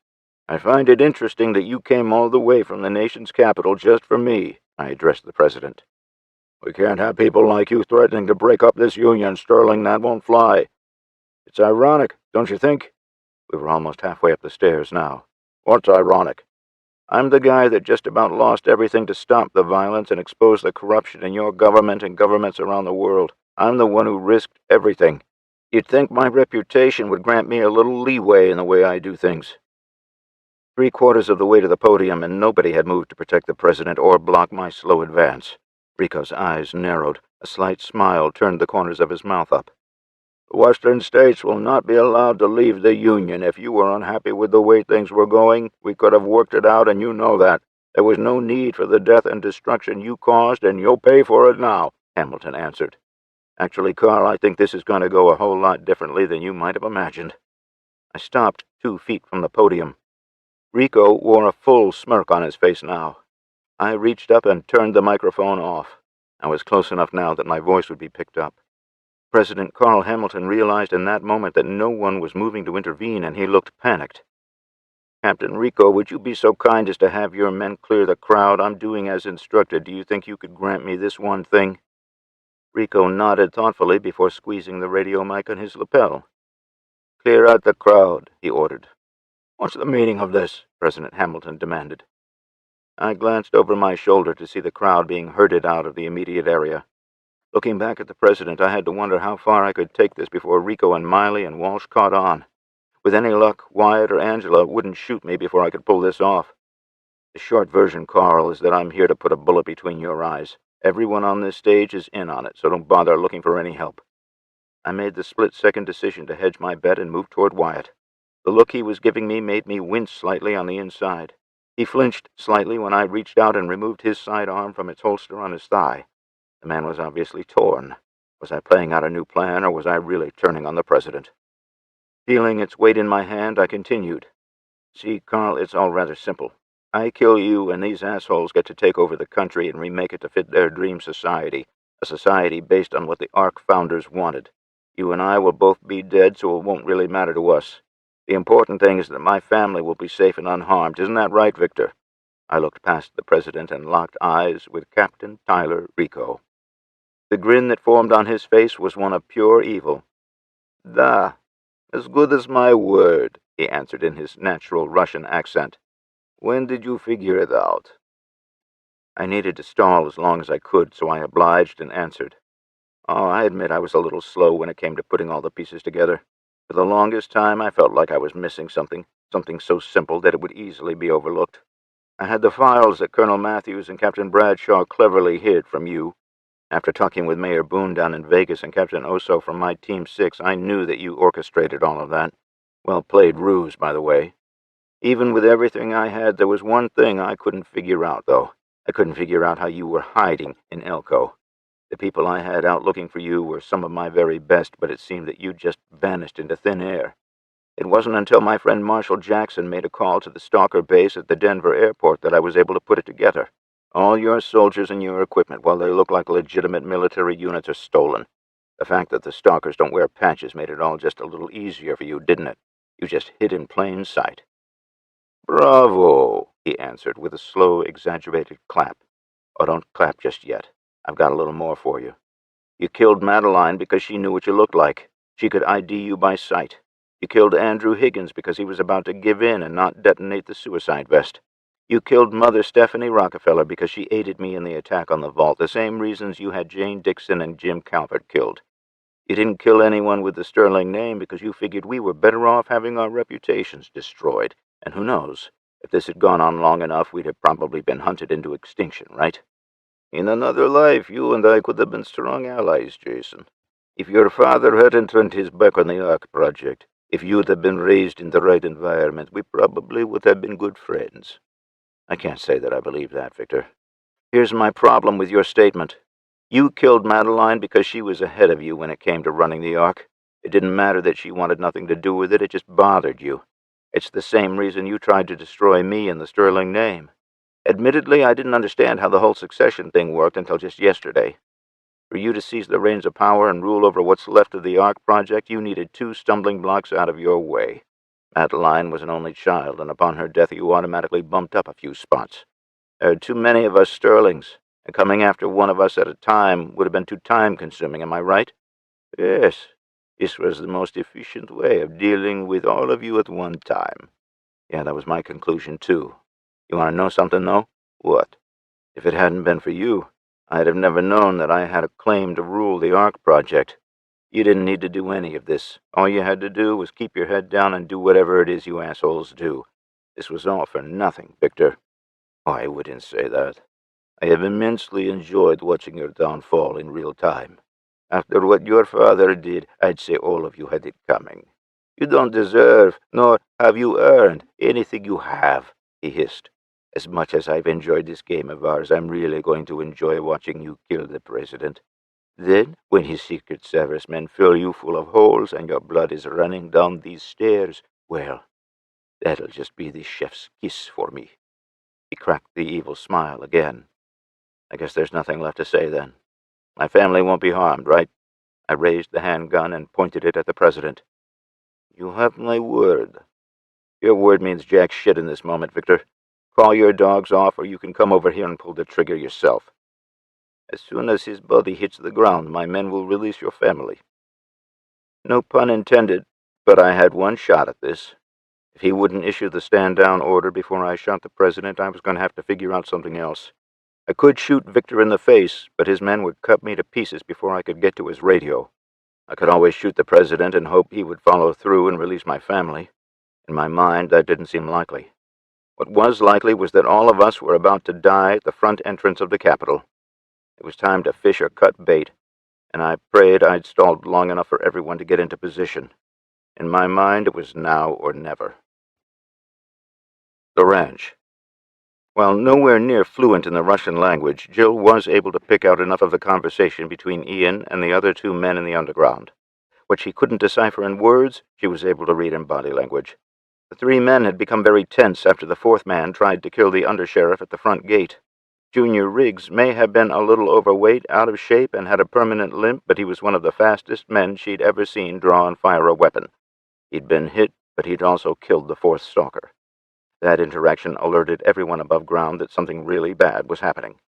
"I find it interesting that you came all the way from the nation's capital just for me," I addressed the president. "We can't have people like you threatening to break up this union, Sterling. That won't fly." "It's ironic, don't you think?" We were almost halfway up the stairs now. "What's ironic?" "I'm the guy that just about lost everything to stop the violence and expose the corruption in your government and governments around the world. I'm the one who risked everything. You'd think my reputation would grant me a little leeway in the way I do things." 3/4 of the way to the podium, and nobody had moved to protect the president or block my slow advance. Rico's eyes narrowed. A slight smile turned the corners of his mouth up. "The Western states will not be allowed to leave the Union. If you were unhappy with the way things were going, we could have worked it out, and you know that. There was no need for the death and destruction you caused, and you'll pay for it now," Hamilton answered. "Actually, Carl, I think this is going to go a whole lot differently than you might have imagined." I stopped 2 feet from the podium. Rico wore a full smirk on his face now. I reached up and turned the microphone off. I was close enough now that my voice would be picked up. President Carl Hamilton realized in that moment that no one was moving to intervene, and he looked panicked. "Captain Rico, would you be so kind as to have your men clear the crowd? I'm doing as instructed. Do you think you could grant me this one thing?" Rico nodded thoughtfully before squeezing the radio mic on his lapel. "Clear out the crowd," he ordered. "What's the meaning of this?" President Hamilton demanded. I glanced over my shoulder to see the crowd being herded out of the immediate area. Looking back at the president, I had to wonder how far I could take this before Rico and Miley and Walsh caught on. With any luck, Wyatt or Angela wouldn't shoot me before I could pull this off. The short version, Carl, is that I'm here to put a bullet between your eyes. Everyone on this stage is in on it, so don't bother looking for any help. I made the split-second decision to hedge my bet and move toward Wyatt. The look he was giving me made me wince slightly on the inside. He flinched slightly when I reached out and removed his sidearm from its holster on his thigh. The man was obviously torn. Was I playing out a new plan, or was I really turning on the president? Feeling its weight in my hand, I continued. "See, Carl, it's all rather simple. I kill you, and these assholes get to take over the country and remake it to fit their dream society, a society based on what the Ark founders wanted. You and I will both be dead, so it won't really matter to us. The important thing is that my family will be safe and unharmed. Isn't that right, Victor?" I looked past the president and locked eyes with Captain Tyler Rico. The grin that formed on his face was one of pure evil. "Da, as good as my word," he answered in his natural Russian accent. "When did you figure it out?" I needed to stall as long as I could, so I obliged and answered. "Oh, I admit I was a little slow when it came to putting all the pieces together. For the longest time, I felt like I was missing something so simple that it would easily be overlooked. I had the files that Colonel Matthews and Captain Bradshaw cleverly hid from you. After talking with Mayor Boone down in Vegas and Captain Oso from my Team 6, I knew that you orchestrated all of that. Well played ruse, by the way. Even with everything I had, there was one thing I couldn't figure out, though. I couldn't figure out how you were hiding in Elko. The people I had out looking for you were some of my very best, but it seemed that you just vanished into thin air. It wasn't until my friend Marshall Jackson made a call to the Stalker base at the Denver airport that I was able to put it together. All your soldiers and your equipment, while they look like legitimate military units, are stolen. The fact that the Stalkers don't wear patches made it all just a little easier for you, didn't it? You just hid in plain sight." "Bravo," he answered with a slow, exaggerated clap. "Oh, don't clap just yet. I've got a little more for you. You killed Madeline because she knew what you looked like. She could ID you by sight. You killed Andrew Higgins because he was about to give in and not detonate the suicide vest. You killed Mother Stephanie Rockefeller because she aided me in the attack on the vault, the same reasons you had Jane Dixon and Jim Calvert killed. You didn't kill anyone with the Sterling name because you figured we were better off having our reputations destroyed. And who knows, if this had gone on long enough, we'd have probably been hunted into extinction, right? In another life, you and I could have been strong allies, Jason. If your father hadn't turned his back on the Ark project, if you'd have been raised in the right environment, we probably would have been good friends." "I can't say that I believe that, Victor. Here's my problem with your statement. You killed Madeline because she was ahead of you when it came to running the Ark. It didn't matter that she wanted nothing to do with it, it just bothered you. It's the same reason you tried to destroy me and the Sterling name. Admittedly, I didn't understand how the whole succession thing worked until just yesterday. For you to seize the reins of power and rule over what's left of the Ark project, you needed 2 stumbling blocks out of your way. Madeline was an only child, and upon her death you automatically bumped up a few spots. There are too many of us Sterlings, and coming after one of us at a time would have been too time-consuming, am I right?" "Yes, this was the most efficient way of dealing with all of you at one time." "Yeah, that was my conclusion, too. You want to know something, though?" "What?" "If it hadn't been for you, I'd have never known that I had a claim to rule the Ark project. You didn't need to do any of this. All you had to do was keep your head down and do whatever it is you assholes do. This was all for nothing, Victor." "Oh, I wouldn't say that. I have immensely enjoyed watching your downfall in real time. After what your father did, I'd say all of you had it coming. You don't deserve, nor have you earned, anything you have," he hissed. "As much as I've enjoyed this game of ours, I'm really going to enjoy watching you kill the president. Then, when his Secret Service men fill you full of holes and your blood is running down these stairs, well, That'll just be the chef's kiss for me." He cracked the evil smile again. "I guess there's nothing left to say then. My family won't be harmed, right?" I raised the handgun and pointed it at the president. "You have my word." "Your word means jack shit in this moment, Victor. Call your dogs off, or you can come over here and pull the trigger yourself. As soon as his body hits the ground, my men will release your family." No pun intended, but I had one shot at this. If he wouldn't issue the stand-down order before I shot the president, I was going to have to figure out something else. I could shoot Victor in the face, but his men would cut me to pieces before I could get to his radio. I could always shoot the president and hope he would follow through and release my family. In my mind, that didn't seem likely. What was likely was that all of us were about to die at the front entrance of the Capitol. It was time to fish or cut bait, and I prayed I'd stalled long enough for everyone to get into position. In my mind, it was now or never. The ranch. While nowhere near fluent in the Russian language, Jill was able to pick out enough of the conversation between Ian and the other two men in the underground. What she couldn't decipher in words, she was able to read in body language. The three men had become very tense after the fourth man tried to kill the undersheriff at the front gate. Junior Riggs may have been a little overweight, out of shape, and had a permanent limp, but he was one of the fastest men she'd ever seen draw and fire a weapon. He'd been hit, but he'd also killed the fourth stalker. That interaction alerted everyone above ground that something really bad was happening.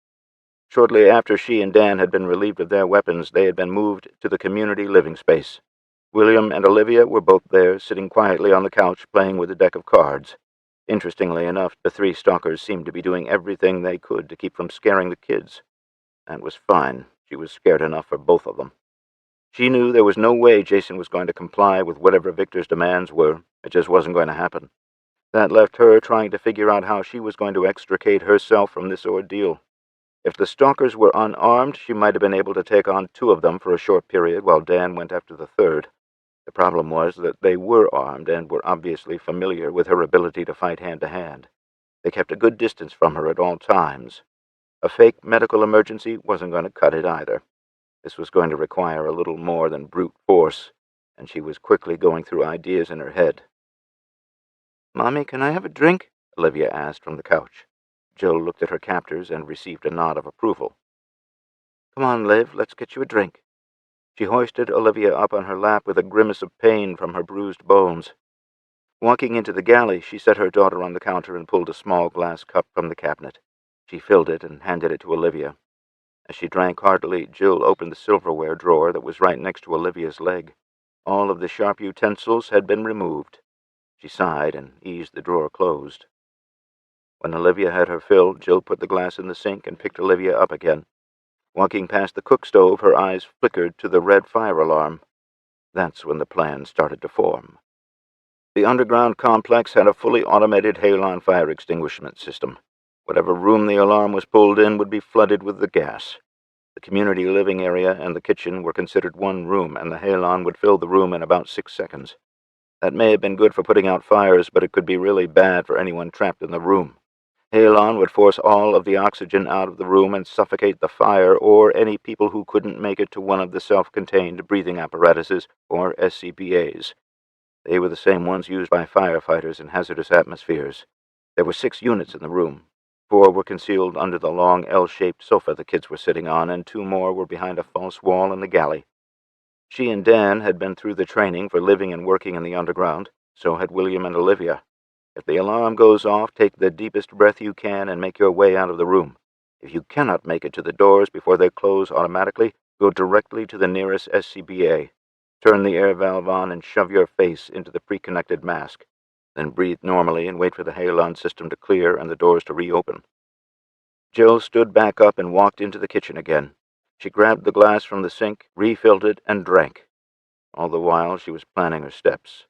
Shortly after she and Dan had been relieved of their weapons, they had been moved to the community living space. William and Olivia were both there, sitting quietly on the couch, playing with a deck of cards. Interestingly enough, the three stalkers seemed to be doing everything they could to keep from scaring the kids. That was fine. She was scared enough for both of them. She knew there was no way Jason was going to comply with whatever Victor's demands were. It just wasn't going to happen. That left her trying to figure out how she was going to extricate herself from this ordeal. If the stalkers were unarmed, she might have been able to take on two of them for a short period while Dan went after the third. The problem was that they were armed and were obviously familiar with her ability to fight hand-to-hand. They kept a good distance from her at all times. A fake medical emergency wasn't going to cut it either. This was going to require a little more than brute force, and she was quickly going through ideas in her head. "Mommy, can I have a drink?" Olivia asked from the couch. Jill looked at her captors and received a nod of approval. "Come on, Liv, let's get you a drink." She hoisted Olivia up on her lap with a grimace of pain from her bruised bones. Walking into the galley, she set her daughter on the counter and pulled a small glass cup from the cabinet. She filled it and handed it to Olivia. As she drank heartily, Jill opened the silverware drawer that was right next to Olivia's leg. All of the sharp utensils had been removed. She sighed and eased the drawer closed. When Olivia had her fill, Jill put the glass in the sink and picked Olivia up again. Walking past the cook stove, her eyes flickered to the red fire alarm. That's when the plan started to form. The underground complex had a fully automated halon fire extinguishment system. Whatever room the alarm was pulled in would be flooded with the gas. The community living area and the kitchen were considered one room, and the halon would fill the room in about 6 seconds. That may have been good for putting out fires, but it could be really bad for anyone trapped in the room. Halon would force all of the oxygen out of the room and suffocate the fire or any people who couldn't make it to one of the self-contained breathing apparatuses, or SCBAs. They were the same ones used by firefighters in hazardous atmospheres. There were 6 units in the room. 4 were concealed under the long L-shaped sofa the kids were sitting on, and 2 more were behind a false wall in the galley. She and Dan had been through the training for living and working in the underground. So had William and Olivia. If the alarm goes off, take the deepest breath you can and make your way out of the room. If you cannot make it to the doors before they close automatically, go directly to the nearest SCBA. Turn the air valve on and shove your face into the pre-connected mask. Then breathe normally and wait for the halon system to clear and the doors to reopen. Jill stood back up and walked into the kitchen again. She grabbed the glass from the sink, refilled it, and drank. All the while, she was planning her steps.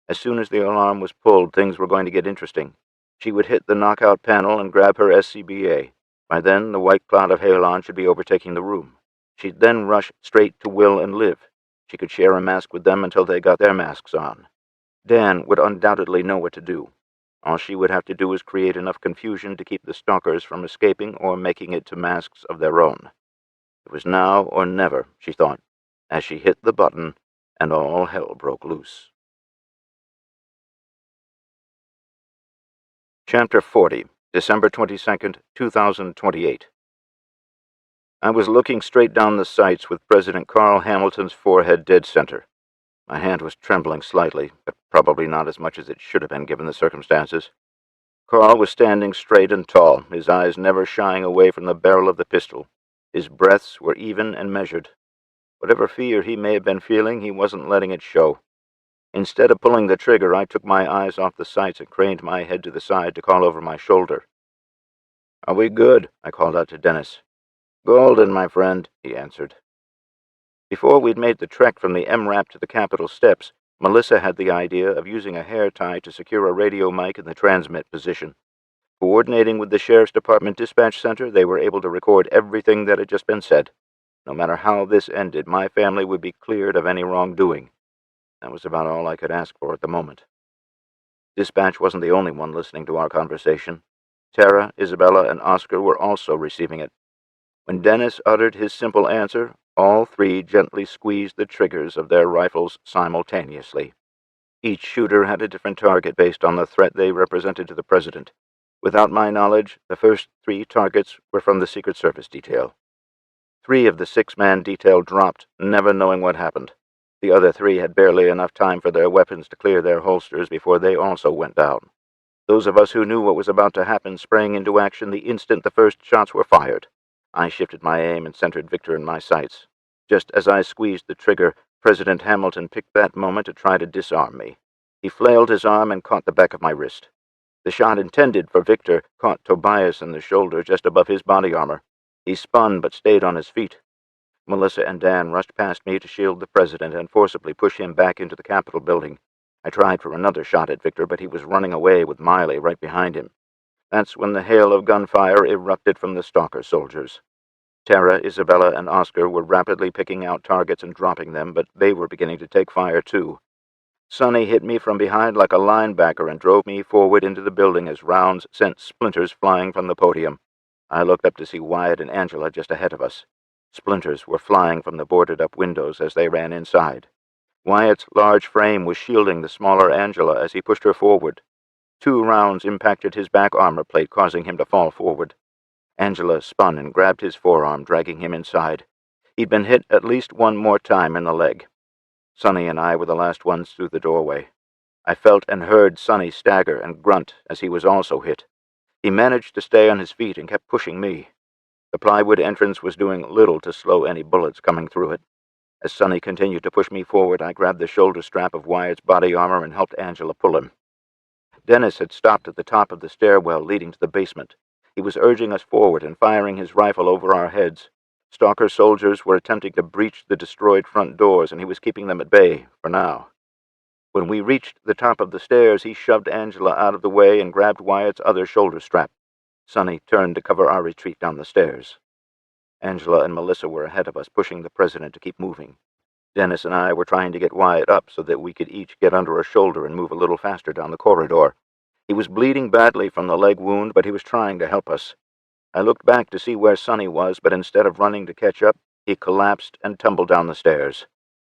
As soon as the alarm was pulled, things were going to get interesting. She would hit the knockout panel and grab her SCBA. By then, the white cloud of halon should be overtaking the room. She'd then rush straight to Will and Liv. She could share a mask with them until they got their masks on. Dan would undoubtedly know what to do. All she would have to do was create enough confusion to keep the stalkers from escaping or making it to masks of their own. It was now or never, she thought, as she hit the button, and all hell broke loose. Chapter 40, December 22nd, 2028. I was looking straight down the sights with President Carl Hamilton's forehead dead center. My hand was trembling slightly, but probably not as much as it should have been given the circumstances. Carl was standing straight and tall, his eyes never shying away from the barrel of the pistol. His breaths were even and measured. Whatever fear he may have been feeling, he wasn't letting it show. Instead of pulling the trigger, I took my eyes off the sights and craned my head to the side to call over my shoulder. "Are we good?" I called out to Dennis. "Golden, my friend," he answered. Before we'd made the trek from the MRAP to the Capitol steps, Melissa had the idea of using a hair tie to secure a radio mic in the transmit position. Coordinating with the Sheriff's Department Dispatch Center, they were able to record everything that had just been said. No matter how this ended, my family would be cleared of any wrongdoing. That was about all I could ask for at the moment. Dispatch wasn't the only one listening to our conversation. Tara, Isabella, and Oscar were also receiving it. When Dennis uttered his simple answer, all three gently squeezed the triggers of their rifles simultaneously. Each shooter had a different target based on the threat they represented to the president. Without my knowledge, the first three targets were from the Secret Service detail. 3 of the 6-man detail dropped, never knowing what happened. The other 3 had barely enough time for their weapons to clear their holsters before they also went down. Those of us who knew what was about to happen sprang into action the instant the first shots were fired. I shifted my aim and centered Victor in my sights. Just as I squeezed the trigger, President Hamilton picked that moment to try to disarm me. He flailed his arm and caught the back of my wrist. The shot intended for Victor caught Tobias in the shoulder just above his body armor. He spun but stayed on his feet. Melissa and Dan rushed past me to shield the president and forcibly push him back into the Capitol building. I tried for another shot at Victor, but he was running away with Miley right behind him. That's when the hail of gunfire erupted from the stalker soldiers. Tara, Isabella, and Oscar were rapidly picking out targets and dropping them, but they were beginning to take fire too. Sonny hit me from behind like a linebacker and drove me forward into the building as rounds sent splinters flying from the podium. I looked up to see Wyatt and Angela just ahead of us. Splinters were flying from the boarded-up windows as they ran inside. Wyatt's large frame was shielding the smaller Angela as he pushed her forward. 2 rounds impacted his back armor plate, causing him to fall forward. Angela spun and grabbed his forearm, dragging him inside. He'd been hit at least one more time in the leg. Sonny and I were the last ones through the doorway. I felt and heard Sonny stagger and grunt as he was also hit. He managed to stay on his feet and kept pushing me. The plywood entrance was doing little to slow any bullets coming through it. As Sonny continued to push me forward, I grabbed the shoulder strap of Wyatt's body armor and helped Angela pull him. Dennis had stopped at the top of the stairwell leading to the basement. He was urging us forward and firing his rifle over our heads. Stalker soldiers were attempting to breach the destroyed front doors, and he was keeping them at bay, for now. When we reached the top of the stairs, he shoved Angela out of the way and grabbed Wyatt's other shoulder strap. Sonny turned to cover our retreat down the stairs. Angela and Melissa were ahead of us, pushing the president to keep moving. Dennis and I were trying to get Wyatt up so that we could each get under a shoulder and move a little faster down the corridor. He was bleeding badly from the leg wound, but he was trying to help us. I looked back to see where Sonny was, but instead of running to catch up, he collapsed and tumbled down the stairs.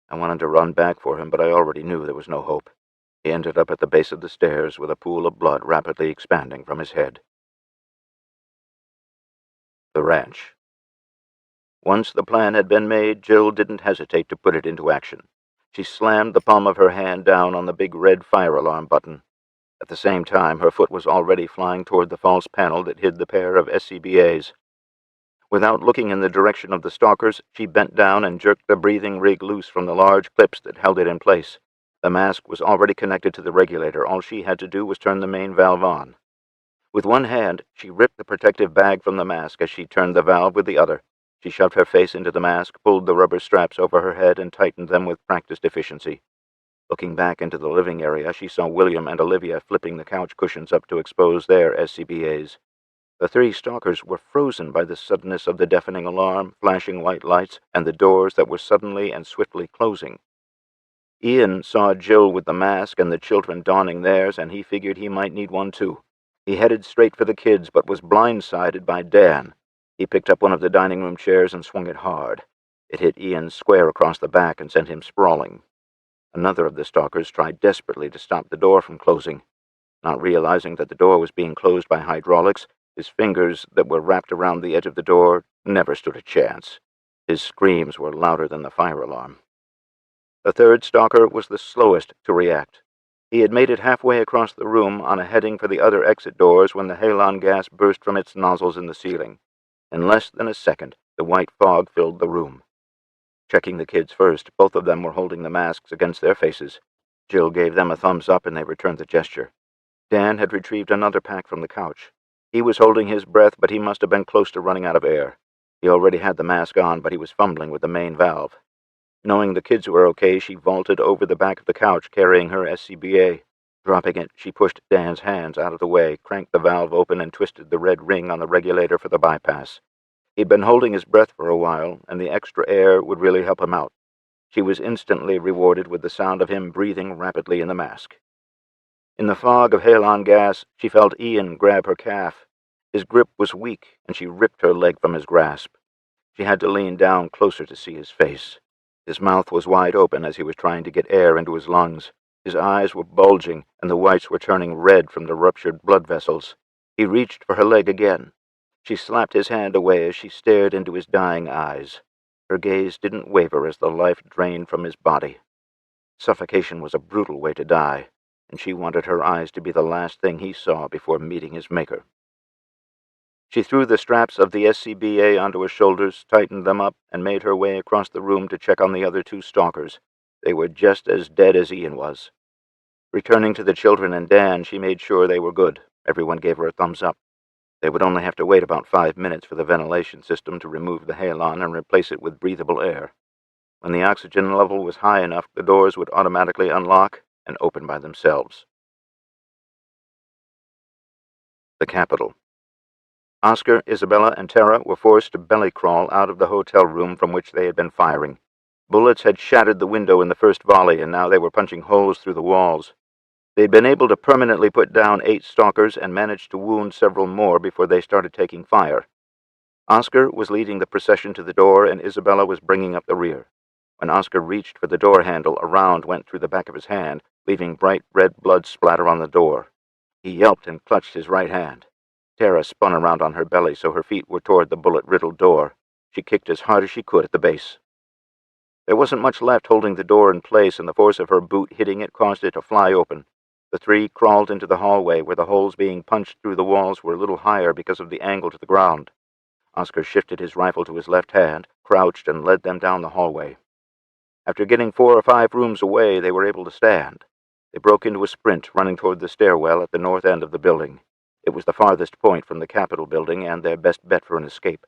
I wanted to run back for him, but I already knew there was no hope. He ended up at the base of the stairs with a pool of blood rapidly expanding from his head. The ranch. Once the plan had been made, Jill didn't hesitate to put it into action. She slammed the palm of her hand down on the big red fire alarm button. At the same time, her foot was already flying toward the false panel that hid the pair of SCBAs. Without looking in the direction of the stalkers, she bent down and jerked the breathing rig loose from the large clips that held it in place. The mask was already connected to the regulator. All she had to do was turn the main valve on. With one hand, she ripped the protective bag from the mask as she turned the valve with the other. She shoved her face into the mask, pulled the rubber straps over her head, and tightened them with practiced efficiency. Looking back into the living area, she saw William and Olivia flipping the couch cushions up to expose their SCBAs. The 3 stalkers were frozen by the suddenness of the deafening alarm, flashing white lights, and the doors that were suddenly and swiftly closing. Ian saw Jill with the mask and the children donning theirs, and he figured he might need one too. He headed straight for the kids, but was blindsided by Dan. He picked up one of the dining room chairs and swung it hard. It hit Ian square across the back and sent him sprawling. Another of the stalkers tried desperately to stop the door from closing. Not realizing that the door was being closed by hydraulics, his fingers that were wrapped around the edge of the door never stood a chance. His screams were louder than the fire alarm. The third stalker was the slowest to react. He had made it halfway across the room on a heading for the other exit doors when the halon gas burst from its nozzles in the ceiling. In less than a second, the white fog filled the room. Checking the kids first, both of them were holding the masks against their faces. Jill gave them a thumbs up and they returned the gesture. Dan had retrieved another pack from the couch. He was holding his breath, but he must have been close to running out of air. He already had the mask on, but he was fumbling with the main valve. Knowing the kids were okay, she vaulted over the back of the couch, carrying her SCBA. Dropping it, she pushed Dan's hands out of the way, cranked the valve open, and twisted the red ring on the regulator for the bypass. He'd been holding his breath for a while, and the extra air would really help him out. She was instantly rewarded with the sound of him breathing rapidly in the mask. In the fog of halon gas, she felt Ian grab her calf. His grip was weak, and she ripped her leg from his grasp. She had to lean down closer to see his face. His mouth was wide open as he was trying to get air into his lungs. His eyes were bulging, and the whites were turning red from the ruptured blood vessels. He reached for her leg again. She slapped his hand away as she stared into his dying eyes. Her gaze didn't waver as the life drained from his body. Suffocation was a brutal way to die, and she wanted her eyes to be the last thing he saw before meeting his maker. She threw the straps of the SCBA onto his shoulders, tightened them up, and made her way across the room to check on the other two stalkers. They were just as dead as Ian was. Returning to the children and Dan, she made sure they were good. Everyone gave her a thumbs up. They would only have to wait about 5 minutes for the ventilation system to remove the halon and replace it with breathable air. When the oxygen level was high enough, the doors would automatically unlock and open by themselves. The Capitol. Oscar, Isabella, and Tara were forced to belly crawl out of the hotel room from which they had been firing. Bullets had shattered the window in the first volley, and now they were punching holes through the walls. They'd been able to permanently put down 8 stalkers and managed to wound several more before they started taking fire. Oscar was leading the procession to the door, and Isabella was bringing up the rear. When Oscar reached for the door handle, a round went through the back of his hand, leaving bright red blood splatter on the door. He yelped and clutched his right hand. Tara spun around on her belly so her feet were toward the bullet-riddled door. She kicked as hard as she could at the base. There wasn't much left holding the door in place, and the force of her boot hitting it caused it to fly open. The 3 crawled into the hallway, where the holes being punched through the walls were a little higher because of the angle to the ground. Oscar shifted his rifle to his left hand, crouched, and led them down the hallway. After getting 4 or 5 rooms away, they were able to stand. They broke into a sprint, running toward the stairwell at the north end of the building. It was the farthest point from the Capitol building and their best bet for an escape.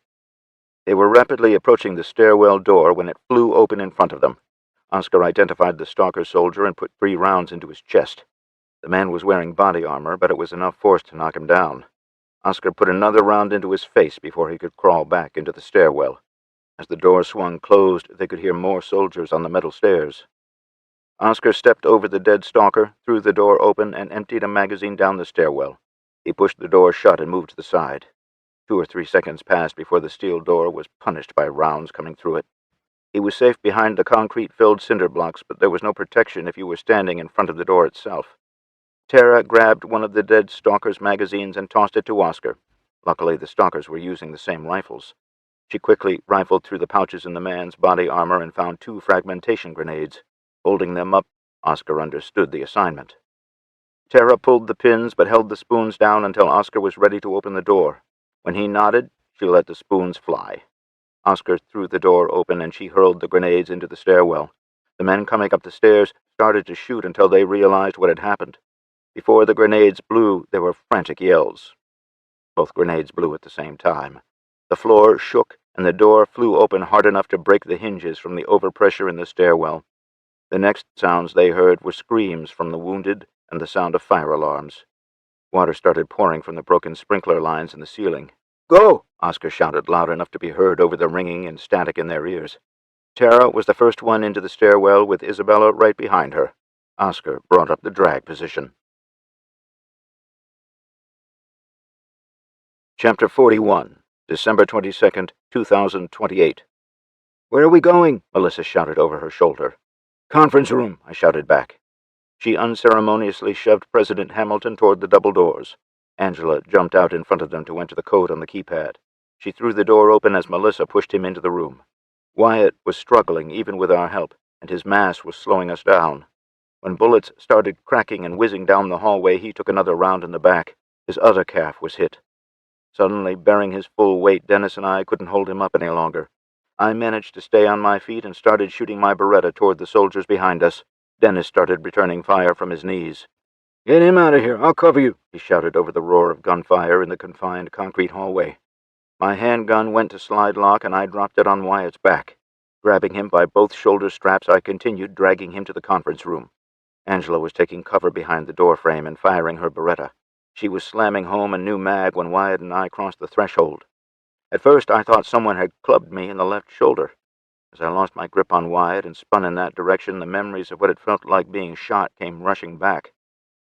They were rapidly approaching the stairwell door when it flew open in front of them. Oscar identified the stalker soldier and put 3 rounds into his chest. The man was wearing body armor, but it was enough force to knock him down. Oscar put another round into his face before he could crawl back into the stairwell. As the door swung closed, they could hear more soldiers on the metal stairs. Oscar stepped over the dead stalker, threw the door open, and emptied a magazine down the stairwell. He pushed the door shut and moved to the side. 2 or 3 seconds passed before the steel door was punished by rounds coming through it. He was safe behind the concrete-filled cinder blocks, but there was no protection if you were standing in front of the door itself. Tara grabbed one of the dead stalker's magazines and tossed it to Oscar. Luckily, the stalkers were using the same rifles. She quickly rifled through the pouches in the man's body armor and found 2 fragmentation grenades. Holding them up, Oscar understood the assignment. Tara pulled the pins but held the spoons down until Oscar was ready to open the door. When he nodded, she let the spoons fly. Oscar threw the door open and she hurled the grenades into the stairwell. The men coming up the stairs started to shoot until they realized what had happened. Before the grenades blew, there were frantic yells. Both grenades blew at the same time. The floor shook, and the door flew open hard enough to break the hinges from the overpressure in the stairwell. The next sounds they heard were screams from the wounded and the sound of fire alarms. Water started pouring from the broken sprinkler lines in the ceiling. "Go!" Oscar shouted loud enough to be heard over the ringing and static in their ears. Tara was the first one into the stairwell, with Isabella right behind her. Oscar brought up the drag position. Chapter 41, December 22nd, 2028. "Where are we going?" Melissa shouted over her shoulder. "Conference room," I shouted back. She unceremoniously shoved President Hamilton toward the double doors. Angela jumped out in front of them to enter the code on the keypad. She threw the door open as Melissa pushed him into the room. Wyatt was struggling even with our help, and his mass was slowing us down. When bullets started cracking and whizzing down the hallway, he took another round in the back. His other calf was hit. Suddenly, bearing his full weight, Dennis and I couldn't hold him up any longer. I managed to stay on my feet and started shooting my Beretta toward the soldiers behind us. Dennis started returning fire from his knees. "Get him out of here. I'll cover you," he shouted over the roar of gunfire in the confined concrete hallway. My handgun went to slide lock, and I dropped it on Wyatt's back. Grabbing him by both shoulder straps, I continued dragging him to the conference room. Angela was taking cover behind the door frame and firing her Beretta. She was slamming home a new mag when Wyatt and I crossed the threshold. At first, I thought someone had clubbed me in the left shoulder. As I lost my grip on Wyatt and spun in that direction, the memories of what it felt like being shot came rushing back.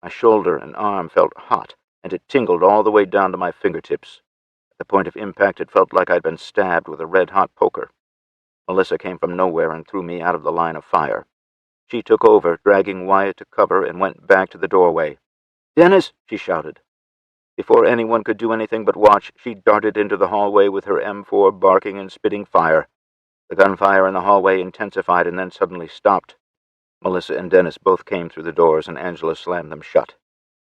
My shoulder and arm felt hot, and it tingled all the way down to my fingertips. At the point of impact, it felt like I'd been stabbed with a red-hot poker. Melissa came from nowhere and threw me out of the line of fire. She took over, dragging Wyatt to cover, and went back to the doorway. "Dennis!" she shouted. Before anyone could do anything but watch, she darted into the hallway with her M4 barking and spitting fire. The gunfire in the hallway intensified and then suddenly stopped. Melissa and Dennis both came through the doors, and Angela slammed them shut.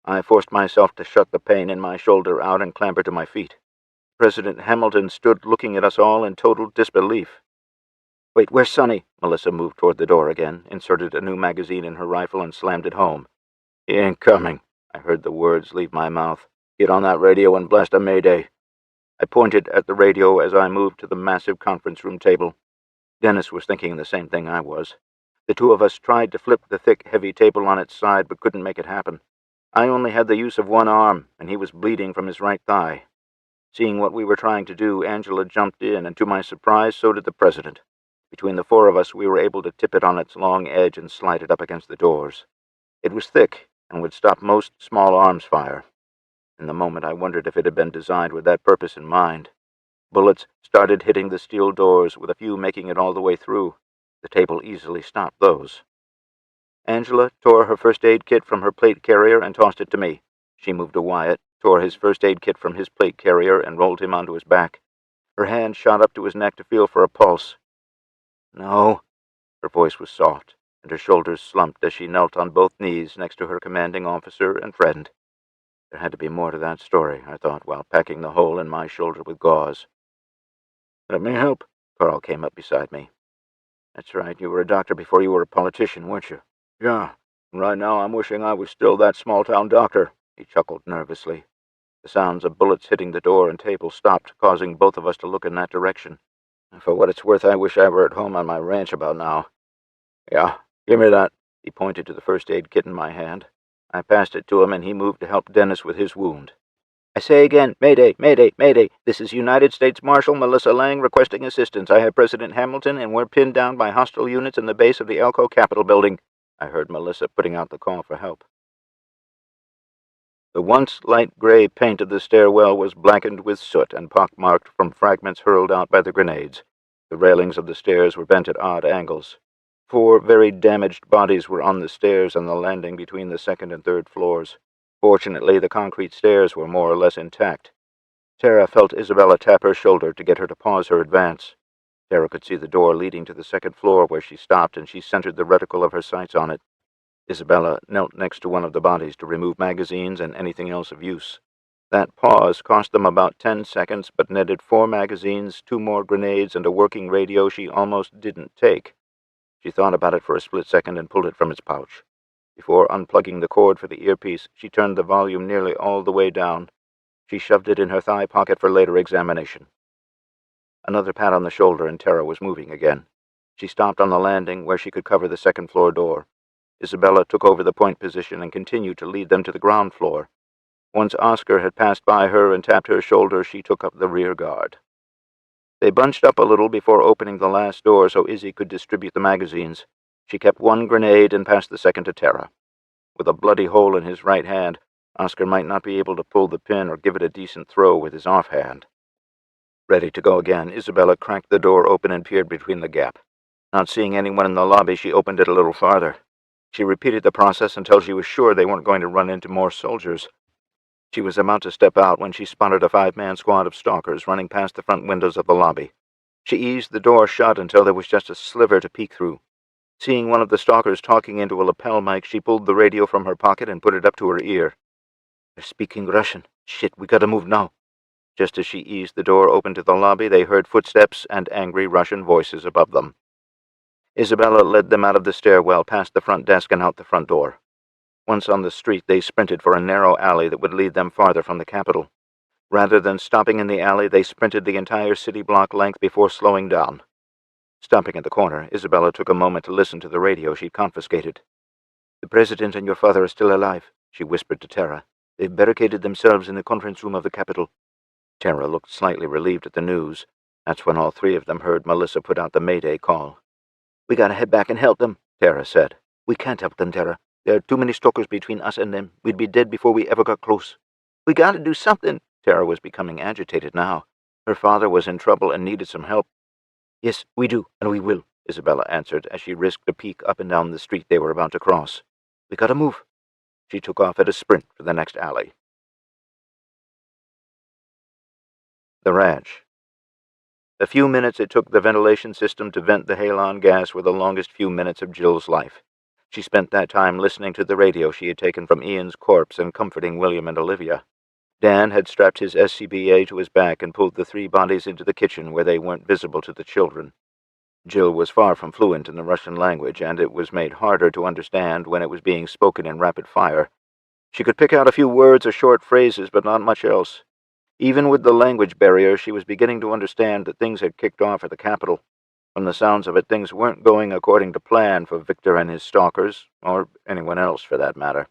I forced myself to shut the pain in my shoulder out and clamber to my feet. President Hamilton stood looking at us all in total disbelief. "Wait, where's Sonny?" Melissa moved toward the door again, inserted a new magazine in her rifle, and slammed it home. "He ain't coming," I heard the words leave my mouth. "Get on that radio and blast a mayday." I pointed at the radio as I moved to the massive conference room table. Dennis was thinking the same thing I was. The two of us tried to flip the thick, heavy table on its side, but couldn't make it happen. I only had the use of one arm, and he was bleeding from his right thigh. Seeing what we were trying to do, Angela jumped in, and to my surprise, so did the president. Between the four of us, we were able to tip it on its long edge and slide it up against the doors. It was thick, and would stop most small arms fire. In the moment, I wondered if it had been designed with that purpose in mind. Bullets started hitting the steel doors, with a few making it all the way through. The table easily stopped those. Angela tore her first aid kit from her plate carrier and tossed it to me. She moved to Wyatt, tore his first aid kit from his plate carrier, and rolled him onto his back. Her hand shot up to his neck to feel for a pulse. "No." Her voice was soft, and her shoulders slumped as she knelt on both knees next to her commanding officer and friend. There had to be more to that story, I thought, while packing the hole in my shoulder with gauze. "Let me help." Carl came up beside me. "That's right, you were a doctor before you were a politician, weren't you?" "Yeah, and right now I'm wishing I was still that small-town doctor," he chuckled nervously. The sounds of bullets hitting the door and table stopped, causing both of us to look in that direction. "For what it's worth, I wish I were at home on my ranch about now." "Yeah, give me that." He pointed to the first aid kit in my hand. I passed it to him, and he moved to help Dennis with his wound. "I say again, Mayday, Mayday, Mayday. This is United States Marshal Melissa Lang requesting assistance. I have President Hamilton, and we're pinned down by hostile units in the base of the Elko Capitol building." I heard Melissa putting out the call for help. The once light gray paint of the stairwell was blackened with soot and pockmarked from fragments hurled out by the grenades. The railings of the stairs were bent at odd angles. 4 very damaged bodies were on the stairs and the landing between the second and third floors. Fortunately, the concrete stairs were more or less intact. Tara felt Isabella tap her shoulder to get her to pause her advance. Tara could see the door leading to the second floor where she stopped, and she centered the reticle of her sights on it. Isabella knelt next to one of the bodies to remove magazines and anything else of use. That pause cost them about 10 seconds, but netted 4 magazines, 2 more grenades, and a working radio she almost didn't take. She thought about it for a split second and pulled it from its pouch. Before unplugging the cord for the earpiece, she turned the volume nearly all the way down. She shoved it in her thigh pocket for later examination. Another pat on the shoulder, and Tara was moving again. She stopped on the landing where she could cover the second-floor door. Isabella took over the point position and continued to lead them to the ground floor. Once Oscar had passed by her and tapped her shoulder, she took up the rear guard. They bunched up a little before opening the last door so Izzy could distribute the magazines. She kept 1 grenade and passed the second to Tara. With a bloody hole in his right hand, Oscar might not be able to pull the pin or give it a decent throw with his offhand. Ready to go again, Isabella cracked the door open and peered between the gap. Not seeing anyone in the lobby, she opened it a little farther. She repeated the process until she was sure they weren't going to run into more soldiers. She was about to step out when she spotted a 5-man squad of stalkers running past the front windows of the lobby. She eased the door shut until there was just a sliver to peek through. Seeing one of the stalkers talking into a lapel mic, she pulled the radio from her pocket and put it up to her ear. "They're speaking Russian. Shit, we gotta move now." Just as she eased the door open to the lobby, they heard footsteps and angry Russian voices above them. Isabella led them out of the stairwell, past the front desk and out the front door. Once on the street, they sprinted for a narrow alley that would lead them farther from the capital. Rather than stopping in the alley, they sprinted the entire city block length before slowing down. Stopping at the corner, Isabella took a moment to listen to the radio she'd confiscated. "The President and your father are still alive," she whispered to Tara. "They've barricaded themselves in the conference room of the Capitol." Tara looked slightly relieved at the news. That's when all three of them heard Melissa put out the Mayday call. "We gotta head back and help them," Tara said. "We can't help them, Tara. There are too many stalkers between us and them. We'd be dead before we ever got close." "We gotta do something." Tara was becoming agitated now. Her father was in trouble and needed some help. "Yes, we do, and we will," Isabella answered as she risked a peek up and down the street they were about to cross. "We gotta move." She took off at a sprint for the next alley. The ranch. The few minutes it took the ventilation system to vent the halon gas were the longest few minutes of Jill's life. She spent that time listening to the radio she had taken from Ian's corpse and comforting William and Olivia. Dan had strapped his SCBA to his back and pulled the 3 bodies into the kitchen where they weren't visible to the children. Jill was far from fluent in the Russian language, and it was made harder to understand when it was being spoken in rapid fire. She could pick out a few words or short phrases, but not much else. Even with the language barrier, she was beginning to understand that things had kicked off at the capital. From the sounds of it, things weren't going according to plan for Victor and his stalkers, or anyone else for that matter.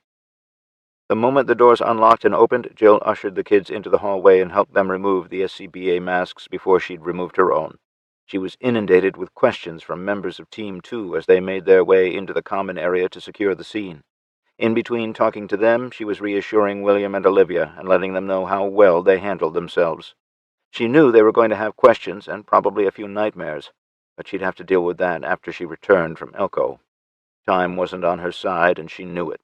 The moment the doors unlocked and opened, Jill ushered the kids into the hallway and helped them remove the SCBA masks before she'd removed her own. She was inundated with questions from members of Team 2 as they made their way into the common area to secure the scene. In between talking to them, she was reassuring William and Olivia and letting them know how well they handled themselves. She knew they were going to have questions and probably a few nightmares, but she'd have to deal with that after she returned from Elko. Time wasn't on her side, and she knew it.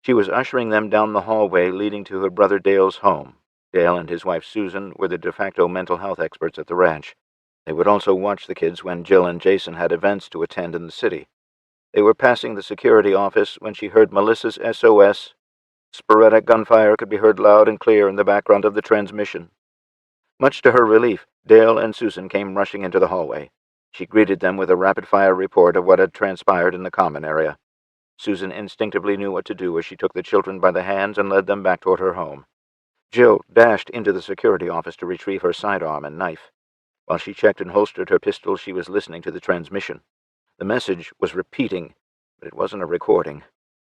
She was ushering them down the hallway leading to her brother Dale's home. Dale and his wife Susan were the de facto mental health experts at the ranch. They would also watch the kids when Jill and Jason had events to attend in the city. They were passing the security office when she heard Melissa's SOS. Sporadic gunfire could be heard loud and clear in the background of the transmission. Much to her relief, Dale and Susan came rushing into the hallway. She greeted them with a rapid-fire report of what had transpired in the common area. Susan instinctively knew what to do as she took the children by the hands and led them back toward her home. Jill dashed into the security office to retrieve her sidearm and knife. While she checked and holstered her pistol, she was listening to the transmission. The message was repeating, but it wasn't a recording.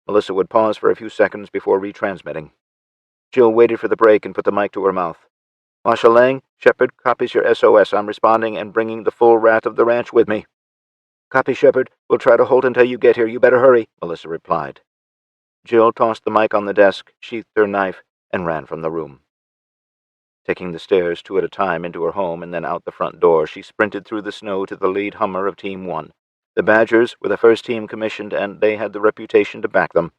Melissa would pause for a few seconds before retransmitting. Jill waited for the break and put the mic to her mouth. "Marshal Lang, Shepard copies your SOS. I'm responding and bringing the full wrath of the ranch with me." "Copy, Shepard. We'll try to hold until you get here. You better hurry," Melissa replied. Jill tossed the mic on the desk, sheathed her knife, and ran from the room. Taking the stairs 2 at a time into her home and then out the front door, she sprinted through the snow to the lead Hummer of Team 1. The Badgers were the first team commissioned, and they had the reputation to back them.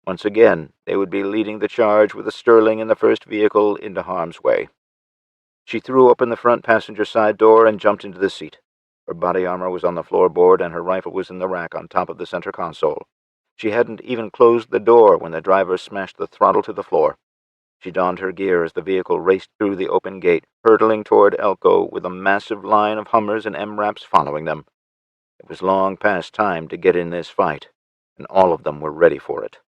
Once again, they would be leading the charge with a Sterling in the first vehicle into harm's way. She threw open the front passenger side door and jumped into the seat. Her body armor was on the floorboard, and her rifle was in the rack on top of the center console. She hadn't even closed the door when the driver smashed the throttle to the floor. She donned her gear as the vehicle raced through the open gate, hurtling toward Elko with a massive line of Hummers and MRAPs following them. It was long past time to get in this fight, and all of them were ready for it.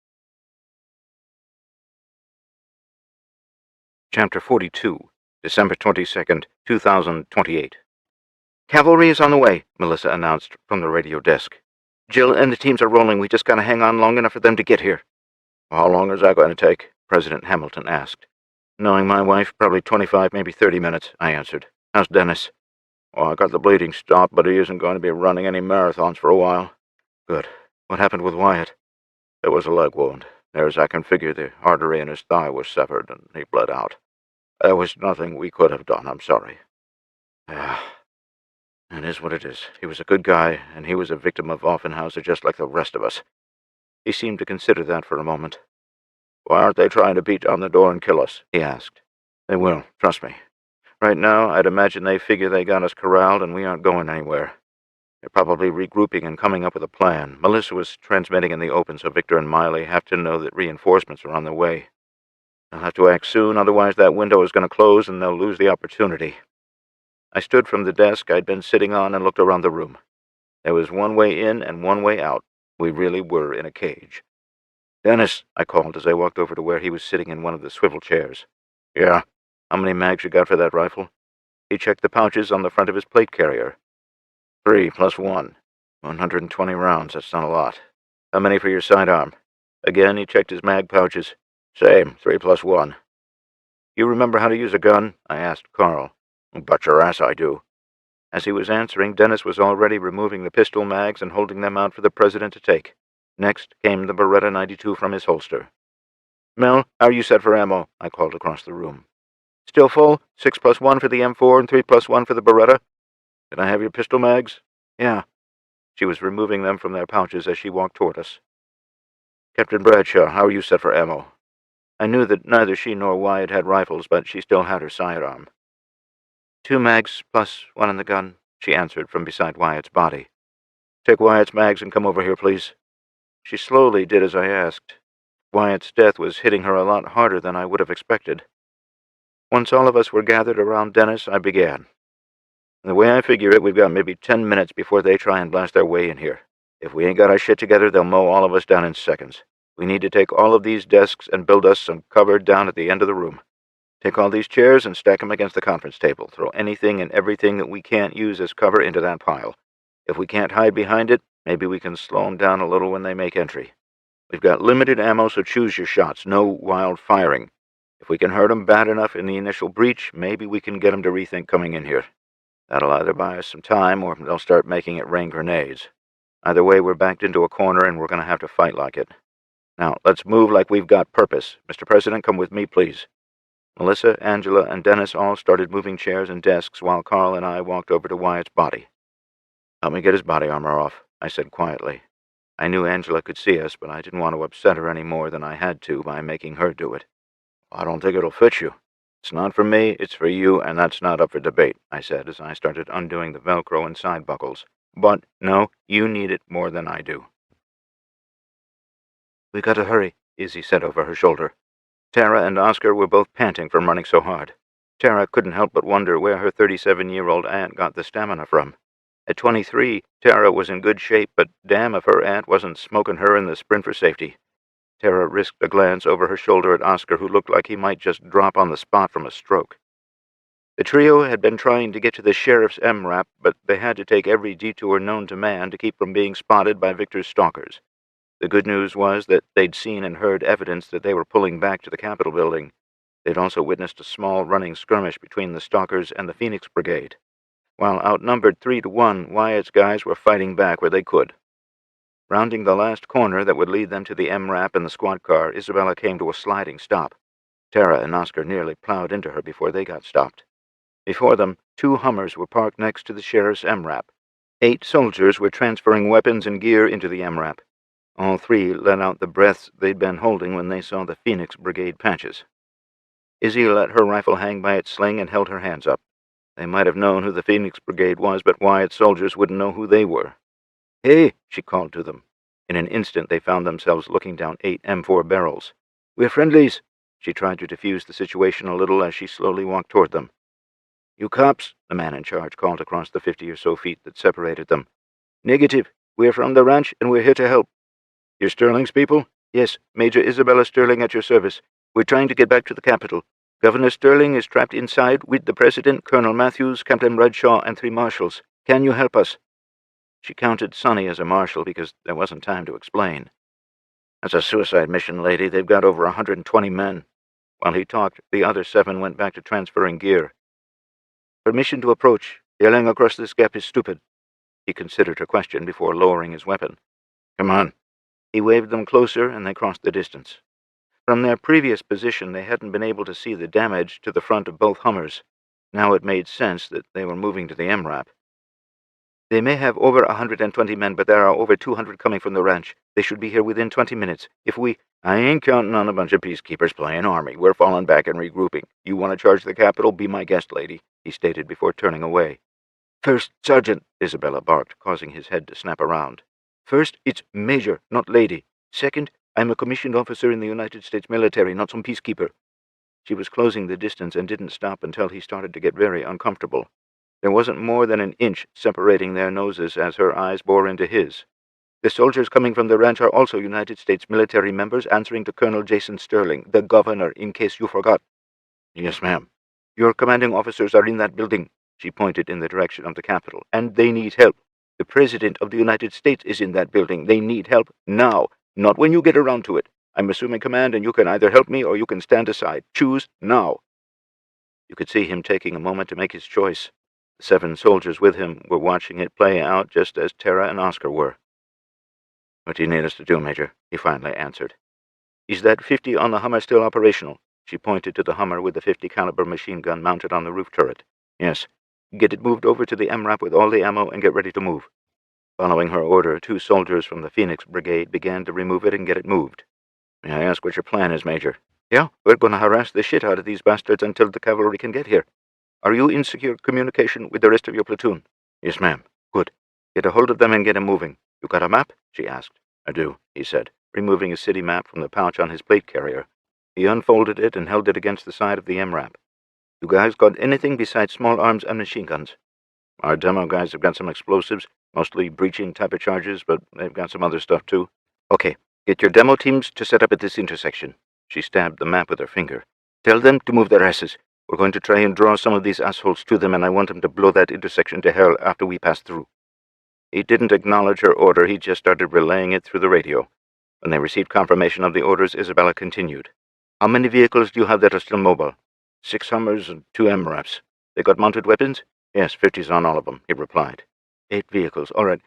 Chapter 42, December 22nd, 2028. "Cavalry is on the way," Melissa announced from the radio desk. "Jill and the teams are rolling. We just gotta hang on long enough for them to get here." "How long is that going to take?" President Hamilton asked. "Knowing my wife, probably 25, maybe 30 minutes, I answered. "How's Dennis?" "Well, I got the bleeding stopped, but he isn't going to be running any marathons for a while." "Good. What happened with Wyatt?" "It was a leg wound. Near as I can figure, the artery in his thigh was severed, and he bled out. There was nothing we could have done. I'm sorry." "It is what it is. He was a good guy, and he was a victim of Offenhauser just like the rest of us. He seemed to consider that for a moment. "Why aren't they trying to beat down the door and kill us?" he asked. "They will, trust me. Right now, I'd imagine they figure they got us corralled and we aren't going anywhere. They're probably regrouping and coming up with a plan. Melissa was transmitting in the open, so Victor and Miley have to know that reinforcements are on their way. They'll have to act soon, otherwise that window is going to close and they'll lose the opportunity." I stood from the desk I'd been sitting on and looked around the room. There was one way in and one way out. We really were in a cage. "Dennis," I called as I walked over to where he was sitting in one of the swivel chairs. "Yeah? How many mags you got for that rifle?" He checked the pouches on the front of his plate carrier. 3 plus 1. 120 rounds, that's not a lot. How many for your sidearm?" Again, he checked his mag pouches. "Same, 3 plus 1. "You remember how to use a gun?" I asked Carl. "Bet your ass I do." As he was answering, Dennis was already removing the pistol mags and holding them out for the president to take. Next came the Beretta 92 from his holster. "Mel, how are you set for ammo?" I called across the room. "Still full? 6 plus 1 for the M4 and 3 plus 1 for the Beretta?" "Can I have your pistol mags?" "Yeah." She was removing them from their pouches as she walked toward us. "Captain Bradshaw, how are you set for ammo?" I knew that neither she nor Wyatt had rifles, but she still had her sidearm. 2 mags plus 1 in the gun, she answered from beside Wyatt's body. "Take Wyatt's mags and come over here, please." She slowly did as I asked. Wyatt's death was hitting her a lot harder than I would have expected. Once all of us were gathered around Dennis, I began. "The way I figure it, we've got maybe 10 minutes before they try and blast their way in here. If we ain't got our shit together, they'll mow all of us down in seconds. We need to take all of these desks and build us some cover down at the end of the room. Take all these chairs and stack them against the conference table. Throw anything and everything that we can't use as cover into that pile. If we can't hide behind it, maybe we can slow them down a little when they make entry. We've got limited ammo, so choose your shots. No wild firing. If we can hurt them bad enough in the initial breach, maybe we can get them to rethink coming in here. That'll either buy us some time, or they'll start making it rain grenades. Either way, we're backed into a corner, and we're going to have to fight like it. Now, let's move like we've got purpose. Mr. President, come with me, please." Melissa, Angela, and Dennis all started moving chairs and desks while Carl and I walked over to Wyatt's body. "Help me get his body armor off," I said quietly. I knew Angela could see us, but I didn't want to upset her any more than I had to by making her do it. "I don't think it'll fit you." "It's not for me, it's for you, and that's not up for debate," I said as I started undoing the Velcro and side buckles. "But, no, you need it more than I do." "We gotta hurry," Izzy said over her shoulder. Tara and Oscar were both panting from running so hard. Tara couldn't help but wonder where her 37-year-old aunt got the stamina from. At 23, Tara was in good shape, but damn if her aunt wasn't smoking her in the sprint for safety. Tara risked a glance over her shoulder at Oscar, who looked like he might just drop on the spot from a stroke. The trio had been trying to get to the sheriff's MRAP, but they had to take every detour known to man to keep from being spotted by Victor's stalkers. The good news was that they'd seen and heard evidence that they were pulling back to the Capitol building. They'd also witnessed a small running skirmish between the stalkers and the Phoenix Brigade. While outnumbered 3-1, Wyatt's guys were fighting back where they could. Rounding the last corner that would lead them to the MRAP and the squad car, Isabella came to a sliding stop. Tara and Oscar nearly plowed into her before they got stopped. Before them, 2 Hummers were parked next to the sheriff's MRAP. 8 soldiers were transferring weapons and gear into the MRAP. All 3 let out the breaths they'd been holding when they saw the Phoenix Brigade patches. Izzy let her rifle hang by its sling and held her hands up. They might have known who the Phoenix Brigade was, but Wyatt's soldiers wouldn't know who they were. "Hey," she called to them. In an instant, they found themselves looking down 8 M4 barrels. "We're friendlies." She tried to defuse the situation a little as she slowly walked toward them. "You cops," the man in charge called across the 50 or so feet that separated them. "Negative. We're from the ranch, and we're here to help." "You're Sterling's people?" "Yes, Major Isabella Sterling at your service. We're trying to get back to the Capitol. Governor Sterling is trapped inside with the President, Colonel Matthews, Captain Bradshaw, and 3 marshals. Can you help us?" She counted Sonny as a marshal because there wasn't time to explain. "That's a suicide mission, lady. They've got over 120 men." While he talked, the other 7 went back to transferring gear. "Permission to approach. Yelling across this gap is stupid." He considered her question before lowering his weapon. "Come on." He waved them closer, and they crossed the distance. From their previous position, they hadn't been able to see the damage to the front of both Hummers. Now it made sense that they were moving to the MRAP. They may have over 120 men, but there are over 200 coming from the ranch. They should be here within 20 minutes. If we... I ain't counting on a bunch of peacekeepers playing army. We're falling back and regrouping. You want to charge the capital? Be my guest, lady, he stated before turning away. First, Sergeant, Isabella barked, causing his head to snap around. First, it's Major, not Lady. Second, I'm a commissioned officer in the United States military, not some peacekeeper. She was closing the distance and didn't stop until he started to get very uncomfortable. There wasn't more than an inch separating their noses as her eyes bore into his. The soldiers coming from the ranch are also United States military members answering to Colonel Jason Sterling, the governor, in case you forgot. Yes, ma'am. Your commanding officers are in that building, she pointed in the direction of the Capitol, and they need help. The President of the United States is in that building. They need help now, not when you get around to it. I'm assuming command, and you can either help me or you can stand aside. Choose now. You could see him taking a moment to make his choice. The 7 soldiers with him were watching it play out just as Tara and Oscar were. What do you need us to do, Major? He finally answered. Is that 50 on the Hummer still operational? She pointed to the Hummer with the .50 caliber machine gun mounted on the roof turret. Yes. Get it moved over to the MRAP with all the ammo and get ready to move. Following her order, 2 soldiers from the Phoenix Brigade began to remove it and get it moved. May I ask what your plan is, Major? Yeah, we're going to harass the shit out of these bastards until the cavalry can get here. Are you in secure communication with the rest of your platoon? Yes, ma'am. Good. Get a hold of them and get them moving. You got a map? She asked. I do, he said, removing a city map from the pouch on his plate carrier. He unfolded it and held it against the side of the MRAP. You guys got anything besides small arms and machine guns? Our demo guys have got some explosives, mostly breaching type of charges, but they've got some other stuff too. Okay, get your demo teams to set up at this intersection. She stabbed the map with her finger. Tell them to move their asses. We're going to try and draw some of these assholes to them, and I want them to blow that intersection to hell after we pass through. He didn't acknowledge her order, he just started relaying it through the radio. When they received confirmation of the orders, Isabella continued. How many vehicles do you have that are still mobile? 6 Hummers and 2 MRAPs. They got mounted weapons? Yes, 50s on all of them, he replied. 8 vehicles, all right.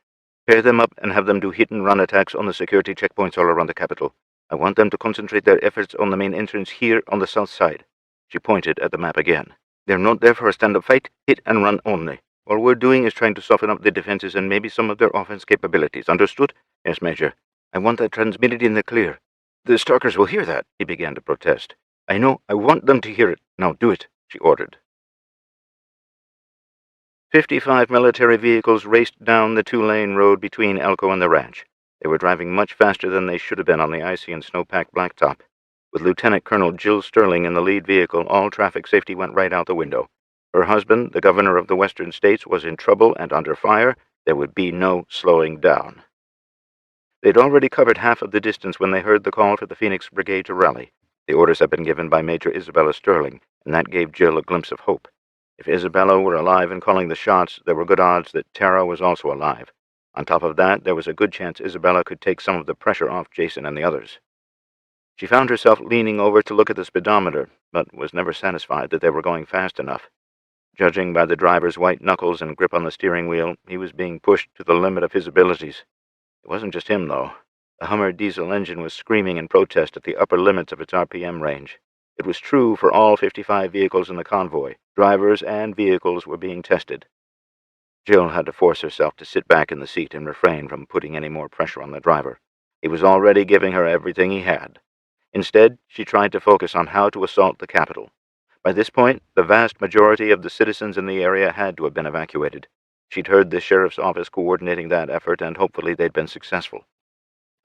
Pair them up and have them do hit-and-run attacks on the security checkpoints all around the capital. I want them to concentrate their efforts on the main entrance here on the south side. She pointed at the map again. They're not there for a stand-up fight, hit and run only. All we're doing is trying to soften up the defenses and maybe some of their offense capabilities. Understood? Yes, Major. I want that transmitted in the clear. The Stalkers will hear that, he began to protest. I know. I want them to hear it. Now do it, she ordered. 55 military vehicles raced down the 2-lane road between Elko and the ranch. They were driving much faster than they should have been on the icy and snow-packed blacktop. With Lieutenant Colonel Jill Sterling in the lead vehicle, all traffic safety went right out the window. Her husband, the governor of the western states, was in trouble and under fire. There would be no slowing down. They'd already covered half of the distance when they heard the call for the Phoenix Brigade to rally. The orders had been given by Major Isabella Sterling, and that gave Jill a glimpse of hope. If Isabella were alive and calling the shots, there were good odds that Tara was also alive. On top of that, there was a good chance Isabella could take some of the pressure off Jason and the others. She found herself leaning over to look at the speedometer, but was never satisfied that they were going fast enough. Judging by the driver's white knuckles and grip on the steering wheel, he was being pushed to the limit of his abilities. It wasn't just him, though. The Hummer diesel engine was screaming in protest at the upper limits of its RPM range. It was true for all 55 vehicles in the convoy. Drivers and vehicles were being tested. Jill had to force herself to sit back in the seat and refrain from putting any more pressure on the driver. He was already giving her everything he had. Instead, she tried to focus on how to assault the capital. By this point, the vast majority of the citizens in the area had to have been evacuated. She'd heard the sheriff's office coordinating that effort, and hopefully they'd been successful.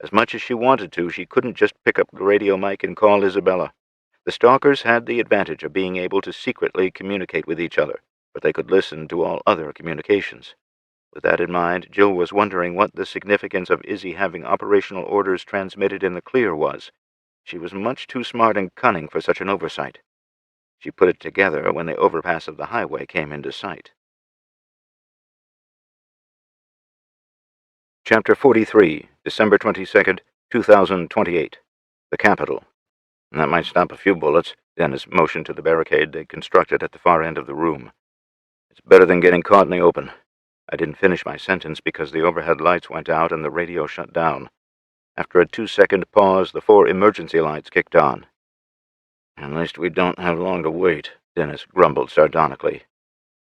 As much as she wanted to, she couldn't just pick up the radio mic and call Isabella. The Stalkers had the advantage of being able to secretly communicate with each other, but they could listen to all other communications. With that in mind, Jill was wondering what the significance of Izzy having operational orders transmitted in the clear was. She was much too smart and cunning for such an oversight. She put it together when the overpass of the highway came into sight. Chapter 43, December 22nd, 2028. The Capitol. That might stop a few bullets. Dennis motioned to the barricade they constructed at the far end of the room. It's better than getting caught in the open. I didn't finish my sentence because the overhead lights went out and the radio shut down. After a 2-second pause, the 4 emergency lights kicked on. At least we don't have long to wait, Dennis grumbled sardonically.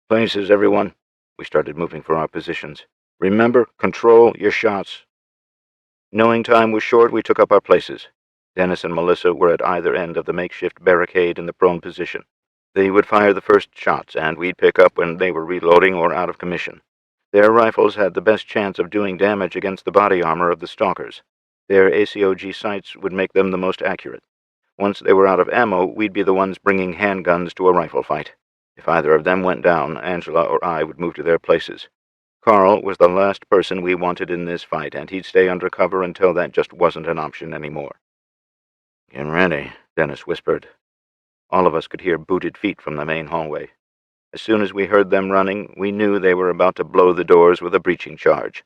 Places, everyone. We started moving for our positions. Remember, control your shots." Knowing time was short, we took up our places. Dennis and Melissa were at either end of the makeshift barricade in the prone position. They would fire the first shots, and we'd pick up when they were reloading or out of commission. Their rifles had the best chance of doing damage against the body armor of the stalkers. Their ACOG sights would make them the most accurate. Once they were out of ammo, we'd be the ones bringing handguns to a rifle fight. If either of them went down, Angela or I would move to their places. Carl was the last person we wanted in this fight, and he'd stay under cover until that just wasn't an option anymore. "Get ready," Dennis whispered. All of us could hear booted feet from the main hallway. As soon as we heard them running, we knew they were about to blow the doors with a breaching charge.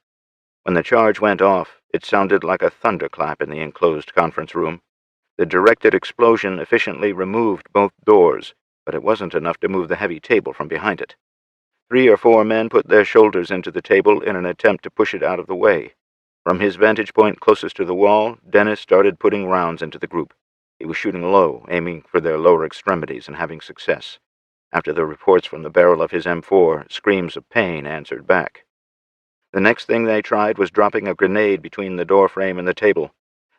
When the charge went off, it sounded like a thunderclap in the enclosed conference room. The directed explosion efficiently removed both doors, but it wasn't enough to move the heavy table from behind it. 3 or 4 men put their shoulders into the table in an attempt to push it out of the way. From his vantage point closest to the wall, Dennis started putting rounds into the group. He was shooting low, aiming for their lower extremities and having success. After the reports from the barrel of his M4, screams of pain answered back. The next thing they tried was dropping a grenade between the doorframe and the table.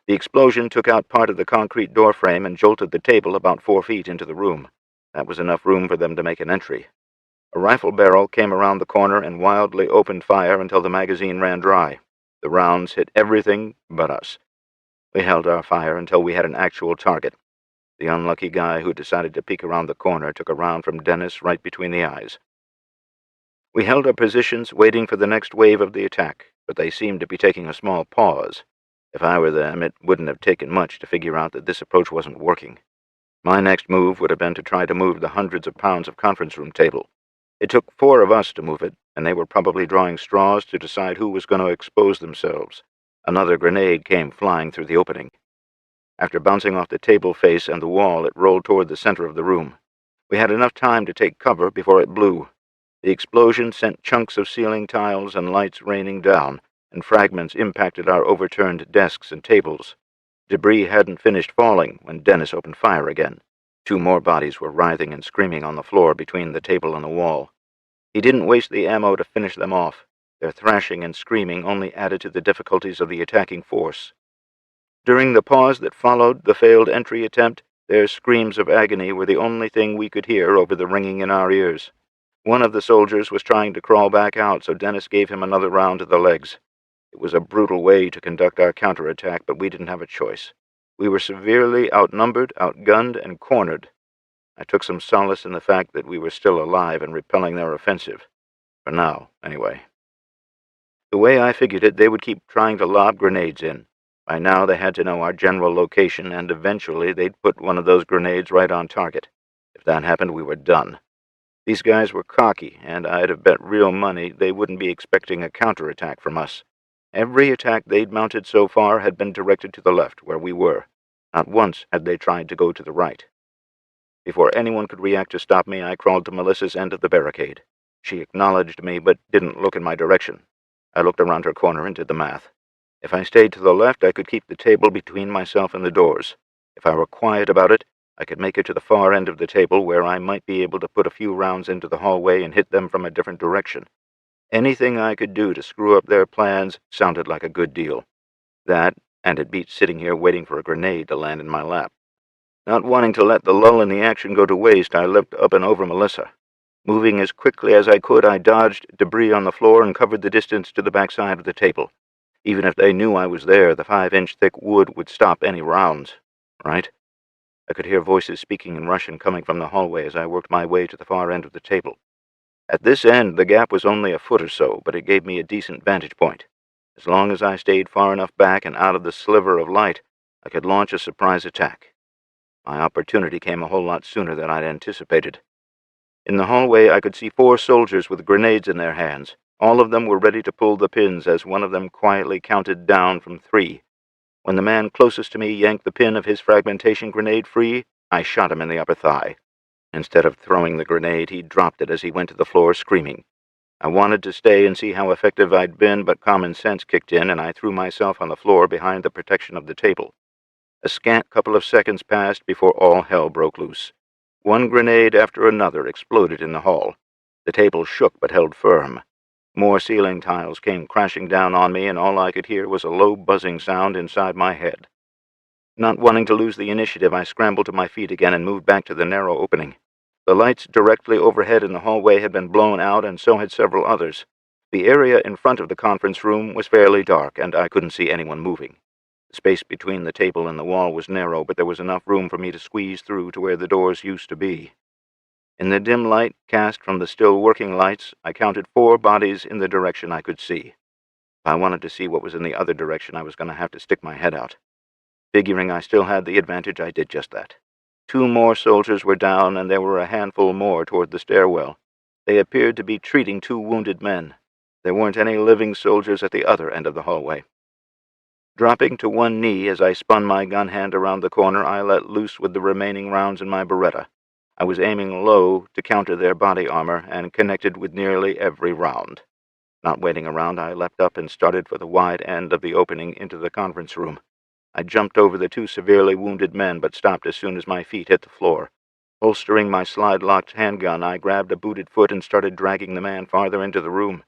The explosion took out part of the concrete doorframe and jolted the table about 4 feet into the room. That was enough room for them to make an entry. A rifle barrel came around the corner and wildly opened fire until the magazine ran dry. The rounds hit everything but us. We held our fire until we had an actual target. The unlucky guy who decided to peek around the corner took a round from Dennis right between the eyes. We held our positions, waiting for the next wave of the attack, but they seemed to be taking a small pause. If I were them, it wouldn't have taken much to figure out that this approach wasn't working. My next move would have been to try to move the hundreds of pounds of conference room table. It took 4 of us to move it, and they were probably drawing straws to decide who was going to expose themselves. Another grenade came flying through the opening. After bouncing off the table face and the wall, it rolled toward the center of the room. We had enough time to take cover before it blew. The explosion sent chunks of ceiling tiles and lights raining down, and fragments impacted our overturned desks and tables. Debris hadn't finished falling when Dennis opened fire again. 2 more bodies were writhing and screaming on the floor between the table and the wall. He didn't waste the ammo to finish them off. Their thrashing and screaming only added to the difficulties of the attacking force. During the pause that followed the failed entry attempt, their screams of agony were the only thing we could hear over the ringing in our ears. One of the soldiers was trying to crawl back out, so Dennis gave him another round to the legs. It was a brutal way to conduct our counterattack, but we didn't have a choice. We were severely outnumbered, outgunned, and cornered. I took some solace in the fact that we were still alive and repelling their offensive. For now, anyway. The way I figured it, they would keep trying to lob grenades in. By now they had to know our general location, and eventually they'd put one of those grenades right on target. If that happened, we were done. These guys were cocky, and I'd have bet real money they wouldn't be expecting a counterattack from us. Every attack they'd mounted so far had been directed to the left, where we were. Not once had they tried to go to the right. Before anyone could react to stop me, I crawled to Melissa's end of the barricade. She acknowledged me, but didn't look in my direction. I looked around her corner and did the math. If I stayed to the left, I could keep the table between myself and the doors. If I were quiet about it, I could make it to the far end of the table, where I might be able to put a few rounds into the hallway and hit them from a different direction. Anything I could do to screw up their plans sounded like a good deal. That, and it beat sitting here waiting for a grenade to land in my lap. Not wanting to let the lull in the action go to waste, I leapt up and over Melissa. Moving as quickly as I could, I dodged debris on the floor and covered the distance to the backside of the table. Even if they knew I was there, the 5-inch thick wood would stop any rounds, right? I could hear voices speaking in Russian coming from the hallway as I worked my way to the far end of the table. At this end, the gap was only a foot or so, but it gave me a decent vantage point. As long as I stayed far enough back and out of the sliver of light, I could launch a surprise attack. My opportunity came a whole lot sooner than I'd anticipated. In the hallway, I could see 4 soldiers with grenades in their hands. All of them were ready to pull the pins as one of them quietly counted down from 3. When the man closest to me yanked the pin of his fragmentation grenade free, I shot him in the upper thigh. Instead of throwing the grenade, he dropped it as he went to the floor screaming. I wanted to stay and see how effective I'd been, but common sense kicked in, and I threw myself on the floor behind the protection of the table. A scant couple of seconds passed before all hell broke loose. One grenade after another exploded in the hall. The table shook but held firm. More ceiling tiles came crashing down on me, and all I could hear was a low buzzing sound inside my head. Not wanting to lose the initiative, I scrambled to my feet again and moved back to the narrow opening. The lights directly overhead in the hallway had been blown out, and so had several others. The area in front of the conference room was fairly dark, and I couldn't see anyone moving. The space between the table and the wall was narrow, but there was enough room for me to squeeze through to where the doors used to be. In the dim light cast from the still working lights, I counted 4 bodies in the direction I could see. If I wanted to see what was in the other direction, I was going to have to stick my head out. Figuring I still had the advantage, I did just that. 2 more soldiers were down, and there were a handful more toward the stairwell. They appeared to be treating 2 wounded men. There weren't any living soldiers at the other end of the hallway. Dropping to one knee as I spun my gun hand around the corner, I let loose with the remaining rounds in my Beretta. I was aiming low to counter their body armor, and connected with nearly every round. Not waiting around, I leapt up and started for the wide end of the opening into the conference room. I jumped over the 2 severely wounded men, but stopped as soon as my feet hit the floor. Holstering my slide-locked handgun, I grabbed a booted foot and started dragging the man farther into the room.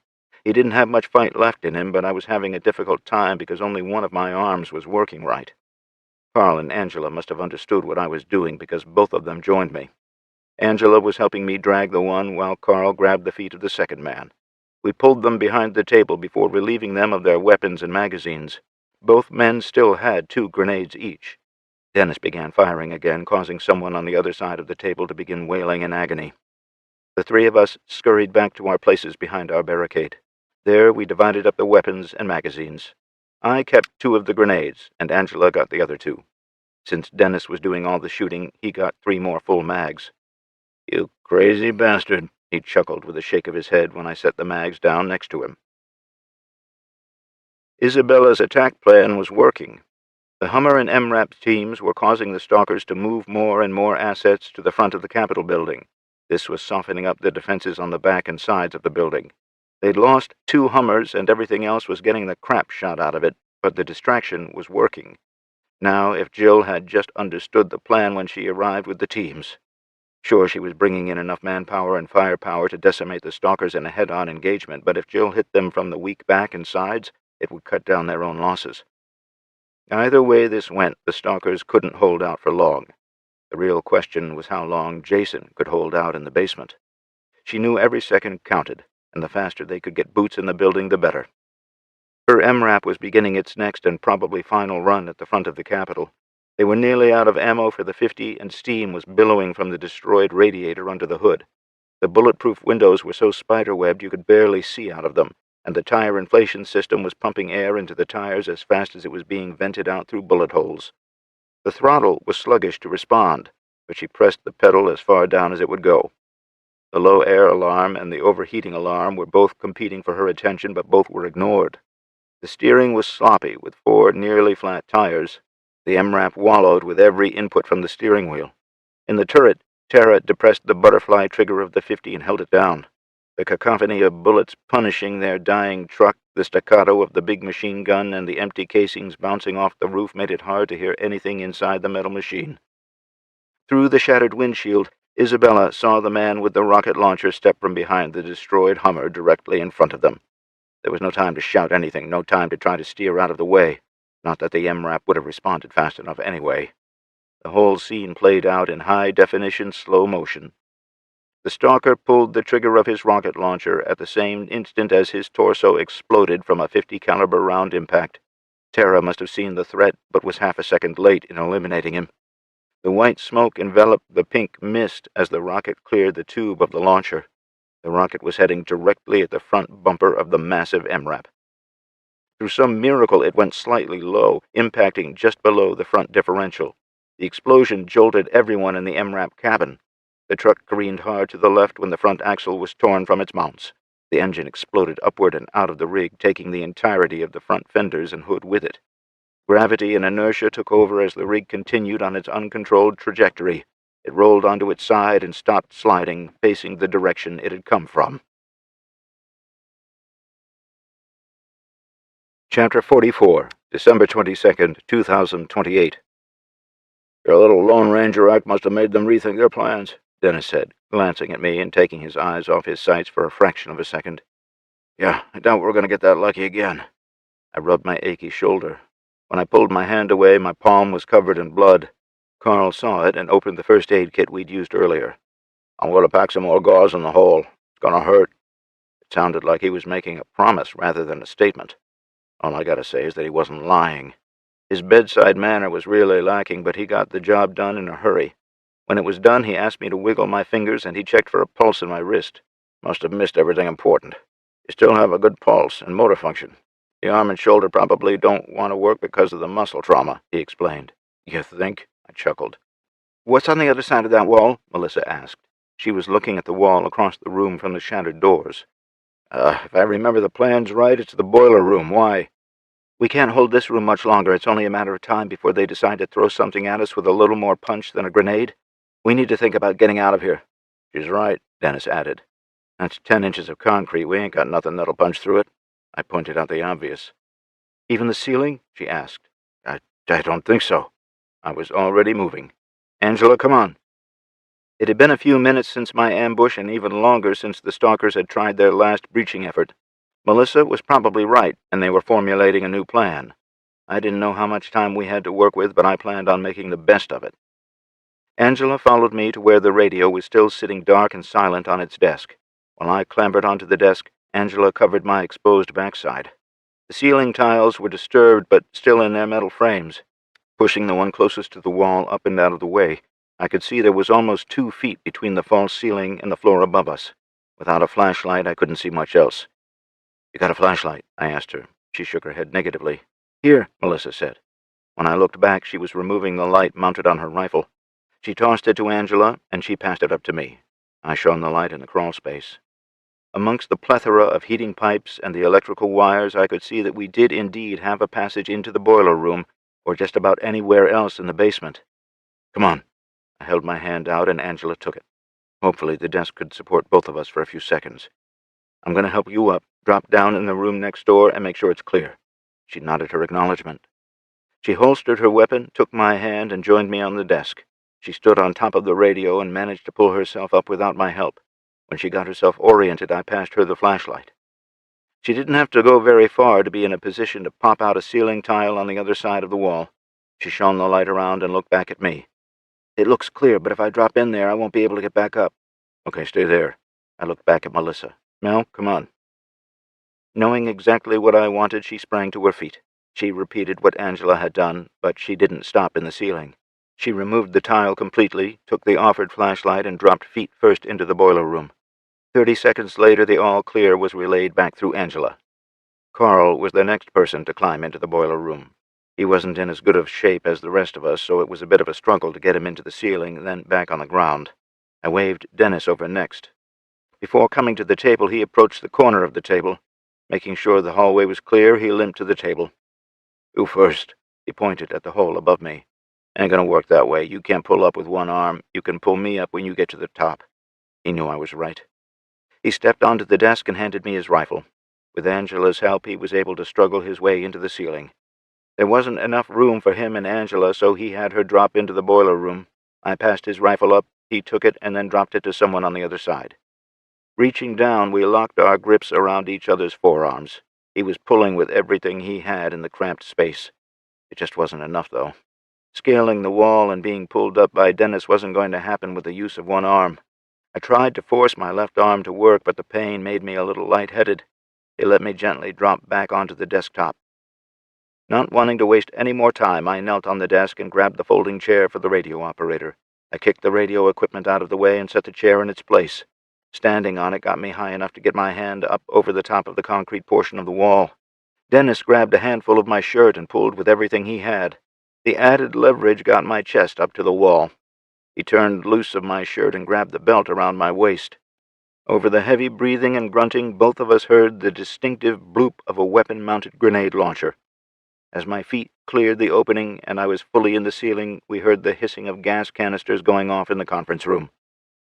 He didn't have much fight left in him, but I was having a difficult time because only one of my arms was working right. Carl and Angela must have understood what I was doing, because both of them joined me. Angela was helping me drag the one, while Carl grabbed the feet of the second man. We pulled them behind the table before relieving them of their weapons and magazines. Both men still had 2 grenades each. Dennis began firing again, causing someone on the other side of the table to begin wailing in agony. The 3 of us scurried back to our places behind our barricade. There we divided up the weapons and magazines. I kept 2 of the grenades, and Angela got the other 2. Since Dennis was doing all the shooting, he got 3 more full mags. "You crazy bastard," he chuckled with a shake of his head when I set the mags down next to him. Isabella's attack plan was working. The Hummer and MRAP teams were causing the stalkers to move more and more assets to the front of the Capitol building. This was softening up the defenses on the back and sides of the building. They'd lost 2 Hummers, and everything else was getting the crap shot out of it, but the distraction was working. Now, if Jill had just understood the plan when she arrived with the teams. Sure, she was bringing in enough manpower and firepower to decimate the stalkers in a head-on engagement, but if Jill hit them from the weak back and sides, it would cut down their own losses. Either way this went, the stalkers couldn't hold out for long. The real question was how long Jason could hold out in the basement. She knew every second counted, and the faster they could get boots in the building, the better. Her MRAP was beginning its next and probably final run at the front of the Capitol. They were nearly out of ammo for the 50, and steam was billowing from the destroyed radiator under the hood. The bulletproof windows were so spiderwebbed you could barely see out of them, and the tire inflation system was pumping air into the tires as fast as it was being vented out through bullet holes. The throttle was sluggish to respond, but she pressed the pedal as far down as it would go. The low air alarm and the overheating alarm were both competing for her attention, but both were ignored. The steering was sloppy, with 4 nearly flat tires. The MRAP wallowed with every input from the steering wheel. In the turret, Tara depressed the butterfly trigger of the 50 and held it down. The cacophony of bullets punishing their dying truck, the staccato of the big machine gun, and the empty casings bouncing off the roof made it hard to hear anything inside the metal machine. Through the shattered windshield, Isabella saw the man with the rocket launcher step from behind the destroyed Hummer directly in front of them. There was no time to shout anything, no time to try to steer out of the way. Not that the MRAP would have responded fast enough anyway. The whole scene played out in high-definition slow motion. The stalker pulled the trigger of his rocket launcher at the same instant as his torso exploded from a 50 caliber round impact. Tara must have seen the threat, but was half a second late in eliminating him. The white smoke enveloped the pink mist as the rocket cleared the tube of the launcher. The rocket was heading directly at the front bumper of the massive MRAP. Through some miracle, it went slightly low, impacting just below the front differential. The explosion jolted everyone in the MRAP cabin. The truck careened hard to the left when the front axle was torn from its mounts. The engine exploded upward and out of the rig, taking the entirety of the front fenders and hood with it. Gravity and inertia took over as the rig continued on its uncontrolled trajectory. It rolled onto its side and stopped sliding, facing the direction it had come from. Chapter 44, December 22nd, 2028. "Your little Lone Ranger act must have made them rethink their plans," Dennis said, glancing at me and taking his eyes off his sights for a fraction of a second. Yeah, I doubt we're going to get that lucky again. I rubbed my achy shoulder. When I pulled my hand away, my palm was covered in blood. Carl saw it and opened the first aid kit we'd used earlier. I'm going to pack some more gauze in the hole. It's going to hurt. It sounded like he was making a promise rather than a statement. All I gotta say is that he wasn't lying. His bedside manner was really lacking, but he got the job done in a hurry. When it was done, he asked me to wiggle my fingers, and he checked for a pulse in my wrist. Must have missed everything important. You still have a good pulse and motor function. The arm and shoulder probably don't want to work because of the muscle trauma, he explained. You think? I chuckled. What's on the other side of that wall? Melissa asked. She was looking at the wall across the room from the shattered doors. If I remember the plans right, it's the boiler room. Why? We can't hold this room much longer. It's only a matter of time before they decide to throw something at us with a little more punch than a grenade. We need to think about getting out of here. She's right, Dennis added. That's 10 inches of concrete. We ain't got nothing that'll punch through it. I pointed out the obvious. Even the ceiling? She asked. I don't think so. I was already moving. Angela, come on. It had been a few minutes since my ambush and even longer since the stalkers had tried their last breaching effort. Melissa was probably right, and they were formulating a new plan. I didn't know how much time we had to work with, but I planned on making the best of it. Angela followed me to where the radio was still sitting dark and silent on its desk. While I clambered onto the desk, Angela covered my exposed backside. The ceiling tiles were disturbed, but still in their metal frames. Pushing the one closest to the wall up and out of the way, I could see there was almost 2 feet between the false ceiling and the floor above us. Without a flashlight, I couldn't see much else. You got a flashlight? I asked her. She shook her head negatively. Here, Melissa said. When I looked back, she was removing the light mounted on her rifle. She tossed it to Angela, and she passed it up to me. I shone the light in the crawl space. Amongst the plethora of heating pipes and the electrical wires, I could see that we did indeed have a passage into the boiler room, or just about anywhere else in the basement. Come on. I held my hand out, and Angela took it. Hopefully the desk could support both of us for a few seconds. I'm going to help you up, drop down in the room next door, and make sure it's clear. She nodded her acknowledgement. She holstered her weapon, took my hand, and joined me on the desk. She stood on top of the radio and managed to pull herself up without my help. When she got herself oriented, I passed her the flashlight. She didn't have to go very far to be in a position to pop out a ceiling tile on the other side of the wall. She shone the light around and looked back at me. It looks clear, but if I drop in there, I won't be able to get back up. Okay, stay there. I looked back at Melissa. Mel, come on. Knowing exactly what I wanted, she sprang to her feet. She repeated what Angela had done, but she didn't stop in the ceiling. She removed the tile completely, took the offered flashlight, and dropped feet first into the boiler room. 30 seconds later, the all-clear was relayed back through Angela. Carl was the next person to climb into the boiler room. He wasn't in as good of shape as the rest of us, so it was a bit of a struggle to get him into the ceiling, then back on the ground. I waved Dennis over next. Before coming to the table, he approached the corner of the table. Making sure the hallway was clear, he limped to the table. You first. He pointed at the hole above me. Ain't gonna work that way. You can't pull up with one arm. You can pull me up when you get to the top. He knew I was right. He stepped onto the desk and handed me his rifle. With Angela's help, he was able to struggle his way into the ceiling. There wasn't enough room for him and Angela, so he had her drop into the boiler room. I passed his rifle up, he took it, and then dropped it to someone on the other side. Reaching down, we locked our grips around each other's forearms. He was pulling with everything he had in the cramped space. It just wasn't enough, though. Scaling the wall and being pulled up by Dennis wasn't going to happen with the use of one arm. I tried to force my left arm to work, but the pain made me a little lightheaded. He let me gently drop back onto the desktop. Not wanting to waste any more time, I knelt on the desk and grabbed the folding chair for the radio operator. I kicked the radio equipment out of the way and set the chair in its place. Standing on it got me high enough to get my hand up over the top of the concrete portion of the wall. Dennis grabbed a handful of my shirt and pulled with everything he had. The added leverage got my chest up to the wall. He turned loose of my shirt and grabbed the belt around my waist. Over the heavy breathing and grunting, both of us heard the distinctive bloop of a weapon-mounted grenade launcher. As my feet cleared the opening and I was fully in the ceiling, we heard the hissing of gas canisters going off in the conference room.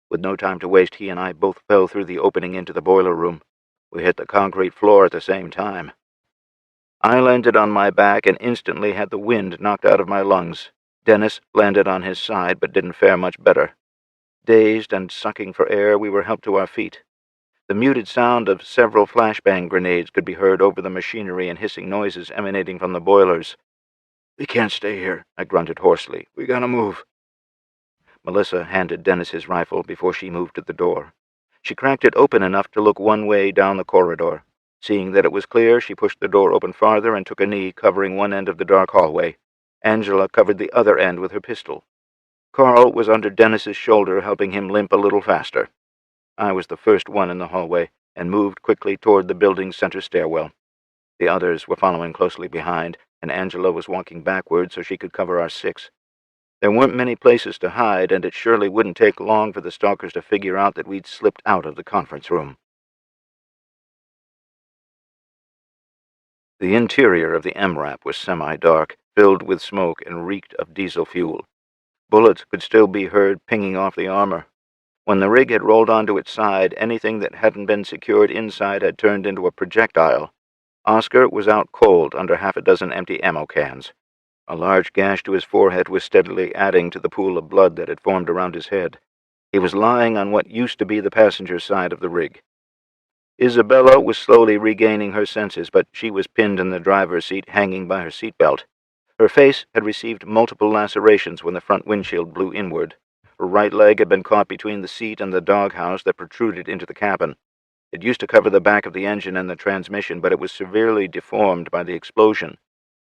With no time to waste, he and I both fell through the opening into the boiler room. We hit the concrete floor at the same time. I landed on my back and instantly had the wind knocked out of my lungs. Dennis landed on his side but didn't fare much better. Dazed and sucking for air, we were helped to our feet. The muted sound of several flashbang grenades could be heard over the machinery and hissing noises emanating from the boilers. "We can't stay here," I grunted hoarsely. "We gotta move." Melissa handed Dennis his rifle before she moved to the door. She cracked it open enough to look one way down the corridor. Seeing that it was clear, she pushed the door open farther and took a knee, covering one end of the dark hallway. Angela covered the other end with her pistol. Carl was under Dennis's shoulder, helping him limp a little faster. I was the first one in the hallway and moved quickly toward the building's center stairwell. The others were following closely behind, and Angela was walking backward so she could cover our six. There weren't many places to hide, and it surely wouldn't take long for the stalkers to figure out that we'd slipped out of the conference room. The interior of the MRAP was semi-dark, filled with smoke, and reeked of diesel fuel. Bullets could still be heard pinging off the armor. When the rig had rolled onto its side, anything that hadn't been secured inside had turned into a projectile. Oscar was out cold under half a dozen empty ammo cans. A large gash to his forehead was steadily adding to the pool of blood that had formed around his head. He was lying on what used to be the passenger side of the rig. Isabella was slowly regaining her senses, but she was pinned in the driver's seat, hanging by her seatbelt. Her face had received multiple lacerations when the front windshield blew inward. Her right leg had been caught between the seat and the doghouse that protruded into the cabin. It used to cover the back of the engine and the transmission, but it was severely deformed by the explosion.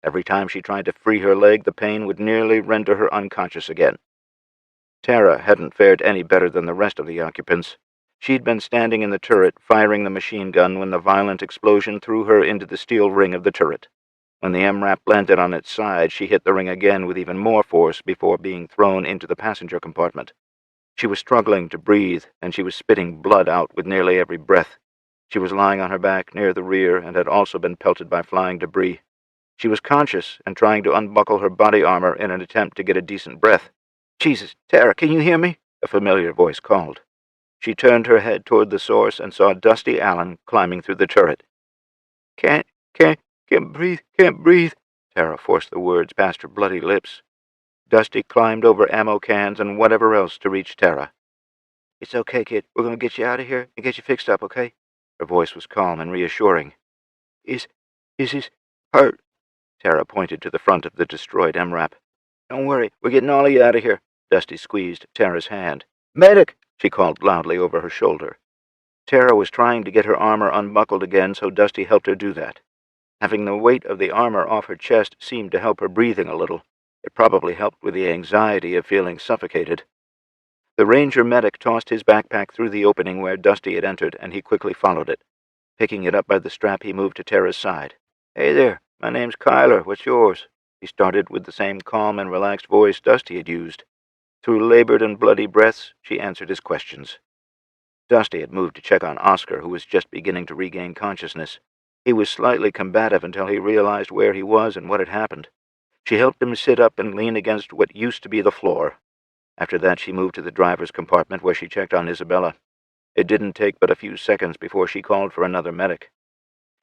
Every time she tried to free her leg, the pain would nearly render her unconscious again. Tara hadn't fared any better than the rest of the occupants. She'd been standing in the turret, firing the machine gun when the violent explosion threw her into the steel ring of the turret. When the MRAP landed on its side, she hit the ring again with even more force before being thrown into the passenger compartment. She was struggling to breathe, and she was spitting blood out with nearly every breath. She was lying on her back near the rear and had also been pelted by flying debris. She was conscious and trying to unbuckle her body armor in an attempt to get a decent breath. "Jesus, Tara, can you hear me?" a familiar voice called. She turned her head toward the source and saw Dusty Allen climbing through the turret. Can't breathe, Tara forced the words past her bloody lips. Dusty climbed over ammo cans and whatever else to reach Tara. "It's okay, kid. We're going to get you out of here and get you fixed up, okay?" Her voice was calm and reassuring. Is his heart?" Tara pointed to the front of the destroyed MRAP. "Don't worry, we're getting all of you out of here." Dusty squeezed Tara's hand. "Medic!" she called loudly over her shoulder. Tara was trying to get her armor unbuckled again, so Dusty helped her do that. Having the weight of the armor off her chest seemed to help her breathing a little. It probably helped with the anxiety of feeling suffocated. The ranger medic tossed his backpack through the opening where Dusty had entered, and he quickly followed it. Picking it up by the strap, he moved to Tara's side. "Hey there, my name's Kyler. What's yours?" He started with the same calm and relaxed voice Dusty had used. Through labored and bloody breaths, she answered his questions. Dusty had moved to check on Oscar, who was just beginning to regain consciousness. He was slightly combative until he realized where he was and what had happened. She helped him sit up and lean against what used to be the floor. After that, she moved to the driver's compartment where she checked on Isabella. It didn't take but a few seconds before she called for another medic.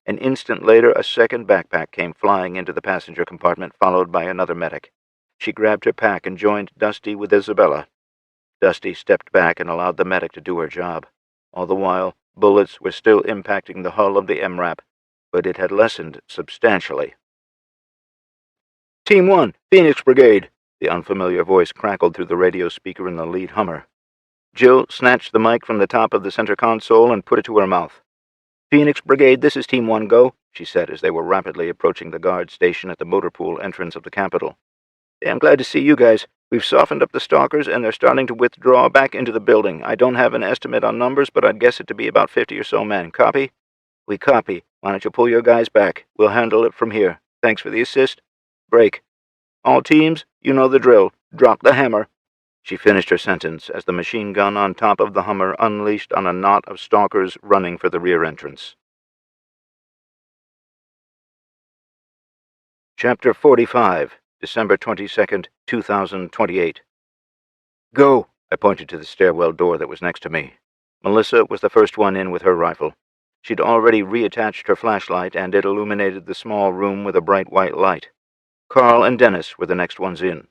An instant later, a second backpack came flying into the passenger compartment, followed by another medic. She grabbed her pack and joined Dusty with Isabella. Dusty stepped back and allowed the medic to do her job. All the while, bullets were still impacting the hull of the MRAP, but it had lessened substantially. "Team 1, Phoenix Brigade," the unfamiliar voice crackled through the radio speaker in the lead Hummer. Jill snatched the mic from the top of the center console and put it to her mouth. "Phoenix Brigade, this is Team 1, go," she said as they were rapidly approaching the guard station at the motor pool entrance of the Capitol. "Hey, I'm glad to see you guys. We've softened up the stalkers, and they're starting to withdraw back into the building. I don't have an estimate on numbers, but I'd guess it to be about 50 or so men. Copy?" "We copy. Why don't you pull your guys back? We'll handle it from here. Thanks for the assist. Break. All teams, you know the drill. Drop the hammer." She finished her sentence as the machine gun on top of the Hummer unleashed on a knot of stalkers running for the rear entrance. Chapter 45, December 22nd, 2028. "Go!" I pointed to the stairwell door that was next to me. Melissa was the first one in with her rifle. She'd already reattached her flashlight, and it illuminated the small room with a bright white light. Carl and Dennis were the next ones in.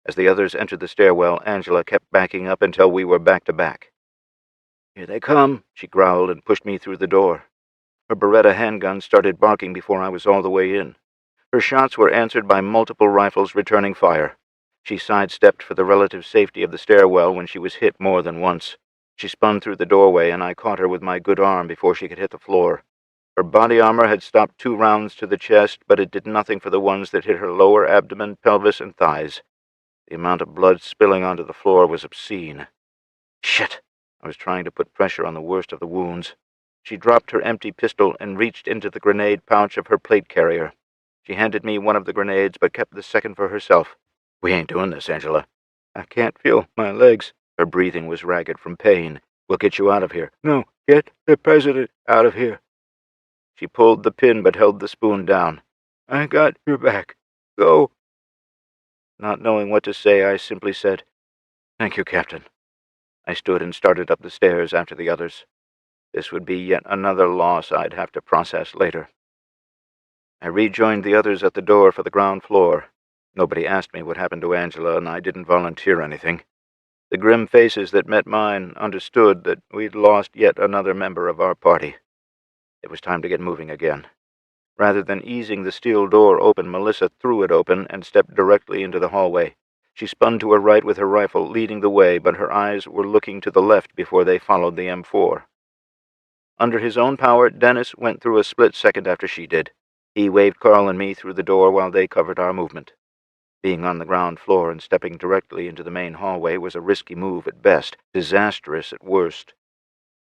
As the others entered the stairwell, Angela kept backing up until we were back to back. "Here they come," she growled and pushed me through the door. Her Beretta handgun started barking before I was all the way in. Her shots were answered by multiple rifles returning fire. She sidestepped for the relative safety of the stairwell when she was hit more than once. She spun through the doorway, and I caught her with my good arm before she could hit the floor. Her body armor had stopped 2 rounds to the chest, but it did nothing for the ones that hit her lower abdomen, pelvis, and thighs. The amount of blood spilling onto the floor was obscene. Shit! I was trying to put pressure on the worst of the wounds. She dropped her empty pistol and reached into the grenade pouch of her plate carrier. She handed me one of the grenades, but kept the second for herself. "We ain't doing this, Angela." "I can't feel my legs." Her breathing was ragged from pain. "We'll get you out of here." "No, get the president out of here." She pulled the pin but held the spoon down. "I got your back. Go." Not knowing what to say, I simply said, "Thank you, Captain." I stood and started up the stairs after the others. This would be yet another loss I'd have to process later. I rejoined the others at the door for the ground floor. Nobody asked me what happened to Angela, and I didn't volunteer anything. The grim faces that met mine understood that we'd lost yet another member of our party. It was time to get moving again. Rather than easing the steel door open, Melissa threw it open and stepped directly into the hallway. She spun to her right with her rifle, leading the way, but her eyes were looking to the left before they followed the M4. Under his own power, Dennis went through a split second after she did. He waved Carl and me through the door while they covered our movement. Being on the ground floor and stepping directly into the main hallway was a risky move at best, disastrous at worst.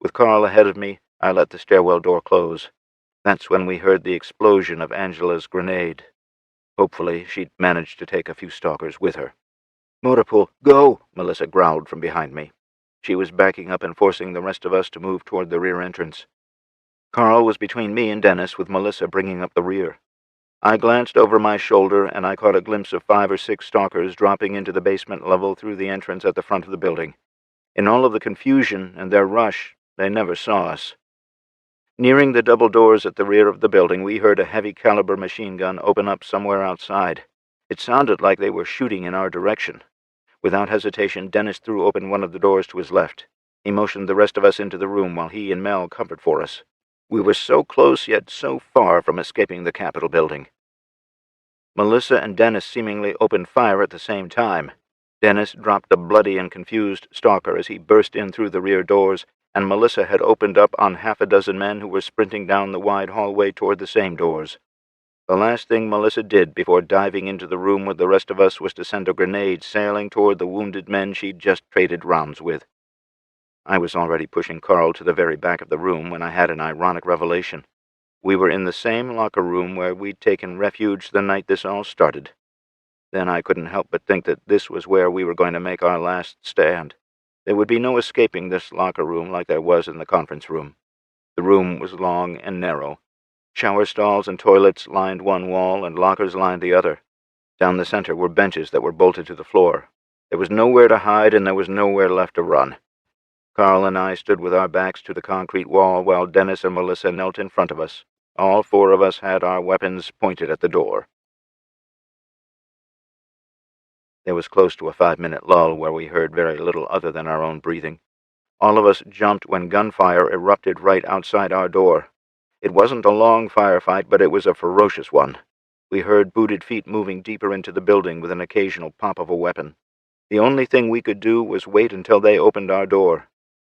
With Carl ahead of me, I let the stairwell door close. That's when we heard the explosion of Angela's grenade. Hopefully, she'd managed to take a few stalkers with her. "Motorpool, go!" Melissa growled from behind me. She was backing up and forcing the rest of us to move toward the rear entrance. Carl was between me and Dennis, with Melissa bringing up the rear. I glanced over my shoulder, and I caught a glimpse of 5 or 6 stalkers dropping into the basement level through the entrance at the front of the building. In all of the confusion and their rush, they never saw us. Nearing the double doors at the rear of the building, we heard a heavy-caliber machine gun open up somewhere outside. It sounded like they were shooting in our direction. Without hesitation, Dennis threw open one of the doors to his left. He motioned the rest of us into the room while he and Mel covered for us. We were so close, yet so far from escaping the Capitol building. Melissa and Dennis seemingly opened fire at the same time. Dennis dropped a bloody and confused stalker as he burst in through the rear doors, and Melissa had opened up on 6 men who were sprinting down the wide hallway toward the same doors. The last thing Melissa did before diving into the room with the rest of us was to send a grenade sailing toward the wounded men she'd just traded rounds with. I was already pushing Carl to the very back of the room when I had an ironic revelation. We were in the same locker room where we'd taken refuge the night this all started. Then I couldn't help but think that this was where we were going to make our last stand. There would be no escaping this locker room like there was in the conference room. The room was long and narrow. Shower stalls and toilets lined one wall, and lockers lined the other. Down the center were benches that were bolted to the floor. There was nowhere to hide, and there was nowhere left to run. Carl and I stood with our backs to the concrete wall while Dennis and Melissa knelt in front of us. All 4 of us had our weapons pointed at the door. There was close to a 5-minute lull where we heard very little other than our own breathing. All of us jumped when gunfire erupted right outside our door. It wasn't a long firefight, but it was a ferocious one. We heard booted feet moving deeper into the building with an occasional pop of a weapon. The only thing we could do was wait until they opened our door.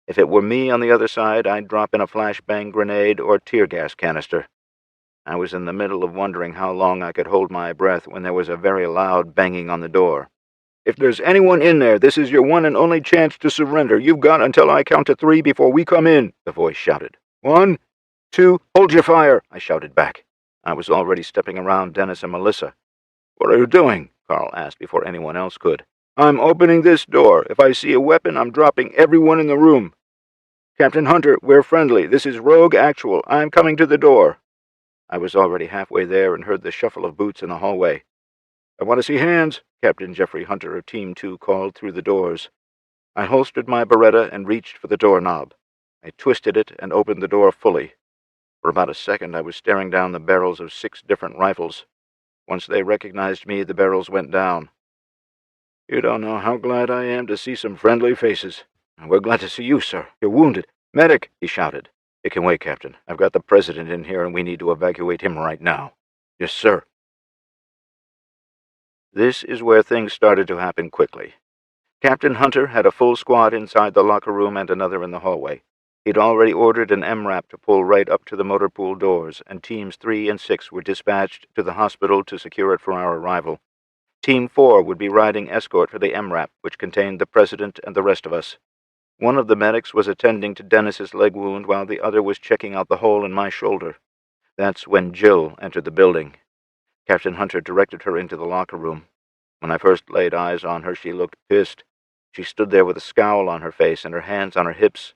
If it were me on the other side, I'd drop in a flashbang grenade or tear gas canister. I was in the middle of wondering how long I could hold my breath when there was a very loud banging on the door. "If there's anyone in there, this is your one and only chance to surrender. You've got until I count to 3 before we come in," the voice shouted. "1, 2, hold your fire," I shouted back. I was already stepping around Dennis and Melissa. "What are you doing?" Carl asked before anyone else could. "I'm opening this door. If I see a weapon, I'm dropping everyone in the room." "Captain Hunter, we're friendly. This is Rogue Actual. I'm coming to the door." I was already halfway there and heard the shuffle of boots in the hallway. "I want to see hands," Captain Jeffrey Hunter of Team 2 called through the doors. I holstered my Beretta and reached for the doorknob. I twisted it and opened the door fully. For about a second I was staring down the barrels of 6 different rifles. Once they recognized me, the barrels went down. "You don't know how glad I am to see some friendly faces." "We're glad to see you, sir. You're wounded." "Medic!" he shouted. "It can wait, Captain. I've got the President in here and we need to evacuate him right now." "Yes, sir." This is where things started to happen quickly. Captain Hunter had a full squad inside the locker room and another in the hallway. He'd already ordered an MRAP to pull right up to the motor pool doors, and Teams 3 and 6 were dispatched to the hospital to secure it for our arrival. Team 4 would be riding escort for the MRAP, which contained the President and the rest of us. One of the medics was attending to Dennis's leg wound while the other was checking out the hole in my shoulder. That's when Jill entered the building. Captain Hunter directed her into the locker room. When I first laid eyes on her, she looked pissed. She stood there with a scowl on her face and her hands on her hips.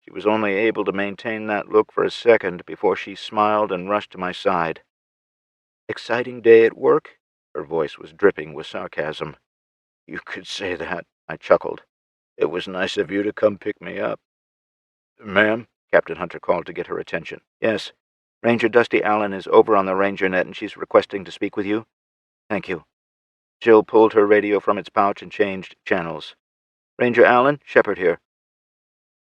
She was only able to maintain that look for a second before she smiled and rushed to my side. "Exciting day at work?" Her voice was dripping with sarcasm. "You could say that," I chuckled. "It was nice of you to come pick me up." "Ma'am?" Captain Hunter called to get her attention. "Yes. Ranger Dusty Allen is over on the Ranger net and she's requesting to speak with you." "Thank you." Jill pulled her radio from its pouch and changed channels. "Ranger Allen, Shepard here."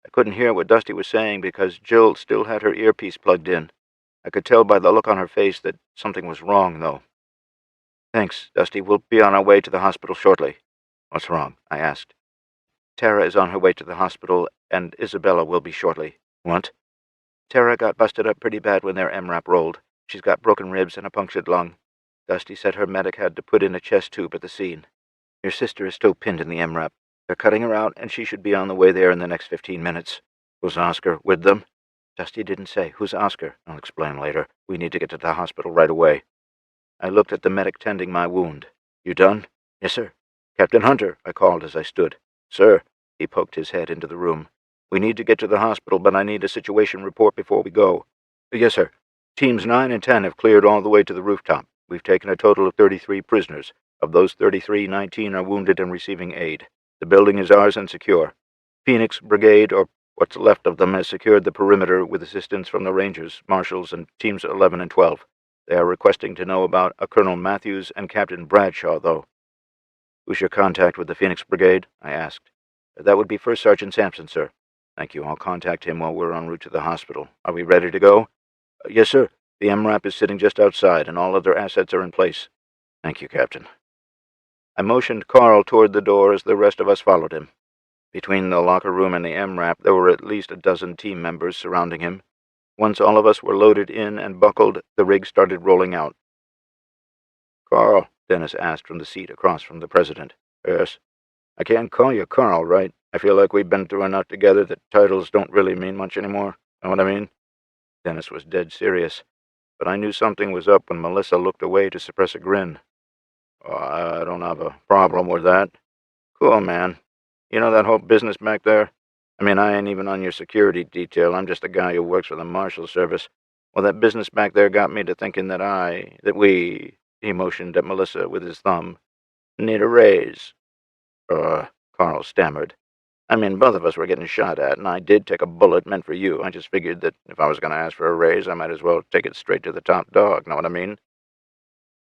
I couldn't hear what Dusty was saying because Jill still had her earpiece plugged in. I could tell by the look on her face that something was wrong, though. "Thanks, Dusty. We'll be on our way to the hospital shortly." "What's wrong?" I asked. "Tara is on her way to the hospital, and Isabella will be shortly." "What?" "Tara got busted up pretty bad when their MRAP rolled. She's got broken ribs and a punctured lung. Dusty said her medic had to put in a chest tube at the scene. Your sister is still pinned in the MRAP. They're cutting her out, and she should be on the way there in the next 15 minutes. "Was Oscar with them?" "Dusty didn't say. Who's Oscar?" "I'll explain later. We need to get to the hospital right away." I looked at the medic tending my wound. "You done?" "Yes, sir." "Captain Hunter," I called as I stood. "Sir." He poked his head into the room. "We need to get to the hospital, but I need a situation report before we go." "Yes, sir." "Teams 9 and 10 have cleared all the way to the rooftop. We've taken a total of 33 prisoners. Of those 33, 19 are wounded and receiving aid. The building is ours and secure. Phoenix Brigade, or what's left of them, has secured the perimeter with assistance from the Rangers, Marshals, and Teams 11 and 12. They are requesting to know about a Colonel Matthews and Captain Bradshaw, though." "Who's your contact with the Phoenix Brigade?" I asked. "That would be First Sergeant Sampson, sir." "Thank you. I'll contact him while we're en route to the hospital. Are we ready to go?" "Yes, sir. The MRAP is sitting just outside, and all other assets are in place." "Thank you, Captain." I motioned Carl toward the door as the rest of us followed him. Between the locker room and the MRAP, there were at least a dozen team members surrounding him. Once all of us were loaded in and buckled, the rig started rolling out. "Carl," Dennis asked from the seat across from the President. "Yes?" "I can't call you Carl, right? I feel like we've been through enough together that titles don't really mean much anymore. Know what I mean?" Dennis was dead serious, but I knew something was up when Melissa looked away to suppress a grin. "Oh, I don't have a problem with that." "Cool, man. You know that whole business back there? I mean, I ain't even on your security detail. I'm just a guy who works for the Marshal Service. Well, that business back there got me to thinking that we," he motioned at Melissa with his thumb, "need a raise." Carl stammered. "I mean, both of us were getting shot at, and I did take a bullet meant for you. I just figured that if I was going to ask for a raise, I might as well take it straight to the top dog. Know what I mean?"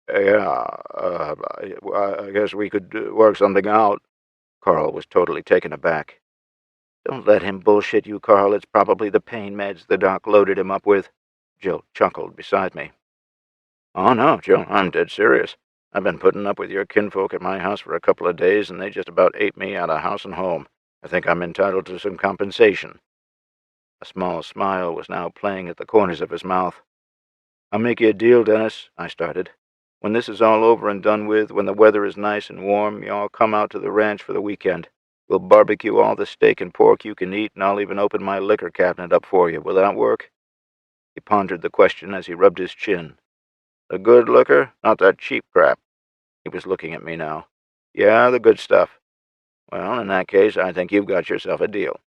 "Yeah, I guess we could work something out." Carl was totally taken aback. "Don't let him bullshit you, Carl. It's probably the pain meds the doc loaded him up with." Jill chuckled beside me. "Oh, no, Jill, I'm dead serious. I've been putting up with your kinfolk at my house for a couple of days, and they just about ate me out of house and home. I think I'm entitled to some compensation." A small smile was now playing at the corners of his mouth. "I'll make you a deal, Dennis," I started. "When this is all over and done with, when the weather is nice and warm, you all come out to the ranch for the weekend. We'll barbecue all the steak and pork you can eat, and I'll even open my liquor cabinet up for you. Will that work?" He pondered the question as he rubbed his chin. "The good liquor? Not that cheap crap?" He was looking at me now. "Yeah, the good stuff." "Well, in that case, I think you've got yourself a deal."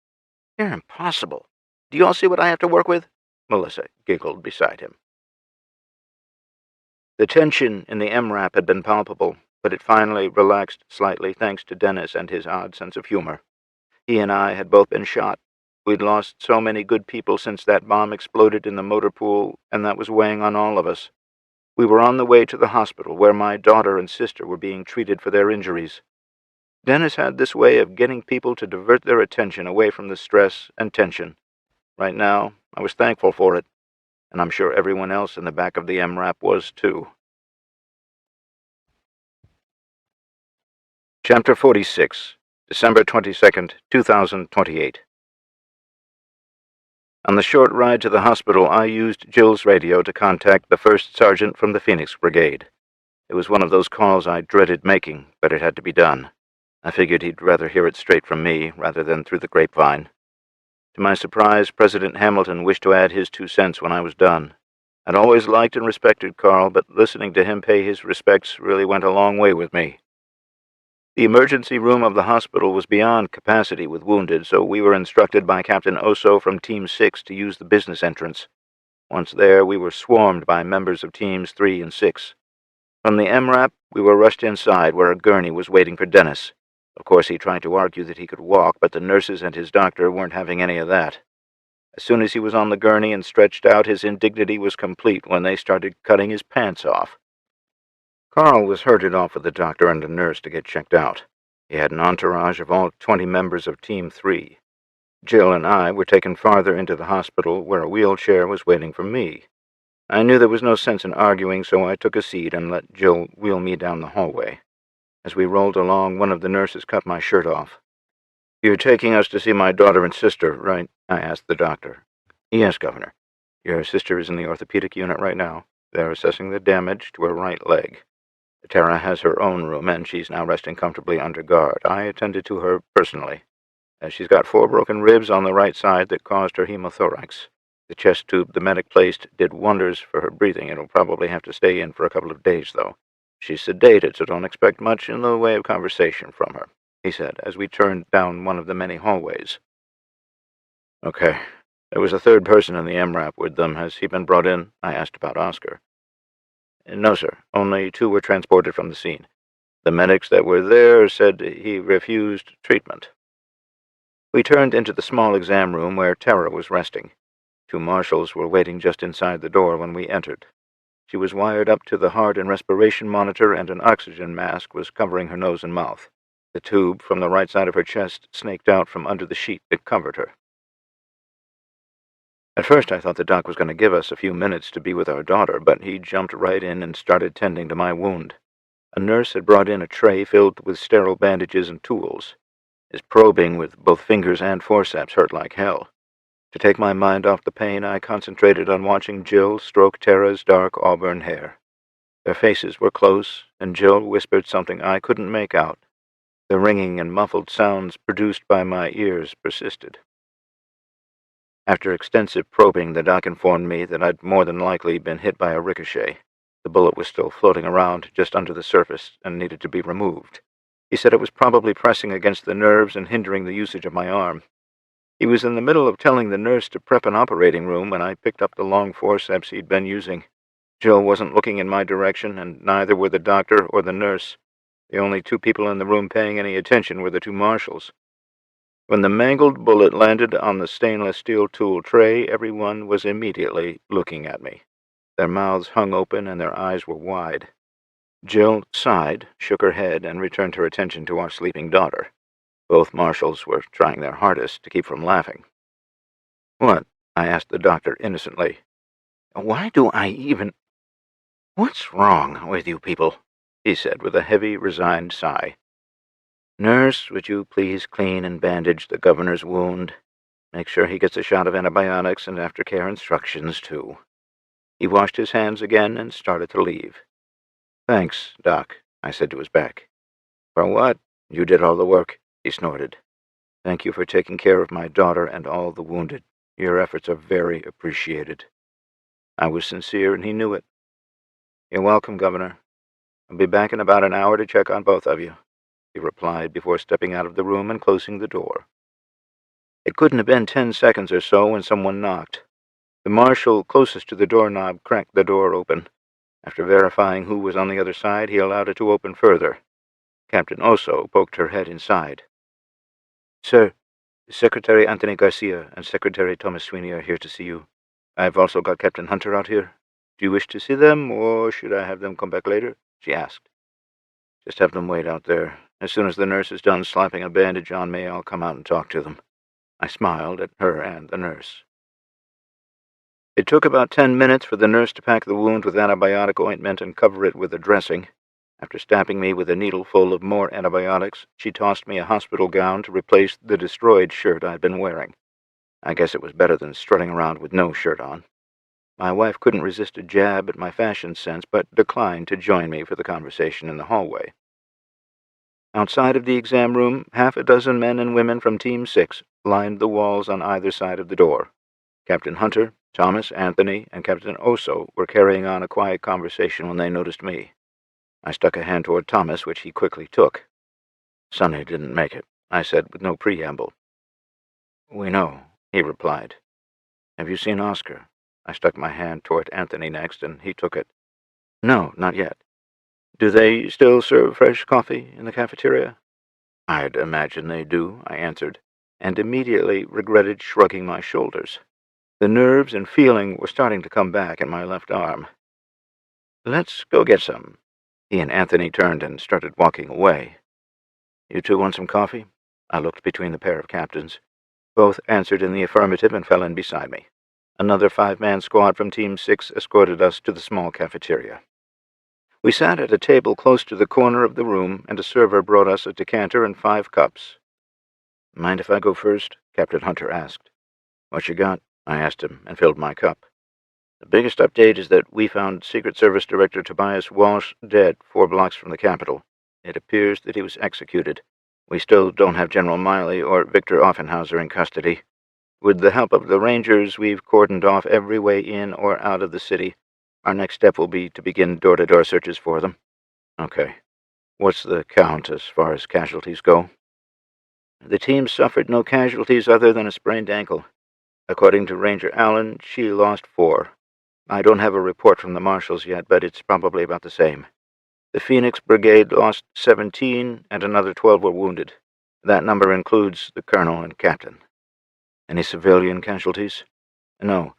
"You're impossible. Do you all see what I have to work with?" Melissa giggled beside him. The tension in the MRAP had been palpable, but it finally relaxed slightly thanks to Dennis and his odd sense of humor. He and I had both been shot. We'd lost so many good people since that bomb exploded in the motor pool, and that was weighing on all of us. We were on the way to the hospital, where my daughter and sister were being treated for their injuries. Dennis had this way of getting people to divert their attention away from the stress and tension. Right now, I was thankful for it, and I'm sure everyone else in the back of the MRAP was too. Chapter 46, December 22nd, 2028. On the short ride to the hospital, I used Jill's radio to contact the first sergeant from the Phoenix Brigade. It was one of those calls I dreaded making, but it had to be done. I figured he'd rather hear it straight from me rather than through the grapevine. To my surprise, President Hamilton wished to add his 2 cents when I was done. I'd always liked and respected Carl, but listening to him pay his respects really went a long way with me. The emergency room of the hospital was beyond capacity with wounded, so we were instructed by Captain Oso from Team 6 to use the business entrance. Once there, we were swarmed by members of Teams 3 and 6. From the MRAP, we were rushed inside where a gurney was waiting for Dennis. Of course, he tried to argue that he could walk, but the nurses and his doctor weren't having any of that. As soon as he was on the gurney and stretched out, his indignity was complete when they started cutting his pants off. Carl was herded off with the doctor and a nurse to get checked out. He had an entourage of all 20 members of Team 3. Jill and I were taken farther into the hospital, where a wheelchair was waiting for me. I knew there was no sense in arguing, so I took a seat and let Jill wheel me down the hallway. As we rolled along, one of the nurses cut my shirt off. "You're taking us to see my daughter and sister, right?" I asked the doctor. "Yes, Governor. Your sister is in the orthopedic unit right now. They're assessing the damage to her right leg. Tara has her own room, and she's now resting comfortably under guard. I attended to her personally. She's got 4 broken ribs on the right side that caused her hemothorax. The chest tube the medic placed did wonders for her breathing. It'll probably have to stay in for a couple of days, though. She's sedated, so don't expect much in the way of conversation from her," he said, as we turned down one of the many hallways. "Okay. There was a 3rd person in the MRAP with them. Has he been brought in?" I asked about Oscar. "No, sir. Only 2 were transported from the scene. The medics that were there said he refused treatment." We turned into the small exam room where Tara was resting. 2 marshals were waiting just inside the door when we entered. She was wired up to the heart and respiration monitor, and an oxygen mask was covering her nose and mouth. The tube from the right side of her chest snaked out from under the sheet that covered her. At first I thought the doc was going to give us a few minutes to be with our daughter, but he jumped right in and started tending to my wound. A nurse had brought in a tray filled with sterile bandages and tools. His probing with both fingers and forceps hurt like hell. To take my mind off the pain, I concentrated on watching Jill stroke Tara's dark auburn hair. Their faces were close, and Jill whispered something I couldn't make out. The ringing and muffled sounds produced by my ears persisted. After extensive probing, the doc informed me that I'd more than likely been hit by a ricochet. The bullet was still floating around just under the surface and needed to be removed. He said it was probably pressing against the nerves and hindering the usage of my arm. He was in the middle of telling the nurse to prep an operating room when I picked up the long forceps he'd been using. Jill wasn't looking in my direction, and neither were the doctor or the nurse. The only 2 people in the room paying any attention were the 2 marshals. When the mangled bullet landed on the stainless steel tool tray, everyone was immediately looking at me. Their mouths hung open and their eyes were wide. Jill sighed, shook her head, and returned her attention to our sleeping daughter. Both marshals were trying their hardest to keep from laughing. "What?" I asked the doctor innocently. "Why do I even—" "What's wrong with you people?" he said with a heavy, resigned sigh. "Nurse, would you please clean and bandage the governor's wound? Make sure he gets a shot of antibiotics and aftercare instructions, too." He washed his hands again and started to leave. "Thanks, Doc," I said to his back. "For what? You did all the work," he snorted. "Thank you for taking care of my daughter and all the wounded. Your efforts are very appreciated." I was sincere, and he knew it. "You're welcome, Governor. I'll be back in about an hour to check on both of you," he replied before stepping out of the room and closing the door. It couldn't have been 10 seconds or so when someone knocked. The marshal closest to the doorknob cracked the door open. After verifying who was on the other side, he allowed it to open further. Captain Oso poked her head inside. "Sir, Secretary Anthony Garcia and Secretary Thomas Sweeney are here to see you. I've also got Captain Hunter out here. Do you wish to see them, or should I have them come back later?" she asked. "Just have them wait out there. As soon as the nurse is done slapping a bandage on me, I'll come out and talk to them." I smiled at her and the nurse. It took about 10 minutes for the nurse to pack the wound with antibiotic ointment and cover it with a dressing. After stabbing me with a needle full of more antibiotics, she tossed me a hospital gown to replace the destroyed shirt I'd been wearing. I guess it was better than strutting around with no shirt on. My wife couldn't resist a jab at my fashion sense, but declined to join me for the conversation in the hallway. Outside of the exam room, half a dozen men and women from Team 6 lined the walls on either side of the door. Captain Hunter, Thomas, Anthony, and Captain Oso were carrying on a quiet conversation when they noticed me. I stuck a hand toward Thomas, which he quickly took. "Sonny didn't make it," I said with no preamble. "We know," he replied. "Have you seen Oscar?" I stuck my hand toward Anthony next, and he took it. "No, not yet." "Do they still serve fresh coffee in the cafeteria?" "I'd imagine they do," I answered, and immediately regretted shrugging my shoulders. The nerves and feeling were starting to come back in my left arm. "Let's go get some." He and Anthony turned and started walking away. "You two want some coffee?" I looked between the pair of captains. Both answered in the affirmative and fell in beside me. Another 5-man squad from Team 6 escorted us to the small cafeteria. We sat at a table close to the corner of the room, and a server brought us a decanter and 5 cups. "Mind if I go first?" Captain Hunter asked. "What you got?" I asked him, and filled my cup. "The biggest update is that we found Secret Service Director Tobias Walsh dead 4 blocks from the Capitol. It appears that he was executed. We still don't have General Miley or Victor Offenhauser in custody. With the help of the Rangers, we've cordoned off every way in or out of the city. Our next step will be to begin door-to-door searches for them." "Okay. What's the count as far as casualties go?" "The team suffered no casualties other than a sprained ankle. According to Ranger Allen, she lost 4. I don't have a report from the marshals yet, but it's probably about the same. The Phoenix Brigade lost 17, and another 12 were wounded. That number includes the colonel and captain." "Any civilian casualties?" "No.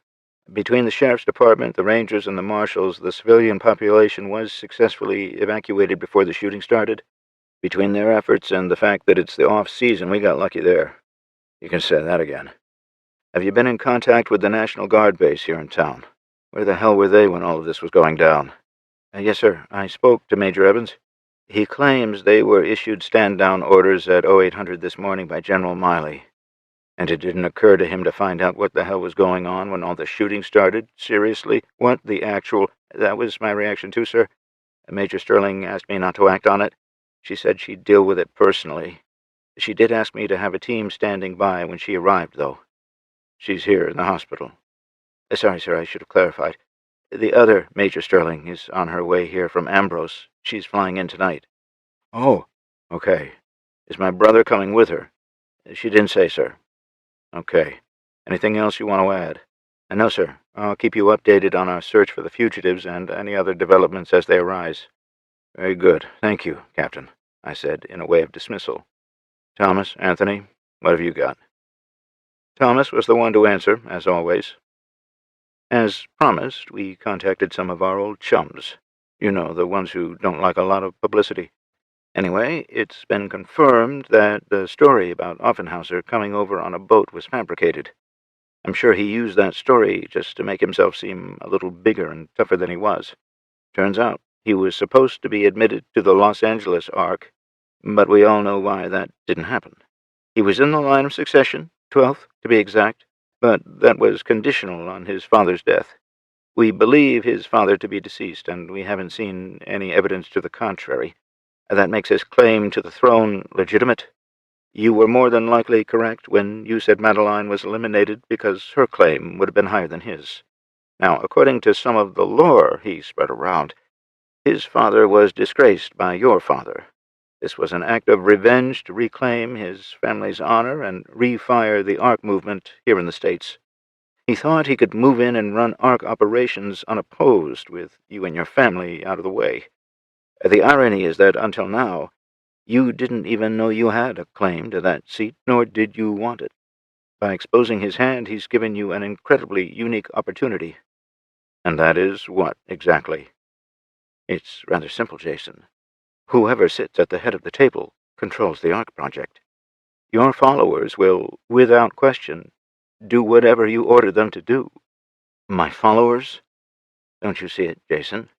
Between the Sheriff's Department, the Rangers, and the Marshals, the civilian population was successfully evacuated before the shooting started. Between their efforts and the fact that it's the off-season, we got lucky there." "You can say that again." "Have you been in contact with the National Guard base here in town? Where the hell were they when all of this was going down?" "Yes, sir. I spoke to Major Evans. He claims they were issued stand-down orders at 0800 this morning by General Miley. And it didn't occur to him to find out what the hell was going on when all the shooting started? Seriously? What the actual—" "That was my reaction too, sir. Major Sterling asked me not to act on it. She said she'd deal with it personally. She did ask me to have a team standing by when she arrived, though." "She's here in the hospital." Sorry, sir, I should have clarified. The other Major Sterling is on her way here from Ambrose. She's flying in tonight." "Oh, okay. Is my brother coming with her?" "She didn't say, sir." "Okay. Anything else you want to add?" "No, sir. I'll keep you updated on our search for the fugitives and any other developments as they arise." "Very good. Thank you, Captain," I said in a way of dismissal. "Thomas, Anthony, what have you got?" Thomas was the one to answer, as always. "As promised, we contacted some of our old chums. You know, the ones who don't like a lot of publicity. Anyway, it's been confirmed that the story about Offenhauser coming over on a boat was fabricated. I'm sure he used that story just to make himself seem a little bigger and tougher than he was. Turns out he was supposed to be admitted to the Los Angeles Ark, but we all know why that didn't happen. He was in the line of succession, 12th to be exact, but that was conditional on his father's death. We believe his father to be deceased, and we haven't seen any evidence to the contrary. That makes his claim to the throne legitimate. You were more than likely correct when you said Madeline was eliminated because her claim would have been higher than his. Now, according to some of the lore he spread around, his father was disgraced by your father. This was an act of revenge to reclaim his family's honor and refire the Ark movement here in the States. He thought he could move in and run Ark operations unopposed, with you and your family out of the way. The irony is that, until now, you didn't even know you had a claim to that seat, nor did you want it. By exposing his hand, he's given you an incredibly unique opportunity." "And that is what, exactly?" "It's rather simple, Jason. Whoever sits at the head of the table controls the Ark project. Your followers will, without question, do whatever you order them to do. My followers? Don't you see it, Jason?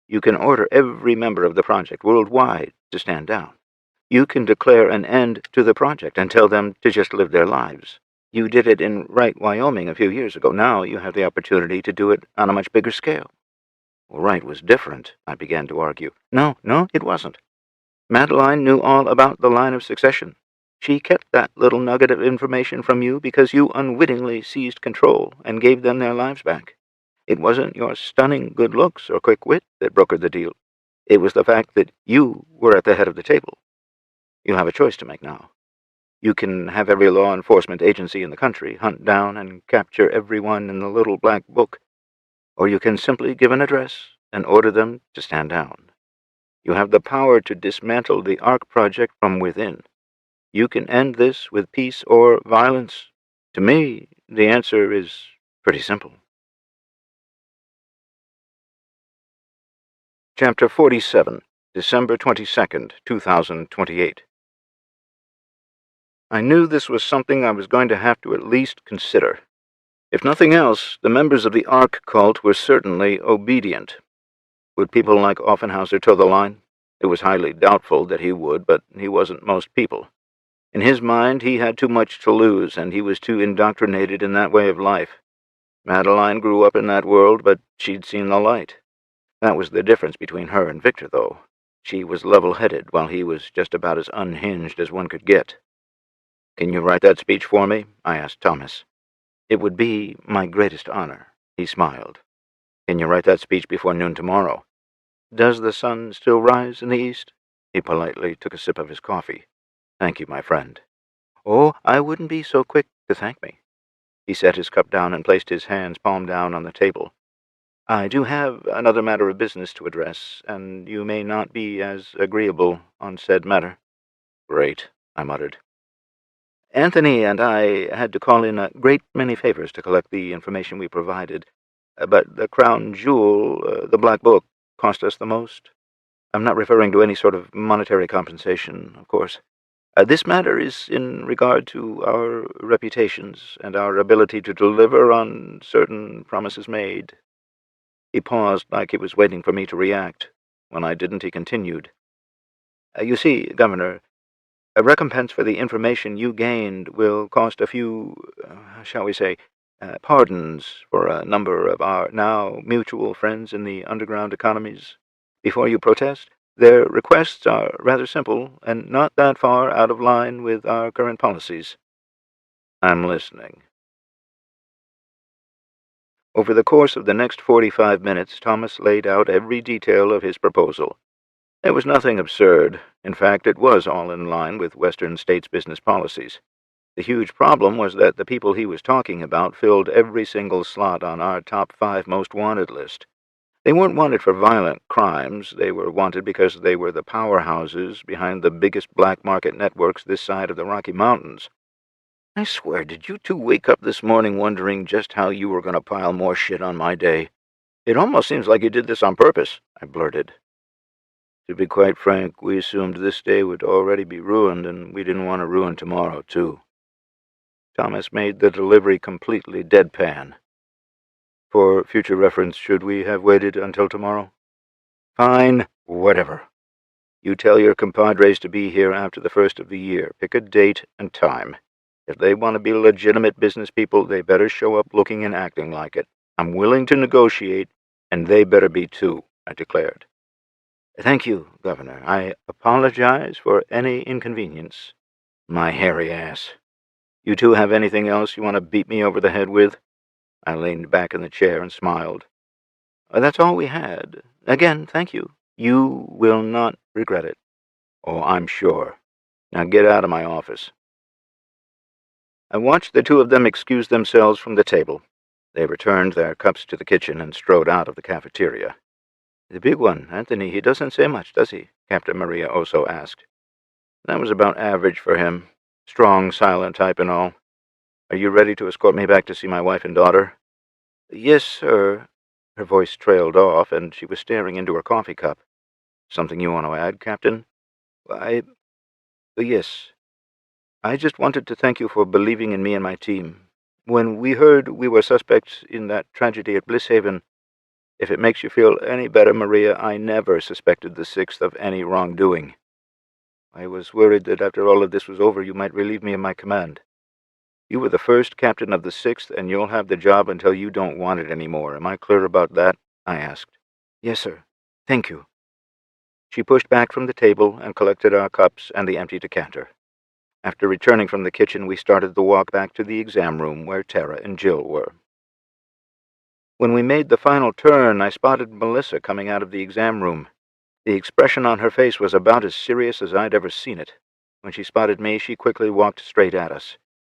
You can order every member of the project worldwide to stand down. You can declare an end to the project and tell them to just live their lives. You did it in Wright, Wyoming a few years ago. Now you have the opportunity to do it on a much bigger scale. Well, Wright was different, I began to argue. No, it wasn't. Madeline knew all about the line of succession. She kept that little nugget of information from you because you unwittingly seized control and gave them their lives back. It wasn't your stunning good looks or quick wit that brokered the deal. It was the fact that you were at the head of the table. You have a choice to make now. You can have every law enforcement agency in the country hunt down and capture everyone in the little black book, or you can simply give an address and order them to stand down. You have the power to dismantle the Ark Project from within. You can end this with peace or violence. To me, the answer is pretty simple. Chapter 47, December 22nd, 2028. I knew this was something I was going to have to at least consider. If nothing else, the members of the Ark cult were certainly obedient. Would people like Offenhauser toe the line? It was highly doubtful that he would, but he wasn't most people. In his mind, he had too much to lose, and he was too indoctrinated in that way of life. Madeline grew up in that world, but she'd seen the light. That was the difference between her and Victor, though. She was level-headed, while he was just about as unhinged as one could get. "Can you write that speech for me?" I asked Thomas. "It would be my greatest honor," he smiled. "Can you write that speech before noon tomorrow?" "Does the sun still rise in the east?" He politely took a sip of his coffee. "Thank you, my friend." "Oh, I wouldn't be so quick to thank me." He set his cup down and placed his hands palm down on the table. "I do have another matter of business to address, and you may not be as agreeable on said matter." "Great," I muttered. "Anthony and I had to call in a great many favors to collect the information we provided, but the crown jewel, the Black Book, cost us the most. I'm not referring to any sort of monetary compensation, of course. This matter is in regard to our reputations and our ability to deliver on certain promises made." He paused like he was waiting for me to react. When I didn't, he continued. "You see, Governor, a recompense for the information you gained will cost a few, shall we say, pardons for a number of our now mutual friends in the underground economies. Before you protest, their requests are rather simple and not that far out of line with our current policies." "I'm listening." Over the course of the next 45 minutes, Thomas laid out every detail of his proposal. There was nothing absurd. In fact, it was all in line with Western states' business policies. The huge problem was that the people he was talking about filled every single slot on our top 5 most wanted list. They weren't wanted for violent crimes. They were wanted because they were the powerhouses behind the biggest black market networks this side of the Rocky Mountains. "I swear, did you two wake up this morning wondering just how you were going to pile more shit on my day? It almost seems like you did this on purpose," I blurted. "To be quite frank, we assumed this day would already be ruined, and we didn't want to ruin tomorrow, too." Thomas made the delivery completely deadpan. "For future reference, should we have waited until tomorrow?" "Fine, whatever. You tell your compadres to be here after the 1st of the year. Pick a date and time. If they want to be legitimate business people, they better show up looking and acting like it. I'm willing to negotiate, and they better be too," I declared. "Thank you, Governor. I apologize for any inconvenience." "My hairy ass. You two have anything else you want to beat me over the head with?" I leaned back in the chair and smiled. "That's all we had. Again, thank you. You will not regret it." "Oh, I'm sure. Now get out of my office." I watched the two of them excuse themselves from the table. They returned their cups to the kitchen and strode out of the cafeteria. "The big one, Anthony, he doesn't say much, does he?" Captain Maria Oso asked. "That was about average for him. Strong, silent type and all. Are you ready to escort me back to see my wife and daughter?" "Yes, sir." Her voice trailed off, and she was staring into her coffee cup. "Something you want to add, Captain?" Yes. I just wanted to thank you for believing in me and my team. When we heard we were suspects in that tragedy at Blisshaven, if it makes you feel any better, Maria, I never suspected the Sixth of any wrongdoing. I was worried that after all of this was over, you might relieve me of my command. You were the first captain of the Sixth, and you'll have the job until you don't want it anymore. Am I clear about that? I asked. Yes, sir. Thank you. She pushed back from the table and collected our cups and the empty decanter. After returning from the kitchen, we started the walk back to the exam room where Tara and Jill were. When we made the final turn, I spotted Melissa coming out of the exam room. The expression on her face was about as serious as I'd ever seen it. When she spotted me, she quickly walked straight at us.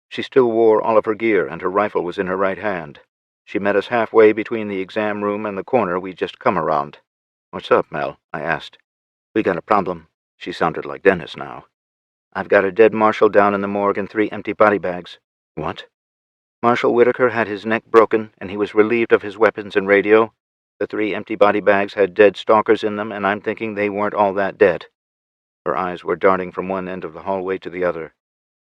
She still wore all of her gear, and her rifle was in her right hand. She met us halfway between the exam room and the corner we'd just come around. "What's up, Mel?" I asked. "We got a problem." She sounded like Dennis now. "I've got a dead Marshal down in the morgue and 3 empty body bags." "What?" "Marshal Whitaker had his neck broken, and he was relieved of his weapons and radio. The 3 empty body bags had dead stalkers in them, and I'm thinking they weren't all that dead." Her eyes were darting from one end of the hallway to the other.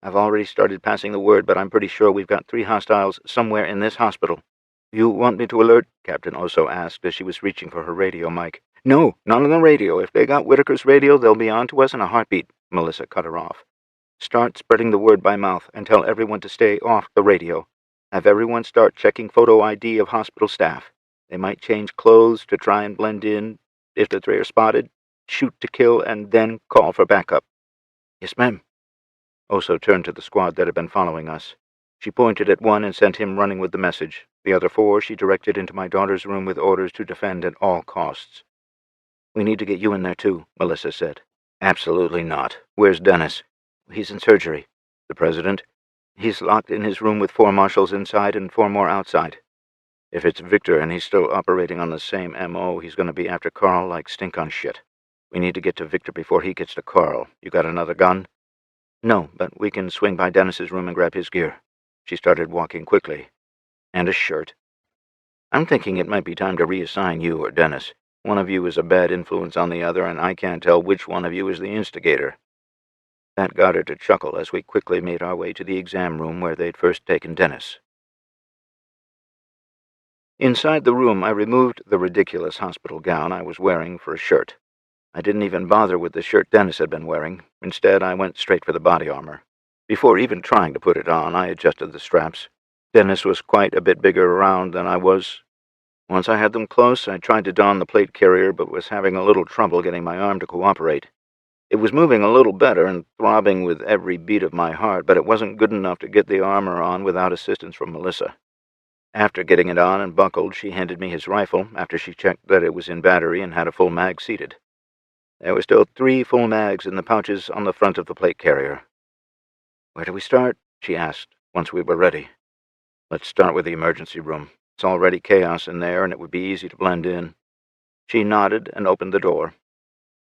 "I've already started passing the word, but I'm pretty sure we've got 3 hostiles somewhere in this hospital." "You want me to alert?" Captain Oso asked as she was reaching for her radio mic. "No, not on the radio. If they got Whitaker's radio, they'll be on to us in a heartbeat," Melissa cut her off. "Start spreading the word by mouth and tell everyone to stay off the radio. Have everyone start checking photo ID of hospital staff. They might change clothes to try and blend in. If the 3 are spotted, shoot to kill and then call for backup." "Yes, ma'am." Oso turned to the squad that had been following us. She pointed at one and sent him running with the message. The other 4 she directed into my daughter's room with orders to defend at all costs. "We need to get you in there, too," Melissa said. "Absolutely not. Where's Dennis?" "He's in surgery." "The president?" "He's locked in his room with 4 marshals inside and 4 more outside." "If it's Victor and he's still operating on the same M.O., he's going to be after Carl like stink on shit. We need to get to Victor before he gets to Carl. You got another gun?" "No, but we can swing by Dennis's room and grab his gear." She started walking quickly. "And a shirt." "I'm thinking it might be time to reassign you or Dennis. One of you is a bad influence on the other, and I can't tell which one of you is the instigator." That got her to chuckle as we quickly made our way to the exam room where they'd first taken Dennis. Inside the room, I removed the ridiculous hospital gown I was wearing for a shirt. I didn't even bother with the shirt Dennis had been wearing. Instead, I went straight for the body armor. Before even trying to put it on, I adjusted the straps. Dennis was quite a bit bigger around than I was. Once I had them close, I tried to don the plate carrier, but was having a little trouble getting my arm to cooperate. It was moving a little better and throbbing with every beat of my heart, but it wasn't good enough to get the armor on without assistance from Melissa. After getting it on and buckled, she handed me his rifle after she checked that it was in battery and had a full mag seated. There were still 3 full mags in the pouches on the front of the plate carrier. "Where do we start?" she asked once we were ready. "Let's start with the emergency room. It's already chaos in there, and it would be easy to blend in." She nodded and opened the door.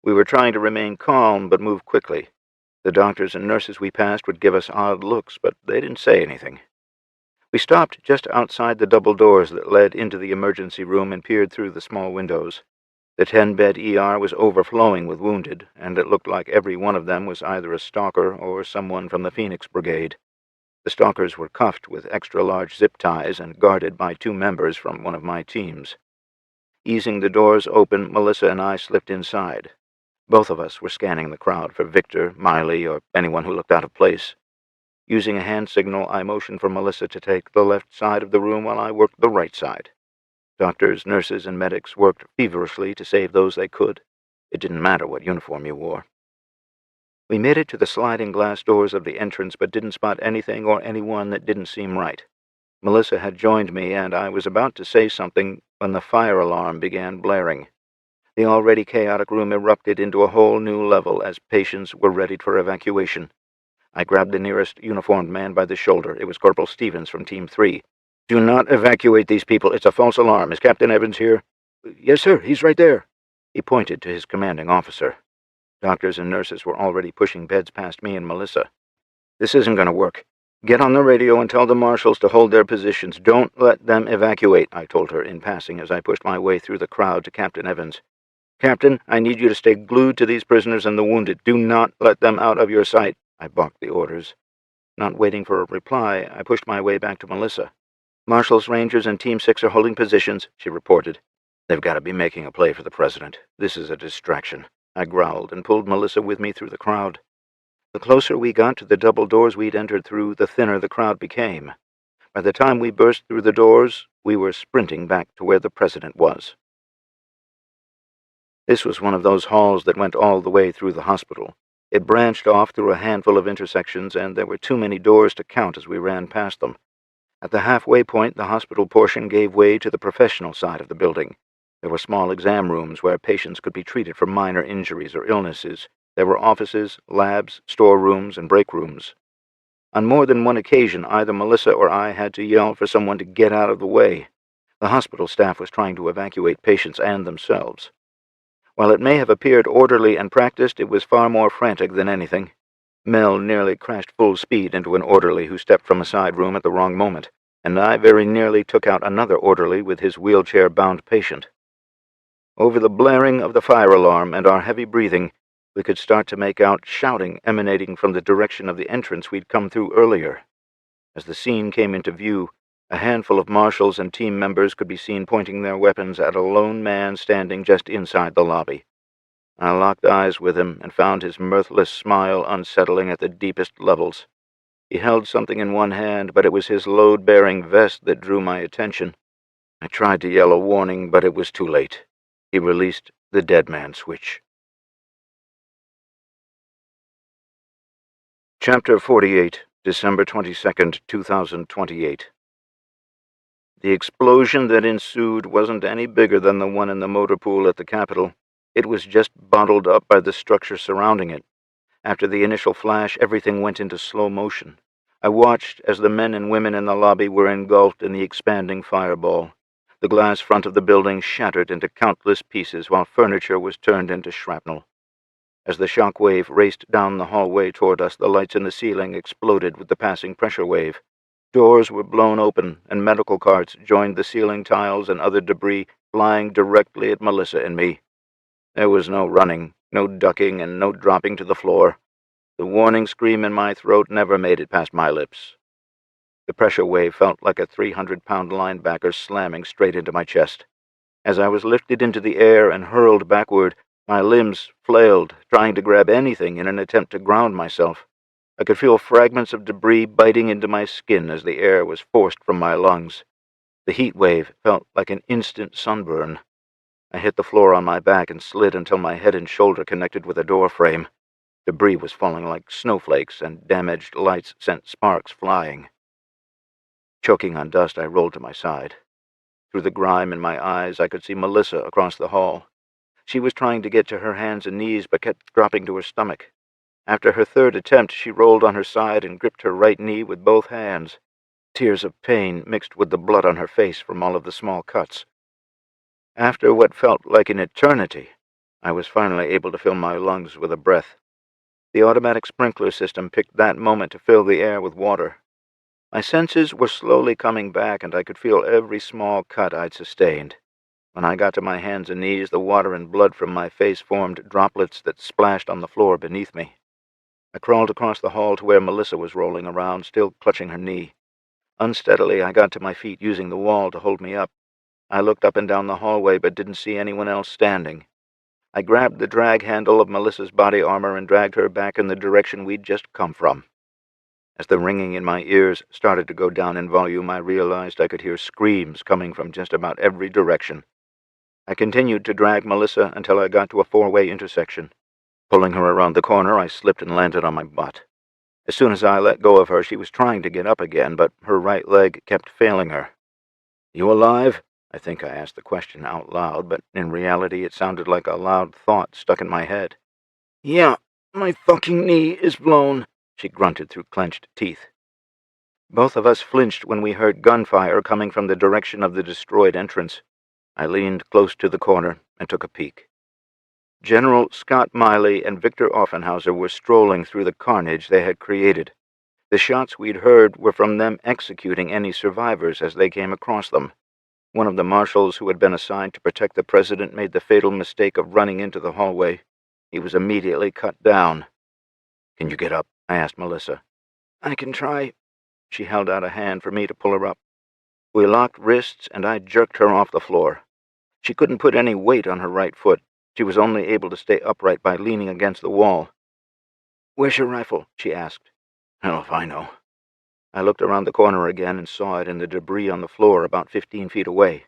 We were trying to remain calm, but move quickly. The doctors and nurses we passed would give us odd looks, but they didn't say anything. We stopped just outside the double doors that led into the emergency room and peered through the small windows. The 10-bed ER was overflowing with wounded, and it looked like every one of them was either a stalker or someone from the Phoenix Brigade. The stalkers were cuffed with extra-large zip ties and guarded by 2 members from one of my teams. Easing the doors open, Melissa and I slipped inside. Both of us were scanning the crowd for Victor, Miley, or anyone who looked out of place. Using a hand signal, I motioned for Melissa to take the left side of the room while I worked the right side. Doctors, nurses, and medics worked feverishly to save those they could. It didn't matter what uniform you wore. We made it to the sliding glass doors of the entrance, but didn't spot anything or anyone that didn't seem right. Melissa had joined me, and I was about to say something when the fire alarm began blaring. The already chaotic room erupted into a whole new level as patients were readied for evacuation. I grabbed the nearest uniformed man by the shoulder. It was Corporal Stevens from Team 3. "Do not evacuate these people. It's a false alarm. Is Captain Evans here?" "Yes, sir. He's right there." He pointed to his commanding officer. Doctors and nurses were already pushing beds past me and Melissa. "This isn't going to work. Get on the radio and tell the marshals to hold their positions. Don't let them evacuate," I told her in passing as I pushed my way through the crowd to Captain Evans. "Captain, I need you to stay glued to these prisoners and the wounded. Do not let them out of your sight." I barked the orders. Not waiting for a reply, I pushed my way back to Melissa. "Marshals, Rangers, and Team 6 are holding positions," she reported. "They've got to be making a play for the president. This is a distraction," I growled and pulled Melissa with me through the crowd. The closer we got to the double doors we'd entered through, the thinner the crowd became. By the time we burst through the doors, we were sprinting back to where the president was. This was one of those halls that went all the way through the hospital. It branched off through a handful of intersections, and there were too many doors to count as we ran past them. At the halfway point, the hospital portion gave way to the professional side of the building. There were small exam rooms where patients could be treated for minor injuries or illnesses. There were offices, labs, storerooms, and break rooms. On more than one occasion, either Melissa or I had to yell for someone to get out of the way. The hospital staff was trying to evacuate patients and themselves. While it may have appeared orderly and practiced, it was far more frantic than anything. Mel nearly crashed full speed into an orderly who stepped from a side room at the wrong moment, and I very nearly took out another orderly with his wheelchair-bound patient. Over the blaring of the fire alarm and our heavy breathing, we could start to make out shouting emanating from the direction of the entrance we'd come through earlier. As the scene came into view, a handful of marshals and team members could be seen pointing their weapons at a lone man standing just inside the lobby. I locked eyes with him and found his mirthless smile unsettling at the deepest levels. He held something in one hand, but it was his load-bearing vest that drew my attention. I tried to yell a warning, but it was too late. He released the dead man switch. Chapter 48, December 22nd, 2028. The explosion that ensued wasn't any bigger than the one in the motor pool at the Capitol. It was just bottled up by the structure surrounding it. After the initial flash, everything went into slow motion. I watched as the men and women in the lobby were engulfed in the expanding fireball. The glass front of the building shattered into countless pieces while furniture was turned into shrapnel. As the shock wave raced down the hallway toward us, the lights in the ceiling exploded with the passing pressure wave. Doors were blown open, and medical carts joined the ceiling tiles and other debris, flying directly at Melissa and me. There was no running, no ducking, and no dropping to the floor. The warning scream in my throat never made it past my lips. The pressure wave felt like a 300-pound linebacker slamming straight into my chest. As I was lifted into the air and hurled backward, my limbs flailed, trying to grab anything in an attempt to ground myself. I could feel fragments of debris biting into my skin as the air was forced from my lungs. The heat wave felt like an instant sunburn. I hit the floor on my back and slid until my head and shoulder connected with a door frame. Debris was falling like snowflakes, and damaged lights sent sparks flying. Choking on dust, I rolled to my side. Through the grime in my eyes, I could see Melissa across the hall. She was trying to get to her hands and knees, but kept dropping to her stomach. After her third attempt, she rolled on her side and gripped her right knee with both hands. Tears of pain mixed with the blood on her face from all of the small cuts. After what felt like an eternity, I was finally able to fill my lungs with a breath. The automatic sprinkler system picked that moment to fill the air with water. My senses were slowly coming back, and I could feel every small cut I'd sustained. When I got to my hands and knees, the water and blood from my face formed droplets that splashed on the floor beneath me. I crawled across the hall to where Melissa was rolling around, still clutching her knee. Unsteadily, I got to my feet, using the wall to hold me up. I looked up and down the hallway, but didn't see anyone else standing. I grabbed the drag handle of Melissa's body armor and dragged her back in the direction we'd just come from. As the ringing in my ears started to go down in volume, I realized I could hear screams coming from just about every direction. I continued to drag Melissa until I got to a four-way intersection. Pulling her around the corner, I slipped and landed on my butt. As soon as I let go of her, she was trying to get up again, but her right leg kept failing her. "You alive?" I think I asked the question out loud, but in reality it sounded like a loud thought stuck in my head. "Yeah, my fucking knee is blown," she grunted through clenched teeth. Both of us flinched when we heard gunfire coming from the direction of the destroyed entrance. I leaned close to the corner and took a peek. General Scott Miley and Victor Offenhauser were strolling through the carnage they had created. The shots we'd heard were from them executing any survivors as they came across them. One of the marshals who had been assigned to protect the president made the fatal mistake of running into the hallway. He was immediately cut down. "Can you get up?" I asked Melissa. I can try." She held out a hand for me to pull her up. We locked wrists, and I jerked her off the floor. She couldn't put any weight on her right foot. She was only able to stay upright by leaning against the wall. "Where's your rifle?" she asked. Hell if I know. I looked around the corner again and saw it in the debris on the floor about 15 feet away.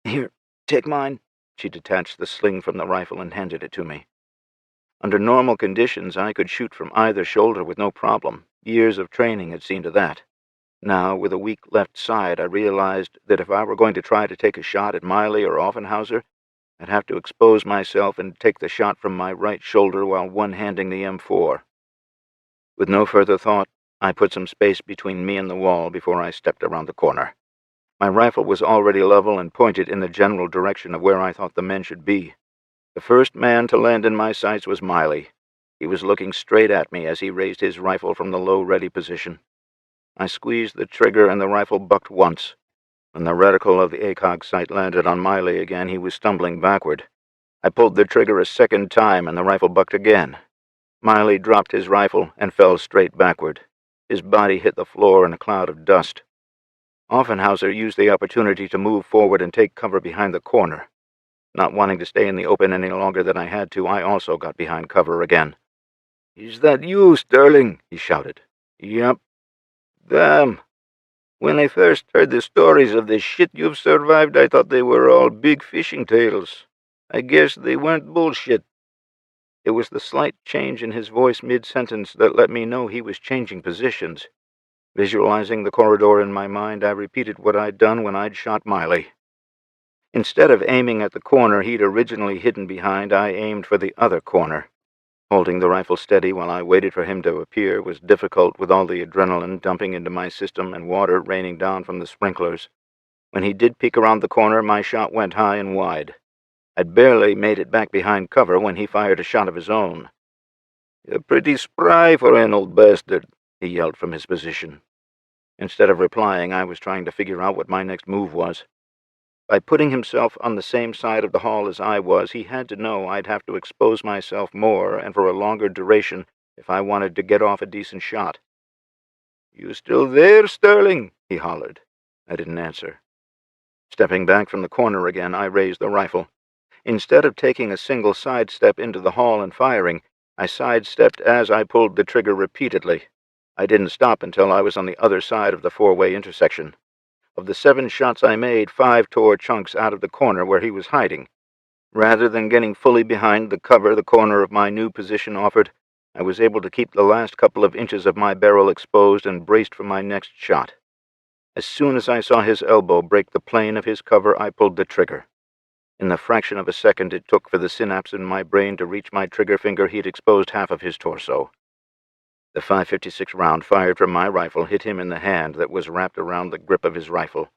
"Here, take mine." She detached the sling from the rifle and handed it to me. Under normal conditions, I could shoot from either shoulder with no problem. Years of training had seen to that. Now, with a weak left side, I realized that if I were going to try to take a shot at Miley or Offenhauser, I'd have to expose myself and take the shot from my right shoulder while one-handing the M4. With no further thought, I put some space between me and the wall before I stepped around the corner. My rifle was already level and pointed in the general direction of where I thought the men should be. The first man to land in my sights was Miley. He was looking straight at me as he raised his rifle from the low ready position. I squeezed the trigger and the rifle bucked once. When the reticle of the ACOG sight landed on Miley again, he was stumbling backward. I pulled the trigger a second time and the rifle bucked again. Miley dropped his rifle and fell straight backward. His body hit the floor in a cloud of dust. Offenhauser used the opportunity to move forward and take cover behind the corner. Not wanting to stay in the open any longer than I had to, I also got behind cover again. "Is that you, Sterling?" he shouted. "Yep." "Damn. When I first heard the stories of the shit you've survived, I thought they were all big fishing tales. I guess they weren't bullshit." It was the slight change in his voice mid-sentence that let me know he was changing positions. Visualizing the corridor in my mind, I repeated what I'd done when I'd shot Miley. Instead of aiming at the corner he'd originally hidden behind, I aimed for the other corner. Holding the rifle steady while I waited for him to appear was difficult with all the adrenaline dumping into my system and water raining down from the sprinklers. When he did peek around the corner, my shot went high and wide. I'd barely made it back behind cover when he fired a shot of his own. "You're pretty spry for an old bastard," he yelled from his position. Instead of replying, I was trying to figure out what my next move was. By putting himself on the same side of the hall as I was, he had to know I'd have to expose myself more and for a longer duration if I wanted to get off a decent shot. "You still there, Sterling?" he hollered. I didn't answer. Stepping back from the corner again, I raised the rifle. Instead of taking a single sidestep into the hall and firing, I sidestepped as I pulled the trigger repeatedly. I didn't stop until I was on the other side of the four-way intersection. Of the 7 shots I made, 5 tore chunks out of the corner where he was hiding. Rather than getting fully behind the cover the corner of my new position offered, I was able to keep the last couple of inches of my barrel exposed and braced for my next shot. As soon as I saw his elbow break the plane of his cover, I pulled the trigger. In the fraction of a second it took for the synapse in my brain to reach my trigger finger, he'd exposed half of his torso. The .556 round fired from my rifle hit him in the hand that was wrapped around the grip of his rifle.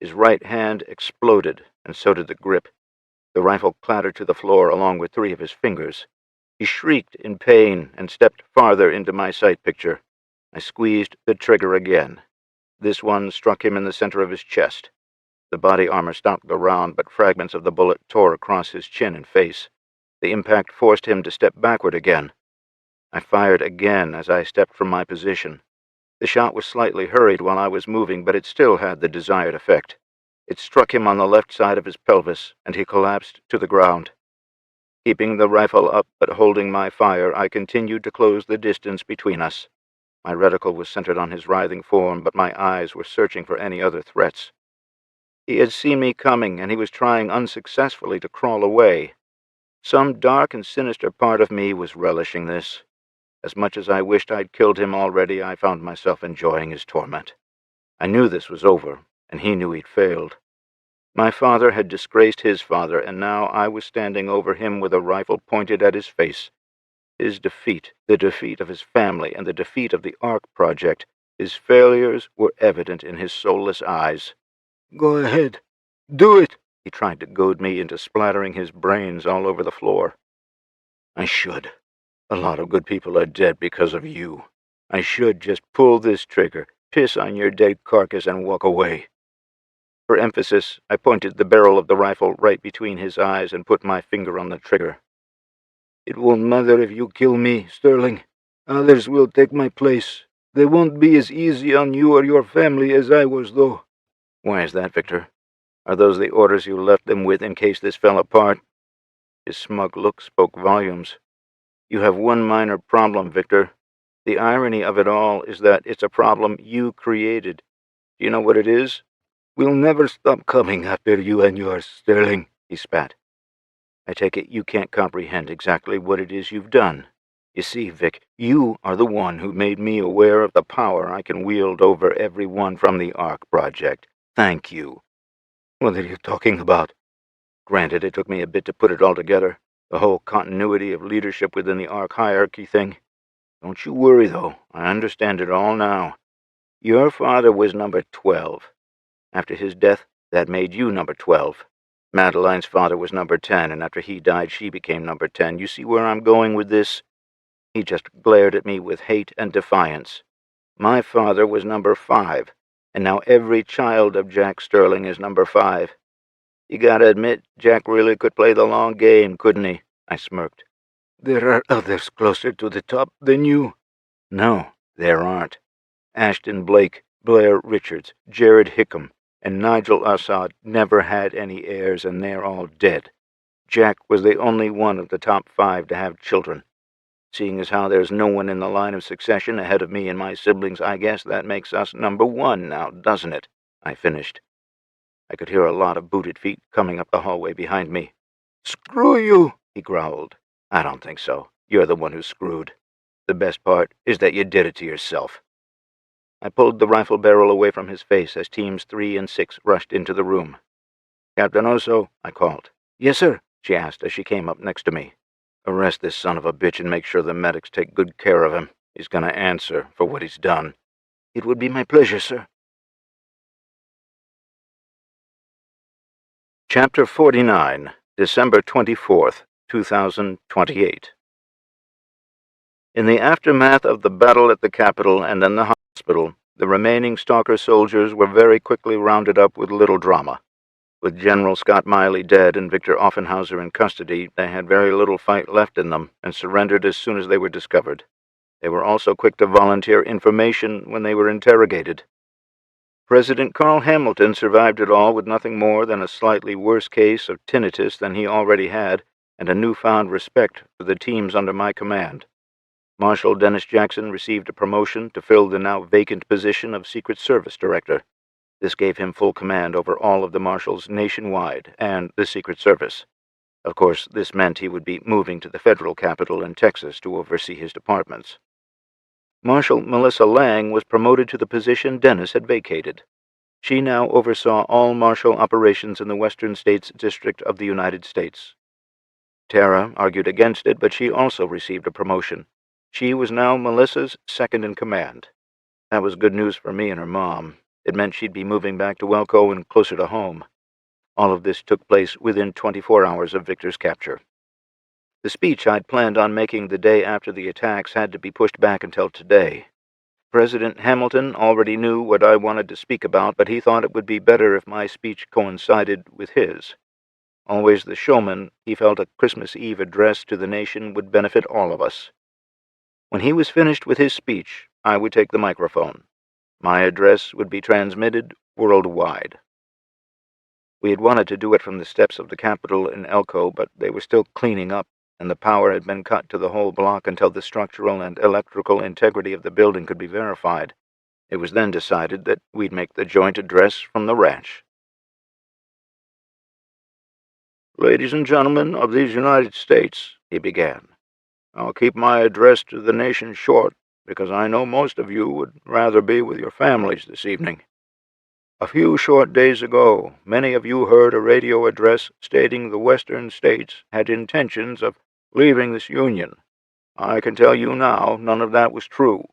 His right hand exploded, and so did the grip. The rifle clattered to the floor along with 3 of his fingers. He shrieked in pain and stepped farther into my sight picture. I squeezed the trigger again. This one struck him in the center of his chest. The body armor stopped the round, but fragments of the bullet tore across his chin and face. The impact forced him to step backward again. I fired again as I stepped from my position. The shot was slightly hurried while I was moving, but it still had the desired effect. It struck him on the left side of his pelvis, and he collapsed to the ground. Keeping the rifle up but holding my fire, I continued to close the distance between us. My reticle was centered on his writhing form, but my eyes were searching for any other threats. He had seen me coming, and he was trying unsuccessfully to crawl away. Some dark and sinister part of me was relishing this. As much as I wished I'd killed him already, I found myself enjoying his torment. I knew this was over, and he knew he'd failed. My father had disgraced his father, and now I was standing over him with a rifle pointed at his face. His defeat, the defeat of his family, and the defeat of the Ark Project, his failures were evident in his soulless eyes. "Go ahead. Do it," he tried to goad me into splattering his brains all over the floor. "I should. A lot of good people are dead because of you. I should just pull this trigger, piss on your dead carcass, and walk away." For emphasis, I pointed the barrel of the rifle right between his eyes and put my finger on the trigger. "It won't matter if you kill me, Sterling. Others will take my place. They won't be as easy on you or your family as I was, though." "Why is that, Victor? Are those the orders you left them with in case this fell apart?" His smug look spoke volumes. "You have one minor problem, Victor. The irony of it all is that it's a problem you created. Do you know what it is?" "We'll never stop coming after you and yours, Sterling," he spat. "I take it you can't comprehend exactly what it is you've done. You see, Vic, you are the one who made me aware of the power I can wield over everyone from the Ark Project. Thank you." "What are you talking about?" Granted, it took me a bit to put it all together, the whole continuity of leadership within the Ark hierarchy thing. Don't you worry, though. I understand it all now. Your father was number 12. After his death, that made you number 12. Madeline's father was number 10, and after he died, she became number 10. You see where I'm going with this? He just glared at me with hate and defiance. My father was number 5, and now every child of Jack Sterling is number 5. You gotta admit, Jack really could play the long game, couldn't he? I smirked. "There are others closer to the top than you." "No, there aren't. Ashton Blake, Blair Richards, Jared Hickam, and Nigel Assad never had any heirs, and they're all dead. Jack was the only one of the top 5 to have children. Seeing as how there's no one in the line of succession ahead of me and my siblings, I guess that makes us number 1 now, doesn't it?" I finished. I could hear a lot of booted feet coming up the hallway behind me. "Screw you," he growled. "I don't think so. You're the one who's screwed. The best part is that you did it to yourself." I pulled the rifle barrel away from his face as teams 3 and 6 rushed into the room. "Captain Oso," I called. "Yes, sir," she asked as she came up next to me. "Arrest this son of a bitch and make sure the medics take good care of him. He's going to answer for what he's done." "It would be my pleasure, sir." Chapter 49, December 24th, 2028. In the aftermath of the battle at the Capitol and then the hospital, the remaining Stalker soldiers were very quickly rounded up with little drama. With General Scott Miley dead and Victor Offenhauser in custody, they had very little fight left in them and surrendered as soon as they were discovered. They were also quick to volunteer information when they were interrogated. President Carl Hamilton survived it all with nothing more than a slightly worse case of tinnitus than he already had and a newfound respect for the teams under my command. Marshal Dennis Jackson received a promotion to fill the now vacant position of Secret Service Director. This gave him full command over all of the marshals nationwide and the Secret Service. Of course, this meant he would be moving to the federal capital in Texas to oversee his departments. Marshal Melissa Lang was promoted to the position Dennis had vacated. She now oversaw all marshal operations in the Western States District of the United States. Tara argued against it, but she also received a promotion. She was now Melissa's second-in-command. That was good news for me and her mom. It meant she'd be moving back to Welco and closer to home. All of this took place within 24 hours of Victor's capture. The speech I'd planned on making the day after the attacks had to be pushed back until today. President Hamilton already knew what I wanted to speak about, but he thought it would be better if my speech coincided with his. Always the showman, he felt a Christmas Eve address to the nation would benefit all of us. When he was finished with his speech, I would take the microphone. My address would be transmitted worldwide. We had wanted to do it from the steps of the Capitol in Elko, but they were still cleaning up, and the power had been cut to the whole block until the structural and electrical integrity of the building could be verified. It was then decided that we'd make the joint address from the ranch. "Ladies and gentlemen of these United States," he began, "I'll keep my address to the nation short, because I know most of you would rather be with your families this evening. A few short days ago, many of you heard a radio address stating the Western states had intentions of leaving this union. I can tell you now none of that was true.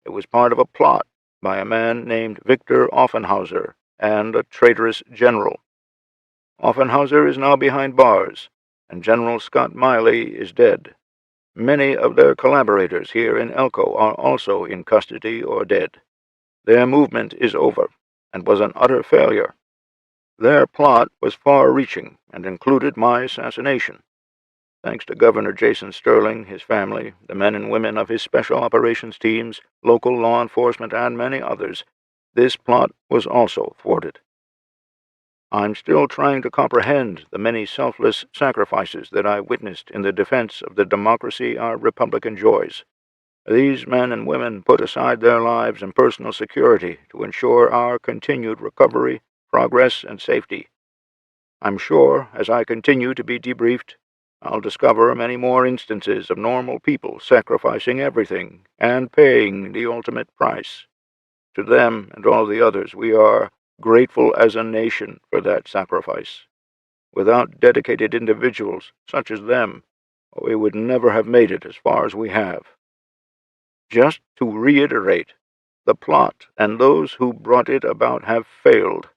It was part of a plot by a man named Victor Offenhauser and a traitorous general. Offenhauser is now behind bars, and General Scott Miley is dead. Many of their collaborators here in Elko are also in custody or dead. Their movement is over, and was an utter failure. Their plot was far-reaching and included my assassination. Thanks to Governor Jason Sterling, his family, the men and women of his special operations teams, local law enforcement, and many others, this plot was also thwarted. I'm still trying to comprehend the many selfless sacrifices that I witnessed in the defense of the democracy our republic enjoys. These men and women put aside their lives and personal security to ensure our continued recovery, progress, and safety. I'm sure, as I continue to be debriefed, I'll discover many more instances of normal people sacrificing everything and paying the ultimate price. To them and all the others, we are grateful as a nation for that sacrifice. Without dedicated individuals such as them, we would never have made it as far as we have. Just to reiterate, the plot and those who brought it about have failed.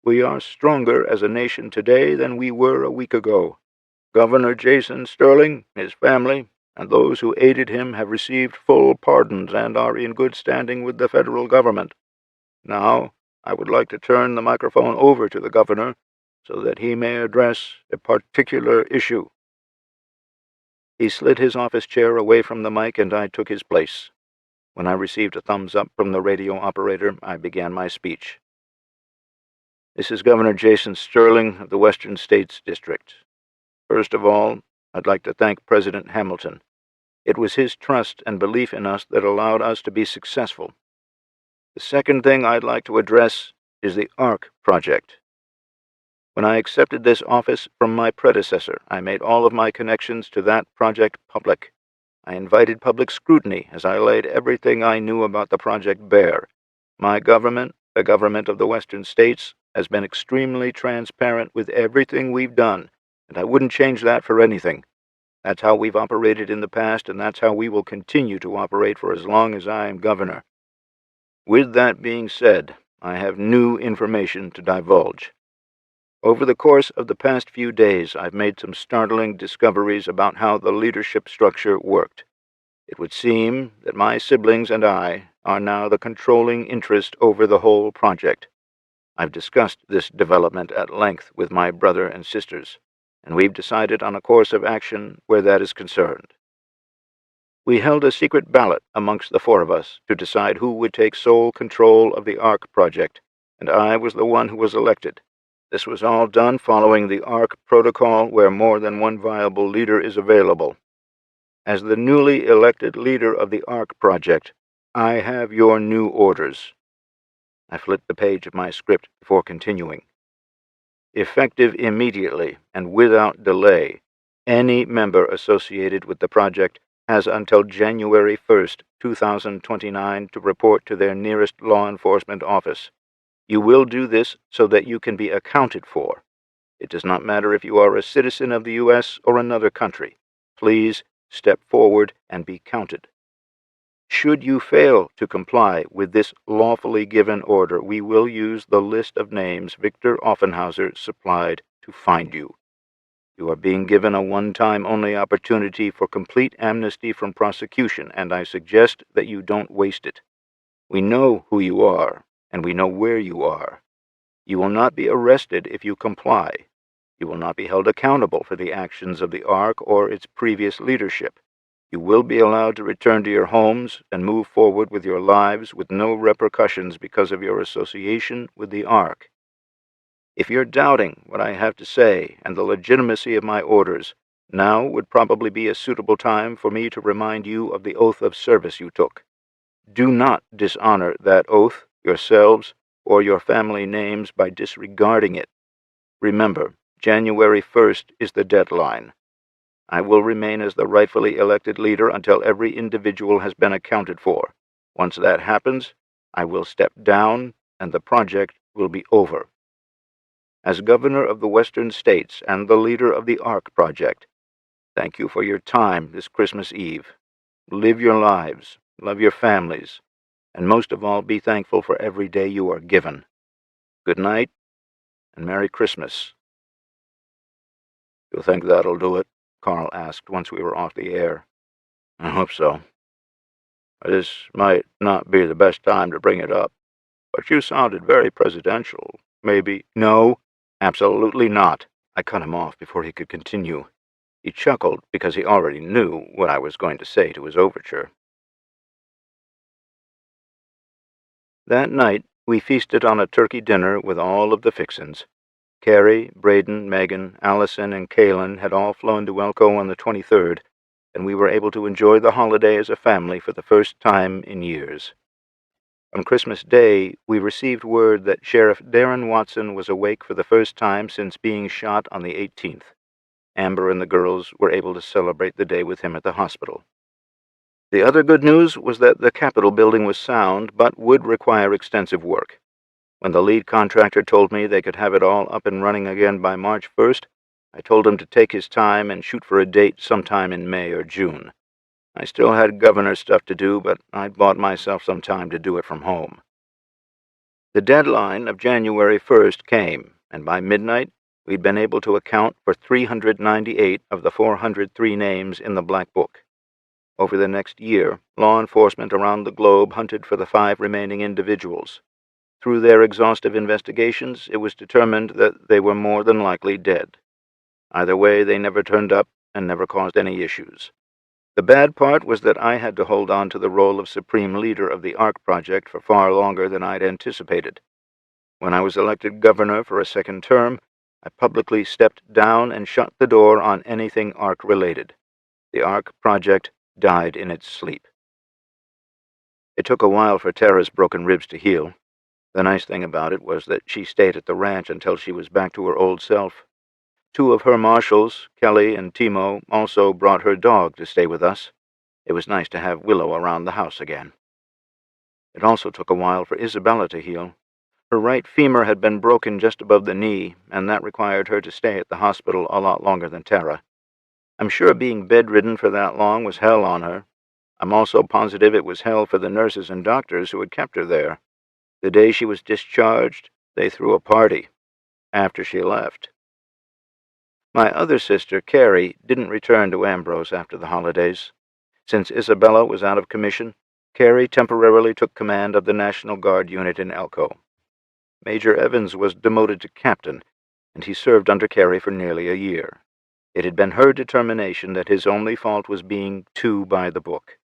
We are stronger as a nation today than we were a week ago. Governor Jason Sterling, his family, and those who aided him have received full pardons and are in good standing with the federal government. Now, I would like to turn the microphone over to the governor so that he may address a particular issue. He slid his office chair away from the mic and I took his place. When I received a thumbs up from the radio operator, I began my speech. This is Governor Jason Sterling of the Western States District. First of all, I'd like to thank President Hamilton. It was his trust and belief in us that allowed us to be successful. The second thing I'd like to address is the ARC project. When I accepted this office from my predecessor, I made all of my connections to that project public. I invited public scrutiny as I laid everything I knew about the project bare. My government, the government of the Western States, has been extremely transparent with everything we've done, and I wouldn't change that for anything. That's how we've operated in the past, and that's how we will continue to operate for as long as I am governor. With that being said, I have new information to divulge. Over the course of the past few days, I've made some startling discoveries about how the leadership structure worked. It would seem that my siblings and I are now the controlling interest over the whole project. I've discussed this development at length with my brother and sisters, and we've decided on a course of action where that is concerned. We held a secret ballot amongst the four of us to decide who would take sole control of the ARC project, and I was the one who was elected. This was all done following the ARC protocol where more than one viable leader is available. As the newly elected leader of the ARC project, I have your new orders. I flipped the page of my script before continuing. Effective immediately and without delay, any member associated with the project has until January 1st, 2029 to report to their nearest law enforcement office. You will do this so that you can be accounted for. It does not matter if you are a citizen of the U.S. or another country. Please step forward and be counted. Should you fail to comply with this lawfully given order, we will use the list of names Victor Offenhauser supplied to find you. You are being given a one-time only opportunity for complete amnesty from prosecution, and I suggest that you don't waste it. We know who you are, and we know where you are. You will not be arrested if you comply. You will not be held accountable for the actions of the ARC or its previous leadership. You will be allowed to return to your homes and move forward with your lives with no repercussions because of your association with the ARC. If you're doubting what I have to say and the legitimacy of my orders, now would probably be a suitable time for me to remind you of the oath of service you took. Do not dishonor that oath, yourselves, or your family names by disregarding it. Remember, January 1st is the deadline. I will remain as the rightfully elected leader until every individual has been accounted for. Once that happens, I will step down and the project will be over. As governor of the Western States and the leader of the ARC project, thank you for your time this Christmas Eve. Live your lives, love your families, and most of all, be thankful for every day you are given. Good night, and Merry Christmas. You think that'll do it? Carl asked once we were off the air. I hope so. This might not be the best time to bring it up, but you sounded very presidential. Maybe— No, absolutely not. I cut him off before he could continue. He chuckled because he already knew what I was going to say to his overture. That night, we feasted on a turkey dinner with all of the fixins. Carrie, Braden, Megan, Allison, and Kaylin had all flown to Elko on the 23rd, and we were able to enjoy the holiday as a family for the first time in years. On Christmas Day, we received word that Sheriff Darren Watson was awake for the first time since being shot on the 18th. Amber and the girls were able to celebrate the day with him at the hospital. The other good news was that the Capitol building was sound, but would require extensive work. When the lead contractor told me they could have it all up and running again by March 1st, I told him to take his time and shoot for a date sometime in May or June. I still had governor stuff to do, but I'd bought myself some time to do it from home. The deadline of January 1st came, and by midnight, we'd been able to account for 398 of the 403 names in the Black Book. Over the next year, law enforcement around the globe hunted for the 5 remaining individuals. Through their exhaustive investigations, it was determined that they were more than likely dead. Either way, they never turned up and never caused any issues. The bad part was that I had to hold on to the role of supreme leader of the ARC project for far longer than I'd anticipated. When I was elected governor for a second term, I publicly stepped down and shut the door on anything ARC-related. The ARC project died in its sleep. It took a while for Tara's broken ribs to heal. The nice thing about it was that she stayed at the ranch until she was back to her old self. 2 of her marshals, Kelly and Timo, also brought her dog to stay with us. It was nice to have Willow around the house again. It also took a while for Isabella to heal. Her right femur had been broken just above the knee, and that required her to stay at the hospital a lot longer than Tara. I'm sure being bedridden for that long was hell on her. I'm also positive it was hell for the nurses and doctors who had kept her there. The day she was discharged, they threw a party. After she left. My other sister, Carrie, didn't return to Ambrose after the holidays. Since Isabella was out of commission, Carrie temporarily took command of the National Guard unit in Elko. Major Evans was demoted to captain, and he served under Carrie for nearly a year. It had been her determination that his only fault was being too by the book.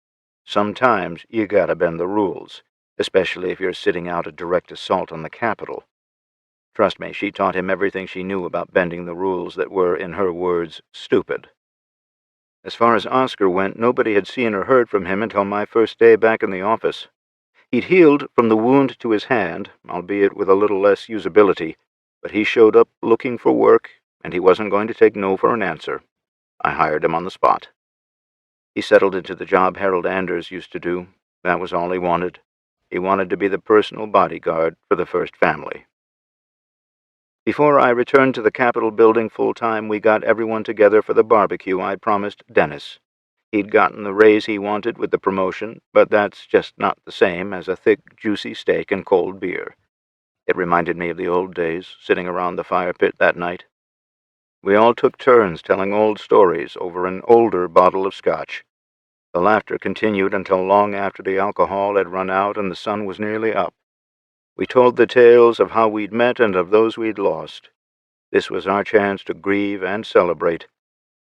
Sometimes you gotta bend the rules, especially if you're sitting out a direct assault on the Capitol. Trust me, she taught him everything she knew about bending the rules that were, in her words, stupid. As far as Oscar went, nobody had seen or heard from him until my first day back in the office. He'd healed from the wound to his hand, albeit with a little less usability, but he showed up looking for work, and he wasn't going to take no for an answer. I hired him on the spot. He settled into the job Harold Anders used to do. That was all he wanted. He wanted to be the personal bodyguard for the first family. Before I returned to the Capitol building full-time, we got everyone together for the barbecue I'd promised Dennis. He'd gotten the raise he wanted with the promotion, but that's just not the same as a thick, juicy steak and cold beer. It reminded me of the old days, sitting around the fire pit that night. We all took turns telling old stories over an older bottle of scotch. The laughter continued until long after the alcohol had run out and the sun was nearly up. We told the tales of how we'd met and of those we'd lost. This was our chance to grieve and celebrate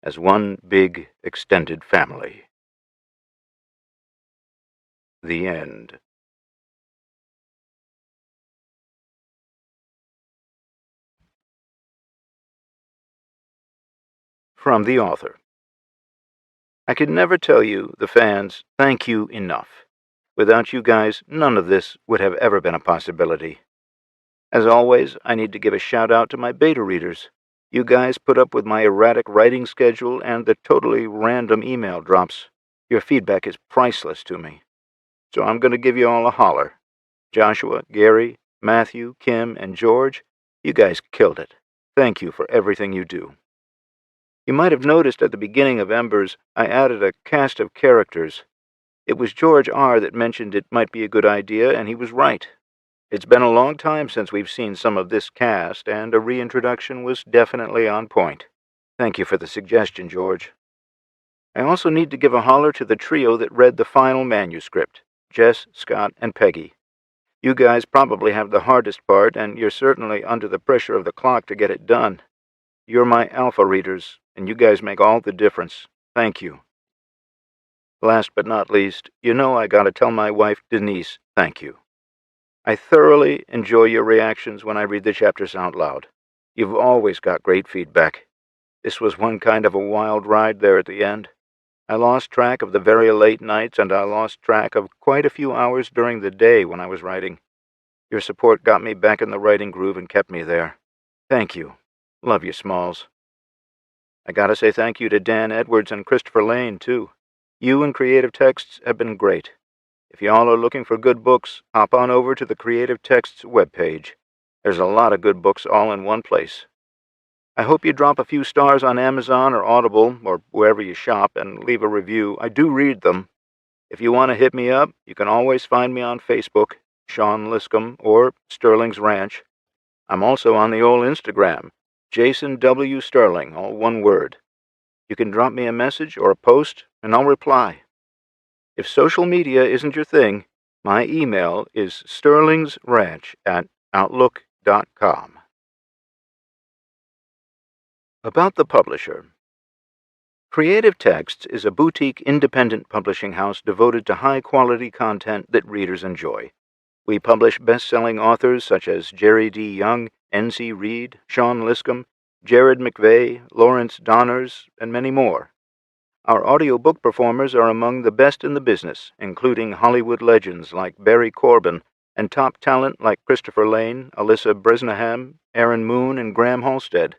as one big, extended family. The end. From the author. I could never tell you, the fans, thank you enough. Without you guys, none of this would have ever been a possibility. As always, I need to give a shout-out to my beta readers. You guys put up with my erratic writing schedule and the totally random email drops. Your feedback is priceless to me. So I'm going to give you all a holler. Joshua, Gary, Matthew, Kim, and George, you guys killed it. Thank you for everything you do. You might have noticed at the beginning of Embers, I added a cast of characters. It was George R. that mentioned it might be a good idea, and he was right. It's been a long time since we've seen some of this cast, and a reintroduction was definitely on point. Thank you for the suggestion, George. I also need to give a holler to the trio that read the final manuscript, Jess, Scott, and Peggy. You guys probably have the hardest part, and you're certainly under the pressure of the clock to get it done. You're my alpha readers, and and you guys make all the difference. Thank you. Last but not least, I gotta tell my wife, Denise, thank you. I thoroughly enjoy your reactions when I read the chapters out loud. You've always got great feedback. This was one kind of a wild ride there at the end. I lost track of the very late nights, and I lost track of quite a few hours during the day when I was writing. Your support got me back in the writing groove and kept me there. Thank you. Love you, Smalls. I gotta say thank you to Dan Edwards and Christopher Lane, too. You and Creative Texts have been great. If y'all are looking for good books, hop on over to the Creative Texts webpage. There's a lot of good books all in one place. I hope you drop a few stars on Amazon or Audible or wherever you shop and leave a review. I do read them. If you want to hit me up, you can always find me on Facebook, Sean Liscom, or Sterling's Ranch. I'm also on the old Instagram, Jason W. Sterling, all one word. You can drop me a message or a post, and I'll reply. If social media isn't your thing, my email is sterlingsranch@outlook.com. About the publisher. Creative Texts is a boutique independent publishing house devoted to high-quality content that readers enjoy. We publish best-selling authors such as Jerry D. Young, N.C. Reed, Sean Liscom, Jared McVeigh, Lawrence Donners, and many more. Our audiobook performers are among the best in the business, including Hollywood legends like Barry Corbin and top talent like Christopher Lane, Alyssa Bresnahan, Aaron Moon, and Graham Halstead.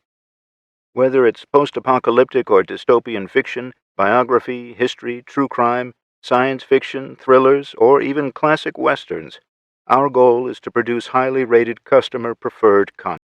Whether it's post-apocalyptic or dystopian fiction, biography, history, true crime, science fiction, thrillers, or even classic westerns, our goal is to produce highly rated customer-preferred content.